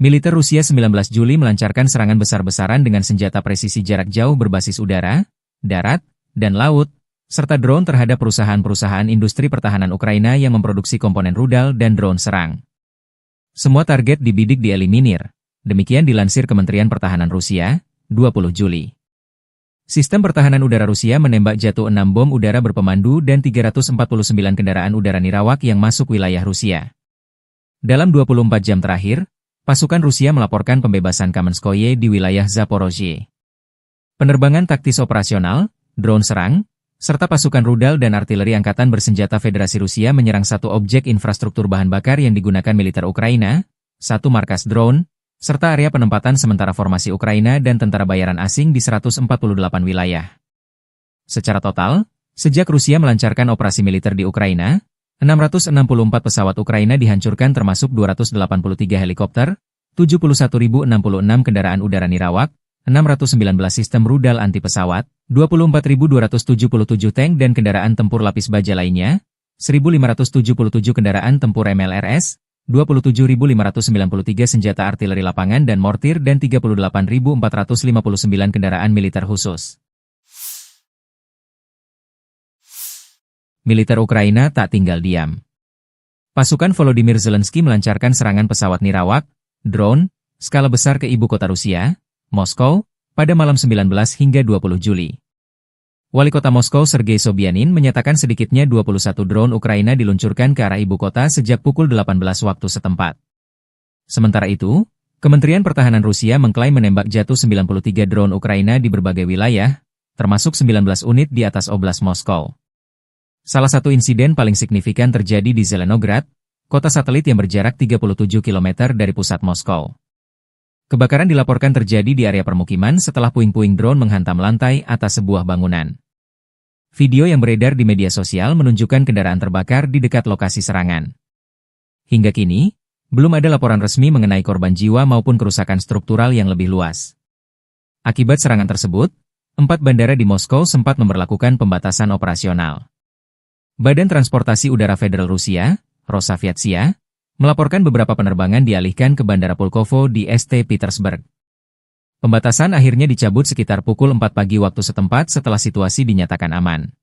Militer Rusia 19 Juli melancarkan serangan besar-besaran dengan senjata presisi jarak jauh berbasis udara, darat, dan laut, serta drone terhadap perusahaan-perusahaan industri pertahanan Ukraina yang memproduksi komponen rudal dan drone serang. Semua target dibidik dieliminir, demikian dilansir Kementerian Pertahanan Rusia, 20 Juli. Sistem pertahanan udara Rusia menembak jatuh 6 bom udara berpemandu dan 349 kendaraan udara nirawak yang masuk wilayah Rusia. Dalam 24 jam terakhir, pasukan Rusia melaporkan pembebasan Kamenskoye di wilayah Zaporozhye. Penerbangan taktis operasional, drone serang, serta pasukan rudal dan artileri angkatan bersenjata Federasi Rusia menyerang satu objek infrastruktur bahan bakar yang digunakan militer Ukraina, satu markas drone, serta area penempatan sementara formasi Ukraina dan tentara bayaran asing di 148 wilayah. Secara total, sejak Rusia melancarkan operasi militer di Ukraina, 664 pesawat Ukraina dihancurkan termasuk 283 helikopter, 71.066 kendaraan udara nirawak, 619 sistem rudal anti pesawat, 24.277 tank dan kendaraan tempur lapis baja lainnya, 1.577 kendaraan tempur MLRS, 27.593 senjata artileri lapangan dan mortir dan 38.459 kendaraan militer khusus. Militer Ukraina tak tinggal diam. Pasukan Volodymyr Zelensky melancarkan serangan pesawat nirawak, drone, skala besar ke ibu kota Rusia, Moskow, pada malam 19 hingga 20 Juli. Wali kota Moskow Sergei Sobyanin menyatakan sedikitnya 21 drone Ukraina diluncurkan ke arah ibu kota sejak pukul 18 waktu setempat. Sementara itu, Kementerian Pertahanan Rusia mengklaim menembak jatuh 93 drone Ukraina di berbagai wilayah, termasuk 19 unit di atas Oblast Moskow. Salah satu insiden paling signifikan terjadi di Zelenograd, kota satelit yang berjarak 37 km dari pusat Moskow. Kebakaran dilaporkan terjadi di area permukiman setelah puing-puing drone menghantam lantai atas sebuah bangunan. Video yang beredar di media sosial menunjukkan kendaraan terbakar di dekat lokasi serangan. Hingga kini, belum ada laporan resmi mengenai korban jiwa maupun kerusakan struktural yang lebih luas. Akibat serangan tersebut, 4 bandara di Moskow sempat memberlakukan pembatasan operasional. Badan Transportasi Udara Federal Rusia, Rosaviatsia, melaporkan beberapa penerbangan dialihkan ke Bandara Pulkovo di St. Petersburg. Pembatasan akhirnya dicabut sekitar pukul 4 pagi waktu setempat setelah situasi dinyatakan aman.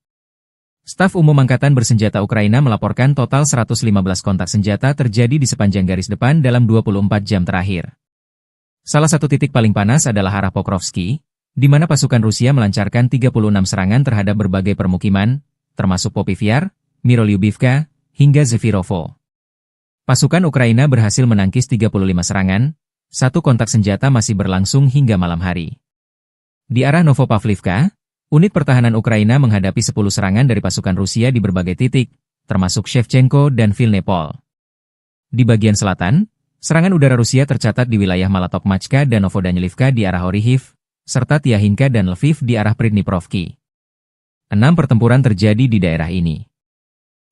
Staf Umum Angkatan Bersenjata Ukraina melaporkan total 115 kontak senjata terjadi di sepanjang garis depan dalam 24 jam terakhir. Salah satu titik paling panas adalah arah Pokrovsky, di mana pasukan Rusia melancarkan 36 serangan terhadap berbagai permukiman, termasuk Popivyar, Mirolyubivka, hingga Zefirovo. Pasukan Ukraina berhasil menangkis 35 serangan, satu kontak senjata masih berlangsung hingga malam hari. Di arah Novopavlivka, unit pertahanan Ukraina menghadapi 10 serangan dari pasukan Rusia di berbagai titik, termasuk Shevchenko dan Vilnepol. Di bagian selatan, Serangan udara Rusia tercatat di wilayah Malatokmachka dan Novodanilivka di arah Orihiv, serta Tiahinka dan Lviv di arah Pridniprovki. 6 pertempuran terjadi di daerah ini.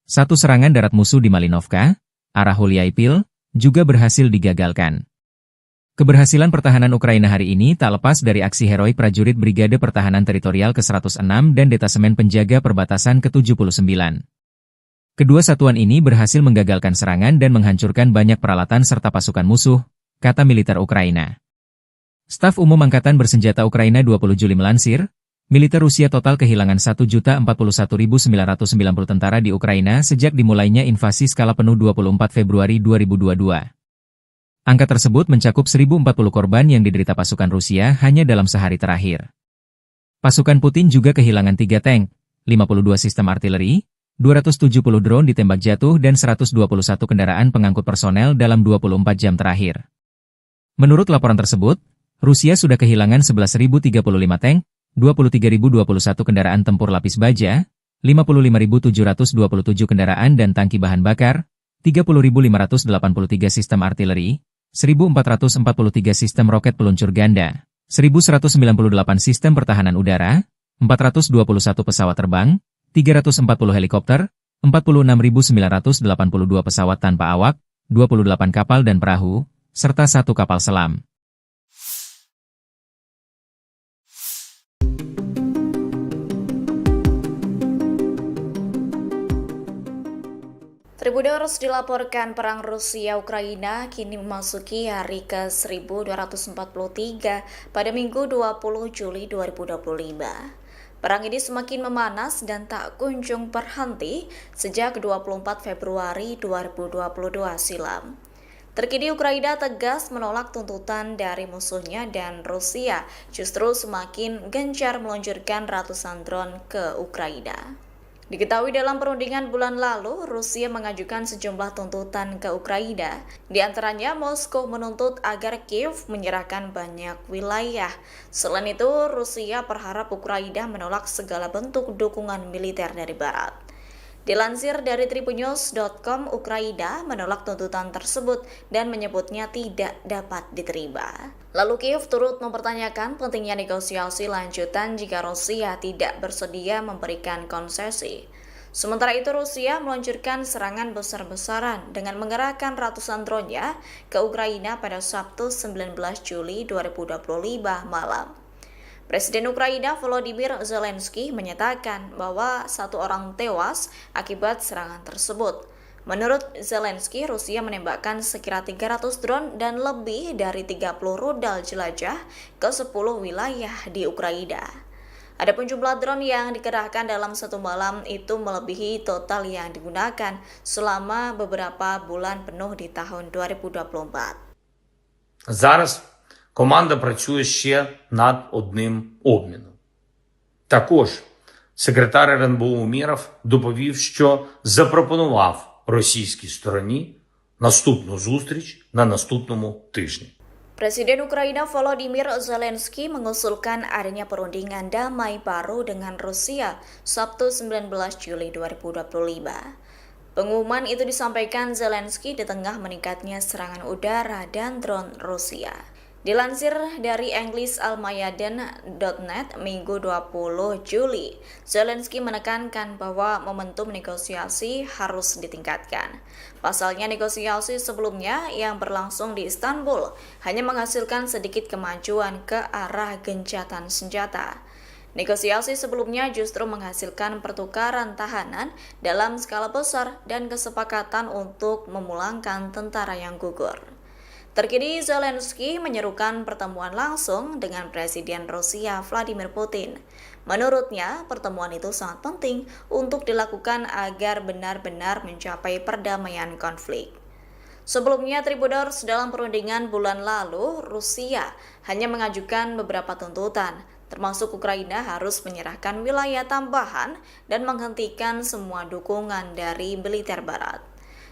1 serangan darat musuh di Malinovka, arah Hulyaipil, juga berhasil digagalkan. Keberhasilan pertahanan Ukraina hari ini tak lepas dari aksi heroik prajurit Brigade Pertahanan Teritorial ke-106 dan Detasemen Penjaga Perbatasan ke-79. Kedua satuan ini berhasil menggagalkan serangan dan menghancurkan banyak peralatan serta pasukan musuh, kata militer Ukraina. Staf Umum Angkatan Bersenjata Ukraina 20 Juli melansir, militer Rusia total kehilangan 1.041.990 tentara di Ukraina sejak dimulainya invasi skala penuh 24 Februari 2022. Angka tersebut mencakup 1.040 korban yang diderita pasukan Rusia hanya dalam sehari terakhir. Pasukan Putin juga kehilangan 3 tank, 52 sistem artileri, 270 drone ditembak jatuh dan 121 kendaraan pengangkut personel dalam 24 jam terakhir. Menurut laporan tersebut, Rusia sudah kehilangan 11.035 tank, 23.021 kendaraan tempur lapis baja, 55.727 kendaraan dan tangki bahan bakar, 30.583 sistem artileri, 1.443 sistem roket peluncur ganda, 1.198 sistem pertahanan udara, 421 pesawat terbang, 340 helikopter, 46.982 pesawat tanpa awak, 28 kapal dan perahu, serta 1 kapal selam. Tribuners dilaporkan perang Rusia-Ukraina kini memasuki hari ke-1243 pada Minggu 20 Juli 2025. Perang ini semakin memanas dan tak kunjung berhenti sejak 24 Februari 2022 silam. Terkini Ukraina tegas menolak tuntutan dari musuhnya dan Rusia justru semakin gencar meluncurkan ratusan drone ke Ukraina. Diketahui dalam perundingan bulan lalu, Rusia mengajukan sejumlah tuntutan ke Ukraina. Di antaranya, Moskow menuntut agar Kiev menyerahkan banyak wilayah. Selain itu, Rusia berharap Ukraina menolak segala bentuk dukungan militer dari Barat. Dilansir dari tribunnews.com, Ukraina menolak tuntutan tersebut dan menyebutnya tidak dapat diterima. Lalu Kiev turut mempertanyakan pentingnya negosiasi lanjutan jika Rusia tidak bersedia memberikan konsesi. Sementara itu Rusia meluncurkan serangan besar-besaran dengan mengerahkan ratusan drone-nya ke Ukraina pada Sabtu 19 Juli 2025 malam. Presiden Ukraina Volodymyr Zelensky menyatakan bahwa 1 orang tewas akibat serangan tersebut. Menurut Zelensky, Rusia menembakkan sekira 300 drone dan lebih dari 30 rudal jelajah ke 10 wilayah di Ukraina. Adapun jumlah drone yang dikerahkan dalam 1 malam itu melebihi total yang digunakan selama beberapa bulan penuh di tahun 2024. Зараз команда працює ще над одним обміном. Також секретар РНБО Умєров доповів, що запропонував російській стороні наступну зустріч на наступному тижні. Presiden Ukraina Volodymyr Zelensky mengusulkan adanya perundingan damai baru dengan Rusia Sabtu 19 Juli 2025. Pengumuman itu disampaikan Zelensky di tengah meningkatnya serangan udara dan drone Rusia. Dilansir dari EnglisAlmayadin.net Minggu 20 Juli, Zelensky menekankan bahwa momentum negosiasi harus ditingkatkan. Pasalnya negosiasi sebelumnya yang berlangsung di Istanbul hanya menghasilkan sedikit kemajuan ke arah gencatan senjata. Negosiasi sebelumnya justru menghasilkan pertukaran tahanan dalam skala besar dan kesepakatan untuk memulangkan tentara yang gugur. Terkini Zelensky menyerukan pertemuan langsung dengan Presiden Rusia Vladimir Putin. Menurutnya, pertemuan itu sangat penting untuk dilakukan agar benar-benar mencapai perdamaian konflik. Sebelumnya, Tribuners, dalam perundingan bulan lalu, Rusia hanya mengajukan beberapa tuntutan, termasuk Ukraina harus menyerahkan wilayah tambahan dan menghentikan semua dukungan dari militer Barat.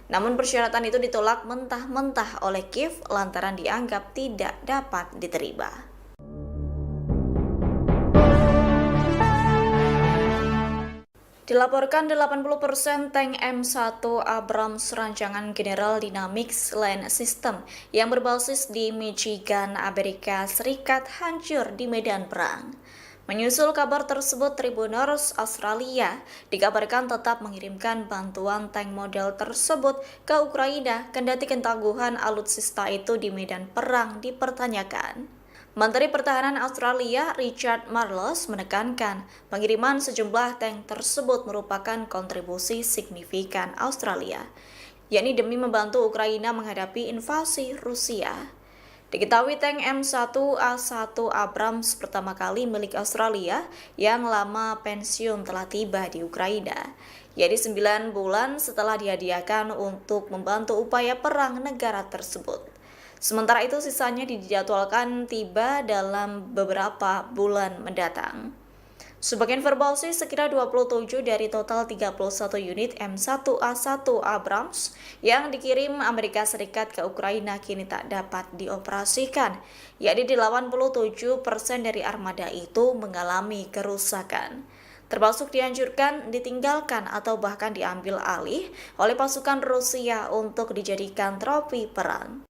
Namun persyaratan itu ditolak mentah-mentah oleh Kiev lantaran dianggap tidak dapat diterima. Dilaporkan 80% tank M1 Abrams rancangan General Dynamics Land System yang berbasis di Michigan, Amerika Serikat hancur di medan perang. Menyusul kabar tersebut, Tribuners Australia dikabarkan tetap mengirimkan bantuan tank model tersebut ke Ukraina, kendati ketangguhan alutsista itu di medan perang dipertanyakan. Menteri Pertahanan Australia Richard Marles menekankan pengiriman sejumlah tank tersebut merupakan kontribusi signifikan Australia, yakni demi membantu Ukraina menghadapi invasi Rusia. Diketahui tank M1A1 Abrams pertama kali milik Australia yang lama pensiun telah tiba di Ukraina, yakni 9 bulan setelah dihadiahkan untuk membantu upaya perang negara tersebut. Sementara itu sisanya dijadwalkan tiba dalam beberapa bulan mendatang. Sebagai informasi, sekira 27 dari total 31 unit M1A1 Abrams yang dikirim Amerika Serikat ke Ukraina kini tak dapat dioperasikan, yakni 87% dari armada itu mengalami kerusakan, termasuk dihancurkan, ditinggalkan, atau bahkan diambil alih oleh pasukan Rusia untuk dijadikan trofi perang.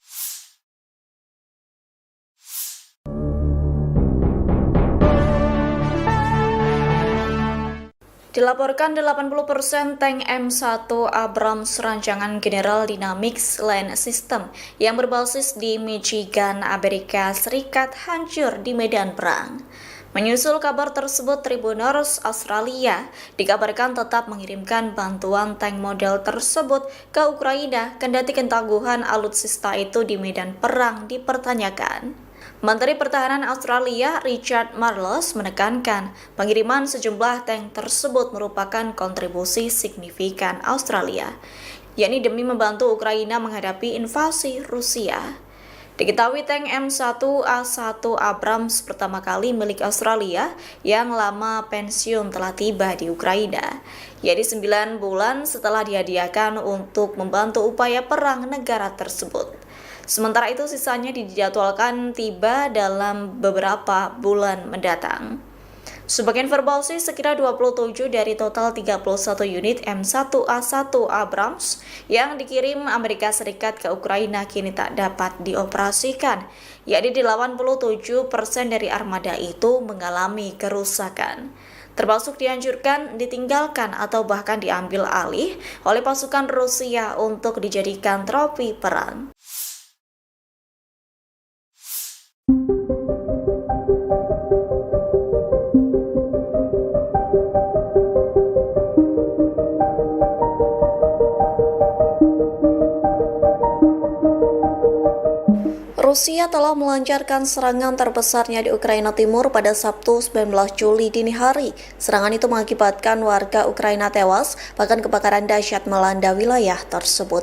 Dilaporkan 80% tank M1 Abrams rancangan General Dynamics Land System yang berbasis di Michigan, Amerika Serikat hancur di medan perang. Menyusul kabar tersebut, Tribuners Australia dikabarkan tetap mengirimkan bantuan tank model tersebut ke Ukraina, kendati ketangguhan alutsista itu di medan perang dipertanyakan. Menteri Pertahanan Australia Richard Marles menekankan pengiriman sejumlah tank tersebut merupakan kontribusi signifikan Australia, yakni demi membantu Ukraina menghadapi invasi Rusia. Diketahui tank M1A1 Abrams pertama kali milik Australia yang lama pensiun telah tiba di Ukraina, yakni 9 bulan setelah dihadiahkan untuk membantu upaya perang negara tersebut. Sementara itu sisanya dijadwalkan tiba dalam beberapa bulan mendatang. Sebagai informasi, sekira 27 dari total 31 unit M1A1 Abrams yang dikirim Amerika Serikat ke Ukraina kini tak dapat dioperasikan, yakni 87% dari armada itu mengalami kerusakan, termasuk dihancurkan, ditinggalkan, atau bahkan diambil alih oleh pasukan Rusia untuk dijadikan trofi perang. Rusia telah melancarkan serangan terbesarnya di Ukraina Timur pada Sabtu 19 Juli dini hari. Serangan itu mengakibatkan warga Ukraina tewas, bahkan kebakaran dahsyat melanda wilayah tersebut.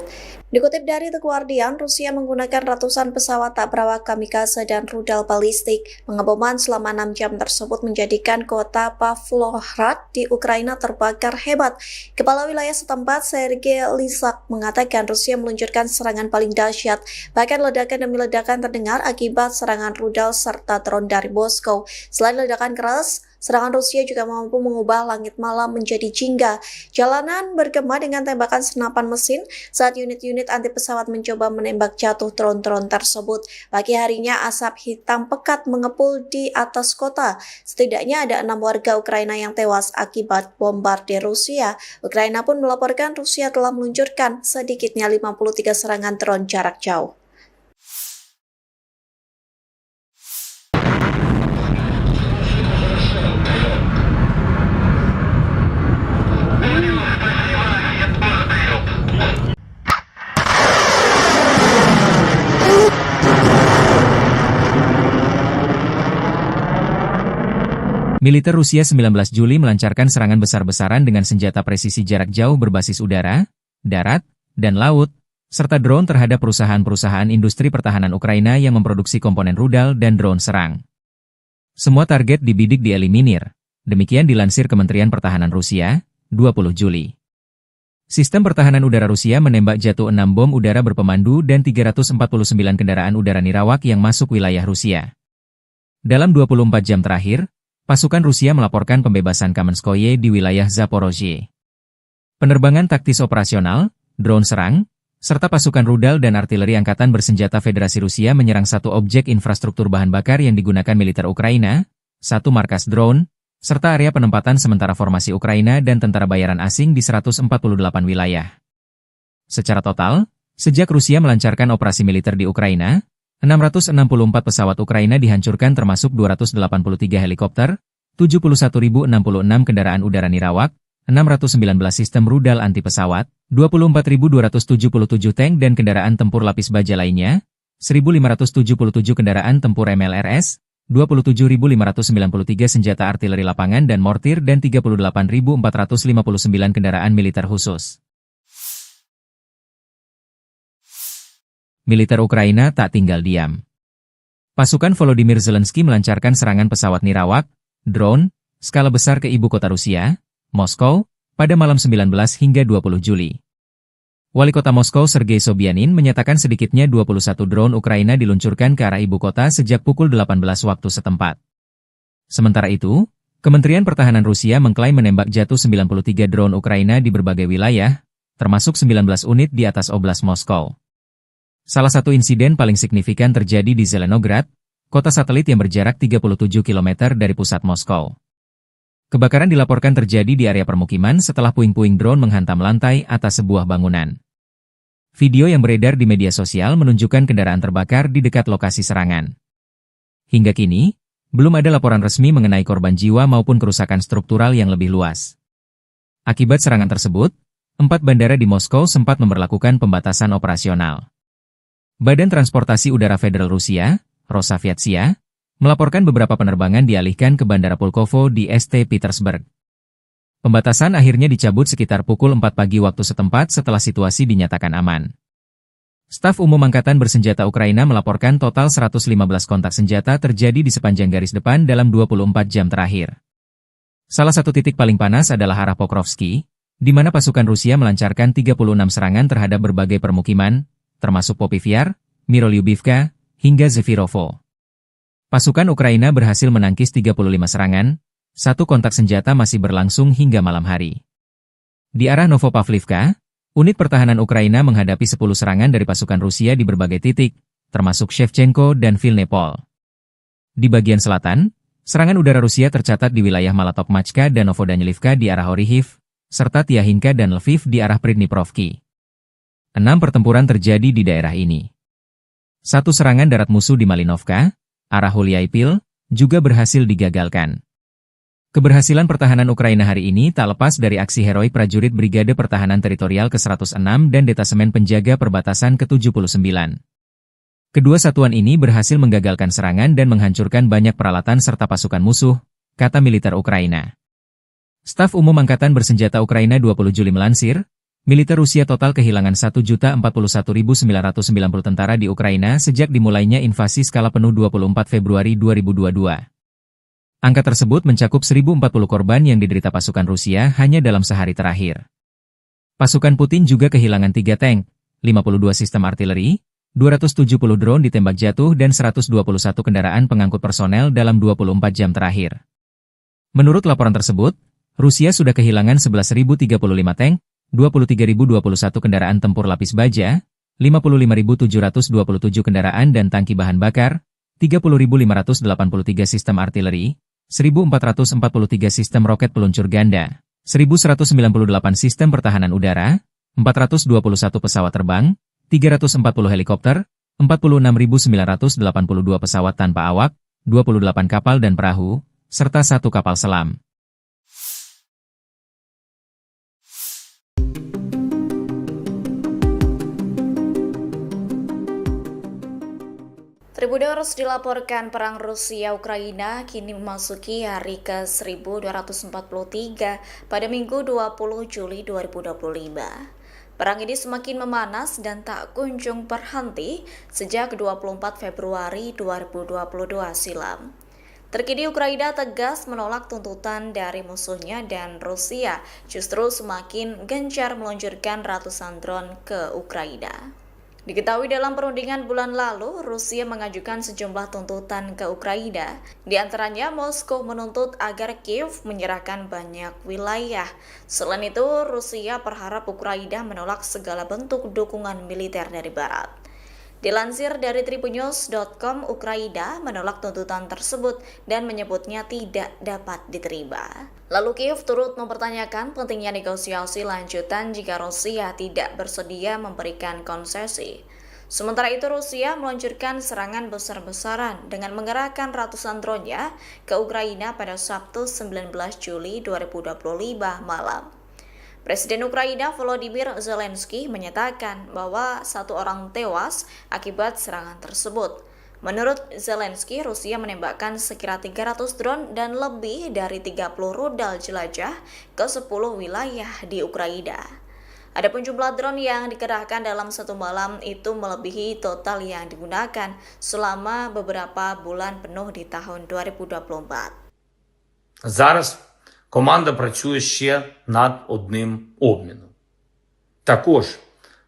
Dikutip dari The Guardian, Rusia menggunakan ratusan pesawat tak berawak kamikaze dan rudal balistik. Pengeboman selama 6 jam tersebut menjadikan kota Pavlohrad di Ukraina terbakar hebat. Kepala wilayah setempat, Sergei Lysak, mengatakan Rusia meluncurkan serangan paling dahsyat. Bahkan ledakan demi ledakan terdengar akibat serangan rudal serta drone dari Moskow. Selain ledakan keras, serangan Rusia juga mampu mengubah langit malam menjadi jingga. Jalanan bergema dengan tembakan senapan mesin saat unit-unit anti pesawat mencoba menembak jatuh drone-drone tersebut. Pagi harinya asap hitam pekat mengepul di atas kota. Setidaknya ada 6 warga Ukraina yang tewas akibat bombardir Rusia. Ukraina pun melaporkan Rusia telah meluncurkan sedikitnya 53 serangan drone jarak jauh. Militer Rusia 19 Juli melancarkan serangan besar-besaran dengan senjata presisi jarak jauh berbasis udara, darat, dan laut, serta drone terhadap perusahaan-perusahaan industri pertahanan Ukraina yang memproduksi komponen rudal dan drone serang. Semua target dibidik dieliminir, demikian dilansir Kementerian Pertahanan Rusia, 20 Juli. Sistem pertahanan udara Rusia menembak jatuh 6 bom udara berpemandu dan 349 kendaraan udara nirawak yang masuk wilayah Rusia. Dalam 24 jam terakhir, pasukan Rusia melaporkan pembebasan Kamenskoye di wilayah Zaporozhye. Penerbangan taktis operasional, drone serang, serta pasukan rudal dan artileri angkatan bersenjata Federasi Rusia menyerang satu objek infrastruktur bahan bakar yang digunakan militer Ukraina, satu markas drone, serta area penempatan sementara formasi Ukraina dan tentara bayaran asing di 148 wilayah. Secara total, sejak Rusia melancarkan operasi militer di Ukraina, 664 pesawat Ukraina dihancurkan termasuk 283 helikopter, 71.066 kendaraan udara nirawak, 619 sistem rudal anti-pesawat, 24.277 tank dan kendaraan tempur lapis baja lainnya, 1.577 kendaraan tempur MLRS, 27.593 senjata artileri lapangan dan mortir dan 38.459 kendaraan militer khusus. Militer Ukraina tak tinggal diam. Pasukan Volodymyr Zelensky melancarkan serangan pesawat nirawak, drone, skala besar ke ibu kota Rusia, Moskow, pada malam 19 hingga 20 Juli. Wali kota Moskow Sergei Sobyanin menyatakan sedikitnya 21 drone Ukraina diluncurkan ke arah ibu kota sejak pukul 18 waktu setempat. Sementara itu, Kementerian Pertahanan Rusia mengklaim menembak jatuh 93 drone Ukraina di berbagai wilayah, termasuk 19 unit di atas Oblast Moskow. Salah satu insiden paling signifikan terjadi di Zelenograd, kota satelit yang berjarak 37 km dari pusat Moskow. Kebakaran dilaporkan terjadi di area permukiman setelah puing-puing drone menghantam lantai atas sebuah bangunan. Video yang beredar di media sosial menunjukkan kendaraan terbakar di dekat lokasi serangan. Hingga kini, belum ada laporan resmi mengenai korban jiwa maupun kerusakan struktural yang lebih luas. Akibat serangan tersebut, 4 bandara di Moskow sempat memberlakukan pembatasan operasional. Badan Transportasi Udara Federal Rusia, Rosaviatsia, melaporkan beberapa penerbangan dialihkan ke Bandara Pulkovo di St. Petersburg. Pembatasan akhirnya dicabut sekitar pukul 4 pagi waktu setempat setelah situasi dinyatakan aman. Staf Umum Angkatan Bersenjata Ukraina melaporkan total 115 kontak senjata terjadi di sepanjang garis depan dalam 24 jam terakhir. Salah satu titik paling panas adalah arah Pokrovsky, di mana pasukan Rusia melancarkan 36 serangan terhadap berbagai permukiman, termasuk Popivyar, Mirolyubivka, hingga Zefirovo. Pasukan Ukraina berhasil menangkis 35 serangan, satu kontak senjata masih berlangsung hingga malam hari. Di arah Novopavlivka, unit pertahanan Ukraina menghadapi 10 serangan dari pasukan Rusia di berbagai titik, termasuk Shevchenko dan Vilnepol. Di bagian selatan, serangan udara Rusia tercatat di wilayah Malatokmachka dan Novodanilivka di arah Orihiv, serta Tiahinka dan Lviv di arah Pridniprovki. 6 pertempuran terjadi di daerah ini. Satu serangan darat musuh di Malinovka, arah Huliaipil, juga berhasil digagalkan. Keberhasilan pertahanan Ukraina hari ini tak lepas dari aksi heroik prajurit Brigade Pertahanan Teritorial ke-106 dan Detasemen Penjaga Perbatasan ke-79. Kedua satuan ini berhasil menggagalkan serangan dan menghancurkan banyak peralatan serta pasukan musuh, kata militer Ukraina. Staf Umum Angkatan Bersenjata Ukraina 20 Juli melansir, militer Rusia total kehilangan 1.041.990 tentara di Ukraina sejak dimulainya invasi skala penuh 24 Februari 2022. Angka tersebut mencakup 1.040 korban yang diderita pasukan Rusia hanya dalam sehari terakhir. Pasukan Putin juga kehilangan 3 tank, 52 sistem artileri, 270 drone ditembak jatuh dan 121 kendaraan pengangkut personel dalam 24 jam terakhir. Menurut laporan tersebut, Rusia sudah kehilangan 11.035 tank, 23.021 kendaraan tempur lapis baja, 55.727 kendaraan dan tangki bahan bakar, 30.583 sistem artileri, 1.443 sistem roket peluncur ganda, 1.198 sistem pertahanan udara, 421 pesawat terbang, 340 helikopter, 46.982 pesawat tanpa awak, 28 kapal dan perahu, serta 1 kapal selam. Tribuners dilaporkan perang Rusia-Ukraina kini memasuki hari ke-1243 pada Minggu 20 Juli 2025. Perang ini semakin memanas dan tak kunjung berhenti sejak 24 Februari 2022 silam. Terkini Ukraina tegas menolak tuntutan dari musuhnya dan Rusia justru semakin gencar meluncurkan ratusan drone ke Ukraina. Diketahui dalam perundingan bulan lalu, Rusia mengajukan sejumlah tuntutan ke Ukraina. Di antaranya, Moskow menuntut agar Kiev menyerahkan banyak wilayah. Selain itu, Rusia berharap Ukraina menolak segala bentuk dukungan militer dari Barat. Dilansir dari tribunnews.com, Ukraina menolak tuntutan tersebut dan menyebutnya tidak dapat diterima. Lalu Kiev turut mempertanyakan pentingnya negosiasi lanjutan jika Rusia tidak bersedia memberikan konsesi. Sementara itu, Rusia meluncurkan serangan besar-besaran dengan mengerahkan ratusan drone-nya ke Ukraina pada Sabtu 19 Juli 2025 malam. Presiden Ukraina Volodymyr Zelensky menyatakan bahwa 1 orang tewas akibat serangan tersebut. Menurut Zelensky, Rusia menembakkan sekira 300 drone dan lebih dari 30 rudal jelajah ke 10 wilayah di Ukraina. Adapun jumlah drone yang dikerahkan dalam satu malam itu melebihi total yang digunakan selama beberapa bulan penuh di tahun 2024. Зараз команда працює ще над одним обміном. Також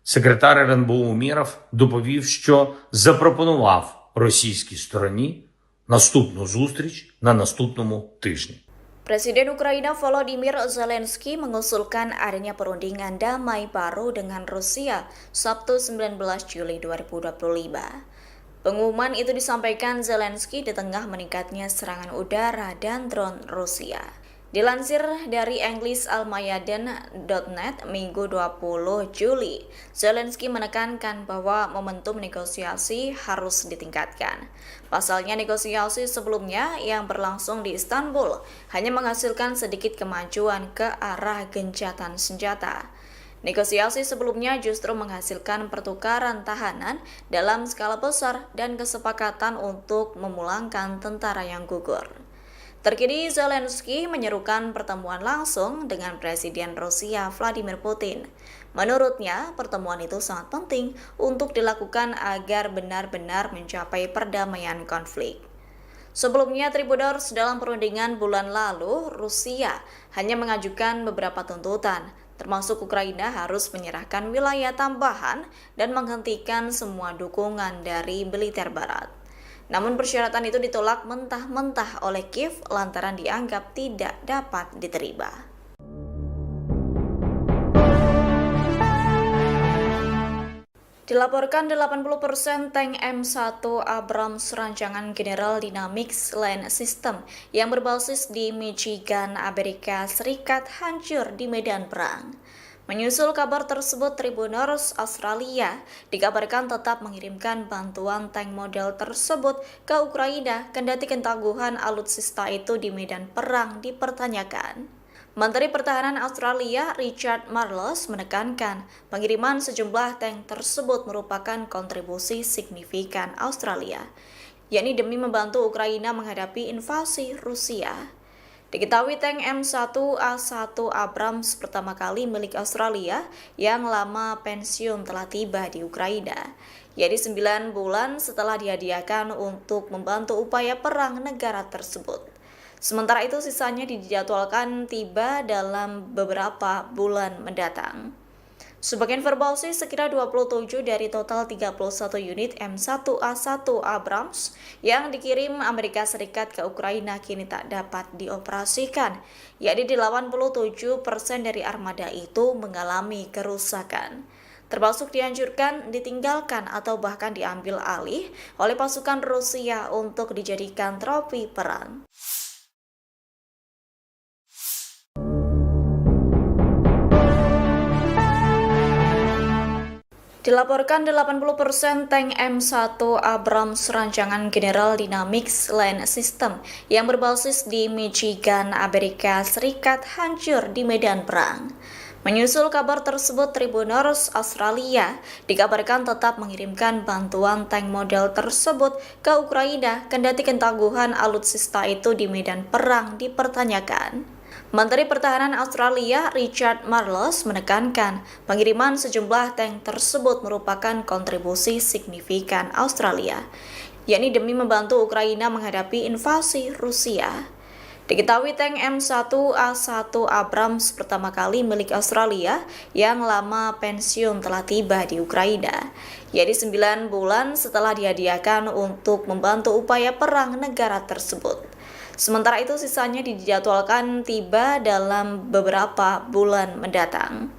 секретар РНБО Умєров доповів, що запропонував російській стороні наступну зустріч на наступному тижні. Presiden Ukraina Volodymyr Zelensky mengusulkan adanya perundingan damai baru dengan Rusia Sabtu 19 Juli 2025. Pengumuman itu disampaikan Zelensky di tengah meningkatnya serangan udara dan drone Rusia. Dilansir dari EnglisAlmayadin.net Minggu 20 Juli, Zelensky menekankan bahwa momentum negosiasi harus ditingkatkan. Pasalnya negosiasi sebelumnya yang berlangsung di Istanbul hanya menghasilkan sedikit kemajuan ke arah gencatan senjata. Negosiasi sebelumnya justru menghasilkan pertukaran tahanan dalam skala besar dan kesepakatan untuk memulangkan tentara yang gugur. Terkini Zelensky menyerukan pertemuan langsung dengan Presiden Rusia Vladimir Putin. Menurutnya, pertemuan itu sangat penting untuk dilakukan agar benar-benar mencapai perdamaian konflik. Sebelumnya, Tribunnews dalam perundingan bulan lalu, Rusia hanya mengajukan beberapa tuntutan, termasuk Ukraina harus menyerahkan wilayah tambahan dan menghentikan semua dukungan dari militer Barat. Namun persyaratan itu ditolak mentah-mentah oleh Kiev lantaran dianggap tidak dapat diterima. Dilaporkan 80% tank M1 Abrams rancangan General Dynamics Land System yang berbasis di Michigan, Amerika Serikat hancur di medan perang. Menyusul kabar tersebut, Tribunnews Australia dikabarkan tetap mengirimkan bantuan tank model tersebut ke Ukraina kendati ketangguhan alutsista itu di medan perang dipertanyakan. Menteri Pertahanan Australia Richard Marles menekankan pengiriman sejumlah tank tersebut merupakan kontribusi signifikan Australia, yakni demi membantu Ukraina menghadapi invasi Rusia. Diketahui tank M1A1 Abrams pertama kali milik Australia yang lama pensiun telah tiba di Ukraina, yaitu 9 bulan setelah dihadiahkan untuk membantu upaya perang negara tersebut. Sementara itu sisanya dijadwalkan tiba dalam beberapa bulan mendatang. Sebagai informasi, sekira 27 dari total 31 unit M1A1 Abrams yang dikirim Amerika Serikat ke Ukraina kini tak dapat dioperasikan, yakni 87% dari armada itu mengalami kerusakan, termasuk dihancurkan, ditinggalkan, atau bahkan diambil alih oleh pasukan Rusia untuk dijadikan trofi perang. Dilaporkan 80% tank M1 Abrams rancangan General Dynamics Land System yang berbasis di Michigan, Amerika Serikat hancur di medan perang. Menyusul kabar tersebut, Tribunnews Australia dikabarkan tetap mengirimkan bantuan tank model tersebut ke Ukraina kendati ketangguhan alutsista itu di medan perang dipertanyakan. Menteri Pertahanan Australia Richard Marles menekankan pengiriman sejumlah tank tersebut merupakan kontribusi signifikan Australia, yakni demi membantu Ukraina menghadapi invasi Rusia. Diketahui tank M1A1 Abrams pertama kali milik Australia yang lama pensiun telah tiba di Ukraina, yaitu 9 bulan setelah dihadiahkan untuk membantu upaya perang negara tersebut. Sementara itu sisanya dijadwalkan tiba dalam beberapa bulan mendatang.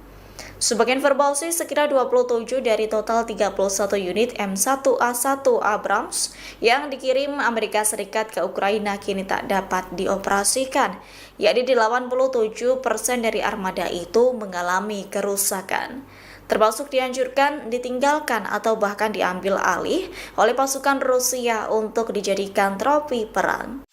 Sebagai informasi, sekira 27 dari total 31 unit M1A1 Abrams yang dikirim Amerika Serikat ke Ukraina kini tak dapat dioperasikan, yakni 87% dari armada itu mengalami kerusakan, termasuk dihancurkan, ditinggalkan, atau bahkan diambil alih oleh pasukan Rusia untuk dijadikan trofi perang.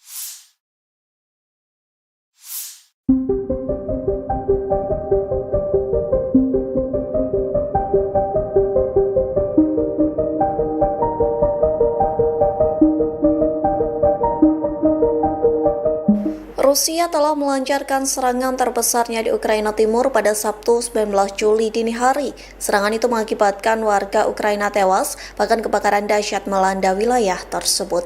Rusia telah melancarkan serangan terbesarnya di Ukraina Timur pada Sabtu 19 Juli dini hari. Serangan itu mengakibatkan warga Ukraina tewas, bahkan kebakaran dahsyat melanda wilayah tersebut.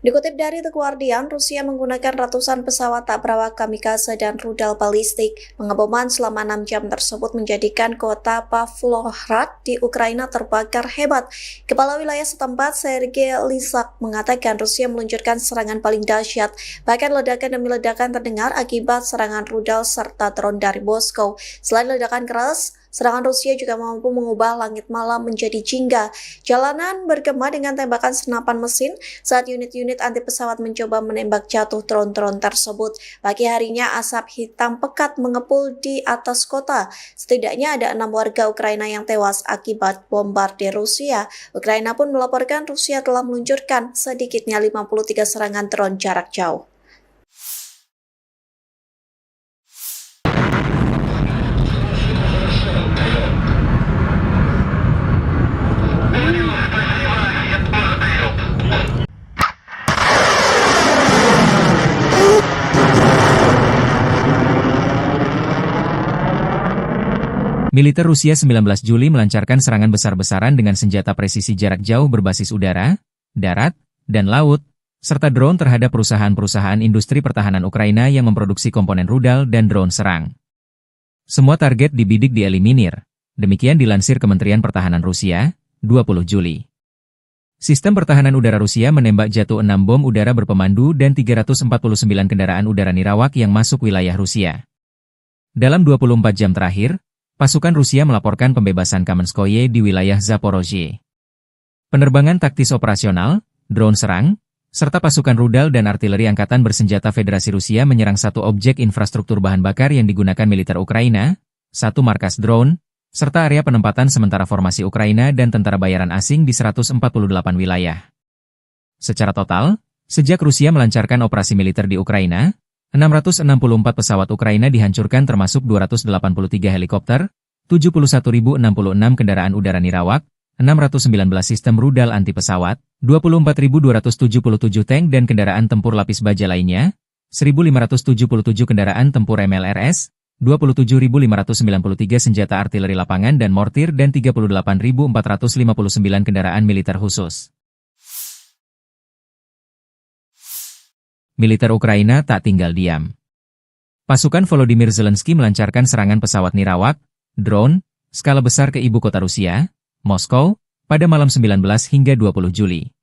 Dikutip dari The Guardian, Rusia menggunakan ratusan pesawat tak berawak kamikaze dan rudal balistik. Pengeboman selama 6 jam tersebut menjadikan kota Pavlohrad di Ukraina terbakar hebat. Kepala wilayah setempat, Sergei Lysak, mengatakan Rusia meluncurkan serangan paling dahsyat. Bahkan ledakan demi ledakan terdengar akibat serangan rudal serta drone dari Moskow. Selain ledakan keras, serangan Rusia juga mampu mengubah langit malam menjadi jingga. Jalanan bergema dengan tembakan senapan mesin saat unit-unit anti pesawat mencoba menembak jatuh drone-drone tersebut. Pagi harinya asap hitam pekat mengepul di atas kota. Setidaknya ada 6 warga Ukraina yang tewas akibat bombardir Rusia. Ukraina pun melaporkan Rusia telah meluncurkan sedikitnya 53 serangan drone jarak jauh. Militer Rusia 19 Juli melancarkan serangan besar-besaran dengan senjata presisi jarak jauh berbasis udara, darat, dan laut, serta drone terhadap perusahaan-perusahaan industri pertahanan Ukraina yang memproduksi komponen rudal dan drone serang. Semua target dibidik dieliminir, demikian dilansir Kementerian Pertahanan Rusia, 20 Juli. Sistem pertahanan udara Rusia menembak jatuh 6 bom udara berpemandu dan 349 kendaraan udara nirawak yang masuk wilayah Rusia. Dalam 24 jam terakhir, pasukan Rusia melaporkan pembebasan Kamenskoye di wilayah Zaporozhye. Penerbangan taktis operasional, drone serang, serta pasukan rudal dan artileri angkatan bersenjata Federasi Rusia menyerang satu objek infrastruktur bahan bakar yang digunakan militer Ukraina, satu markas drone, serta area penempatan sementara formasi Ukraina dan tentara bayaran asing di 148 wilayah. Secara total, sejak Rusia melancarkan operasi militer di Ukraina, 664 pesawat Ukraina dihancurkan termasuk 283 helikopter, 71.066 kendaraan udara nirawak, 619 sistem rudal anti pesawat, 24.277 tank dan kendaraan tempur lapis baja lainnya, 1.577 kendaraan tempur MLRS, 27.593 senjata artileri lapangan dan mortir dan 38.459 kendaraan militer khusus. Militer Ukraina tak tinggal diam. Pasukan Volodymyr Zelensky melancarkan serangan pesawat nirawak, drone, skala besar ke ibu kota Rusia, Moskow, pada malam 19 hingga 20 Juli.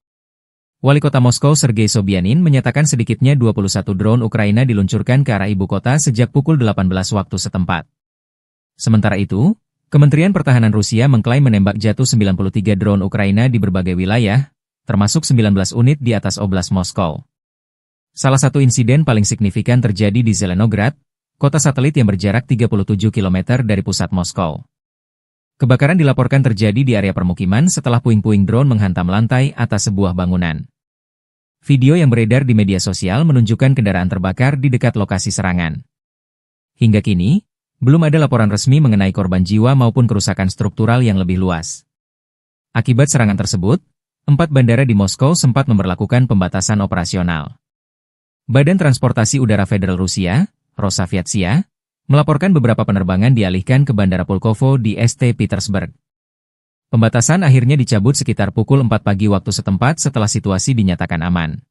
Wali kota Moskow Sergei Sobyanin menyatakan sedikitnya 21 drone Ukraina diluncurkan ke arah ibu kota sejak pukul 18 waktu setempat. Sementara itu, Kementerian Pertahanan Rusia mengklaim menembak jatuh 93 drone Ukraina di berbagai wilayah, termasuk 19 unit di atas Oblast Moskow. Salah satu insiden paling signifikan terjadi di Zelenograd, kota satelit yang berjarak 37 km dari pusat Moskow. Kebakaran dilaporkan terjadi di area permukiman setelah puing-puing drone menghantam lantai atas sebuah bangunan. Video yang beredar di media sosial menunjukkan kendaraan terbakar di dekat lokasi serangan. Hingga kini, belum ada laporan resmi mengenai korban jiwa maupun kerusakan struktural yang lebih luas. Akibat serangan tersebut, 4 bandara di Moskow sempat memberlakukan pembatasan operasional. Badan Transportasi Udara Federal Rusia, Rosaviatsia, melaporkan beberapa penerbangan dialihkan ke Bandara Pulkovo di St. Petersburg. Pembatasan akhirnya dicabut sekitar pukul 4 pagi waktu setempat setelah situasi dinyatakan aman.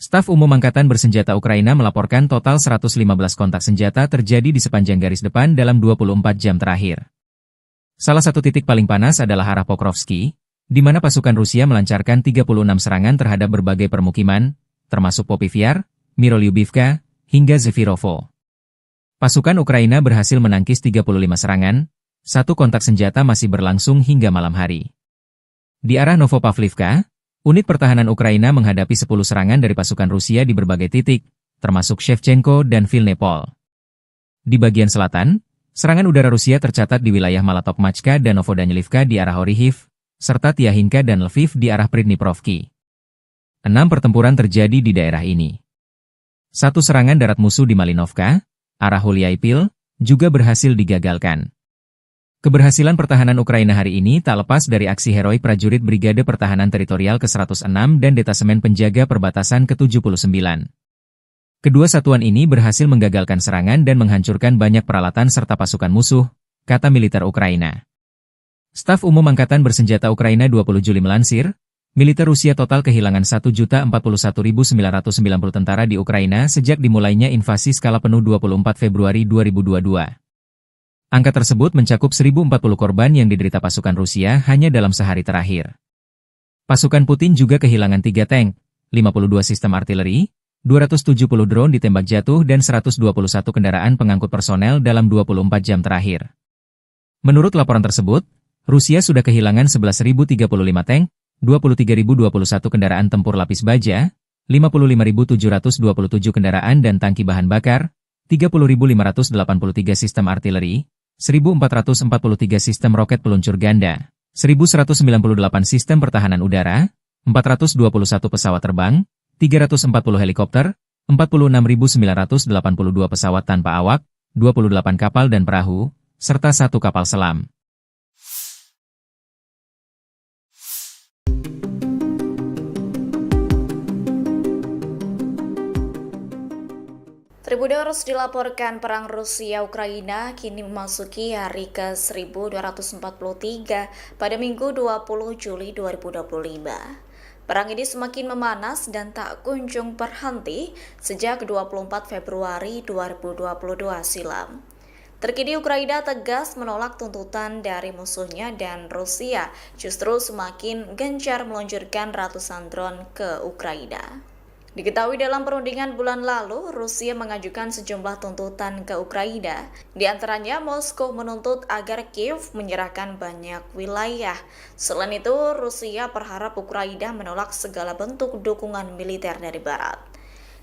Staf Umum Angkatan Bersenjata Ukraina melaporkan total 115 kontak senjata terjadi di sepanjang garis depan dalam 24 jam terakhir. Salah satu titik paling panas adalah arah Pokrovsky, di mana pasukan Rusia melancarkan 36 serangan terhadap berbagai permukiman, termasuk Popivyar, Mirolyubivka, hingga Zefirovo. Pasukan Ukraina berhasil menangkis 35 serangan, satu kontak senjata masih berlangsung hingga malam hari. Di arah Novopavlivka, unit pertahanan Ukraina menghadapi 10 serangan dari pasukan Rusia di berbagai titik, termasuk Shevchenko dan Vilnepol. Di bagian selatan, serangan udara Rusia tercatat di wilayah Malatokmachka dan Novodanilivka di arah Orihiv, serta Tiahinka dan Lviv di arah Pridniprovki. 6 pertempuran terjadi di daerah ini. Satu serangan darat musuh di Malinovka, arah Huliaipil, juga berhasil digagalkan. Keberhasilan pertahanan Ukraina hari ini tak lepas dari aksi heroik prajurit Brigade Pertahanan Teritorial ke-106 dan Detasemen Penjaga Perbatasan ke-79. Kedua satuan ini berhasil menggagalkan serangan dan menghancurkan banyak peralatan serta pasukan musuh, kata militer Ukraina. Staf Umum Angkatan Bersenjata Ukraina 20 Juli melansir, militer Rusia total kehilangan 1.041.990 tentara di Ukraina sejak dimulainya invasi skala penuh 24 Februari 2022. Angka tersebut mencakup 1.040 korban yang diderita pasukan Rusia hanya dalam sehari terakhir. Pasukan Putin juga kehilangan 3 tank, 52 sistem artileri, 270 drone ditembak jatuh dan 121 kendaraan pengangkut personel dalam 24 jam terakhir. Menurut laporan tersebut, Rusia sudah kehilangan 11.035 tank, 23.021 kendaraan tempur lapis baja, 55.727 kendaraan dan tangki bahan bakar, 30.583 sistem artileri, 1.443 sistem roket peluncur ganda, 1.198 sistem pertahanan udara, 421 pesawat terbang, 340 helikopter, 46.982 pesawat tanpa awak, 28 kapal dan perahu, serta 1 kapal selam. Tribuners dilaporkan perang Rusia-Ukraina kini memasuki hari ke-1243 pada Minggu 20 Juli 2025. Perang ini semakin memanas dan tak kunjung berhenti sejak 24 Februari 2022 silam. Terkini Ukraina tegas menolak tuntutan dari musuhnya dan Rusia justru semakin gencar meluncurkan ratusan drone ke Ukraina. Diketahui dalam perundingan bulan lalu, Rusia mengajukan sejumlah tuntutan ke Ukraina. Di antaranya, Moskow menuntut agar Kiev menyerahkan banyak wilayah. Selain itu, Rusia berharap Ukraina menolak segala bentuk dukungan militer dari Barat.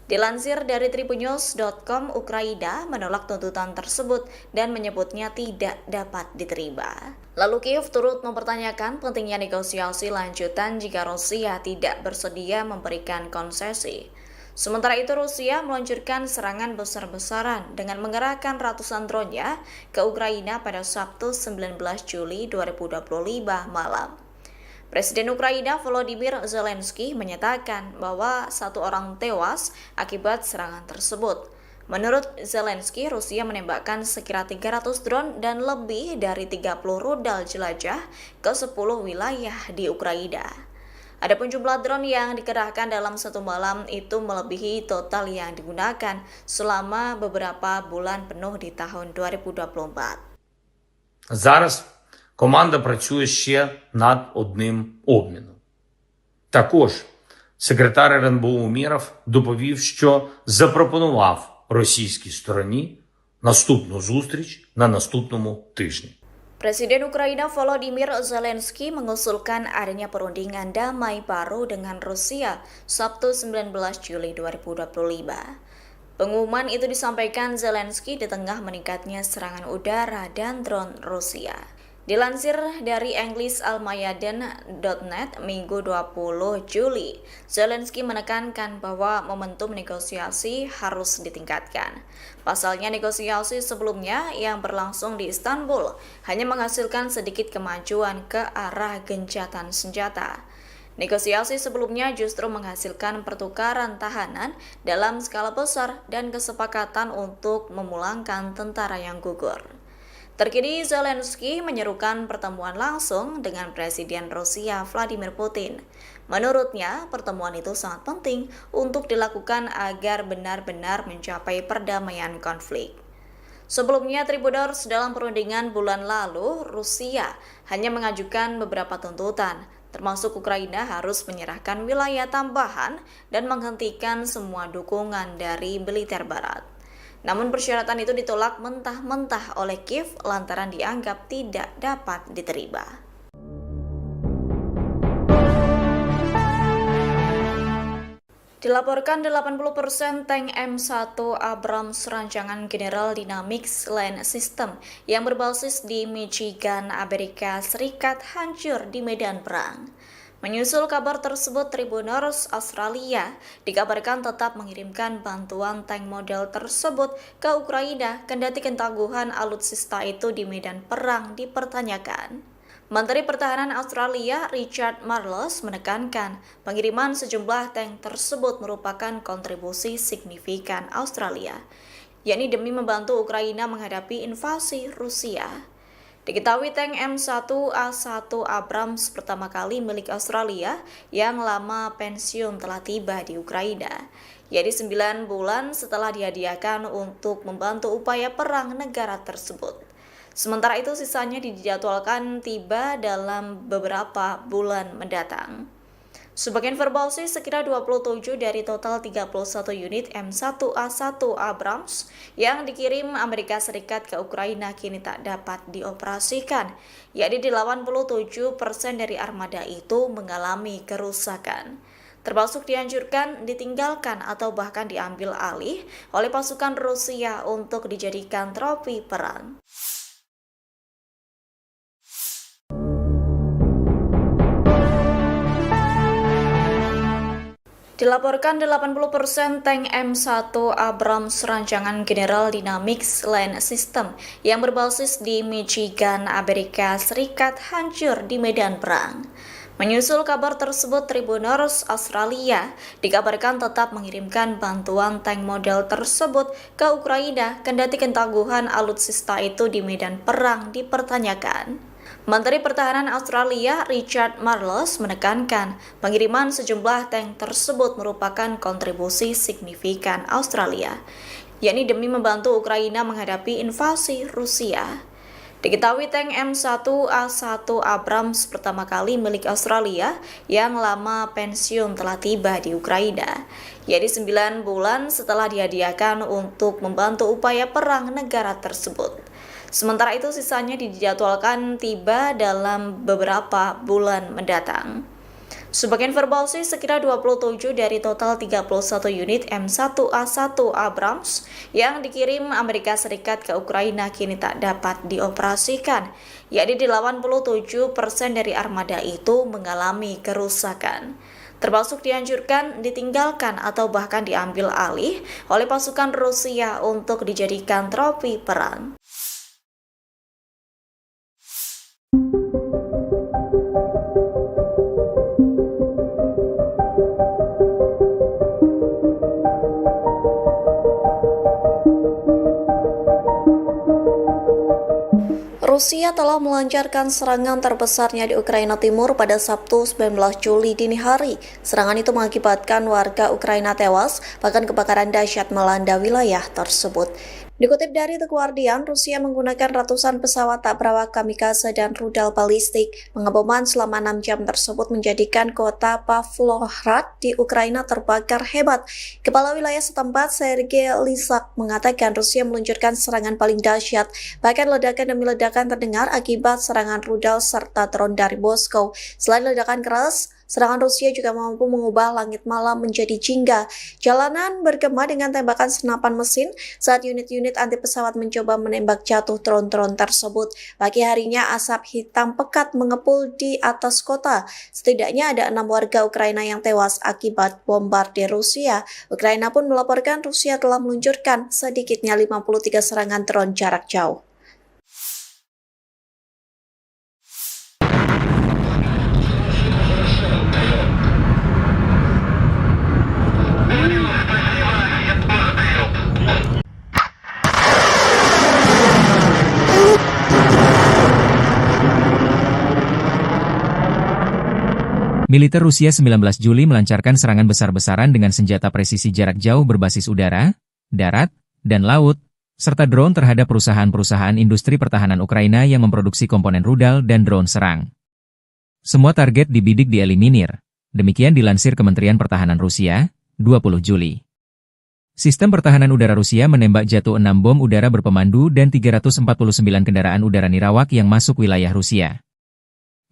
Dilansir dari tribunnews.com, Ukraina menolak tuntutan tersebut dan menyebutnya tidak dapat diterima. Lalu Kiev turut mempertanyakan pentingnya negosiasi lanjutan jika Rusia tidak bersedia memberikan konsesi. Sementara itu Rusia meluncurkan serangan besar-besaran dengan mengerahkan ratusan drone-nya ke Ukraina pada Sabtu 19 Juli 2025 malam. Presiden Ukraina Volodymyr Zelensky menyatakan bahwa 1 orang tewas akibat serangan tersebut. Menurut Zelensky, Rusia menembakkan sekira 300 drone dan lebih dari 30 rudal jelajah ke 10 wilayah di Ukraina. Adapun jumlah drone yang dikerahkan dalam satu malam itu melebihi total yang digunakan selama beberapa bulan penuh di tahun 2024. Зараз команда працює ще над одним обміном. Також секретар РНБО Умєров доповів, що запропонував російській стороні наступну зустріч на наступному тижні. Presiden Ukraina Volodymyr Zelensky mengusulkan adanya perundingan damai baru dengan Rusia Sabtu 19 Juli 2025. Pengumuman itu disampaikan Zelensky di tengah meningkatnya serangan udara dan drone Rusia. Dilansir dari EnglisAlmayadin.net Minggu 20 Juli, Zelensky menekankan bahwa momentum negosiasi harus ditingkatkan. Pasalnya negosiasi sebelumnya yang berlangsung di Istanbul hanya menghasilkan sedikit kemajuan ke arah gencatan senjata. Negosiasi sebelumnya justru menghasilkan pertukaran tahanan dalam skala besar dan kesepakatan untuk memulangkan tentara yang gugur. Terkini Zelensky menyerukan pertemuan langsung dengan Presiden Rusia Vladimir Putin. Menurutnya, pertemuan itu sangat penting untuk dilakukan agar benar-benar mencapai perdamaian konflik. Sebelumnya, Tribuners dalam perundingan bulan lalu, Rusia hanya mengajukan beberapa tuntutan, termasuk Ukraina harus menyerahkan wilayah tambahan dan menghentikan semua dukungan dari militer Barat. Namun persyaratan itu ditolak mentah-mentah oleh Kiev lantaran dianggap tidak dapat diterima. Dilaporkan 80% tank M1 Abrams rancangan General Dynamics Land System yang berbasis di Michigan, Amerika Serikat hancur di medan perang. Menyusul kabar tersebut, Tribuners Australia dikabarkan tetap mengirimkan bantuan tank model tersebut ke Ukraina kendati ketangguhan alutsista itu di medan perang dipertanyakan. Menteri Pertahanan Australia Richard Marles menekankan pengiriman sejumlah tank tersebut merupakan kontribusi signifikan Australia, yakni demi membantu Ukraina menghadapi invasi Rusia. Diketahui tank M1A1 Abrams pertama kali milik Australia yang lama pensiun telah tiba di Ukraina, yakni 9 bulan setelah dihadiahkan untuk membantu upaya perang negara tersebut. Sementara itu sisanya dijadwalkan tiba dalam beberapa bulan mendatang. Sebagai informasi, sekira 27 dari total 31 unit M1A1 Abrams yang dikirim Amerika Serikat ke Ukraina kini tak dapat dioperasikan, yakni 87% dari armada itu mengalami kerusakan, termasuk dihancurkan, ditinggalkan, atau bahkan diambil alih oleh pasukan Rusia untuk dijadikan trofi perang. Dilaporkan 80% tank M1 Abrams rancangan General Dynamics Land System yang berbasis di Michigan, Amerika Serikat hancur di medan perang. Menyusul kabar tersebut, Tribuners Australia dikabarkan tetap mengirimkan bantuan tank model tersebut ke Ukraina kendati ketangguhan alutsista itu di medan perang dipertanyakan. Menteri Pertahanan Australia Richard Marles menekankan pengiriman sejumlah tank tersebut merupakan kontribusi signifikan Australia, yakni demi membantu Ukraina menghadapi invasi Rusia. Diketahui tank M1A1 Abrams pertama kali milik Australia yang lama pensiun telah tiba di Ukraina, yakni 9 bulan setelah dihadiahkan untuk membantu upaya perang negara tersebut. Sementara itu sisanya dijadwalkan tiba dalam beberapa bulan mendatang. Sebagai informasi, sekira 27 dari total 31 unit M1A1 Abrams yang dikirim Amerika Serikat ke Ukraina kini tak dapat dioperasikan, yakni 87% dari armada itu mengalami kerusakan, termasuk dihancurkan, ditinggalkan, atau bahkan diambil alih oleh pasukan Rusia untuk dijadikan trofi perang. Rusia telah melancarkan serangan terbesarnya di Ukraina Timur pada Sabtu 19 Juli dini hari. Serangan itu mengakibatkan warga Ukraina tewas, bahkan kebakaran dahsyat melanda wilayah tersebut. Dikutip dari The Guardian, Rusia menggunakan ratusan pesawat tak berawak kamikaze dan rudal balistik. Pengeboman selama 6 jam tersebut menjadikan kota Pavlohrad di Ukraina terbakar hebat. Kepala wilayah setempat, Sergei Lysak, mengatakan Rusia meluncurkan serangan paling dahsyat. Bahkan ledakan demi ledakan terdengar akibat serangan rudal serta drone dari Moskow. Selain ledakan keras, serangan Rusia juga mampu mengubah langit malam menjadi jingga. Jalanan bergema dengan tembakan senapan mesin saat unit-unit anti pesawat mencoba menembak jatuh drone-drone tersebut. Pagi harinya asap hitam pekat mengepul di atas kota. Setidaknya ada 6 warga Ukraina yang tewas akibat bombardir Rusia. Ukraina pun melaporkan Rusia telah meluncurkan sedikitnya 53 serangan drone jarak jauh. Militer Rusia 19 Juli melancarkan serangan besar-besaran dengan senjata presisi jarak jauh berbasis udara, darat, dan laut, serta drone terhadap perusahaan-perusahaan industri pertahanan Ukraina yang memproduksi komponen rudal dan drone serang. Semua target dibidik dieliminir, demikian dilansir Kementerian Pertahanan Rusia, 20 Juli. Sistem pertahanan udara Rusia menembak jatuh 6 bom udara berpemandu dan 349 kendaraan udara nirawak yang masuk wilayah Rusia.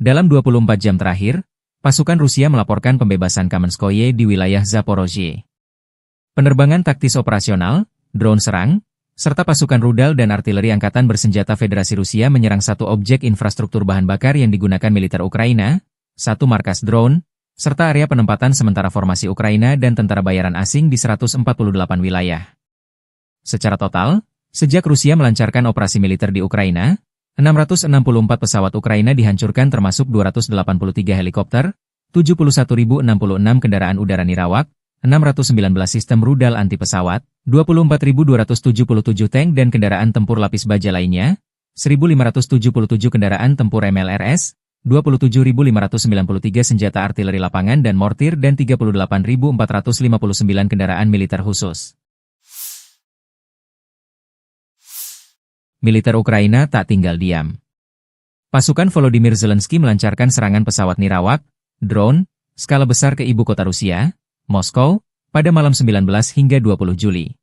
Dalam 24 jam terakhir, pasukan Rusia melaporkan pembebasan Kamenskoye di wilayah Zaporozhye. Penerbangan taktis operasional, drone serang, serta pasukan rudal dan artileri angkatan bersenjata Federasi Rusia menyerang satu objek infrastruktur bahan bakar yang digunakan militer Ukraina, satu markas drone, serta area penempatan sementara formasi Ukraina dan tentara bayaran asing di 148 wilayah. Secara total, sejak Rusia melancarkan operasi militer di Ukraina, 664 pesawat Ukraina dihancurkan termasuk 283 helikopter, 71.066 kendaraan udara nirawak, 619 sistem rudal anti pesawat, 24.277 tank dan kendaraan tempur lapis baja lainnya, 1.577 kendaraan tempur MLRS, 27.593 senjata artileri lapangan dan mortir dan 38.459 kendaraan militer khusus. Militer Ukraina tak tinggal diam. Pasukan Volodymyr Zelensky melancarkan serangan pesawat nirawak, drone, skala besar ke ibu kota Rusia, Moskow, pada malam 19 hingga 20 Juli.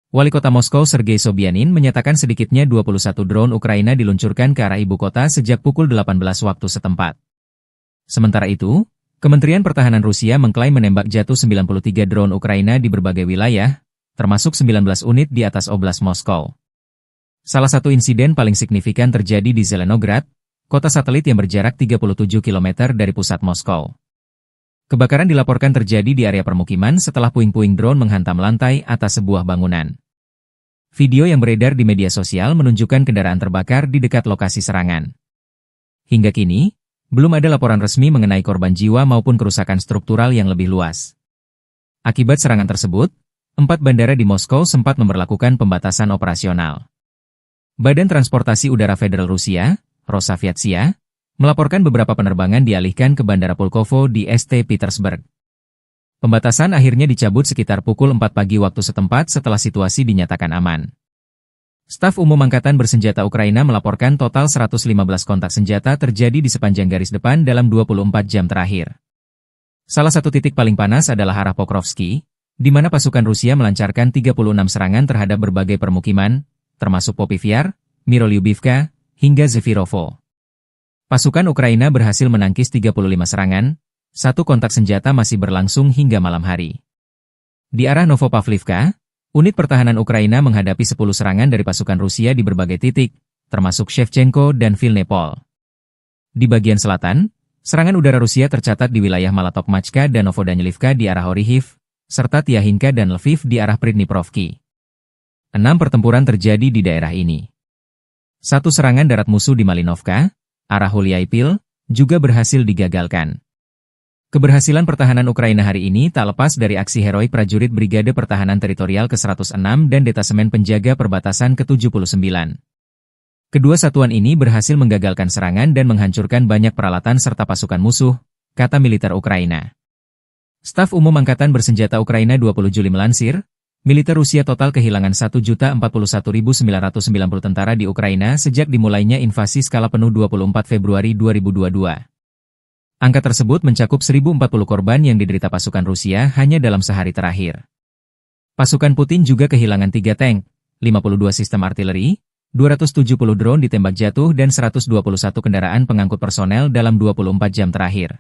Wali kota Moskow Sergei Sobyanin menyatakan sedikitnya 21 drone Ukraina diluncurkan ke arah ibu kota sejak pukul 18 waktu setempat. Sementara itu, Kementerian Pertahanan Rusia mengklaim menembak jatuh 93 drone Ukraina di berbagai wilayah, termasuk 19 unit di atas Oblast Moskow. Salah satu insiden paling signifikan terjadi di Zelenograd, kota satelit yang berjarak 37 km dari pusat Moskow. Kebakaran dilaporkan terjadi di area permukiman setelah puing-puing drone menghantam lantai atas sebuah bangunan. Video yang beredar di media sosial menunjukkan kendaraan terbakar di dekat lokasi serangan. Hingga kini, belum ada laporan resmi mengenai korban jiwa maupun kerusakan struktural yang lebih luas. Akibat serangan tersebut, 4 bandara di Moskow sempat memberlakukan pembatasan operasional. Badan Transportasi Udara Federal Rusia, Rosaviatsia, melaporkan beberapa penerbangan dialihkan ke Bandara Pulkovo di St. Petersburg. Pembatasan akhirnya dicabut sekitar pukul 4 pagi waktu setempat setelah situasi dinyatakan aman. Staf Umum Angkatan Bersenjata Ukraina melaporkan total 115 kontak senjata terjadi di sepanjang garis depan dalam 24 jam terakhir. Salah satu titik paling panas adalah arah Pokrovsky, di mana pasukan Rusia melancarkan 36 serangan terhadap berbagai permukiman, termasuk Popivyar, Mirolyubivka, hingga Zefirovo. Pasukan Ukraina berhasil menangkis 35 serangan, satu kontak senjata masih berlangsung hingga malam hari. Di arah Novopavlivka, unit pertahanan Ukraina menghadapi 10 serangan dari pasukan Rusia di berbagai titik, termasuk Shevchenko dan Vilnepol. Di bagian selatan, serangan udara Rusia tercatat di wilayah Malatokmachka dan Novodanilivka di arah Orihiv, serta Tiahinka dan Lviv di arah Pridniprovki. 6 pertempuran terjadi di daerah ini. Satu serangan darat musuh di Malinovka, arah Huliaipil, juga berhasil digagalkan. Keberhasilan pertahanan Ukraina hari ini tak lepas dari aksi heroik prajurit Brigade Pertahanan Teritorial ke-106 dan Detasemen Penjaga Perbatasan ke-79. Kedua satuan ini berhasil menggagalkan serangan dan menghancurkan banyak peralatan serta pasukan musuh, kata militer Ukraina. Staf Umum Angkatan Bersenjata Ukraina 20 Juli melansir, militer Rusia total kehilangan 1.041.990 tentara di Ukraina sejak dimulainya invasi skala penuh 24 Februari 2022. Angka tersebut mencakup 1.040 korban yang diderita pasukan Rusia hanya dalam sehari terakhir. Pasukan Putin juga kehilangan 3 tank, 52 sistem artileri, 270 drone ditembak jatuh dan 121 kendaraan pengangkut personel dalam 24 jam terakhir.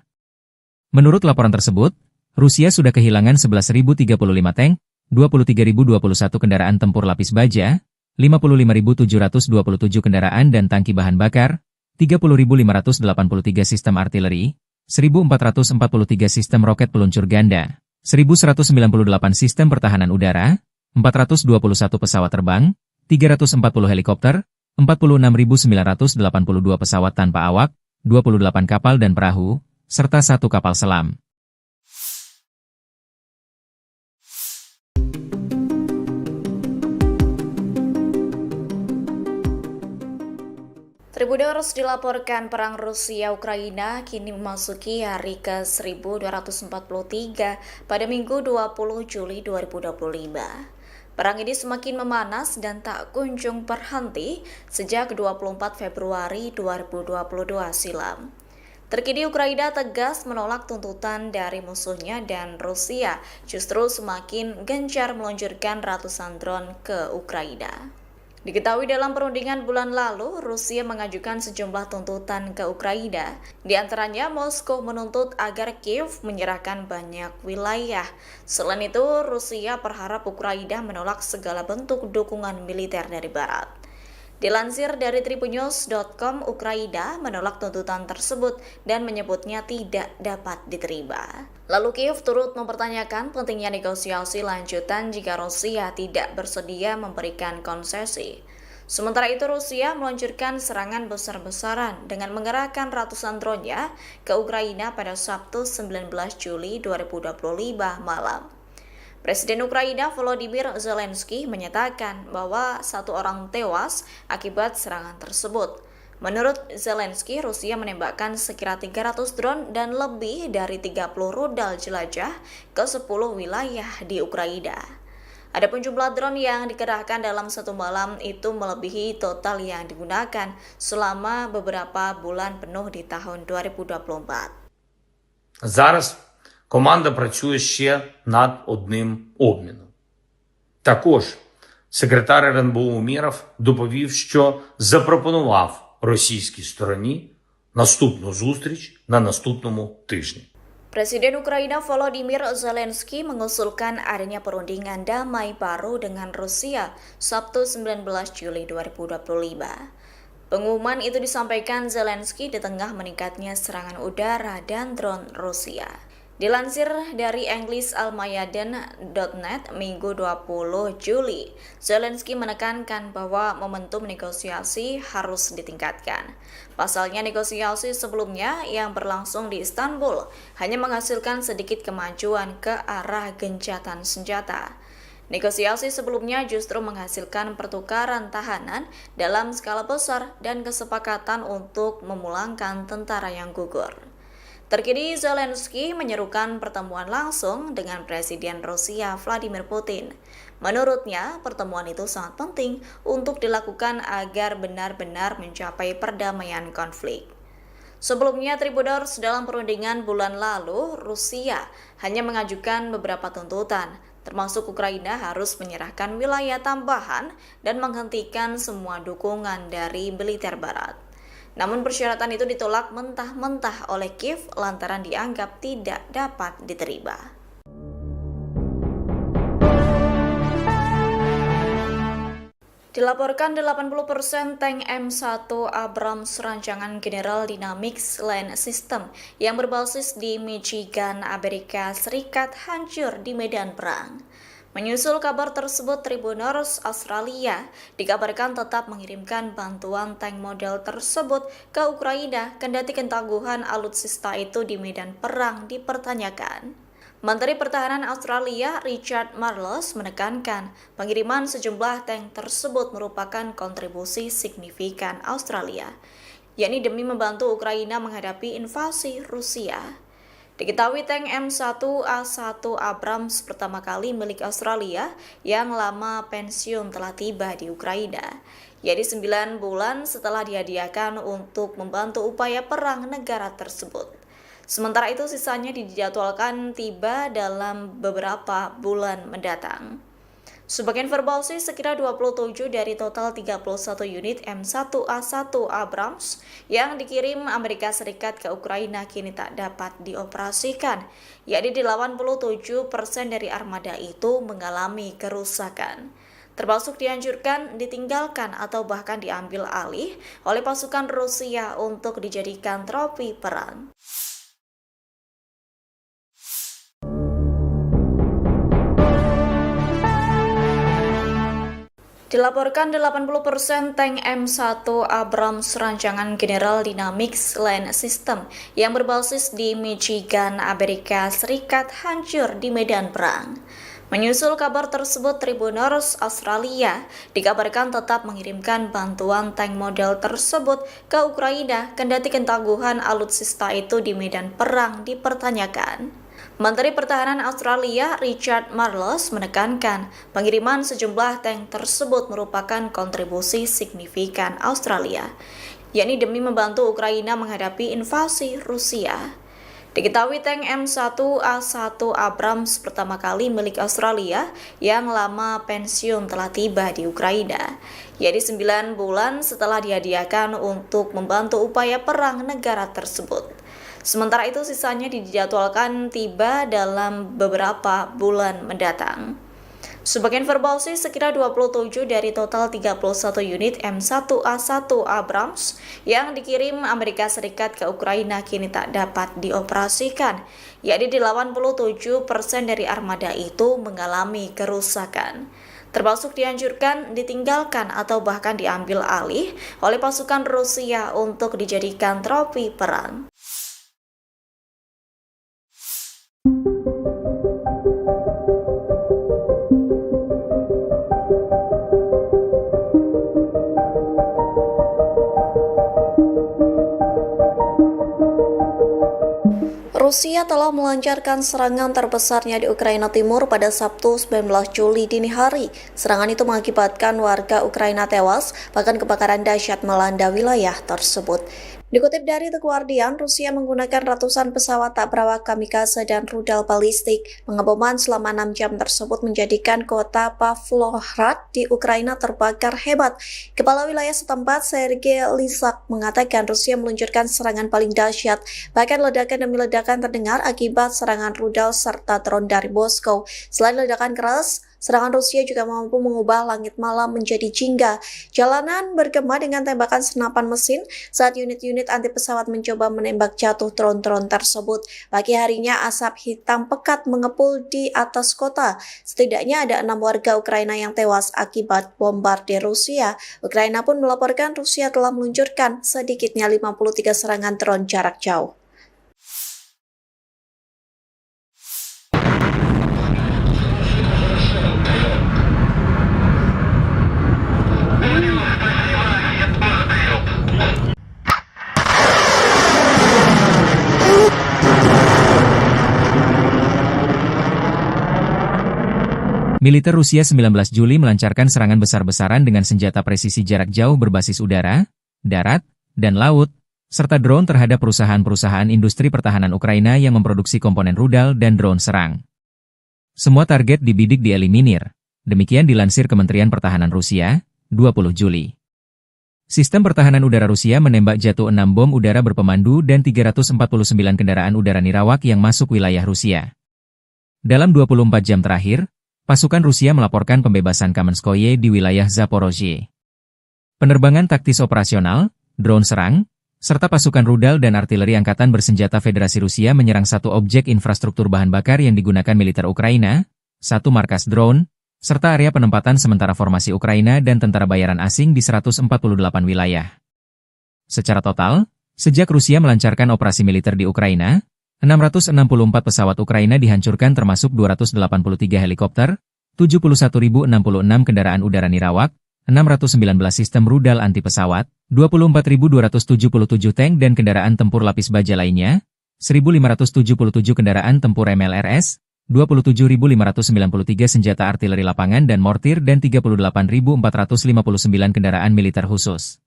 Menurut laporan tersebut, Rusia sudah kehilangan 11.035 tank, 23.021 kendaraan tempur lapis baja, 55.727 kendaraan dan tangki bahan bakar, 30.583 sistem artileri, 1.443 sistem roket peluncur ganda, 1.198 sistem pertahanan udara, 421 pesawat terbang, 340 helikopter, 46.982 pesawat tanpa awak, 28 kapal dan perahu, serta 1 kapal selam. Tribuners dilaporkan perang Rusia-Ukraina kini memasuki hari ke-1243 pada Minggu 20 Juli 2025. Perang ini semakin memanas dan tak kunjung berhenti sejak 24 Februari 2022 silam. Terkini Ukraina tegas menolak tuntutan dari musuhnya dan Rusia justru semakin gencar meluncurkan ratusan drone ke Ukraina. Diketahui dalam perundingan bulan lalu, Rusia mengajukan sejumlah tuntutan ke Ukraina. Di antaranya, Moskow menuntut agar Kiev menyerahkan banyak wilayah. Selain itu, Rusia berharap Ukraina menolak segala bentuk dukungan militer dari Barat. Dilansir dari tribunnews.com, Ukraina menolak tuntutan tersebut dan menyebutnya tidak dapat diterima. Lalu Kiev turut mempertanyakan pentingnya negosiasi lanjutan jika Rusia tidak bersedia memberikan konsesi. Sementara itu Rusia meluncurkan serangan besar-besaran dengan mengerahkan ratusan drone-nya ke Ukraina pada Sabtu 19 Juli 2025 malam. Presiden Ukraina Volodymyr Zelensky menyatakan bahwa satu orang tewas akibat serangan tersebut. Menurut Zelensky, Rusia menembakkan sekira 300 drone dan lebih dari 30 rudal jelajah ke 10 wilayah di Ukraina. Adapun jumlah drone yang dikerahkan dalam satu malam itu melebihi total yang digunakan selama beberapa bulan penuh di tahun 2024. Зараз команда працює ще над одним обміном. Також секретар РНБО Умєров доповів, що запропонував російській стороні наступну зустріч на наступному тижні. Presiden Ukraina Volodymyr Zelensky mengusulkan adanya perundingan damai baru dengan Rusia Sabtu 19 Juli 2025. Pengumuman itu disampaikan Zelensky di tengah meningkatnya serangan udara dan drone Rusia. Dilansir dari EnglisAlmayadin.net Minggu 20 Juli, Zelensky menekankan bahwa momentum negosiasi harus ditingkatkan. Pasalnya negosiasi sebelumnya yang berlangsung di Istanbul hanya menghasilkan sedikit kemajuan ke arah gencatan senjata. Negosiasi sebelumnya justru menghasilkan pertukaran tahanan dalam skala besar dan kesepakatan untuk memulangkan tentara yang gugur. Terkini Zelensky menyerukan pertemuan langsung dengan Presiden Rusia Vladimir Putin. Menurutnya, pertemuan itu sangat penting untuk dilakukan agar benar-benar mencapai perdamaian konflik. Sebelumnya, Tribuners dalam perundingan bulan lalu, Rusia hanya mengajukan beberapa tuntutan, termasuk Ukraina harus menyerahkan wilayah tambahan dan menghentikan semua dukungan dari militer Barat. Namun persyaratan itu ditolak mentah-mentah oleh Kiev lantaran dianggap tidak dapat diterima. Dilaporkan 80% tank M1 Abrams rancangan General Dynamics Land System yang berbasis di Michigan, Amerika Serikat hancur di medan perang. Menyusul kabar tersebut, Tribuners Australia dikabarkan tetap mengirimkan bantuan tank model tersebut ke Ukraina kendati ketangguhan alutsista itu di medan perang dipertanyakan. Menteri Pertahanan Australia Richard Marles menekankan pengiriman sejumlah tank tersebut merupakan kontribusi signifikan Australia, yakni demi membantu Ukraina menghadapi invasi Rusia. Diketahui tank M1A1 Abrams pertama kali milik Australia yang lama pensiun telah tiba di Ukraina, yaitu 9 bulan setelah dihadiahkan untuk membantu upaya perang negara tersebut. Sementara itu sisanya dijadwalkan tiba dalam beberapa bulan mendatang. Sebagai informasi, sekira 27 dari total 31 unit M1A1 Abrams yang dikirim Amerika Serikat ke Ukraina kini tak dapat dioperasikan, yakni 87% dari armada itu mengalami kerusakan, termasuk dihancurkan, ditinggalkan, atau bahkan diambil alih oleh pasukan Rusia untuk dijadikan trofi perang. Dilaporkan 80% tank M1 Abrams rancangan General Dynamics Land System yang berbasis di Michigan, Amerika Serikat hancur di medan perang. Menyusul kabar tersebut, Tribuners Australia dikabarkan tetap mengirimkan bantuan tank model tersebut ke Ukraina, kendati ketangguhan alutsista itu di medan perang dipertanyakan. Menteri Pertahanan Australia Richard Marles menekankan pengiriman sejumlah tank tersebut merupakan kontribusi signifikan Australia, yakni demi membantu Ukraina menghadapi invasi Rusia. Diketahui tank M1A1 Abrams pertama kali milik Australia yang lama pensiun telah tiba di Ukraina, yaitu 9 bulan setelah dihadiahkan untuk membantu upaya perang negara tersebut. Sementara itu sisanya dijadwalkan tiba dalam beberapa bulan mendatang. Sebagai informasi, sekira 27 dari total 31 unit M1A1 Abrams yang dikirim Amerika Serikat ke Ukraina kini tak dapat dioperasikan, yakni 87% dari armada itu mengalami kerusakan, termasuk dihancurkan, ditinggalkan, atau bahkan diambil alih oleh pasukan Rusia untuk dijadikan trofi perang. Rusia telah melancarkan serangan terbesarnya di Ukraina Timur pada Sabtu 19 Juli dini hari. Serangan itu mengakibatkan warga Ukraina tewas, bahkan kebakaran dahsyat melanda wilayah tersebut. Dikutip dari The Guardian, Rusia menggunakan ratusan pesawat tak berawak kamikaze dan rudal balistik. Pengeboman selama 6 jam tersebut menjadikan kota Pavlohrad di Ukraina terbakar hebat. Kepala wilayah setempat, Sergei Lysak, mengatakan Rusia meluncurkan serangan paling dahsyat. Bahkan ledakan demi ledakan terdengar akibat serangan rudal serta drone dari Moskow. Selain ledakan keras, serangan Rusia juga mampu mengubah langit malam menjadi jingga. Jalanan bergema dengan tembakan senapan mesin saat unit-unit anti pesawat mencoba menembak jatuh drone-drone tersebut. Pagi harinya asap hitam pekat mengepul di atas kota. Setidaknya ada 6 warga Ukraina yang tewas akibat bombardir Rusia. Ukraina pun melaporkan Rusia telah meluncurkan sedikitnya 53 serangan drone jarak jauh. Militer Rusia 19 Juli melancarkan serangan besar-besaran dengan senjata presisi jarak jauh berbasis udara, darat, dan laut, serta drone terhadap perusahaan-perusahaan industri pertahanan Ukraina yang memproduksi komponen rudal dan drone serang. Semua target dibidik dieliminir, demikian dilansir Kementerian Pertahanan Rusia, 20 Juli. Sistem pertahanan udara Rusia menembak jatuh 6 bom udara berpemandu dan 349 kendaraan udara nirawak yang masuk wilayah Rusia. Dalam 24 jam terakhir, pasukan Rusia melaporkan pembebasan Kamenskoye di wilayah Zaporozhye. Penerbangan taktis operasional, drone serang, serta pasukan rudal dan artileri angkatan bersenjata Federasi Rusia menyerang satu objek infrastruktur bahan bakar yang digunakan militer Ukraina, satu markas drone, serta area penempatan sementara formasi Ukraina dan tentara bayaran asing di 148 wilayah. Secara total, sejak Rusia melancarkan operasi militer di Ukraina, 664 pesawat Ukraina dihancurkan termasuk 283 helikopter, 71.066 kendaraan udara nirawak, 619 sistem rudal anti pesawat, 24.277 tank dan kendaraan tempur lapis baja lainnya, 1.577 kendaraan tempur MLRS, 27.593 senjata artileri lapangan dan mortir dan 38.459 kendaraan militer khusus.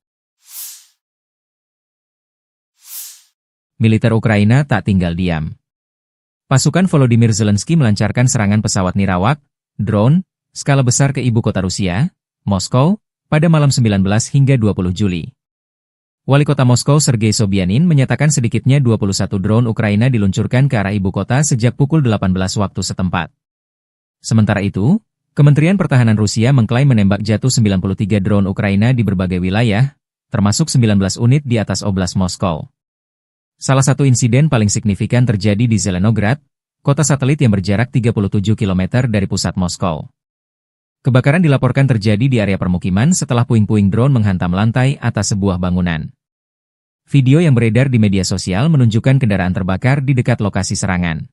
Militer Ukraina tak tinggal diam. Pasukan Volodymyr Zelensky melancarkan serangan pesawat nirawak, drone, skala besar ke ibu kota Rusia, Moskow, pada malam 19 hingga 20 Juli. Wali kota Moskow Sergei Sobyanin menyatakan sedikitnya 21 drone Ukraina diluncurkan ke arah ibu kota sejak pukul 18 waktu setempat. Sementara itu, Kementerian Pertahanan Rusia mengklaim menembak jatuh 93 drone Ukraina di berbagai wilayah, termasuk 19 unit di atas Oblast Moskow. Salah satu insiden paling signifikan terjadi di Zelenograd, kota satelit yang berjarak 37 km dari pusat Moskow. Kebakaran dilaporkan terjadi di area permukiman setelah puing-puing drone menghantam lantai atas sebuah bangunan. Video yang beredar di media sosial menunjukkan kendaraan terbakar di dekat lokasi serangan.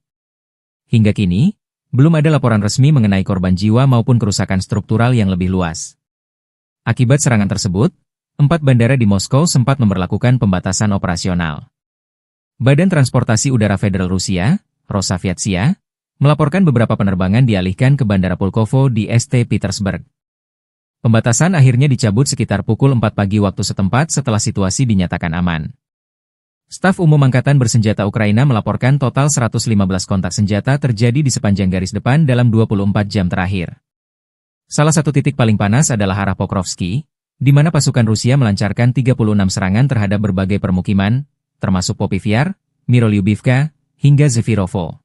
Hingga kini, Belum ada laporan resmi mengenai korban jiwa maupun kerusakan struktural yang lebih luas. Akibat serangan tersebut, 4 bandara di Moskow sempat memberlakukan pembatasan operasional. Badan Transportasi Udara Federal Rusia, Rosaviatsia, melaporkan beberapa penerbangan dialihkan ke Bandara Pulkovo di St. Petersburg. Pembatasan akhirnya dicabut sekitar pukul 4 pagi waktu setempat setelah situasi dinyatakan aman. Staf Umum Angkatan Bersenjata Ukraina melaporkan total 115 kontak senjata terjadi di sepanjang garis depan dalam 24 jam terakhir. Salah satu titik paling panas adalah arah Pokrovsky, di mana pasukan Rusia melancarkan 36 serangan terhadap berbagai permukiman, termasuk Popivyar, Mirolyubivka, hingga Zefirovo.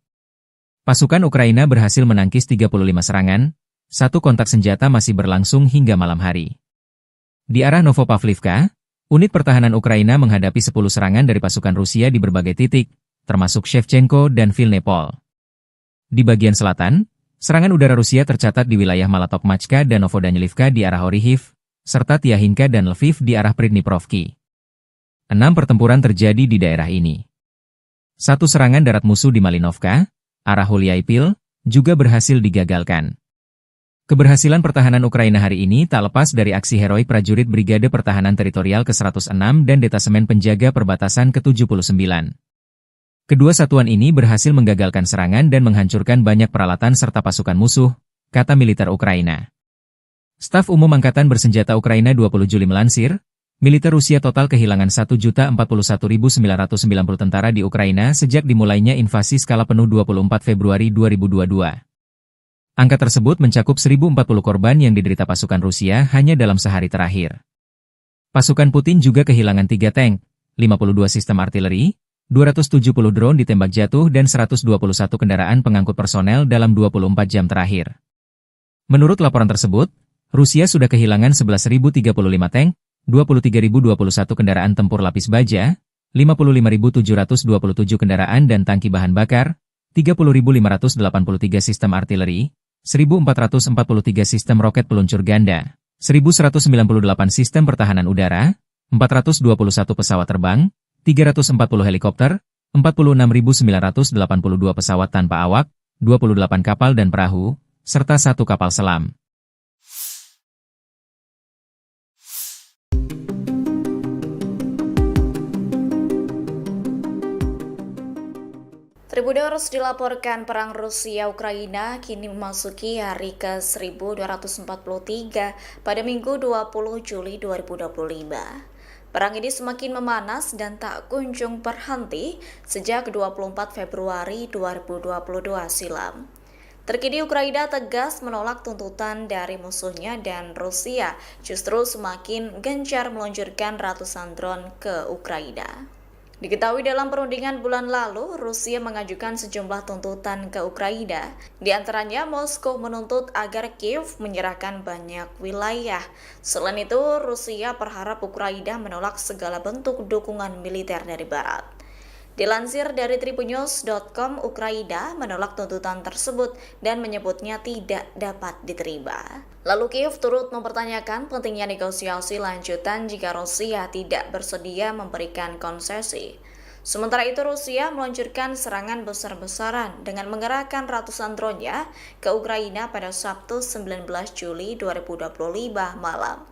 Pasukan Ukraina berhasil menangkis 35 serangan, satu kontak senjata masih berlangsung hingga malam hari. Di arah Novopavlivka, unit pertahanan Ukraina menghadapi 10 serangan dari pasukan Rusia di berbagai titik, termasuk Shevchenko dan Vilnepol. Di bagian selatan, serangan udara Rusia tercatat di wilayah Malatokmachka dan Novodanilivka di arah Orihiv, serta Tiahinka dan Lviv di arah Pridniprovki. 6 pertempuran terjadi di daerah ini. Satu serangan darat musuh di Malinovka, arah Huliaipil, juga berhasil digagalkan. Keberhasilan pertahanan Ukraina hari ini tak lepas dari aksi heroik prajurit Brigade Pertahanan Teritorial ke-106 dan Detasemen Penjaga Perbatasan ke-79. Kedua satuan ini berhasil menggagalkan serangan dan menghancurkan banyak peralatan serta pasukan musuh, kata militer Ukraina. Staf Umum Angkatan Bersenjata Ukraina 20 Juli melansir, militer Rusia total kehilangan 1.041.990 tentara di Ukraina sejak dimulainya invasi skala penuh 24 Februari 2022. Angka tersebut mencakup 1.040 korban yang diderita pasukan Rusia hanya dalam sehari terakhir. Pasukan Putin juga kehilangan 3 tank, 52 sistem artileri, 270 drone ditembak jatuh dan 121 kendaraan pengangkut personel dalam 24 jam terakhir. Menurut laporan tersebut, Rusia sudah kehilangan 11.035 tank, 23.021 kendaraan tempur lapis baja, 55.727 kendaraan dan tangki bahan bakar, 30.583 sistem artileri, 1.443 sistem roket peluncur ganda, 1.198 sistem pertahanan udara, 421 pesawat terbang, 340 helikopter, 46.982 pesawat tanpa awak, 28 kapal dan perahu, serta 1 kapal selam. Tribuners dilaporkan perang Rusia-Ukraina kini memasuki hari ke-1243 pada Minggu 20 Juli 2025. Perang ini semakin memanas dan tak kunjung berhenti sejak 24 Februari 2022 silam. Terkini Ukraina tegas menolak tuntutan dari musuhnya dan Rusia justru semakin gencar meluncurkan ratusan drone ke Ukraina. Diketahui dalam perundingan bulan lalu, Rusia mengajukan sejumlah tuntutan ke Ukraina. Di antaranya, Moskow menuntut agar Kiev menyerahkan banyak wilayah. Selain itu, Rusia berharap Ukraina menolak segala bentuk dukungan militer dari Barat. Dilansir dari tribunnews.com, Ukraina menolak tuntutan tersebut dan menyebutnya tidak dapat diterima. Lalu Kiev turut mempertanyakan pentingnya negosiasi lanjutan jika Rusia tidak bersedia memberikan konsesi. Sementara itu Rusia meluncurkan serangan besar-besaran dengan mengerahkan ratusan drone-nya ke Ukraina pada Sabtu 19 Juli 2025 malam.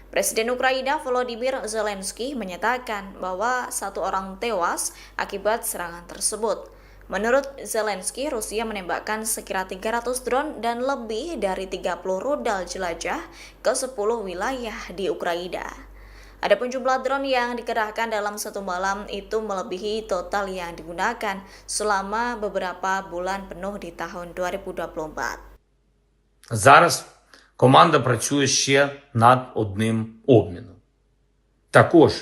Presiden Ukraina Volodymyr Zelensky menyatakan bahwa 1 orang tewas akibat serangan tersebut. Menurut Zelensky, Rusia menembakkan sekira 300 drone dan lebih dari 30 rudal jelajah ke 10 wilayah di Ukraina. Adapun jumlah drone yang dikerahkan dalam satu malam itu melebihi total yang digunakan selama beberapa bulan penuh di tahun 2024. Зараз команда працює ще над одним обміном. Також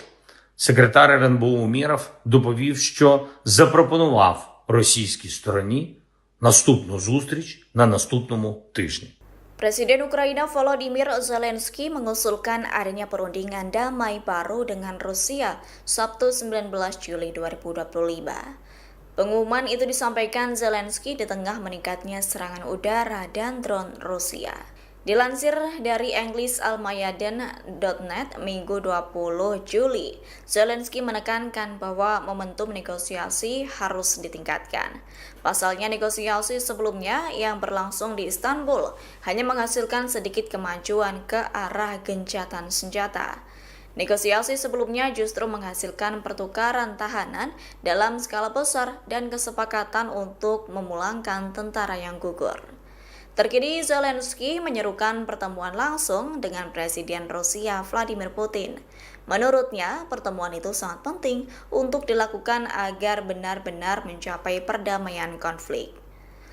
секретар РНБО Умєров доповів, що запропонував російській стороні наступну зустріч на наступному тижні. Presiden Ukraina Volodymyr Zelensky mengusulkan adanya perundingan damai baru dengan Rusia Sabtu 19 Juli 2025. Pengumuman itu disampaikan Zelensky di tengah meningkatnya serangan udara dan drone Rusia. Dilansir dari EnglisAlmayadin.net Minggu 20 Juli, Zelensky menekankan bahwa momentum negosiasi harus ditingkatkan. Pasalnya negosiasi sebelumnya yang berlangsung di Istanbul hanya menghasilkan sedikit kemajuan ke arah gencatan senjata. Negosiasi sebelumnya justru menghasilkan pertukaran tahanan dalam skala besar dan kesepakatan untuk memulangkan tentara yang gugur. Terkini Zelensky menyerukan pertemuan langsung dengan Presiden Rusia Vladimir Putin. Menurutnya, pertemuan itu sangat penting untuk dilakukan agar benar-benar mencapai perdamaian konflik.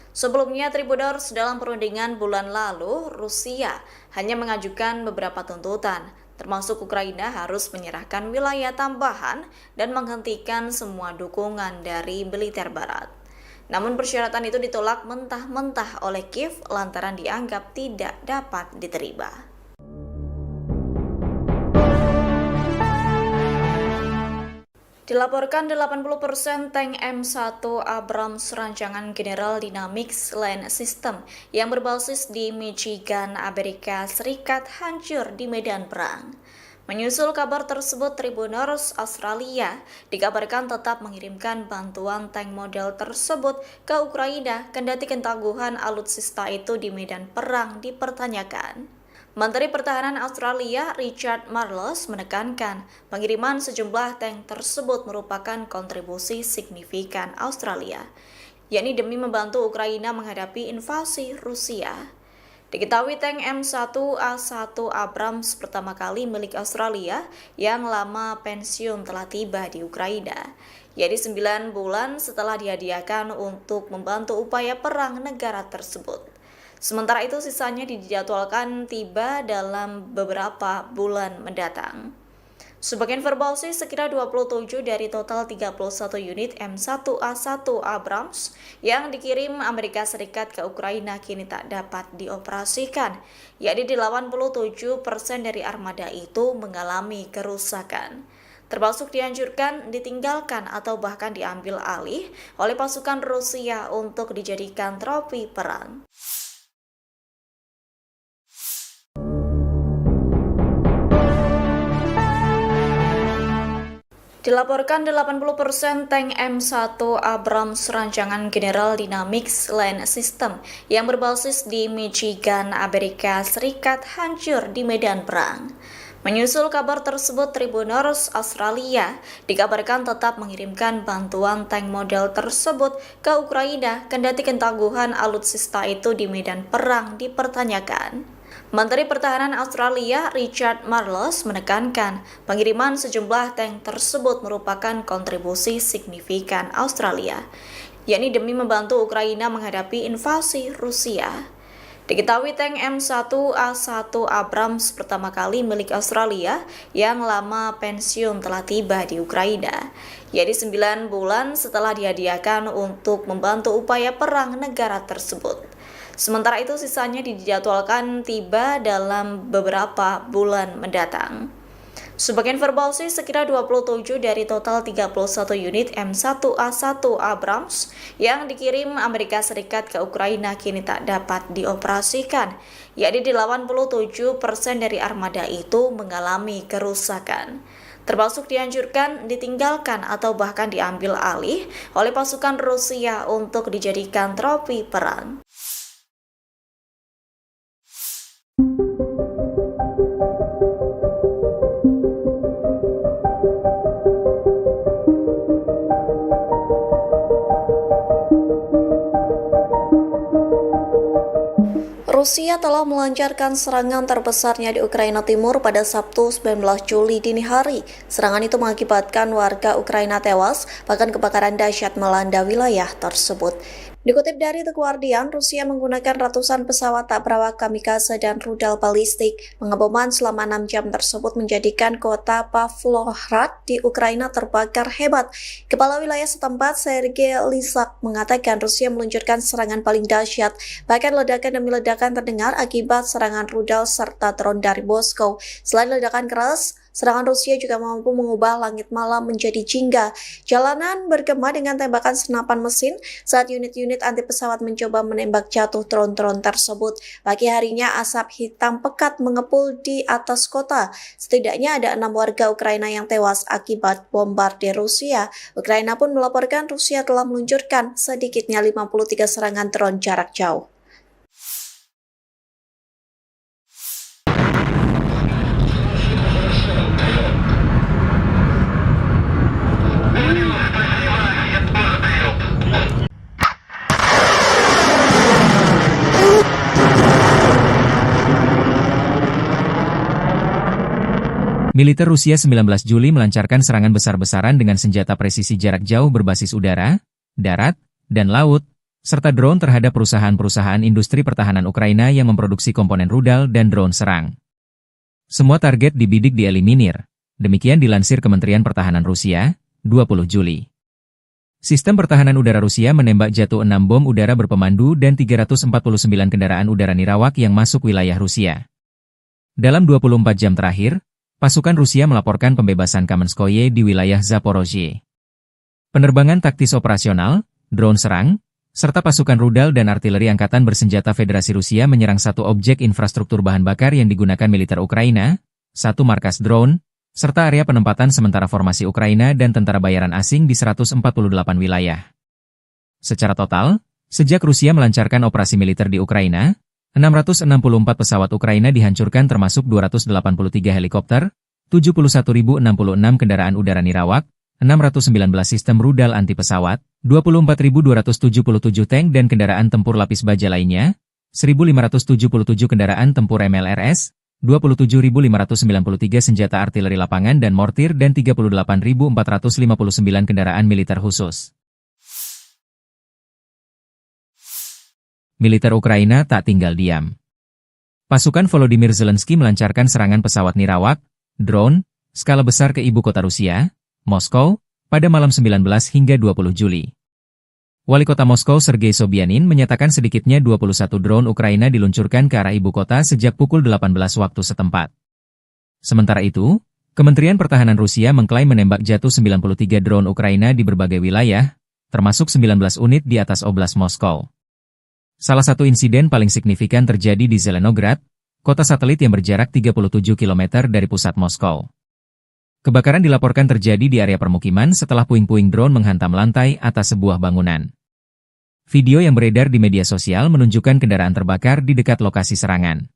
Sebelumnya, Tribuners dalam perundingan bulan lalu, Rusia hanya mengajukan beberapa tuntutan, termasuk Ukraina harus menyerahkan wilayah tambahan dan menghentikan semua dukungan dari militer Barat. Namun persyaratan itu ditolak mentah-mentah oleh Kiev lantaran dianggap tidak dapat diterima. Dilaporkan 80% tank M1 Abrams rancangan General Dynamics Land System yang berbasis di Michigan, Amerika Serikat hancur di medan perang. Menyusul kabar tersebut, Tribuners Australia dikabarkan tetap mengirimkan bantuan tank model tersebut ke Ukraina kendati ketangguhan alutsista itu di medan perang dipertanyakan. Menteri Pertahanan Australia Richard Marles menekankan pengiriman sejumlah tank tersebut merupakan kontribusi signifikan Australia, yakni demi membantu Ukraina menghadapi invasi Rusia. Diketahui tank M1A1 Abrams pertama kali milik Australia yang lama pensiun telah tiba di Ukraina, yakni 9 bulan setelah dihadiahkan untuk membantu upaya perang negara tersebut. Sementara itu sisanya dijadwalkan tiba dalam beberapa bulan mendatang. Sebagai informasi, sekira 27 dari total 31 unit M1A1 Abrams yang dikirim Amerika Serikat ke Ukraina kini tak dapat dioperasikan, yakni 87% dari armada itu mengalami kerusakan, termasuk dihancurkan, ditinggalkan, atau bahkan diambil alih oleh pasukan Rusia untuk dijadikan trofi perang. Dilaporkan 80% tank M1 Abrams rancangan General Dynamics Land System yang berbasis di Michigan, Amerika Serikat hancur di medan perang. Menyusul kabar tersebut, Tribuners Australia dikabarkan tetap mengirimkan bantuan tank model tersebut ke Ukraina kendati ketangguhan alutsista itu di medan perang dipertanyakan. Menteri Pertahanan Australia Richard Marles menekankan pengiriman sejumlah tank tersebut merupakan kontribusi signifikan Australia, yakni demi membantu Ukraina menghadapi invasi Rusia. Diketahui tank M1A1 Abrams pertama kali milik Australia yang lama pensiun telah tiba di Ukraina, yakni 9 bulan setelah dihadiahkan untuk membantu upaya perang negara tersebut. Sementara itu sisanya dijadwalkan tiba dalam beberapa bulan mendatang. Sebagai informasi, sekira 27 dari total 31 unit M1A1 Abrams yang dikirim Amerika Serikat ke Ukraina kini tak dapat dioperasikan, yakni 87% dari armada itu mengalami kerusakan, termasuk dihancurkan, ditinggalkan, atau bahkan diambil alih oleh pasukan Rusia untuk dijadikan trofi perang. Rusia telah melancarkan serangan terbesarnya di Ukraina Timur pada Sabtu 19 Juli dini hari. Serangan itu mengakibatkan warga Ukraina tewas, bahkan kebakaran dahsyat melanda wilayah tersebut. Dikutip dari The Guardian, Rusia menggunakan ratusan pesawat tak berawak kamikaze dan rudal balistik. Pengeboman selama 6 jam tersebut menjadikan kota Pavlohrad di Ukraina terbakar hebat. Kepala wilayah setempat, Sergei Lysak, mengatakan Rusia meluncurkan serangan paling dahsyat. Bahkan ledakan demi ledakan terdengar akibat serangan rudal serta drone dari Moskow. Selain ledakan keras, Serangan Rusia juga mampu mengubah langit malam menjadi jingga. Jalanan bergema dengan tembakan senapan mesin saat unit-unit anti pesawat mencoba menembak jatuh drone-drone tersebut. Pagi harinya asap hitam pekat mengepul di atas kota. Setidaknya ada 6 warga Ukraina yang tewas akibat bombardir Rusia. Ukraina pun melaporkan Rusia telah meluncurkan sedikitnya 53 serangan drone jarak jauh. Militer Rusia 19 Juli melancarkan serangan besar-besaran dengan senjata presisi jarak jauh berbasis udara, darat, dan laut, serta drone terhadap perusahaan-perusahaan industri pertahanan Ukraina yang memproduksi komponen rudal dan drone serang. Semua target dibidik dieliminir, demikian dilansir Kementerian Pertahanan Rusia, 20 Juli. Sistem pertahanan udara Rusia menembak jatuh 6 bom udara berpemandu dan 349 kendaraan udara nirawak yang masuk wilayah Rusia. Dalam 24 jam terakhir, pasukan Rusia melaporkan pembebasan Kamenskoye di wilayah Zaporozhye. Penerbangan taktis operasional, drone serang, serta pasukan rudal dan artileri angkatan bersenjata Federasi Rusia menyerang satu objek infrastruktur bahan bakar yang digunakan militer Ukraina, satu markas drone, serta area penempatan sementara formasi Ukraina dan tentara bayaran asing di 148 wilayah. Secara total, sejak Rusia melancarkan operasi militer di Ukraina, 664 pesawat Ukraina dihancurkan termasuk 283 helikopter, 71.066 kendaraan udara nirawak, 619 sistem rudal anti pesawat, 24.277 tank dan kendaraan tempur lapis baja lainnya, 1.577 kendaraan tempur MLRS, 27.593 senjata artileri lapangan dan mortir dan 38.459 kendaraan militer khusus. Militer Ukraina tak tinggal diam. Pasukan Volodymyr Zelensky melancarkan serangan pesawat nirawak, drone, skala besar ke ibu kota Rusia, Moskow, pada malam 19 hingga 20 Juli. Wali kota Moskow Sergei Sobyanin menyatakan sedikitnya 21 drone Ukraina diluncurkan ke arah ibu kota sejak pukul 18 waktu setempat. Sementara itu, Kementerian Pertahanan Rusia mengklaim menembak jatuh 93 drone Ukraina di berbagai wilayah, termasuk 19 unit di atas Oblast Moskow. Salah satu insiden paling signifikan terjadi di Zelenograd, kota satelit yang berjarak 37 km dari pusat Moskow. Kebakaran dilaporkan terjadi di area permukiman setelah puing-puing drone menghantam lantai atas sebuah bangunan. Video yang beredar di media sosial menunjukkan kendaraan terbakar di dekat lokasi serangan.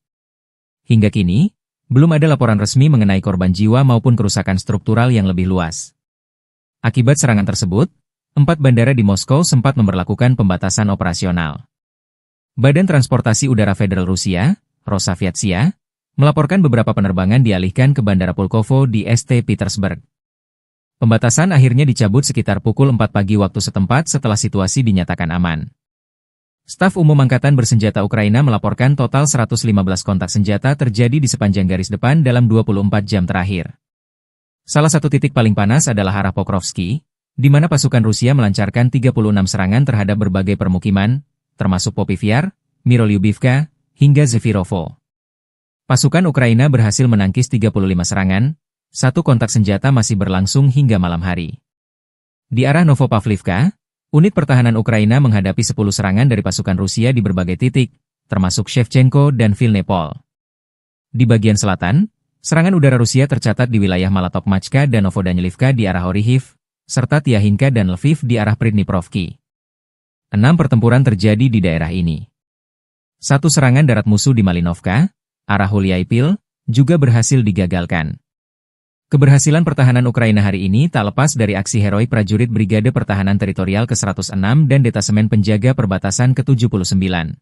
Hingga kini, belum ada laporan resmi mengenai korban jiwa maupun kerusakan struktural yang lebih luas. Akibat serangan tersebut, 4 bandara di Moskow sempat memberlakukan pembatasan operasional. Badan Transportasi Udara Federal Rusia, Rosaviatsia, melaporkan beberapa penerbangan dialihkan ke Bandara Pulkovo di St. Petersburg. Pembatasan akhirnya dicabut sekitar pukul 4 pagi waktu setempat setelah situasi dinyatakan aman. Staf Umum Angkatan Bersenjata Ukraina melaporkan total 115 kontak senjata terjadi di sepanjang garis depan dalam 24 jam terakhir. Salah satu titik paling panas adalah arah Pokrovsky, di mana pasukan Rusia melancarkan 36 serangan terhadap berbagai permukiman, termasuk Popivyar, Mirolyubivka, hingga Zefirovo. Pasukan Ukraina berhasil menangkis 35 serangan, satu kontak senjata masih berlangsung hingga malam hari. Di arah Novopavlivka, unit pertahanan Ukraina menghadapi 10 serangan dari pasukan Rusia di berbagai titik, termasuk Shevchenko dan Vilnepol. Di bagian selatan, serangan udara Rusia tercatat di wilayah Malatokmachka dan Novodanilivka di arah Orihiv, serta Tiahinka dan Lviv di arah Pridniprovki. 6 pertempuran terjadi di daerah ini. Satu serangan darat musuh di Malinovka, arah Huliaipil, juga berhasil digagalkan. Keberhasilan pertahanan Ukraina hari ini tak lepas dari aksi heroik prajurit Brigade Pertahanan Teritorial ke-106 dan Detasemen Penjaga Perbatasan ke-79.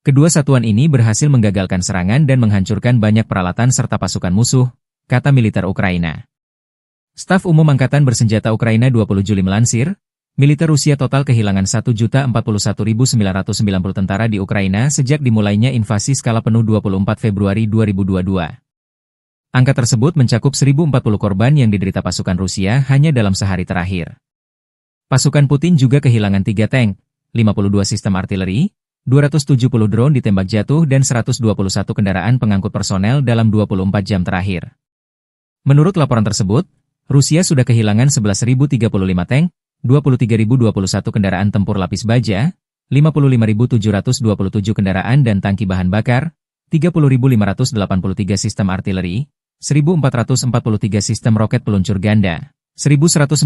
Kedua satuan ini berhasil menggagalkan serangan dan menghancurkan banyak peralatan serta pasukan musuh, kata militer Ukraina. Staf Umum Angkatan Bersenjata Ukraina 20 Juli melansir, militer Rusia total kehilangan 1.041.990 tentara di Ukraina sejak dimulainya invasi skala penuh 24 Februari 2022. Angka tersebut mencakup 1.040 korban yang diderita pasukan Rusia hanya dalam sehari terakhir. Pasukan Putin juga kehilangan 3 tank, 52 sistem artileri, 270 drone ditembak jatuh dan 121 kendaraan pengangkut personel dalam 24 jam terakhir. Menurut laporan tersebut, Rusia sudah kehilangan 11.035 tank, 23.021 kendaraan tempur lapis baja, 55.727 kendaraan dan tangki bahan bakar, 30.583 sistem artileri, 1.443 sistem roket peluncur ganda, 1.198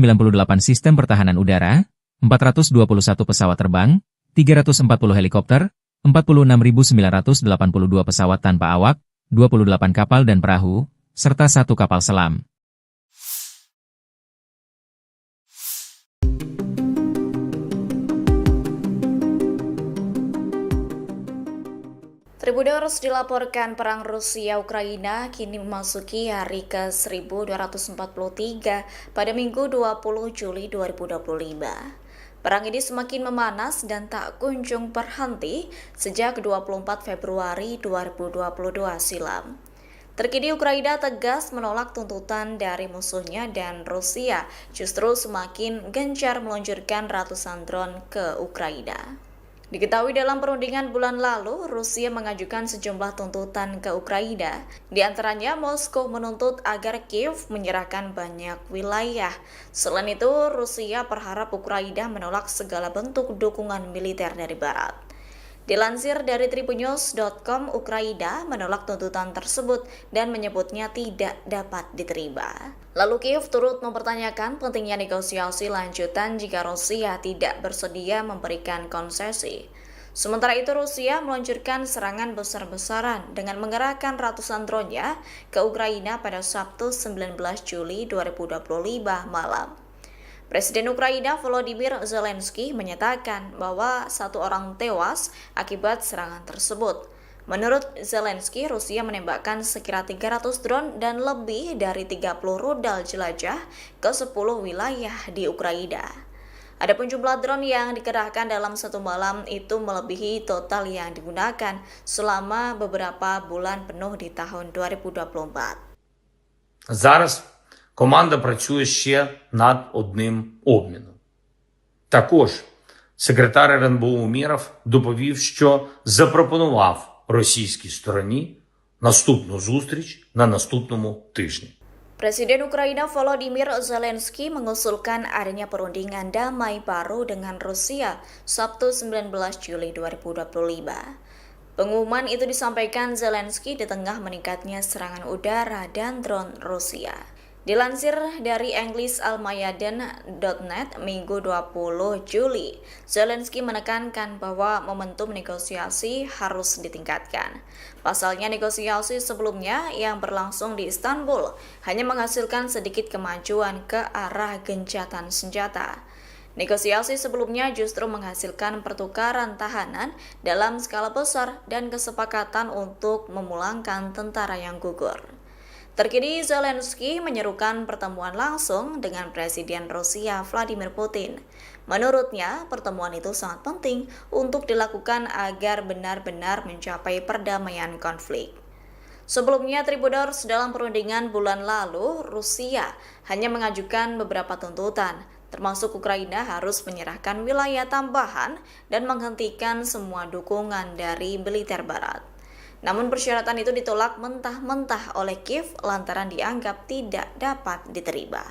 sistem pertahanan udara, 421 pesawat terbang, 340 helikopter, 46.982 pesawat tanpa awak, 28 kapal dan perahu, serta 1 kapal selam. Tribuners dilaporkan perang Rusia-Ukraina kini memasuki hari ke-1243 pada Minggu 20 Juli 2025. Perang ini semakin memanas dan tak kunjung berhenti sejak 24 Februari 2022 silam. Terkini Ukraina tegas menolak tuntutan dari musuhnya dan Rusia justru semakin gencar meluncurkan ratusan drone ke Ukraina. Diketahui dalam perundingan bulan lalu, Rusia mengajukan sejumlah tuntutan ke Ukraina. Di antaranya, Moskow menuntut agar Kiev menyerahkan banyak wilayah. Selain itu, Rusia berharap Ukraina menolak segala bentuk dukungan militer dari Barat. Dilansir dari tribunnews.com, Ukraina menolak tuntutan tersebut dan menyebutnya tidak dapat diterima. Lalu Kiev turut mempertanyakan pentingnya negosiasi lanjutan jika Rusia tidak bersedia memberikan konsesi. Sementara itu Rusia meluncurkan serangan besar-besaran dengan mengerahkan ratusan drone-nya ke Ukraina pada Sabtu 19 Juli 2025 malam. Presiden Ukraina Volodymyr Zelensky menyatakan bahwa 1 orang tewas akibat serangan tersebut. Menurut Zelensky, Rusia menembakkan sekira 300 drone dan lebih dari 30 rudal jelajah ke 10 wilayah di Ukraina. Adapun jumlah drone yang dikerahkan dalam satu malam itu melebihi total yang digunakan selama beberapa bulan penuh di tahun 2024. Зараз команда працює ще над одним обміном. Також секретар РНБО Умєров доповів, що запропонував російській стороні наступну зустріч на наступному тижні. Presiden Ukraina Volodymyr Zelensky mengusulkan adanya perundingan damai baru dengan Rusia Sabtu 19 Juli 2025. Pengumuman itu disampaikan Zelensky di tengah meningkatnya serangan udara dan drone Rusia. Dilansir dari EnglisAlmayadin.net Minggu 20 Juli, Zelensky menekankan bahwa momentum negosiasi harus ditingkatkan. Pasalnya negosiasi sebelumnya yang berlangsung di Istanbul hanya menghasilkan sedikit kemajuan ke arah gencatan senjata. Negosiasi sebelumnya justru menghasilkan pertukaran tahanan dalam skala besar dan kesepakatan untuk memulangkan tentara yang gugur. Terkini Zelensky menyerukan pertemuan langsung dengan Presiden Rusia Vladimir Putin. Menurutnya, pertemuan itu sangat penting untuk dilakukan agar benar-benar mencapai perdamaian konflik. Sebelumnya, Tribuners, dalam perundingan bulan lalu, Rusia hanya mengajukan beberapa tuntutan, termasuk Ukraina harus menyerahkan wilayah tambahan dan menghentikan semua dukungan dari militer Barat. Namun persyaratan itu ditolak mentah-mentah oleh Kiev lantaran dianggap tidak dapat diterima.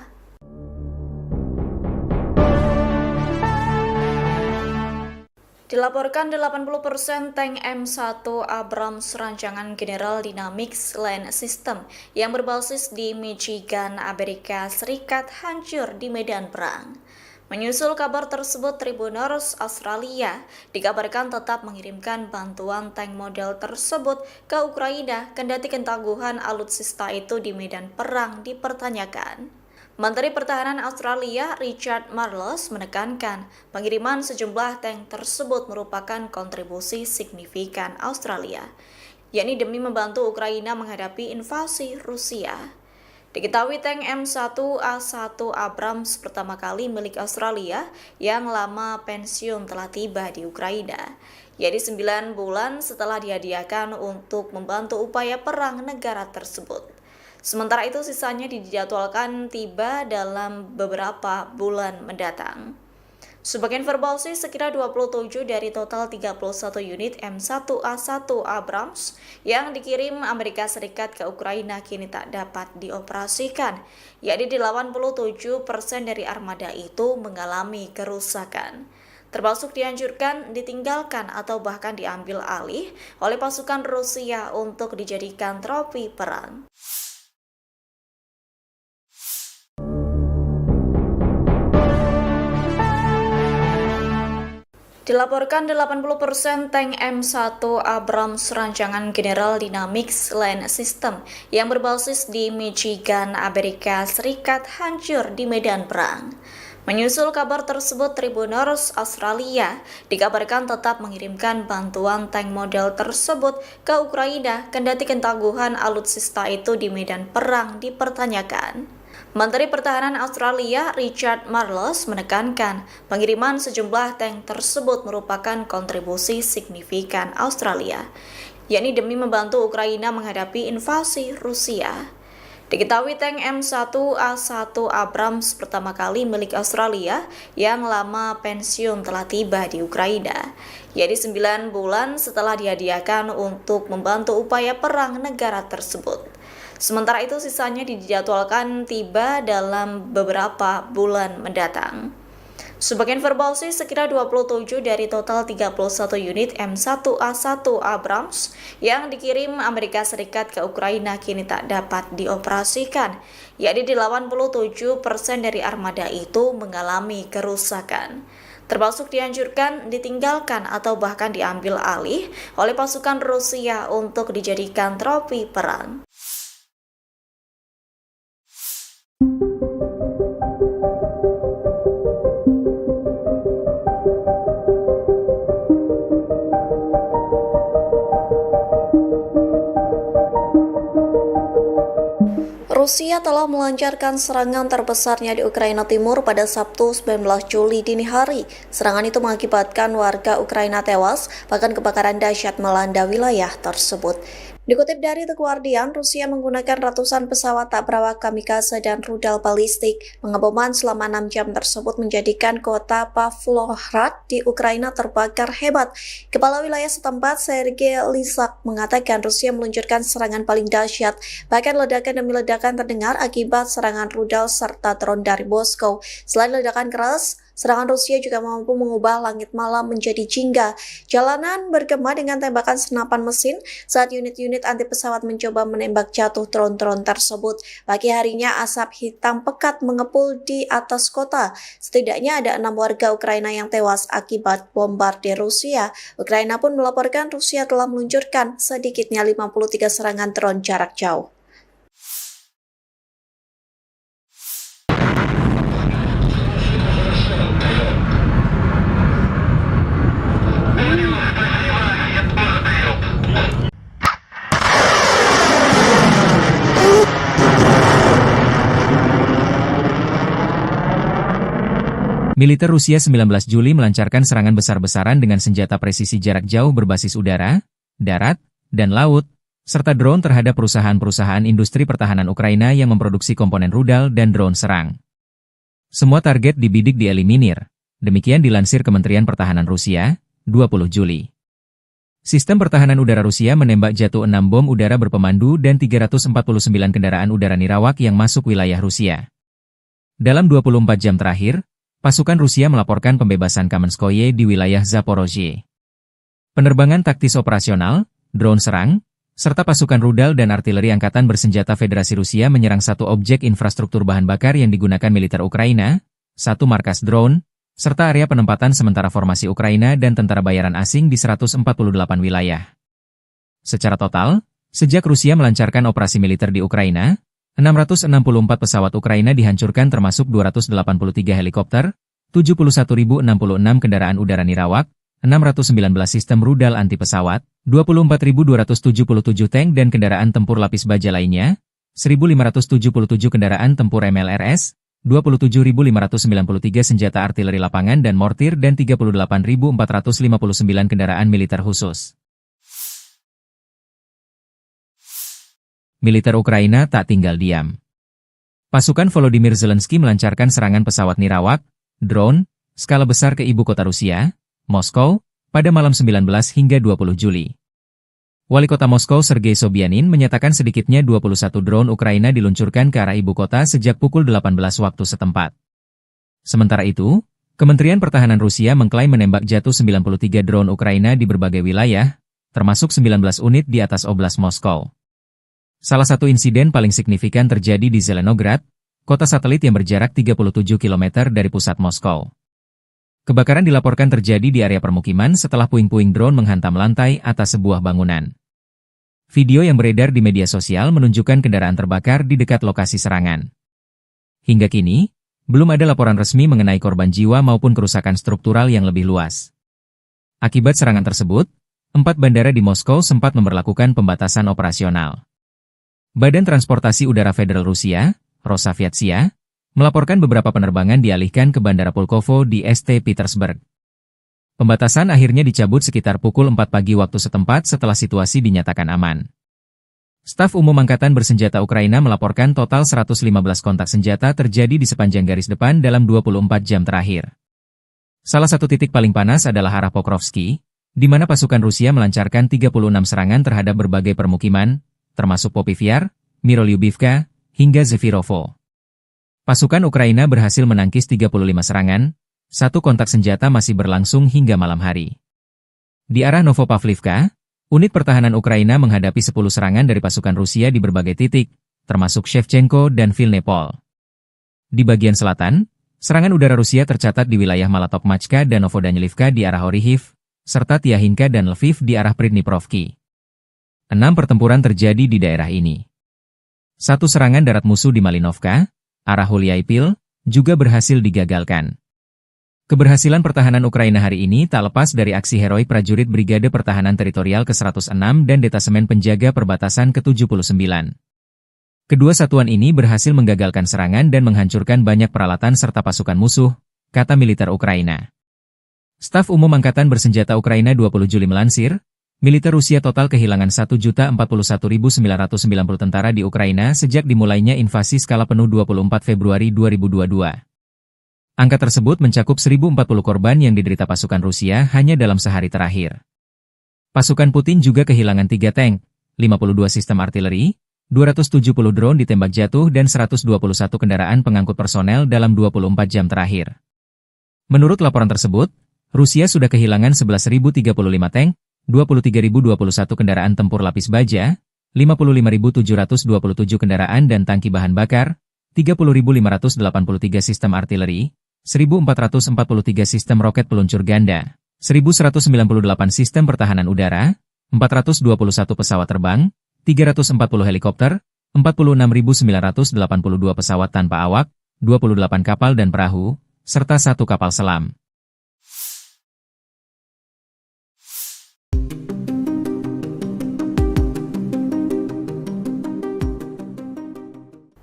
Dilaporkan 80% tank M1 Abrams rancangan General Dynamics Land System yang berbasis di Michigan, Amerika Serikat hancur di medan perang. Menyusul kabar tersebut, Tribuners Australia dikabarkan tetap mengirimkan bantuan tank model tersebut ke Ukraina kendati ketangguhan alutsista itu di medan perang dipertanyakan. Menteri Pertahanan Australia Richard Marles menekankan pengiriman sejumlah tank tersebut merupakan kontribusi signifikan Australia, yakni demi membantu Ukraina menghadapi invasi Rusia. Diketahui tank M1A1 Abrams pertama kali milik Australia yang lama pensiun telah tiba di Ukraina, yaitu 9 bulan setelah dihadiahkan untuk membantu upaya perang negara tersebut. Sementara itu sisanya dijadwalkan tiba dalam beberapa bulan mendatang. Sebagai informasi, sekira 27 dari total 31 unit M1A1 Abrams yang dikirim Amerika Serikat ke Ukraina kini tak dapat dioperasikan, yakni 87% dari armada itu mengalami kerusakan, termasuk dihancurkan, ditinggalkan, atau bahkan diambil alih oleh pasukan Rusia untuk dijadikan trofi perang. Dilaporkan 80% tank M1 Abrams rancangan General Dynamics Land System yang berbasis di Michigan, Amerika Serikat hancur di medan perang. Menyusul kabar tersebut, Tribuners Australia dikabarkan tetap mengirimkan bantuan tank model tersebut ke Ukraina kendati ketangguhan alutsista itu di medan perang dipertanyakan. Menteri Pertahanan Australia Richard Marles menekankan pengiriman sejumlah tank tersebut merupakan kontribusi signifikan Australia, yakni demi membantu Ukraina menghadapi invasi Rusia. Diketahui tank M1A1 Abrams pertama kali milik Australia yang lama pensiun telah tiba di Ukraina, yakni 9 bulan setelah dihadiahkan untuk membantu upaya perang negara tersebut. Sementara itu sisanya dijadwalkan tiba dalam beberapa bulan mendatang. Sebagai informasi, sekira 27 dari total 31 unit M1A1 Abrams yang dikirim Amerika Serikat ke Ukraina kini tak dapat dioperasikan, yakni 87% dari armada itu mengalami kerusakan, termasuk dihancurkan, ditinggalkan, atau bahkan diambil alih oleh pasukan Rusia untuk dijadikan trofi perang. Rusia telah melancarkan serangan terbesarnya di Ukraina Timur pada Sabtu 19 Juli dini hari. Serangan itu mengakibatkan warga Ukraina tewas, bahkan kebakaran dahsyat melanda wilayah tersebut. Dikutip dari The Guardian, Rusia menggunakan ratusan pesawat tak berawak kamikaze dan rudal balistik. Pengeboman selama 6 jam tersebut menjadikan kota Pavlohrad di Ukraina terbakar hebat. Kepala wilayah setempat, Sergei Lysak, mengatakan Rusia meluncurkan serangan paling dahsyat. Bahkan ledakan demi ledakan terdengar akibat serangan rudal serta drone dari Moskow. Selain ledakan keras, serangan Rusia juga mampu mengubah langit malam menjadi jingga. Jalanan bergema dengan tembakan senapan mesin saat unit-unit anti pesawat mencoba menembak jatuh drone-drone tersebut. Pagi harinya asap hitam pekat mengepul di atas kota. Setidaknya ada 6 warga Ukraina yang tewas akibat bombardir Rusia. Ukraina pun melaporkan Rusia telah meluncurkan sedikitnya 53 serangan drone jarak jauh. Militer Rusia 19 Juli melancarkan serangan besar-besaran dengan senjata presisi jarak jauh berbasis udara, darat, dan laut, serta drone terhadap perusahaan-perusahaan industri pertahanan Ukraina yang memproduksi komponen rudal dan drone serang. Semua target dibidik dieliminir, demikian dilansir Kementerian Pertahanan Rusia, 20 Juli. Sistem pertahanan udara Rusia menembak jatuh 6 bom udara berpemandu dan 349 kendaraan udara nirawak yang masuk wilayah Rusia. Dalam 24 jam terakhir, pasukan Rusia melaporkan pembebasan Kamenskoye di wilayah Zaporozhye. Penerbangan taktis operasional, drone serang, serta pasukan rudal dan artileri angkatan bersenjata Federasi Rusia menyerang satu objek infrastruktur bahan bakar yang digunakan militer Ukraina, satu markas drone, serta area penempatan sementara formasi Ukraina dan tentara bayaran asing di 148 wilayah. Secara total, sejak Rusia melancarkan operasi militer di Ukraina, 664 pesawat Ukraina dihancurkan termasuk 283 helikopter, 71.066 kendaraan udara nirawak, 619 sistem rudal anti pesawat, 24.277 tank dan kendaraan tempur lapis baja lainnya, 1.577 kendaraan tempur MLRS, 27.593 senjata artileri lapangan dan mortir dan 38.459 kendaraan militer khusus. Militer Ukraina tak tinggal diam. Pasukan Volodymyr Zelensky melancarkan serangan pesawat nirawak, drone, skala besar ke ibu kota Rusia, Moskow, pada malam 19 hingga 20 Juli. Wali kota Moskow Sergei Sobyanin menyatakan sedikitnya 21 drone Ukraina diluncurkan ke arah ibu kota sejak pukul 18 waktu setempat. Sementara itu, Kementerian Pertahanan Rusia mengklaim menembak jatuh 93 drone Ukraina di berbagai wilayah, termasuk 19 unit di atas Oblast Moskow. Salah satu insiden paling signifikan terjadi di Zelenograd, kota satelit yang berjarak 37 km dari pusat Moskow. Kebakaran dilaporkan terjadi di area permukiman setelah puing-puing drone menghantam lantai atas sebuah bangunan. Video yang beredar di media sosial menunjukkan kendaraan terbakar di dekat lokasi serangan. Hingga kini, belum ada laporan resmi mengenai korban jiwa maupun kerusakan struktural yang lebih luas. Akibat serangan tersebut, 4 bandara di Moskow sempat memberlakukan pembatasan operasional. Badan Transportasi Udara Federal Rusia, Rosaviatsia, melaporkan beberapa penerbangan dialihkan ke Bandara Pulkovo di St. Petersburg. Pembatasan akhirnya dicabut sekitar pukul 4 pagi waktu setempat setelah situasi dinyatakan aman. Staf Umum Angkatan Bersenjata Ukraina melaporkan total 115 kontak senjata terjadi di sepanjang garis depan dalam 24 jam terakhir. Salah satu titik paling panas adalah arah Pokrovsky, di mana pasukan Rusia melancarkan 36 serangan terhadap berbagai permukiman, termasuk Popivyar, Mirolyubivka, hingga Zefirovo. Pasukan Ukraina berhasil menangkis 35 serangan, satu kontak senjata masih berlangsung hingga malam hari. Di arah Novopavlivka, unit pertahanan Ukraina menghadapi 10 serangan dari pasukan Rusia di berbagai titik, termasuk Shevchenko dan Vilnepol. Di bagian selatan, serangan udara Rusia tercatat di wilayah Malatokmachka dan Novodanilivka di arah Orihiv, serta Tiahinka dan Lviv di arah Pridniprovki. 6 pertempuran terjadi di daerah ini. Satu serangan darat musuh di Malinovka, arah Huliaipil, juga berhasil digagalkan. Keberhasilan pertahanan Ukraina hari ini tak lepas dari aksi heroik prajurit Brigade Pertahanan Teritorial ke-106 dan Detasemen Penjaga Perbatasan ke-79. Kedua satuan ini berhasil menggagalkan serangan dan menghancurkan banyak peralatan serta pasukan musuh, kata militer Ukraina. Staf Umum Angkatan Bersenjata Ukraina 20 Juli melansir, militer Rusia total kehilangan 1.041.990 tentara di Ukraina sejak dimulainya invasi skala penuh 24 Februari 2022. Angka tersebut mencakup 1.040 korban yang diderita pasukan Rusia hanya dalam sehari terakhir. Pasukan Putin juga kehilangan 3 tank, 52 sistem artileri, 270 drone ditembak jatuh dan 121 kendaraan pengangkut personel dalam 24 jam terakhir. Menurut laporan tersebut, Rusia sudah kehilangan 11.035 tank, 23.021 kendaraan tempur lapis baja, 55.727 kendaraan dan tangki bahan bakar, 30.583 sistem artileri, 1.443 sistem roket peluncur ganda, 1.198 sistem pertahanan udara, 421 pesawat terbang, 340 helikopter, 46.982 pesawat tanpa awak, 28 kapal dan perahu, serta 1 kapal selam.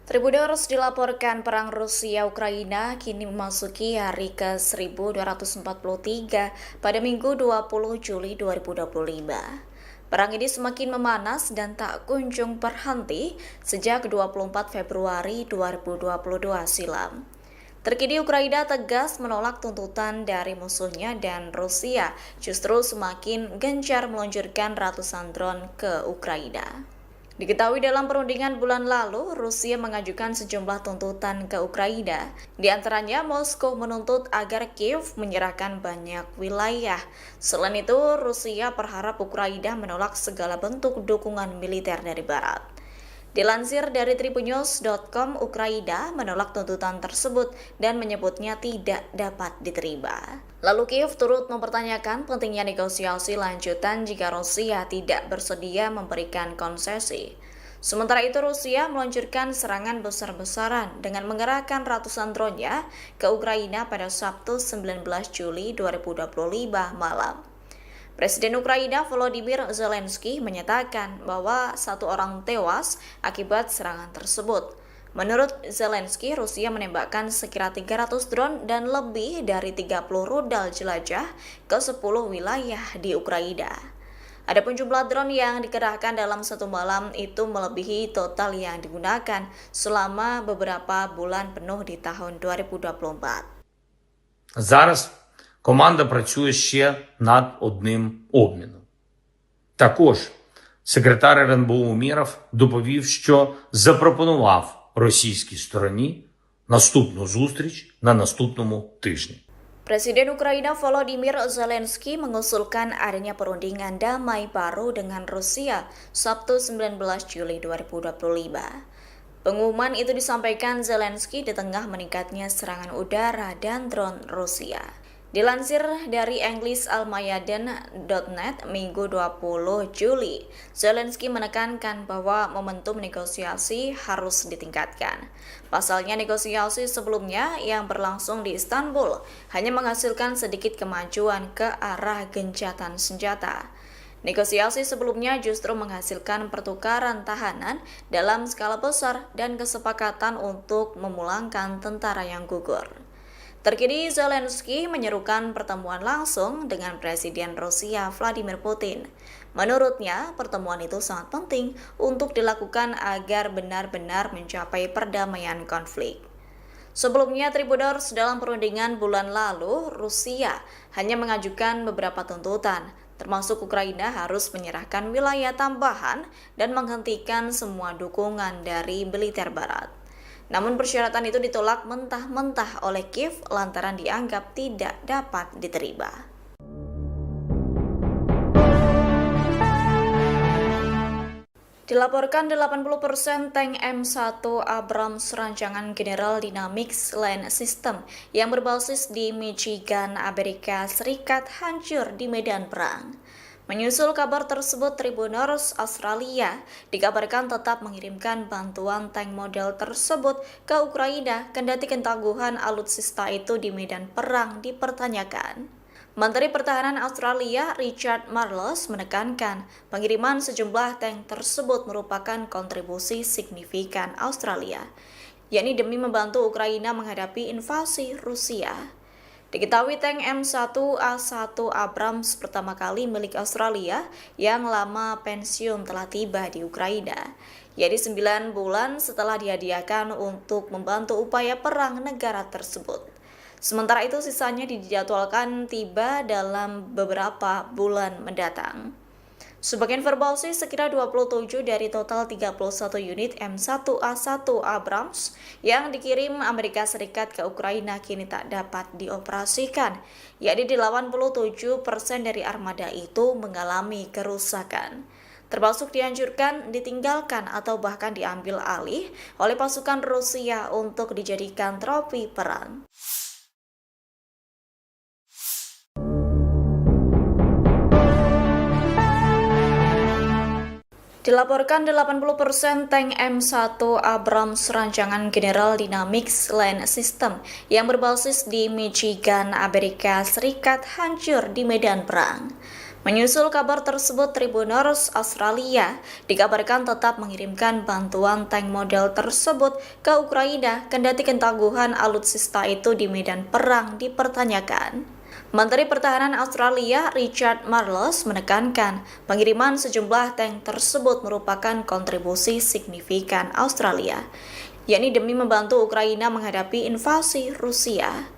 Tribuners dilaporkan perang Rusia-Ukraina kini memasuki hari ke-1243 pada Minggu 20 Juli 2025. Perang ini semakin memanas dan tak kunjung berhenti sejak 24 Februari 2022 silam. Terkini Ukraina tegas menolak tuntutan dari musuhnya dan Rusia justru semakin gencar meluncurkan ratusan drone ke Ukraina. Diketahui dalam perundingan bulan lalu, Rusia mengajukan sejumlah tuntutan ke Ukraina. Di antaranya, Moskow menuntut agar Kiev menyerahkan banyak wilayah. Selain itu, Rusia berharap Ukraina menolak segala bentuk dukungan militer dari Barat. Dilansir dari Tribunnews.com, Ukraina menolak tuntutan tersebut dan menyebutnya tidak dapat diterima. Lalu Kiev turut mempertanyakan pentingnya negosiasi lanjutan jika Rusia tidak bersedia memberikan konsesi. Sementara itu Rusia meluncurkan serangan besar-besaran dengan mengerahkan ratusan drone-nya ke Ukraina pada Sabtu 19 Juli 2025 malam. Presiden Ukraina Volodymyr Zelensky menyatakan bahwa 1 orang tewas akibat serangan tersebut. Menurut Zelensky, Rusia menembakkan sekira 300 drone dan lebih dari 30 rudal jelajah ke 10 wilayah di Ukraina. Adapun jumlah drone yang dikerahkan dalam satu malam itu melebihi total yang digunakan selama beberapa bulan penuh di tahun 2024. Зараз команда працює ще над одним обміном. Також секретар РНБО Умєров доповів, що запропонував російській стороні наступну зустріч на наступному тижні. Presiden Ukraina Volodymyr Zelensky mengusulkan adanya perundingan damai baru dengan Rusia Sabtu 19 Juli 2025. Pengumuman itu disampaikan Zelensky di tengah meningkatnya serangan udara dan drone Rusia. Dilansir dari EnglisAlmayadin.net Minggu 20 Juli, Zelensky menekankan bahwa momentum negosiasi harus ditingkatkan. Pasalnya negosiasi sebelumnya yang berlangsung di Istanbul hanya menghasilkan sedikit kemajuan ke arah gencatan senjata. Negosiasi sebelumnya justru menghasilkan pertukaran tahanan dalam skala besar dan kesepakatan untuk memulangkan tentara yang gugur. Terkini Zelensky menyerukan pertemuan langsung dengan Presiden Rusia Vladimir Putin. Menurutnya, pertemuan itu sangat penting untuk dilakukan agar benar-benar mencapai perdamaian konflik. Sebelumnya, Tribuners dalam perundingan bulan lalu, Rusia hanya mengajukan beberapa tuntutan, termasuk Ukraina harus menyerahkan wilayah tambahan dan menghentikan semua dukungan dari militer Barat. Namun persyaratan itu ditolak mentah-mentah oleh Kiev lantaran dianggap tidak dapat diterima. Dilaporkan 80% tank M1 Abrams rancangan General Dynamics Land System yang berbasis di Michigan, Amerika Serikat hancur di medan perang. Menyusul kabar tersebut, Tribuners Australia dikabarkan tetap mengirimkan bantuan tank model tersebut ke Ukraina kendati ketangguhan alutsista itu di medan perang dipertanyakan. Menteri Pertahanan Australia Richard Marles menekankan pengiriman sejumlah tank tersebut merupakan kontribusi signifikan Australia, yakni demi membantu Ukraina menghadapi invasi Rusia. Diketahui tank M1A1 Abrams pertama kali milik Australia yang lama pensiun telah tiba di Ukraina, yaitu 9 bulan setelah dihadiahkan untuk membantu upaya perang negara tersebut. Sementara itu sisanya dijadwalkan tiba dalam beberapa bulan mendatang. Sebagai informasi, sekira 27 dari total 31 unit M1A1 Abrams yang dikirim Amerika Serikat ke Ukraina kini tak dapat dioperasikan, yakni 87% dari armada itu mengalami kerusakan, termasuk dihancurkan, ditinggalkan, atau bahkan diambil alih oleh pasukan Rusia untuk dijadikan trofi perang. Dilaporkan 80% tank M1 Abrams rancangan General Dynamics Land System yang berbasis di Michigan, Amerika Serikat hancur di medan perang. Menyusul kabar tersebut, Tribuners Australia dikabarkan tetap mengirimkan bantuan tank model tersebut ke Ukraina kendati ketangguhan alutsista itu di medan perang dipertanyakan. Menteri Pertahanan Australia Richard Marles menekankan pengiriman sejumlah tank tersebut merupakan kontribusi signifikan Australia, yakni demi membantu Ukraina menghadapi invasi Rusia.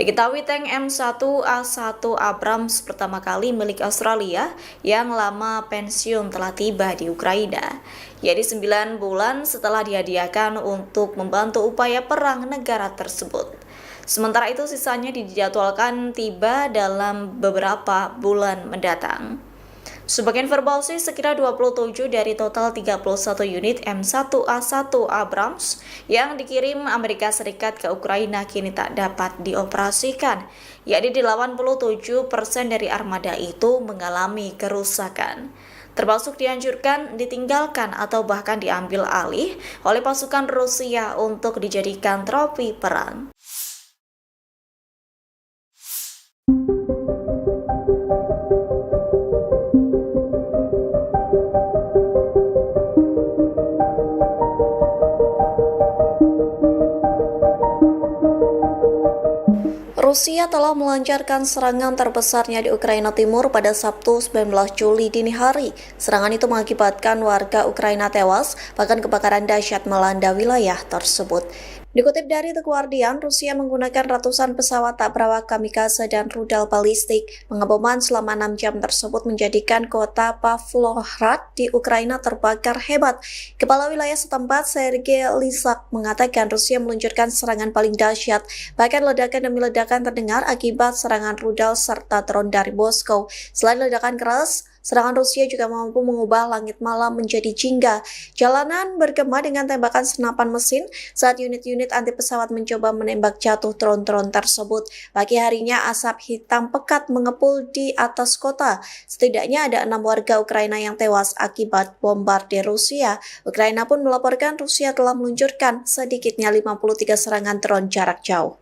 Diketahui tank M1A1 Abrams pertama kali milik Australia yang lama pensiun telah tiba di Ukraina, yaitu 9 bulan setelah dihadiahkan untuk membantu upaya perang negara tersebut. Sementara itu sisanya dijadwalkan tiba dalam beberapa bulan mendatang. Sebagai informasi, sekira 27 dari total 31 unit M1A1 Abrams yang dikirim Amerika Serikat ke Ukraina kini tak dapat dioperasikan, yakni 87% dari armada itu mengalami kerusakan, termasuk dihancurkan, ditinggalkan, atau bahkan diambil alih oleh pasukan Rusia untuk dijadikan trofi perang. Rusia telah melancarkan serangan terbesarnya di Ukraina Timur pada Sabtu 19 Juli dini hari. Serangan itu mengakibatkan warga Ukraina tewas, bahkan kebakaran dahsyat melanda wilayah tersebut. Dikutip dari The Guardian, Rusia menggunakan ratusan pesawat tak berawak kamikaze dan rudal balistik. Pengeboman selama 6 jam tersebut menjadikan kota Pavlohrad di Ukraina terbakar hebat. Kepala wilayah setempat, Sergei Lysak, mengatakan Rusia meluncurkan serangan paling dahsyat. Bahkan ledakan demi ledakan terdengar akibat serangan rudal serta drone dari Moskow. Selain ledakan keras, serangan Rusia juga mampu mengubah langit malam menjadi jingga. Jalanan bergema dengan tembakan senapan mesin saat unit-unit anti pesawat mencoba menembak jatuh drone-drone tersebut. Pagi harinya asap hitam pekat mengepul di atas kota. Setidaknya ada 6 warga Ukraina yang tewas akibat bombardir Rusia. Ukraina pun melaporkan Rusia telah meluncurkan sedikitnya 53 serangan drone jarak jauh.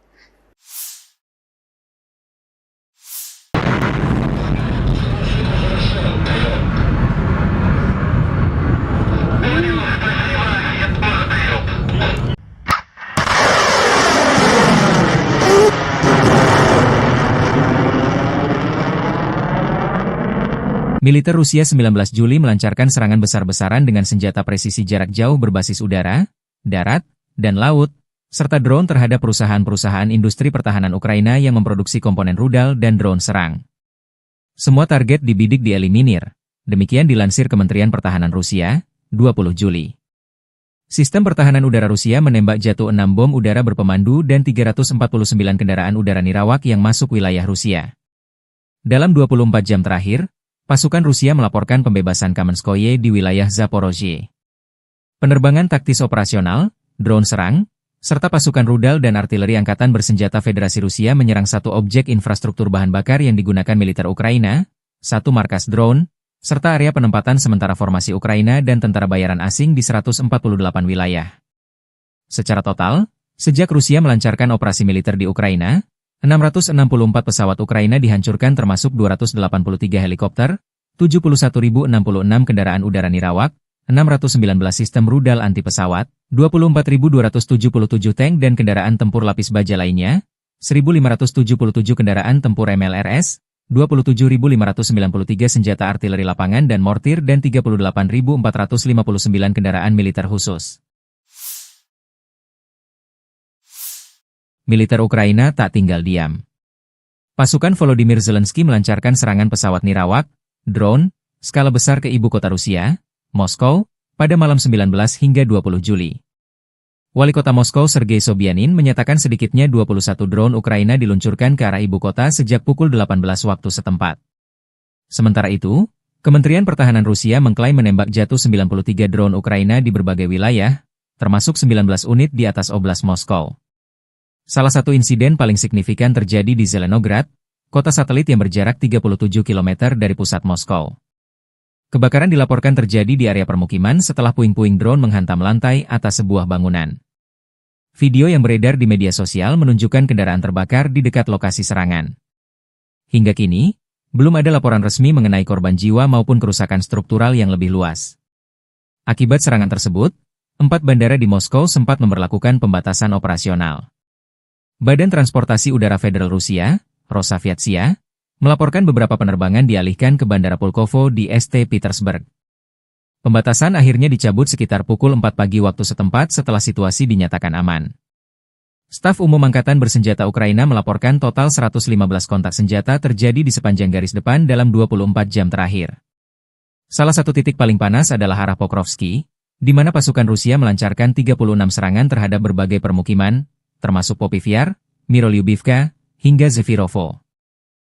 Militer Rusia 19 Juli melancarkan serangan besar-besaran dengan senjata presisi jarak jauh berbasis udara, darat, dan laut, serta drone terhadap perusahaan-perusahaan industri pertahanan Ukraina yang memproduksi komponen rudal dan drone serang. Semua target dibidik dieliminir, demikian dilansir Kementerian Pertahanan Rusia, 20 Juli. Sistem pertahanan udara Rusia menembak jatuh 6 bom udara berpemandu dan 349 kendaraan udara nirawak yang masuk wilayah Rusia. Dalam 24 jam terakhir, pasukan Rusia melaporkan pembebasan Kamenskoye di wilayah Zaporozhye. Penerbangan taktis operasional, drone serang, serta pasukan rudal dan artileri angkatan bersenjata Federasi Rusia menyerang satu objek infrastruktur bahan bakar yang digunakan militer Ukraina, satu markas drone, serta area penempatan sementara formasi Ukraina dan tentara bayaran asing di 148 wilayah. Secara total, sejak Rusia melancarkan operasi militer di Ukraina, 664 pesawat Ukraina dihancurkan termasuk 283 helikopter, 71.066 kendaraan udara nirawak, 619 sistem rudal anti pesawat, 24.277 tank dan kendaraan tempur lapis baja lainnya, 1.577 kendaraan tempur MLRS, 27.593 senjata artileri lapangan dan mortir dan 38.459 kendaraan militer khusus. Militer Ukraina tak tinggal diam. Pasukan Volodymyr Zelensky melancarkan serangan pesawat nirawak, drone, skala besar ke ibu kota Rusia, Moskow, pada malam 19 hingga 20 Juli. Wali kota Moskow Sergei Sobyanin menyatakan sedikitnya 21 drone Ukraina diluncurkan ke arah ibu kota sejak pukul 18 waktu setempat. Sementara itu, Kementerian Pertahanan Rusia mengklaim menembak jatuh 93 drone Ukraina di berbagai wilayah, termasuk 19 unit di atas Oblast Moskow. Salah satu insiden paling signifikan terjadi di Zelenograd, kota satelit yang berjarak 37 km dari pusat Moskow. Kebakaran dilaporkan terjadi di area permukiman setelah puing-puing drone menghantam lantai atas sebuah bangunan. Video yang beredar di media sosial menunjukkan kendaraan terbakar di dekat lokasi serangan. Hingga kini, belum ada laporan resmi mengenai korban jiwa maupun kerusakan struktural yang lebih luas. Akibat serangan tersebut, 4 bandara di Moskow sempat memberlakukan pembatasan operasional. Badan Transportasi Udara Federal Rusia, Rosaviatsia, melaporkan beberapa penerbangan dialihkan ke Bandara Pulkovo di St. Petersburg. Pembatasan akhirnya dicabut sekitar pukul 4 pagi waktu setempat setelah situasi dinyatakan aman. Staf Umum Angkatan Bersenjata Ukraina melaporkan total 115 kontak senjata terjadi di sepanjang garis depan dalam 24 jam terakhir. Salah satu titik paling panas adalah arah Pokrovsky, di mana pasukan Rusia melancarkan 36 serangan terhadap berbagai permukiman, termasuk Popivyar, Mirolyubivka, hingga Zefirovo.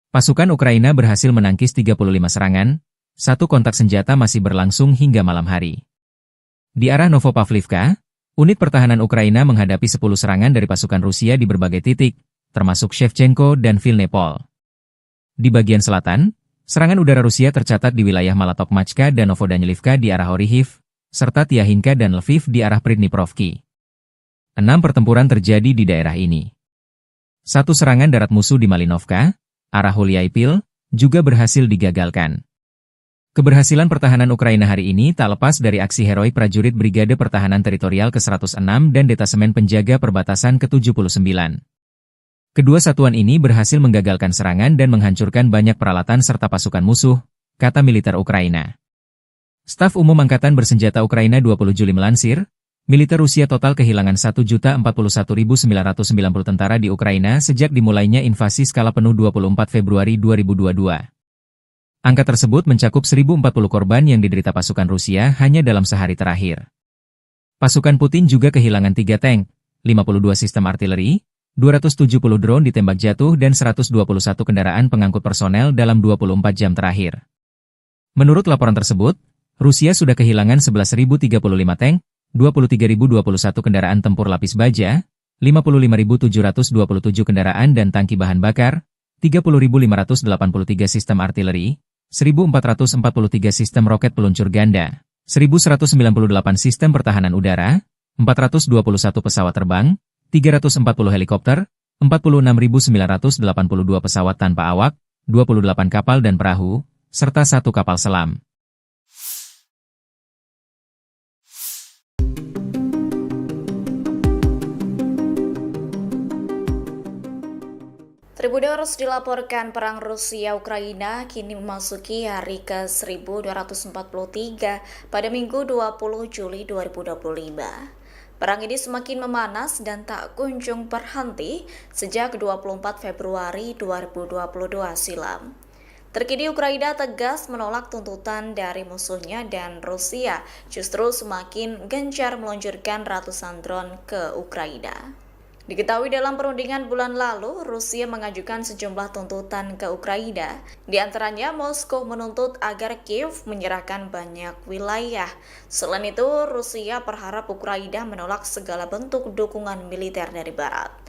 Pasukan Ukraina berhasil menangkis 35 serangan, satu kontak senjata masih berlangsung hingga malam hari. Di arah Novopavlivka, unit pertahanan Ukraina menghadapi 10 serangan dari pasukan Rusia di berbagai titik, termasuk Shevchenko dan Vilnepol. Di bagian selatan, serangan udara Rusia tercatat di wilayah Malatokmachka dan Novodanilivka di arah Orihiv, serta Tiahinka dan Lviv di arah Pridniprovki. 6 pertempuran terjadi di daerah ini. Satu serangan darat musuh di Malinovka, arah Hulyaipil, juga berhasil digagalkan. Keberhasilan pertahanan Ukraina hari ini tak lepas dari aksi heroik prajurit Brigade Pertahanan Teritorial ke-106 dan Detasemen Penjaga Perbatasan ke-79. Kedua satuan ini berhasil menggagalkan serangan dan menghancurkan banyak peralatan serta pasukan musuh, kata militer Ukraina. Staf Umum Angkatan Bersenjata Ukraina 20 Juli melansir, Militer Rusia total kehilangan 1.041.990 tentara di Ukraina sejak dimulainya invasi skala penuh 24 Februari 2022. Angka tersebut mencakup 1.040 korban yang diderita pasukan Rusia hanya dalam sehari terakhir. Pasukan Putin juga kehilangan 3 tank, 52 sistem artileri, 270 drone ditembak jatuh dan 121 kendaraan pengangkut personel dalam 24 jam terakhir. Menurut laporan tersebut, Rusia sudah kehilangan 11.035 tank, 23.021 kendaraan tempur lapis baja, 55.727 kendaraan dan tangki bahan bakar, 30.583 sistem artileri, 1.443 sistem roket peluncur ganda, 1.198 sistem pertahanan udara, 421 pesawat terbang, 340 helikopter, 46.982 pesawat tanpa awak, 28 kapal dan perahu, serta 1 kapal selam. Tribuners dilaporkan perang Rusia-Ukraina kini memasuki hari ke-1243 pada Minggu 20 Juli 2025. Perang ini semakin memanas dan tak kunjung berhenti sejak 24 Februari 2022 silam. Terkini Ukraina tegas menolak tuntutan dari musuhnya dan Rusia justru semakin gencar meluncurkan ratusan drone ke Ukraina. Diketahui dalam perundingan bulan lalu, Rusia mengajukan sejumlah tuntutan ke Ukraina. Di antaranya, Moskow menuntut agar Kiev menyerahkan banyak wilayah. Selain itu, Rusia berharap Ukraina menolak segala bentuk dukungan militer dari Barat.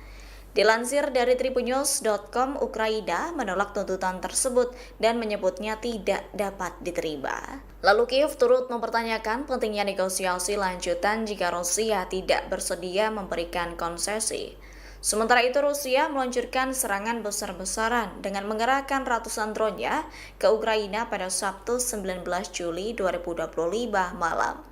Dilansir dari tribunnews.com, Ukraina menolak tuntutan tersebut dan menyebutnya tidak dapat diterima. Lalu Kiev turut mempertanyakan pentingnya negosiasi lanjutan jika Rusia tidak bersedia memberikan konsesi. Sementara itu Rusia meluncurkan serangan besar-besaran dengan mengerahkan ratusan drone-nya ke Ukraina pada Sabtu 19 Juli 2025 malam.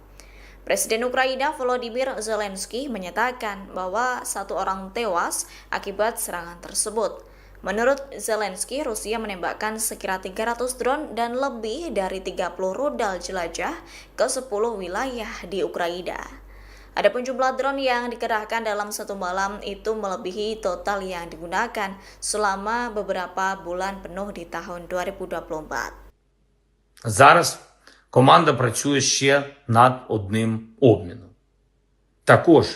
Presiden Ukraina Volodymyr Zelensky menyatakan bahwa 1 orang tewas akibat serangan tersebut. Menurut Zelensky, Rusia menembakkan sekira 300 drone dan lebih dari 30 rudal jelajah ke 10 wilayah di Ukraina. Adapun jumlah drone yang dikerahkan dalam satu malam itu melebihi total yang digunakan selama beberapa bulan penuh di tahun 2024. Зараз команда працює ще над одним обміном. Також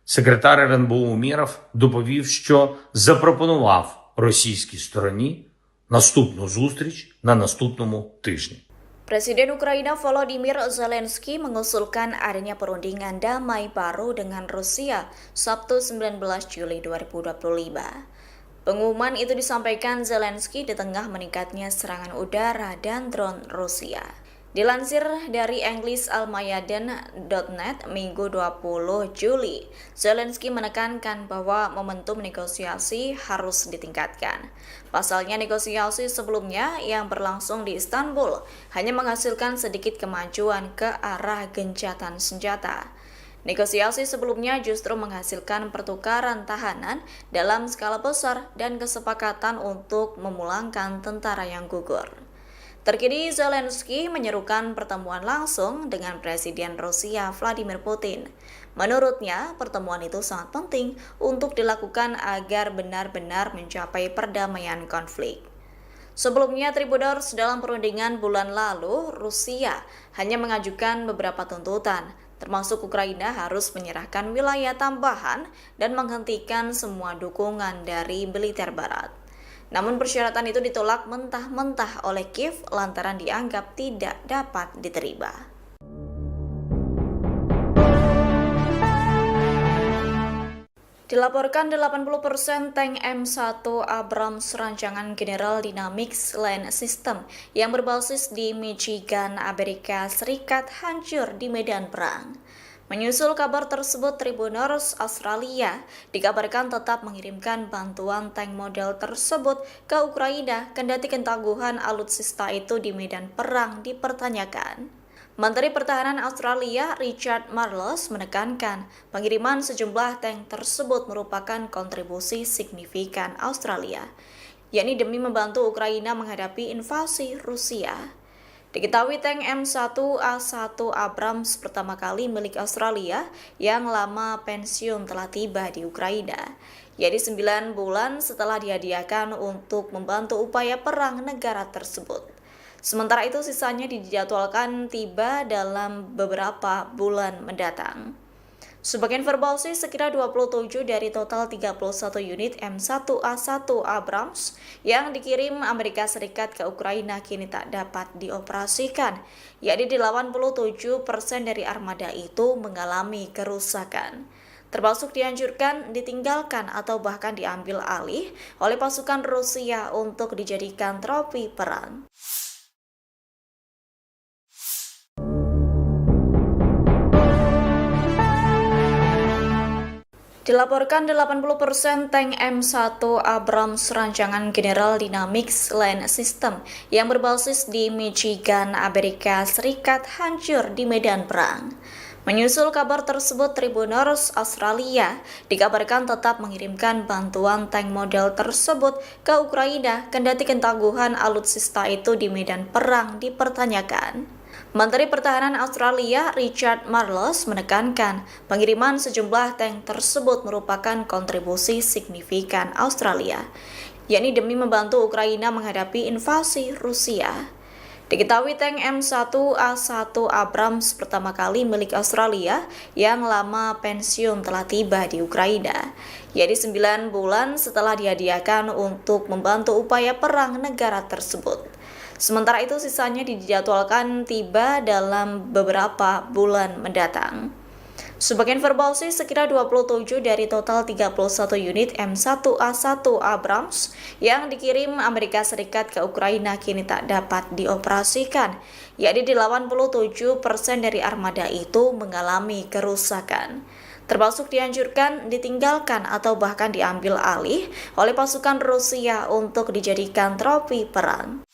секретар РНБО Умєров доповів, що запропонував російській стороні наступну зустріч на наступному тижні. Presiden Ukraina Volodymyr Zelensky mengusulkan adanya perundingan damai baru dengan Rusia Sabtu 19 Juli 2025. Pengumuman itu disampaikan Zelensky di tengah meningkatnya serangan udara dan drone Rusia. Dilansir dari EnglisAlmayadin.net Minggu 20 Juli, Zelensky menekankan bahwa momentum negosiasi harus ditingkatkan. Pasalnya negosiasi sebelumnya yang berlangsung di Istanbul hanya menghasilkan sedikit kemajuan ke arah gencatan senjata. Negosiasi sebelumnya justru menghasilkan pertukaran tahanan dalam skala besar dan kesepakatan untuk memulangkan tentara yang gugur. Terkini Zelensky menyerukan pertemuan langsung dengan Presiden Rusia Vladimir Putin. Menurutnya, pertemuan itu sangat penting untuk dilakukan agar benar-benar mencapai perdamaian konflik. Sebelumnya, Tribuners dalam perundingan bulan lalu, Rusia hanya mengajukan beberapa tuntutan, termasuk Ukraina harus menyerahkan wilayah tambahan dan menghentikan semua dukungan dari militer Barat. Namun persyaratan itu ditolak mentah-mentah oleh Kiev lantaran dianggap tidak dapat diterima. Dilaporkan 80% tank M1 Abrams rancangan General Dynamics Land System yang berbasis di Michigan, Amerika Serikat hancur di medan perang. Menyusul kabar tersebut, Tribuners Australia dikabarkan tetap mengirimkan bantuan tank model tersebut ke Ukraina kendati ketangguhan alutsista itu di medan perang dipertanyakan. Menteri Pertahanan Australia Richard Marles menekankan pengiriman sejumlah tank tersebut merupakan kontribusi signifikan Australia, yakni demi membantu Ukraina menghadapi invasi Rusia. Diketahui tank M1A1 Abrams pertama kali milik Australia yang lama pensiun telah tiba di Ukraina, yaitu 9 bulan setelah dihadiahkan untuk membantu upaya perang negara tersebut. Sementara itu sisanya dijadwalkan tiba dalam beberapa bulan mendatang. Sebagai informasi, sekira 27 dari total 31 unit M1A1 Abrams yang dikirim Amerika Serikat ke Ukraina kini tak dapat dioperasikan, yakni 87% dari armada itu mengalami kerusakan, termasuk dihancurkan, ditinggalkan, atau bahkan diambil alih oleh pasukan Rusia untuk dijadikan trofi perang. Dilaporkan 80% tank M1 Abrams rancangan General Dynamics Land System yang berbasis di Michigan, Amerika Serikat hancur di medan perang. Menyusul kabar tersebut, Tribuners Australia dikabarkan tetap mengirimkan bantuan tank model tersebut ke Ukraina kendati ketangguhan alutsista itu di medan perang dipertanyakan. Menteri Pertahanan Australia Richard Marles menekankan pengiriman sejumlah tank tersebut merupakan kontribusi signifikan Australia, yakni demi membantu Ukraina menghadapi invasi Rusia. Diketahui tank M1A1 Abrams pertama kali milik Australia yang lama pensiun telah tiba di Ukraina, yaitu 9 bulan setelah dihadiahkan untuk membantu upaya perang negara tersebut. Sementara itu sisanya dijadwalkan tiba dalam beberapa bulan mendatang. Sebagai informasi, sekira 27 dari total 31 unit M1A1 Abrams yang dikirim Amerika Serikat ke Ukraina kini tak dapat dioperasikan, yakni 87% dari armada itu mengalami kerusakan, termasuk dihancurkan, ditinggalkan, atau bahkan diambil alih oleh pasukan Rusia untuk dijadikan trofi perang.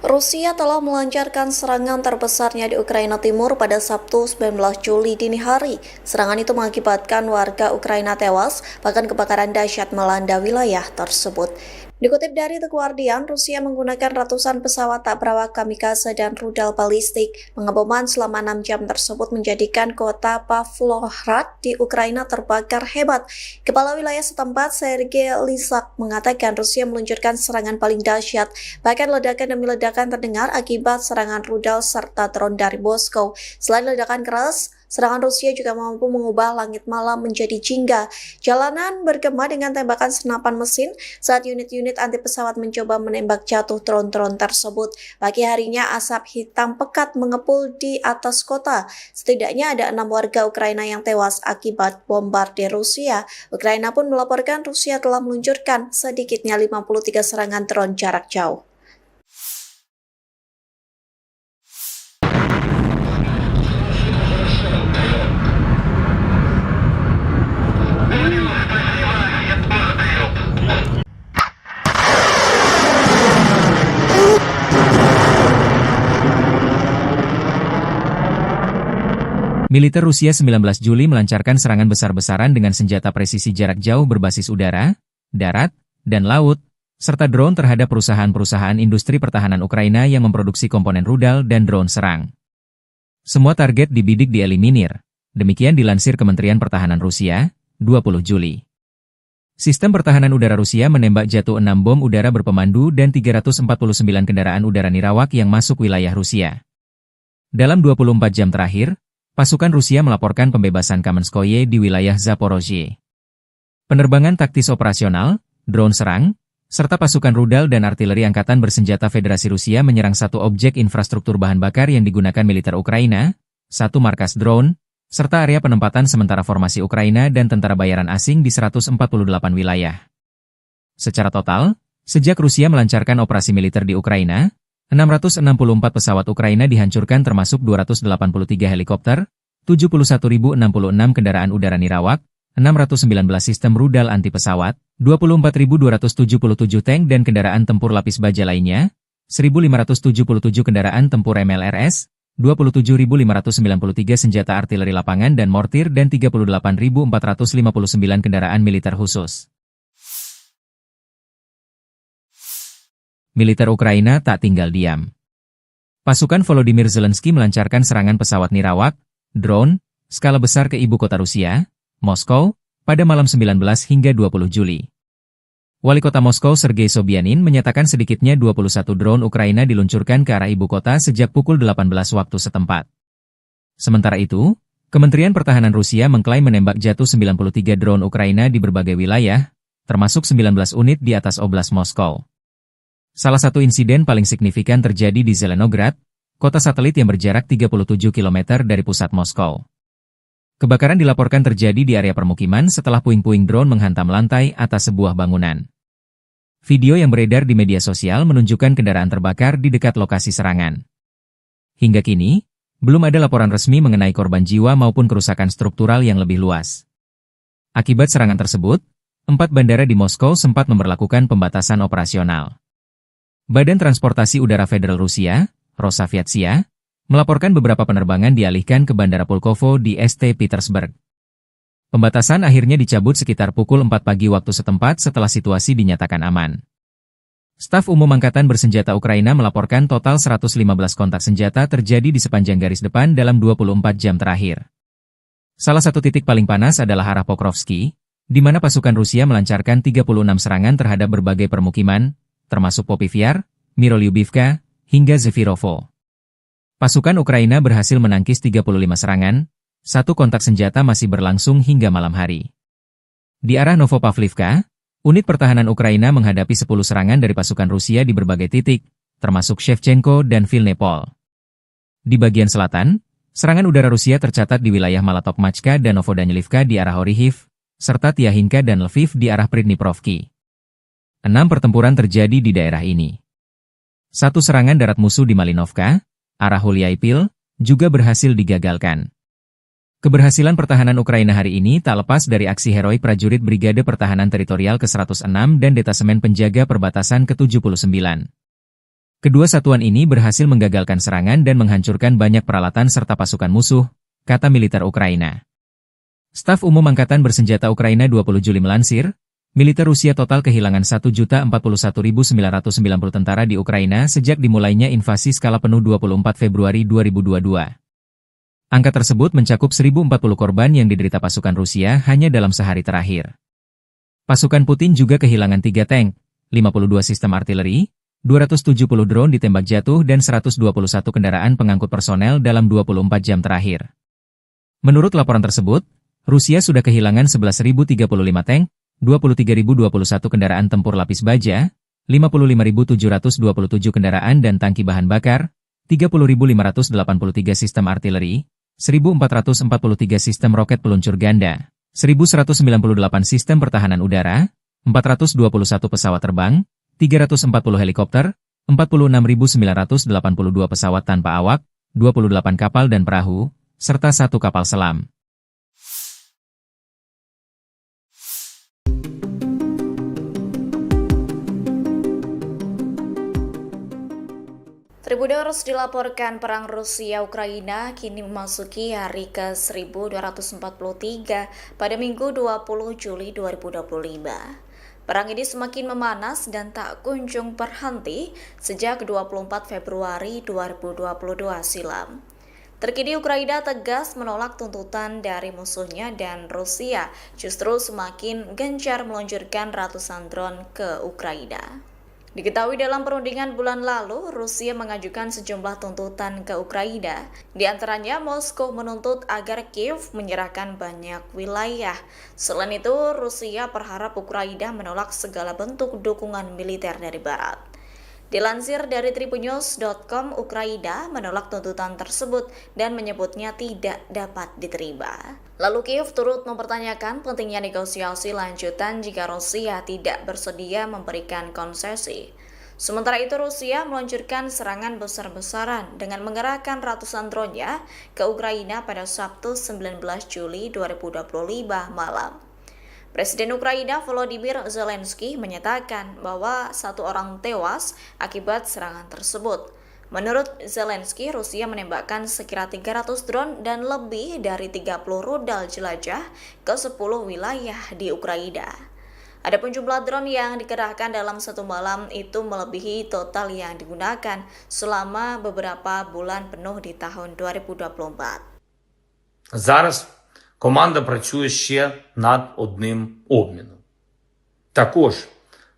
Rusia telah melancarkan serangan terbesarnya di Ukraina Timur pada Sabtu 19 Juli dini hari. Serangan itu mengakibatkan warga Ukraina tewas, bahkan kebakaran dahsyat melanda wilayah tersebut. Dikutip dari The Guardian, Rusia menggunakan ratusan pesawat tak berawak kamikaze dan rudal balistik. Pengeboman selama 6 jam tersebut menjadikan kota Pavlohrad di Ukraina terbakar hebat. Kepala wilayah setempat, Sergei Lysak, mengatakan Rusia meluncurkan serangan paling dahsyat. Bahkan ledakan demi ledakan terdengar akibat serangan rudal serta drone dari Moskow. Selain ledakan keras, serangan Rusia juga mampu mengubah langit malam menjadi jingga. Jalanan bergema dengan tembakan senapan mesin saat unit-unit anti pesawat mencoba menembak jatuh drone-drone tersebut. Pagi harinya asap hitam pekat mengepul di atas kota. Setidaknya ada 6 warga Ukraina yang tewas akibat bombardir Rusia. Ukraina pun melaporkan Rusia telah meluncurkan sedikitnya 53 serangan drone jarak jauh. Militer Rusia 19 Juli melancarkan serangan besar-besaran dengan senjata presisi jarak jauh berbasis udara, darat, dan laut, serta drone terhadap perusahaan-perusahaan industri pertahanan Ukraina yang memproduksi komponen rudal dan drone serang. Semua target dibidik dieliminir, demikian dilansir Kementerian Pertahanan Rusia, 20 Juli. Sistem pertahanan udara Rusia menembak jatuh 6 bom udara berpemandu dan 349 kendaraan udara nirawak yang masuk wilayah Rusia. Dalam 24 jam terakhir, pasukan Rusia melaporkan pembebasan Kamenskoye di wilayah Zaporozhye. Penerbangan taktis operasional, drone serang, serta pasukan rudal dan artileri angkatan bersenjata Federasi Rusia menyerang satu objek infrastruktur bahan bakar yang digunakan militer Ukraina, satu markas drone, serta area penempatan sementara formasi Ukraina dan tentara bayaran asing di 148 wilayah. Secara total, sejak Rusia melancarkan operasi militer di Ukraina, 664 pesawat Ukraina dihancurkan termasuk 283 helikopter, 71.066 kendaraan udara nirawak, 619 sistem rudal anti pesawat, 24.277 tank dan kendaraan tempur lapis baja lainnya, 1.577 kendaraan tempur MLRS, 27.593 senjata artileri lapangan dan mortir dan 38.459 kendaraan militer khusus. Militer Ukraina tak tinggal diam. Pasukan Volodymyr Zelensky melancarkan serangan pesawat nirawak, drone, skala besar ke ibu kota Rusia, Moskow, pada malam 19 hingga 20 Juli. Wali kota Moskow Sergei Sobyanin menyatakan sedikitnya 21 drone Ukraina diluncurkan ke arah ibu kota sejak pukul 18 waktu setempat. Sementara itu, Kementerian Pertahanan Rusia mengklaim menembak jatuh 93 drone Ukraina di berbagai wilayah, termasuk 19 unit di atas Oblast Moskow. Salah satu insiden paling signifikan terjadi di Zelenograd, kota satelit yang berjarak 37 km dari pusat Moskow. Kebakaran dilaporkan terjadi di area permukiman setelah puing-puing drone menghantam lantai atas sebuah bangunan. Video yang beredar di media sosial menunjukkan kendaraan terbakar di dekat lokasi serangan. Hingga kini, belum ada laporan resmi mengenai korban jiwa maupun kerusakan struktural yang lebih luas. Akibat serangan tersebut, 4 bandara di Moskow sempat memberlakukan pembatasan operasional. Badan Transportasi Udara Federal Rusia, Rosaviatsia, melaporkan beberapa penerbangan dialihkan ke Bandara Pulkovo di St. Petersburg. Pembatasan akhirnya dicabut sekitar pukul 4 pagi waktu setempat setelah situasi dinyatakan aman. Staf Umum Angkatan Bersenjata Ukraina melaporkan total 115 kontak senjata terjadi di sepanjang garis depan dalam 24 jam terakhir. Salah satu titik paling panas adalah arah Pokrovsky, di mana pasukan Rusia melancarkan 36 serangan terhadap berbagai permukiman, termasuk Popivyar, Mirolyubivka, hingga Zefirovo. Pasukan Ukraina berhasil menangkis 35 serangan, satu kontak senjata masih berlangsung hingga malam hari. Di arah Novopavlivka, unit pertahanan Ukraina menghadapi 10 serangan dari pasukan Rusia di berbagai titik, termasuk Shevchenko dan Vilnepol. Di bagian selatan, serangan udara Rusia tercatat di wilayah Malatokmachka dan Novodanilivka di arah Orihiv, serta Tiahinka dan Lviv di arah Pridniprovki. 6 pertempuran terjadi di daerah ini. Satu serangan darat musuh di Malinovka, arah Hulyaipil, juga berhasil digagalkan. Keberhasilan pertahanan Ukraina hari ini tak lepas dari aksi heroik prajurit Brigade Pertahanan Teritorial ke-106 dan Detasemen Penjaga Perbatasan ke-79. Kedua satuan ini berhasil menggagalkan serangan dan menghancurkan banyak peralatan serta pasukan musuh, kata militer Ukraina. Staf Umum Angkatan Bersenjata Ukraina 20 Juli melansir, militer Rusia total kehilangan 1.041.990 tentara di Ukraina sejak dimulainya invasi skala penuh 24 Februari 2022. Angka tersebut mencakup 1.040 korban yang diderita pasukan Rusia hanya dalam sehari terakhir. Pasukan Putin juga kehilangan 3 tank, 52 sistem artileri, 270 drone ditembak jatuh dan 121 kendaraan pengangkut personel dalam 24 jam terakhir. Menurut laporan tersebut, Rusia sudah kehilangan 11.035 tank, 23.021 kendaraan tempur lapis baja, 55.727 kendaraan dan tangki bahan bakar, 30.583 sistem artileri, 1.443 sistem roket peluncur ganda, 1.198 sistem pertahanan udara, 421 pesawat terbang, 340 helikopter, 46.982 pesawat tanpa awak, 28 kapal dan perahu, serta 1 kapal selam. Tribuners dilaporkan perang Rusia-Ukraina kini memasuki hari ke-1243 pada Minggu 20 Juli 2025. Perang ini semakin memanas dan tak kunjung berhenti sejak 24 Februari 2022 silam. Terkini Ukraina tegas menolak tuntutan dari musuhnya dan Rusia justru semakin gencar meluncurkan ratusan drone ke Ukraina. Diketahui dalam perundingan bulan lalu, Rusia mengajukan sejumlah tuntutan ke Ukraina. Di antaranya, Moskow menuntut agar Kiev menyerahkan banyak wilayah. Selain itu, Rusia berharap Ukraina menolak segala bentuk dukungan militer dari Barat. Dilansir dari tribunnews.com, Ukraina menolak tuntutan tersebut dan menyebutnya tidak dapat diterima. Lalu Kiev turut mempertanyakan pentingnya negosiasi lanjutan jika Rusia tidak bersedia memberikan konsesi. Sementara itu Rusia meluncurkan serangan besar-besaran dengan mengerahkan ratusan drone-nya ke Ukraina pada Sabtu 19 Juli 2025 malam. Presiden Ukraina Volodymyr Zelensky menyatakan bahwa 1 orang tewas akibat serangan tersebut. Menurut Zelensky, Rusia menembakkan sekira 300 drone dan lebih dari 30 rudal jelajah ke 10 wilayah di Ukraina. Adapun jumlah drone yang dikerahkan dalam satu malam itu melebihi total yang digunakan selama beberapa bulan penuh di tahun 2024. Зараз команда працює ще над одним обміном. Також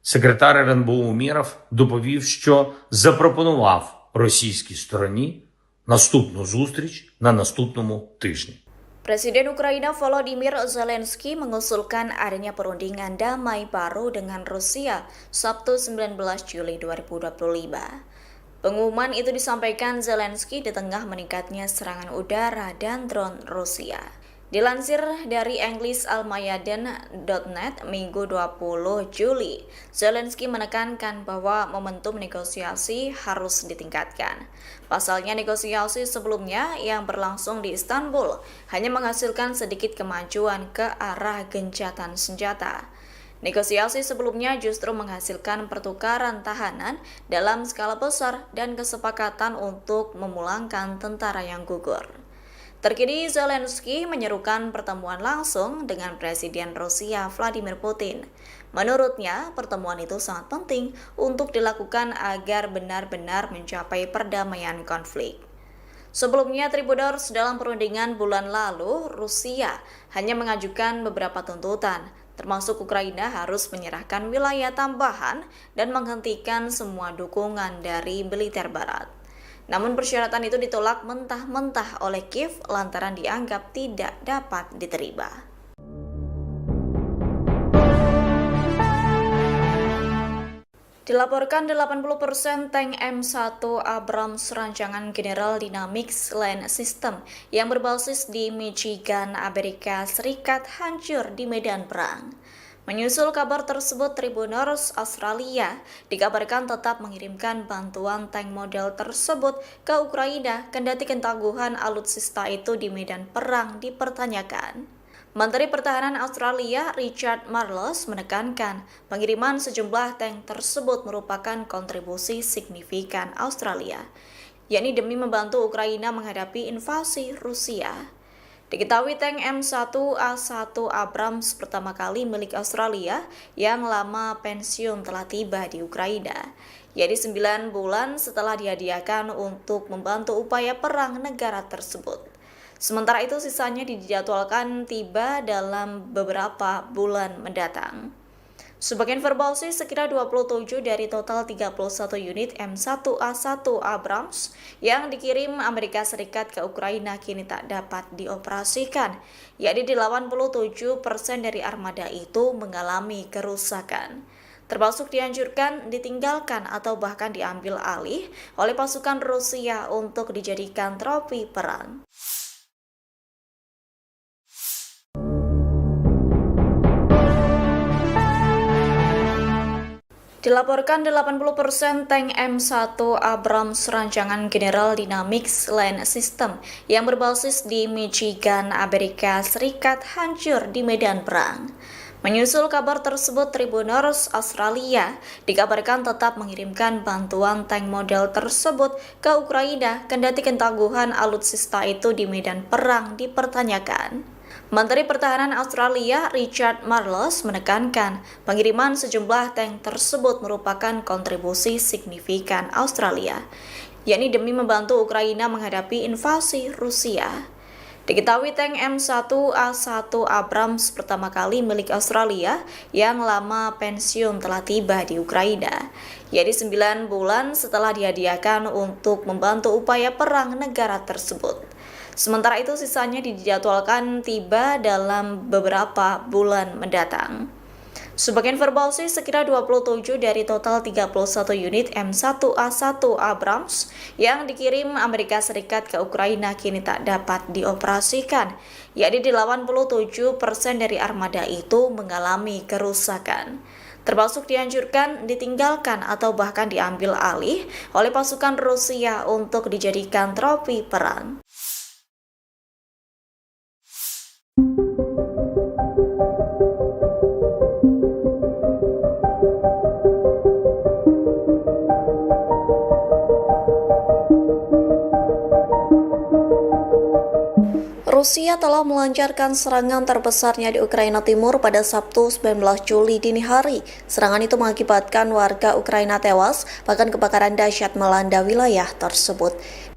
секретар РНБО Умєров доповів, що запропонував російській стороні наступну зустріч на наступному тижні. Presiden Ukraina Volodymyr Zelensky mengusulkan adanya perundingan damai baru dengan Rusia Sabtu 19 Juli 2025. Pengumuman itu disampaikan Zelensky di tengah meningkatnya serangan udara dan drone Rusia. Dilansir dari EnglisAlmayadin.net Minggu 20 Juli, Zelensky menekankan bahwa momentum negosiasi harus ditingkatkan. Pasalnya negosiasi sebelumnya yang berlangsung di Istanbul hanya menghasilkan sedikit kemajuan ke arah gencatan senjata. Negosiasi sebelumnya justru menghasilkan pertukaran tahanan dalam skala besar dan kesepakatan untuk memulangkan tentara yang gugur. Terkini Zelensky menyerukan pertemuan langsung dengan Presiden Rusia Vladimir Putin. Menurutnya, pertemuan itu sangat penting untuk dilakukan agar benar-benar mencapai perdamaian konflik. Sebelumnya, Tribuners dalam perundingan bulan lalu, Rusia hanya mengajukan beberapa tuntutan, termasuk Ukraina harus menyerahkan wilayah tambahan dan menghentikan semua dukungan dari militer Barat. Namun persyaratan itu ditolak mentah-mentah oleh Kiev lantaran dianggap tidak dapat diterima. Dilaporkan 80% tank M1 Abrams rancangan General Dynamics Land System yang berbasis di Michigan, Amerika Serikat hancur di medan perang. Menyusul kabar tersebut, Tribuners Australia dikabarkan tetap mengirimkan bantuan tank model tersebut ke Ukraina, kendati ketangguhan alutsista itu di medan perang dipertanyakan. Menteri Pertahanan Australia Richard Marles menekankan pengiriman sejumlah tank tersebut merupakan kontribusi signifikan Australia, yakni demi membantu Ukraina menghadapi invasi Rusia. Diketahui tank M1A1 Abrams pertama kali milik Australia yang lama pensiun telah tiba di Ukraina, yaitu 9 bulan setelah dihadiahkan untuk membantu upaya perang negara tersebut. Sementara itu sisanya dijadwalkan tiba dalam beberapa bulan mendatang. Sebagai informasi, sekira 27 dari total 31 unit M1A1 Abrams yang dikirim Amerika Serikat ke Ukraina kini tak dapat dioperasikan, yakni 87% dari armada itu mengalami kerusakan, termasuk dianjurkan, ditinggalkan atau bahkan diambil alih oleh pasukan Rusia untuk dijadikan trofi perang. Dilaporkan 80% tank M1 Abrams rancangan General Dynamics Land System yang berbasis di Michigan, Amerika Serikat hancur di medan perang. Menyusul kabar tersebut, Tribuners Australia dikabarkan tetap mengirimkan bantuan tank model tersebut ke Ukraina, kendati ketangguhan alutsista itu di medan perang dipertanyakan. Menteri Pertahanan Australia Richard Marles menekankan pengiriman sejumlah tank tersebut merupakan kontribusi signifikan Australia, yakni demi membantu Ukraina menghadapi invasi Rusia. Diketahui tank M1A1 Abrams pertama kali milik Australia yang lama pensiun telah tiba di Ukraina, yaitu 9 bulan setelah dihadiahkan untuk membantu upaya perang negara tersebut. Sementara itu sisanya dijadwalkan tiba dalam beberapa bulan mendatang. Sebagai informasi, sekira 27 dari total 31 unit M1A1 Abrams yang dikirim Amerika Serikat ke Ukraina kini tak dapat dioperasikan, yakni 87% dari armada itu mengalami kerusakan, termasuk dianjurkan, ditinggalkan atau bahkan diambil alih oleh pasukan Rusia untuk dijadikan trofi perang. Rusia telah melancarkan serangan terbesarnya di Ukraina Timur pada Sabtu 19 Juli dini hari. Serangan itu mengakibatkan warga Ukraina tewas, bahkan kebakaran dahsyat melanda wilayah tersebut.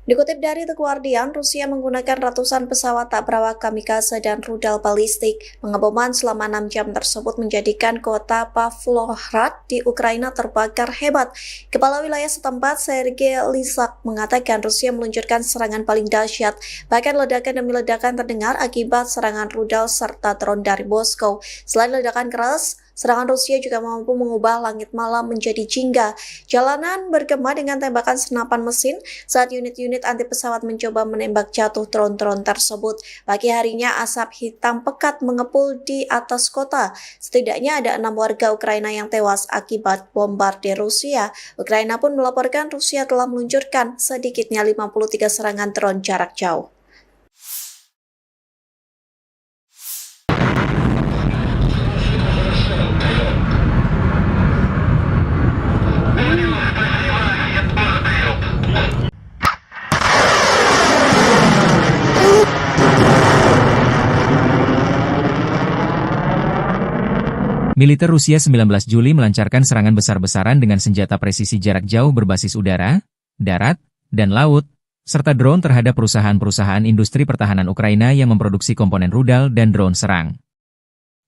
Dikutip dari The Guardian, Rusia menggunakan ratusan pesawat tak berawak kamikaze dan rudal balistik. Pengeboman selama 6 jam tersebut menjadikan kota Pavlohrad di Ukraina terbakar hebat. Kepala wilayah setempat, Sergei Lysak, mengatakan Rusia meluncurkan serangan paling dahsyat. Bahkan ledakan demi ledakan terdengar akibat serangan rudal serta drone dari Moskow. Selain ledakan keras, serangan Rusia juga mampu mengubah langit malam menjadi jingga. Jalanan bergema dengan tembakan senapan mesin saat unit-unit anti pesawat mencoba menembak jatuh drone-drone tersebut. Pagi harinya asap hitam pekat mengepul di atas kota. Setidaknya ada 6 warga Ukraina yang tewas akibat bombardir Rusia. Ukraina pun melaporkan Rusia telah meluncurkan sedikitnya 53 serangan drone jarak jauh. Militer Rusia 19 Juli melancarkan serangan besar-besaran dengan senjata presisi jarak jauh berbasis udara, darat, dan laut, serta drone terhadap perusahaan-perusahaan industri pertahanan Ukraina yang memproduksi komponen rudal dan drone serang.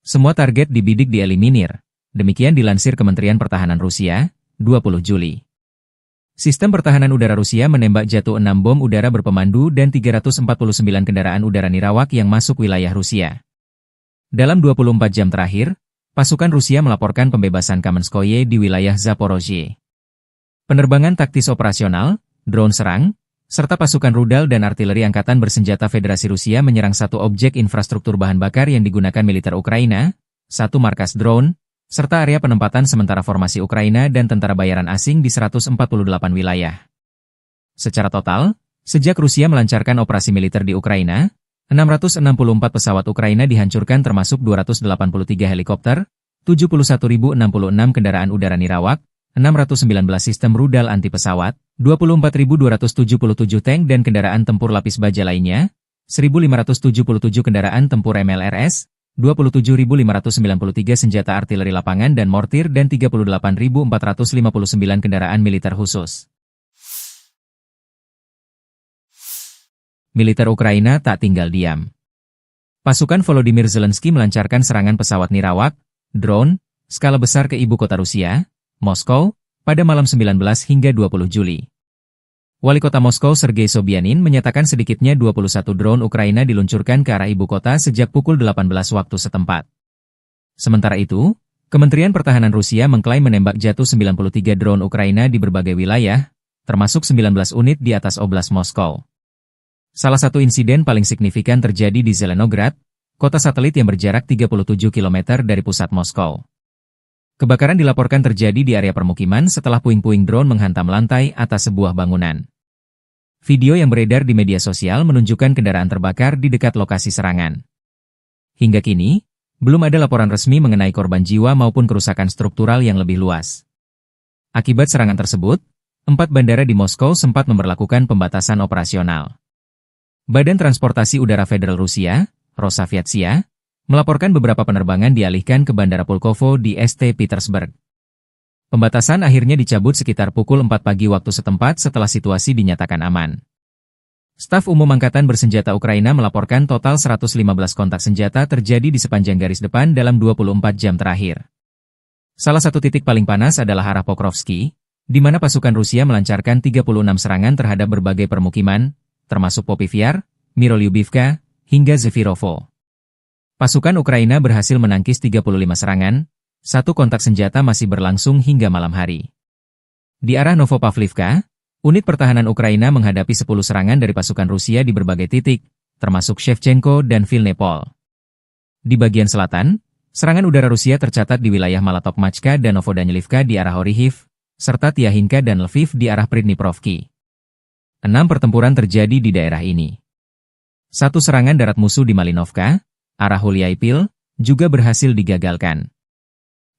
Semua target dibidik dieliminir, demikian dilansir Kementerian Pertahanan Rusia, 20 Juli. Sistem pertahanan udara Rusia menembak jatuh 6 bom udara berpemandu dan 349 kendaraan udara nirawak yang masuk wilayah Rusia. Dalam 24 jam terakhir, pasukan Rusia melaporkan pembebasan Kamenskoye di wilayah Zaporozhye. Penerbangan taktis operasional, drone serang, serta pasukan rudal dan artileri angkatan bersenjata Federasi Rusia menyerang satu objek infrastruktur bahan bakar yang digunakan militer Ukraina, satu markas drone, serta area penempatan sementara formasi Ukraina dan tentara bayaran asing di 148 wilayah. Secara total, sejak Rusia melancarkan operasi militer di Ukraina, 664 pesawat Ukraina dihancurkan termasuk 283 helikopter, 71.066 kendaraan udara nirawak, 619 sistem rudal anti pesawat, 24.277 tank dan kendaraan tempur lapis baja lainnya, 1.577 kendaraan tempur MLRS, 27.593 senjata artileri lapangan dan mortir dan 38.459 kendaraan militer khusus. Militer Ukraina tak tinggal diam. Pasukan Volodymyr Zelensky melancarkan serangan pesawat nirawak, drone, skala besar ke ibu kota Rusia, Moskow, pada malam 19 hingga 20 Juli. Wali kota Moskow Sergei Sobyanin menyatakan sedikitnya 21 drone Ukraina diluncurkan ke arah ibu kota sejak pukul 18 waktu setempat. Sementara itu, Kementerian Pertahanan Rusia mengklaim menembak jatuh 93 drone Ukraina di berbagai wilayah, termasuk 19 unit di atas Oblast Moskow. Salah satu insiden paling signifikan terjadi di Zelenograd, kota satelit yang berjarak 37 km dari pusat Moskow. Kebakaran dilaporkan terjadi di area permukiman setelah puing-puing drone menghantam lantai atas sebuah bangunan. Video yang beredar di media sosial menunjukkan kendaraan terbakar di dekat lokasi serangan. Hingga kini, belum ada laporan resmi mengenai korban jiwa maupun kerusakan struktural yang lebih luas. Akibat serangan tersebut, 4 bandara di Moskow sempat memberlakukan pembatasan operasional. Badan Transportasi Udara Federal Rusia, Rosaviatsia, melaporkan beberapa penerbangan dialihkan ke Bandara Pulkovo di St. Petersburg. Pembatasan akhirnya dicabut sekitar pukul 4 pagi waktu setempat setelah situasi dinyatakan aman. Staf Umum Angkatan Bersenjata Ukraina melaporkan total 115 kontak senjata terjadi di sepanjang garis depan dalam 24 jam terakhir. Salah satu titik paling panas adalah arah Pokrovsky, di mana pasukan Rusia melancarkan 36 serangan terhadap berbagai permukiman, termasuk Popivyar, Mirolyubivka, hingga Zefirovo. Pasukan Ukraina berhasil menangkis 35 serangan, satu kontak senjata masih berlangsung hingga malam hari. Di arah Novopavlivka, unit pertahanan Ukraina menghadapi 10 serangan dari pasukan Rusia di berbagai titik, termasuk Shevchenko dan Vilnepol. Di bagian selatan, serangan udara Rusia tercatat di wilayah Malatokmachka dan Novodanilivka di arah Orihiv, serta Tiahinka dan Lviv di arah Pridniprovki. 6 pertempuran terjadi di daerah ini. Satu serangan darat musuh di Malinovka, arah Huliaipil, juga berhasil digagalkan.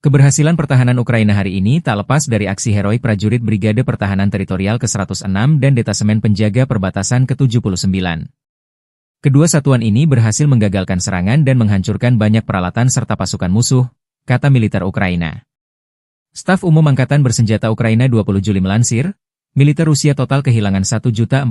Keberhasilan pertahanan Ukraina hari ini tak lepas dari aksi heroik prajurit Brigade Pertahanan Teritorial ke-106 dan Detasemen Penjaga Perbatasan ke-79. Kedua satuan ini berhasil menggagalkan serangan dan menghancurkan banyak peralatan serta pasukan musuh, kata militer Ukraina. Staf Umum Angkatan Bersenjata Ukraina 20 Juli melansir, militer Rusia total kehilangan 1.041.990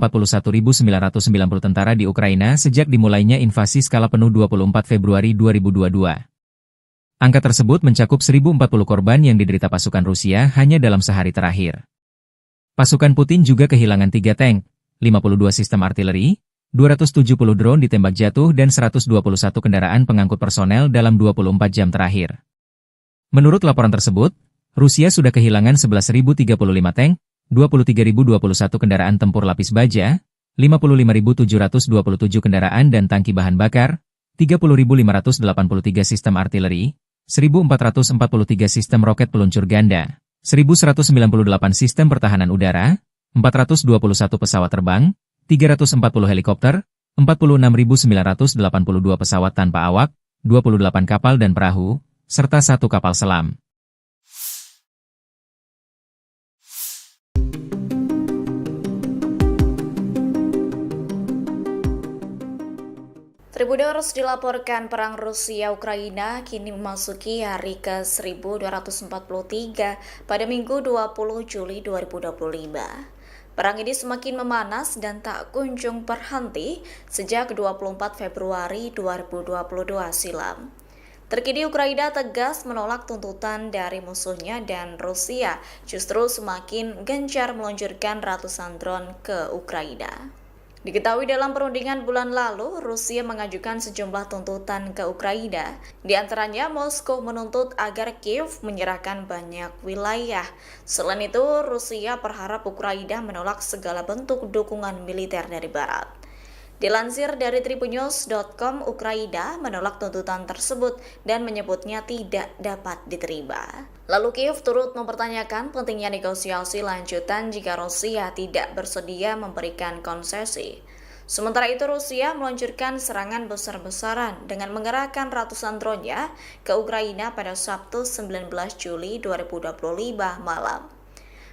tentara di Ukraina sejak dimulainya invasi skala penuh 24 Februari 2022. Angka tersebut mencakup 1.040 korban yang diderita pasukan Rusia hanya dalam sehari terakhir. Pasukan Putin juga kehilangan 3 tank, 52 sistem artileri, 270 drone ditembak jatuh dan 121 kendaraan pengangkut personel dalam 24 jam terakhir. Menurut laporan tersebut, Rusia sudah kehilangan 11.035 tank, 23.021 kendaraan tempur lapis baja, 55.727 kendaraan dan tangki bahan bakar, 30.583 sistem artileri, 1.443 sistem roket peluncur ganda, 1.198 sistem pertahanan udara, 421 pesawat terbang, 340 helikopter, 46.982 pesawat tanpa awak, 28 kapal dan perahu, serta 1 kapal selam. Tribuners dilaporkan perang Rusia-Ukraina kini memasuki hari ke-1243 pada Minggu 20 Juli 2025. Perang ini semakin memanas dan tak kunjung berhenti sejak 24 Februari 2022 silam. Terkini Ukraina tegas menolak tuntutan dari musuhnya dan Rusia justru semakin gencar meluncurkan ratusan drone ke Ukraina. Diketahui dalam perundingan bulan lalu, Rusia mengajukan sejumlah tuntutan ke Ukraina. Di antaranya, Moskow menuntut agar Kiev menyerahkan banyak wilayah. Selain itu, Rusia berharap Ukraina menolak segala bentuk dukungan militer dari Barat. Dilansir dari tribunnews.com, Ukraina menolak tuntutan tersebut dan menyebutnya tidak dapat diterima. Lalu Kiev turut mempertanyakan pentingnya negosiasi lanjutan jika Rusia tidak bersedia memberikan konsesi. Sementara itu Rusia meluncurkan serangan besar-besaran dengan mengerahkan ratusan drone-nya ke Ukraina pada Sabtu 19 Juli 2025 malam.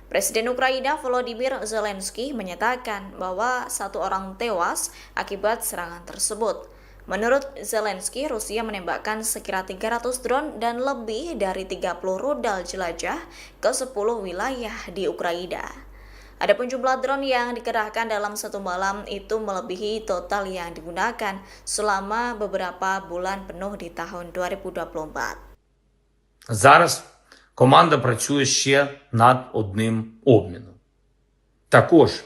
Presiden Ukraina Volodymyr Zelensky menyatakan bahwa 1 orang tewas akibat serangan tersebut. Menurut Zelensky, Rusia menembakkan sekira 300 drone dan lebih dari 30 rudal jelajah ke 10 wilayah di Ukraina. Adapun jumlah drone yang dikerahkan dalam satu malam itu melebihi total yang digunakan selama beberapa bulan penuh di tahun 2024. Зараз команда працює ще над одним обміном. Також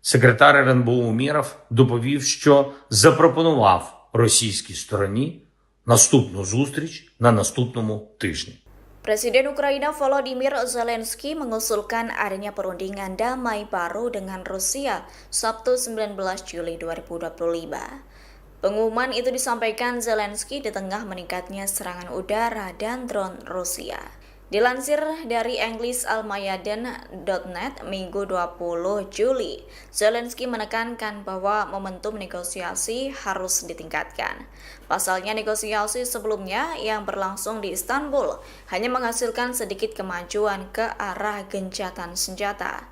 секретар РНБО Умєров доповів, що запропонував російській стороні наступну зустріч на наступному тижні. Presiden Ukraina Volodymyr Zelensky mengusulkan adanya perundingan damai baru dengan Rusia Sabtu 19 Juli 2025. Pengumuman itu disampaikan Zelensky di tengah meningkatnya serangan udara dan drone Rusia. Dilansir dari EnglisAlmayadin.net Minggu 20 Juli, Zelensky menekankan bahwa momentum negosiasi harus ditingkatkan. Pasalnya negosiasi sebelumnya yang berlangsung di Istanbul hanya menghasilkan sedikit kemajuan ke arah gencatan senjata.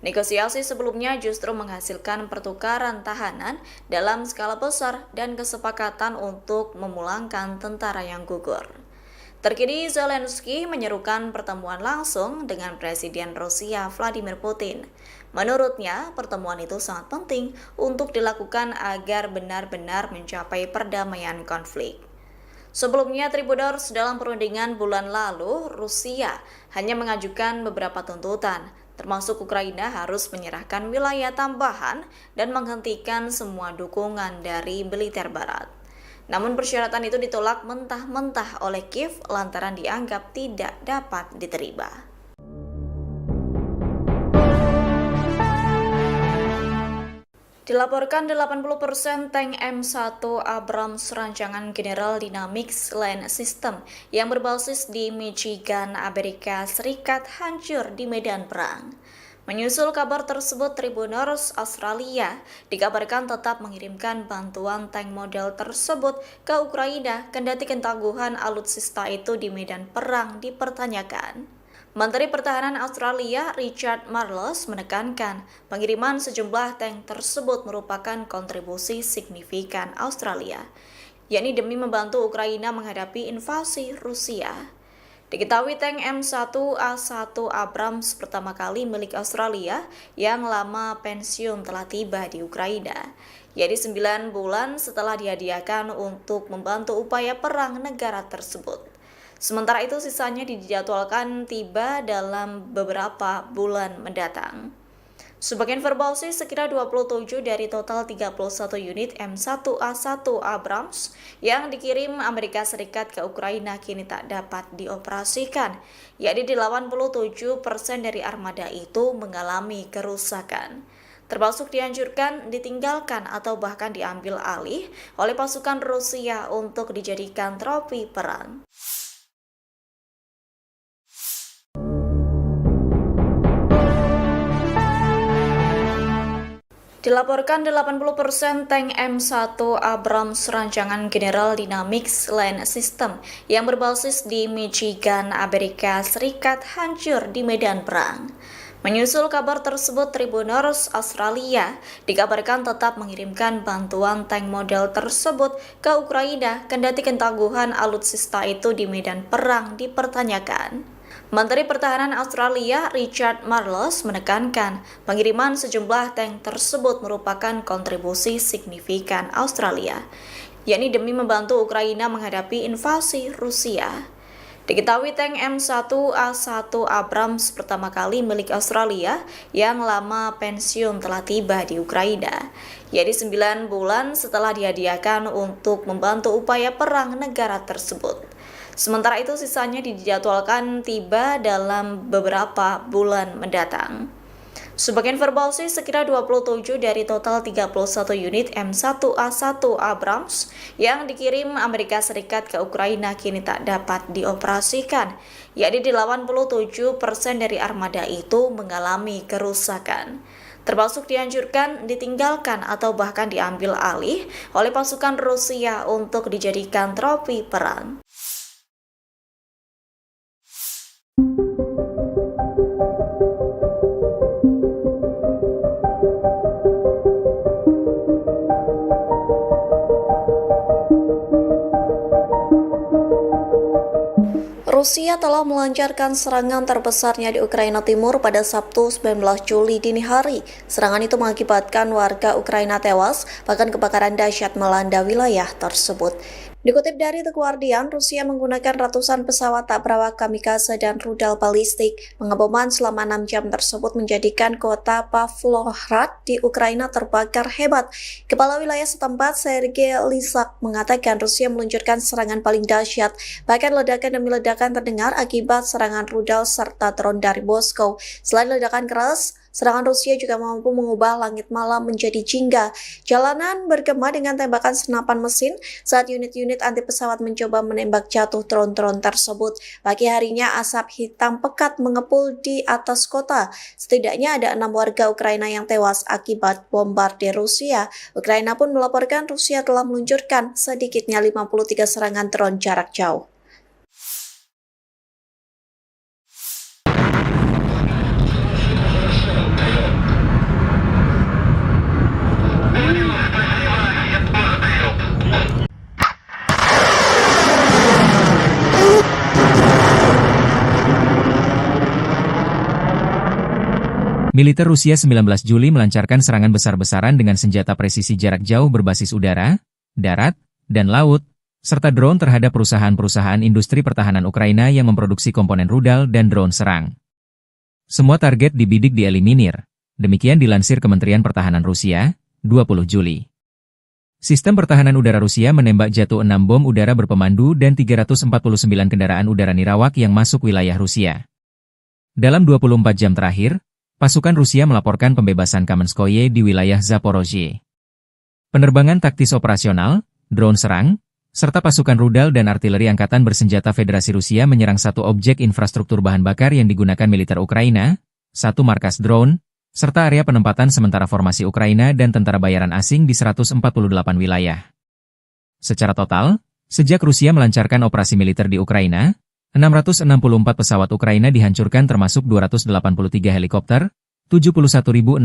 Negosiasi sebelumnya justru menghasilkan pertukaran tahanan dalam skala besar dan kesepakatan untuk memulangkan tentara yang gugur. Terkini Zelensky menyerukan pertemuan langsung dengan Presiden Rusia Vladimir Putin. Menurutnya, pertemuan itu sangat penting untuk dilakukan agar benar-benar mencapai perdamaian konflik. Sebelumnya, Tribuners dalam perundingan bulan lalu, Rusia hanya mengajukan beberapa tuntutan, termasuk Ukraina harus menyerahkan wilayah tambahan dan menghentikan semua dukungan dari militer Barat. Namun persyaratan itu ditolak mentah-mentah oleh Kiev lantaran dianggap tidak dapat diterima. Dilaporkan 80% tank M1 Abrams rancangan General Dynamics Land System yang berbasis di Michigan, Amerika Serikat hancur di medan perang. Menyusul kabar tersebut, Tribuners Australia dikabarkan tetap mengirimkan bantuan tank model tersebut ke Ukraina kendati ketangguhan alutsista itu di medan perang dipertanyakan. Menteri Pertahanan Australia Richard Marles menekankan pengiriman sejumlah tank tersebut merupakan kontribusi signifikan Australia, yakni demi membantu Ukraina menghadapi invasi Rusia. Diketahui tank M1A1 Abrams pertama kali milik Australia yang lama pensiun telah tiba di Ukraina, yakni 9 bulan setelah dihadiahkan untuk membantu upaya perang negara tersebut. Sementara itu sisanya dijadwalkan tiba dalam beberapa bulan mendatang. Sebagai informasi, sekira 27 dari total 31 unit M1A1 Abrams yang dikirim Amerika Serikat ke Ukraina kini tak dapat dioperasikan, yakni 87% dari armada itu mengalami kerusakan, termasuk dihancurkan, ditinggalkan, atau bahkan diambil alih oleh pasukan Rusia untuk dijadikan trofi perang. Dilaporkan 80% tank M1 Abrams rancangan General Dynamics Land System yang berbasis di Michigan, Amerika Serikat hancur di medan perang. Menyusul kabar tersebut, Tribuners Australia dikabarkan tetap mengirimkan bantuan tank model tersebut ke Ukraina kendati ketangguhan alutsista itu di medan perang dipertanyakan. Menteri Pertahanan Australia Richard Marles menekankan pengiriman sejumlah tank tersebut merupakan kontribusi signifikan Australia, yakni demi membantu Ukraina menghadapi invasi Rusia. Diketahui tank M1A1 Abrams pertama kali milik Australia yang lama pensiun telah tiba di Ukraina, yakni 9 bulan setelah dihadiahkan untuk membantu upaya perang negara tersebut. Sementara itu sisanya dijadwalkan tiba dalam beberapa bulan mendatang. Sebagai informasi, sekira 27 dari total 31 unit M1A1 Abrams yang dikirim Amerika Serikat ke Ukraina kini tak dapat dioperasikan, yakni 87% dari armada itu mengalami kerusakan, termasuk dihancurkan, ditinggalkan, atau bahkan diambil alih oleh pasukan Rusia untuk dijadikan trofi perang. Rusia telah melancarkan serangan terbesarnya di Ukraina Timur pada Sabtu 19 Juli dini hari. Serangan itu mengakibatkan warga Ukraina tewas, bahkan kebakaran dahsyat melanda wilayah tersebut. Dikutip dari The Guardian, Rusia menggunakan ratusan pesawat tak berawak kamikaze dan rudal balistik. Pengeboman selama 6 jam tersebut menjadikan kota Pavlohrad di Ukraina terbakar hebat. Kepala wilayah setempat, Sergei Lysak, mengatakan Rusia meluncurkan serangan paling dahsyat. Bahkan ledakan demi ledakan terdengar akibat serangan rudal serta drone dari Moskow. Selain ledakan keras, serangan Rusia juga mampu mengubah langit malam menjadi jingga. Jalanan bergema dengan tembakan senapan mesin saat unit-unit anti pesawat mencoba menembak jatuh drone-drone tersebut. Pagi harinya asap hitam pekat mengepul di atas kota. Setidaknya ada 6 warga Ukraina yang tewas akibat bombardir Rusia. Ukraina pun melaporkan Rusia telah meluncurkan sedikitnya 53 serangan drone jarak jauh. Militer Rusia 19 Juli melancarkan serangan besar-besaran dengan senjata presisi jarak jauh berbasis udara, darat, dan laut, serta drone terhadap perusahaan-perusahaan industri pertahanan Ukraina yang memproduksi komponen rudal dan drone serang. Semua target dibidik dieliminir, demikian dilansir Kementerian Pertahanan Rusia, 20 Juli. Sistem pertahanan udara Rusia menembak jatuh 6 bom udara berpemandu dan 349 kendaraan udara nirawak yang masuk wilayah Rusia. Dalam 24 jam terakhir, pasukan Rusia melaporkan pembebasan Kamenskoye di wilayah Zaporozhye. Penerbangan taktis operasional, drone serang, serta pasukan rudal dan artileri angkatan bersenjata Federasi Rusia menyerang satu objek infrastruktur bahan bakar yang digunakan militer Ukraina, satu markas drone, serta area penempatan sementara formasi Ukraina dan tentara bayaran asing di 148 wilayah. Secara total, sejak Rusia melancarkan operasi militer di Ukraina, 664 pesawat Ukraina dihancurkan termasuk 283 helikopter, 71.066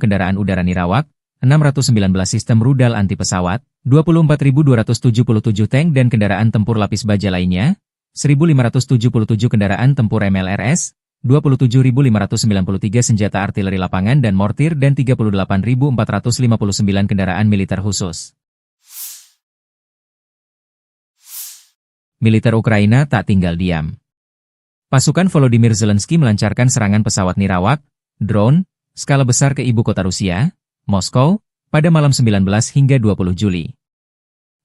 kendaraan udara nirawak, 619 sistem rudal anti pesawat, 24.277 tank dan kendaraan tempur lapis baja lainnya, 1.577 kendaraan tempur MLRS, 27.593 senjata artileri lapangan dan mortir dan 38.459 kendaraan militer khusus. Militer Ukraina tak tinggal diam. Pasukan Volodymyr Zelensky melancarkan serangan pesawat nirawak, drone, skala besar ke ibu kota Rusia, Moskow, pada malam 19 hingga 20 Juli.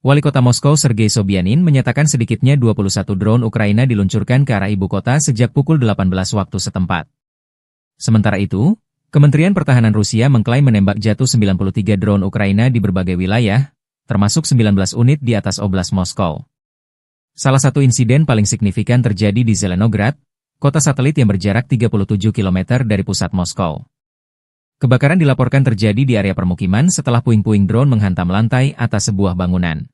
Wali kota Moskow Sergei Sobyanin menyatakan sedikitnya 21 drone Ukraina diluncurkan ke arah ibu kota sejak pukul 18 waktu setempat. Sementara itu, Kementerian Pertahanan Rusia mengklaim menembak jatuh 93 drone Ukraina di berbagai wilayah, termasuk 19 unit di atas Oblast Moskow. Salah satu insiden paling signifikan terjadi di Zelenograd, kota satelit yang berjarak 37 km dari pusat Moskow. Kebakaran dilaporkan terjadi di area permukiman setelah puing-puing drone menghantam lantai atas sebuah bangunan.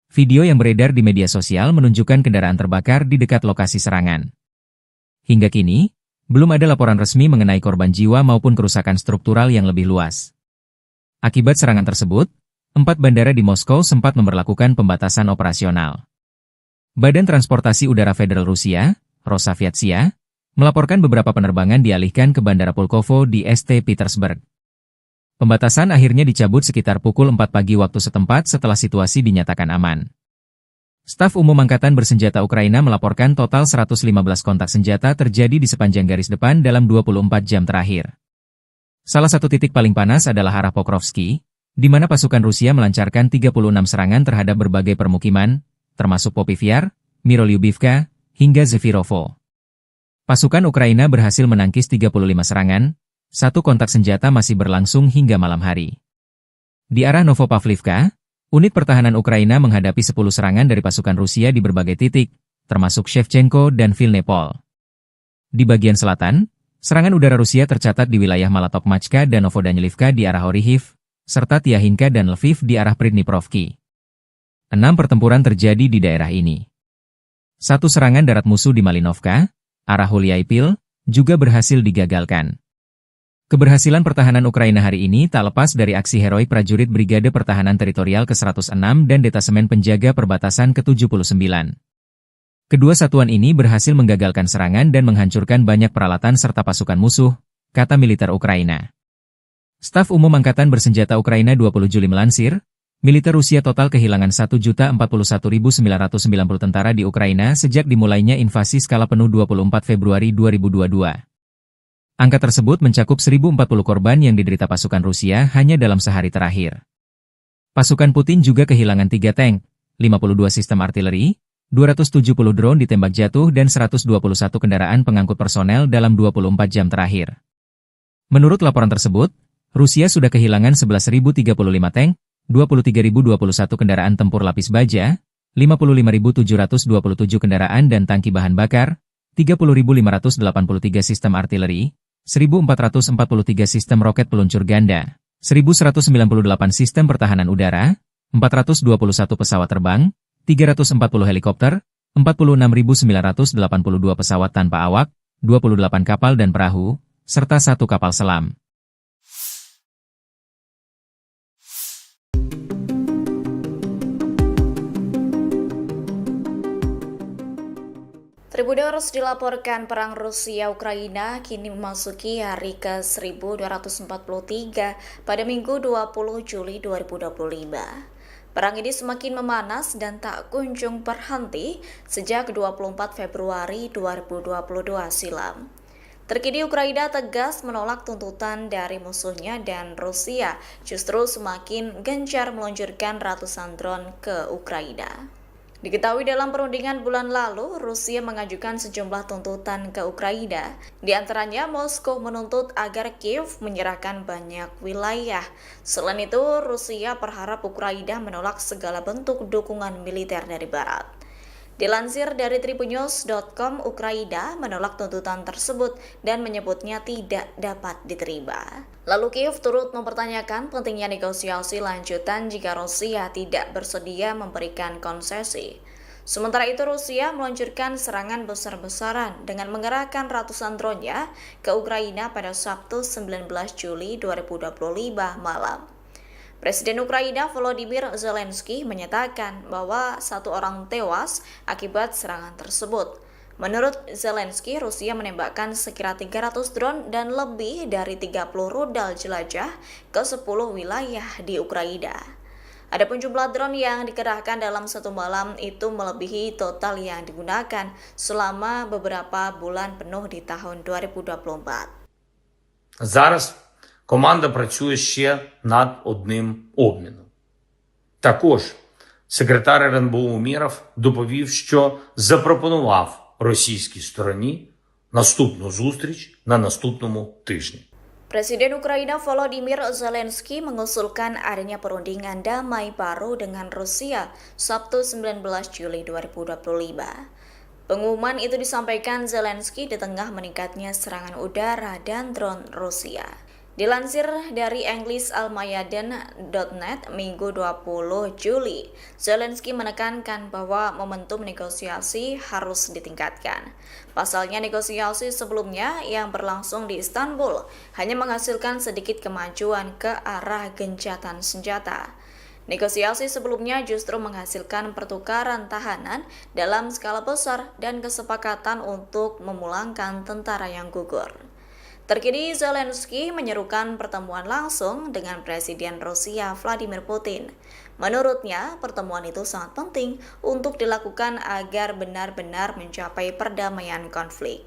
Video yang beredar di media sosial menunjukkan kendaraan terbakar di dekat lokasi serangan. Hingga kini, belum ada laporan resmi mengenai korban jiwa maupun kerusakan struktural yang lebih luas. Akibat serangan tersebut, 4 bandara di Moskow sempat memberlakukan pembatasan operasional. Badan Transportasi Udara Federal Rusia, Rosaviatsia, melaporkan beberapa penerbangan dialihkan ke Bandara Pulkovo di St. Petersburg. Pembatasan akhirnya dicabut sekitar pukul 4 pagi waktu setempat setelah situasi dinyatakan aman. Staf Umum Angkatan Bersenjata Ukraina melaporkan total 115 kontak senjata terjadi di sepanjang garis depan dalam 24 jam terakhir. Salah satu titik paling panas adalah arah Pokrovsky, di mana pasukan Rusia melancarkan 36 serangan terhadap berbagai permukiman, termasuk Popivyar, Mirolyubivka, hingga Zefirovo. Pasukan Ukraina berhasil menangkis 35 serangan, satu kontak senjata masih berlangsung hingga malam hari. Di arah Novopavlivka, unit pertahanan Ukraina menghadapi 10 serangan dari pasukan Rusia di berbagai titik, termasuk Shevchenko dan Vilnepol. Di bagian selatan, serangan udara Rusia tercatat di wilayah Malatokmachka dan Novodanilivka di arah Orihiv, serta Tiahinka dan Lviv di arah Pridniprovki. 6 pertempuran terjadi di daerah ini. Satu serangan darat musuh di Malinovka, arah Huliaipil, juga berhasil digagalkan. Keberhasilan pertahanan Ukraina hari ini tak lepas dari aksi heroik prajurit Brigade Pertahanan Teritorial ke-106 dan Detasemen Penjaga Perbatasan ke-79. Kedua satuan ini berhasil menggagalkan serangan dan menghancurkan banyak peralatan serta pasukan musuh, kata militer Ukraina. Staf Umum Angkatan Bersenjata Ukraina 20 Juli melansir, militer Rusia total kehilangan 1.041.990 tentara di Ukraina sejak dimulainya invasi skala penuh 24 Februari 2022. Angka tersebut mencakup 1.040 korban yang diderita pasukan Rusia hanya dalam sehari terakhir. Pasukan Putin juga kehilangan 3 tank, 52 sistem artileri, 270 drone ditembak jatuh dan 121 kendaraan pengangkut personel dalam 24 jam terakhir. Menurut laporan tersebut, Rusia sudah kehilangan 11.035 tank, 23.021 kendaraan tempur lapis baja, 55.727 kendaraan dan tangki bahan bakar, 30.583 sistem artileri, 1.443 sistem roket peluncur ganda, 1.198 sistem pertahanan udara, 421 pesawat terbang, 340 helikopter, 46.982 pesawat tanpa awak, 28 kapal dan perahu, serta 1 kapal selam. Tribuners dilaporkan perang Rusia-Ukraina kini memasuki hari ke-1243 pada Minggu 20 Juli 2025. Perang ini semakin memanas dan tak kunjung berhenti sejak 24 Februari 2022 silam. Terkini Ukraina tegas menolak tuntutan dari musuhnya dan Rusia justru semakin gencar meluncurkan ratusan drone ke Ukraina. Diketahui dalam perundingan bulan lalu, Rusia mengajukan sejumlah tuntutan ke Ukraina. Di antaranya, Moskow menuntut agar Kiev menyerahkan banyak wilayah. Selain itu, Rusia berharap Ukraina menolak segala bentuk dukungan militer dari Barat. Dilansir dari tribunnews.com, Ukraina menolak tuntutan tersebut dan menyebutnya tidak dapat diterima. Lalu Kiev turut mempertanyakan pentingnya negosiasi lanjutan jika Rusia tidak bersedia memberikan konsesi. Sementara itu Rusia meluncurkan serangan besar-besaran dengan mengerahkan ratusan drone-nya ke Ukraina pada Sabtu 19 Juli 2025 malam. Presiden Ukraina Volodymyr Zelensky menyatakan bahwa 1 orang tewas akibat serangan tersebut. Menurut Zelensky, Rusia menembakkan sekira 300 drone dan lebih dari 30 rudal jelajah ke 10 wilayah di Ukraina. Adapun jumlah drone yang dikerahkan dalam satu malam itu melebihi total yang digunakan selama beberapa bulan penuh di tahun 2024. Зараз команда працює ще над одним обміном. Також секретар РНБО Умєров доповів, що запропонував російській стороні наступну зустріч на наступному тижні. Presiden Ukraina Volodymyr Zelensky mengusulkan adanya perundingan damai baru dengan Rusia Sabtu 19 Juli 2025. Pengumuman itu disampaikan Zelensky di tengah meningkatnya serangan udara dan drone Rusia. Dilansir dari EnglisAlmayadin.net Minggu 20 Juli, Zelensky menekankan bahwa momentum negosiasi harus ditingkatkan. Pasalnya negosiasi sebelumnya yang berlangsung di Istanbul hanya menghasilkan sedikit kemajuan ke arah gencatan senjata. Negosiasi sebelumnya justru menghasilkan pertukaran tahanan dalam skala besar dan kesepakatan untuk memulangkan tentara yang gugur. Terkini Zelensky menyerukan pertemuan langsung dengan Presiden Rusia Vladimir Putin. Menurutnya, pertemuan itu sangat penting untuk dilakukan agar benar-benar mencapai perdamaian konflik.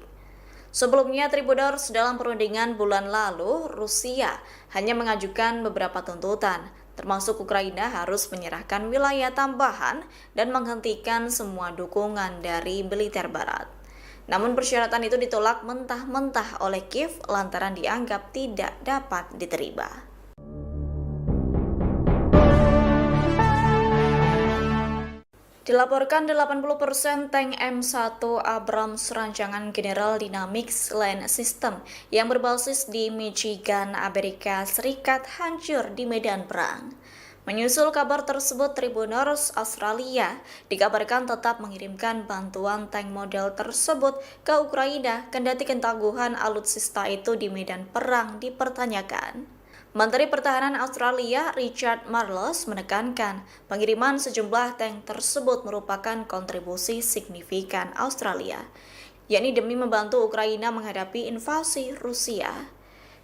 Sebelumnya, Tribuners dalam perundingan bulan lalu, Rusia hanya mengajukan beberapa tuntutan, termasuk Ukraina harus menyerahkan wilayah tambahan dan menghentikan semua dukungan dari militer Barat. Namun persyaratan itu ditolak mentah-mentah oleh Kiev lantaran dianggap tidak dapat diterima. Dilaporkan 80% tank M1 Abrams rancangan General Dynamics Land System yang berbasis di Michigan, Amerika Serikat hancur di medan perang. Menyusul kabar tersebut, Tribuners Australia dikabarkan tetap mengirimkan bantuan tank model tersebut ke Ukraina kendati ketangguhan alutsista itu di medan perang dipertanyakan. Menteri Pertahanan Australia Richard Marles menekankan pengiriman sejumlah tank tersebut merupakan kontribusi signifikan Australia, yakni demi membantu Ukraina menghadapi invasi Rusia.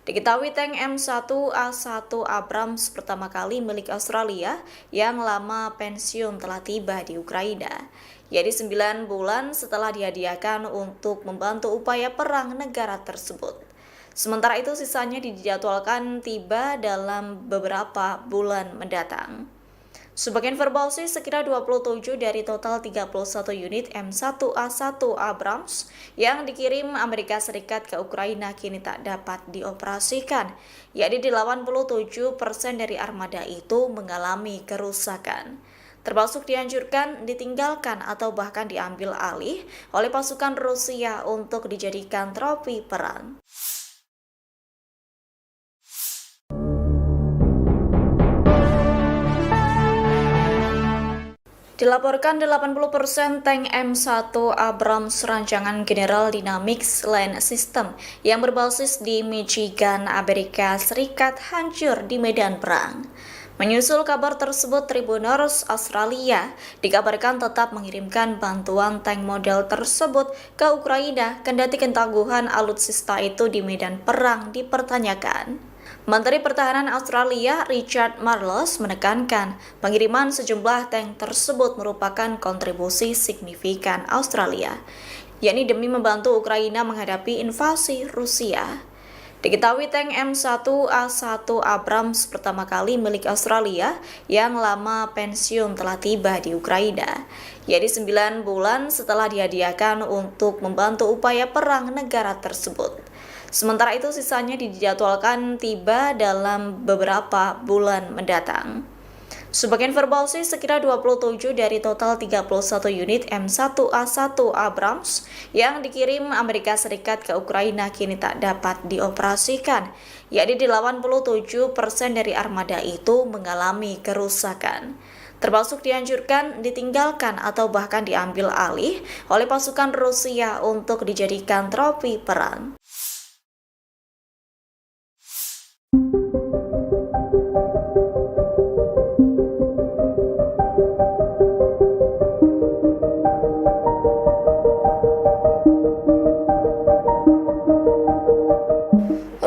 Diketahui tank M1A1 Abrams pertama kali milik Australia yang lama pensiun telah tiba di Ukraina, yaitu 9 bulan setelah dihadiahkan untuk membantu upaya perang negara tersebut. Sementara itu sisanya dijadwalkan tiba dalam beberapa bulan mendatang. Sebagai informasi, sekira 27 dari total 31 unit M1A1 Abrams yang dikirim Amerika Serikat ke Ukraina kini tak dapat dioperasikan, yakni 87% dari armada itu mengalami kerusakan, termasuk dihancurkan, ditinggalkan, atau bahkan diambil alih oleh pasukan Rusia untuk dijadikan trofi perang. Dilaporkan 80% tank M1 Abrams rancangan General Dynamics Land System yang berbasis di Michigan, Amerika Serikat hancur di medan perang. Menyusul kabar tersebut, Tribuners Australia dikabarkan tetap mengirimkan bantuan tank model tersebut ke Ukraina kendati ketangguhan alutsista itu di medan perang dipertanyakan. Menteri Pertahanan Australia Richard Marles menekankan pengiriman sejumlah tank tersebut merupakan kontribusi signifikan Australia, yakni demi membantu Ukraina menghadapi invasi Rusia. Diketahui tank M1A1 Abrams pertama kali milik Australia yang lama pensiun telah tiba di Ukraina, yaitu 9 bulan setelah dihadiahkan untuk membantu upaya perang negara tersebut. Sementara itu sisanya dijadwalkan tiba dalam beberapa bulan mendatang. Sebagai informasi, sekira 27 dari total 31 unit M1A1 Abrams yang dikirim Amerika Serikat ke Ukraina kini tak dapat dioperasikan, yakni 87% dari armada itu mengalami kerusakan, termasuk dianjurkan, ditinggalkan, atau bahkan diambil alih oleh pasukan Rusia untuk dijadikan trofi perang.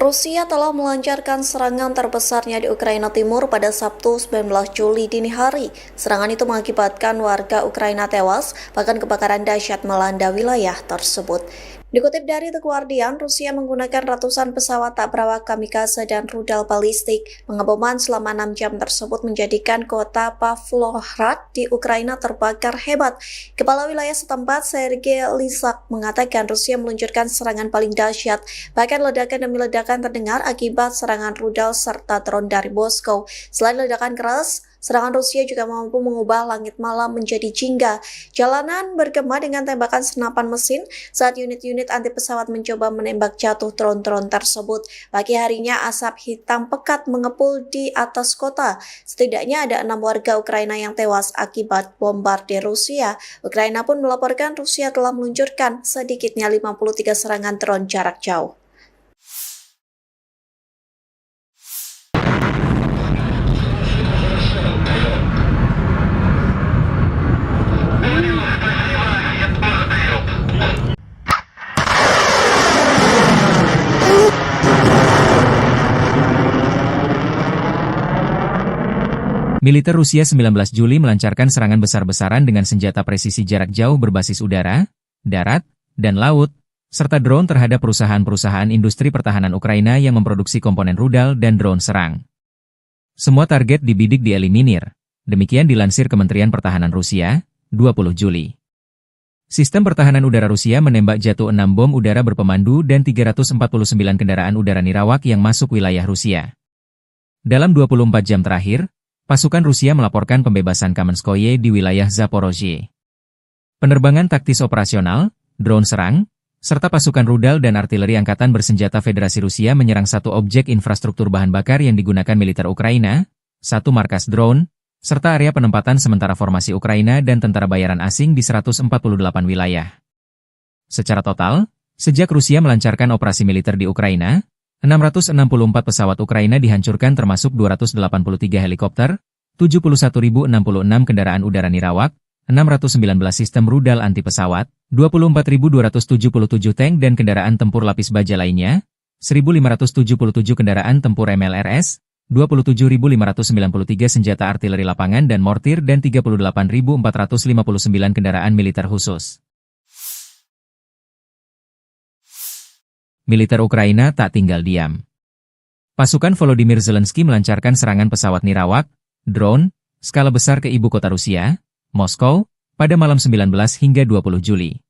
Rusia telah melancarkan serangan terbesarnya di Ukraina Timur pada Sabtu 19 Juli dini hari. Serangan itu mengakibatkan warga Ukraina tewas, bahkan kebakaran dahsyat melanda wilayah tersebut. Dikutip dari The Guardian, Rusia menggunakan ratusan pesawat tak berawak kamikaze dan rudal balistik. Pengeboman selama 6 jam tersebut menjadikan kota Pavlohrad di Ukraina terbakar hebat. Kepala wilayah setempat, Sergei Lysak, mengatakan Rusia meluncurkan serangan paling dahsyat. Bahkan ledakan demi ledakan terdengar akibat serangan rudal serta drone dari Moskow. Selain ledakan keras, serangan Rusia juga mampu mengubah langit malam menjadi jingga. Jalanan bergema dengan tembakan senapan mesin saat unit-unit anti pesawat mencoba menembak jatuh drone-drone tersebut. Pagi harinya asap hitam pekat mengepul di atas kota. Setidaknya ada 6 warga Ukraina yang tewas akibat bombardir Rusia. Ukraina pun melaporkan Rusia telah meluncurkan sedikitnya 53 serangan drone jarak jauh. Militer Rusia 19 Juli melancarkan serangan besar-besaran dengan senjata presisi jarak jauh berbasis udara, darat, dan laut, serta drone terhadap perusahaan-perusahaan industri pertahanan Ukraina yang memproduksi komponen rudal dan drone serang. Semua target dibidik dieliminir, demikian dilansir Kementerian Pertahanan Rusia, 20 Juli. Sistem pertahanan udara Rusia menembak jatuh 6 bom udara berpemandu dan 349 kendaraan udara nirawak yang masuk wilayah Rusia. Dalam 24 jam terakhir, pasukan Rusia melaporkan pembebasan Kamenskoye di wilayah Zaporozhye. Penerbangan taktis operasional, drone serang, serta pasukan rudal dan artileri angkatan bersenjata Federasi Rusia menyerang satu objek infrastruktur bahan bakar yang digunakan militer Ukraina, satu markas drone, serta area penempatan sementara formasi Ukraina dan tentara bayaran asing di 148 wilayah. Secara total, sejak Rusia melancarkan operasi militer di Ukraina, 664 pesawat Ukraina dihancurkan termasuk 283 helikopter, 71.066 kendaraan udara nirawak, 619 sistem rudal anti pesawat, 24.277 tank dan kendaraan tempur lapis baja lainnya, 1.577 kendaraan tempur MLRS, 27.593 senjata artileri lapangan dan mortir dan 38.459 kendaraan militer khusus. Militer Ukraina tak tinggal diam. Pasukan Volodymyr Zelensky melancarkan serangan pesawat nirawak, drone, skala besar ke ibu kota Rusia, Moskow, pada malam 19 hingga 20 Juli.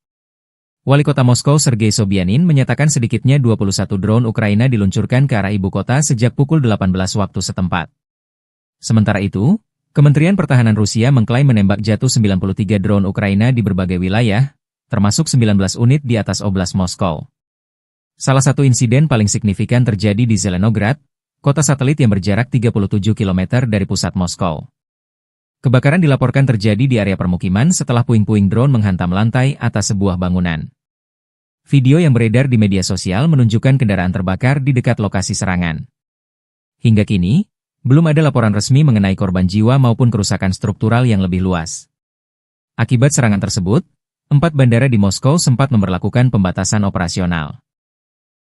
Wali kota Moskow Sergei Sobyanin menyatakan sedikitnya 21 drone Ukraina diluncurkan ke arah ibu kota sejak pukul 18 waktu setempat. Sementara itu, Kementerian Pertahanan Rusia mengklaim menembak jatuh 93 drone Ukraina di berbagai wilayah, termasuk 19 unit di atas Oblast Moskow. Salah satu insiden paling signifikan terjadi di Zelenograd, kota satelit yang berjarak 37 km dari pusat Moskow. Kebakaran dilaporkan terjadi di area permukiman setelah puing-puing drone menghantam lantai atas sebuah bangunan. Video yang beredar di media sosial menunjukkan kendaraan terbakar di dekat lokasi serangan. Hingga kini, belum ada laporan resmi mengenai korban jiwa maupun kerusakan struktural yang lebih luas. Akibat serangan tersebut, 4 bandara di Moskow sempat memberlakukan pembatasan operasional.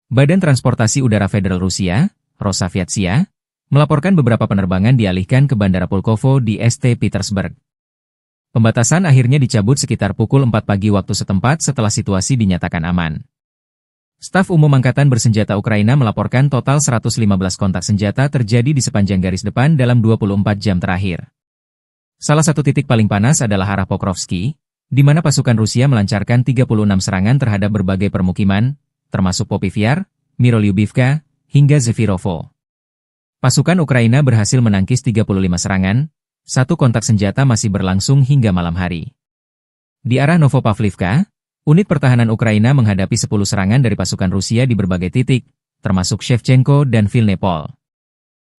Badan Transportasi Udara Federal Rusia, Rosaviatsia, melaporkan beberapa penerbangan dialihkan ke Bandara Pulkovo di St. Petersburg. Pembatasan akhirnya dicabut sekitar pukul 4 pagi waktu setempat setelah situasi dinyatakan aman. Staf Umum Angkatan Bersenjata Ukraina melaporkan total 115 kontak senjata terjadi di sepanjang garis depan dalam 24 jam terakhir. Salah satu titik paling panas adalah arah Pokrovsky, di mana pasukan Rusia melancarkan 36 serangan terhadap berbagai permukiman, termasuk Popivyar, Mirolyubivka, hingga Zefirovo. Pasukan Ukraina berhasil menangkis 35 serangan, satu kontak senjata masih berlangsung hingga malam hari. Di arah Novopavlivka, unit pertahanan Ukraina menghadapi 10 serangan dari pasukan Rusia di berbagai titik, termasuk Shevchenko dan Vilnepol.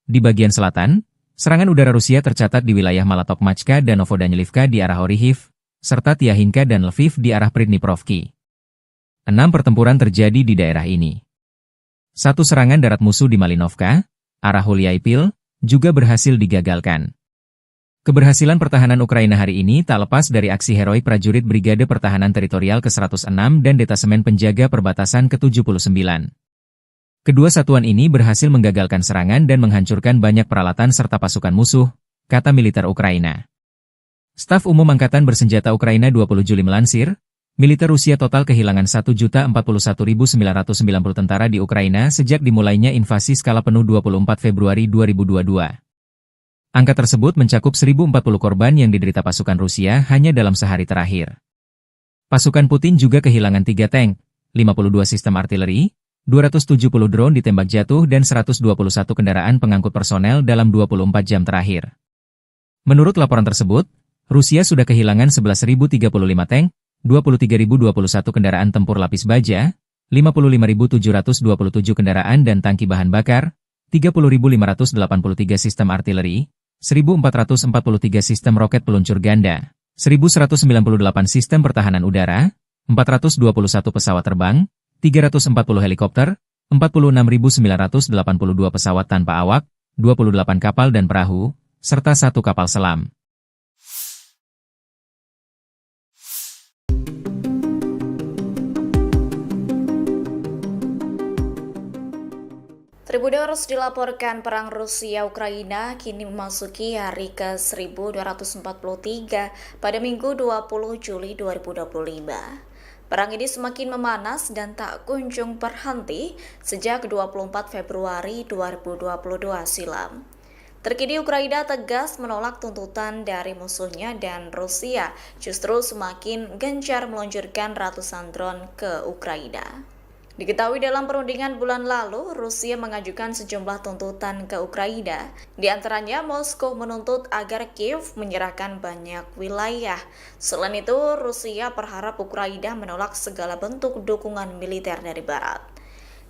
Di bagian selatan, Serangan udara Rusia tercatat di wilayah Malatok-Machka dan Novodanilivka di arah Orihiv, serta Tiahinka dan Lviv di arah Pridniprovki. 6 pertempuran terjadi di daerah ini. 1 serangan darat musuh di Malinovka, arah Huliaipil, juga berhasil digagalkan. Keberhasilan pertahanan Ukraina hari ini tak lepas dari aksi heroik prajurit Brigade Pertahanan Teritorial ke-106 dan Detasemen Penjaga Perbatasan ke-79. Kedua satuan ini berhasil menggagalkan serangan dan menghancurkan banyak peralatan serta pasukan musuh, kata militer Ukraina. Staf Umum Angkatan Bersenjata Ukraina 20 Juli melansir, militer Rusia total kehilangan 1.041.990 tentara di Ukraina sejak dimulainya invasi skala penuh 24 Februari 2022. Angka tersebut mencakup 1.040 korban yang diderita pasukan Rusia hanya dalam sehari terakhir. Pasukan Putin juga kehilangan 3 tank, 52 sistem artileri, 270 drone ditembak jatuh dan 121 kendaraan pengangkut personel dalam 24 jam terakhir. Menurut laporan tersebut, Rusia sudah kehilangan 11.035 tank, 23.021 kendaraan tempur lapis baja, 55.727 kendaraan dan tangki bahan bakar, 30.583 sistem artileri, 1.443 sistem roket peluncur ganda, 1.198 sistem pertahanan udara, 421 pesawat terbang, 340 helikopter, 46.982 pesawat tanpa awak, 28 kapal dan perahu, serta 1 kapal selam. Tribuners dilaporkan perang Rusia-Ukraina kini memasuki hari ke-1243 pada Minggu 20 Juli 2025. Perang ini semakin memanas dan tak kunjung berhenti sejak 24 Februari 2022 silam. Terkini Ukraina tegas menolak tuntutan dari musuhnya dan Rusia justru semakin gencar meluncurkan ratusan drone ke Ukraina. Diketahui dalam perundingan bulan lalu, Rusia mengajukan sejumlah tuntutan ke Ukraina. Di antaranya, Moskow menuntut agar Kiev menyerahkan banyak wilayah. Selain itu, Rusia berharap Ukraina menolak segala bentuk dukungan militer dari Barat.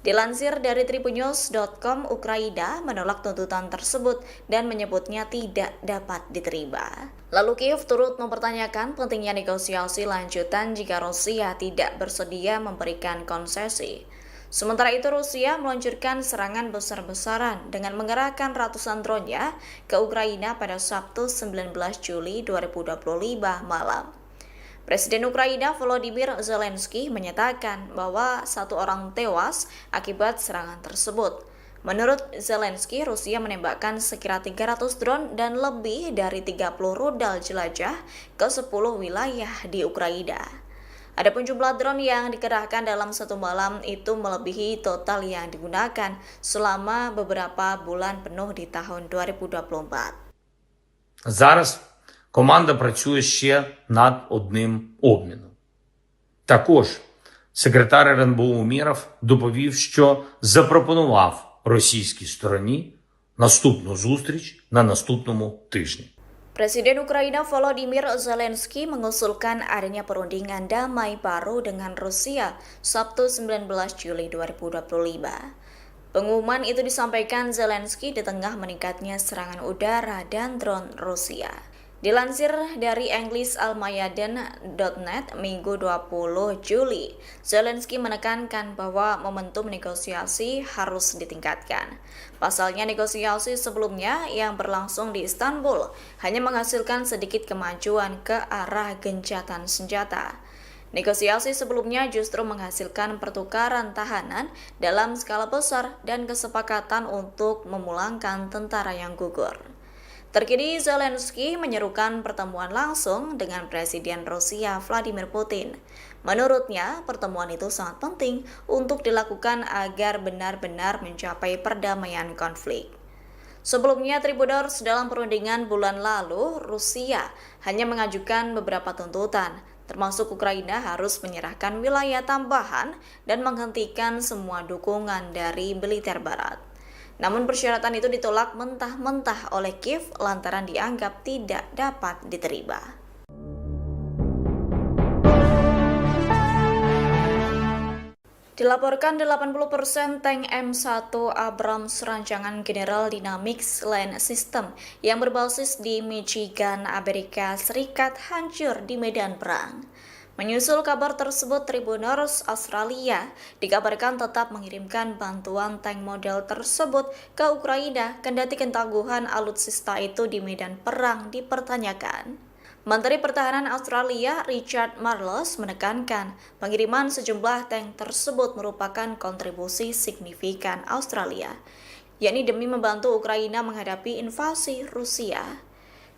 Dilansir dari tribunnews.com, Ukraina menolak tuntutan tersebut dan menyebutnya tidak dapat diterima. Lalu Kiev turut mempertanyakan pentingnya negosiasi lanjutan jika Rusia tidak bersedia memberikan konsesi. Sementara itu Rusia meluncurkan serangan besar-besaran dengan mengerahkan ratusan drone-nya ke Ukraina pada Sabtu 19 Juli 2025 malam. Presiden Ukraina Volodymyr Zelensky menyatakan bahwa 1 orang tewas akibat serangan tersebut. Menurut Zelensky, Rusia menembakkan sekira 300 drone dan lebih dari 30 rudal jelajah ke 10 wilayah di Ukraina. Adapun jumlah drone yang dikerahkan dalam 1 malam itu melebihi total yang digunakan selama beberapa bulan penuh di tahun 2024. Зараз команда працює ще над одним обміном. Також секретар РНБО Умєров доповів, що запропонував російській стороні наступну зустріч на наступному тижні. Presiden Ukraina Volodymyr Zelensky mengusulkan adanya perundingan damai baru dengan Rusia Sabtu 19 Juli 2025. Pengumuman itu disampaikan Zelensky di tengah meningkatnya serangan udara dan drone Rusia. Dilansir dari EnglisAlmayadin.net Minggu 20 Juli, Zelensky menekankan bahwa momentum negosiasi harus ditingkatkan. Pasalnya negosiasi sebelumnya yang berlangsung di Istanbul hanya menghasilkan sedikit kemajuan ke arah gencatan senjata. Negosiasi sebelumnya justru menghasilkan pertukaran tahanan dalam skala besar dan kesepakatan untuk memulangkan tentara yang gugur. Terkini Zelensky menyerukan pertemuan langsung dengan Presiden Rusia Vladimir Putin. Menurutnya, pertemuan itu sangat penting untuk dilakukan agar benar-benar mencapai perdamaian konflik. Sebelumnya, Tribuners, dalam perundingan bulan lalu, Rusia hanya mengajukan beberapa tuntutan, termasuk Ukraina harus menyerahkan wilayah tambahan dan menghentikan semua dukungan dari militer Barat. Namun persyaratan itu ditolak mentah-mentah oleh Kiev lantaran dianggap tidak dapat diterima. Dilaporkan 80% tank M1 Abrams rancangan General Dynamics Land System yang berbasis di Michigan, Amerika Serikat hancur di medan perang. Menyusul kabar tersebut, Tribuners Australia dikabarkan tetap mengirimkan bantuan tank model tersebut ke Ukraina kendati ketangguhan alutsista itu di medan perang dipertanyakan. Menteri Pertahanan Australia Richard Marles menekankan pengiriman sejumlah tank tersebut merupakan kontribusi signifikan Australia, yakni demi membantu Ukraina menghadapi invasi Rusia.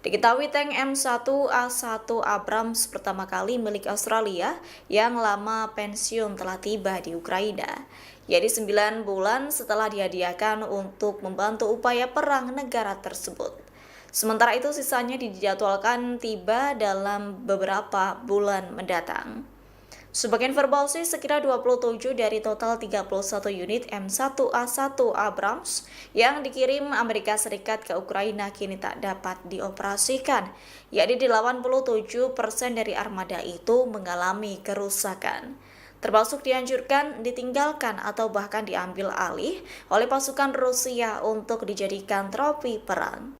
Diketahui tank M1A1 Abrams pertama kali milik Australia yang lama pensiun telah tiba di Ukraina, yakni 9 bulan setelah dihadiahkan untuk membantu upaya perang negara tersebut. Sementara itu sisanya dijadwalkan tiba dalam beberapa bulan mendatang. Sebagai informasi, sekira 27 dari total 31 unit M1A1 Abrams yang dikirim Amerika Serikat ke Ukraina kini tak dapat dioperasikan, yakni 87% dari armada itu mengalami kerusakan, termasuk dihancurkan, ditinggalkan, atau bahkan diambil alih oleh pasukan Rusia untuk dijadikan trofi perang.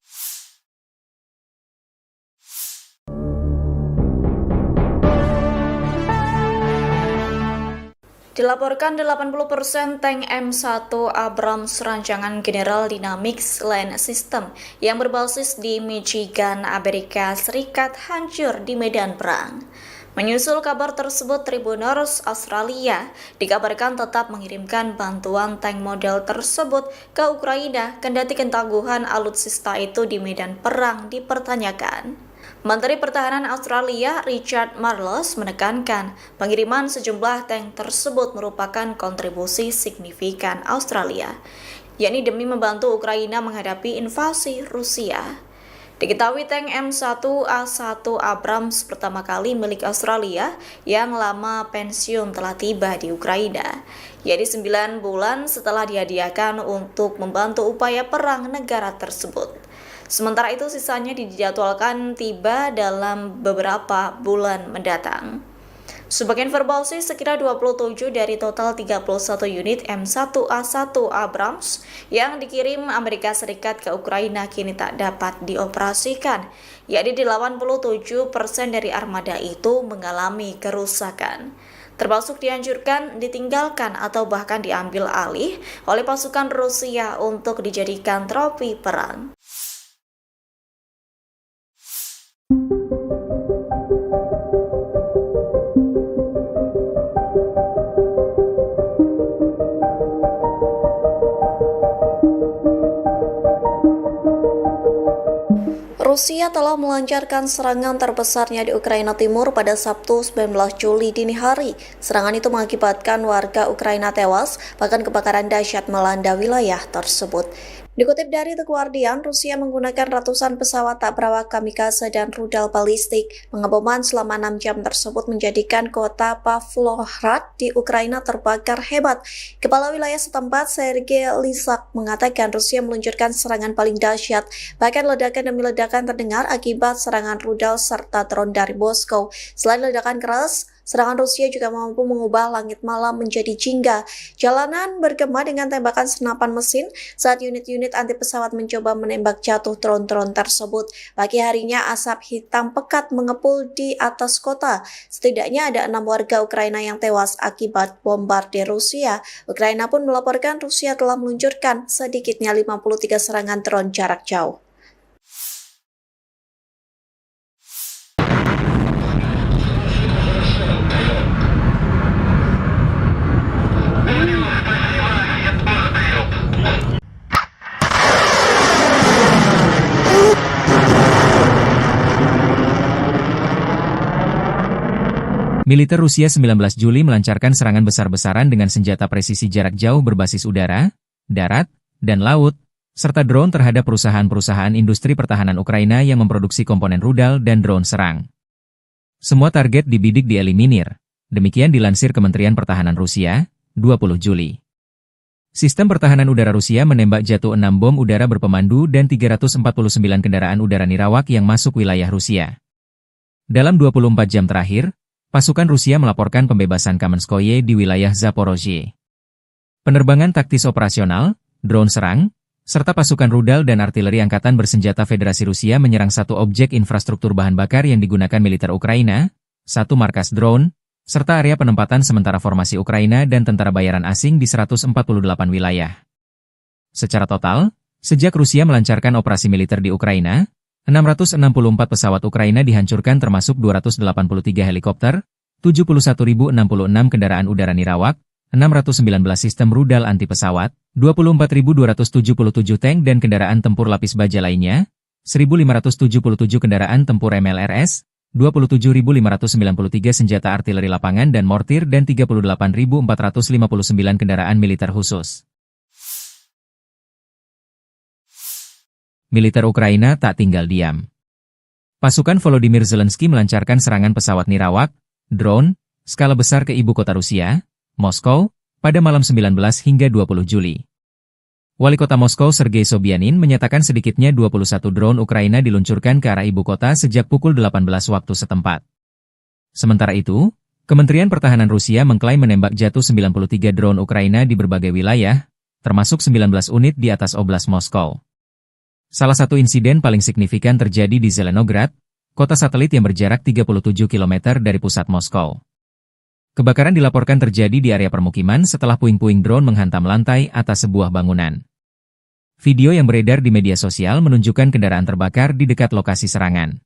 Dilaporkan 80% tank M1 Abrams rancangan General Dynamics Land System yang berbasis di Michigan, Amerika Serikat hancur di medan perang. Menyusul kabar tersebut, Tribuners Australia dikabarkan tetap mengirimkan bantuan tank model tersebut ke Ukraina kendati ketangguhan alutsista itu di medan perang dipertanyakan. Menteri Pertahanan Australia Richard Marles menekankan pengiriman sejumlah tank tersebut merupakan kontribusi signifikan Australia, yakni demi membantu Ukraina menghadapi invasi Rusia. Diketahui tank M1A1 Abrams pertama kali milik Australia yang lama pensiun telah tiba di Ukraina, yakni 9 bulan setelah dihadiahkan untuk membantu upaya perang negara tersebut. Sementara itu sisanya dijadwalkan tiba dalam beberapa bulan mendatang. Sebagai informasi, sekira 27 dari total 31 unit M1A1 Abrams yang dikirim Amerika Serikat ke Ukraina kini tak dapat dioperasikan, yakni 87% dari armada itu mengalami kerusakan, termasuk dihancurkan, ditinggalkan, atau bahkan diambil alih oleh pasukan Rusia untuk dijadikan trofi perang. Rusia telah melancarkan serangan terbesarnya di Ukraina Timur pada Sabtu 19 Juli dini hari. Serangan itu mengakibatkan warga Ukraina tewas, bahkan kebakaran dahsyat melanda wilayah tersebut. Dikutip dari The Guardian, Rusia menggunakan ratusan pesawat tak berawak kamikaze dan rudal balistik. Pengeboman selama 6 jam tersebut menjadikan kota Pavlohrad di Ukraina terbakar hebat. Kepala wilayah setempat, Sergei Lysak, mengatakan Rusia meluncurkan serangan paling dahsyat. Bahkan ledakan demi ledakan terdengar akibat serangan rudal serta drone dari Moskow. Selain ledakan keras, serangan Rusia juga mampu mengubah langit malam menjadi jingga. Jalanan bergema dengan tembakan senapan mesin saat unit-unit anti pesawat mencoba menembak jatuh drone-drone tersebut. Pagi harinya asap hitam pekat mengepul di atas kota. Setidaknya ada 6 warga Ukraina yang tewas akibat bombardir Rusia. Ukraina pun melaporkan Rusia telah meluncurkan sedikitnya 53 serangan drone jarak jauh. Militer Rusia 19 Juli melancarkan serangan besar-besaran dengan senjata presisi jarak jauh berbasis udara, darat, dan laut, serta drone terhadap perusahaan-perusahaan industri pertahanan Ukraina yang memproduksi komponen rudal dan drone serang. Semua target dibidik dieliminir, demikian dilansir Kementerian Pertahanan Rusia, 20 Juli. Sistem pertahanan udara Rusia menembak jatuh 6 bom udara berpemandu dan 349 kendaraan udara nirawak yang masuk wilayah Rusia. Dalam 24 jam terakhir, pasukan Rusia melaporkan pembebasan Kamenskoye di wilayah Zaporozhye. Penerbangan taktis operasional, drone serang, serta pasukan rudal dan artileri angkatan bersenjata Federasi Rusia menyerang satu objek infrastruktur bahan bakar yang digunakan militer Ukraina, satu markas drone, serta area penempatan sementara formasi Ukraina dan tentara bayaran asing di 148 wilayah. Secara total, sejak Rusia melancarkan operasi militer di Ukraina, 664 pesawat Ukraina dihancurkan termasuk 283 helikopter, 71.066 kendaraan udara nirawak, 619 sistem rudal anti pesawat, 24.277 tank dan kendaraan tempur lapis baja lainnya, 1.577 kendaraan tempur MLRS, 27.593 senjata artileri lapangan dan mortir dan 38.459 kendaraan militer khusus. Militer Ukraina tak tinggal diam. Pasukan Volodymyr Zelensky melancarkan serangan pesawat nirawak, drone, skala besar ke ibu kota Rusia, Moskow, pada malam 19 hingga 20 Juli. Wali kota Moskow Sergei Sobyanin menyatakan sedikitnya 21 drone Ukraina diluncurkan ke arah ibu kota sejak pukul 18 waktu setempat. Sementara itu, Kementerian Pertahanan Rusia mengklaim menembak jatuh 93 drone Ukraina di berbagai wilayah, termasuk 19 unit di atas Oblast Moskow. Salah satu insiden paling signifikan terjadi di Zelenograd, kota satelit yang berjarak 37 km dari pusat Moskow. Kebakaran dilaporkan terjadi di area permukiman setelah puing-puing drone menghantam lantai atas sebuah bangunan. Video yang beredar di media sosial menunjukkan kendaraan terbakar di dekat lokasi serangan.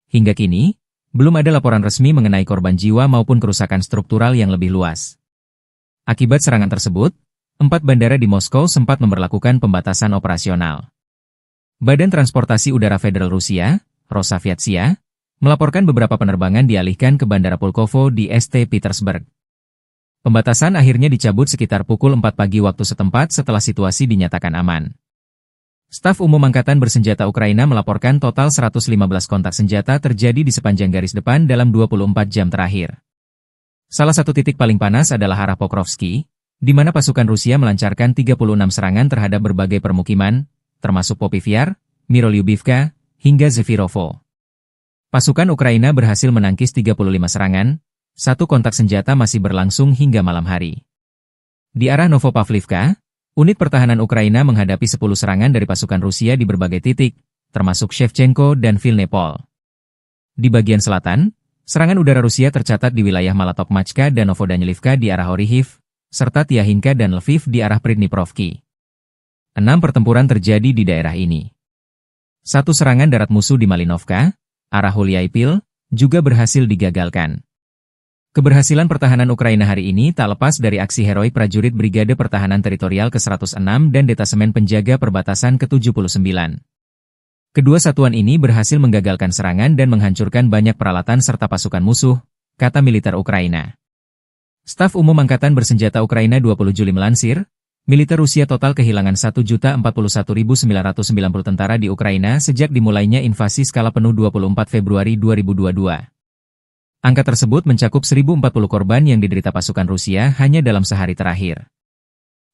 Hingga kini, belum ada laporan resmi mengenai korban jiwa maupun kerusakan struktural yang lebih luas. Akibat serangan tersebut, 4 bandara di Moskow sempat memberlakukan pembatasan operasional. Badan Transportasi Udara Federal Rusia, Rosaviatsia, melaporkan beberapa penerbangan dialihkan ke Bandara Pulkovo di St. Petersburg. Pembatasan akhirnya dicabut sekitar pukul 4 pagi waktu setempat setelah situasi dinyatakan aman. Staf Umum Angkatan Bersenjata Ukraina melaporkan total 115 kontak senjata terjadi di sepanjang garis depan dalam 24 jam terakhir. Salah satu titik paling panas adalah arah Pokrovsky, di mana pasukan Rusia melancarkan 36 serangan terhadap berbagai permukiman, termasuk Popivyar, Mirolyubivka, hingga Zefirovo. Pasukan Ukraina berhasil menangkis 35 serangan, satu kontak senjata masih berlangsung hingga malam hari. Di arah Novopavlivka, unit pertahanan Ukraina menghadapi 10 serangan dari pasukan Rusia di berbagai titik, termasuk Shevchenko dan Vilnepol. Di bagian selatan, serangan udara Rusia tercatat di wilayah Malatokmachka dan Novodanilivka di arah Orihiv, serta Tiahinka dan Lviv di arah Pridniprovki. 6 pertempuran terjadi di daerah ini. Satu serangan darat musuh di Malinovka, arah Huliaipil, juga berhasil digagalkan. Keberhasilan pertahanan Ukraina hari ini tak lepas dari aksi heroik prajurit Brigade Pertahanan Teritorial ke-106 dan Detasemen Penjaga Perbatasan ke-79. Kedua satuan ini berhasil menggagalkan serangan dan menghancurkan banyak peralatan serta pasukan musuh, kata militer Ukraina. Staf Umum Angkatan Bersenjata Ukraina 20 Juli melansir, militer Rusia total kehilangan 1.041.990 tentara di Ukraina sejak dimulainya invasi skala penuh 24 Februari 2022. Angka tersebut mencakup 1.040 korban yang diderita pasukan Rusia hanya dalam sehari terakhir.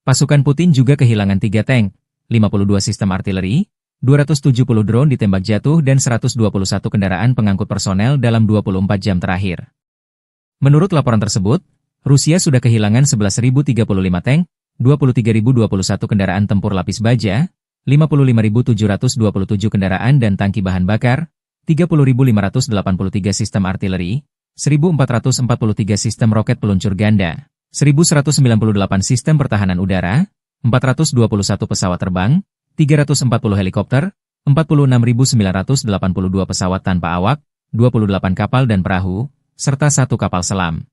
Pasukan Putin juga kehilangan 3 tank, 52 sistem artileri, 270 drone ditembak jatuh dan 121 kendaraan pengangkut personel dalam 24 jam terakhir. Menurut laporan tersebut, Rusia sudah kehilangan 11.035 tank, 23.021 kendaraan tempur lapis baja, 55.727 kendaraan dan tangki bahan bakar, 30.583 sistem artileri, 1.443 sistem roket peluncur ganda, 1.198 sistem pertahanan udara, 421 pesawat terbang, 340 helikopter, 46.982 pesawat tanpa awak, 28 kapal dan perahu, serta 1 kapal selam.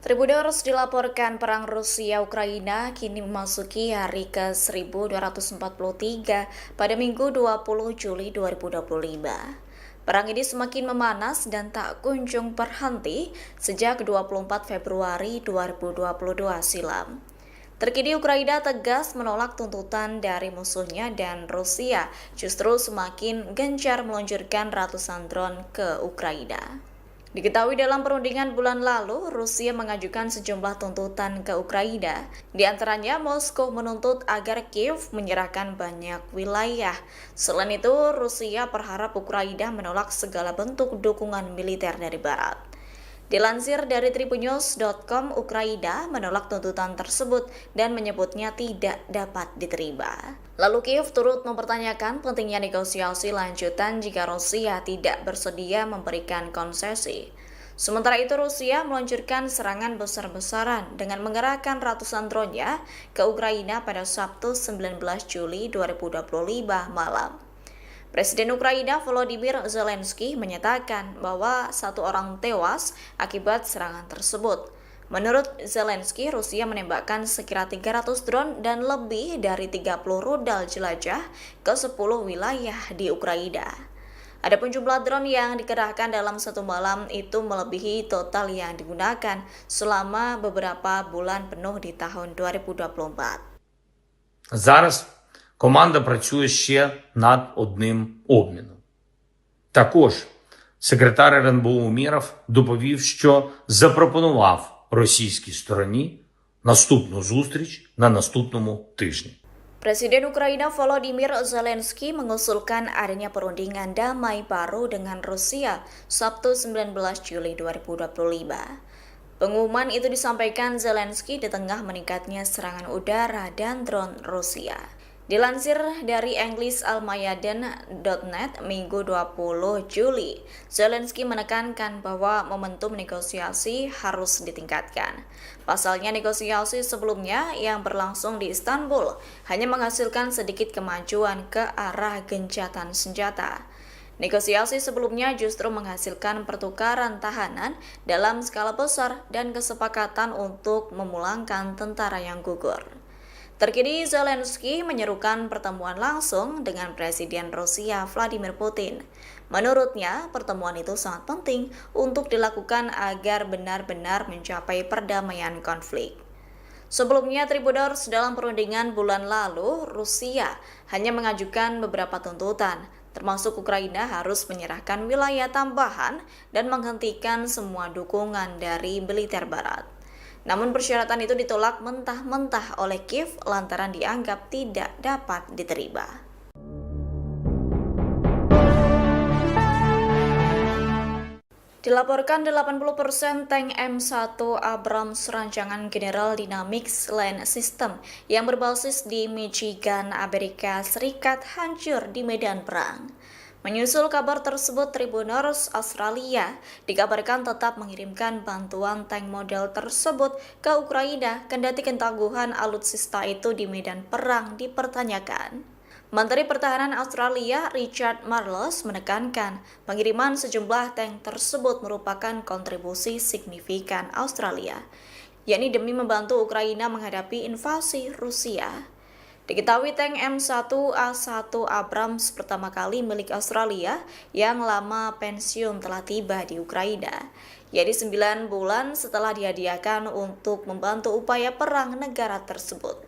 Tribuners dilaporkan perang Rusia-Ukraina kini memasuki hari ke-1243 pada Minggu 20 Juli 2025. Perang ini semakin memanas dan tak kunjung berhenti sejak 24 Februari 2022 silam. Terkini Ukraina tegas menolak tuntutan dari musuhnya dan Rusia justru semakin gencar meluncurkan ratusan drone ke Ukraina. Diketahui dalam perundingan bulan lalu, Rusia mengajukan sejumlah tuntutan ke Ukraina. Di antaranya, Moskow menuntut agar Kiev menyerahkan banyak wilayah. Selain itu, Rusia berharap Ukraina menolak segala bentuk dukungan militer dari Barat. Dilansir dari tribunnews.com, Ukraina menolak tuntutan tersebut dan menyebutnya tidak dapat diterima. Lalu Kiev turut mempertanyakan pentingnya negosiasi lanjutan jika Rusia tidak bersedia memberikan konsesi. Sementara itu, Rusia meluncurkan serangan besar-besaran dengan mengerahkan ratusan drone-nya ke Ukraina pada Sabtu 19 Juli 2025 malam. Presiden Ukraina Volodymyr Zelensky menyatakan bahwa 1 orang tewas akibat serangan tersebut. Menurut Zelensky, Rusia menembakkan sekira 300 drone dan lebih dari 30 rudal jelajah ke 10 wilayah di Ukraina. Adapun jumlah drone yang dikerahkan dalam satu malam itu melebihi total yang digunakan selama beberapa bulan penuh di tahun 2024. Зараз команда працює ще над одним обміном. Також секретар РНБО Умєров доповів, що запропонував російській стороні наступну зустріч на наступному тижні. Presiden Ukraina Volodymyr Zelensky mengusulkan adanya perundingan damai baru dengan Rusia Sabtu 19 Juli 2025. Pengumuman itu disampaikan Zelensky di tengah meningkatnya serangan udara dan drone Rusia. Dilansir dari EnglisAlmayadin.net Minggu 20 Juli, Zelensky menekankan bahwa momentum negosiasi harus ditingkatkan. Pasalnya negosiasi sebelumnya yang berlangsung di Istanbul hanya menghasilkan sedikit kemajuan ke arah gencatan senjata. Negosiasi sebelumnya justru menghasilkan pertukaran tahanan dalam skala besar dan kesepakatan untuk memulangkan tentara yang gugur. Terkini Zelensky menyerukan pertemuan langsung dengan Presiden Rusia Vladimir Putin. Menurutnya, pertemuan itu sangat penting untuk dilakukan agar benar-benar mencapai perdamaian konflik. Sebelumnya, Tribunnews dalam perundingan bulan lalu, Rusia hanya mengajukan beberapa tuntutan, termasuk Ukraina harus menyerahkan wilayah tambahan dan menghentikan semua dukungan dari militer Barat. Namun persyaratan itu ditolak mentah-mentah oleh Kiev lantaran dianggap tidak dapat diterima. Dilaporkan 80% tank M1 Abrams rancangan General Dynamics Land System yang berbasis di Michigan, Amerika Serikat hancur di medan perang. Menyusul kabar tersebut, Tribunnews Australia dikabarkan tetap mengirimkan bantuan tank model tersebut ke Ukraina kendati ketangguhan alutsista itu di medan perang dipertanyakan. Menteri Pertahanan Australia Richard Marles menekankan pengiriman sejumlah tank tersebut merupakan kontribusi signifikan Australia, yakni demi membantu Ukraina menghadapi invasi Rusia. Diketahui tank M1A1 Abrams pertama kali milik Australia yang lama pensiun telah tiba di Ukraina, yaitu 9 bulan setelah dihadiahkan untuk membantu upaya perang negara tersebut.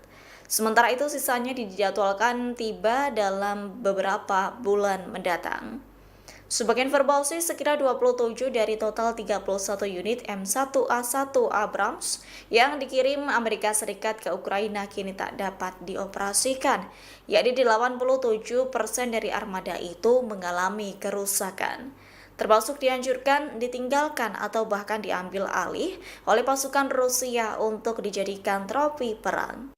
Sementara itu sisanya dijadwalkan tiba dalam beberapa bulan mendatang. Sebagai informasi, sekira 27 dari total 31 unit M1A1 Abrams yang dikirim Amerika Serikat ke Ukraina kini tak dapat dioperasikan, yakni 87% dari armada itu mengalami kerusakan, termasuk dihancurkan, ditinggalkan, atau bahkan diambil alih oleh pasukan Rusia untuk dijadikan trofi perang.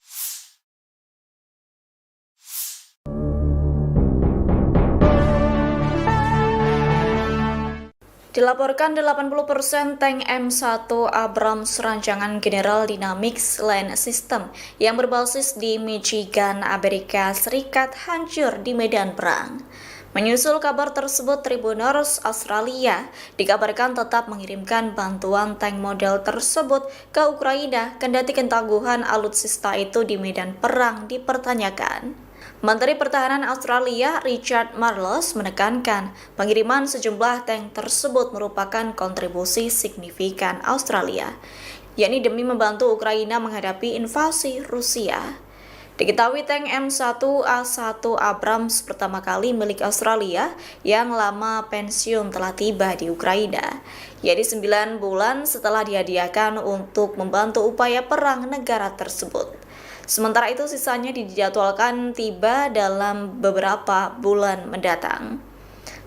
Dilaporkan 80% tank M1 Abrams rancangan General Dynamics Land System yang berbasis di Michigan, Amerika Serikat hancur di medan perang. Menyusul kabar tersebut, Tribunnews Australia dikabarkan tetap mengirimkan bantuan tank model tersebut ke Ukraina kendati ketangguhan alutsista itu di medan perang dipertanyakan. Menteri Pertahanan Australia Richard Marles menekankan pengiriman sejumlah tank tersebut merupakan kontribusi signifikan Australia, yakni demi membantu Ukraina menghadapi invasi Rusia. Diketahui tank M1A1 Abrams pertama kali milik Australia yang lama pensiun telah tiba di Ukraina, yaitu 9 bulan setelah dihadiahkan untuk membantu upaya perang negara tersebut. Sementara itu sisanya dijadwalkan tiba dalam beberapa bulan mendatang.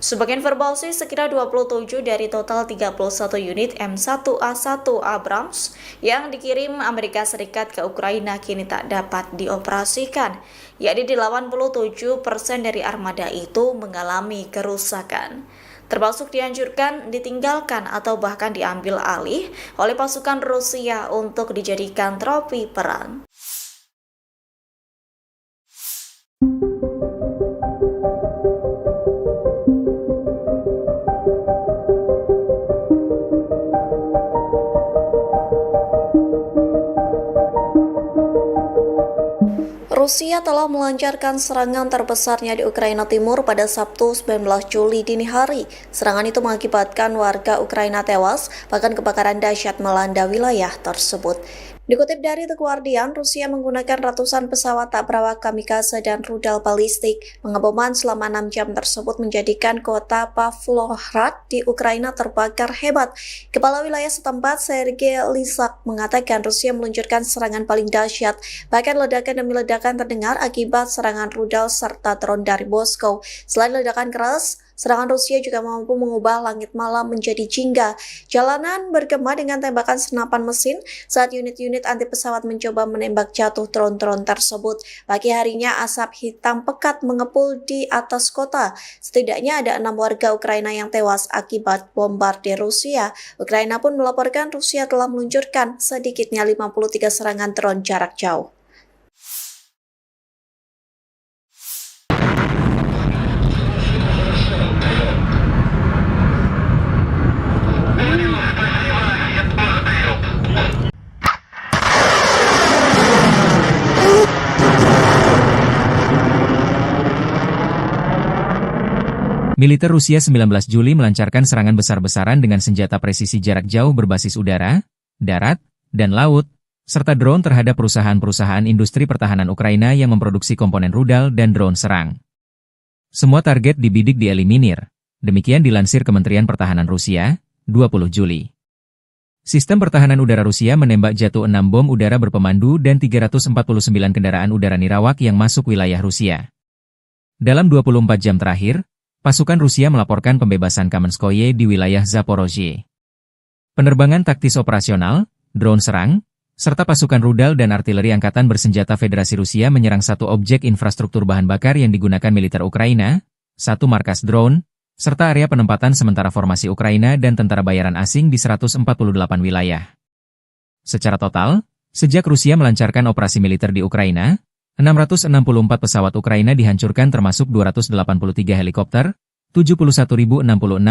Sebagai informasi, sekira 27 dari total 31 unit M1A1 Abrams yang dikirim Amerika Serikat ke Ukraina kini tak dapat dioperasikan, yakni 87% dari armada itu mengalami kerusakan, termasuk dihancurkan, ditinggalkan, atau bahkan diambil alih oleh pasukan Rusia untuk dijadikan trofi perang. Rusia telah melancarkan serangan terbesarnya di Ukraina Timur pada Sabtu 19 Juli dini hari. Serangan itu mengakibatkan warga Ukraina tewas, bahkan kebakaran dahsyat melanda wilayah tersebut. Dikutip dari The Guardian, Rusia menggunakan ratusan pesawat tak berawak kamikaze dan rudal balistik. Pengeboman selama 6 jam tersebut menjadikan kota Pavlohrad di Ukraina terbakar hebat. Kepala wilayah setempat, Sergei Lysak, mengatakan Rusia meluncurkan serangan paling dahsyat. Bahkan ledakan demi ledakan terdengar akibat serangan rudal serta drone dari Moskow. Selain ledakan keras, serangan Rusia juga mampu mengubah langit malam menjadi jingga. Jalanan bergema dengan tembakan senapan mesin saat unit-unit anti pesawat mencoba menembak jatuh drone-drone tersebut. Pagi harinya asap hitam pekat mengepul di atas kota. Setidaknya ada 6 warga Ukraina yang tewas akibat bombardir Rusia. Ukraina pun melaporkan Rusia telah meluncurkan sedikitnya 53 serangan drone jarak jauh. Militer Rusia 19 Juli melancarkan serangan besar-besaran dengan senjata presisi jarak jauh berbasis udara, darat, dan laut, serta drone terhadap perusahaan-perusahaan industri pertahanan Ukraina yang memproduksi komponen rudal dan drone serang. Semua target dibidik dieliminir, demikian dilansir Kementerian Pertahanan Rusia, 20 Juli. Sistem pertahanan udara Rusia menembak jatuh 6 bom udara berpemandu dan 349 kendaraan udara nirawak yang masuk wilayah Rusia. Dalam 24 jam terakhir, pasukan Rusia melaporkan pembebasan Kamenskoye di wilayah Zaporozhye. Penerbangan taktis operasional, drone serang, serta pasukan rudal dan artileri angkatan bersenjata Federasi Rusia menyerang satu objek infrastruktur bahan bakar yang digunakan militer Ukraina, satu markas drone, serta area penempatan sementara formasi Ukraina dan tentara bayaran asing di 148 wilayah. Secara total, sejak Rusia melancarkan operasi militer di Ukraina, 664 pesawat Ukraina dihancurkan termasuk 283 helikopter, 71.066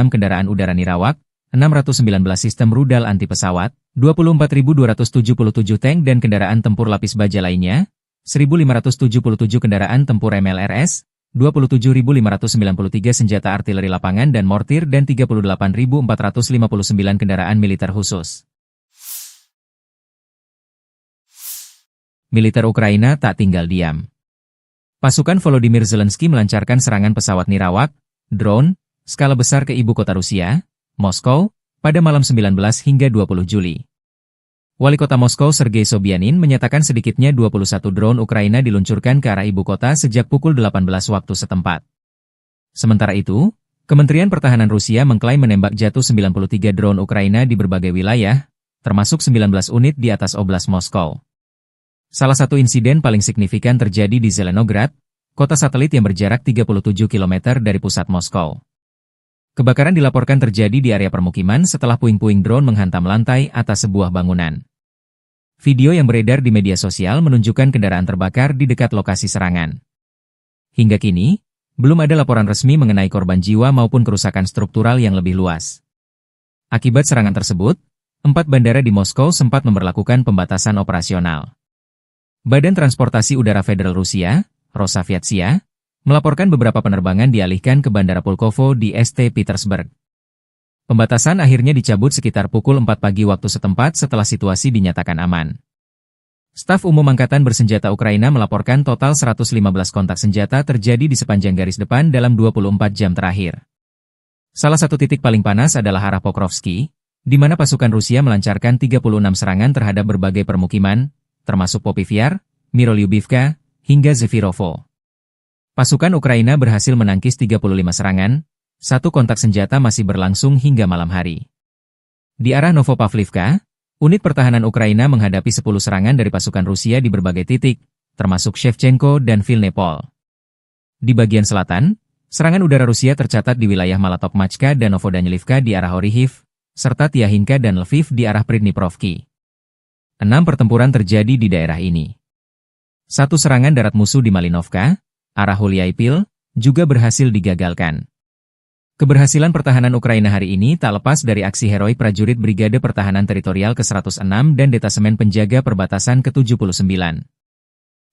kendaraan udara nirawak, 619 sistem rudal anti pesawat, 24.277 tank dan kendaraan tempur lapis baja lainnya, 1.577 kendaraan tempur MLRS, 27.593 senjata artileri lapangan dan mortir dan 38.459 kendaraan militer khusus. Militer Ukraina tak tinggal diam. Pasukan Volodymyr Zelensky melancarkan serangan pesawat nirawak, drone, skala besar ke ibu kota Rusia, Moskow, pada malam 19 hingga 20 Juli. Wali kota Moskow Sergei Sobyanin menyatakan sedikitnya 21 drone Ukraina diluncurkan ke arah ibu kota sejak pukul 18 waktu setempat. Sementara itu, Kementerian Pertahanan Rusia mengklaim menembak jatuh 93 drone Ukraina di berbagai wilayah, termasuk 19 unit di atas Oblast Moskow. Salah satu insiden paling signifikan terjadi di Zelenograd, kota satelit yang berjarak 37 km dari pusat Moskow. Kebakaran dilaporkan terjadi di area permukiman setelah puing-puing drone menghantam lantai atas sebuah bangunan. Video yang beredar di media sosial menunjukkan kendaraan terbakar di dekat lokasi serangan. Hingga kini, belum ada laporan resmi mengenai korban jiwa maupun kerusakan struktural yang lebih luas. Akibat serangan tersebut, 4 bandara di Moskow sempat memberlakukan pembatasan operasional. Badan Transportasi Udara Federal Rusia, Rosaviatsia, melaporkan beberapa penerbangan dialihkan ke Bandara Pulkovo di St. Petersburg. Pembatasan akhirnya dicabut sekitar pukul 4 pagi waktu setempat setelah situasi dinyatakan aman. Staf Umum Angkatan Bersenjata Ukraina melaporkan total 115 kontak senjata terjadi di sepanjang garis depan dalam 24 jam terakhir. Salah satu titik paling panas adalah arah Pokrovsky, di mana pasukan Rusia melancarkan 36 serangan terhadap berbagai permukiman, termasuk Popivyar, Mirolyubivka, hingga Zefirovo. Pasukan Ukraina berhasil menangkis 35 serangan, satu kontak senjata masih berlangsung hingga malam hari. Di arah Novopavlivka, unit pertahanan Ukraina menghadapi 10 serangan dari pasukan Rusia di berbagai titik, termasuk Shevchenko dan Vilnepol. Di bagian selatan, serangan udara Rusia tercatat di wilayah Malatokmachka dan Novodanilivka di arah Orihiv, serta Tiahinka dan Lviv di arah Pridniprovki. 6 pertempuran terjadi di daerah ini. Satu serangan darat musuh di Malinovka, arah Huliaipil, juga berhasil digagalkan. Keberhasilan pertahanan Ukraina hari ini tak lepas dari aksi heroik prajurit Brigade Pertahanan Teritorial ke-106 dan Detasemen Penjaga Perbatasan ke-79.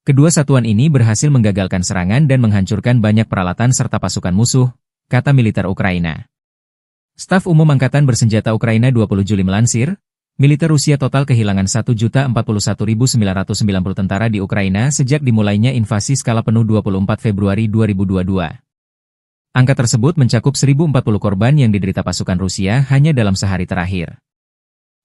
Kedua satuan ini berhasil menggagalkan serangan dan menghancurkan banyak peralatan serta pasukan musuh, kata militer Ukraina. Staf Umum Angkatan Bersenjata Ukraina 20 Juli melansir, militer Rusia total kehilangan 1.041.990 tentara di Ukraina sejak dimulainya invasi skala penuh 24 Februari 2022. Angka tersebut mencakup 1.040 korban yang diderita pasukan Rusia hanya dalam sehari terakhir.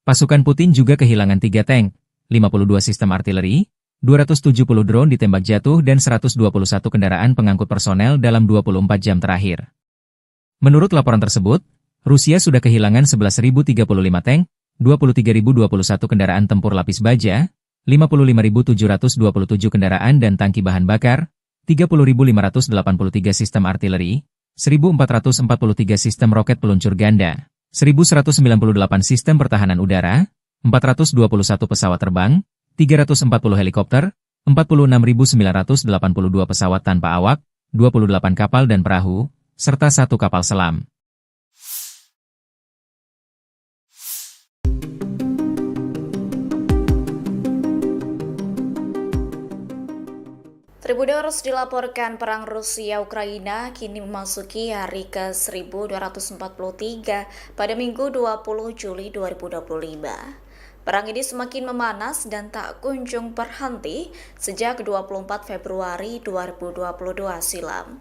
Pasukan Putin juga kehilangan 3 tank, 52 sistem artileri, 270 drone ditembak jatuh dan 121 kendaraan pengangkut personel dalam 24 jam terakhir. Menurut laporan tersebut, Rusia sudah kehilangan 11.035 tank, 23.021 kendaraan tempur lapis baja, 55.727 kendaraan dan tangki bahan bakar, 30.583 sistem artileri, 1.443 sistem roket peluncur ganda, 1.198 sistem pertahanan udara, 421 pesawat terbang, 340 helikopter, 46.982 pesawat tanpa awak, 28 kapal dan perahu, serta 1 kapal selam. Tribuners dilaporkan perang Rusia-Ukraina kini memasuki hari ke-1243 pada Minggu 20 Juli 2025. Perang ini semakin memanas dan tak kunjung berhenti sejak 24 Februari 2022 silam.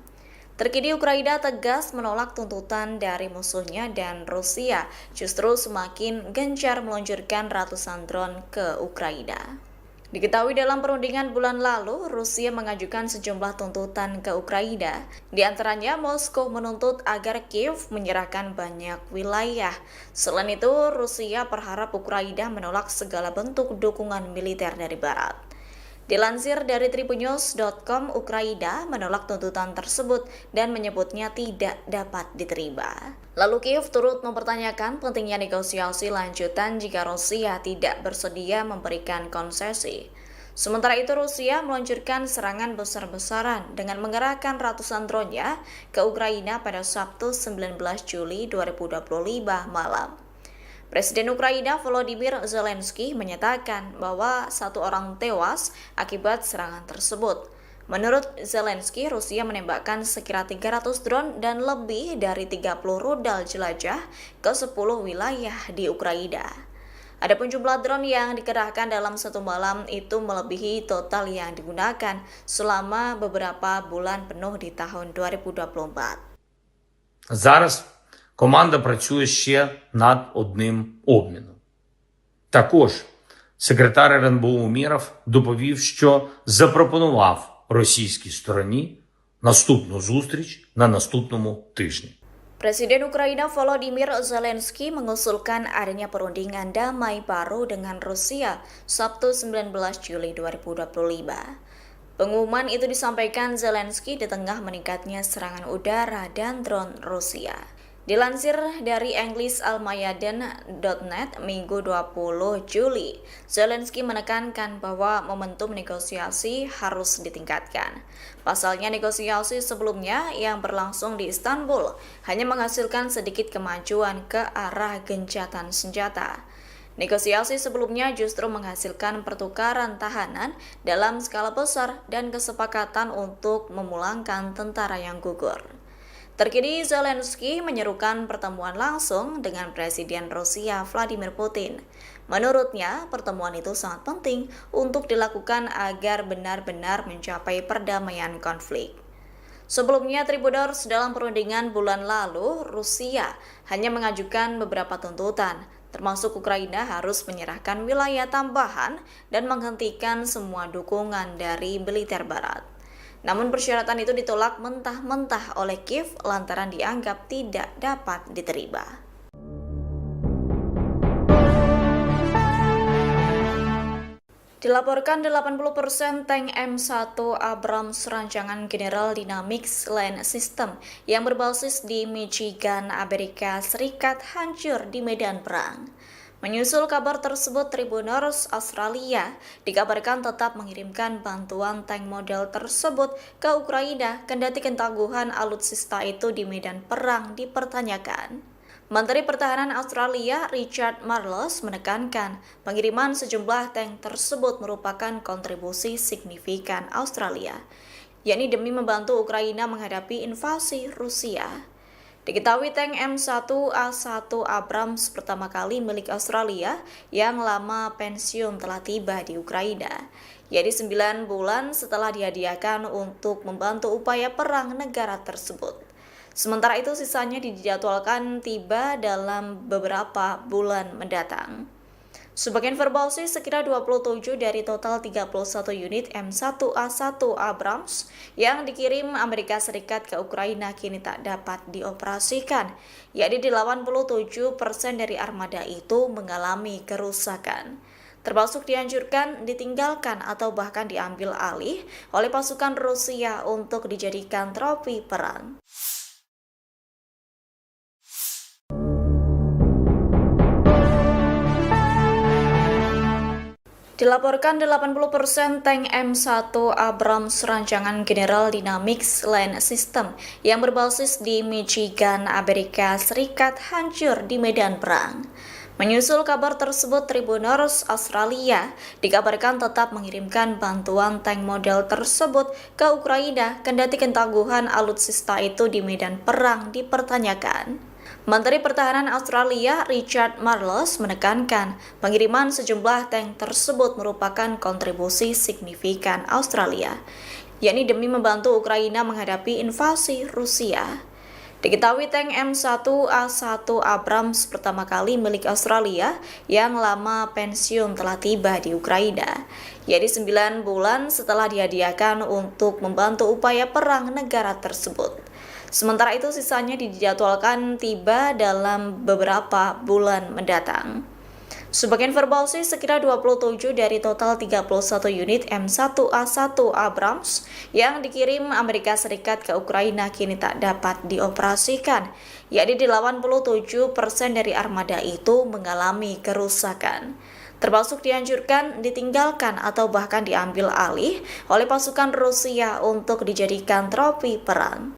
Terkini Ukraina tegas menolak tuntutan dari musuhnya dan Rusia justru semakin gencar meluncurkan ratusan drone ke Ukraina. Diketahui dalam perundingan bulan lalu, Rusia mengajukan sejumlah tuntutan ke Ukraina. Di antaranya, Moskow menuntut agar Kiev menyerahkan banyak wilayah. Selain itu, Rusia berharap Ukraina menolak segala bentuk dukungan militer dari Barat. Dilansir dari tribunnews.com, Ukraina menolak tuntutan tersebut dan menyebutnya tidak dapat diterima. Lalu Kiev turut mempertanyakan pentingnya negosiasi lanjutan jika Rusia tidak bersedia memberikan konsesi. Sementara itu Rusia meluncurkan serangan besar-besaran dengan mengerahkan ratusan drone-nya ke Ukraina pada Sabtu 19 Juli 2025 malam. Presiden Ukraina Volodymyr Zelensky menyatakan bahwa 1 orang tewas akibat serangan tersebut. Menurut Zelensky, Rusia menembakkan sekira 300 drone dan lebih dari 30 rudal jelajah ke 10 wilayah di Ukraina. Adapun jumlah drone yang dikerahkan dalam satu malam itu melebihi total yang digunakan selama beberapa bulan penuh di tahun 2024. Зараз команда працює ще над одним обміном. Також секретар РНБО Умєров доповів, що запропонував російській стороні наступну зустріч на наступному тижні. Presiden Ukraina Volodymyr Zelensky mengusulkan adanya perundingan damai baru dengan Rusia Sabtu 19 Juli 2025. Pengumuman itu disampaikan Zelensky di tengah meningkatnya serangan udara dan drone Rusia. Dilansir dari EnglisAlmayadin.net Minggu 20 Juli, Zelensky menekankan bahwa momentum negosiasi harus ditingkatkan. Pasalnya negosiasi sebelumnya yang berlangsung di Istanbul hanya menghasilkan sedikit kemajuan ke arah gencatan senjata. Negosiasi sebelumnya justru menghasilkan pertukaran tahanan dalam skala besar dan kesepakatan untuk memulangkan tentara yang gugur. Terkini Zelensky menyerukan pertemuan langsung dengan Presiden Rusia Vladimir Putin. Menurutnya, pertemuan itu sangat penting untuk dilakukan agar benar-benar mencapai perdamaian konflik. Sebelumnya, Tribuners dalam perundingan bulan lalu, Rusia hanya mengajukan beberapa tuntutan, termasuk Ukraina harus menyerahkan wilayah tambahan dan menghentikan semua dukungan dari militer Barat. Namun persyaratan itu ditolak mentah-mentah oleh Kiev lantaran dianggap tidak dapat diterima. Dilaporkan 80% tank M1 Abrams rancangan General Dynamics Land System yang berbasis di Michigan, Amerika Serikat hancur di medan perang. Menyusul kabar tersebut, Tribuners Australia dikabarkan tetap mengirimkan bantuan tank model tersebut ke Ukraina kendati ketangguhan alutsista itu di medan perang dipertanyakan. Menteri Pertahanan Australia Richard Marles menekankan pengiriman sejumlah tank tersebut merupakan kontribusi signifikan Australia, yakni demi membantu Ukraina menghadapi invasi Rusia. Diketahui tank M1A1 Abrams pertama kali milik Australia yang lama pensiun telah tiba di Ukraina, yaitu 9 bulan setelah dihadiahkan untuk membantu upaya perang negara tersebut. Sementara itu sisanya dijadwalkan tiba dalam beberapa bulan mendatang. Sebagai informasi, sekira 27 dari total 31 unit M1A1 Abrams yang dikirim Amerika Serikat ke Ukraina kini tak dapat dioperasikan, yakni 87% dari armada itu mengalami kerusakan, termasuk dihancurkan, ditinggalkan, atau bahkan diambil alih oleh pasukan Rusia untuk dijadikan trofi perang. Dilaporkan 80% tank M1 Abrams rancangan General Dynamics Land System yang berbasis di Michigan, Amerika Serikat hancur di medan perang. Menyusul kabar tersebut, Tribuners Australia dikabarkan tetap mengirimkan bantuan tank model tersebut ke Ukraina kendati ketangguhan alutsista itu di medan perang dipertanyakan. Menteri Pertahanan Australia Richard Marles menekankan pengiriman sejumlah tank tersebut merupakan kontribusi signifikan Australia, yakni demi membantu Ukraina menghadapi invasi Rusia. Diketahui tank M1A1 Abrams pertama kali milik Australia yang lama pensiun telah tiba di Ukraina, yaitu 9 bulan setelah dihadiahkan untuk membantu upaya perang negara tersebut. Sementara itu sisanya dijadwalkan tiba dalam beberapa bulan mendatang. Sebagai informasi, sekira 27 dari total 31 unit M1A1 Abrams yang dikirim Amerika Serikat ke Ukraina kini tak dapat dioperasikan, yakni 87% dari armada itu mengalami kerusakan, termasuk dihancurkan, ditinggalkan, atau bahkan diambil alih oleh pasukan Rusia untuk dijadikan trofi perang.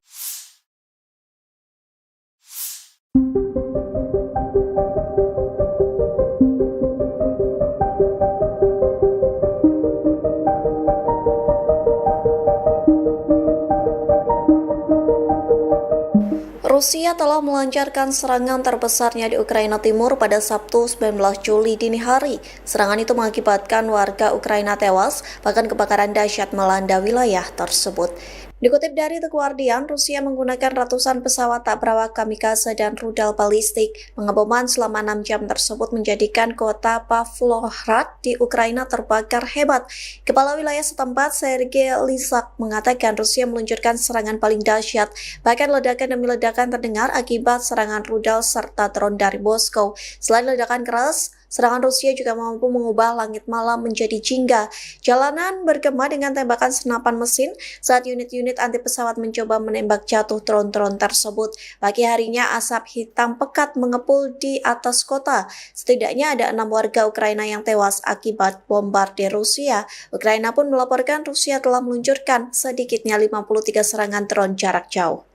Rusia telah melancarkan serangan terbesarnya di Ukraina Timur pada Sabtu 19 Juli dini hari. Serangan itu mengakibatkan warga Ukraina tewas, bahkan kebakaran dahsyat melanda wilayah tersebut. Dikutip dari The Guardian, Rusia menggunakan ratusan pesawat tak berawak kamikaze dan rudal balistik. Pengeboman selama 6 jam tersebut menjadikan kota Pavlohrad di Ukraina terbakar hebat. Kepala wilayah setempat, Sergei Lysak, mengatakan Rusia meluncurkan serangan paling dahsyat. Bahkan ledakan demi ledakan terdengar akibat serangan rudal serta drone dari Moskow. Selain ledakan keras, serangan Rusia juga mampu mengubah langit malam menjadi jingga. Jalanan bergema dengan tembakan senapan mesin saat unit-unit anti pesawat mencoba menembak jatuh drone-drone tersebut. Pagi harinya asap hitam pekat mengepul di atas kota. Setidaknya ada 6 warga Ukraina yang tewas akibat bombardir Rusia. Ukraina pun melaporkan Rusia telah meluncurkan sedikitnya 53 serangan drone jarak jauh.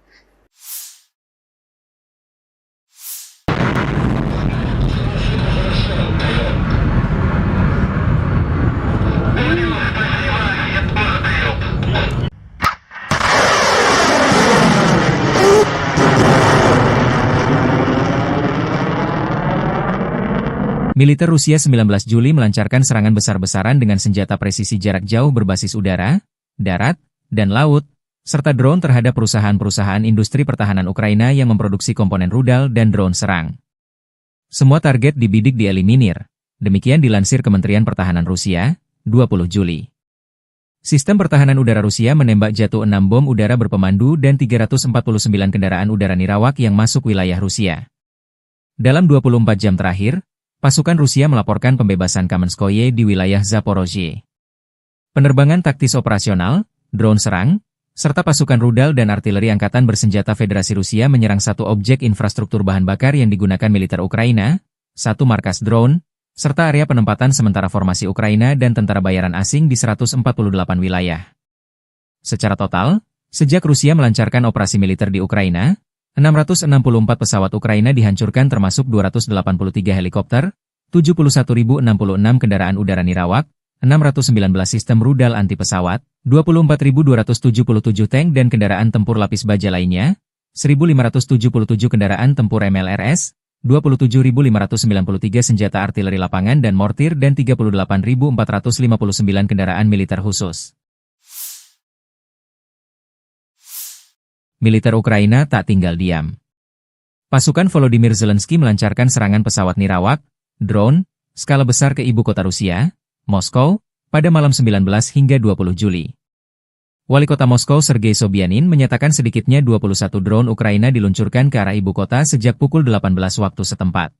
Militer Rusia 19 Juli melancarkan serangan besar-besaran dengan senjata presisi jarak jauh berbasis udara, darat, dan laut, serta drone terhadap perusahaan-perusahaan industri pertahanan Ukraina yang memproduksi komponen rudal dan drone serang. Semua target dibidik dieliminir, demikian dilansir Kementerian Pertahanan Rusia, 20 Juli. Sistem pertahanan udara Rusia menembak jatuh 6 bom udara berpemandu dan 349 kendaraan udara nirawak yang masuk wilayah Rusia. Dalam 24 jam terakhir, pasukan Rusia melaporkan pembebasan Kamenskoye di wilayah Zaporozhye. Penerbangan taktis operasional, drone serang, serta pasukan rudal dan artileri angkatan bersenjata Federasi Rusia menyerang satu objek infrastruktur bahan bakar yang digunakan militer Ukraina, satu markas drone, serta area penempatan sementara formasi Ukraina dan tentara bayaran asing di 148 wilayah. Secara total, sejak Rusia melancarkan operasi militer di Ukraina, 664 pesawat Ukraina dihancurkan termasuk 283 helikopter, 71.066 kendaraan udara nirawak, 619 sistem rudal anti pesawat, 24.277 tank dan kendaraan tempur lapis baja lainnya, 1.577 kendaraan tempur MLRS, 27.593 senjata artileri lapangan dan mortir dan 38.459 kendaraan militer khusus. Militer Ukraina tak tinggal diam. Pasukan Volodymyr Zelensky melancarkan serangan pesawat nirawak, drone, skala besar ke ibu kota Rusia, Moskow, pada malam 19 hingga 20 Juli. Wali kota Moskow Sergei Sobyanin menyatakan sedikitnya 21 drone Ukraina diluncurkan ke arah ibu kota sejak pukul 18 waktu setempat.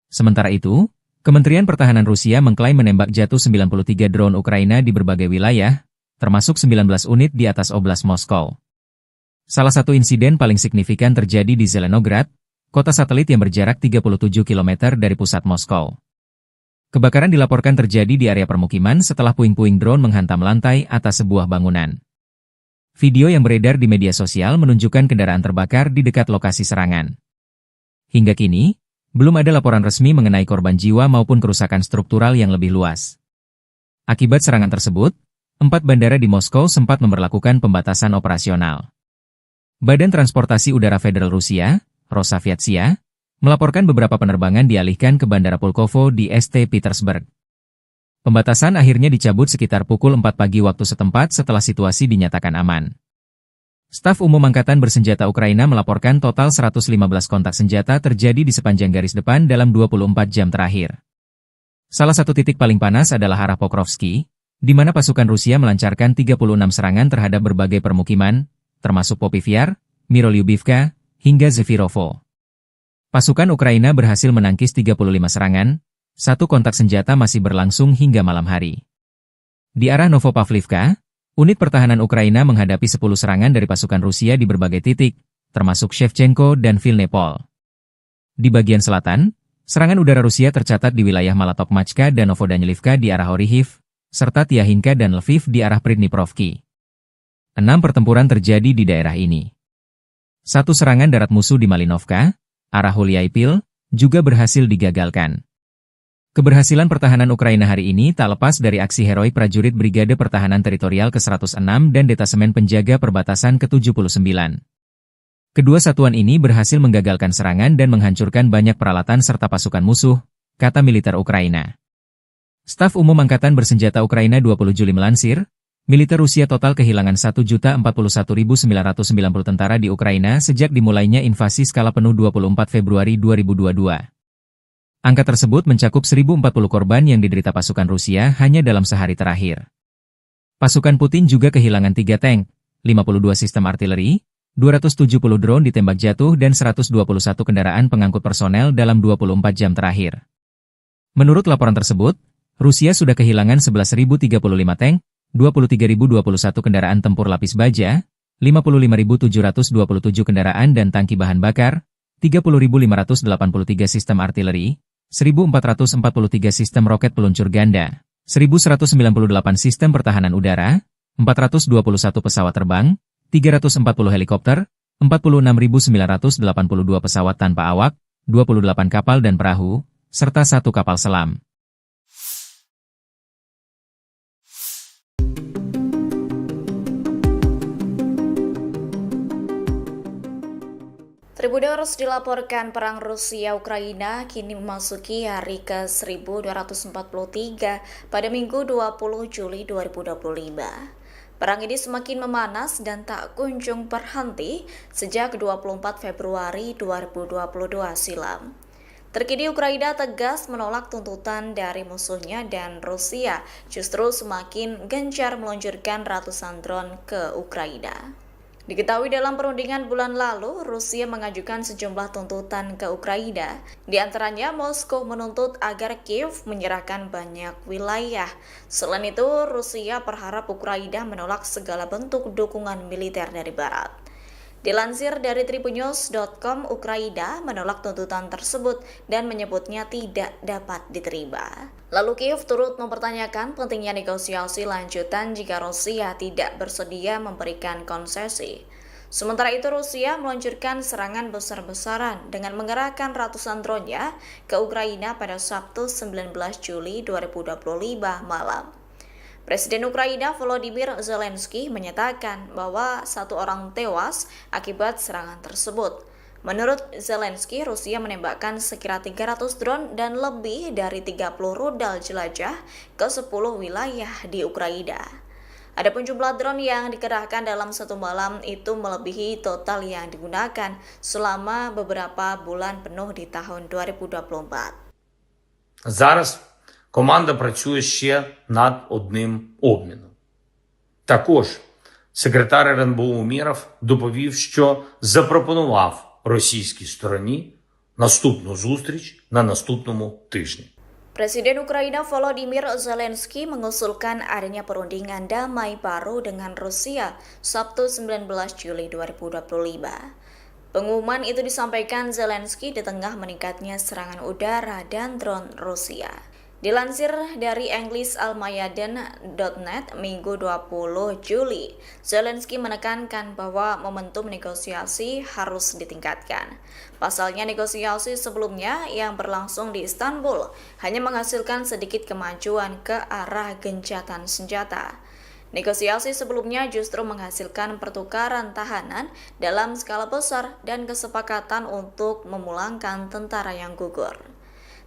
Sementara itu, Kementerian Pertahanan Rusia mengklaim menembak jatuh 93 drone Ukraina di berbagai wilayah, termasuk 19 unit di atas Oblast Moskow. Salah satu insiden paling signifikan terjadi di Zelenograd, kota satelit yang berjarak 37 km dari pusat Moskow. Kebakaran dilaporkan terjadi di area permukiman setelah puing-puing drone menghantam lantai atas sebuah bangunan. Video yang beredar di media sosial menunjukkan kendaraan terbakar di dekat lokasi serangan. Hingga kini, belum ada laporan resmi mengenai korban jiwa maupun kerusakan struktural yang lebih luas. Akibat serangan tersebut, 4 bandara di Moskow sempat memberlakukan pembatasan operasional. Badan Transportasi Udara Federal Rusia, Rosaviatsia, melaporkan beberapa penerbangan dialihkan ke Bandara Pulkovo di St. Petersburg. Pembatasan akhirnya dicabut sekitar pukul 4 pagi waktu setempat setelah situasi dinyatakan aman. Staf Umum Angkatan Bersenjata Ukraina melaporkan total 115 kontak senjata terjadi di sepanjang garis depan dalam 24 jam terakhir. Salah satu titik paling panas adalah arah Pokrovsky, di mana pasukan Rusia melancarkan 36 serangan terhadap berbagai permukiman, termasuk Popivyar, Mirolyubivka, hingga Zefirovo. Pasukan Ukraina berhasil menangkis 35 serangan, satu kontak senjata masih berlangsung hingga malam hari. Di arah Novopavlivka, unit pertahanan Ukraina menghadapi 10 serangan dari pasukan Rusia di berbagai titik, termasuk Shevchenko dan Vilnepol. Di bagian selatan, serangan udara Rusia tercatat di wilayah Malatokmachka dan Novodanilivka di arah Orihiv, serta Tiahinka dan Lviv di arah Pridniprovki. 6 pertempuran terjadi di daerah ini. Satu serangan darat musuh di Malinovka, arah Huliaipil, juga berhasil digagalkan. Keberhasilan pertahanan Ukraina hari ini tak lepas dari aksi heroik prajurit Brigade Pertahanan Teritorial ke-106 dan Detasemen Penjaga Perbatasan ke-79. Kedua satuan ini berhasil menggagalkan serangan dan menghancurkan banyak peralatan serta pasukan musuh, kata militer Ukraina. Staf Umum Angkatan Bersenjata Ukraina 20 Juli melansir, militer Rusia total kehilangan 1.041.990 tentara di Ukraina sejak dimulainya invasi skala penuh 24 Februari 2022. Angka tersebut mencakup 1.040 korban yang diderita pasukan Rusia hanya dalam sehari terakhir. Pasukan Putin juga kehilangan 3 tank, 52 sistem artileri, 270 drone ditembak jatuh dan 121 kendaraan pengangkut personel dalam 24 jam terakhir. Menurut laporan tersebut, Rusia sudah kehilangan 11.035 tank, 23.021 kendaraan tempur lapis baja, 55.727 kendaraan dan tangki bahan bakar, 30.583 sistem artileri, 1.443 sistem roket peluncur ganda, 1.198 sistem pertahanan udara, 421 pesawat terbang, 340 helikopter, 46.982 pesawat tanpa awak, 28 kapal dan perahu, serta 1 kapal selam. Tribun Tribuners dilaporkan perang Rusia-Ukraina kini memasuki hari ke-1243 pada Minggu 20 Juli 2025. Perang ini semakin memanas dan tak kunjung berhenti sejak 24 Februari 2022 silam. Terkini Ukraina tegas menolak tuntutan dari musuhnya dan Rusia justru semakin gencar meluncurkan ratusan drone ke Ukraina. Diketahui dalam perundingan bulan lalu, Rusia mengajukan sejumlah tuntutan ke Ukraina. Di antaranya, Moskow menuntut agar Kiev menyerahkan banyak wilayah. Selain itu, Rusia berharap Ukraina menolak segala bentuk dukungan militer dari Barat. Dilansir dari tribunnews.com, Ukraina menolak tuntutan tersebut dan menyebutnya tidak dapat diterima. Lalu Kiev turut mempertanyakan pentingnya negosiasi lanjutan jika Rusia tidak bersedia memberikan konsesi. Sementara itu Rusia meluncurkan serangan besar-besaran dengan mengerahkan ratusan drone-nya ke Ukraina pada Sabtu 19 Juli 2025 malam. Presiden Ukraina Volodymyr Zelensky menyatakan bahwa satu orang tewas akibat serangan tersebut. Menurut Zelensky, Rusia menembakkan sekira 300 drone dan lebih dari 30 rudal jelajah ke 10 wilayah di Ukraina. Adapun jumlah drone yang dikerahkan dalam satu malam itu melebihi total yang digunakan selama beberapa bulan penuh di tahun 2024. Зараз команда працює ще над одним обміном. Також секретар РНБО Умєров доповів, що запропонував російській стороні наступну зустріч на наступному тижні. Presiden Ukraina Volodymyr Zelensky mengusulkan adanya perundingan damai baru dengan Rusia Sabtu 19 Juli 2025. Pengumuman itu disampaikan Zelensky di tengah meningkatnya serangan udara dan drone Rusia. Dilansir dari EnglisAlmayadin.net Minggu 20 Juli, Zelensky menekankan bahwa momentum negosiasi harus ditingkatkan. Pasalnya negosiasi sebelumnya yang berlangsung di Istanbul hanya menghasilkan sedikit kemajuan ke arah gencatan senjata. Negosiasi sebelumnya justru menghasilkan pertukaran tahanan dalam skala besar dan kesepakatan untuk memulangkan tentara yang gugur.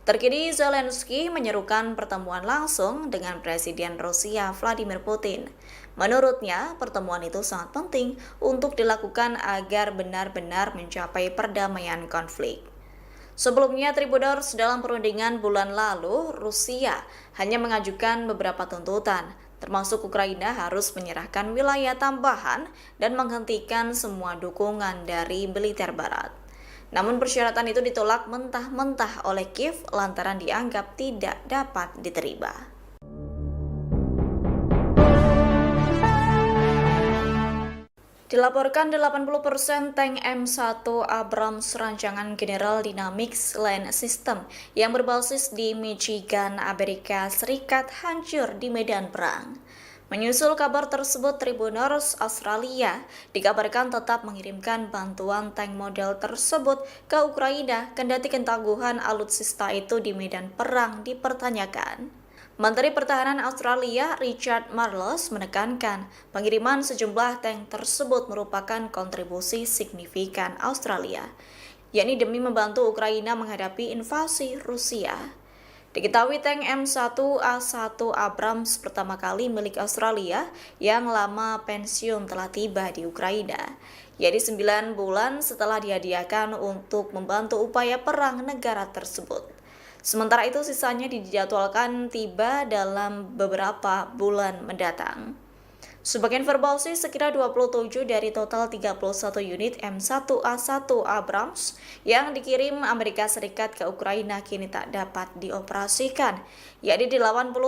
Terkini Zelensky menyerukan pertemuan langsung dengan Presiden Rusia Vladimir Putin. Menurutnya, pertemuan itu sangat penting untuk dilakukan agar benar-benar mencapai perdamaian konflik. Sebelumnya, Tribuners dalam perundingan bulan lalu, Rusia hanya mengajukan beberapa tuntutan, termasuk Ukraina harus menyerahkan wilayah tambahan dan menghentikan semua dukungan dari militer Barat. Namun persyaratan itu ditolak mentah-mentah oleh Kiev lantaran dianggap tidak dapat diterima. Dilaporkan 80% tank M1 Abrams rancangan General Dynamics Land System yang berbasis di Michigan, Amerika Serikat hancur di medan perang. Menyusul kabar tersebut, Tribuners Australia dikabarkan tetap mengirimkan bantuan tank model tersebut ke Ukraina kendati ketangguhan alutsista itu di medan perang dipertanyakan. Menteri Pertahanan Australia Richard Marles menekankan pengiriman sejumlah tank tersebut merupakan kontribusi signifikan Australia, yakni demi membantu Ukraina menghadapi invasi Rusia. Diketahui tank M1A1 Abrams pertama kali milik Australia yang lama pensiun telah tiba di Ukraina, yaitu 9 bulan setelah dihadiahkan untuk membantu upaya perang negara tersebut. Sementara itu sisanya dijadwalkan tiba dalam beberapa bulan mendatang. Sebagai informasi, sekira 27 dari total 31 unit M1A1 Abrams yang dikirim Amerika Serikat ke Ukraina kini tak dapat dioperasikan, yakni 87%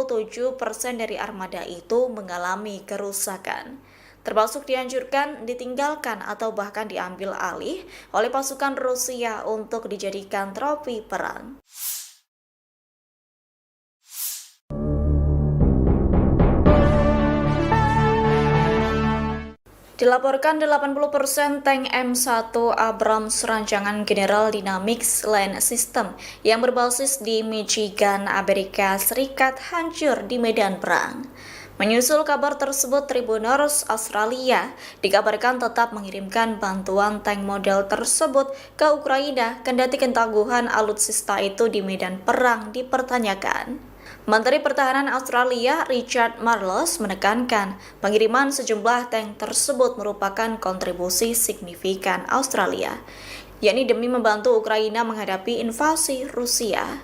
dari armada itu mengalami kerusakan, termasuk dihancurkan, ditinggalkan, atau bahkan diambil alih oleh pasukan Rusia untuk dijadikan trofi perang. Dilaporkan 80% tank M1 Abrams rancangan General Dynamics Land System yang berbasis di Michigan, Amerika Serikat hancur di medan perang. Menyusul kabar tersebut, Tribuners Australia dikabarkan tetap mengirimkan bantuan tank model tersebut ke Ukraina kendati ketangguhan alutsista itu di medan perang dipertanyakan. Menteri Pertahanan Australia Richard Marles menekankan pengiriman sejumlah tank tersebut merupakan kontribusi signifikan Australia, yakni demi membantu Ukraina menghadapi invasi Rusia.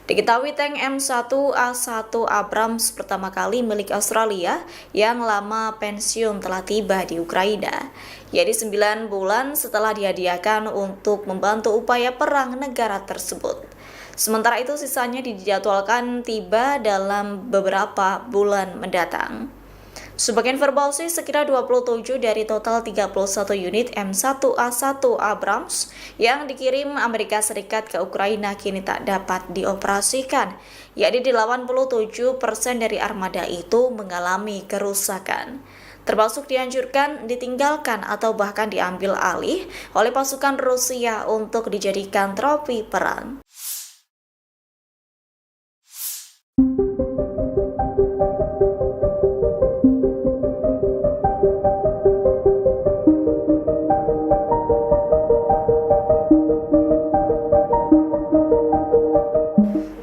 Diketahui tank M1A1 Abrams pertama kali milik Australia yang lama pensiun telah tiba di Ukraina, yaitu 9 bulan setelah dihadiahkan untuk membantu upaya perang negara tersebut. Sementara itu sisanya dijadwalkan tiba dalam beberapa bulan mendatang. Sebagai informasi, sekitar 27 dari total 31 unit M1A1 Abrams yang dikirim Amerika Serikat ke Ukraina kini tak dapat dioperasikan, yakni 87% dari armada itu mengalami kerusakan, termasuk dihancurkan, ditinggalkan, atau bahkan diambil alih oleh pasukan Rusia untuk dijadikan trofi perang.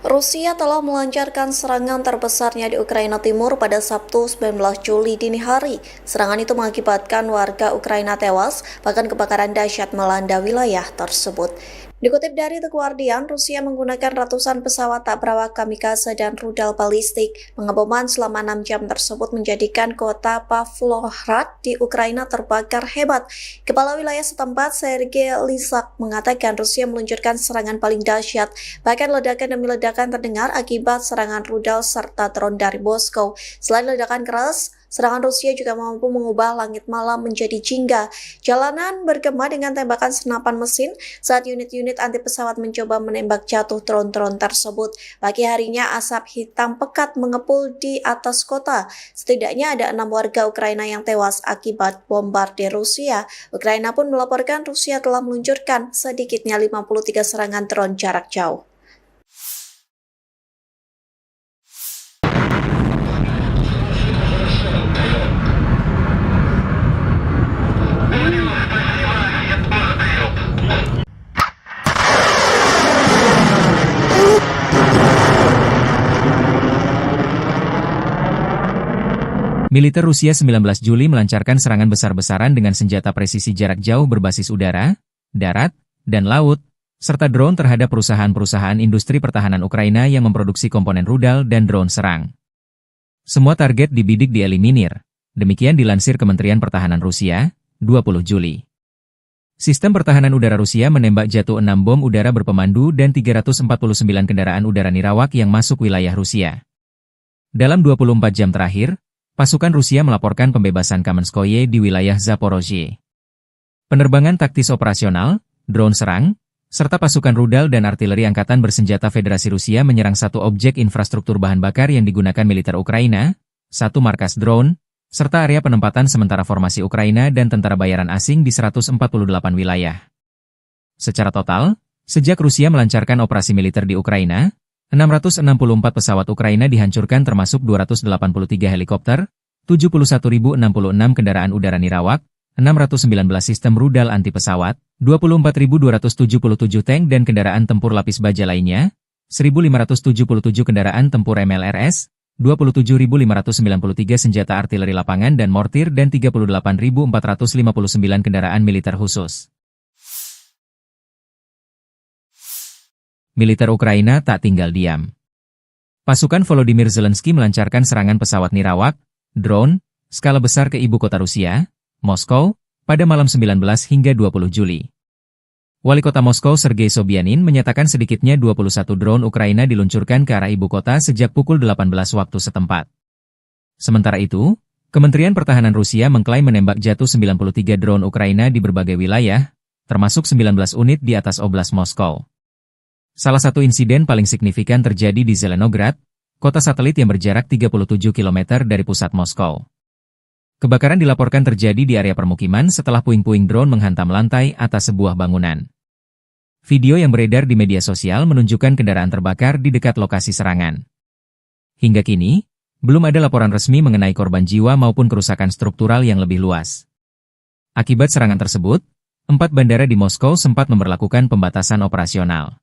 Rusia telah melancarkan serangan terbesarnya di Ukraina Timur pada Sabtu 19 Juli dini hari. Serangan itu mengakibatkan warga Ukraina tewas, bahkan kebakaran dahsyat melanda wilayah tersebut. Dikutip dari The Guardian, Rusia menggunakan ratusan pesawat tak berawak kamikaze dan rudal balistik. Pengeboman selama 6 jam tersebut menjadikan kota Pavlohrad di Ukraina terbakar hebat. Kepala wilayah setempat, Sergei Lysak, mengatakan Rusia meluncurkan serangan paling dahsyat. Bahkan ledakan demi ledakan terdengar akibat serangan rudal serta drone dari Moskow. Selain ledakan keras, serangan Rusia juga mampu mengubah langit malam menjadi jingga. Jalanan bergema dengan tembakan senapan mesin saat unit-unit anti pesawat mencoba menembak jatuh drone-drone tersebut. Pagi harinya asap hitam pekat mengepul di atas kota. Setidaknya ada 6 warga Ukraina yang tewas akibat bombardir Rusia. Ukraina pun melaporkan Rusia telah meluncurkan sedikitnya 53 serangan drone jarak jauh. Militer Rusia 19 Juli melancarkan serangan besar-besaran dengan senjata presisi jarak jauh berbasis udara, darat, dan laut, serta drone terhadap perusahaan-perusahaan industri pertahanan Ukraina yang memproduksi komponen rudal dan drone serang. Semua target dibidik dieliminir, demikian dilansir Kementerian Pertahanan Rusia, 20 Juli. Sistem pertahanan udara Rusia menembak jatuh 6 bom udara berpemandu dan 349 kendaraan udara nirawak yang masuk wilayah Rusia. Dalam 24 jam terakhir, pasukan Rusia melaporkan pembebasan Kamenskoye di wilayah Zaporozhye. Penerbangan taktis operasional, drone serang, serta pasukan rudal dan artileri angkatan bersenjata Federasi Rusia menyerang satu objek infrastruktur bahan bakar yang digunakan militer Ukraina, satu markas drone, serta area penempatan sementara formasi Ukraina dan tentara bayaran asing di 148 wilayah. Secara total, sejak Rusia melancarkan operasi militer di Ukraina, 664 pesawat Ukraina dihancurkan termasuk 283 helikopter, 71.066 kendaraan udara nirawak, 619 sistem rudal anti pesawat, 24.277 tank dan kendaraan tempur lapis baja lainnya, 1.577 kendaraan tempur MLRS, 27.593 senjata artileri lapangan dan mortir dan 38.459 kendaraan militer khusus. Militer Ukraina tak tinggal diam. Pasukan Volodymyr Zelensky melancarkan serangan pesawat nirawak, drone, skala besar ke ibu kota Rusia, Moskow, pada malam 19 hingga 20 Juli. Wali kota Moskow Sergei Sobyanin menyatakan sedikitnya 21 drone Ukraina diluncurkan ke arah ibu kota sejak pukul 18 waktu setempat. Sementara itu, Kementerian Pertahanan Rusia mengklaim menembak jatuh 93 drone Ukraina di berbagai wilayah, termasuk 19 unit di atas Oblast Moskow. Salah satu insiden paling signifikan terjadi di Zelenograd, kota satelit yang berjarak 37 km dari pusat Moskow. Kebakaran dilaporkan terjadi di area permukiman setelah puing-puing drone menghantam lantai atas sebuah bangunan. Video yang beredar di media sosial menunjukkan kendaraan terbakar di dekat lokasi serangan. Hingga kini, Belum ada laporan resmi mengenai korban jiwa maupun kerusakan struktural yang lebih luas. Akibat serangan tersebut, 4 bandara di Moskow sempat memberlakukan pembatasan operasional.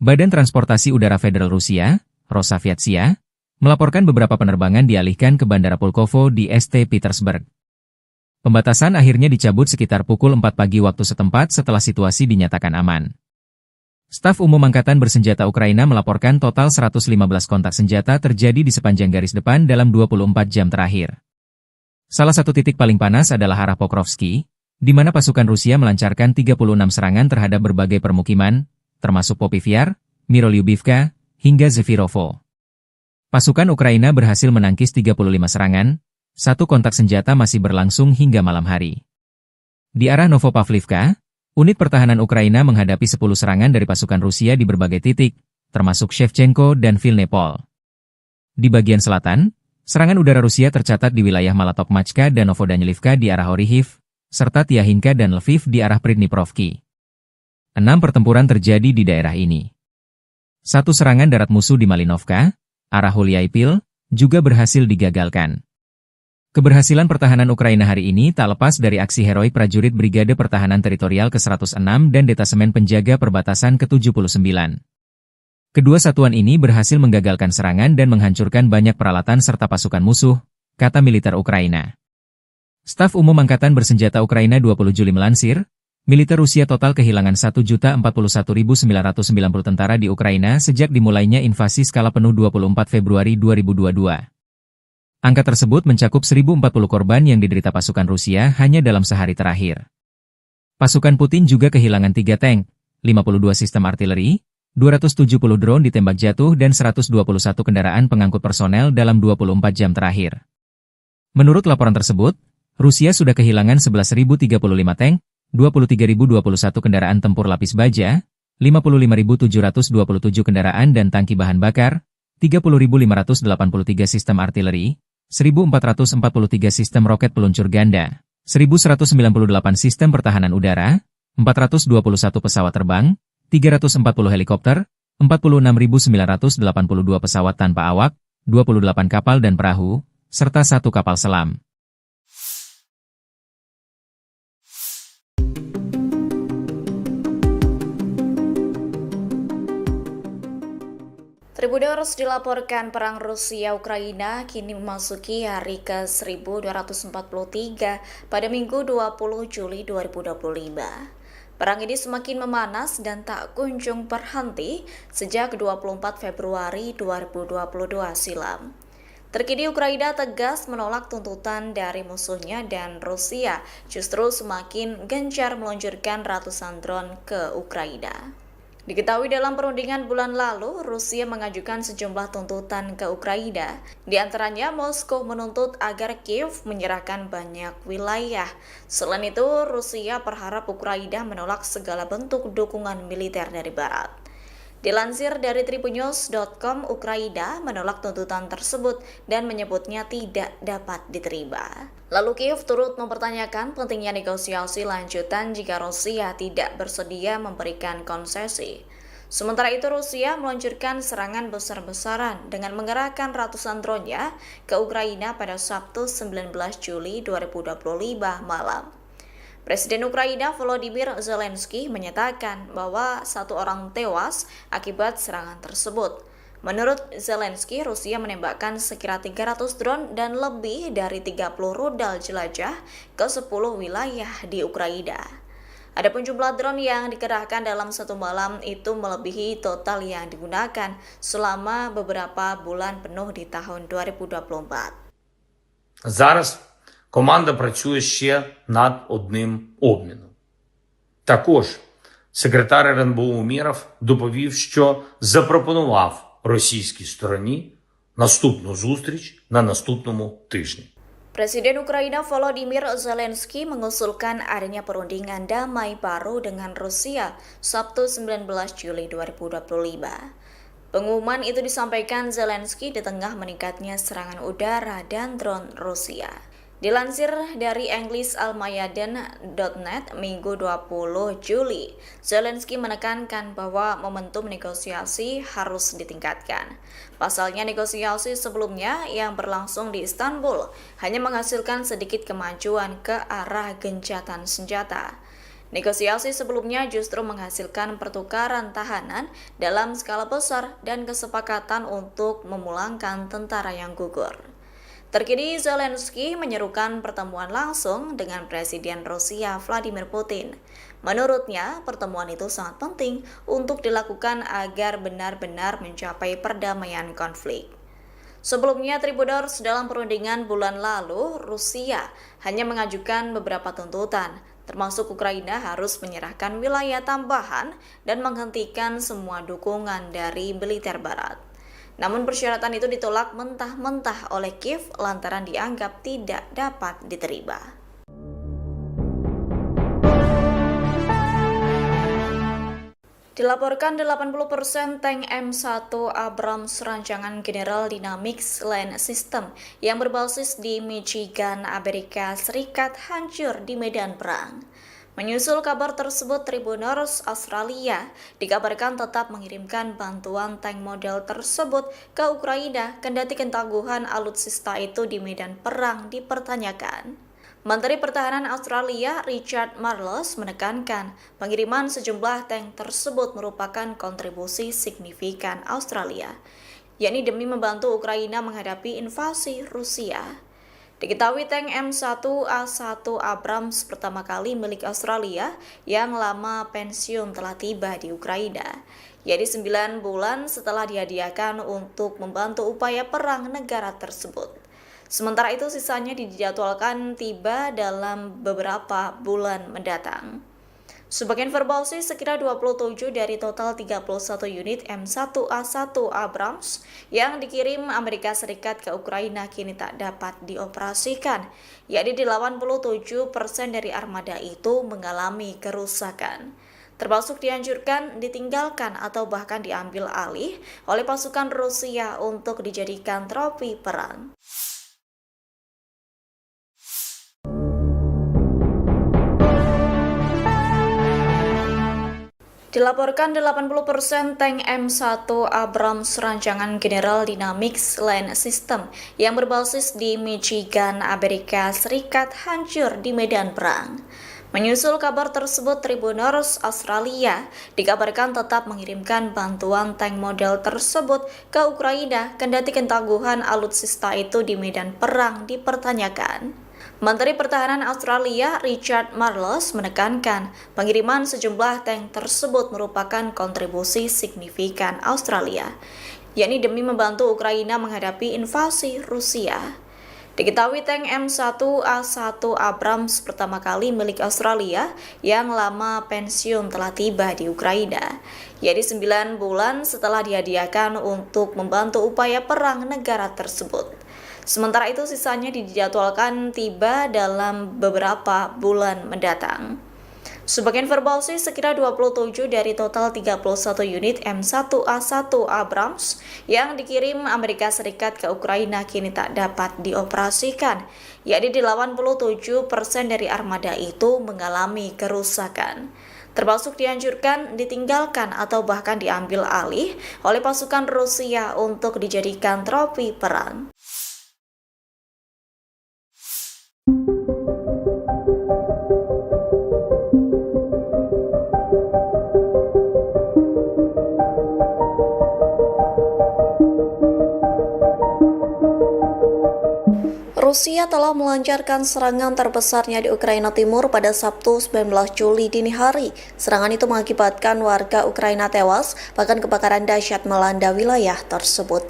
Badan Transportasi Udara Federal Rusia, Rosaviatsia, melaporkan beberapa penerbangan dialihkan ke Bandara Pulkovo di St. Petersburg. Pembatasan akhirnya dicabut sekitar pukul 4 pagi waktu setempat setelah situasi dinyatakan aman. Staf Umum Angkatan Bersenjata Ukraina melaporkan total 115 kontak senjata terjadi di sepanjang garis depan dalam 24 jam terakhir. Salah satu titik paling panas adalah arah Pokrovsky, di mana pasukan Rusia melancarkan 36 serangan terhadap berbagai permukiman, termasuk Popivyar, Mirolyubivka, hingga Zefirovo. Pasukan Ukraina berhasil menangkis 35 serangan, satu kontak senjata masih berlangsung hingga malam hari. Di arah Novopavlivka, unit pertahanan Ukraina menghadapi 10 serangan dari pasukan Rusia di berbagai titik, termasuk Shevchenko dan Vilnepol. Di bagian selatan, serangan udara Rusia tercatat di wilayah Malatokmachka dan Novodanilivka di arah Orihiv, serta Tiahinka dan Lviv di arah Pridniprovki. 6 pertempuran terjadi di daerah ini. Satu serangan darat musuh di Malinovka, arah Huliaipil, juga berhasil digagalkan. Keberhasilan pertahanan Ukraina hari ini tak lepas dari aksi heroik prajurit Brigade Pertahanan Teritorial ke-106 dan Detasemen Penjaga Perbatasan ke-79. Kedua satuan ini berhasil menggagalkan serangan dan menghancurkan banyak peralatan serta pasukan musuh, kata militer Ukraina. Staf Umum Angkatan Bersenjata Ukraina 20 Juli melansir, militer Rusia total kehilangan 1.041.990 tentara di Ukraina sejak dimulainya invasi skala penuh 24 Februari 2022. Angka tersebut mencakup 1.040 korban yang diderita pasukan Rusia hanya dalam sehari terakhir. Pasukan Putin juga kehilangan 3 tank, 52 sistem artileri, 270 drone ditembak jatuh dan 121 kendaraan pengangkut personel dalam 24 jam terakhir. Menurut laporan tersebut, Rusia sudah kehilangan 11.035 tank, 23.021 kendaraan tempur lapis baja, 55.727 kendaraan dan tangki bahan bakar, 30.583 sistem artileri, 1.443 sistem roket peluncur ganda, 1.198 sistem pertahanan udara, 421 pesawat terbang, 340 helikopter, 46.982 pesawat tanpa awak, 28 kapal dan perahu, serta 1 kapal selam. Tribuners dilaporkan perang Rusia-Ukraina kini memasuki hari ke-1243 pada Minggu 20 Juli 2025. Perang ini semakin memanas dan tak kunjung berhenti sejak 24 Februari 2022 silam. Terkini Ukraina tegas menolak tuntutan dari musuhnya dan Rusia justru semakin gencar meluncurkan ratusan drone ke Ukraina. Diketahui dalam perundingan bulan lalu, Rusia mengajukan sejumlah tuntutan ke Ukraina. Di antaranya, Moskow menuntut agar Kiev menyerahkan banyak wilayah. Selain itu, Rusia berharap Ukraina menolak segala bentuk dukungan militer dari Barat. Dilansir dari Tribunnews.com, Ukraina menolak tuntutan tersebut dan menyebutnya tidak dapat diterima. Lalu Kiev turut mempertanyakan pentingnya negosiasi lanjutan jika Rusia tidak bersedia memberikan konsesi. Sementara itu Rusia meluncurkan serangan besar-besaran dengan mengerahkan ratusan drone-nya ke Ukraina pada Sabtu 19 Juli 2025 malam. Presiden Ukraina Volodymyr Zelensky menyatakan bahwa 1 orang tewas akibat serangan tersebut. Menurut Zelensky, Rusia menembakkan sekira 300 drone dan lebih dari 30 rudal jelajah ke 10 wilayah di Ukraina. Adapun jumlah drone yang dikerahkan dalam satu malam itu melebihi total yang digunakan selama beberapa bulan penuh di tahun 2024. Зараз команда працює ще над одним обміном. Також секретар РНБО Умєров доповів, що запропонував російській стороні наступну зустріч на наступному тижні. Presiden Ukraina Volodymyr Zelensky mengusulkan adanya perundingan damai baru dengan Rusia Sabtu 19 Juli 2025. Pengumuman itu disampaikan Zelensky di tengah meningkatnya serangan udara dan drone Rusia. Dilansir dari EnglisAlmayadin.net Minggu 20 Juli, Zelensky menekankan bahwa momentum negosiasi harus ditingkatkan. Pasalnya negosiasi sebelumnya yang berlangsung di Istanbul hanya menghasilkan sedikit kemajuan ke arah gencatan senjata. Negosiasi sebelumnya justru menghasilkan pertukaran tahanan dalam skala besar dan kesepakatan untuk memulangkan tentara yang gugur. Terkini Zelensky menyerukan pertemuan langsung dengan Presiden Rusia Vladimir Putin. Menurutnya, pertemuan itu sangat penting untuk dilakukan agar benar-benar mencapai perdamaian konflik. Sebelumnya, Tribuners dalam perundingan bulan lalu, Rusia hanya mengajukan beberapa tuntutan, termasuk Ukraina harus menyerahkan wilayah tambahan dan menghentikan semua dukungan dari militer Barat. Namun persyaratan itu ditolak mentah-mentah oleh Kiev lantaran dianggap tidak dapat diterima. Dilaporkan 80% tank M1 Abrams rancangan General Dynamics Land System yang berbasis di Michigan, Amerika Serikat hancur di medan perang. Menyusul kabar tersebut, Tribuners Australia dikabarkan tetap mengirimkan bantuan tank model tersebut ke Ukraina, kendati ketangguhan alutsista itu di medan perang dipertanyakan. Menteri Pertahanan Australia Richard Marles menekankan pengiriman sejumlah tank tersebut merupakan kontribusi signifikan Australia, yakni demi membantu Ukraina menghadapi invasi Rusia. Diketahui tank M1A1 Abrams pertama kali milik Australia yang lama pensiun telah tiba di Ukraina, yaitu 9 bulan setelah dihadiahkan untuk membantu upaya perang negara tersebut. Sementara itu sisanya dijadwalkan tiba dalam beberapa bulan mendatang. Sebagai informasi, sekira 27 dari total 31 unit M1A1 Abrams yang dikirim Amerika Serikat ke Ukraina kini tak dapat dioperasikan, yakni 87% dari armada itu mengalami kerusakan, termasuk dihancurkan, ditinggalkan, atau bahkan diambil alih oleh pasukan Rusia untuk dijadikan trofi perang. Dilaporkan 80% tank M1 Abrams rancangan General Dynamics Land System yang berbasis di Michigan, Amerika Serikat hancur di medan perang. Menyusul kabar tersebut, Tribuners Australia dikabarkan tetap mengirimkan bantuan tank model tersebut ke Ukraina, kendati ketangguhan alutsista itu di medan perang dipertanyakan. Menteri Pertahanan Australia Richard Marles menekankan pengiriman sejumlah tank tersebut merupakan kontribusi signifikan Australia, yakni demi membantu Ukraina menghadapi invasi Rusia. Diketahui tank M1A1 Abrams pertama kali milik Australia yang lama pensiun telah tiba di Ukraina, yaitu 9 bulan setelah dihadiahkan untuk membantu upaya perang negara tersebut. Sementara itu sisanya dijadwalkan tiba dalam beberapa bulan mendatang. Sebagai informasi, sekira 27 dari total 31 unit M1A1 Abrams yang dikirim Amerika Serikat ke Ukraina kini tak dapat dioperasikan, yakni 87% dari armada itu mengalami kerusakan, termasuk dihancurkan, ditinggalkan, atau bahkan diambil alih oleh pasukan Rusia untuk dijadikan trofi perang. Rusia telah melancarkan serangan terbesarnya di Ukraina Timur pada Sabtu 19 Juli dini hari. Serangan itu mengakibatkan warga Ukraina tewas, bahkan kebakaran dahsyat melanda wilayah tersebut.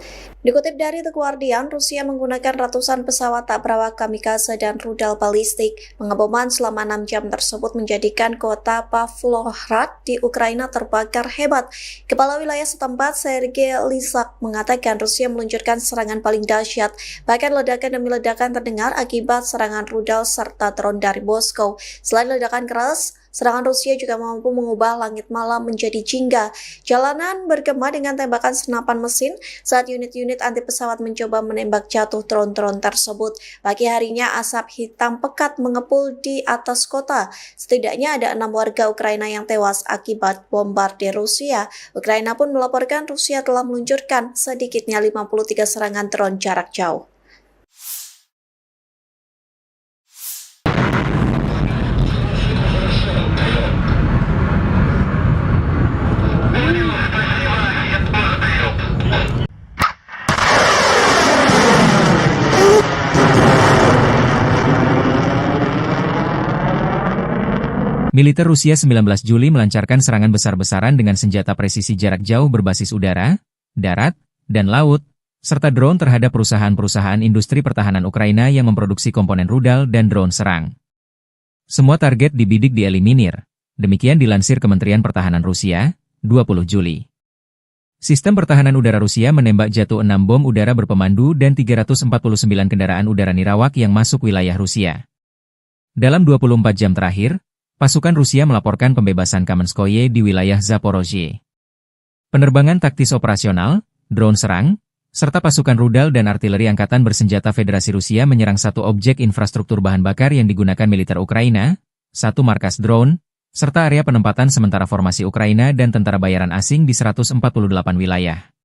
Dikutip dari The Guardian, Rusia menggunakan ratusan pesawat tak berawak kamikaze dan rudal balistik. Pengeboman selama 6 jam tersebut menjadikan kota Pavlohrad di Ukraina terbakar hebat. Kepala wilayah setempat, Sergei Lysak, mengatakan Rusia meluncurkan serangan paling dahsyat. Bahkan ledakan demi ledakan terdengar akibat serangan rudal serta drone dari Moskow. Selain ledakan keras, Serangan Rusia juga mampu mengubah langit malam menjadi jingga. Jalanan bergema dengan tembakan senapan mesin saat unit-unit anti pesawat mencoba menembak jatuh drone-drone tersebut. Pagi harinya asap hitam pekat mengepul di atas kota. Setidaknya ada 6 warga Ukraina yang tewas akibat bombardir Rusia. Ukraina pun melaporkan Rusia telah meluncurkan sedikitnya 53 serangan drone jarak jauh. Militer Rusia 19 Juli melancarkan serangan besar-besaran dengan senjata presisi jarak jauh berbasis udara, darat, dan laut, serta drone terhadap perusahaan-perusahaan industri pertahanan Ukraina yang memproduksi komponen rudal dan drone serang. Semua target dibidik dieliminir, demikian dilansir Kementerian Pertahanan Rusia, 20 Juli. Sistem pertahanan udara Rusia menembak jatuh 6 bom udara berpemandu dan 349 kendaraan udara nirawak yang masuk wilayah Rusia. Dalam 24 jam terakhir, pasukan Rusia melaporkan pembebasan Kamenskoye di wilayah Zaporozhye. Penerbangan taktis operasional, drone serang, serta pasukan rudal dan artileri angkatan bersenjata Federasi Rusia menyerang satu objek infrastruktur bahan bakar yang digunakan militer Ukraina, satu markas drone, serta area penempatan sementara formasi Ukraina dan tentara bayaran asing di 148 wilayah.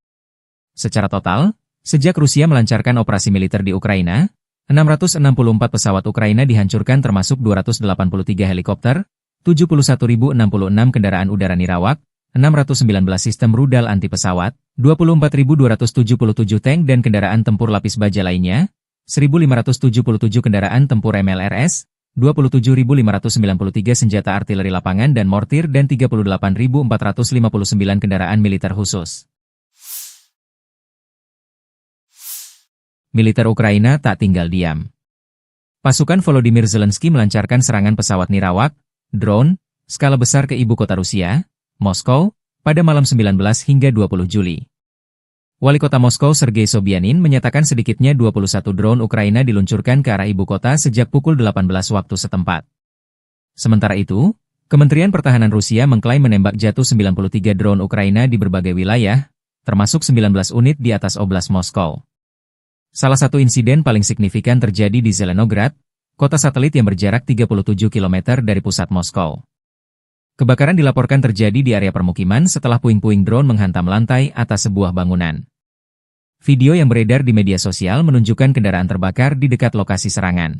Secara total, sejak Rusia melancarkan operasi militer di Ukraina, 664 pesawat Ukraina dihancurkan termasuk 283 helikopter, 71.066 kendaraan udara nirawak, 619 sistem rudal anti pesawat, 24.277 tank dan kendaraan tempur lapis baja lainnya, 1.577 kendaraan tempur MLRS, 27.593 senjata artileri lapangan dan mortir dan 38.459 kendaraan militer khusus. Militer Ukraina tak tinggal diam. Pasukan Volodymyr Zelensky melancarkan serangan pesawat nirawak, drone, skala besar ke ibu kota Rusia, Moskow, pada malam 19 hingga 20 Juli. Wali kota Moskow Sergei Sobyanin menyatakan sedikitnya 21 drone Ukraina diluncurkan ke arah ibu kota sejak pukul 18 waktu setempat. Sementara itu, Kementerian Pertahanan Rusia mengklaim menembak jatuh 93 drone Ukraina di berbagai wilayah, termasuk 19 unit di atas Oblast Moskow. Salah satu insiden paling signifikan terjadi di Zelenograd, kota satelit yang berjarak 37 km dari pusat Moskow. Kebakaran dilaporkan terjadi di area permukiman setelah puing-puing drone menghantam lantai atas sebuah bangunan. Video yang beredar di media sosial menunjukkan kendaraan terbakar di dekat lokasi serangan.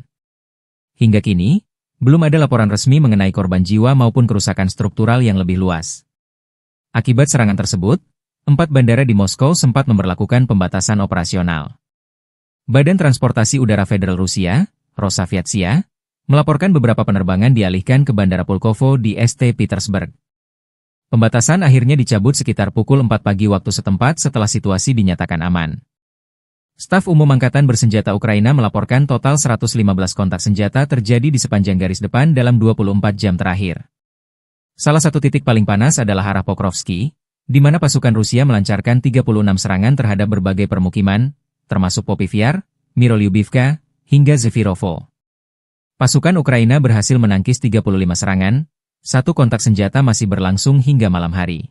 Hingga kini, belum ada laporan resmi mengenai korban jiwa maupun kerusakan struktural yang lebih luas. Akibat serangan tersebut, 4 bandara di Moskow sempat memberlakukan pembatasan operasional. Badan Transportasi Udara Federal Rusia, Rosaviatsia, melaporkan beberapa penerbangan dialihkan ke Bandara Pulkovo di St. Petersburg. Pembatasan akhirnya dicabut sekitar pukul 4 pagi waktu setempat setelah situasi dinyatakan aman. Staf Umum Angkatan Bersenjata Ukraina melaporkan total 115 kontak senjata terjadi di sepanjang garis depan dalam 24 jam terakhir. Salah satu titik paling panas adalah arah Pokrovsky, di mana pasukan Rusia melancarkan 36 serangan terhadap berbagai permukiman, termasuk Popivyar, Mirolyubivka, hingga Zefirovo. Pasukan Ukraina berhasil menangkis 35 serangan, satu kontak senjata masih berlangsung hingga malam hari.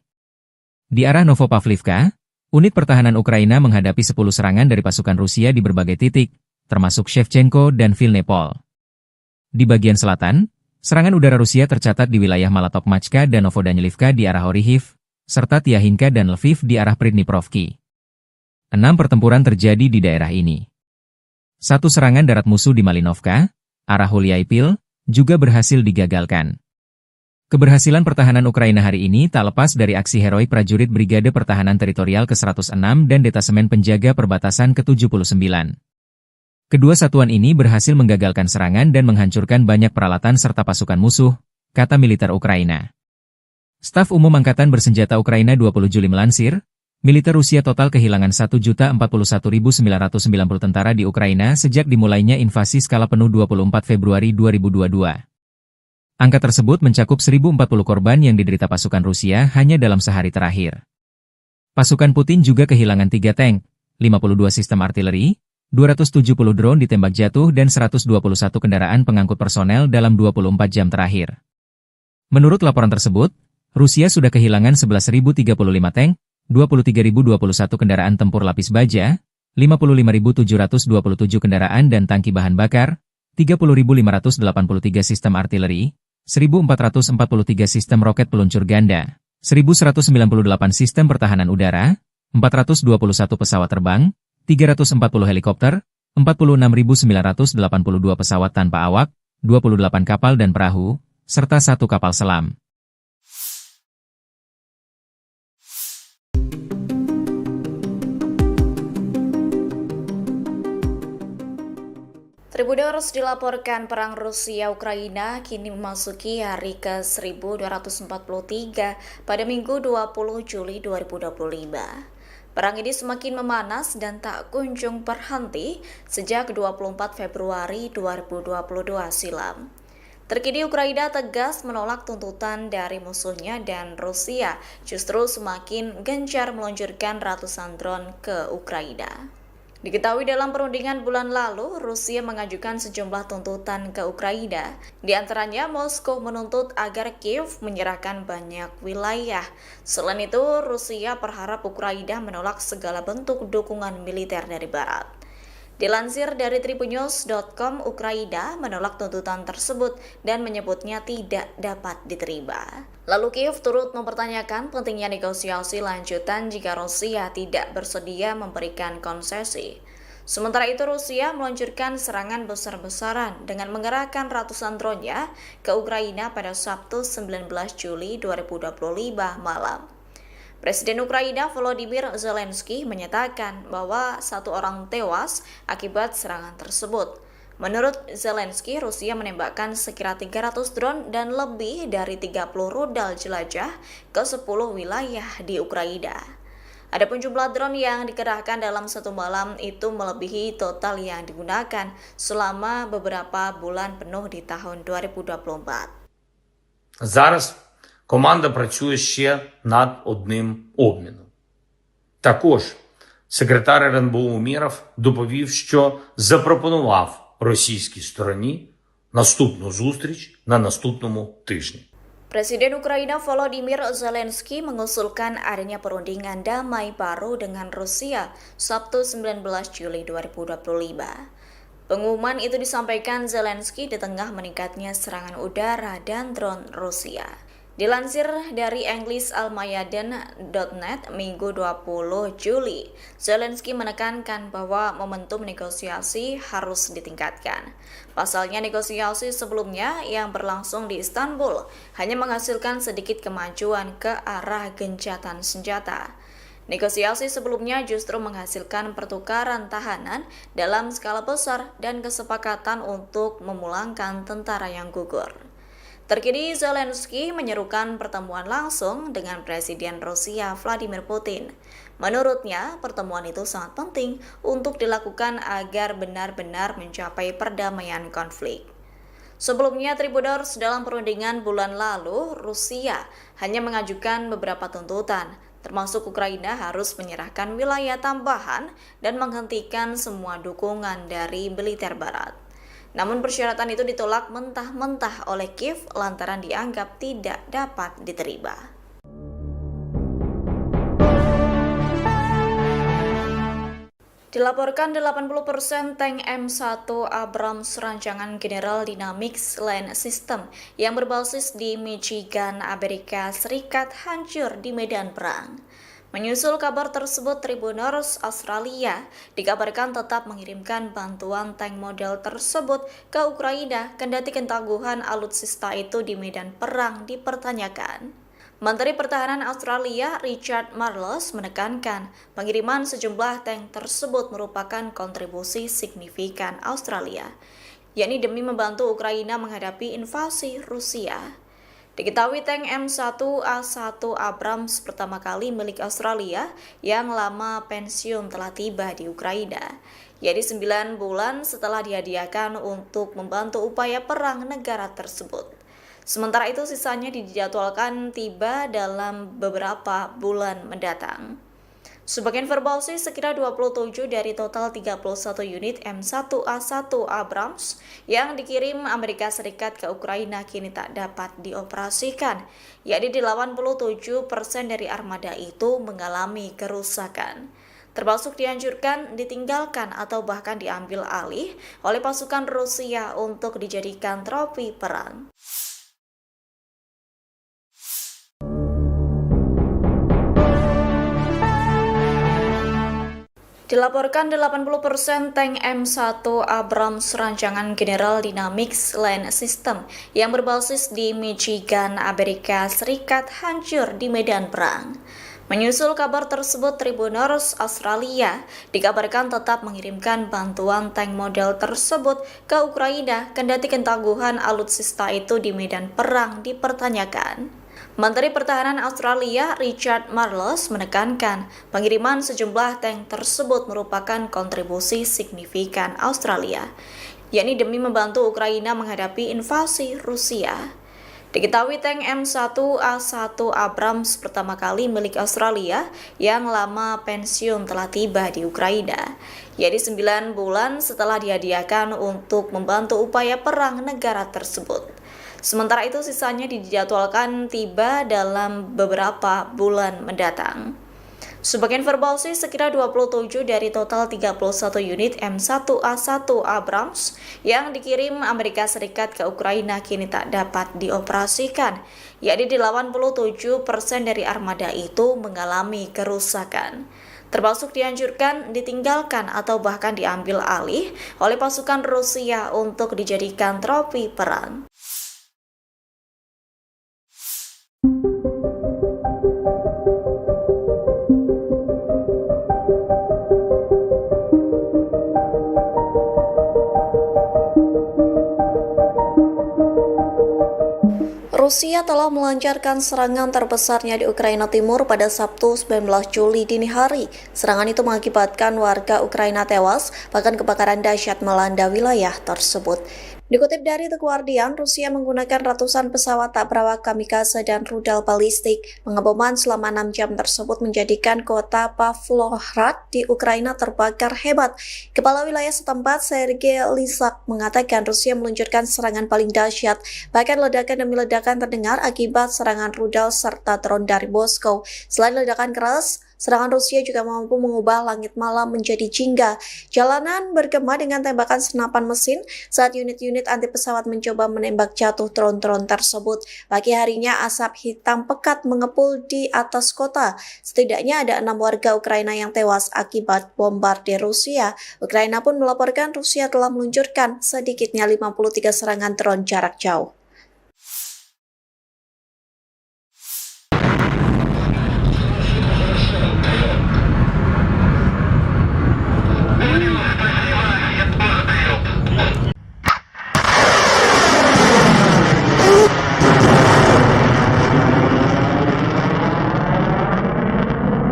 Di arah Novopavlivka, unit pertahanan Ukraina menghadapi 10 serangan dari pasukan Rusia di berbagai titik, termasuk Shevchenko dan Vilnepol. Di bagian selatan, serangan udara Rusia tercatat di wilayah Malatokmachka dan Novodanilivka di arah Orihiv, serta Tiahinka dan Lviv di arah Pridniprovki. 6 pertempuran terjadi di daerah ini. Satu serangan darat musuh di Malinovka, arah Hulyaipil, juga berhasil digagalkan. Keberhasilan pertahanan Ukraina hari ini tak lepas dari aksi heroik prajurit Brigade Pertahanan Teritorial ke-106 dan Detasemen Penjaga Perbatasan ke-79. Kedua satuan ini berhasil menggagalkan serangan dan menghancurkan banyak peralatan serta pasukan musuh, kata militer Ukraina. Staf Umum Angkatan Bersenjata Ukraina 20 Juli melansir, militer Rusia total kehilangan 1.041.990 tentara di Ukraina sejak dimulainya invasi skala penuh 24 Februari 2022. Angka tersebut mencakup 1.040 korban yang diderita pasukan Rusia hanya dalam sehari terakhir. Pasukan Putin juga kehilangan 3 tank, 52 sistem artileri, 270 drone ditembak jatuh dan 121 kendaraan pengangkut personel dalam 24 jam terakhir. Menurut laporan tersebut, Rusia sudah kehilangan 11.035 tank, 23.021 kendaraan tempur lapis baja, 55.727 kendaraan dan tangki bahan bakar, 30.583 sistem artileri, 1.443 sistem roket peluncur ganda, 1.198 sistem pertahanan udara, 421 pesawat terbang, 340 helikopter, 46.982 pesawat tanpa awak, 28 kapal dan perahu, serta 1 kapal selam. Tribuners dilaporkan perang Rusia-Ukraina kini memasuki hari ke-1243 pada Minggu 20 Juli 2025. Perang ini semakin memanas dan tak kunjung berhenti sejak 24 Februari 2022 silam. Terkini Ukraina tegas menolak tuntutan dari musuhnya dan Rusia justru semakin gencar meluncurkan ratusan drone ke Ukraina. Diketahui dalam perundingan bulan lalu, Rusia mengajukan sejumlah tuntutan ke Ukraina. Di antaranya, Moskow menuntut agar Kiev menyerahkan banyak wilayah. Selain itu, Rusia berharap Ukraina menolak segala bentuk dukungan militer dari Barat. Dilansir dari tribunnews.com, Ukraina menolak tuntutan tersebut dan menyebutnya tidak dapat diterima. Lalu Kiev turut mempertanyakan pentingnya negosiasi lanjutan jika Rusia tidak bersedia memberikan konsesi. Sementara itu Rusia meluncurkan serangan besar-besaran dengan mengerahkan ratusan drone-nya ke Ukraina pada Sabtu 19 Juli 2025 malam. Presiden Ukraina Volodymyr Zelensky menyatakan bahwa 1 orang tewas akibat serangan tersebut. Menurut Zelensky, Rusia menembakkan sekira 300 drone dan lebih dari 30 rudal jelajah ke 10 wilayah di Ukraina. Adapun jumlah drone yang dikerahkan dalam satu malam itu melebihi total yang digunakan selama beberapa bulan penuh di tahun 2024. Зараз команда працює ще над одним обміном. Також секретар РНБО Умєров доповів, що запропонував російській стороні наступну зустріч на наступному тижні. Presiden Ukraina Volodymyr Zelensky mengusulkan adanya perundingan damai baru dengan Rusia Sabtu 19 Juli 2025. Pengumuman itu disampaikan Zelensky di tengah meningkatnya serangan udara dan drone Rusia. Dilansir dari EnglisAlmayadin.net Minggu 20 Juli, Zelensky menekankan bahwa momentum negosiasi harus ditingkatkan. Pasalnya negosiasi sebelumnya yang berlangsung di Istanbul hanya menghasilkan sedikit kemajuan ke arah gencatan senjata. Negosiasi sebelumnya justru menghasilkan pertukaran tahanan dalam skala besar dan kesepakatan untuk memulangkan tentara yang gugur. Terkini Zelensky menyerukan pertemuan langsung dengan Presiden Rusia Vladimir Putin. Menurutnya, pertemuan itu sangat penting untuk dilakukan agar benar-benar mencapai perdamaian konflik. Sebelumnya, Tribuners dalam perundingan bulan lalu, Rusia hanya mengajukan beberapa tuntutan, termasuk Ukraina harus menyerahkan wilayah tambahan dan menghentikan semua dukungan dari militer Barat. Namun persyaratan itu ditolak mentah-mentah oleh Kiev lantaran dianggap tidak dapat diterima. Dilaporkan 80% tank M1 Abrams rancangan General Dynamics Land System yang berbasis di Michigan, Amerika Serikat hancur di medan perang. Menyusul kabar tersebut, Tribuners Australia dikabarkan tetap mengirimkan bantuan tank model tersebut ke Ukraina kendati ketangguhan alutsista itu di medan perang dipertanyakan. Menteri Pertahanan Australia Richard Marles menekankan pengiriman sejumlah tank tersebut merupakan kontribusi signifikan Australia, yakni demi membantu Ukraina menghadapi invasi Rusia. Diketahui tank M1A1 Abrams pertama kali milik Australia yang lama pensiun telah tiba di Ukraina, yaitu 9 bulan setelah dihadiahkan untuk membantu upaya perang negara tersebut. Sementara itu sisanya dijadwalkan tiba dalam beberapa bulan mendatang. Sebagai informasi, sekira 27 dari total 31 unit M1A1 Abrams yang dikirim Amerika Serikat ke Ukraina kini tak dapat dioperasikan, yakni 87% dari armada itu mengalami kerusakan, termasuk dihancurkan, ditinggalkan, atau bahkan diambil alih oleh pasukan Rusia untuk dijadikan trofi perang. Dilaporkan 80% tank M1 Abrams rancangan General Dynamics Land System yang berbasis di Michigan, Amerika Serikat hancur di medan perang. Menyusul kabar tersebut, Tribuners Australia dikabarkan tetap mengirimkan bantuan tank model tersebut ke Ukraina kendati ketangguhan alutsista itu di medan perang dipertanyakan. Menteri Pertahanan Australia Richard Marles menekankan pengiriman sejumlah tank tersebut merupakan kontribusi signifikan Australia, yakni demi membantu Ukraina menghadapi invasi Rusia. Diketahui tank M1A1 Abrams pertama kali milik Australia yang lama pensiun telah tiba di Ukraina, yakni 9 bulan setelah dihadiahkan untuk membantu upaya perang negara tersebut. Sementara itu sisanya dijadwalkan tiba dalam beberapa bulan mendatang. Sebagai informasi, sekira 27 dari total 31 unit M1A1 Abrams yang dikirim Amerika Serikat ke Ukraina kini tak dapat dioperasikan, yakni 87% dari armada itu mengalami kerusakan, termasuk dihancurkan, ditinggalkan, atau bahkan diambil alih oleh pasukan Rusia untuk dijadikan trofi perang. Rusia telah melancarkan serangan terbesarnya di Ukraina Timur pada Sabtu 19 Juli dini hari. Serangan itu mengakibatkan warga Ukraina tewas, bahkan kebakaran dahsyat melanda wilayah tersebut. Dikutip dari The Guardian, Rusia menggunakan ratusan pesawat tak berawak kamikaze dan rudal balistik. Pengeboman selama 6 jam tersebut menjadikan kota Pavlohrad di Ukraina terbakar hebat. Kepala wilayah setempat, Sergei Lysak, mengatakan Rusia meluncurkan serangan paling dahsyat. Bahkan ledakan demi ledakan terdengar akibat serangan rudal serta drone dari Moskow. Selain ledakan keras, serangan Rusia juga mampu mengubah langit malam menjadi jingga. Jalanan bergema dengan tembakan senapan mesin saat unit-unit anti pesawat mencoba menembak jatuh drone-drone tersebut. Pagi harinya asap hitam pekat mengepul di atas kota. Setidaknya ada 6 warga Ukraina yang tewas akibat bombardir Rusia. Ukraina pun melaporkan Rusia telah meluncurkan sedikitnya 53 serangan drone jarak jauh.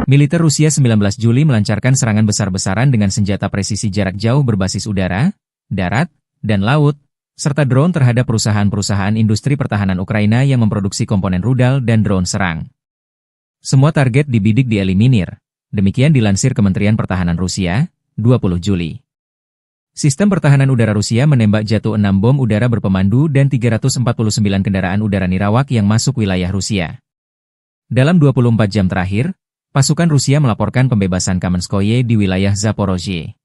Militer Rusia 19 Juli melancarkan serangan besar-besaran dengan senjata presisi jarak jauh berbasis udara, darat, dan laut, serta drone terhadap perusahaan-perusahaan industri pertahanan Ukraina yang memproduksi komponen rudal dan drone serang. Semua target dibidik dieliminir, demikian dilansir Kementerian Pertahanan Rusia, 20 Juli. Sistem pertahanan udara Rusia menembak jatuh 6 bom udara berpemandu dan 349 kendaraan udara nirawak yang masuk wilayah Rusia. Dalam 24 jam terakhir, pasukan Rusia melaporkan pembebasan Kamenskoye di wilayah Zaporozhye.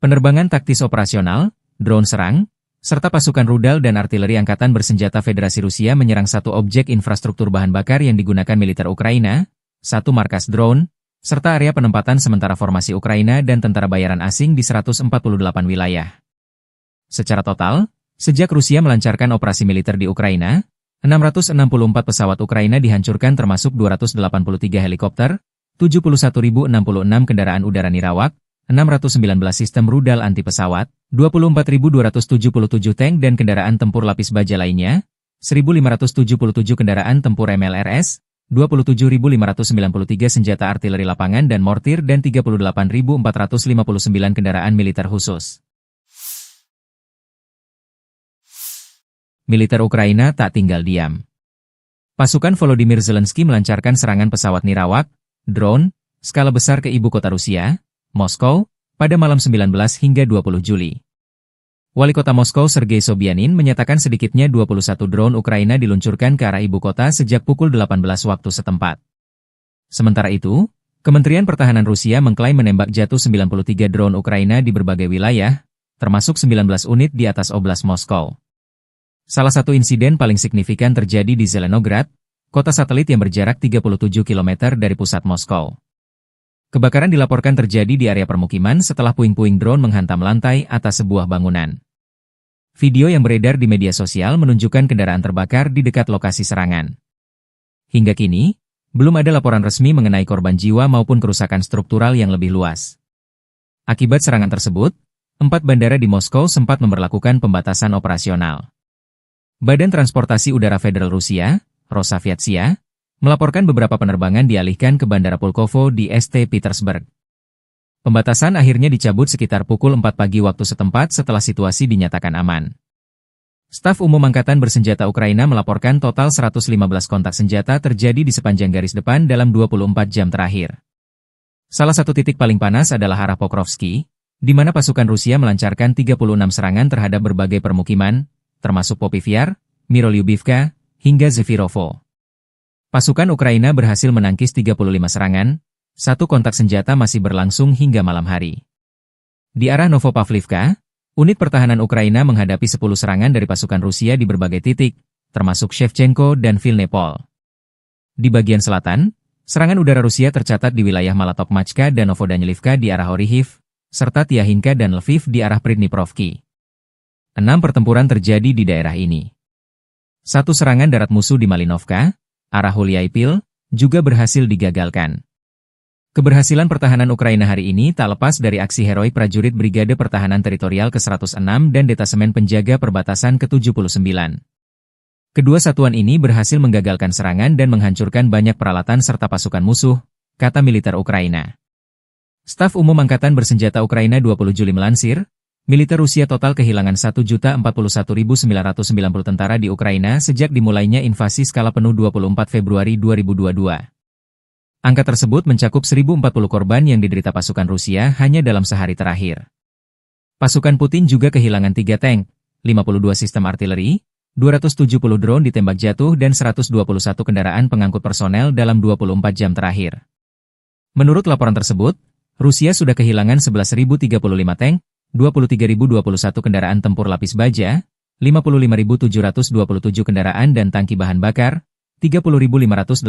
Penerbangan taktis operasional, drone serang, serta pasukan rudal dan artileri angkatan bersenjata Federasi Rusia menyerang satu objek infrastruktur bahan bakar yang digunakan militer Ukraina, satu markas drone, serta area penempatan sementara formasi Ukraina dan tentara bayaran asing di 148 wilayah. Secara total, sejak Rusia melancarkan operasi militer di Ukraina, 664 pesawat Ukraina dihancurkan termasuk 283 helikopter, 71.066 kendaraan udara nirawak, 619 sistem rudal anti pesawat, 24.277 tank dan kendaraan tempur lapis baja lainnya, 1.577 kendaraan tempur MLRS, 27.593 senjata artileri lapangan dan mortir dan 38.459 kendaraan militer khusus. Militer Ukraina tak tinggal diam. Pasukan Volodymyr Zelensky melancarkan serangan pesawat nirawak, drone, skala besar ke ibu kota Rusia, Moskow, pada malam 19 hingga 20 Juli. Wali kota Moskow Sergei Sobyanin menyatakan sedikitnya 21 drone Ukraina diluncurkan ke arah ibu kota sejak pukul 18 waktu setempat. Sementara itu, Kementerian Pertahanan Rusia mengklaim menembak jatuh 93 drone Ukraina di berbagai wilayah, termasuk 19 unit di atas Oblast Moskow. Salah satu insiden paling signifikan terjadi di Zelenograd, kota satelit yang berjarak 37 km dari pusat Moskow. Kebakaran dilaporkan terjadi di area permukiman setelah puing-puing drone menghantam lantai atas sebuah bangunan. Video yang beredar di media sosial menunjukkan kendaraan terbakar di dekat lokasi serangan. Hingga kini, belum ada laporan resmi mengenai korban jiwa maupun kerusakan struktural yang lebih luas. Akibat serangan tersebut, 4 bandara di Moskow sempat memberlakukan pembatasan operasional. Badan Transportasi Udara Federal Rusia, Rosaviatsia, melaporkan beberapa penerbangan dialihkan ke Bandara Pulkovo di St. Petersburg. Pembatasan akhirnya dicabut sekitar pukul 4 pagi waktu setempat setelah situasi dinyatakan aman. Staf Umum Angkatan Bersenjata Ukraina melaporkan total 115 kontak senjata terjadi di sepanjang garis depan dalam 24 jam terakhir. Salah satu titik paling panas adalah arah Pokrovsky, di mana pasukan Rusia melancarkan 36 serangan terhadap berbagai permukiman, termasuk Popivyar, Mirolyubivka, hingga Zefirovo. Pasukan Ukraina berhasil menangkis 35 serangan, satu kontak senjata masih berlangsung hingga malam hari. Di arah Novopavlivka, unit pertahanan Ukraina menghadapi 10 serangan dari pasukan Rusia di berbagai titik, termasuk Shevchenko dan Vilnepol. Di bagian selatan, serangan udara Rusia tercatat di wilayah Malatokmachka dan Novodanilivka di arah Orihiv, serta Tiahinka dan Lviv di arah Pridniprovki. 6 pertempuran terjadi di daerah ini. Satu serangan darat musuh di Malinovka, arah Huliaipil, juga berhasil digagalkan. Keberhasilan pertahanan Ukraina hari ini tak lepas dari aksi heroik prajurit Brigade Pertahanan Teritorial ke-106 dan Detasemen Penjaga Perbatasan ke-79. Kedua satuan ini berhasil menggagalkan serangan dan menghancurkan banyak peralatan serta pasukan musuh, kata militer Ukraina. Staf Umum Angkatan Bersenjata Ukraina 20 Juli melansir, militer Rusia total kehilangan 1.041.990 tentara di Ukraina sejak dimulainya invasi skala penuh 24 Februari 2022. Angka tersebut mencakup 1.040 korban yang diderita pasukan Rusia hanya dalam sehari terakhir. Pasukan Putin juga kehilangan 3 tank, 52 sistem artileri, 270 drone ditembak jatuh dan 121 kendaraan pengangkut personel dalam 24 jam terakhir. Menurut laporan tersebut, Rusia sudah kehilangan 11.035 tank, 23.021 kendaraan tempur lapis baja, 55.727 kendaraan dan tangki bahan bakar, 30.583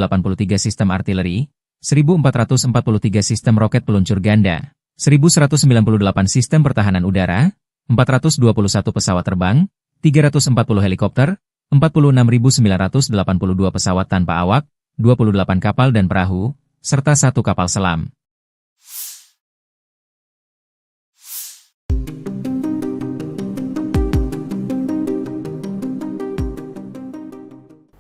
sistem artileri, 1.443 sistem roket peluncur ganda, 1.198 sistem pertahanan udara, 421 pesawat terbang, 340 helikopter, 46.982 pesawat tanpa awak, 28 kapal dan perahu, serta 1 kapal selam.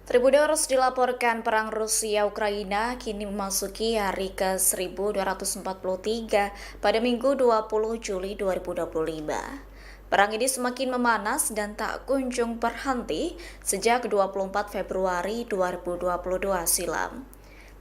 Tribuners dilaporkan perang Rusia-Ukraina kini memasuki hari ke-1243 pada Minggu 20 Juli 2025. Perang ini semakin memanas dan tak kunjung berhenti sejak 24 Februari 2022 silam.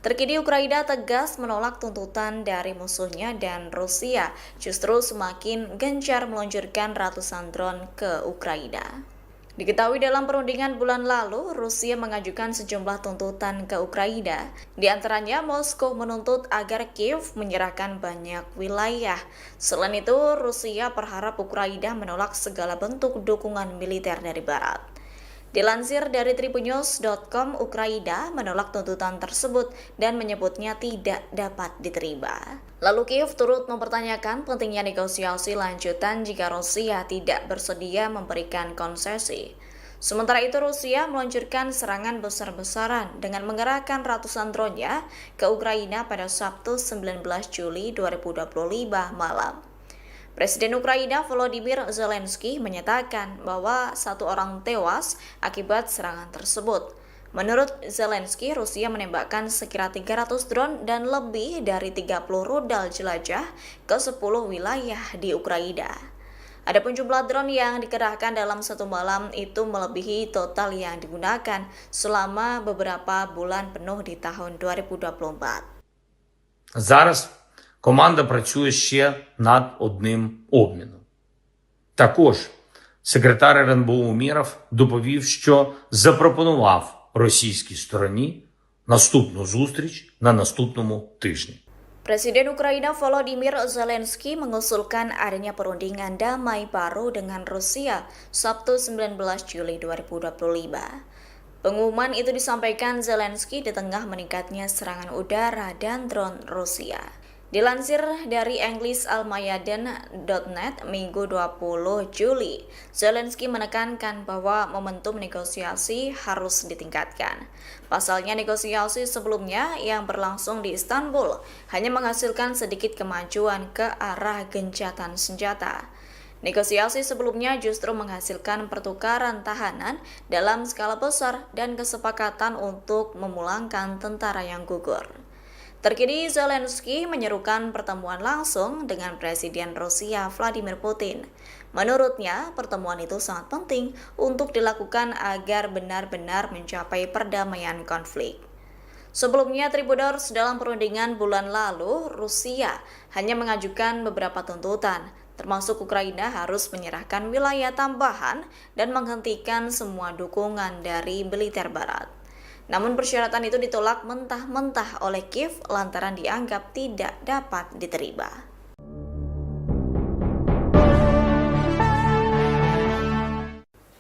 Terkini Ukraina tegas menolak tuntutan dari musuhnya dan Rusia justru semakin gencar meluncurkan ratusan drone ke Ukraina. Diketahui dalam perundingan bulan lalu, Rusia mengajukan sejumlah tuntutan ke Ukraina. Di antaranya, Moskow menuntut agar Kiev menyerahkan banyak wilayah. Selain itu, Rusia berharap Ukraina menolak segala bentuk dukungan militer dari Barat. Dilansir dari tribunnews.com, Ukraina menolak tuntutan tersebut dan menyebutnya tidak dapat diterima. Lalu Kiev turut mempertanyakan pentingnya negosiasi lanjutan jika Rusia tidak bersedia memberikan konsesi. Sementara itu Rusia meluncurkan serangan besar-besaran dengan mengerahkan ratusan drone-nya ke Ukraina pada Sabtu 19 Juli 2025 malam. Presiden Ukraina Volodymyr Zelensky menyatakan bahwa 1 orang tewas akibat serangan tersebut. Menurut Zelensky, Rusia menembakkan sekira 300 drone dan lebih dari 30 rudal jelajah ke 10 wilayah di Ukraina. Adapun jumlah drone yang dikerahkan dalam satu malam itu melebihi total yang digunakan selama beberapa bulan penuh di tahun 2024. Зараз команда працює ще над одним обміном. Також секретар РНБО Умєров доповів, що запропонував російській стороні наступну зустріч на наступному тижні. Presiden Ukraina Volodymyr Zelensky mengusulkan adanya perundingan damai baru dengan Rusia Sabtu 19 Juli 2025. Pengumuman itu disampaikan Zelensky di tengah meningkatnya serangan udara dan drone Rusia. Dilansir dari English-Almayadin.net Minggu 20 Juli, Zelensky menekankan bahwa momentum negosiasi harus ditingkatkan. Pasalnya negosiasi sebelumnya yang berlangsung di Istanbul hanya menghasilkan sedikit kemajuan ke arah gencatan senjata. Negosiasi sebelumnya justru menghasilkan pertukaran tahanan dalam skala besar dan kesepakatan untuk memulangkan tentara yang gugur. Terkini Zelensky menyerukan pertemuan langsung dengan Presiden Rusia Vladimir Putin. Menurutnya, pertemuan itu sangat penting untuk dilakukan agar benar-benar mencapai perdamaian konflik. Sebelumnya, Tribuners dalam perundingan bulan lalu, Rusia hanya mengajukan beberapa tuntutan, termasuk Ukraina harus menyerahkan wilayah tambahan dan menghentikan semua dukungan dari militer Barat. Namun persyaratan itu ditolak mentah-mentah oleh Kiev lantaran dianggap tidak dapat diterima.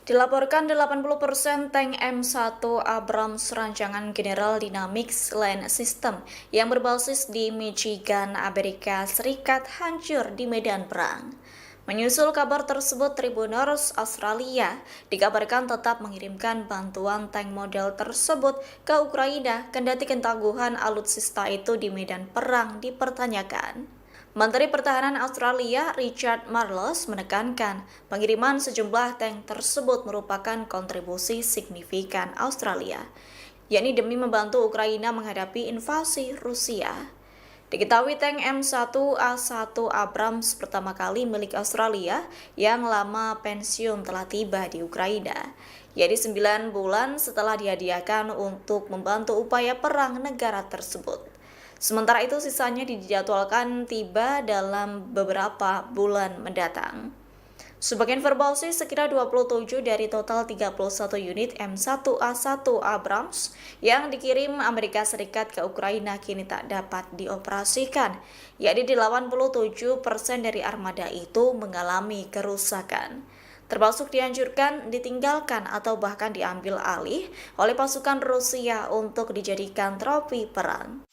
Dilaporkan 80% tank M1 Abrams rancangan General Dynamics Land System yang berbasis di Michigan, Amerika Serikat hancur di medan perang. Menyusul kabar tersebut, Tribuners Australia dikabarkan tetap mengirimkan bantuan tank model tersebut ke Ukraina kendati ketangguhan alutsista itu di medan perang dipertanyakan. Menteri Pertahanan Australia Richard Marles menekankan pengiriman sejumlah tank tersebut merupakan kontribusi signifikan Australia, yakni demi membantu Ukraina menghadapi invasi Rusia. Diketahui tank M1A1 Abrams pertama kali milik Australia yang lama pensiun telah tiba di Ukraina, yaitu 9 bulan setelah dihadiahkan untuk membantu upaya perang negara tersebut. Sementara itu sisanya dijadwalkan tiba dalam beberapa bulan mendatang. Sebagai informasi, sekira 27 dari total 31 unit M1A1 Abrams yang dikirim Amerika Serikat ke Ukraina kini tak dapat dioperasikan, yakni 87% dari armada itu mengalami kerusakan, termasuk dihancurkan, ditinggalkan, atau bahkan diambil alih oleh pasukan Rusia untuk dijadikan trofi perang.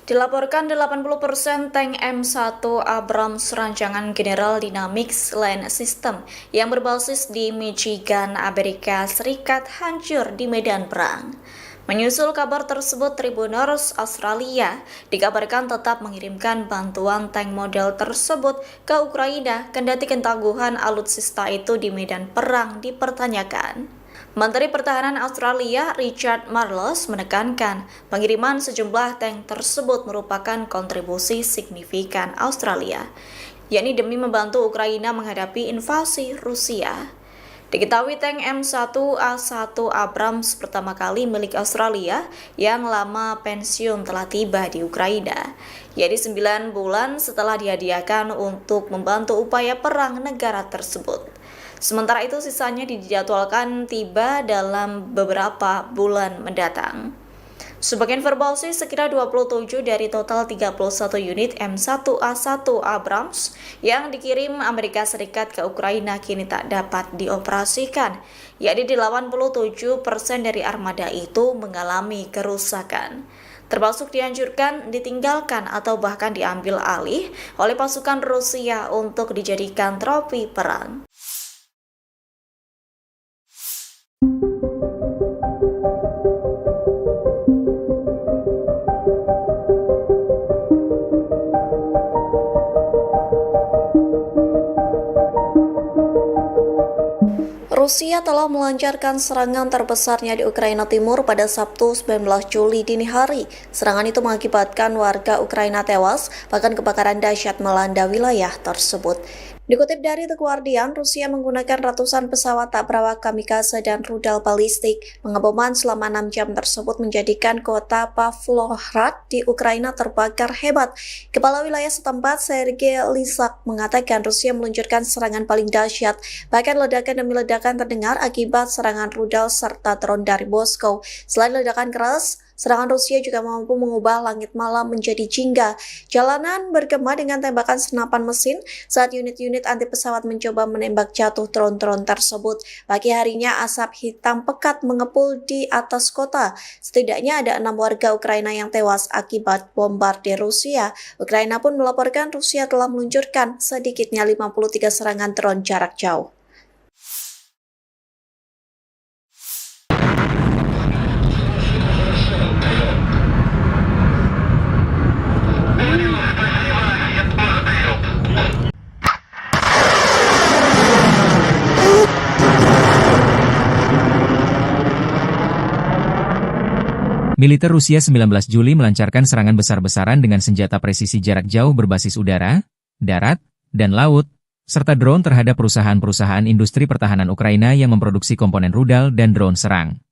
Dilaporkan 80% tank M1 Abrams rancangan General Dynamics Land System yang berbasis di Michigan, Amerika Serikat hancur di medan perang. Menyusul kabar tersebut, Tribuners Australia dikabarkan tetap mengirimkan bantuan tank model tersebut ke Ukraina kendati ketangguhan alutsista itu di medan perang dipertanyakan. Menteri Pertahanan Australia Richard Marles menekankan pengiriman sejumlah tank tersebut merupakan kontribusi signifikan Australia, yakni demi membantu Ukraina menghadapi invasi Rusia. Diketahui tank M1A1 Abrams pertama kali milik Australia yang lama pensiun telah tiba di Ukraina, yaitu 9 bulan setelah dihadiahkan untuk membantu upaya perang negara tersebut. Sementara itu sisanya dijadwalkan tiba dalam beberapa bulan mendatang. Sebagai informasi, sekira 27 dari total 31 unit M1A1 Abrams yang dikirim Amerika Serikat ke Ukraina kini tak dapat dioperasikan, yakni 87% dari armada itu mengalami kerusakan, termasuk dihancurkan, ditinggalkan, atau bahkan diambil alih oleh pasukan Rusia untuk dijadikan trofi perang. Rusia telah melancarkan serangan terbesarnya di Ukraina Timur pada Sabtu 19 Juli dini hari. Serangan itu mengakibatkan warga Ukraina tewas, bahkan kebakaran dahsyat melanda wilayah tersebut. Dikutip dari The Guardian, Rusia menggunakan ratusan pesawat tak berawak kamikaze dan rudal balistik. Pengeboman selama 6 jam tersebut menjadikan kota Pavlohrad di Ukraina terbakar hebat. Kepala wilayah setempat, Sergei Lysak, mengatakan Rusia meluncurkan serangan paling dahsyat. Bahkan ledakan demi ledakan terdengar akibat serangan rudal serta drone dari Moskow. Selain ledakan keras, serangan Rusia juga mampu mengubah langit malam menjadi jingga. Jalanan bergema dengan tembakan senapan mesin saat unit-unit anti pesawat mencoba menembak jatuh drone-drone tersebut. Pagi harinya asap hitam pekat mengepul di atas kota. Setidaknya ada 6 warga Ukraina yang tewas akibat bombardir Rusia. Ukraina pun melaporkan Rusia telah meluncurkan sedikitnya 53 serangan drone jarak jauh. Militer Rusia 19 Juli melancarkan serangan besar-besaran dengan senjata presisi jarak jauh berbasis udara, darat, dan laut, serta drone terhadap perusahaan-perusahaan industri pertahanan Ukraina yang memproduksi komponen rudal dan drone serang.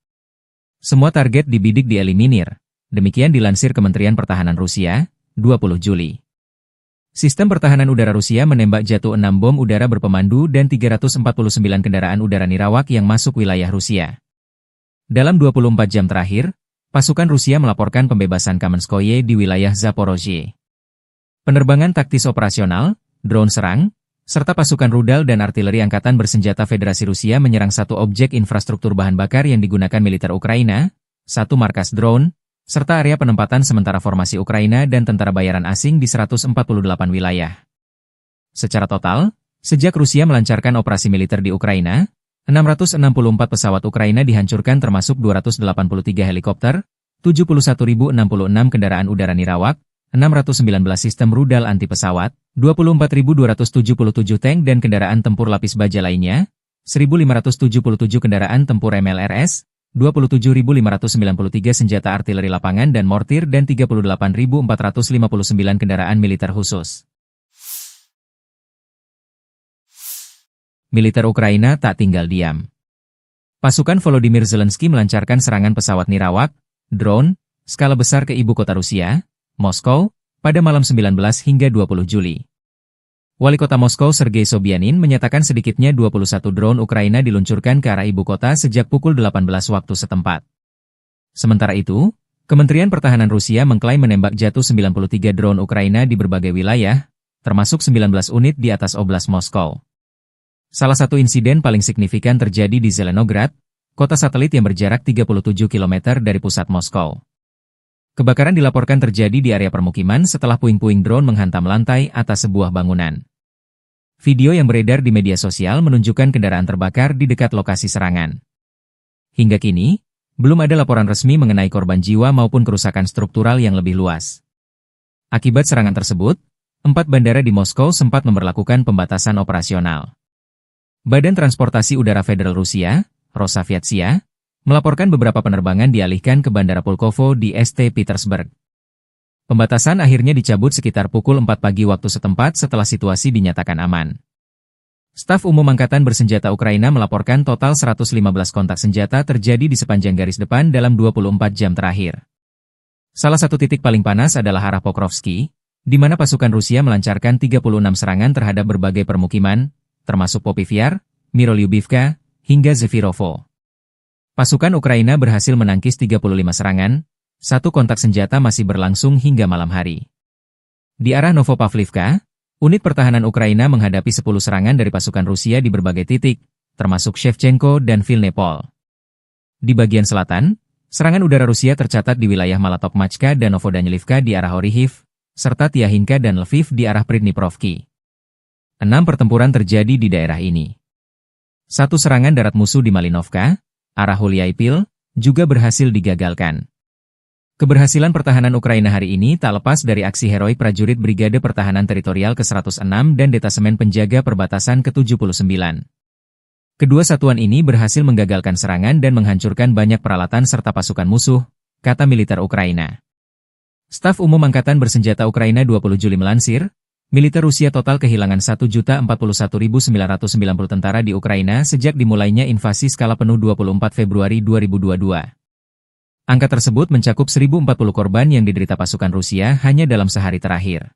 Semua target dibidik dieliminir, demikian dilansir Kementerian Pertahanan Rusia, 20 Juli. Sistem pertahanan udara Rusia menembak jatuh 6 bom udara berpemandu dan 349 kendaraan udara nirawak yang masuk wilayah Rusia. Dalam 24 jam terakhir, pasukan Rusia melaporkan pembebasan Kamenskoye di wilayah Zaporozhye. Penerbangan taktis operasional, drone serang, serta pasukan rudal dan artileri angkatan bersenjata Federasi Rusia menyerang satu objek infrastruktur bahan bakar yang digunakan militer Ukraina, satu markas drone, serta area penempatan sementara formasi Ukraina dan tentara bayaran asing di 148 wilayah. Secara total, sejak Rusia melancarkan operasi militer di Ukraina, 664 pesawat Ukraina dihancurkan termasuk 283 helikopter, 71.066 kendaraan udara nirawak, 619 sistem rudal anti pesawat, 24.277 tank dan kendaraan tempur lapis baja lainnya, 1.577 kendaraan tempur MLRS, 27.593 senjata artileri lapangan dan mortir dan 38.459 kendaraan militer khusus. Militer Ukraina tak tinggal diam. Pasukan Volodymyr Zelensky melancarkan serangan pesawat nirawak, drone, skala besar ke ibu kota Rusia, Moskow, pada malam 19 hingga 20 Juli. Wali kota Moskow Sergei Sobyanin menyatakan sedikitnya 21 drone Ukraina diluncurkan ke arah ibu kota sejak pukul 18 waktu setempat. Sementara itu, Kementerian Pertahanan Rusia mengklaim menembak jatuh 93 drone Ukraina di berbagai wilayah, termasuk 19 unit di atas Oblast Moskow. Salah satu insiden paling signifikan terjadi di Zelenograd, kota satelit yang berjarak 37 km dari pusat Moskow. Kebakaran dilaporkan terjadi di area permukiman setelah puing-puing drone menghantam lantai atas sebuah bangunan. Video yang beredar di media sosial menunjukkan kendaraan terbakar di dekat lokasi serangan. Hingga kini, belum ada laporan resmi mengenai korban jiwa maupun kerusakan struktural yang lebih luas. Akibat serangan tersebut, 4 bandara di Moskow sempat memberlakukan pembatasan operasional. Badan Transportasi Udara Federal Rusia, Rosaviatsia, melaporkan beberapa penerbangan dialihkan ke Bandara Pulkovo di St. Petersburg. Pembatasan akhirnya dicabut sekitar pukul 4 pagi waktu setempat setelah situasi dinyatakan aman. Staf Umum Angkatan Bersenjata Ukraina melaporkan total 115 kontak senjata terjadi di sepanjang garis depan dalam 24 jam terakhir. Salah satu titik paling panas adalah arah Pokrovsky, di mana pasukan Rusia melancarkan 36 serangan terhadap berbagai permukiman, termasuk Popivyar, Mirolyubivka, hingga Zefirovo. Pasukan Ukraina berhasil menangkis 35 serangan, satu kontak senjata masih berlangsung hingga malam hari. Di arah Novopavlivka, unit pertahanan Ukraina menghadapi 10 serangan dari pasukan Rusia di berbagai titik, termasuk Shevchenko dan Vilnepol. Di bagian selatan, serangan udara Rusia tercatat di wilayah Malatokmachka dan Novodanilivka di arah Orihiv, serta Tiahinka dan Lviv di arah Pridniprovki. 6 pertempuran terjadi di daerah ini. Satu serangan darat musuh di Malinovka, arah Huliaipil, juga berhasil digagalkan. Keberhasilan pertahanan Ukraina hari ini tak lepas dari aksi heroik prajurit Brigade Pertahanan Teritorial ke-106 dan Detasemen Penjaga Perbatasan ke-79. Kedua satuan ini berhasil menggagalkan serangan dan menghancurkan banyak peralatan serta pasukan musuh, kata militer Ukraina. Staf Umum Angkatan Bersenjata Ukraina 20 Juli melansir, Militer Rusia total kehilangan 1.041.990 tentara di Ukraina sejak dimulainya invasi skala penuh 24 Februari 2022. Angka tersebut mencakup 1.040 korban yang diderita pasukan Rusia hanya dalam sehari terakhir.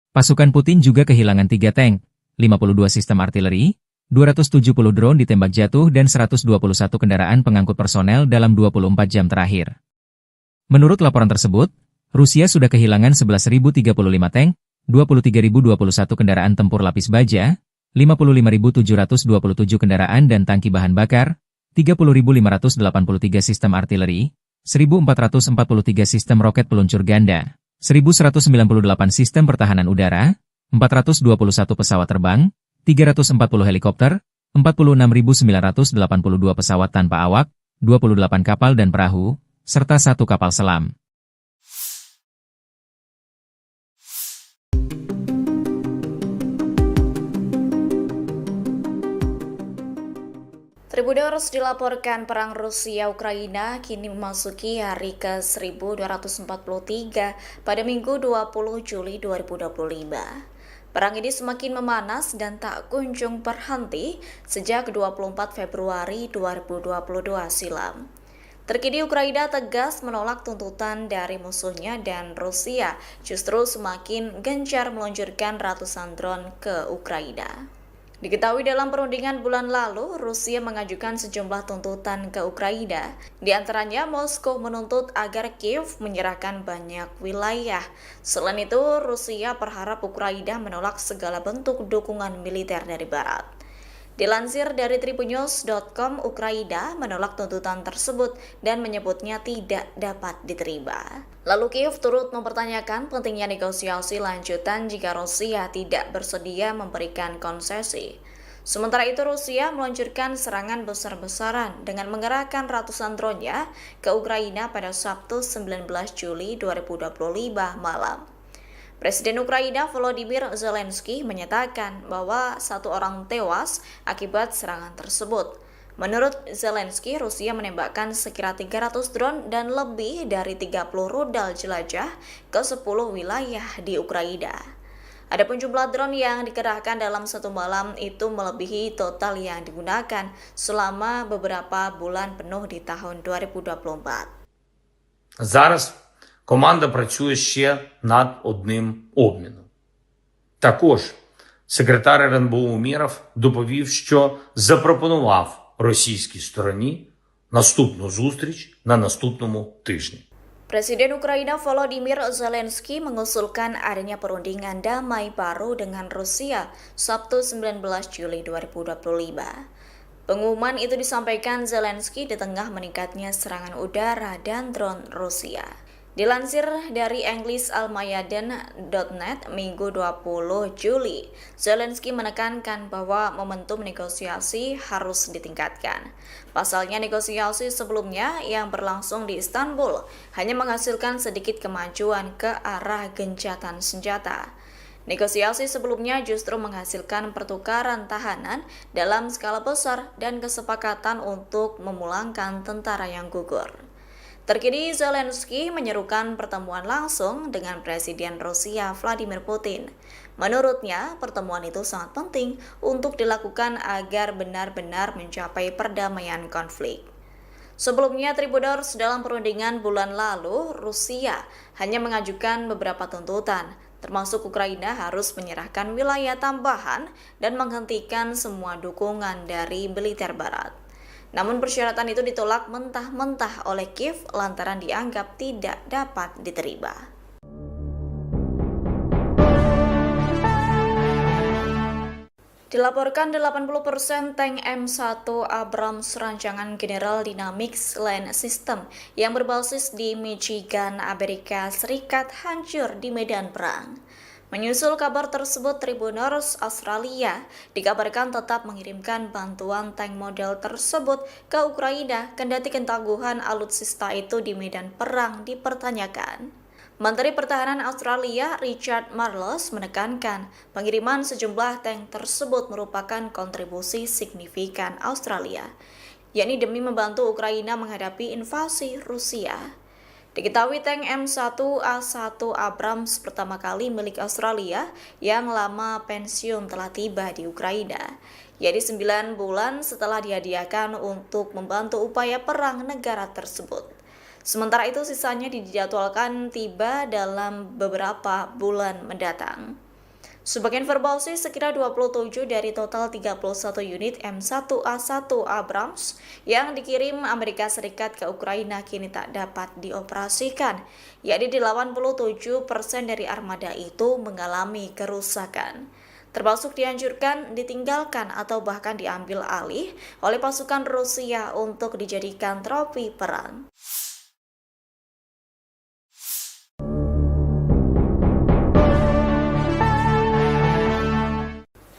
Pasukan Putin juga kehilangan 3 tank, 52 sistem artileri, 270 drone ditembak jatuh dan 121 kendaraan pengangkut personel dalam 24 jam terakhir. Menurut laporan tersebut, Rusia sudah kehilangan 11.035 tank, 23.021 kendaraan tempur lapis baja, 55.727 kendaraan dan tangki bahan bakar, 30.583 sistem artileri, 1.443 sistem roket peluncur ganda, 1.198 sistem pertahanan udara, 421 pesawat terbang, 340 helikopter, 46.982 pesawat tanpa awak, 28 kapal dan perahu, serta 1 kapal selam. Tribuners dilaporkan perang Rusia-Ukraina kini memasuki hari ke-1243 pada Minggu 20 Juli 2025. Perang ini semakin memanas dan tak kunjung berhenti sejak 24 Februari 2022 silam. Terkini Ukraina tegas menolak tuntutan dari musuhnya dan Rusia justru semakin gencar meluncurkan ratusan drone ke Ukraina. Diketahui dalam perundingan bulan lalu, Rusia mengajukan sejumlah tuntutan ke Ukraina. Di antaranya, Moskow menuntut agar Kiev menyerahkan banyak wilayah. Selain itu, Rusia berharap Ukraina menolak segala bentuk dukungan militer dari Barat. Dilansir dari tribunnews.com, Ukraina menolak tuntutan tersebut dan menyebutnya tidak dapat diterima. Lalu Kiev turut mempertanyakan pentingnya negosiasi lanjutan jika Rusia tidak bersedia memberikan konsesi. Sementara itu Rusia meluncurkan serangan besar-besaran dengan mengerahkan ratusan drone-nya ke Ukraina pada Sabtu 19 Juli 2025 malam. Presiden Ukraina Volodymyr Zelensky menyatakan bahwa 1 orang tewas akibat serangan tersebut. Menurut Zelensky, Rusia menembakkan sekira 300 drone dan lebih dari 30 rudal jelajah ke 10 wilayah di Ukraina. Adapun jumlah drone yang dikerahkan dalam satu malam itu melebihi total yang digunakan selama beberapa bulan penuh di tahun 2024. Зараз команда працює ще над одним обміном. Також секретар РНБО Умєров доповів, що запропонував російській стороні наступну зустріч на наступному тижні. Presiden Ukraina Volodymyr Zelensky mengusulkan adanya perundingan damai baru dengan Rusia Sabtu 19 Juli 2025. Pengumuman itu disampaikan Zelensky di tengah meningkatnya serangan udara dan drone Rusia. Dilansir dari EnglisAlmayadin.net Minggu 20 Juli, Zelensky menekankan bahwa momentum negosiasi harus ditingkatkan. Pasalnya negosiasi sebelumnya yang berlangsung di Istanbul hanya menghasilkan sedikit kemajuan ke arah gencatan senjata. Negosiasi sebelumnya justru menghasilkan pertukaran tahanan dalam skala besar dan kesepakatan untuk memulangkan tentara yang gugur. Terkini Zelensky menyerukan pertemuan langsung dengan Presiden Rusia Vladimir Putin. Menurutnya, pertemuan itu sangat penting untuk dilakukan agar benar-benar mencapai perdamaian konflik. Sebelumnya, Tribuners dalam perundingan bulan lalu, Rusia hanya mengajukan beberapa tuntutan, termasuk Ukraina harus menyerahkan wilayah tambahan dan menghentikan semua dukungan dari militer Barat. Namun persyaratan itu ditolak mentah-mentah oleh Kiev lantaran dianggap tidak dapat diterima. Dilaporkan 80% tank M1 Abrams rancangan General Dynamics Land System yang berbasis di Michigan, Amerika Serikat hancur di medan perang. Menyusul kabar tersebut, Tribuners Australia dikabarkan tetap mengirimkan bantuan tank model tersebut ke Ukraina kendati ketangguhan alutsista itu di medan perang dipertanyakan. Menteri Pertahanan Australia Richard Marles menekankan pengiriman sejumlah tank tersebut merupakan kontribusi signifikan Australia, yakni demi membantu Ukraina menghadapi invasi Rusia. Diketahui tank M1A1 Abrams pertama kali milik Australia yang lama pensiun telah tiba di Ukraina, yaitu 9 bulan setelah dihadiahkan untuk membantu upaya perang negara tersebut. Sementara itu sisanya dijadwalkan tiba dalam beberapa bulan mendatang. Sebagai informasi, sekira 27 dari total 31 unit M1A1 Abrams yang dikirim Amerika Serikat ke Ukraina kini tak dapat dioperasikan, yakni 87% dari armada itu mengalami kerusakan, termasuk dihancurkan, ditinggalkan, atau bahkan diambil alih oleh pasukan Rusia untuk dijadikan trofi perang.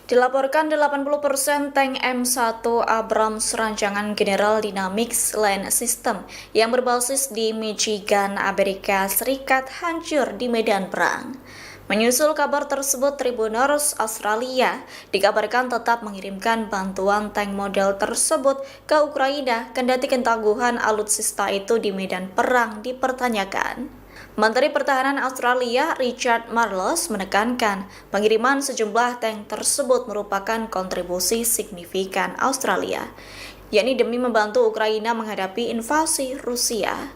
Dilaporkan 80% tank M1 Abrams rancangan General Dynamics Land System yang berbasis di Michigan, Amerika Serikat hancur di medan perang. Menyusul kabar tersebut, Tribuners Australia dikabarkan tetap mengirimkan bantuan tank model tersebut ke Ukraina, kendati ketangguhan alutsista itu di medan perang dipertanyakan. Menteri Pertahanan Australia Richard Marles menekankan pengiriman sejumlah tank tersebut merupakan kontribusi signifikan Australia, yakni demi membantu Ukraina menghadapi invasi Rusia.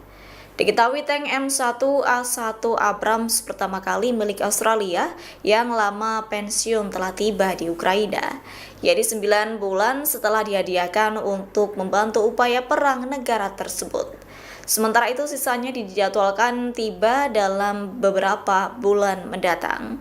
Diketahui tank M1A1 Abrams pertama kali milik Australia yang lama pensiun telah tiba di Ukraina, yaitu 9 bulan setelah dihadiahkan untuk membantu upaya perang negara tersebut. Sementara itu sisanya dijadwalkan tiba dalam beberapa bulan mendatang.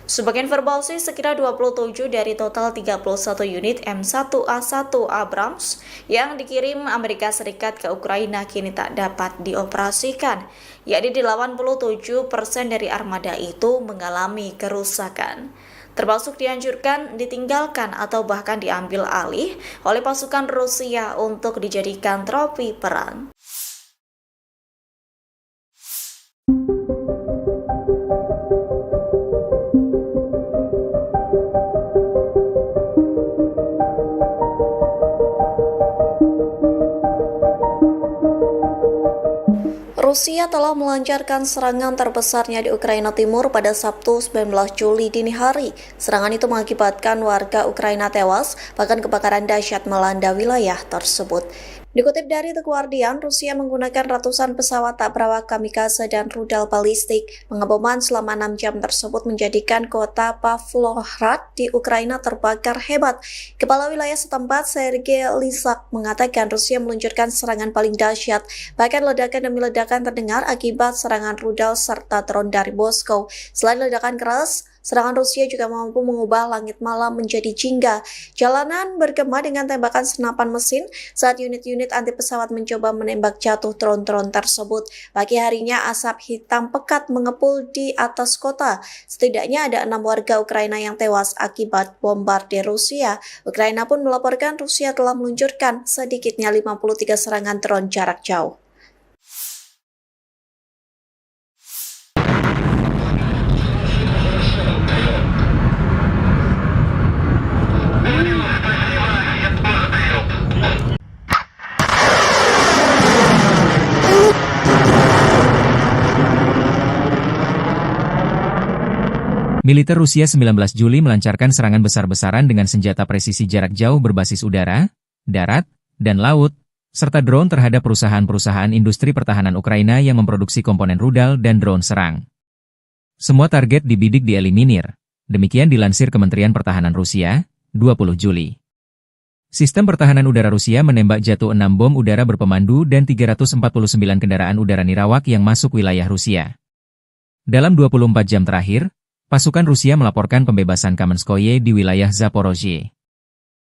Sebagai informasi, sekira 27 dari total 31 unit M1A1 Abrams yang dikirim Amerika Serikat ke Ukraina kini tak dapat dioperasikan, yakni 87% dari armada itu mengalami kerusakan, termasuk dihancurkan, ditinggalkan, atau bahkan diambil alih oleh pasukan Rusia untuk dijadikan trofi perang. Rusia telah melancarkan serangan terbesarnya di Ukraina Timur pada Sabtu 19 Juli dini hari. Serangan itu mengakibatkan warga Ukraina tewas, bahkan kebakaran dahsyat melanda wilayah tersebut. Dikutip dari The Guardian, Rusia menggunakan ratusan pesawat tak berawak kamikaze dan rudal balistik. Pengeboman selama 6 jam tersebut menjadikan kota Pavlohrad di Ukraina terbakar hebat. Kepala wilayah setempat, Sergei Lysak, mengatakan Rusia meluncurkan serangan paling dahsyat. Bahkan ledakan demi ledakan terdengar akibat serangan rudal serta drone dari Moskow. Selain ledakan keras, serangan Rusia juga mampu mengubah langit malam menjadi jingga. Jalanan bergema dengan tembakan senapan mesin saat unit-unit anti pesawat mencoba menembak jatuh drone-drone tersebut. Pagi harinya asap hitam pekat mengepul di atas kota. Setidaknya ada 6 warga Ukraina yang tewas akibat bombardir Rusia. Ukraina pun melaporkan Rusia telah meluncurkan sedikitnya 53 serangan drone jarak jauh. Militer Rusia 19 Juli melancarkan serangan besar-besaran dengan senjata presisi jarak jauh berbasis udara, darat, dan laut, serta drone terhadap perusahaan-perusahaan industri pertahanan Ukraina yang memproduksi komponen rudal dan drone serang. Semua target dibidik dieliminir, demikian dilansir Kementerian Pertahanan Rusia, 20 Juli. Sistem pertahanan udara Rusia menembak jatuh 6 bom udara berpemandu dan 349 kendaraan udara nirawak yang masuk wilayah Rusia. Dalam 24 jam terakhir, pasukan Rusia melaporkan pembebasan Kamenskoye di wilayah Zaporozhye.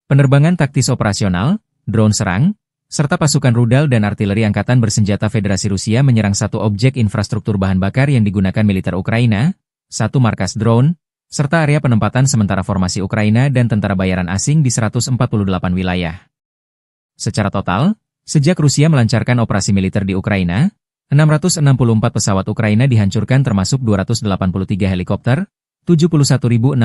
Penerbangan taktis operasional, drone serang, serta pasukan rudal dan artileri angkatan bersenjata Federasi Rusia menyerang satu objek infrastruktur bahan bakar yang digunakan militer Ukraina, satu markas drone, serta area penempatan sementara formasi Ukraina dan tentara bayaran asing di 148 wilayah. Secara total, sejak Rusia melancarkan operasi militer di Ukraina, 664 pesawat Ukraina dihancurkan termasuk 283 helikopter, 71.066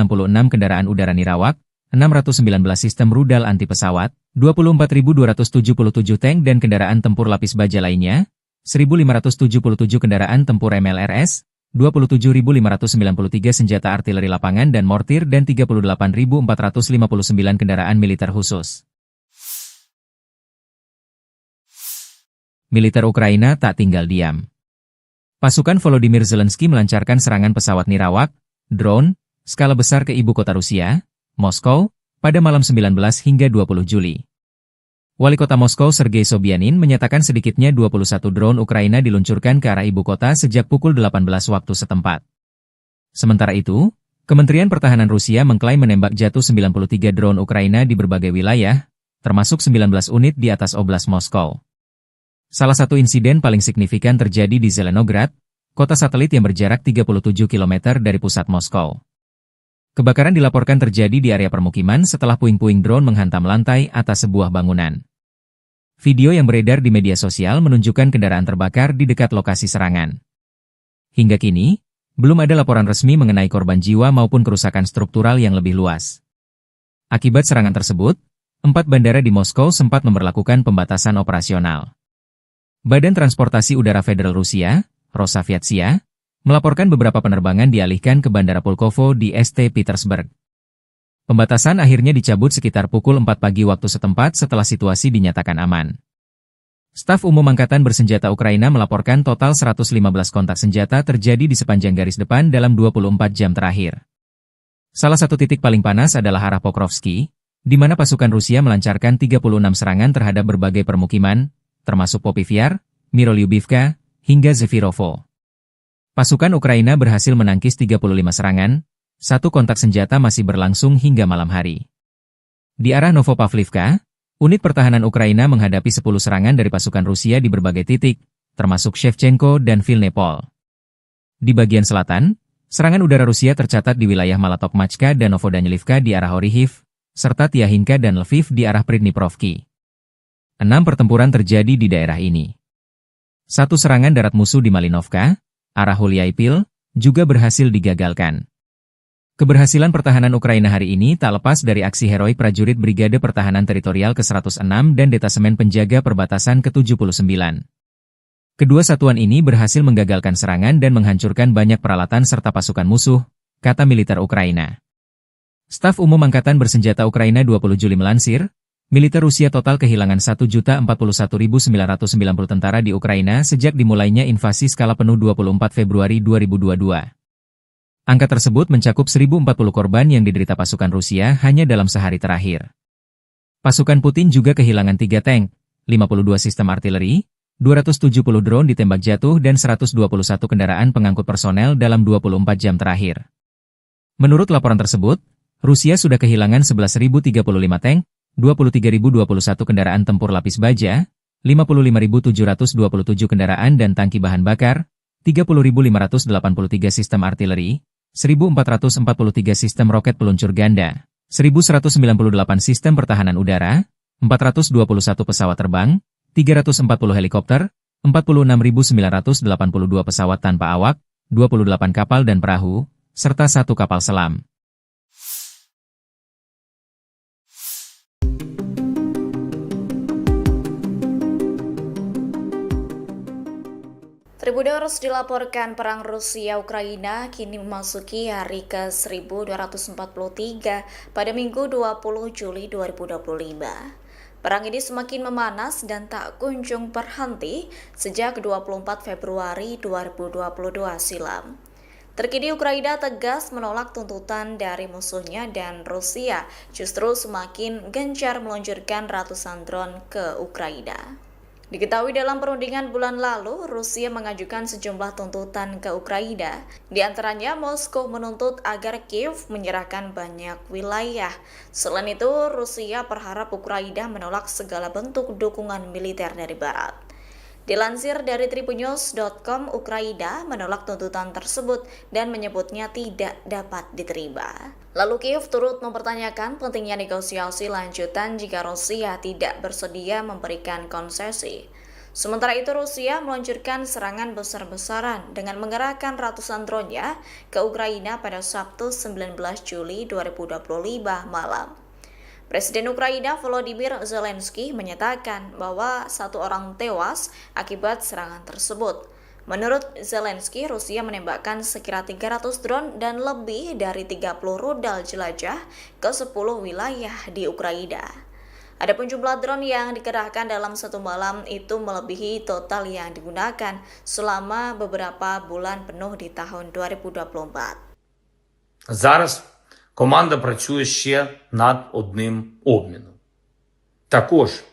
kendaraan udara nirawak, 619 sistem rudal anti pesawat, 24.277 tank dan kendaraan tempur lapis baja lainnya, 1.577 kendaraan tempur MLRS, 27.593 senjata artileri lapangan dan mortir dan 38.459 kendaraan militer khusus. Militer Ukraina tak tinggal diam. Pasukan Volodymyr Zelensky melancarkan serangan pesawat nirawak, drone, skala besar ke ibu kota Rusia, Moskow, pada malam 19 hingga 20 Juli. Wali kota Moskow Sergei Sobyanin menyatakan sedikitnya 21 drone Ukraina diluncurkan ke arah ibu kota sejak pukul 18 waktu setempat. Sementara itu, Kementerian Pertahanan Rusia mengklaim menembak jatuh 93 drone Ukraina di berbagai wilayah, termasuk 19 unit di atas Oblast Moskow. Salah satu insiden paling signifikan terjadi di Zelenograd, kota satelit yang berjarak 37 km dari pusat Moskow. Kebakaran dilaporkan terjadi di area permukiman setelah puing-puing drone menghantam lantai atas sebuah bangunan. Video yang beredar di media sosial menunjukkan kendaraan terbakar di dekat lokasi serangan. Hingga kini, belum ada laporan resmi mengenai korban jiwa maupun kerusakan struktural yang lebih luas. Akibat serangan tersebut, 4 bandara di Moskow sempat memberlakukan pembatasan operasional. Badan Transportasi Udara Federal Rusia, Rosaviatsia, melaporkan beberapa penerbangan dialihkan ke Bandara Pulkovo di St. Petersburg. Pembatasan akhirnya dicabut sekitar pukul 4 pagi waktu setempat setelah situasi dinyatakan aman. Staf Umum Angkatan Bersenjata Ukraina melaporkan total 115 kontak senjata terjadi di sepanjang garis depan dalam 24 jam terakhir. Salah satu titik paling panas adalah arah Pokrovsky, di mana pasukan Rusia melancarkan 36 serangan terhadap berbagai permukiman, termasuk Popivyar, Mirolyubivka, hingga Zefirovo. Pasukan Ukraina berhasil menangkis 35 serangan, satu kontak senjata masih berlangsung hingga malam hari. Di arah Novopavlivka, unit pertahanan Ukraina menghadapi 10 serangan dari pasukan Rusia di berbagai titik, termasuk Shevchenko dan Vilnepol. Di bagian selatan, serangan udara Rusia tercatat di wilayah Malatokmachka dan Novodanilivka di arah Orihiv, serta Tiahinka dan Lviv di arah Pridniprovki. 6 pertempuran terjadi di daerah ini. Satu serangan darat musuh di Malinovka, arah Huliaipil, juga berhasil digagalkan. Keberhasilan pertahanan Ukraina hari ini tak lepas dari aksi heroik prajurit Brigade Pertahanan Teritorial ke-106 dan Detasemen Penjaga Perbatasan ke-79. Kedua satuan ini berhasil menggagalkan serangan dan menghancurkan banyak peralatan serta pasukan musuh, kata militer Ukraina. Staf Umum Angkatan Bersenjata Ukraina 20 Juli melansir, militer Rusia total kehilangan 1.041.990 tentara di Ukraina sejak dimulainya invasi skala penuh 24 Februari 2022. Angka tersebut mencakup 1.040 korban yang diderita pasukan Rusia hanya dalam sehari terakhir. Pasukan Putin juga kehilangan 3 tank, 52 sistem artileri, 270 drone ditembak jatuh dan 121 kendaraan pengangkut personel dalam 24 jam terakhir. Menurut laporan tersebut, Rusia sudah kehilangan 11.035 tank, 23.021 kendaraan tempur lapis baja, 55.727 kendaraan dan tangki bahan bakar, 30.583 sistem artileri, 1.443 sistem roket peluncur ganda, 1.198 sistem pertahanan udara, 421 pesawat terbang, 340 helikopter, 46.982 pesawat tanpa awak, 28 kapal dan perahu, serta 1 kapal selam. Tribuners dilaporkan perang Rusia-Ukraina kini memasuki hari ke-1243 pada Minggu 20 Juli 2025. Perang ini semakin memanas dan tak kunjung berhenti sejak 24 Februari 2022 silam. Terkini Ukraina tegas menolak tuntutan dari musuhnya dan Rusia justru semakin gencar meluncurkan ratusan drone ke Ukraina. Diketahui dalam perundingan bulan lalu, Rusia mengajukan sejumlah tuntutan ke Ukraina. Di antaranya, Moskow menuntut agar Kiev menyerahkan banyak wilayah. Selain itu, Rusia berharap Ukraina menolak segala bentuk dukungan militer dari Barat. Dilansir dari tribunnews.com, Ukraina menolak tuntutan tersebut dan menyebutnya tidak dapat diterima. Lalu Kiev turut mempertanyakan pentingnya negosiasi lanjutan jika Rusia tidak bersedia memberikan konsesi. Sementara itu Rusia meluncurkan serangan besar-besaran dengan mengerahkan ratusan drone-nya ke Ukraina pada Sabtu 19 Juli 2025 malam. Presiden Ukraina Volodymyr Zelensky menyatakan bahwa 1 orang tewas akibat serangan tersebut. Menurut Zelensky, Rusia menembakkan sekira 300 drone dan lebih dari 30 rudal jelajah ke 10 wilayah di Ukraina. Adapun jumlah drone yang dikerahkan dalam satu malam itu melebihi total yang digunakan selama beberapa bulan penuh di tahun 2024. Зараз команда працює ще над одним обміном. Також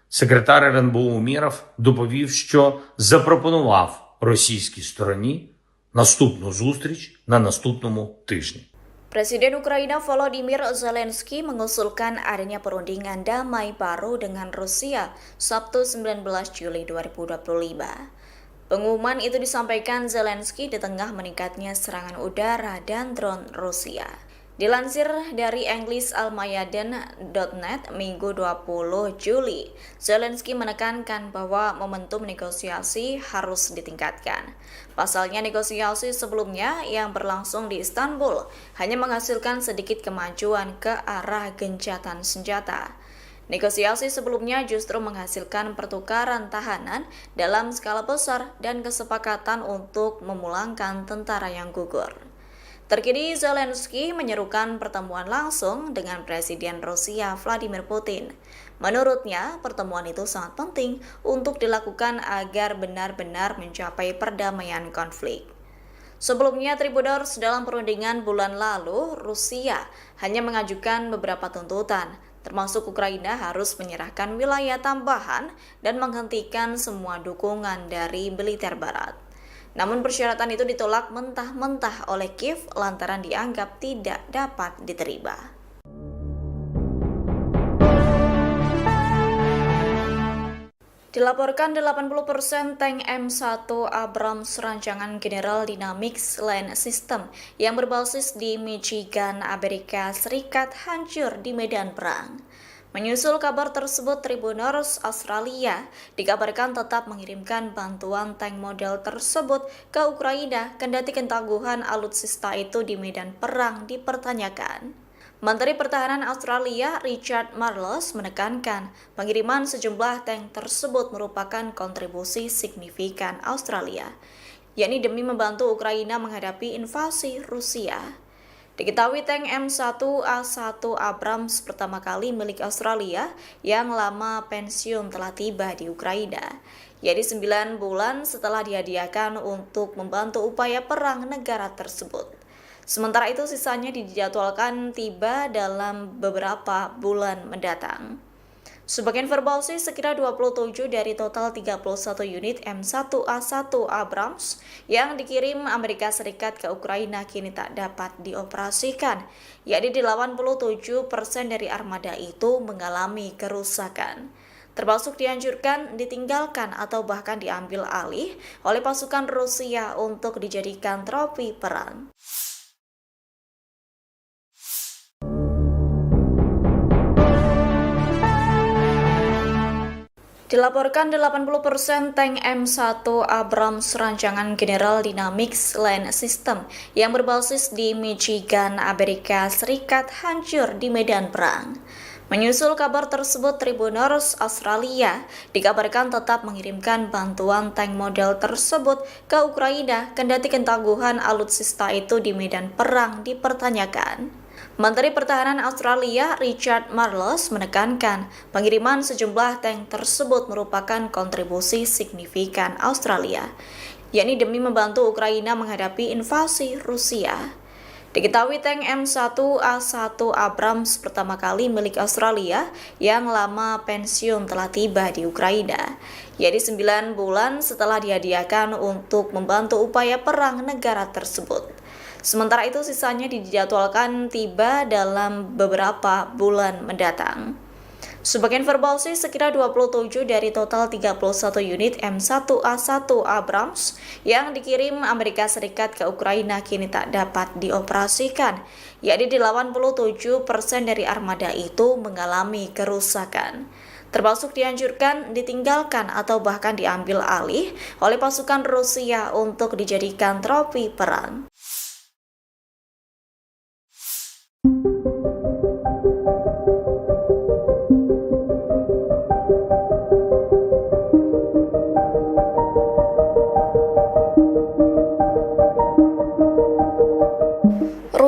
секретар РНБО Умєров доповів, що запропонував російській стороні наступну зустріч на наступному тижні. Presiden Ukraina Volodymyr Zelensky mengusulkan adanya perundingan damai baru dengan Rusia Sabtu 19 Juli 2025. Pengumuman itu disampaikan Zelensky di tengah meningkatnya serangan udara dan drone Rusia. Dilansir dari EnglisAlmayadin.net Minggu 20 Juli, Zelensky menekankan bahwa momentum negosiasi harus ditingkatkan. Pasalnya negosiasi sebelumnya yang berlangsung di Istanbul hanya menghasilkan sedikit kemajuan ke arah gencatan senjata. Negosiasi sebelumnya justru menghasilkan pertukaran tahanan dalam skala besar dan kesepakatan untuk memulangkan tentara yang gugur. Terkini Zelensky menyerukan pertemuan langsung dengan Presiden Rusia Vladimir Putin. Menurutnya, pertemuan itu sangat penting untuk dilakukan agar benar-benar mencapai perdamaian konflik. Sebelumnya, Tribuners dalam perundingan bulan lalu, Rusia hanya mengajukan beberapa tuntutan, termasuk Ukraina harus menyerahkan wilayah tambahan dan menghentikan semua dukungan dari militer Barat. Namun persyaratan itu ditolak mentah-mentah oleh Kiev lantaran dianggap tidak dapat diterima. Dilaporkan 80% tank M1 Abrams rancangan General Dynamics Land System yang berbasis di Michigan, Amerika Serikat hancur di medan perang. Menyusul kabar tersebut, Tribuners Australia dikabarkan tetap mengirimkan bantuan tank model tersebut ke Ukraina kendati ketangguhan alutsista itu di medan perang dipertanyakan. Menteri Pertahanan Australia Richard Marles menekankan pengiriman sejumlah tank tersebut merupakan kontribusi signifikan Australia, yakni demi membantu Ukraina menghadapi invasi Rusia. Diketahui tank M1A1 Abrams pertama kali milik Australia yang lama pensiun telah tiba di Ukraina, yaitu 9 bulan setelah dihadiahkan untuk membantu upaya perang negara tersebut. Sementara itu sisanya dijadwalkan tiba dalam beberapa bulan mendatang. Sebagai informasi, sekira 27 dari total 31 unit M1A1 Abrams yang dikirim Amerika Serikat ke Ukraina kini tak dapat dioperasikan, yakni 87% dari armada itu mengalami kerusakan, termasuk dihancurkan, ditinggalkan, atau bahkan diambil alih oleh pasukan Rusia untuk dijadikan trofi perang. Dilaporkan 80% tank M1 Abrams rancangan General Dynamics Land System yang berbasis di Michigan, Amerika Serikat hancur di medan perang. Menyusul kabar tersebut, Tribuners Australia dikabarkan tetap mengirimkan bantuan tank model tersebut ke Ukraina kendati ketangguhan alutsista itu di medan perang dipertanyakan. Menteri Pertahanan Australia Richard Marles menekankan pengiriman sejumlah tank tersebut merupakan kontribusi signifikan Australia, yakni demi membantu Ukraina menghadapi invasi Rusia. Diketahui tank M1A1 Abrams pertama kali milik Australia yang lama pensiun telah tiba di Ukraina, yaitu 9 bulan setelah dihadiahkan untuk membantu upaya perang negara tersebut. Sementara itu sisanya dijadwalkan tiba dalam beberapa bulan mendatang. Sebagai informasi, sekira 27 dari total 31 unit M1A1 Abrams yang dikirim Amerika Serikat ke Ukraina kini tak dapat dioperasikan, yakni 87% dari armada itu mengalami kerusakan, termasuk dihancurkan, ditinggalkan, atau bahkan diambil alih oleh pasukan Rusia untuk dijadikan trofi perang.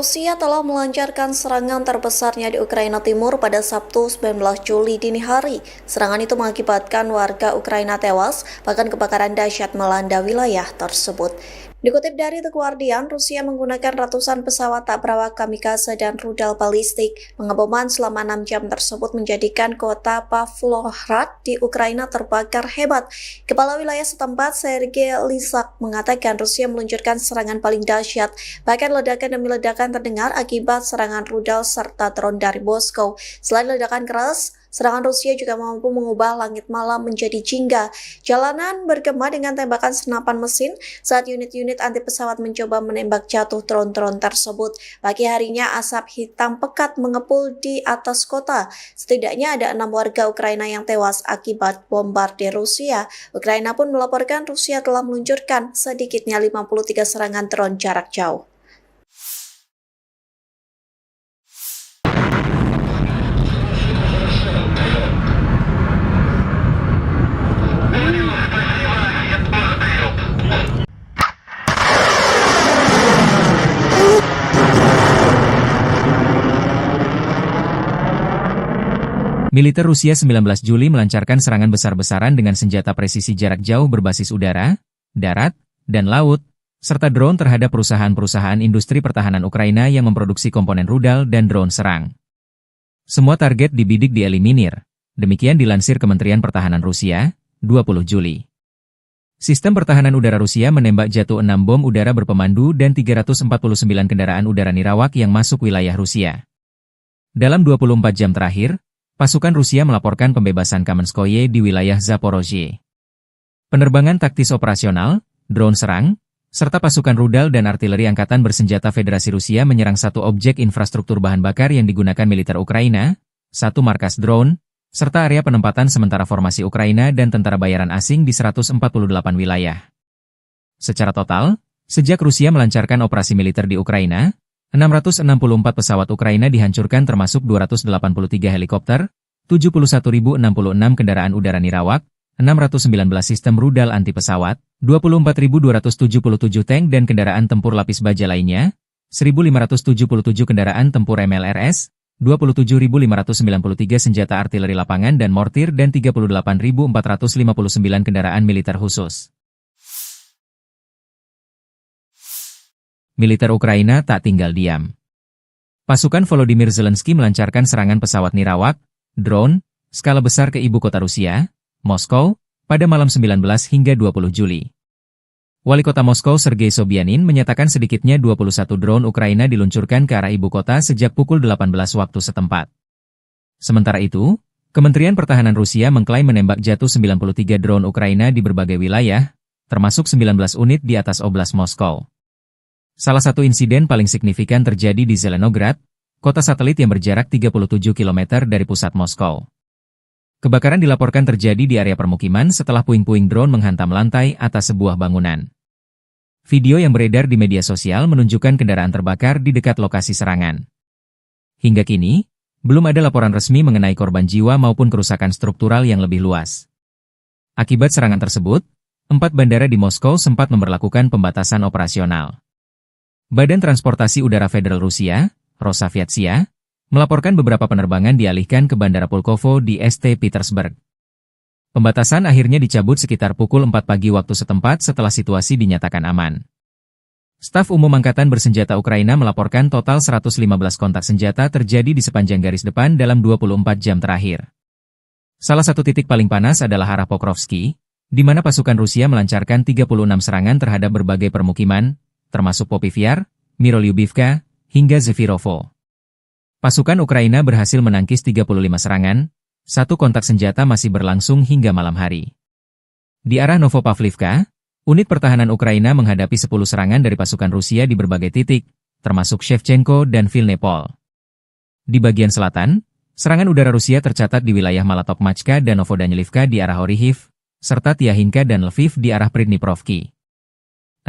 Rusia telah melancarkan serangan terbesarnya di Ukraina Timur pada Sabtu 19 Juli dini hari. Serangan itu mengakibatkan warga Ukraina tewas, bahkan kebakaran dahsyat melanda wilayah tersebut. Dikutip dari The Guardian, Rusia menggunakan ratusan pesawat tak berawak kamikaze dan rudal balistik. Pengeboman selama 6 jam tersebut menjadikan kota Pavlohrad di Ukraina terbakar hebat. Kepala wilayah setempat, Sergei Lysak, mengatakan Rusia meluncurkan serangan paling dahsyat. Bahkan ledakan demi ledakan terdengar akibat serangan rudal serta drone dari Moskow. Selain ledakan keras, serangan Rusia juga mampu mengubah langit malam menjadi jingga. Jalanan bergema dengan tembakan senapan mesin saat unit-unit anti pesawat mencoba menembak jatuh drone-drone tersebut. Pagi harinya asap hitam pekat mengepul di atas kota. Setidaknya ada 6 warga Ukraina yang tewas akibat bombardir Rusia. Ukraina pun melaporkan Rusia telah meluncurkan sedikitnya 53 serangan drone jarak jauh. Militer Rusia 19 Juli melancarkan serangan besar-besaran dengan senjata presisi jarak jauh berbasis udara, darat, dan laut, serta drone terhadap perusahaan-perusahaan industri pertahanan Ukraina yang memproduksi komponen rudal dan drone serang. Semua target dibidik dieliminir, demikian dilansir Kementerian Pertahanan Rusia, 20 Juli. Sistem pertahanan udara Rusia menembak jatuh 6 bom udara berpemandu dan 349 kendaraan udara nirawak yang masuk wilayah Rusia. Dalam 24 jam terakhir, pasukan Rusia melaporkan pembebasan Kamenskoye di wilayah Zaporozhye. Penerbangan taktis operasional, drone serang, serta pasukan rudal dan artileri angkatan bersenjata Federasi Rusia menyerang satu objek infrastruktur bahan bakar yang digunakan militer Ukraina, satu markas drone, serta area penempatan sementara formasi Ukraina dan tentara bayaran asing di 148 wilayah. Secara total, sejak Rusia melancarkan operasi militer di Ukraina, 664 pesawat Ukraina dihancurkan termasuk 283 helikopter, 71.066 kendaraan udara nirawak, 619 sistem rudal anti pesawat, 24.277 tank dan kendaraan tempur lapis baja lainnya, 1.577 kendaraan tempur MLRS, 27.593 senjata artileri lapangan dan mortir dan 38.459 kendaraan militer khusus. Militer Ukraina tak tinggal diam. Pasukan Volodymyr Zelensky melancarkan serangan pesawat nirawak, drone, skala besar ke ibu kota Rusia, Moskow, pada malam 19 hingga 20 Juli. Wali kota Moskow Sergei Sobyanin menyatakan sedikitnya 21 drone Ukraina diluncurkan ke arah ibu kota sejak pukul 18 waktu setempat. Sementara itu, Kementerian Pertahanan Rusia mengklaim menembak jatuh 93 drone Ukraina di berbagai wilayah, termasuk 19 unit di atas Oblast Moskow. Salah satu insiden paling signifikan terjadi di Zelenograd, kota satelit yang berjarak 37 km dari pusat Moskow. Kebakaran dilaporkan terjadi di area permukiman setelah puing-puing drone menghantam lantai atas sebuah bangunan. Video yang beredar di media sosial menunjukkan kendaraan terbakar di dekat lokasi serangan. Hingga kini, belum ada laporan resmi mengenai korban jiwa maupun kerusakan struktural yang lebih luas. Akibat serangan tersebut, 4 bandara di Moskow sempat memberlakukan pembatasan operasional. Badan Transportasi Udara Federal Rusia, Rosaviatsia, melaporkan beberapa penerbangan dialihkan ke Bandara Pulkovo di St. Petersburg. Pembatasan akhirnya dicabut sekitar pukul 4 pagi waktu setempat setelah situasi dinyatakan aman. Staf Umum Angkatan Bersenjata Ukraina melaporkan total 115 kontak senjata terjadi di sepanjang garis depan dalam 24 jam terakhir. Salah satu titik paling panas adalah arah Pokrovsky, di mana pasukan Rusia melancarkan 36 serangan terhadap berbagai permukiman, termasuk Popivyar, Mirolyubivka, hingga Zefirovo. Pasukan Ukraina berhasil menangkis 35 serangan, satu kontak senjata masih berlangsung hingga malam hari. Di arah Novopavlivka, unit pertahanan Ukraina menghadapi 10 serangan dari pasukan Rusia di berbagai titik, termasuk Shevchenko dan Vilnepol. Di bagian selatan, serangan udara Rusia tercatat di wilayah Malatokmachka dan Novodanilivka di arah Orihiv, serta Tiahinka dan Lviv di arah Pridniprovki.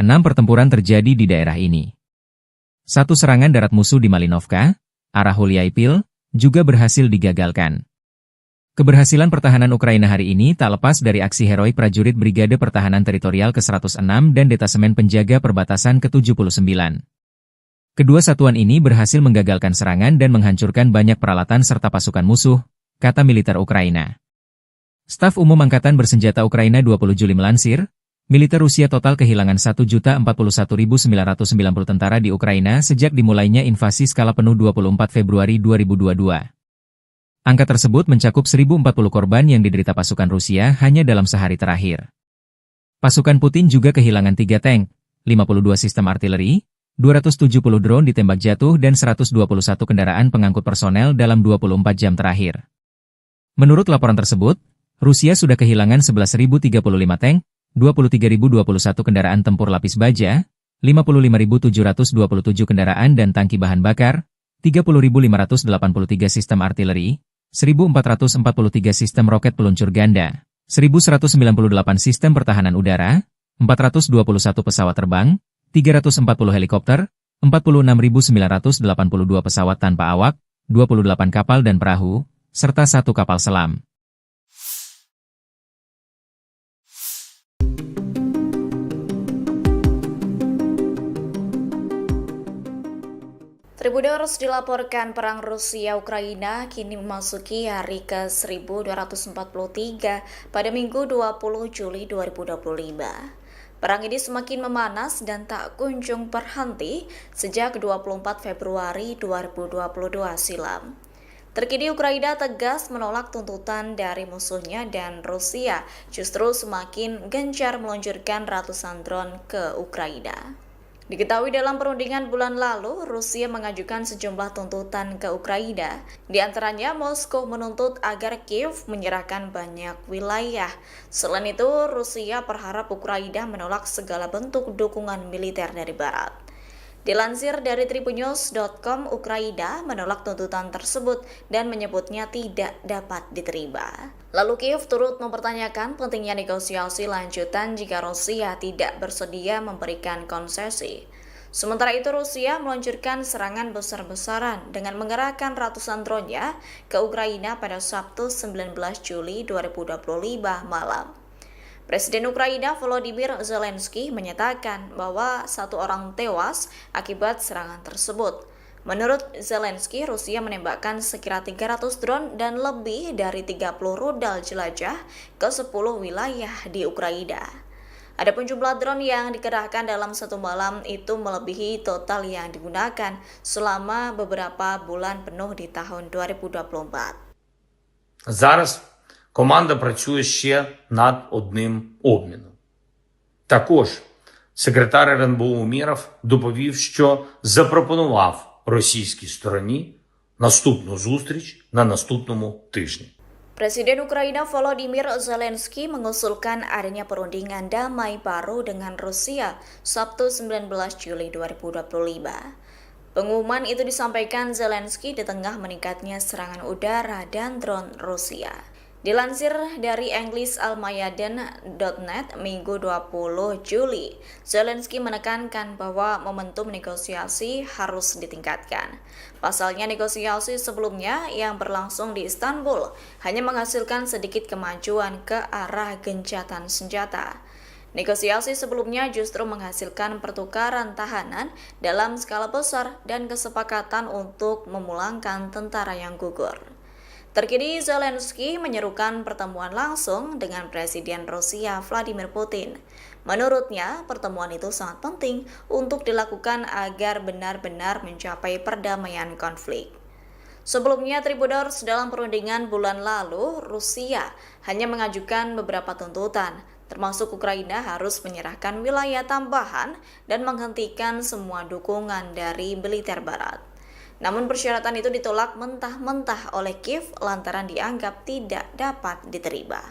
6 pertempuran terjadi di daerah ini. Satu serangan darat musuh di Malinovka, arah Huliaipil, juga berhasil digagalkan. Keberhasilan pertahanan Ukraina hari ini tak lepas dari aksi heroik prajurit Brigade Pertahanan Teritorial ke-106 dan Detasemen Penjaga Perbatasan ke-79. Kedua satuan ini berhasil menggagalkan serangan dan menghancurkan banyak peralatan serta pasukan musuh, kata militer Ukraina. Staf Umum Angkatan Bersenjata Ukraina 20 Juli melansir, militer Rusia total kehilangan 1.041.990 tentara di Ukraina sejak dimulainya invasi skala penuh 24 Februari 2022. Angka tersebut mencakup 1.040 korban yang diderita pasukan Rusia hanya dalam sehari terakhir. Pasukan Putin juga kehilangan 3 tank, 52 sistem artileri, 270 drone ditembak jatuh dan 121 kendaraan pengangkut personel dalam 24 jam terakhir. Menurut laporan tersebut, Rusia sudah kehilangan 11.035 tank, 23.021 kendaraan tempur lapis baja, 55.727 kendaraan dan tangki bahan bakar, 30.583 sistem artileri, 1.443 sistem roket peluncur ganda, 1.198 sistem pertahanan udara, 421 pesawat terbang, 340 helikopter, 46.982 pesawat tanpa awak, 28 kapal dan perahu, serta 1 kapal selam. Tribuners dilaporkan perang Rusia-Ukraina kini memasuki hari ke-1243 pada Minggu 20 Juli 2025. Perang ini semakin memanas dan tak kunjung berhenti sejak 24 Februari 2022 silam. Terkini Ukraina tegas menolak tuntutan dari musuhnya dan Rusia justru semakin gencar meluncurkan ratusan drone ke Ukraina. Diketahui dalam perundingan bulan lalu, Rusia mengajukan sejumlah tuntutan ke Ukraina. Di antaranya, Moskow menuntut agar Kiev menyerahkan banyak wilayah. Selain itu, Rusia berharap Ukraina menolak segala bentuk dukungan militer dari Barat. Dilansir dari tribunnews.com, Ukraina menolak tuntutan tersebut dan menyebutnya tidak dapat diterima. Lalu Kiev turut mempertanyakan pentingnya negosiasi lanjutan jika Rusia tidak bersedia memberikan konsesi. Sementara itu Rusia meluncurkan serangan besar-besaran dengan mengerahkan ratusan drone-nya ke Ukraina pada Sabtu 19 Juli 2025 malam. Presiden Ukraina Volodymyr Zelensky menyatakan bahwa 1 orang tewas akibat serangan tersebut. Menurut Zelensky, Rusia menembakkan sekira 300 drone dan lebih dari 30 rudal jelajah ke 10 wilayah di Ukraina. Adapun jumlah drone yang dikerahkan dalam satu malam itu melebihi total yang digunakan selama beberapa bulan penuh di tahun 2024. Зараз команда працює ще над одним обміном. Також секретар РНБО Умєров доповів, що запропонував російській стороні наступну зустріч на наступному тижні. Presiden Ukraina Volodymyr Zelensky mengusulkan adanya perundingan damai baru dengan Rusia Sabtu 19 Juli 2025. Pengumuman itu disampaikan Zelensky di tengah meningkatnya serangan udara dan drone Rusia. Dilansir dari EnglisAlmayadin.net Minggu 20 Juli, Zelensky menekankan bahwa momentum negosiasi harus ditingkatkan. Pasalnya negosiasi sebelumnya yang berlangsung di Istanbul hanya menghasilkan sedikit kemajuan ke arah gencatan senjata. Negosiasi sebelumnya justru menghasilkan pertukaran tahanan dalam skala besar dan kesepakatan untuk memulangkan tentara yang gugur. Terkini Zelensky menyerukan pertemuan langsung dengan Presiden Rusia Vladimir Putin. Menurutnya, pertemuan itu sangat penting untuk dilakukan agar benar-benar mencapai perdamaian konflik. Sebelumnya, Tribuners, dalam perundingan bulan lalu, Rusia hanya mengajukan beberapa tuntutan, termasuk Ukraina harus menyerahkan wilayah tambahan dan menghentikan semua dukungan dari militer Barat. Namun persyaratan itu ditolak mentah-mentah oleh Kiev lantaran dianggap tidak dapat diterima.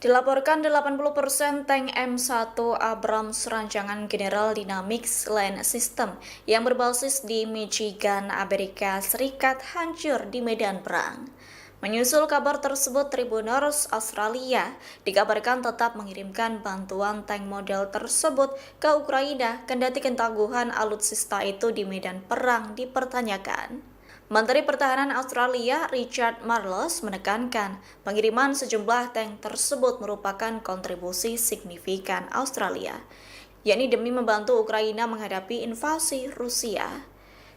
Dilaporkan 80% tank M1 Abrams rancangan General Dynamics Land System yang berbasis di Michigan, Amerika Serikat hancur di medan perang. Menyusul kabar tersebut, Tribuners Australia dikabarkan tetap mengirimkan bantuan tank model tersebut ke Ukraina kendati ketangguhan alutsista itu di medan perang dipertanyakan. Menteri Pertahanan Australia Richard Marles menekankan pengiriman sejumlah tank tersebut merupakan kontribusi signifikan Australia, yakni demi membantu Ukraina menghadapi invasi Rusia.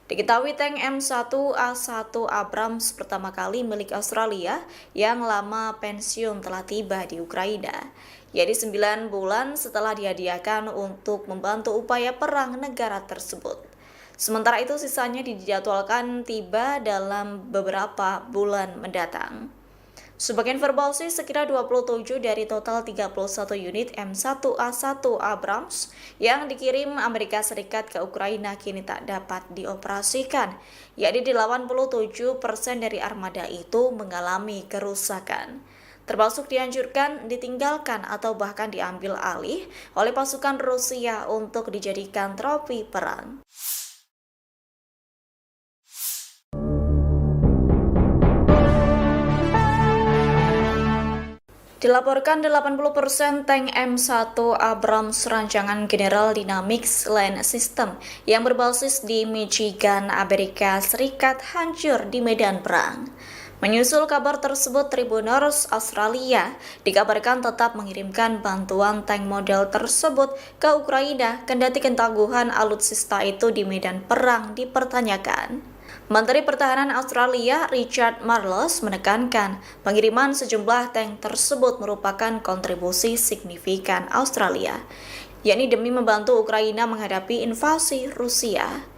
Diketahui tank M1A1 Abrams pertama kali milik Australia yang lama pensiun telah tiba di Ukraina, yakni 9 bulan setelah dihadiahkan untuk membantu upaya perang negara tersebut. Sementara itu sisanya dijadwalkan tiba dalam beberapa bulan mendatang. Sebagai informasi, sekira 27 dari total 31 unit M1A1 Abrams yang dikirim Amerika Serikat ke Ukraina kini tak dapat dioperasikan, yakni 87% dari armada itu mengalami kerusakan, termasuk dihancurkan, ditinggalkan, atau bahkan diambil alih oleh pasukan Rusia untuk dijadikan trofi perang. Dilaporkan 80% tank M1 Abrams rancangan General Dynamics Land System yang berbasis di Michigan, Amerika Serikat hancur di medan perang. Menyusul kabar tersebut, Tribuners Australia dikabarkan tetap mengirimkan bantuan tank model tersebut ke Ukraina kendati ketangguhan alutsista itu di medan perang dipertanyakan. Menteri Pertahanan Australia Richard Marles menekankan pengiriman sejumlah tank tersebut merupakan kontribusi signifikan Australia, yakni demi membantu Ukraina menghadapi invasi Rusia.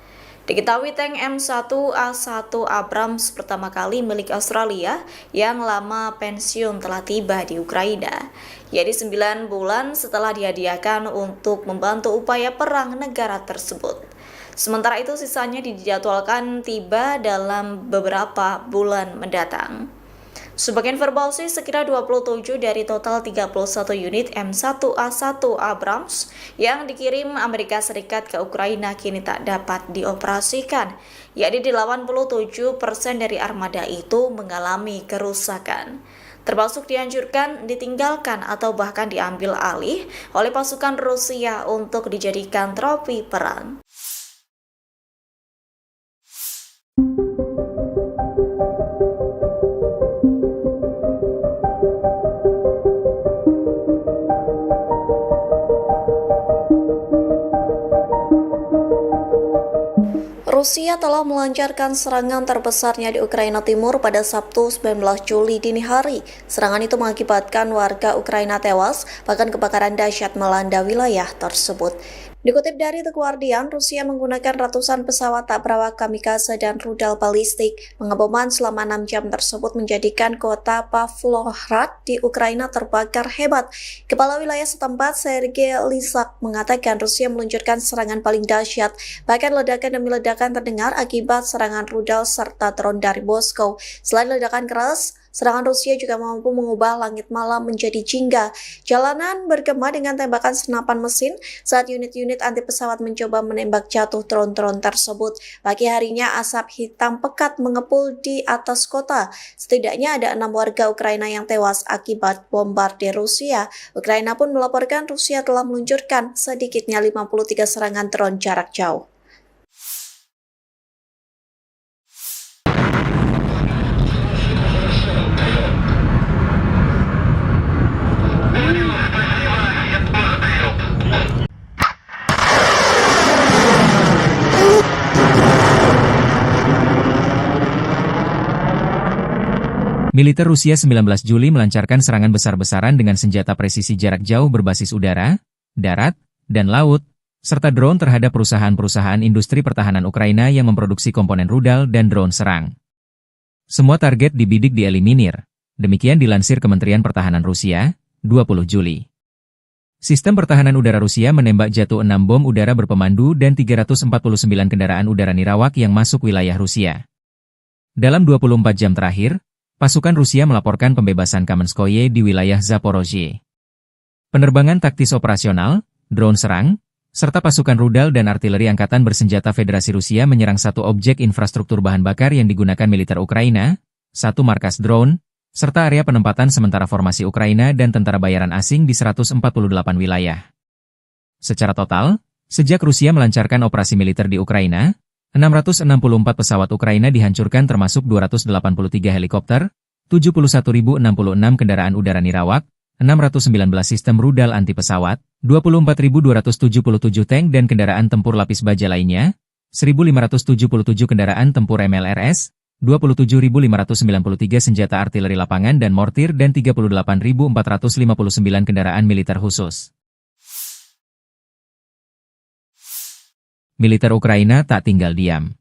Diketahui tank M1A1 Abrams pertama kali milik Australia yang lama pensiun telah tiba di Ukraina, yakni 9 bulan setelah dihadiahkan untuk membantu upaya perang negara tersebut. Sementara itu sisanya dijadwalkan tiba dalam beberapa bulan mendatang. Sebagai informasi, sekira 27 dari total 31 unit M1A1 Abrams yang dikirim Amerika Serikat ke Ukraina kini tak dapat dioperasikan, yakni 87% dari armada itu mengalami kerusakan, termasuk dihancurkan, ditinggalkan, atau bahkan diambil alih oleh pasukan Rusia untuk dijadikan trofi perang. Rusia telah melancarkan serangan terbesarnya di Ukraina Timur pada Sabtu 19 Juli dini hari. Serangan itu mengakibatkan warga Ukraina tewas, bahkan kebakaran dahsyat melanda wilayah tersebut. Dikutip dari The Guardian, Rusia menggunakan ratusan pesawat tak berawak kamikaze dan rudal balistik. Pengeboman selama 6 jam tersebut menjadikan kota Pavlohrad di Ukraina terbakar hebat. Kepala wilayah setempat, Sergei Lysak, mengatakan Rusia meluncurkan serangan paling dahsyat. Bahkan ledakan demi ledakan terdengar akibat serangan rudal serta drone dari Moskow. Selain ledakan keras, serangan Rusia juga mampu mengubah langit malam menjadi jingga. Jalanan bergema dengan tembakan senapan mesin saat unit-unit anti pesawat mencoba menembak jatuh drone-drone tersebut. Pagi harinya asap hitam pekat mengepul di atas kota. Setidaknya ada 6 warga Ukraina yang tewas akibat bombardir Rusia. Ukraina pun melaporkan Rusia telah meluncurkan sedikitnya 53 serangan drone jarak jauh. Militer Rusia 19 Juli melancarkan serangan besar-besaran dengan senjata presisi jarak jauh berbasis udara, darat, dan laut, serta drone terhadap perusahaan-perusahaan industri pertahanan Ukraina yang memproduksi komponen rudal dan drone serang. Semua target dibidik dieliminir, demikian dilansir Kementerian Pertahanan Rusia, 20 Juli. Sistem pertahanan udara Rusia menembak jatuh 6 bom udara berpemandu dan 349 kendaraan udara nirawak yang masuk wilayah Rusia. Dalam 24 jam terakhir, pasukan Rusia melaporkan pembebasan Kamenskoye di wilayah Zaporozhye. Penerbangan taktis operasional, drone serang, serta pasukan rudal dan artileri angkatan bersenjata Federasi Rusia menyerang satu objek infrastruktur bahan bakar yang digunakan militer Ukraina, satu markas drone, serta area penempatan sementara formasi Ukraina dan tentara bayaran asing di 148 wilayah. Secara total, sejak Rusia melancarkan operasi militer di Ukraina, 664 pesawat Ukraina dihancurkan termasuk 283 helikopter, 71.066 kendaraan udara nirawak, 619 sistem rudal anti pesawat, 24.277 tank dan kendaraan tempur lapis baja lainnya, 1.577 kendaraan tempur MLRS, 27.593 senjata artileri lapangan dan mortir dan 38.459 kendaraan militer khusus. Militer Ukraina tak tinggal diam.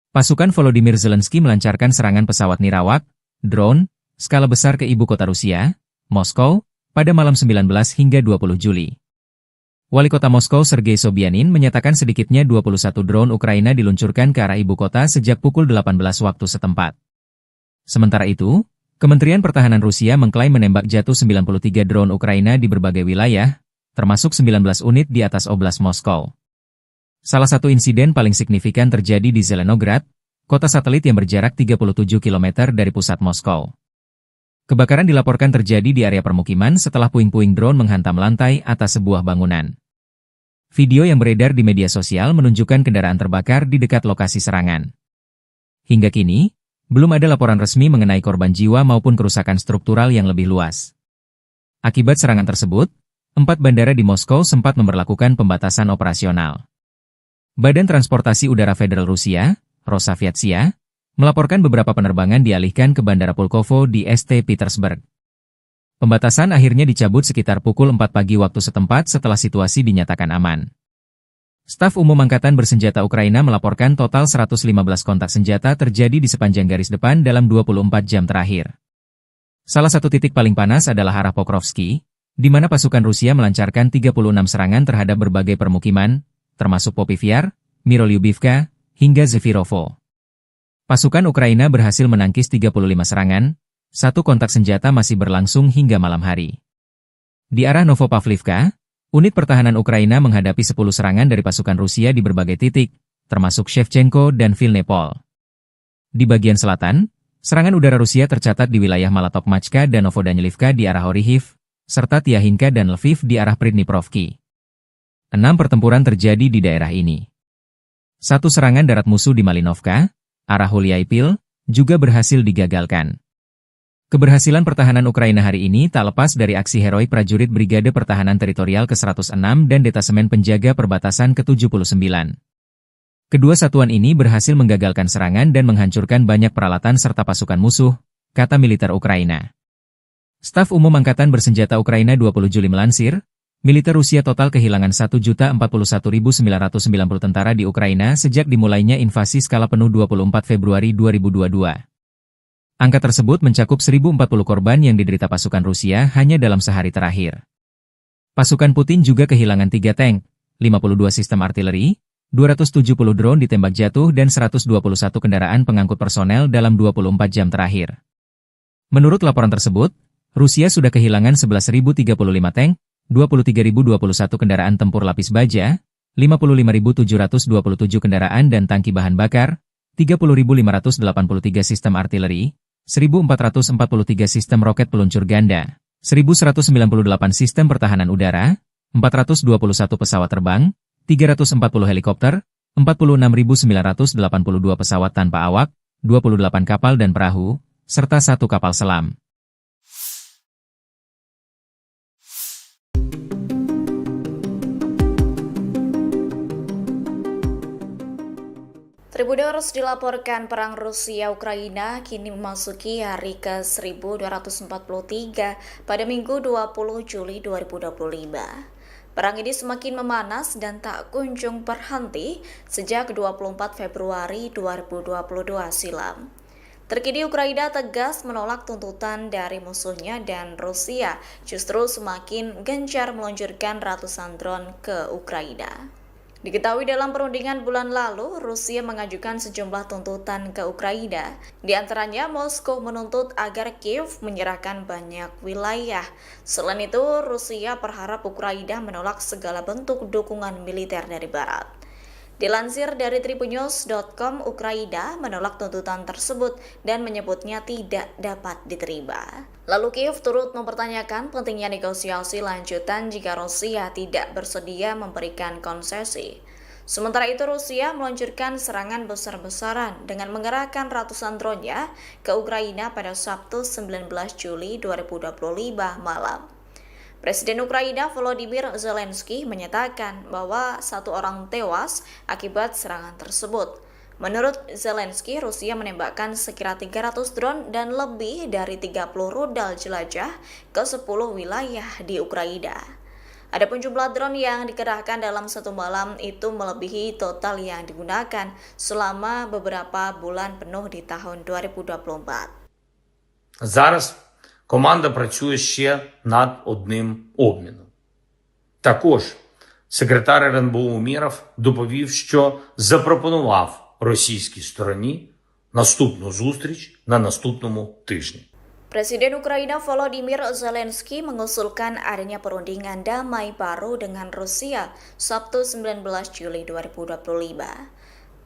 Pasukan Volodymyr Zelensky melancarkan serangan pesawat nirawak, drone, skala besar ke ibu kota Rusia, Moskow, pada malam 19 hingga 20 Juli. Wali kota Moskow Sergei Sobyanin menyatakan sedikitnya 21 drone Ukraina diluncurkan ke arah ibu kota sejak pukul 18 waktu setempat. Sementara itu, Kementerian Pertahanan Rusia mengklaim menembak jatuh 93 drone Ukraina di berbagai wilayah, termasuk 19 unit di atas Oblast Moskow. Salah satu insiden paling signifikan terjadi di Zelenograd, kota satelit yang berjarak 37 km dari pusat Moskow. Kebakaran dilaporkan terjadi di area permukiman setelah puing-puing drone menghantam lantai atas sebuah bangunan. Video yang beredar di media sosial menunjukkan kendaraan terbakar di dekat lokasi serangan. Hingga kini, belum ada laporan resmi mengenai korban jiwa maupun kerusakan struktural yang lebih luas. Akibat serangan tersebut, 4 bandara di Moskow sempat memberlakukan pembatasan operasional. Badan Transportasi Udara Federal Rusia, Rosaviatsia, melaporkan beberapa penerbangan dialihkan ke Bandara Pulkovo di St. Petersburg. Pembatasan akhirnya dicabut sekitar pukul 4 pagi waktu setempat setelah situasi dinyatakan aman. Staf Umum Angkatan Bersenjata Ukraina melaporkan total 115 kontak senjata terjadi di sepanjang garis depan dalam 24 jam terakhir. Salah satu titik paling panas adalah arah Pokrovsky, di mana pasukan Rusia melancarkan 36 serangan terhadap berbagai permukiman, termasuk Popivyar, Mirolyubivka, hingga Zefirovo. Pasukan Ukraina berhasil menangkis 35 serangan, satu kontak senjata masih berlangsung hingga malam hari. Di arah Novopavlivka, unit pertahanan Ukraina menghadapi 10 serangan dari pasukan Rusia di berbagai titik, termasuk Shevchenko dan Vilnepol. Di bagian selatan, serangan udara Rusia tercatat di wilayah Malatokmachka dan Novodanilivka di arah Orihiv, serta Tiahinka dan Lviv di arah Pridniprovki. 6 pertempuran terjadi di daerah ini. Satu serangan darat musuh di Malinovka, arah Huliaipil, juga berhasil digagalkan. Keberhasilan pertahanan Ukraina hari ini tak lepas dari aksi heroik prajurit Brigade Pertahanan Teritorial ke-106 dan Detasemen Penjaga Perbatasan ke-79. Kedua satuan ini berhasil menggagalkan serangan dan menghancurkan banyak peralatan serta pasukan musuh, kata militer Ukraina. Staf Umum Angkatan Bersenjata Ukraina 20 Juli melansir, militer Rusia total kehilangan 1.041.990 tentara di Ukraina sejak dimulainya invasi skala penuh 24 Februari 2022. Angka tersebut mencakup 1.040 korban yang diderita pasukan Rusia hanya dalam sehari terakhir. Pasukan Putin juga kehilangan 3 tank, 52 sistem artileri, 270 drone ditembak jatuh dan 121 kendaraan pengangkut personel dalam 24 jam terakhir. Menurut laporan tersebut, Rusia sudah kehilangan 11.035 tank, 23.021 kendaraan tempur lapis baja, 55.727 kendaraan dan tangki bahan bakar, 30.583 sistem artileri, 1.443 sistem roket peluncur ganda, 1.198 sistem pertahanan udara, 421 pesawat terbang, 340 helikopter, 46.982 pesawat tanpa awak, 28 kapal dan perahu, serta 1 kapal selam. Tribuners dilaporkan perang Rusia-Ukraina kini memasuki hari ke-1243 pada Minggu 20 Juli 2025. Perang ini semakin memanas dan tak kunjung berhenti sejak 24 Februari 2022 silam. Terkini Ukraina tegas menolak tuntutan dari musuhnya dan Rusia justru semakin gencar meluncurkan ratusan drone ke Ukraina. Diketahui dalam perundingan bulan lalu, Rusia mengajukan sejumlah tuntutan ke Ukraina. Di antaranya, Moskow menuntut agar Kiev menyerahkan banyak wilayah. Selain itu, Rusia berharap Ukraina menolak segala bentuk dukungan militer dari Barat. Dilansir dari tribunnews.com, Ukraina menolak tuntutan tersebut dan menyebutnya tidak dapat diterima. Lalu Kiev turut mempertanyakan pentingnya negosiasi lanjutan jika Rusia tidak bersedia memberikan konsesi. Sementara itu Rusia meluncurkan serangan besar-besaran dengan mengerahkan ratusan drone-nya ke Ukraina pada Sabtu 19 Juli 2025 malam. Presiden Ukraina Volodymyr Zelensky menyatakan bahwa 1 orang tewas akibat serangan tersebut. Menurut Zelensky, Rusia menembakkan sekira 300 drone dan lebih dari 30 rudal jelajah ke 10 wilayah di Ukraina. Adapun jumlah drone yang dikerahkan dalam satu malam itu melebihi total yang digunakan selama beberapa bulan penuh di tahun 2024. Зараз команда працює ще над одним обміном. Також секретар РНБО Умєров доповів, що запропонував російській стороні наступну зустріч на наступному тижні. Presiden Ukraina Volodymyr Zelensky mengusulkan adanya perundingan damai baru dengan Rusia Sabtu 19 Juli 2025.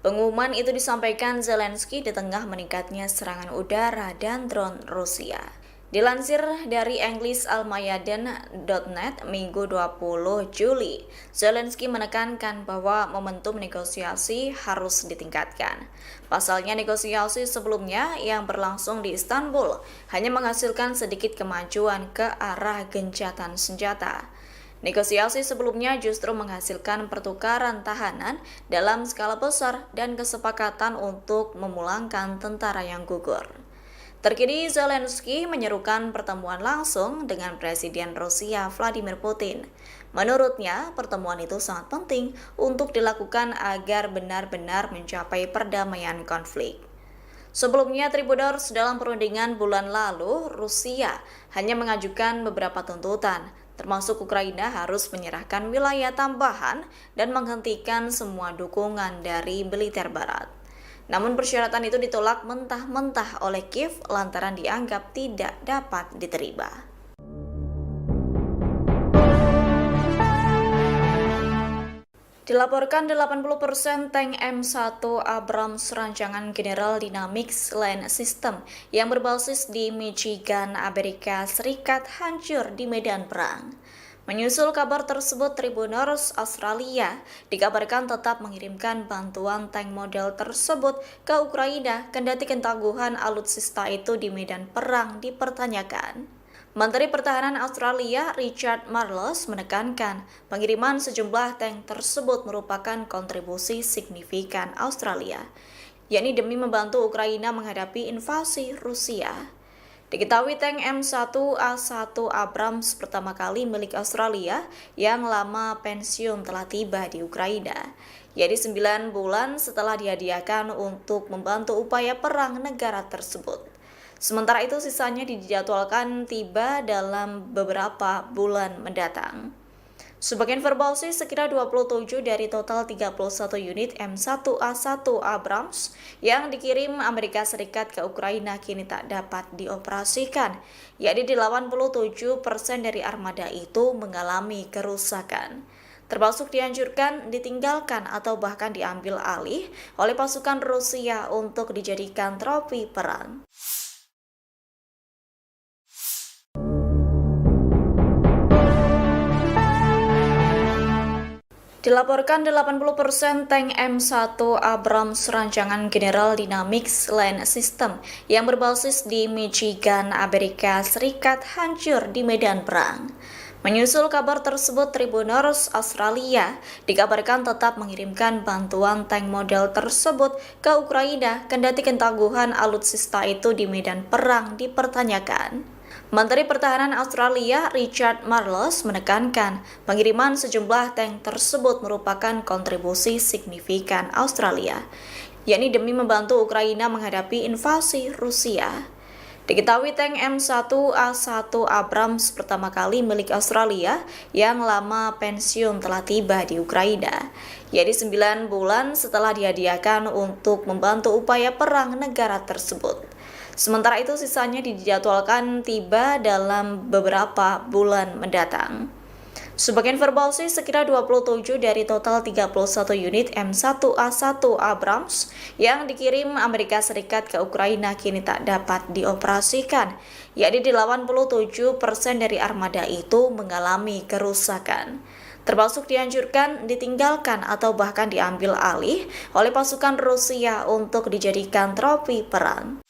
Pengumuman itu disampaikan Zelensky di tengah meningkatnya serangan udara dan drone Rusia. Dilansir dari EnglisAlmayadin.net Minggu 20 Juli, Zelensky menekankan bahwa momentum negosiasi harus ditingkatkan. Pasalnya negosiasi sebelumnya yang berlangsung di Istanbul hanya menghasilkan sedikit kemajuan ke arah gencatan senjata. Negosiasi sebelumnya justru menghasilkan pertukaran tahanan dalam skala besar dan kesepakatan untuk memulangkan tentara yang gugur. Terkini Zelensky menyerukan pertemuan langsung dengan Presiden Rusia Vladimir Putin. Menurutnya, pertemuan itu sangat penting untuk dilakukan agar benar-benar mencapai perdamaian konflik. Sebelumnya, Tribuners dalam perundingan bulan lalu, Rusia hanya mengajukan beberapa tuntutan, termasuk Ukraina harus menyerahkan wilayah tambahan dan menghentikan semua dukungan dari militer Barat. Namun persyaratan itu ditolak mentah-mentah oleh Kiev lantaran dianggap tidak dapat diterima. Dilaporkan 80% tank M1 Abrams rancangan General Dynamics Land System yang berbasis di Michigan, Amerika Serikat hancur di medan perang. Menyusul kabar tersebut, Tribuners Australia dikabarkan tetap mengirimkan bantuan tank model tersebut ke Ukraina kendati ketangguhan alutsista itu di medan perang dipertanyakan. Menteri Pertahanan Australia Richard Marles menekankan pengiriman sejumlah tank tersebut merupakan kontribusi signifikan Australia, yakni demi membantu Ukraina menghadapi invasi Rusia. Diketahui tank M1A1 Abrams pertama kali milik Australia yang lama pensiun telah tiba di Ukraina, yaitu 9 bulan setelah dihadiahkan untuk membantu upaya perang negara tersebut. Sementara itu sisanya dijadwalkan tiba dalam beberapa bulan mendatang. Sebagai informasi, sekira 27 dari total 31 unit M1A1 Abrams yang dikirim Amerika Serikat ke Ukraina kini tak dapat dioperasikan, yakni 87% dari armada itu mengalami kerusakan, termasuk dihancurkan, ditinggalkan, atau bahkan diambil alih oleh pasukan Rusia untuk dijadikan trofi perang. Dilaporkan 80% tank M1 Abrams rancangan General Dynamics Land System yang berbasis di Michigan, Amerika Serikat hancur di medan perang. Menyusul kabar tersebut, Tribuners Australia dikabarkan tetap mengirimkan bantuan tank model tersebut ke Ukraina kendati ketangguhan alutsista itu di medan perang dipertanyakan. Menteri Pertahanan Australia Richard Marles menekankan pengiriman sejumlah tank tersebut merupakan kontribusi signifikan Australia, yakni demi membantu Ukraina menghadapi invasi Rusia. Diketahui tank M1A1 Abrams pertama kali milik Australia yang lama pensiun telah tiba di Ukraina, yaitu 9 bulan setelah dihadiahkan untuk membantu upaya perang negara tersebut. Sementara itu sisanya dijadwalkan tiba dalam beberapa bulan mendatang. Sebagai informasi, sekira 27 dari total 31 unit M1A1 Abrams yang dikirim Amerika Serikat ke Ukraina kini tak dapat dioperasikan, yakni 87% dari armada itu mengalami kerusakan, termasuk dianjurkan ditinggalkan atau bahkan diambil alih oleh pasukan Rusia untuk dijadikan trofi perang.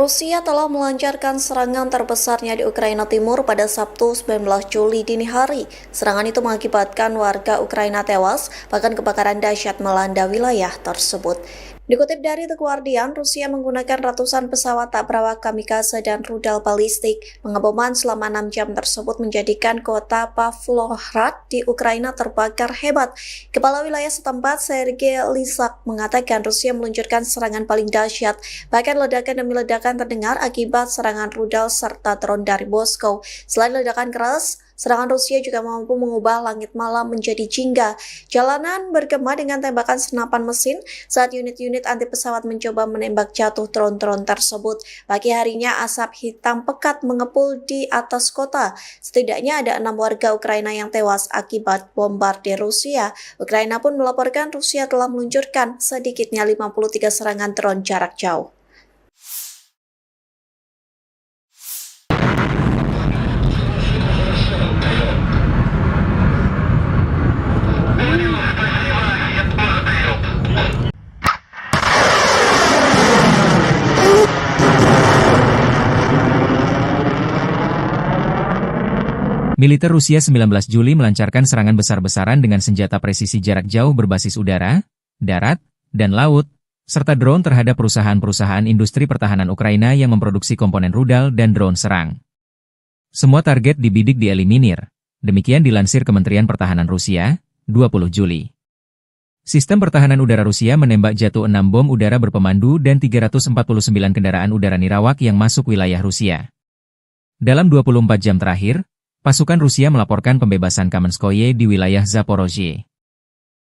Rusia telah melancarkan serangan terbesarnya di Ukraina Timur pada Sabtu 19 Juli dini hari. Serangan itu mengakibatkan warga Ukraina tewas, bahkan kebakaran dahsyat melanda wilayah tersebut. Dikutip dari The Guardian, Rusia menggunakan ratusan pesawat tak berawak kamikaze dan rudal balistik. Pengeboman selama 6 jam tersebut menjadikan kota Pavlohrad di Ukraina terbakar hebat. Kepala wilayah setempat, Sergei Lysak, mengatakan Rusia meluncurkan serangan paling dahsyat. Bahkan ledakan demi ledakan terdengar akibat serangan rudal serta drone dari Moskow. Selain ledakan keras, serangan Rusia juga mampu mengubah langit malam menjadi jingga. Jalanan bergema dengan tembakan senapan mesin saat unit-unit anti pesawat mencoba menembak jatuh drone-drone tersebut. Pagi harinya asap hitam pekat mengepul di atas kota. Setidaknya ada 6 warga Ukraina yang tewas akibat bombardir Rusia. Ukraina pun melaporkan Rusia telah meluncurkan sedikitnya 53 serangan drone jarak jauh. Militer Rusia 19 Juli melancarkan serangan besar-besaran dengan senjata presisi jarak jauh berbasis udara, darat, dan laut, serta drone terhadap perusahaan-perusahaan industri pertahanan Ukraina yang memproduksi komponen rudal dan drone serang. Semua target dibidik dieliminir, demikian dilansir Kementerian Pertahanan Rusia, 20 Juli. Sistem pertahanan udara Rusia menembak jatuh 6 bom udara berpemandu dan 349 kendaraan udara nirawak yang masuk wilayah Rusia. Dalam 24 jam terakhir, pasukan Rusia melaporkan pembebasan Kamenskoye di wilayah Zaporozhye.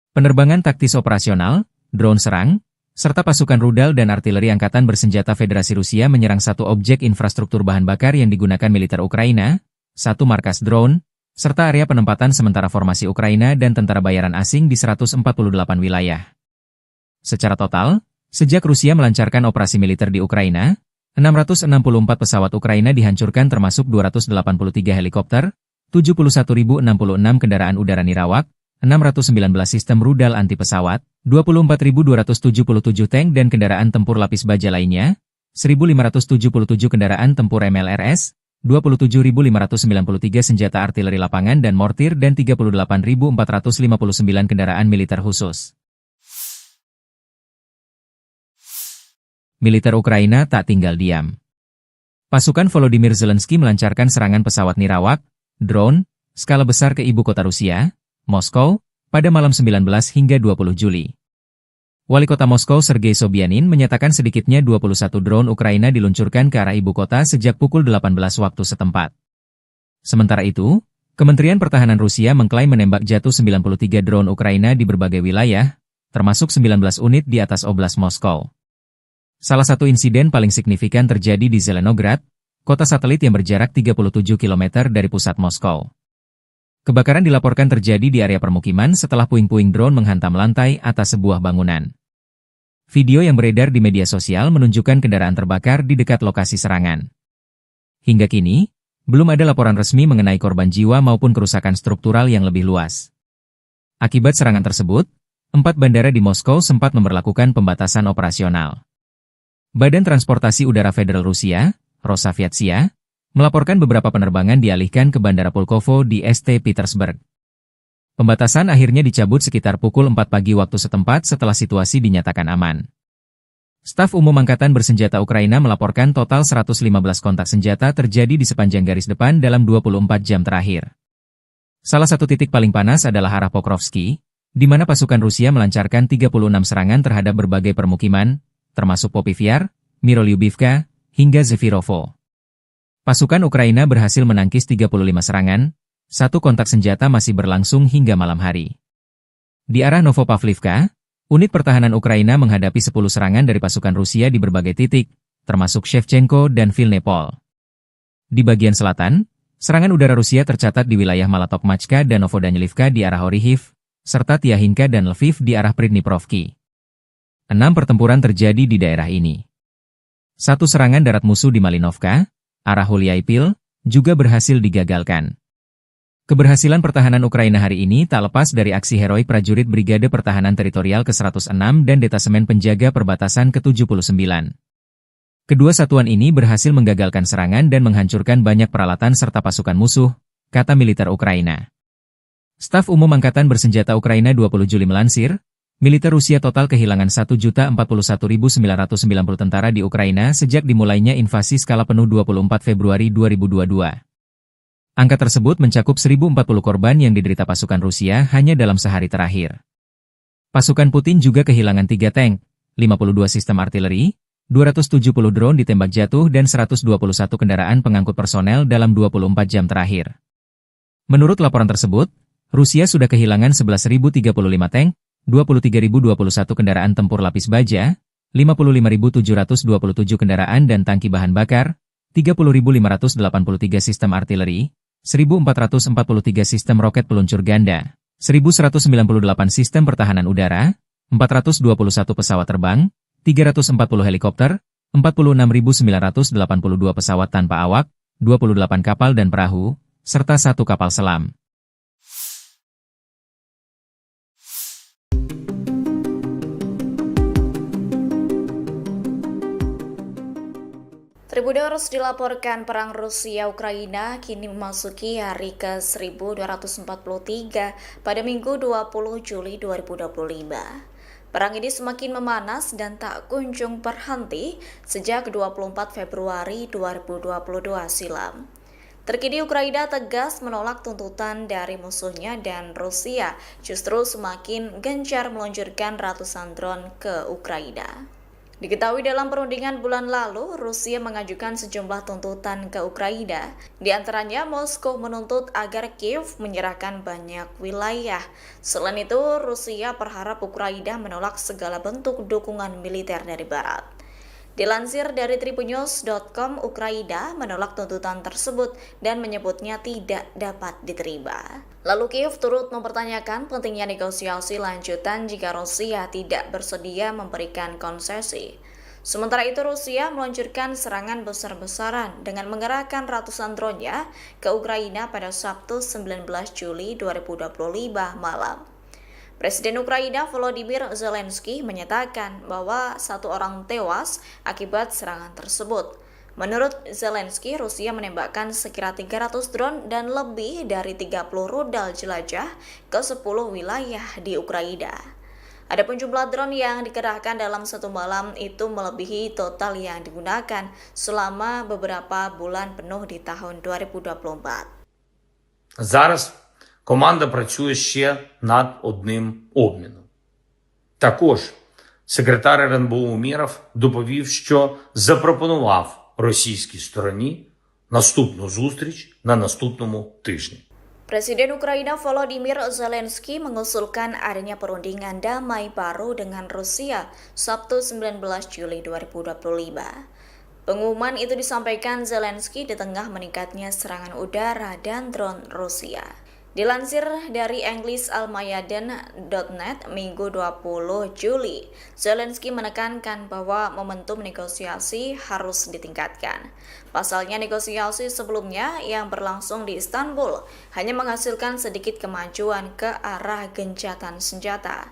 Penerbangan taktis operasional, drone serang, serta pasukan rudal dan artileri angkatan bersenjata Federasi Rusia menyerang satu objek infrastruktur bahan bakar yang digunakan militer Ukraina, satu markas drone, serta area penempatan sementara formasi Ukraina dan tentara bayaran asing di 148 wilayah. Secara total, sejak Rusia melancarkan operasi militer di Ukraina, 664 pesawat Ukraina dihancurkan termasuk 283 helikopter, 71.066 kendaraan udara nirawak, 619 sistem rudal anti pesawat, 24.277 tank dan kendaraan tempur lapis baja lainnya, 1.577 kendaraan tempur MLRS, 27.593 senjata artileri lapangan dan mortir dan 38.459 kendaraan militer khusus. Militer Ukraina tak tinggal diam. Pasukan Volodymyr Zelensky melancarkan serangan pesawat nirawak, drone, skala besar ke ibu kota Rusia, Moskow, pada malam 19 hingga 20 Juli. Wali kota Moskow Sergei Sobyanin menyatakan sedikitnya 21 drone Ukraina diluncurkan ke arah ibu kota sejak pukul 18 waktu setempat. Sementara itu, Kementerian Pertahanan Rusia mengklaim menembak jatuh 93 drone Ukraina di berbagai wilayah, termasuk 19 unit di atas Oblast Moskow. Salah satu insiden paling signifikan terjadi di Zelenograd, kota satelit yang berjarak 37 km dari pusat Moskow. Kebakaran dilaporkan terjadi di area permukiman setelah puing-puing drone menghantam lantai atas sebuah bangunan. Video yang beredar di media sosial menunjukkan kendaraan terbakar di dekat lokasi serangan. Hingga kini, belum ada laporan resmi mengenai korban jiwa maupun kerusakan struktural yang lebih luas. Akibat serangan tersebut, 4 bandara di Moskow sempat memberlakukan pembatasan operasional. Badan Transportasi Udara Federal Rusia, Rosaviatsia, melaporkan beberapa penerbangan dialihkan ke Bandara Pulkovo di St. Petersburg. Pembatasan akhirnya dicabut sekitar pukul 4 pagi waktu setempat setelah situasi dinyatakan aman. Staf Umum Angkatan Bersenjata Ukraina melaporkan total 115 kontak senjata terjadi di sepanjang garis depan dalam 24 jam terakhir. Salah satu titik paling panas adalah arah Pokrovsky, di mana pasukan Rusia melancarkan 36 serangan terhadap berbagai permukiman, termasuk Popivyar, Mirolyubivka, hingga Zefirovo. Pasukan Ukraina berhasil menangkis 35 serangan, satu kontak senjata masih berlangsung hingga malam hari. Di arah Novopavlivka, unit pertahanan Ukraina menghadapi 10 serangan dari pasukan Rusia di berbagai titik, termasuk Shevchenko dan Vilnepol. Di bagian selatan, Serangan udara Rusia tercatat di wilayah Malatokmachka dan Novodanilivka di arah Orihiv, serta Tiahinka dan Lviv di arah Pridniprovki. 6 pertempuran terjadi di daerah ini. 1 serangan darat musuh di Malinovka, arah Huliaipil, juga berhasil digagalkan. Keberhasilan pertahanan Ukraina hari ini tak lepas dari aksi heroik prajurit Brigade Pertahanan Teritorial ke-106 dan Detasemen Penjaga Perbatasan ke-79. Kedua satuan ini berhasil menggagalkan serangan dan menghancurkan banyak peralatan serta pasukan musuh, kata militer Ukraina. Staf Umum Angkatan Bersenjata Ukraina 20 Juli melansir, militer Rusia total kehilangan 1.041.990 tentara di Ukraina sejak dimulainya invasi skala penuh 24 Februari 2022. Angka tersebut mencakup 1.040 korban yang diderita pasukan Rusia hanya dalam sehari terakhir. Pasukan Putin juga kehilangan 3 tank, 52 sistem artileri, 270 drone ditembak jatuh dan 121 kendaraan pengangkut personel dalam 24 jam terakhir. Menurut laporan tersebut, Rusia sudah kehilangan 11.035 tank, 23.021 kendaraan tempur lapis baja, 55.727 kendaraan dan tangki bahan bakar, 30.583 sistem artileri, 1.443 sistem roket peluncur ganda, 1.198 sistem pertahanan udara, 421 pesawat terbang, 340 helikopter, 46.982 pesawat tanpa awak, 28 kapal dan perahu, serta 1 kapal selam. Tribuners dilaporkan perang Rusia-Ukraina kini memasuki hari ke-1243 pada Minggu 20 Juli 2025. Perang ini semakin memanas dan tak kunjung berhenti sejak 24 Februari 2022 silam. Terkini Ukraina tegas menolak tuntutan dari musuhnya dan Rusia justru semakin gencar meluncurkan ratusan drone ke Ukraina. Diketahui dalam perundingan bulan lalu, Rusia mengajukan sejumlah tuntutan ke Ukraina. Di antaranya, Moskow menuntut agar Kiev menyerahkan banyak wilayah. Selain itu, Rusia berharap Ukraina menolak segala bentuk dukungan militer dari Barat. Dilansir dari tribunnews.com, Ukraina menolak tuntutan tersebut dan menyebutnya tidak dapat diterima. Lalu Kiev turut mempertanyakan pentingnya negosiasi lanjutan jika Rusia tidak bersedia memberikan konsesi. Sementara itu Rusia meluncurkan serangan besar-besaran dengan mengerahkan ratusan drone-nya ke Ukraina pada Sabtu 19 Juli 2025 malam. Presiden Ukraina Volodymyr Zelensky menyatakan bahwa 1 orang tewas akibat serangan tersebut. Menurut Zelensky, Rusia menembakkan sekira 300 drone dan lebih dari 30 rudal jelajah ke 10 wilayah di Ukraina. Adapun jumlah drone yang dikerahkan dalam satu malam itu melebihi total yang digunakan selama beberapa bulan penuh di tahun 2024. Зараз команда працює ще над одним обміном. Також секретар РНБО Умєров доповів, що запропонував російській стороні наступну зустріч на наступному тижні. Presiden Ukraina Volodymyr Zelensky mengusulkan adanya perundingan damai baru dengan Rusia Sabtu 19 Juli 2025. Pengumuman itu disampaikan Zelensky di tengah meningkatnya serangan udara dan drone Rusia. Dilansir dari EnglisAlmayadin.net Minggu 20 Juli, Zelensky menekankan bahwa momentum negosiasi harus ditingkatkan. Pasalnya negosiasi sebelumnya yang berlangsung di Istanbul hanya menghasilkan sedikit kemajuan ke arah gencatan senjata.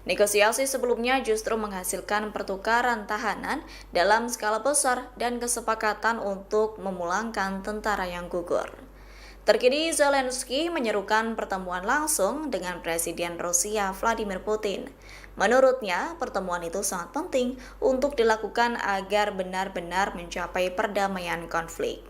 Negosiasi sebelumnya justru menghasilkan pertukaran tahanan dalam skala besar dan kesepakatan untuk memulangkan tentara yang gugur. Terkini Zelensky menyerukan pertemuan langsung dengan Presiden Rusia Vladimir Putin. Menurutnya, pertemuan itu sangat penting untuk dilakukan agar benar-benar mencapai perdamaian konflik.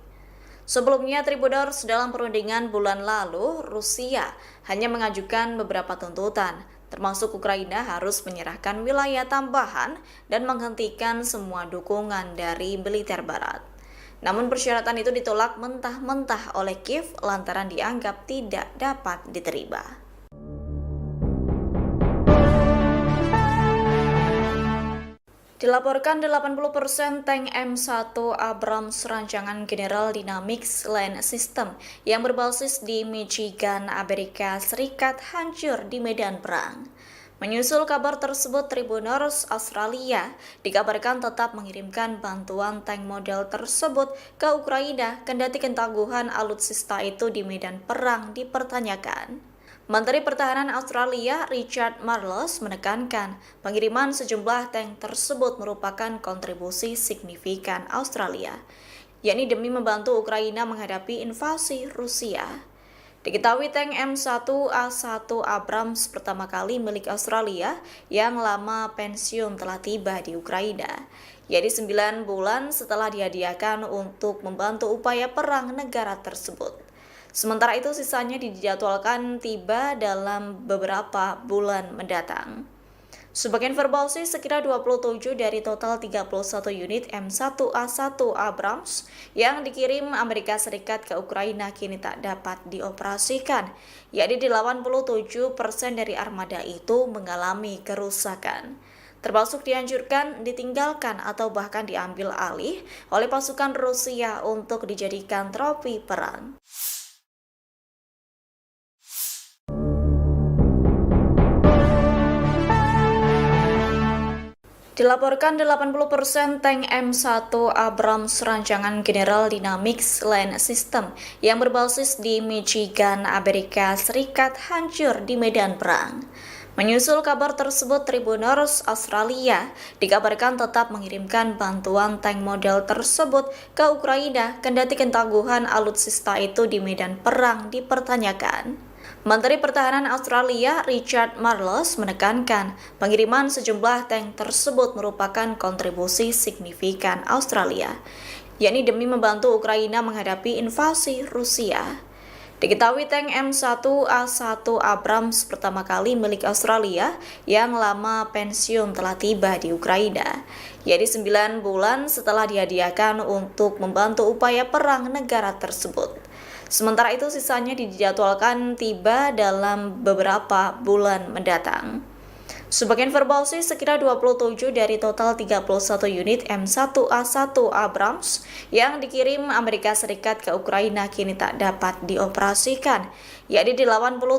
Sebelumnya, Tribuners, dalam perundingan bulan lalu, Rusia hanya mengajukan beberapa tuntutan, termasuk Ukraina harus menyerahkan wilayah tambahan dan menghentikan semua dukungan dari militer Barat. Namun persyaratan itu ditolak mentah-mentah oleh Kiev lantaran dianggap tidak dapat diterima. Dilaporkan 80% tank M1 Abrams rancangan General Dynamics Land System yang berbasis di Michigan, Amerika Serikat hancur di medan perang. Menyusul kabar tersebut, Tribuners Australia dikabarkan tetap mengirimkan bantuan tank model tersebut ke Ukraina kendati ketangguhan alutsista itu di medan perang dipertanyakan. Menteri Pertahanan Australia Richard Marles menekankan pengiriman sejumlah tank tersebut merupakan kontribusi signifikan Australia, yakni demi membantu Ukraina menghadapi invasi Rusia. Diketahui tank M1A1 Abrams pertama kali milik Australia yang lama pensiun telah tiba di Ukraina, yaitu 9 bulan setelah dihadiahkan untuk membantu upaya perang negara tersebut. Sementara itu sisanya dijadwalkan tiba dalam beberapa bulan mendatang. Sebagai informasi, sekira 27 dari total 31 unit M1A1 Abrams yang dikirim Amerika Serikat ke Ukraina kini tak dapat dioperasikan, yakni 87% dari armada itu mengalami kerusakan, termasuk dihancurkan, ditinggalkan, atau bahkan diambil alih oleh pasukan Rusia untuk dijadikan trofi perang. Dilaporkan 80% tank M1 Abrams rancangan General Dynamics Land System yang berbasis di Michigan, Amerika Serikat hancur di medan perang. Menyusul kabar tersebut, Tribuners Australia dikabarkan tetap mengirimkan bantuan tank model tersebut ke Ukraina kendati ketangguhan alutsista itu di medan perang dipertanyakan. Menteri Pertahanan Australia Richard Marles menekankan pengiriman sejumlah tank tersebut merupakan kontribusi signifikan Australia, yakni demi membantu Ukraina menghadapi invasi Rusia. Diketahui tank M1A1 Abrams pertama kali milik Australia yang lama pensiun telah tiba di Ukraina, yaitu 9 bulan setelah dihadiahkan untuk membantu upaya perang negara tersebut. Sementara itu sisanya dijadwalkan tiba dalam beberapa bulan mendatang. Sebagai informasi, sekira 27 dari total 31 unit M1A1 Abrams yang dikirim Amerika Serikat ke Ukraina kini tak dapat dioperasikan, yakni 87%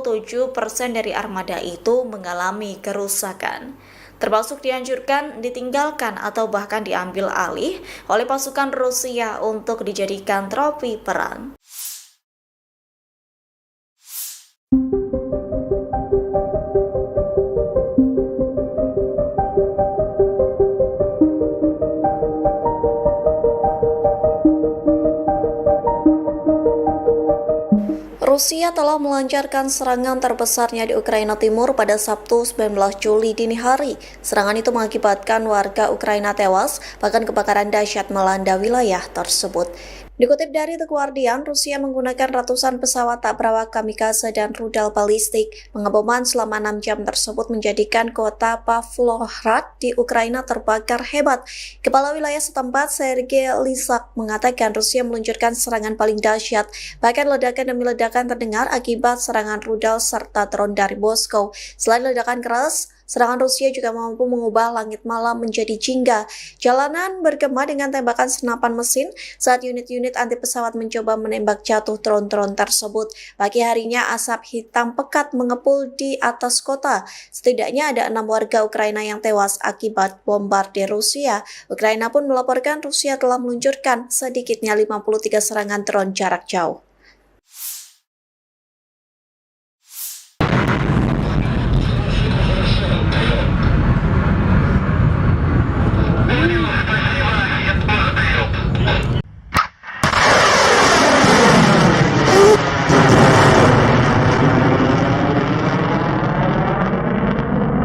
dari armada itu mengalami kerusakan, termasuk dihancurkan, ditinggalkan, atau bahkan diambil alih oleh pasukan Rusia untuk dijadikan trofi perang. Rusia telah melancarkan serangan terbesarnya di Ukraina Timur pada Sabtu 19 Juli dini hari. Serangan itu mengakibatkan warga Ukraina tewas, bahkan kebakaran dahsyat melanda wilayah tersebut. Dikutip dari The Guardian, Rusia menggunakan ratusan pesawat tak berawak kamikaze dan rudal balistik. Pengeboman selama 6 jam tersebut menjadikan kota Pavlohrad di Ukraina terbakar hebat. Kepala wilayah setempat, Sergei Lysak, mengatakan Rusia meluncurkan serangan paling dahsyat. Bahkan ledakan demi ledakan terdengar akibat serangan rudal serta drone dari Moskow. Selain ledakan keras, serangan Rusia juga mampu mengubah langit malam menjadi jingga. Jalanan bergema dengan tembakan senapan mesin saat unit-unit anti pesawat mencoba menembak jatuh drone-drone tersebut. Pagi harinya asap hitam pekat mengepul di atas kota. Setidaknya ada 6 warga Ukraina yang tewas akibat bombardir Rusia. Ukraina pun melaporkan Rusia telah meluncurkan sedikitnya 53 serangan drone jarak jauh.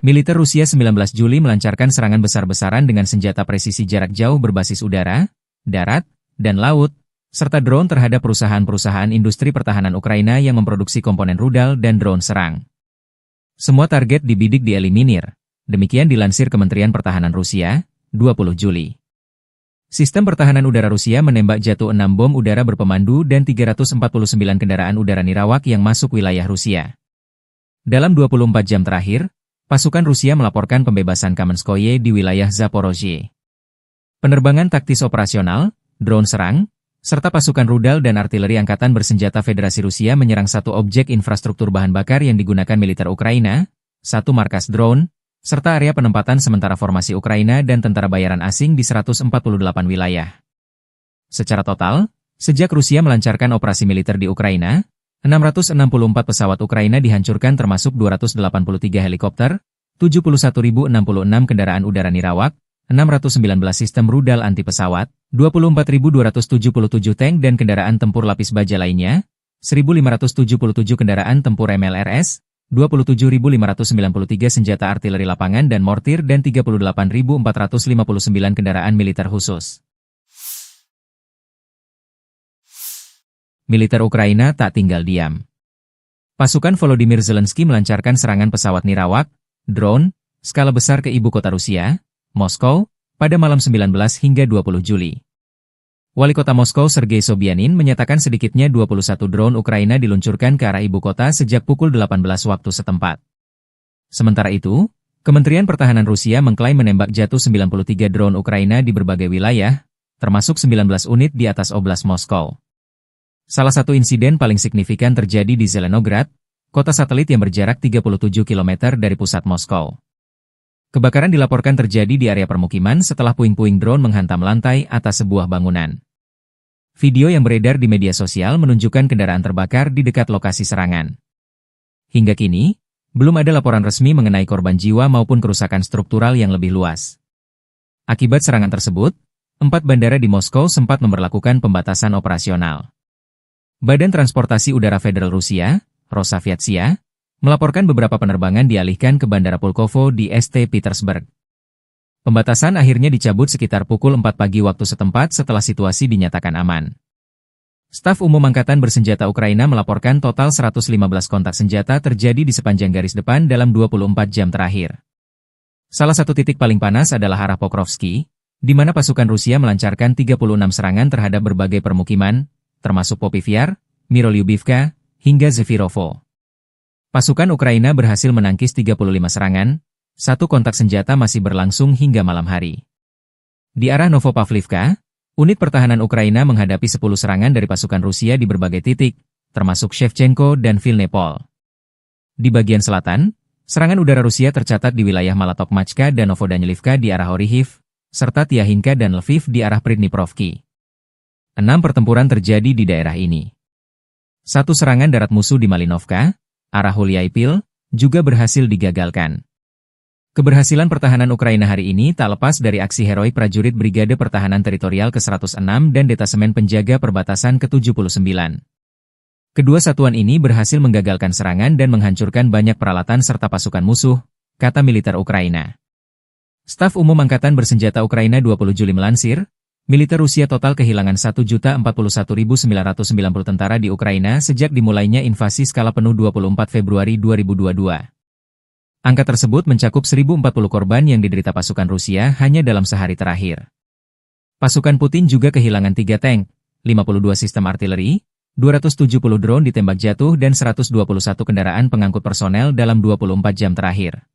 Militer Rusia 19 Juli melancarkan serangan besar-besaran dengan senjata presisi jarak jauh berbasis udara, darat, dan laut, serta drone terhadap perusahaan-perusahaan industri pertahanan Ukraina yang memproduksi komponen rudal dan drone serang. Semua target dibidik dieliminir, demikian dilansir Kementerian Pertahanan Rusia, 20 Juli. Sistem pertahanan udara Rusia menembak jatuh 6 bom udara berpemandu dan 349 kendaraan udara nirawak yang masuk wilayah Rusia. Dalam 24 jam terakhir, pasukan Rusia melaporkan pembebasan Kamenskoye di wilayah Zaporozhye. Penerbangan taktis operasional, drone serang, serta pasukan rudal dan artileri Angkatan Bersenjata Federasi Rusia menyerang satu objek infrastruktur bahan bakar yang digunakan militer Ukraina, satu markas drone, serta area penempatan sementara formasi Ukraina dan tentara bayaran asing di 148 wilayah. Secara total, sejak Rusia melancarkan operasi militer di Ukraina, 664 pesawat Ukraina dihancurkan termasuk 283 helikopter, 71.066 kendaraan udara nirawak, 619 sistem rudal anti-pesawat, 24.277 tank dan kendaraan tempur lapis baja lainnya, 1.577 kendaraan tempur MLRS, 27.593 senjata artileri lapangan dan mortir dan 38.459 kendaraan militer khusus. Militer Ukraina tak tinggal diam. Pasukan Volodymyr Zelensky melancarkan serangan pesawat nirawak, drone, skala besar ke ibu kota Rusia, Moskow, pada malam 19 hingga 20 Juli. Wali kota Moskow Sergei Sobyanin menyatakan sedikitnya 21 drone Ukraina diluncurkan ke arah ibu kota sejak pukul 18 waktu setempat. Sementara itu, Kementerian Pertahanan Rusia mengklaim menembak jatuh 93 drone Ukraina di berbagai wilayah, termasuk 19 unit di atas Oblast Moskow. Salah satu insiden paling signifikan terjadi di Zelenograd, kota satelit yang berjarak 37 km dari pusat Moskow. Kebakaran dilaporkan terjadi di area permukiman setelah puing-puing drone menghantam lantai atas sebuah bangunan. Video yang beredar di media sosial menunjukkan kendaraan terbakar di dekat lokasi serangan. Hingga kini, belum ada laporan resmi mengenai korban jiwa maupun kerusakan struktural yang lebih luas. Akibat serangan tersebut, 4 bandara di Moskow sempat memberlakukan pembatasan operasional. Badan Transportasi Udara Federal Rusia, Rosaviatsia, melaporkan beberapa penerbangan dialihkan ke Bandara Pulkovo di St. Petersburg. Pembatasan akhirnya dicabut sekitar pukul 4 pagi waktu setempat setelah situasi dinyatakan aman. Staf Umum Angkatan Bersenjata Ukraina melaporkan total 115 kontak senjata terjadi di sepanjang garis depan dalam 24 jam terakhir. Salah satu titik paling panas adalah arah Pokrovsky, di mana pasukan Rusia melancarkan 36 serangan terhadap berbagai permukiman, termasuk Popivyar, Mirolyubivka, hingga Zefirovo. Pasukan Ukraina berhasil menangkis 35 serangan, satu kontak senjata masih berlangsung hingga malam hari. Di arah Novopavlivka, unit pertahanan Ukraina menghadapi 10 serangan dari pasukan Rusia di berbagai titik, termasuk Shevchenko dan Vilnepol. Di bagian selatan, serangan udara Rusia tercatat di wilayah Malatokmachka dan Novodanilivka di arah Orihiv, serta Tiahinka dan Lviv di arah Pridniprovki. 6 pertempuran terjadi di daerah ini. Satu serangan darat musuh di Malinovka, arah Huliaipil, juga berhasil digagalkan. Keberhasilan pertahanan Ukraina hari ini tak lepas dari aksi heroik prajurit Brigade Pertahanan Teritorial ke-106 dan Detasemen Penjaga Perbatasan ke-79. Kedua satuan ini berhasil menggagalkan serangan dan menghancurkan banyak peralatan serta pasukan musuh, kata militer Ukraina. Staf Umum Angkatan Bersenjata Ukraina 20 Juli melansir, militer Rusia total kehilangan 1.041.990 tentara di Ukraina sejak dimulainya invasi skala penuh 24 Februari 2022. Angka tersebut mencakup 1.040 korban yang diderita pasukan Rusia hanya dalam sehari terakhir. Pasukan Putin juga kehilangan 3 tank, 52 sistem artileri, 270 drone ditembak jatuh dan 121 kendaraan pengangkut personel dalam 24 jam terakhir.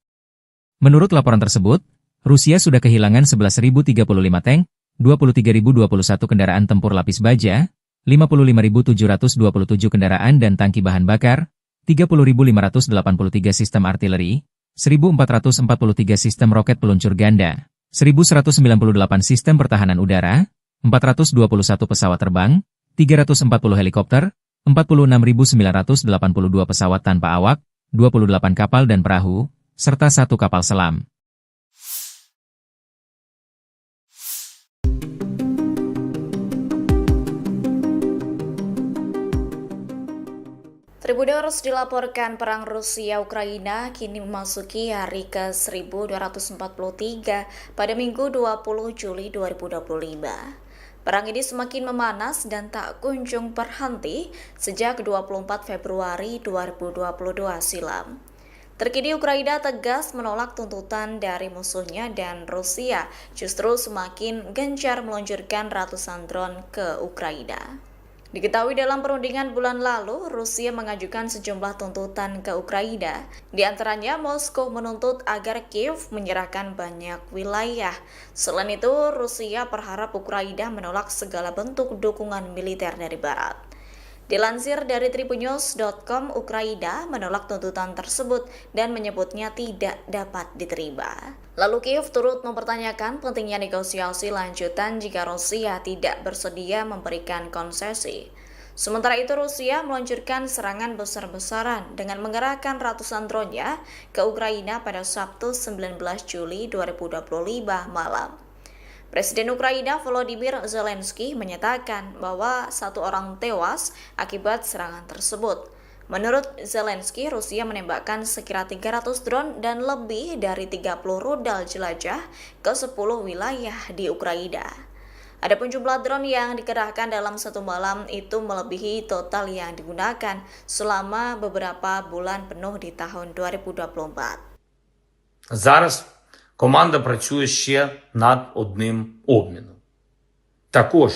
Menurut laporan tersebut, Rusia sudah kehilangan 11.035 tank, 23.021 kendaraan tempur lapis baja, 55.727 kendaraan dan tangki bahan bakar, 30.583 sistem artileri, 1.443 sistem roket peluncur ganda, 1.198 sistem pertahanan udara, 421 pesawat terbang, 340 helikopter, 46.982 pesawat tanpa awak, 28 kapal dan perahu, serta 1 kapal selam. Tribuners dilaporkan perang Rusia-Ukraina kini memasuki hari ke-1243 pada Minggu 20 Juli 2025. Perang ini semakin memanas dan tak kunjung berhenti sejak 24 Februari 2022 silam. Terkini Ukraina tegas menolak tuntutan dari musuhnya dan Rusia justru semakin gencar meluncurkan ratusan drone ke Ukraina. Diketahui dalam perundingan bulan lalu, Rusia mengajukan sejumlah tuntutan ke Ukraina. Di antaranya, Moskow menuntut agar Kiev menyerahkan banyak wilayah. Selain itu, Rusia berharap Ukraina menolak segala bentuk dukungan militer dari Barat. Dilansir dari tribunnews.com, Ukraina menolak tuntutan tersebut dan menyebutnya tidak dapat diterima. Lalu Kiev turut mempertanyakan pentingnya negosiasi lanjutan jika Rusia tidak bersedia memberikan konsesi. Sementara itu, Rusia meluncurkan serangan besar-besaran dengan mengerahkan ratusan drone-nya ke Ukraina pada Sabtu 19 Juli 2025 malam. Presiden Ukraina Volodymyr Zelensky menyatakan bahwa 1 orang tewas akibat serangan tersebut. Menurut Zelensky, Rusia menembakkan sekira 300 drone dan lebih dari 30 rudal jelajah ke 10 wilayah di Ukraina. Adapun jumlah drone yang dikerahkan dalam satu malam itu melebihi total yang digunakan selama beberapa bulan penuh di tahun 2024. Зараз команда працює ще над одним обміном. Також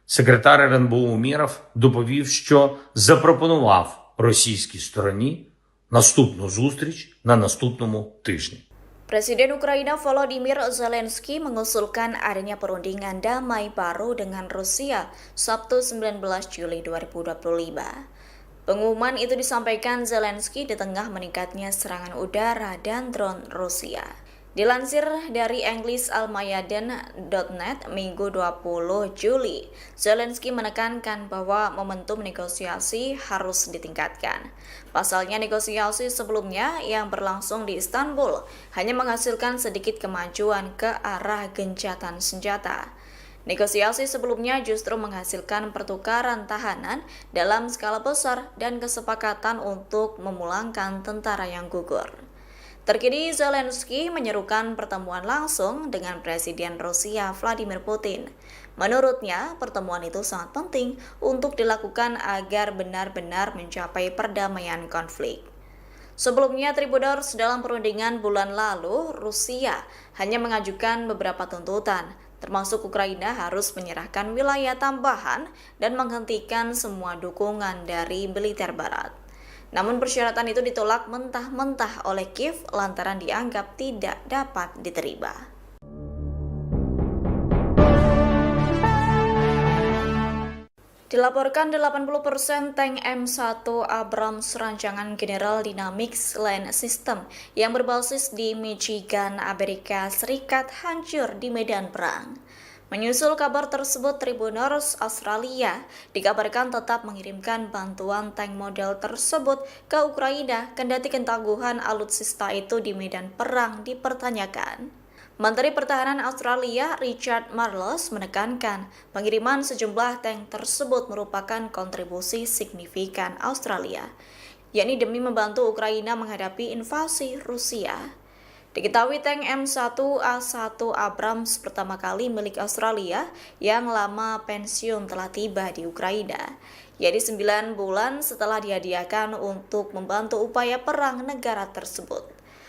секретар РНБО Умєров доповів, що запропонував російській стороні наступну зустріч на наступному тижні. Presiden Ukraina Volodymyr Zelensky mengusulkan adanya perundingan damai baru dengan Rusia Sabtu 19 Juli 2025. Pengumuman itu disampaikan Zelensky di tengah meningkatnya serangan udara dan drone Rusia. Dilansir dari EnglisAlmayadin.net Minggu 20 Juli, Zelensky menekankan bahwa momentum negosiasi harus ditingkatkan. Pasalnya negosiasi sebelumnya yang berlangsung di Istanbul hanya menghasilkan sedikit kemajuan ke arah gencatan senjata. Negosiasi sebelumnya justru menghasilkan pertukaran tahanan dalam skala besar dan kesepakatan untuk memulangkan tentara yang gugur. Terkini, Zelensky menyerukan pertemuan langsung dengan Presiden Rusia Vladimir Putin. Menurutnya, pertemuan itu sangat penting untuk dilakukan agar benar-benar mencapai perdamaian konflik. Sebelumnya, Tribunnews dalam perundingan bulan lalu, Rusia hanya mengajukan beberapa tuntutan, termasuk Ukraina harus menyerahkan wilayah tambahan dan menghentikan semua dukungan dari militer Barat. Namun persyaratan itu ditolak mentah-mentah oleh Kiev lantaran dianggap tidak dapat diterima. Dilaporkan 80% tank M1 Abrams rancangan General Dynamics Land System yang berbasis di Michigan, Amerika Serikat hancur di medan perang. Menyusul kabar tersebut, Tribunnews Australia dikabarkan tetap mengirimkan bantuan tank model tersebut ke Ukraina kendati ketangguhan alutsista itu di medan perang dipertanyakan. Menteri Pertahanan Australia Richard Marles menekankan pengiriman sejumlah tank tersebut merupakan kontribusi signifikan Australia, yakni demi membantu Ukraina menghadapi invasi Rusia. Diketahui tank M1A1 Abrams pertama kali milik Australia yang lama pensiun telah tiba di Ukraina, yaitu 9 bulan setelah dihadiahkan untuk membantu upaya perang negara tersebut.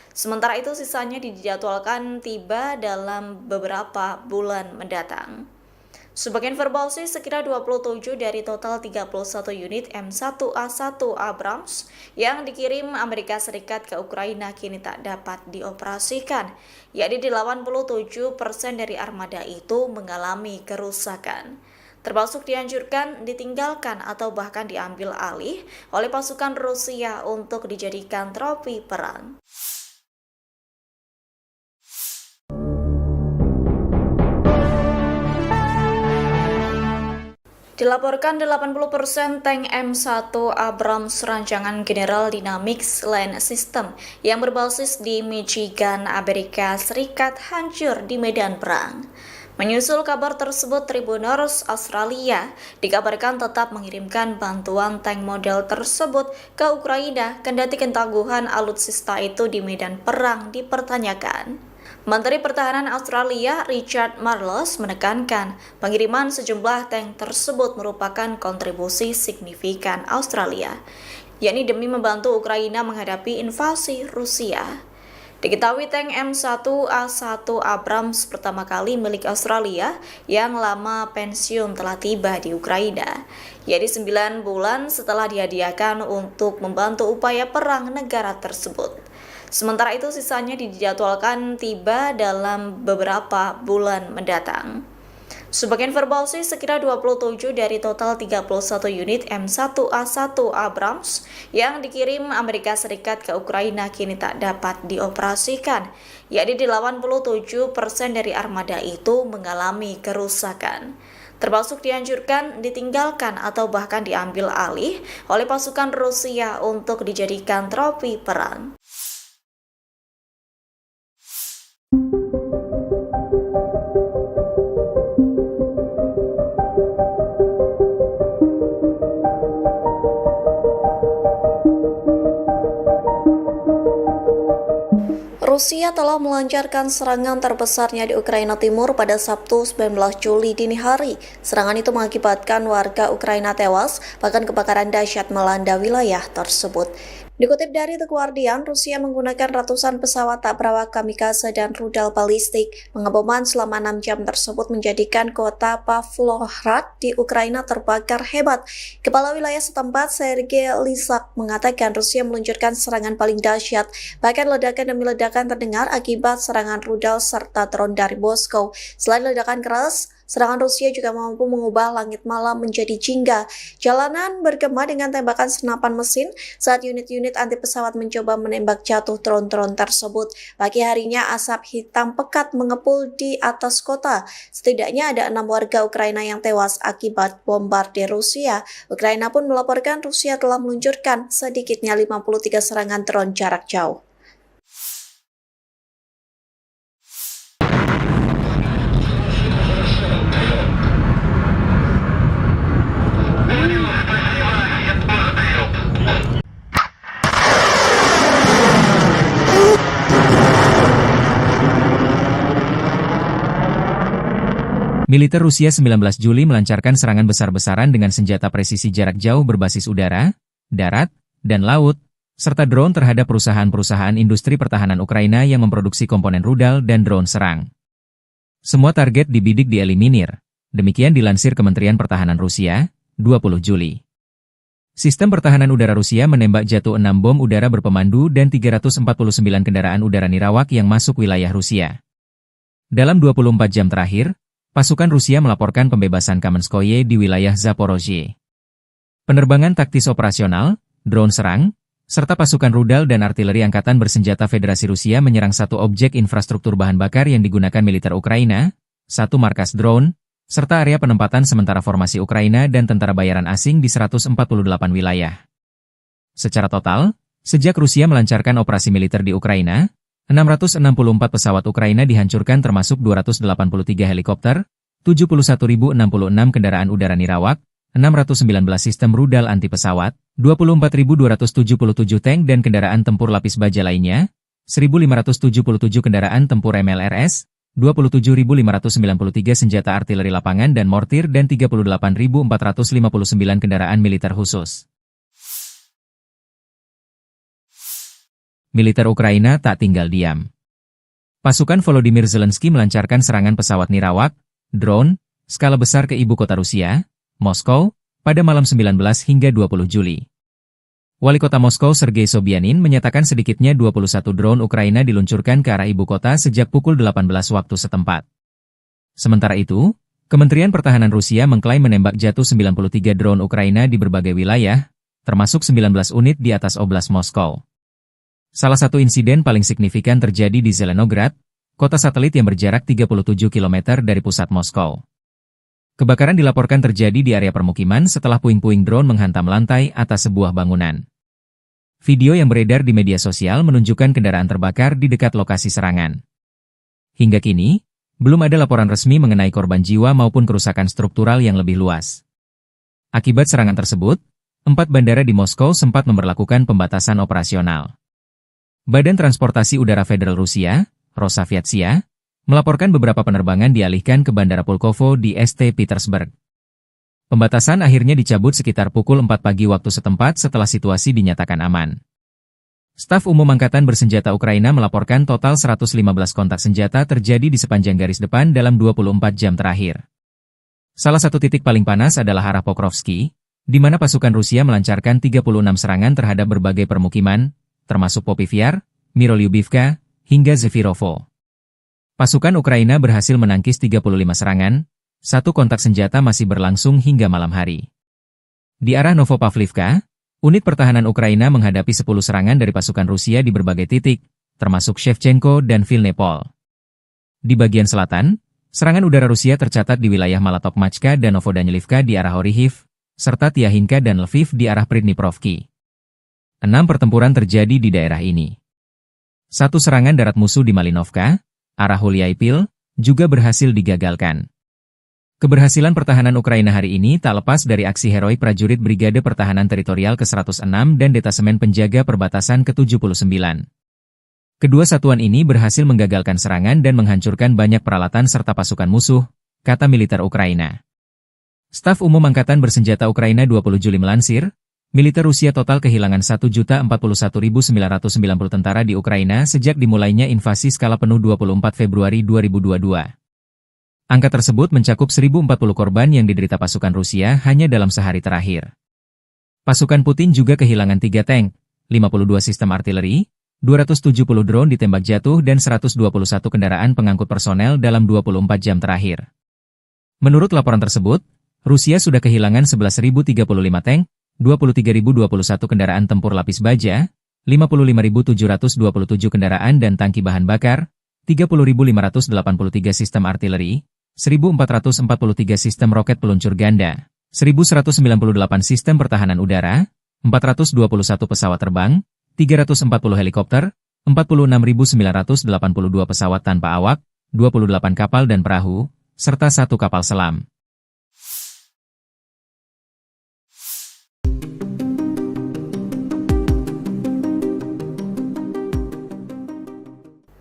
Sementara itu sisanya dijadwalkan tiba dalam beberapa bulan mendatang. Sebagai informasi, sekira 27 dari total 31 unit M1A1 Abrams yang dikirim Amerika Serikat ke Ukraina kini tak dapat dioperasikan, yakni 87% dari armada itu mengalami kerusakan, termasuk dihancurkan, ditinggalkan, atau bahkan diambil alih oleh pasukan Rusia untuk dijadikan trofi perang. Dilaporkan 80% tank M1 Abrams rancangan General Dynamics Land System yang berbasis di Michigan, Amerika Serikat hancur di medan perang. Menyusul kabar tersebut, Tribunnews Australia dikabarkan tetap mengirimkan bantuan tank model tersebut ke Ukraina kendati ketangguhan alutsista itu di medan perang dipertanyakan. Menteri Pertahanan Australia Richard Marles menekankan pengiriman sejumlah tank tersebut merupakan kontribusi signifikan Australia, yakni demi membantu Ukraina menghadapi invasi Rusia. Diketahui tank M1A1 Abrams pertama kali milik Australia yang lama pensiun telah tiba di Ukraina, yaitu 9 bulan setelah dihadiahkan untuk membantu upaya perang negara tersebut. Sementara itu sisanya dijadwalkan tiba dalam beberapa bulan mendatang. Sebagai informasi, sekira 27 dari total 31 unit M1A1 Abrams yang dikirim Amerika Serikat ke Ukraina kini tak dapat dioperasikan, yakni 87% dari armada itu mengalami kerusakan, termasuk dihancurkan, ditinggalkan, atau bahkan diambil alih oleh pasukan Rusia untuk dijadikan trofi perang. Rusia telah melancarkan serangan terbesarnya di Ukraina Timur pada Sabtu 19 Juli dini hari. Serangan itu mengakibatkan warga Ukraina tewas, bahkan kebakaran dahsyat melanda wilayah tersebut. Dikutip dari The Guardian, Rusia menggunakan ratusan pesawat tak berawak kamikaze dan rudal balistik. Pengeboman selama 6 jam tersebut menjadikan kota Pavlohrad di Ukraina terbakar hebat. Kepala wilayah setempat, Sergei Lysak, mengatakan Rusia meluncurkan serangan paling dahsyat. Bahkan ledakan demi ledakan terdengar akibat serangan rudal serta drone dari Moskow. Selain ledakan keras, serangan Rusia juga mampu mengubah langit malam menjadi jingga. Jalanan bergema dengan tembakan senapan mesin saat unit-unit anti pesawat mencoba menembak jatuh drone-drone tersebut. Pagi harinya asap hitam pekat mengepul di atas kota. Setidaknya ada 6 warga Ukraina yang tewas akibat bombardir Rusia. Ukraina pun melaporkan Rusia telah meluncurkan sedikitnya 53 serangan drone jarak jauh. Militer Rusia 19 Juli melancarkan serangan besar-besaran dengan senjata presisi jarak jauh berbasis udara, darat, dan laut, serta drone terhadap perusahaan-perusahaan industri pertahanan Ukraina yang memproduksi komponen rudal dan drone serang. Semua target dibidik dieliminir, demikian dilansir Kementerian Pertahanan Rusia, 20 Juli. Sistem pertahanan udara Rusia menembak jatuh 6 bom udara berpemandu dan 349 kendaraan udara nirawak yang masuk wilayah Rusia. Dalam 24 jam terakhir, pasukan Rusia melaporkan pembebasan Kamenskoye di wilayah Zaporozhye. Penerbangan taktis operasional, drone serang, serta pasukan rudal dan artileri angkatan bersenjata Federasi Rusia menyerang satu objek infrastruktur bahan bakar yang digunakan militer Ukraina, satu markas drone, serta area penempatan sementara formasi Ukraina dan tentara bayaran asing di 148 wilayah. Secara total, sejak Rusia melancarkan operasi militer di Ukraina, 664 pesawat Ukraina dihancurkan termasuk 283 helikopter, 71.066 kendaraan udara nirawak, 619 sistem rudal anti pesawat, 24.277 tank dan kendaraan tempur lapis baja lainnya, 1.577 kendaraan tempur MLRS, 27.593 senjata artileri lapangan dan mortir dan 38.459 kendaraan militer khusus. Militer Ukraina tak tinggal diam. Pasukan Volodymyr Zelensky melancarkan serangan pesawat nirawak, drone, skala besar ke ibu kota Rusia, Moskow, pada malam 19 hingga 20 Juli. Wali kota Moskow Sergei Sobyanin menyatakan sedikitnya 21 drone Ukraina diluncurkan ke arah ibu kota sejak pukul 18 waktu setempat. Sementara itu, Kementerian Pertahanan Rusia mengklaim menembak jatuh 93 drone Ukraina di berbagai wilayah, termasuk 19 unit di atas Oblast Moskow. Salah satu insiden paling signifikan terjadi di Zelenograd, kota satelit yang berjarak 37 km dari pusat Moskow. Kebakaran dilaporkan terjadi di area permukiman setelah puing-puing drone menghantam lantai atas sebuah bangunan. Video yang beredar di media sosial menunjukkan kendaraan terbakar di dekat lokasi serangan. Hingga kini, belum ada laporan resmi mengenai korban jiwa maupun kerusakan struktural yang lebih luas. Akibat serangan tersebut, 4 bandara di Moskow sempat memberlakukan pembatasan operasional. Badan Transportasi Udara Federal Rusia, Rosaviatsia, melaporkan beberapa penerbangan dialihkan ke Bandara Pulkovo di St. Petersburg. Pembatasan akhirnya dicabut sekitar pukul 4 pagi waktu setempat setelah situasi dinyatakan aman. Staf Umum Angkatan Bersenjata Ukraina melaporkan total 115 kontak senjata terjadi di sepanjang garis depan dalam 24 jam terakhir. Salah satu titik paling panas adalah arah Pokrovsky, di mana pasukan Rusia melancarkan 36 serangan terhadap berbagai permukiman, termasuk Popivyar, Mirolyubivka, hingga Zefirovo. Pasukan Ukraina berhasil menangkis 35 serangan, satu kontak senjata masih berlangsung hingga malam hari. Di arah Novopavlivka, unit pertahanan Ukraina menghadapi 10 serangan dari pasukan Rusia di berbagai titik, termasuk Shevchenko dan Vilnepol. Di bagian selatan, serangan udara Rusia tercatat di wilayah Malatokmachka dan Novodanilivka di arah Orihiv, serta Tiahinka dan Lviv di arah Pridniprovki. 6 pertempuran terjadi di daerah ini. Satu serangan darat musuh di Malinovka, arah Hulyaipil, juga berhasil digagalkan. Keberhasilan pertahanan Ukraina hari ini tak lepas dari aksi heroik prajurit Brigade Pertahanan Teritorial ke-106 dan Detasemen Penjaga Perbatasan ke-79. Kedua satuan ini berhasil menggagalkan serangan dan menghancurkan banyak peralatan serta pasukan musuh, kata militer Ukraina. Staf Umum Angkatan Bersenjata Ukraina 20 Juli melansir, militer Rusia total kehilangan 1.041.990 tentara di Ukraina sejak dimulainya invasi skala penuh 24 Februari 2022. Angka tersebut mencakup 1.040 korban yang diderita pasukan Rusia hanya dalam sehari terakhir. Pasukan Putin juga kehilangan 3 tank, 52 sistem artileri, 270 drone ditembak jatuh dan 121 kendaraan pengangkut personel dalam 24 jam terakhir. Menurut laporan tersebut, Rusia sudah kehilangan 11.035 tank, 23.021 kendaraan tempur lapis baja, 55.727 kendaraan dan tangki bahan bakar, 30.583 sistem artileri, 1.443 sistem roket peluncur ganda, 1.198 sistem pertahanan udara, 421 pesawat terbang, 340 helikopter, 46.982 pesawat tanpa awak, 28 kapal dan perahu, serta 1 kapal selam.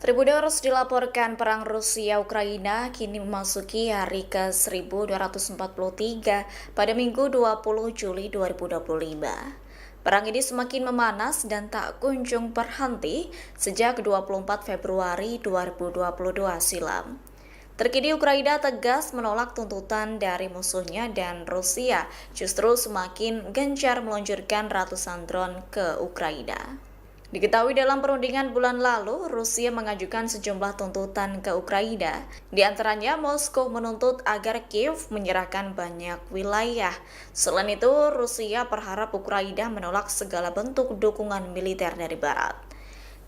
Tribuners dilaporkan perang Rusia-Ukraina kini memasuki hari ke-1243 pada Minggu 20 Juli 2025. Perang ini semakin memanas dan tak kunjung berhenti sejak 24 Februari 2022 silam. Terkini Ukraina tegas menolak tuntutan dari musuhnya dan Rusia justru semakin gencar meluncurkan ratusan drone ke Ukraina. Diketahui dalam perundingan bulan lalu, Rusia mengajukan sejumlah tuntutan ke Ukraina. Di antaranya, Moskow menuntut agar Kiev menyerahkan banyak wilayah. Selain itu, Rusia berharap Ukraina menolak segala bentuk dukungan militer dari Barat.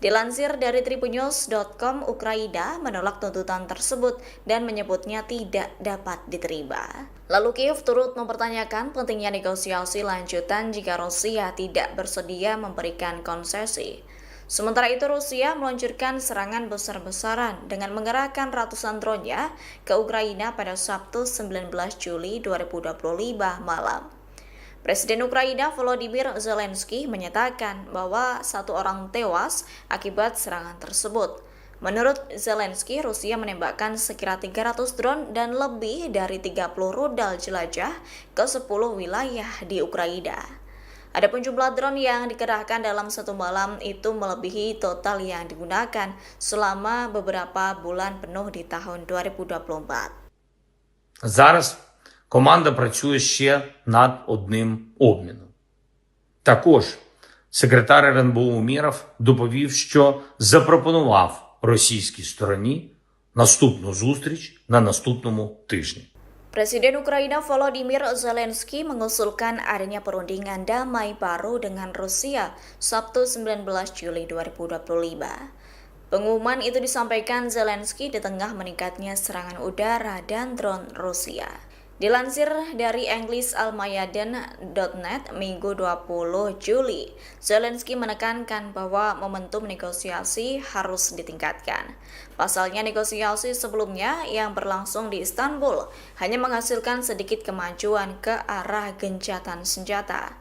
Dilansir dari Tribunnews.com, Ukraina menolak tuntutan tersebut dan menyebutnya tidak dapat diterima. Lalu Kiev turut mempertanyakan pentingnya negosiasi lanjutan jika Rusia tidak bersedia memberikan konsesi. Sementara itu Rusia meluncurkan serangan besar-besaran dengan mengerahkan ratusan drone-nya ke Ukraina pada Sabtu 19 Juli 2025 malam. Presiden Ukraina Volodymyr Zelensky menyatakan bahwa 1 orang tewas akibat serangan tersebut. Menurut Zelensky, Rusia menembakkan sekira 300 drone dan lebih dari 30 rudal jelajah ke 10 wilayah di Ukraina. Adapun jumlah drone yang dikerahkan dalam satu malam itu melebihi total yang digunakan selama beberapa bulan penuh di tahun 2024. Зараз команда працює ще над одним обміном. Також секретар РНБО Умєров доповів, що запропонував російській стороні наступну зустріч на наступному тижні. Presiden Ukraina Volodymyr Zelensky mengusulkan adanya perundingan damai baru dengan Rusia Sabtu 19 Juli 2025. Pengumuman itu disampaikan Zelensky di tengah meningkatnya serangan udara dan drone Rusia. Dilansir dari EnglisAlmayadin.net Minggu 20 Juli, Zelensky menekankan bahwa momentum negosiasi harus ditingkatkan. Pasalnya negosiasi sebelumnya yang berlangsung di Istanbul hanya menghasilkan sedikit kemajuan ke arah gencatan senjata.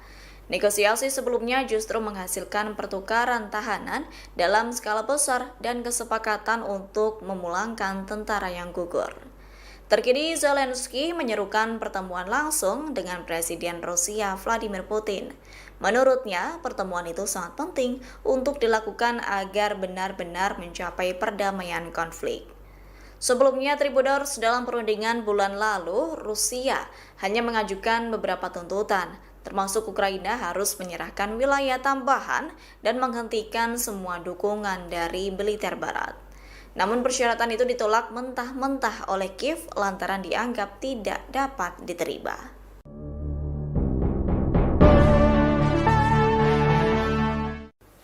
Negosiasi sebelumnya justru menghasilkan pertukaran tahanan dalam skala besar dan kesepakatan untuk memulangkan tentara yang gugur. Terkini Zelensky menyerukan pertemuan langsung dengan Presiden Rusia Vladimir Putin. Menurutnya, pertemuan itu sangat penting untuk dilakukan agar benar-benar mencapai perdamaian konflik. Sebelumnya, Tribuners dalam perundingan bulan lalu, Rusia hanya mengajukan beberapa tuntutan, termasuk Ukraina harus menyerahkan wilayah tambahan dan menghentikan semua dukungan dari militer Barat. Namun persyaratan itu ditolak mentah-mentah oleh Kiev lantaran dianggap tidak dapat diterima.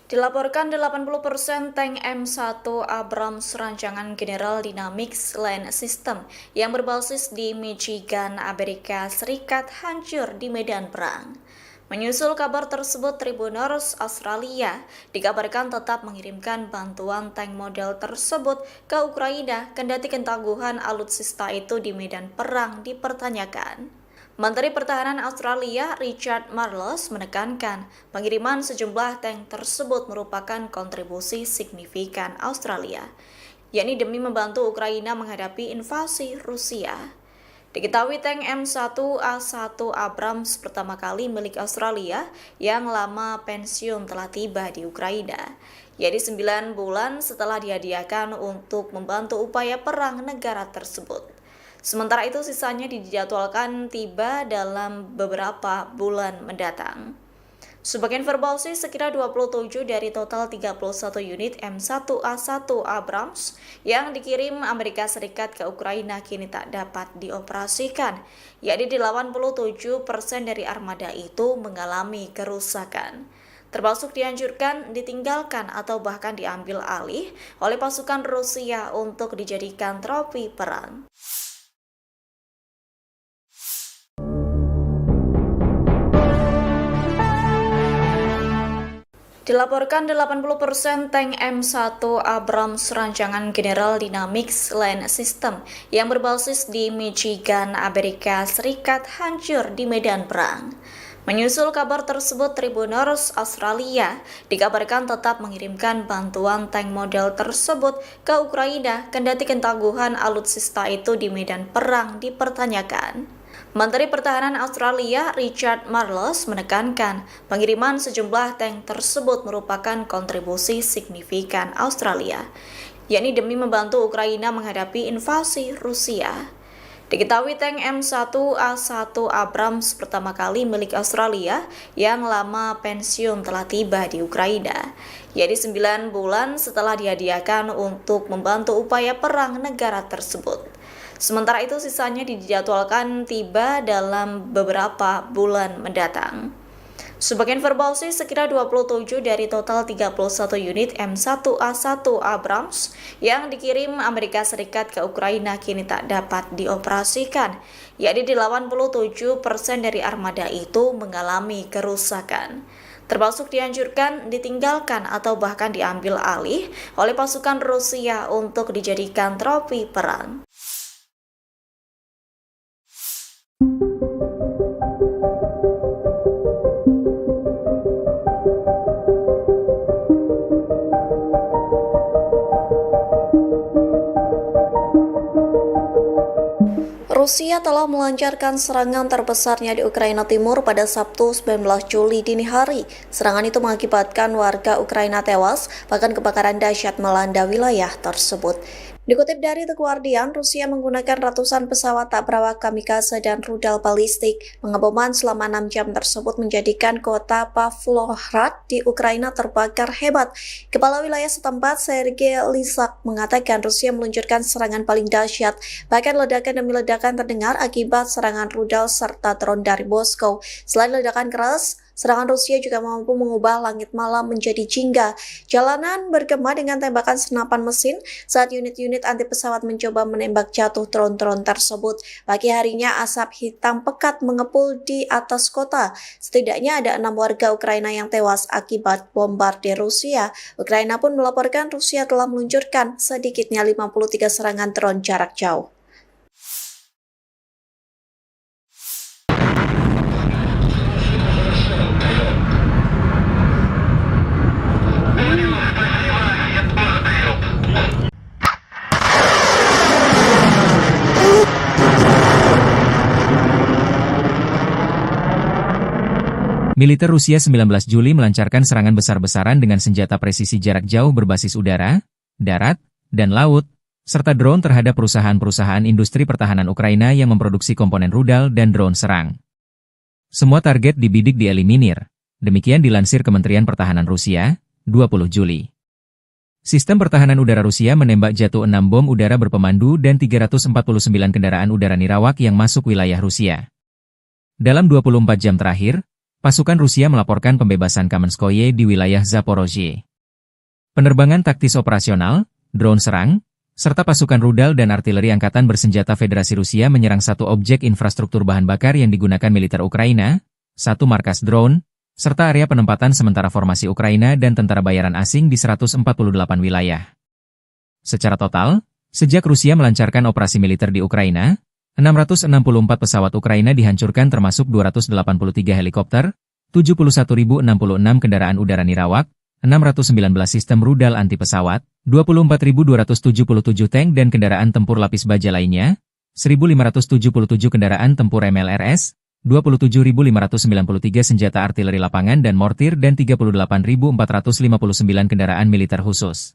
Dilaporkan 80% tank M1 Abrams rancangan General Dynamics Land System yang berbasis di Michigan, Amerika Serikat hancur di medan perang. Menyusul kabar tersebut, Tribuners Australia dikabarkan tetap mengirimkan bantuan tank model tersebut ke Ukraina kendati ketangguhan alutsista itu di medan perang dipertanyakan. Menteri Pertahanan Australia Richard Marles menekankan pengiriman sejumlah tank tersebut merupakan kontribusi signifikan Australia, yakni demi membantu Ukraina menghadapi invasi Rusia. Diketahui tank M1A1 Abrams pertama kali milik Australia yang lama pensiun telah tiba di Ukraina, yaitu 9 bulan setelah dihadiahkan untuk membantu upaya perang negara tersebut. Sementara itu sisanya dijadwalkan tiba dalam beberapa bulan mendatang. Sebagai informasi, sekira 27 dari total 31 unit M1A1 Abrams yang dikirim Amerika Serikat ke Ukraina kini tak dapat dioperasikan, yakni 87% dari armada itu mengalami kerusakan, termasuk dihancurkan, ditinggalkan, atau bahkan diambil alih oleh pasukan Rusia untuk dijadikan trofi perang. Dilaporkan 80% tank M1 Abrams rancangan General Dynamics Land System yang berbasis di Michigan, Amerika Serikat hancur di medan perang. Menyusul kabar tersebut, Tribuners Australia dikabarkan tetap mengirimkan bantuan tank model tersebut ke Ukraina kendati ketangguhan alutsista itu di medan perang dipertanyakan. Menteri Pertahanan Australia Richard Marles menekankan pengiriman sejumlah tank tersebut merupakan kontribusi signifikan Australia, yakni demi membantu Ukraina menghadapi invasi Rusia. Diketahui tank M1A1 Abrams pertama kali milik Australia yang lama pensiun telah tiba di Ukraina, yaitu 9 bulan setelah dihadiahkan untuk membantu upaya perang negara tersebut. Sementara itu sisanya dijadwalkan tiba dalam beberapa bulan mendatang. Sebagai informasi, sekira 27 dari total 31 unit M1A1 Abrams yang dikirim Amerika Serikat ke Ukraina kini tak dapat dioperasikan, yakni 87% dari armada itu mengalami kerusakan, termasuk dihancurkan, ditinggalkan, atau bahkan diambil alih oleh pasukan Rusia untuk dijadikan trofi perang. Rusia telah melancarkan serangan terbesarnya di Ukraina Timur pada Sabtu 19 Juli dini hari. Serangan itu mengakibatkan warga Ukraina tewas, bahkan kebakaran dahsyat melanda wilayah tersebut. Dikutip dari The Guardian, Rusia menggunakan ratusan pesawat tak berawak kamikaze dan rudal balistik. Pengeboman selama 6 jam tersebut menjadikan kota Pavlohrad di Ukraina terbakar hebat. Kepala wilayah setempat, Sergei Lysak, mengatakan Rusia meluncurkan serangan paling dahsyat. Bahkan ledakan demi ledakan terdengar akibat serangan rudal serta drone dari Moskow. Selain ledakan keras, serangan Rusia juga mampu mengubah langit malam menjadi jingga. Jalanan bergema dengan tembakan senapan mesin saat unit-unit anti pesawat mencoba menembak jatuh drone-drone tersebut. Pagi harinya asap hitam pekat mengepul di atas kota. Setidaknya ada 6 warga Ukraina yang tewas akibat bombardir Rusia. Ukraina pun melaporkan Rusia telah meluncurkan sedikitnya 53 serangan drone jarak jauh. Militer Rusia 19 Juli melancarkan serangan besar-besaran dengan senjata presisi jarak jauh berbasis udara, darat, dan laut, serta drone terhadap perusahaan-perusahaan industri pertahanan Ukraina yang memproduksi komponen rudal dan drone serang. Semua target dibidik dieliminir, demikian dilansir Kementerian Pertahanan Rusia, 20 Juli. Sistem pertahanan udara Rusia menembak jatuh 6 bom udara berpemandu dan 349 kendaraan udara nirawak yang masuk wilayah Rusia. Dalam 24 jam terakhir, pasukan Rusia melaporkan pembebasan Kamenskoye di wilayah Zaporozhye. Penerbangan taktis operasional, drone serang, serta pasukan rudal dan artileri Angkatan Bersenjata Federasi Rusia menyerang satu objek infrastruktur bahan bakar yang digunakan militer Ukraina, satu markas drone, serta area penempatan sementara formasi Ukraina dan tentara bayaran asing di 148 wilayah. Secara total, sejak Rusia melancarkan operasi militer di Ukraina, 664 pesawat Ukraina dihancurkan termasuk 283 helikopter, 71.066 kendaraan udara nirawak, 619 sistem rudal anti-pesawat, 24.277 tank dan kendaraan tempur lapis baja lainnya, 1.577 kendaraan tempur MLRS, 27.593 senjata artileri lapangan dan mortir dan 38.459 kendaraan militer khusus.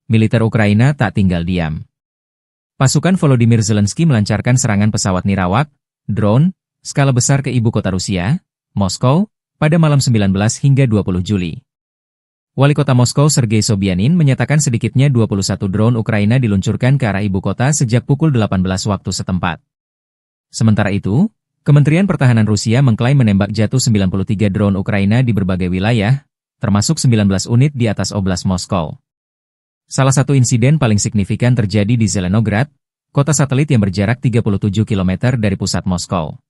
Militer Ukraina tak tinggal diam. Pasukan Volodymyr Zelensky melancarkan serangan pesawat nirawak, drone, skala besar ke ibu kota Rusia, Moskow, pada malam 19 hingga 20 Juli. Wali kota Moskow Sergei Sobyanin menyatakan sedikitnya 21 drone Ukraina diluncurkan ke arah ibu kota sejak pukul 18 waktu setempat. Sementara itu, Kementerian Pertahanan Rusia mengklaim menembak jatuh 93 drone Ukraina di berbagai wilayah, termasuk 19 unit di atas Oblast Moskow. Salah satu insiden paling signifikan terjadi di Zelenograd, kota satelit yang berjarak 37 km dari pusat Moskow.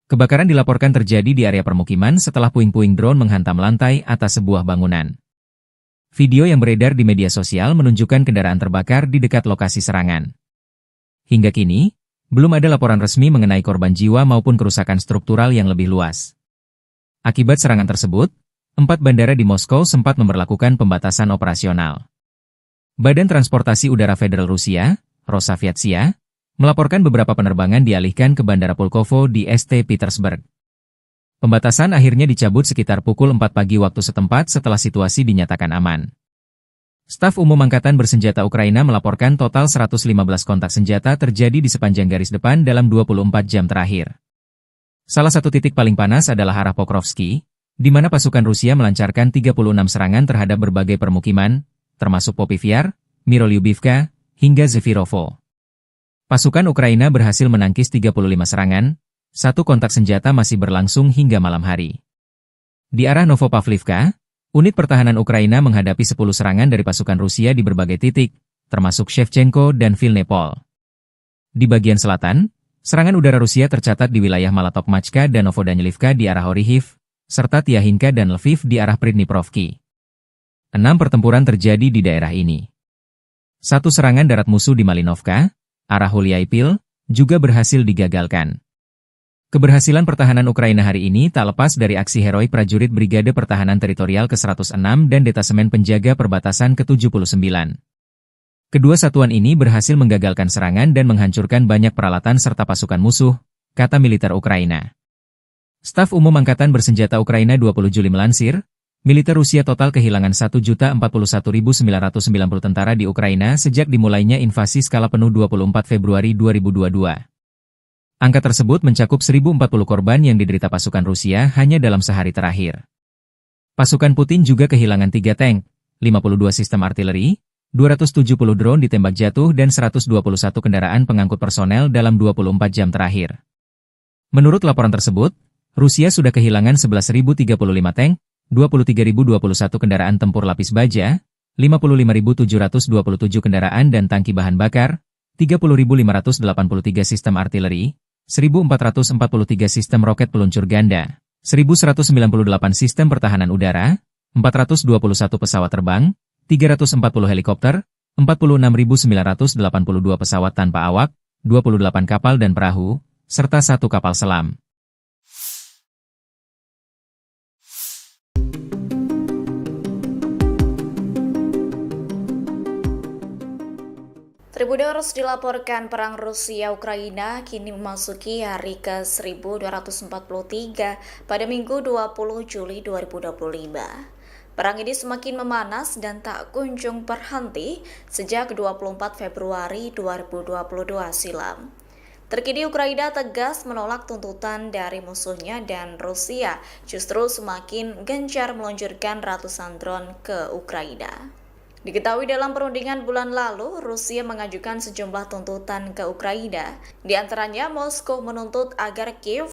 Kebakaran dilaporkan terjadi di area permukiman setelah puing-puing drone menghantam lantai atas sebuah bangunan. Video yang beredar di media sosial menunjukkan kendaraan terbakar di dekat lokasi serangan. Hingga kini, belum ada laporan resmi mengenai korban jiwa maupun kerusakan struktural yang lebih luas. Akibat serangan tersebut, 4 bandara di Moskow sempat memberlakukan pembatasan operasional. Badan Transportasi Udara Federal Rusia, Rosaviatsia, melaporkan beberapa penerbangan dialihkan ke Bandara Pulkovo di St. Petersburg. Pembatasan akhirnya dicabut sekitar pukul 4 pagi waktu setempat setelah situasi dinyatakan aman. Staf Umum Angkatan Bersenjata Ukraina melaporkan total 115 kontak senjata terjadi di sepanjang garis depan dalam 24 jam terakhir. Salah satu titik paling panas adalah arah Pokrovsky, di mana pasukan Rusia melancarkan 36 serangan terhadap berbagai permukiman, termasuk Popivyar, Mirolyubivka, hingga Zefirovo. Pasukan Ukraina berhasil menangkis 35 serangan, satu kontak senjata masih berlangsung hingga malam hari. Di arah Novopavlivka, unit pertahanan Ukraina menghadapi 10 serangan dari pasukan Rusia di berbagai titik, termasuk Shevchenko dan Vilnepol. Di bagian selatan, serangan udara Rusia tercatat di wilayah Malatokmachka dan Novodanilivka di arah Orihiv, serta Tiahinka dan Lviv di arah Pridniprovki. 6 pertempuran terjadi di daerah ini. Satu serangan darat musuh di Malinovka, arah Hulyaipil, juga berhasil digagalkan. Keberhasilan pertahanan Ukraina hari ini tak lepas dari aksi heroik prajurit Brigade Pertahanan Teritorial ke-106 dan Detasemen Penjaga Perbatasan ke-79. Kedua satuan ini berhasil menggagalkan serangan dan menghancurkan banyak peralatan serta pasukan musuh, kata militer Ukraina. Staf Umum Angkatan Bersenjata Ukraina 20 Juli melansir, militer Rusia total kehilangan 1.041.990 tentara di Ukraina sejak dimulainya invasi skala penuh 24 Februari 2022. Angka tersebut mencakup 1.040 korban yang diderita pasukan Rusia hanya dalam sehari terakhir. Pasukan Putin juga kehilangan 3 tank, 52 sistem artileri, 270 drone ditembak jatuh dan 121 kendaraan pengangkut personel dalam 24 jam terakhir. Menurut laporan tersebut, Rusia sudah kehilangan 11.035 tank, 23.021 kendaraan tempur lapis baja, 55.727 kendaraan dan tangki bahan bakar, 30.583 sistem artileri, 1.443 sistem roket peluncur ganda, 1.198 sistem pertahanan udara, 421 pesawat terbang, 340 helikopter, 46.982 pesawat tanpa awak, 28 kapal dan perahu, serta 1 kapal selam. Tribuners dilaporkan perang Rusia-Ukraina kini memasuki hari ke-1243 pada Minggu 20 Juli 2025. Perang ini semakin memanas dan tak kunjung berhenti sejak 24 Februari 2022 silam. Terkini Ukraina tegas menolak tuntutan dari musuhnya dan Rusia justru semakin gencar meluncurkan ratusan drone ke Ukraina. Diketahui dalam perundingan bulan lalu, Rusia mengajukan sejumlah tuntutan ke Ukraina. Di antaranya, Moskow menuntut agar Kiev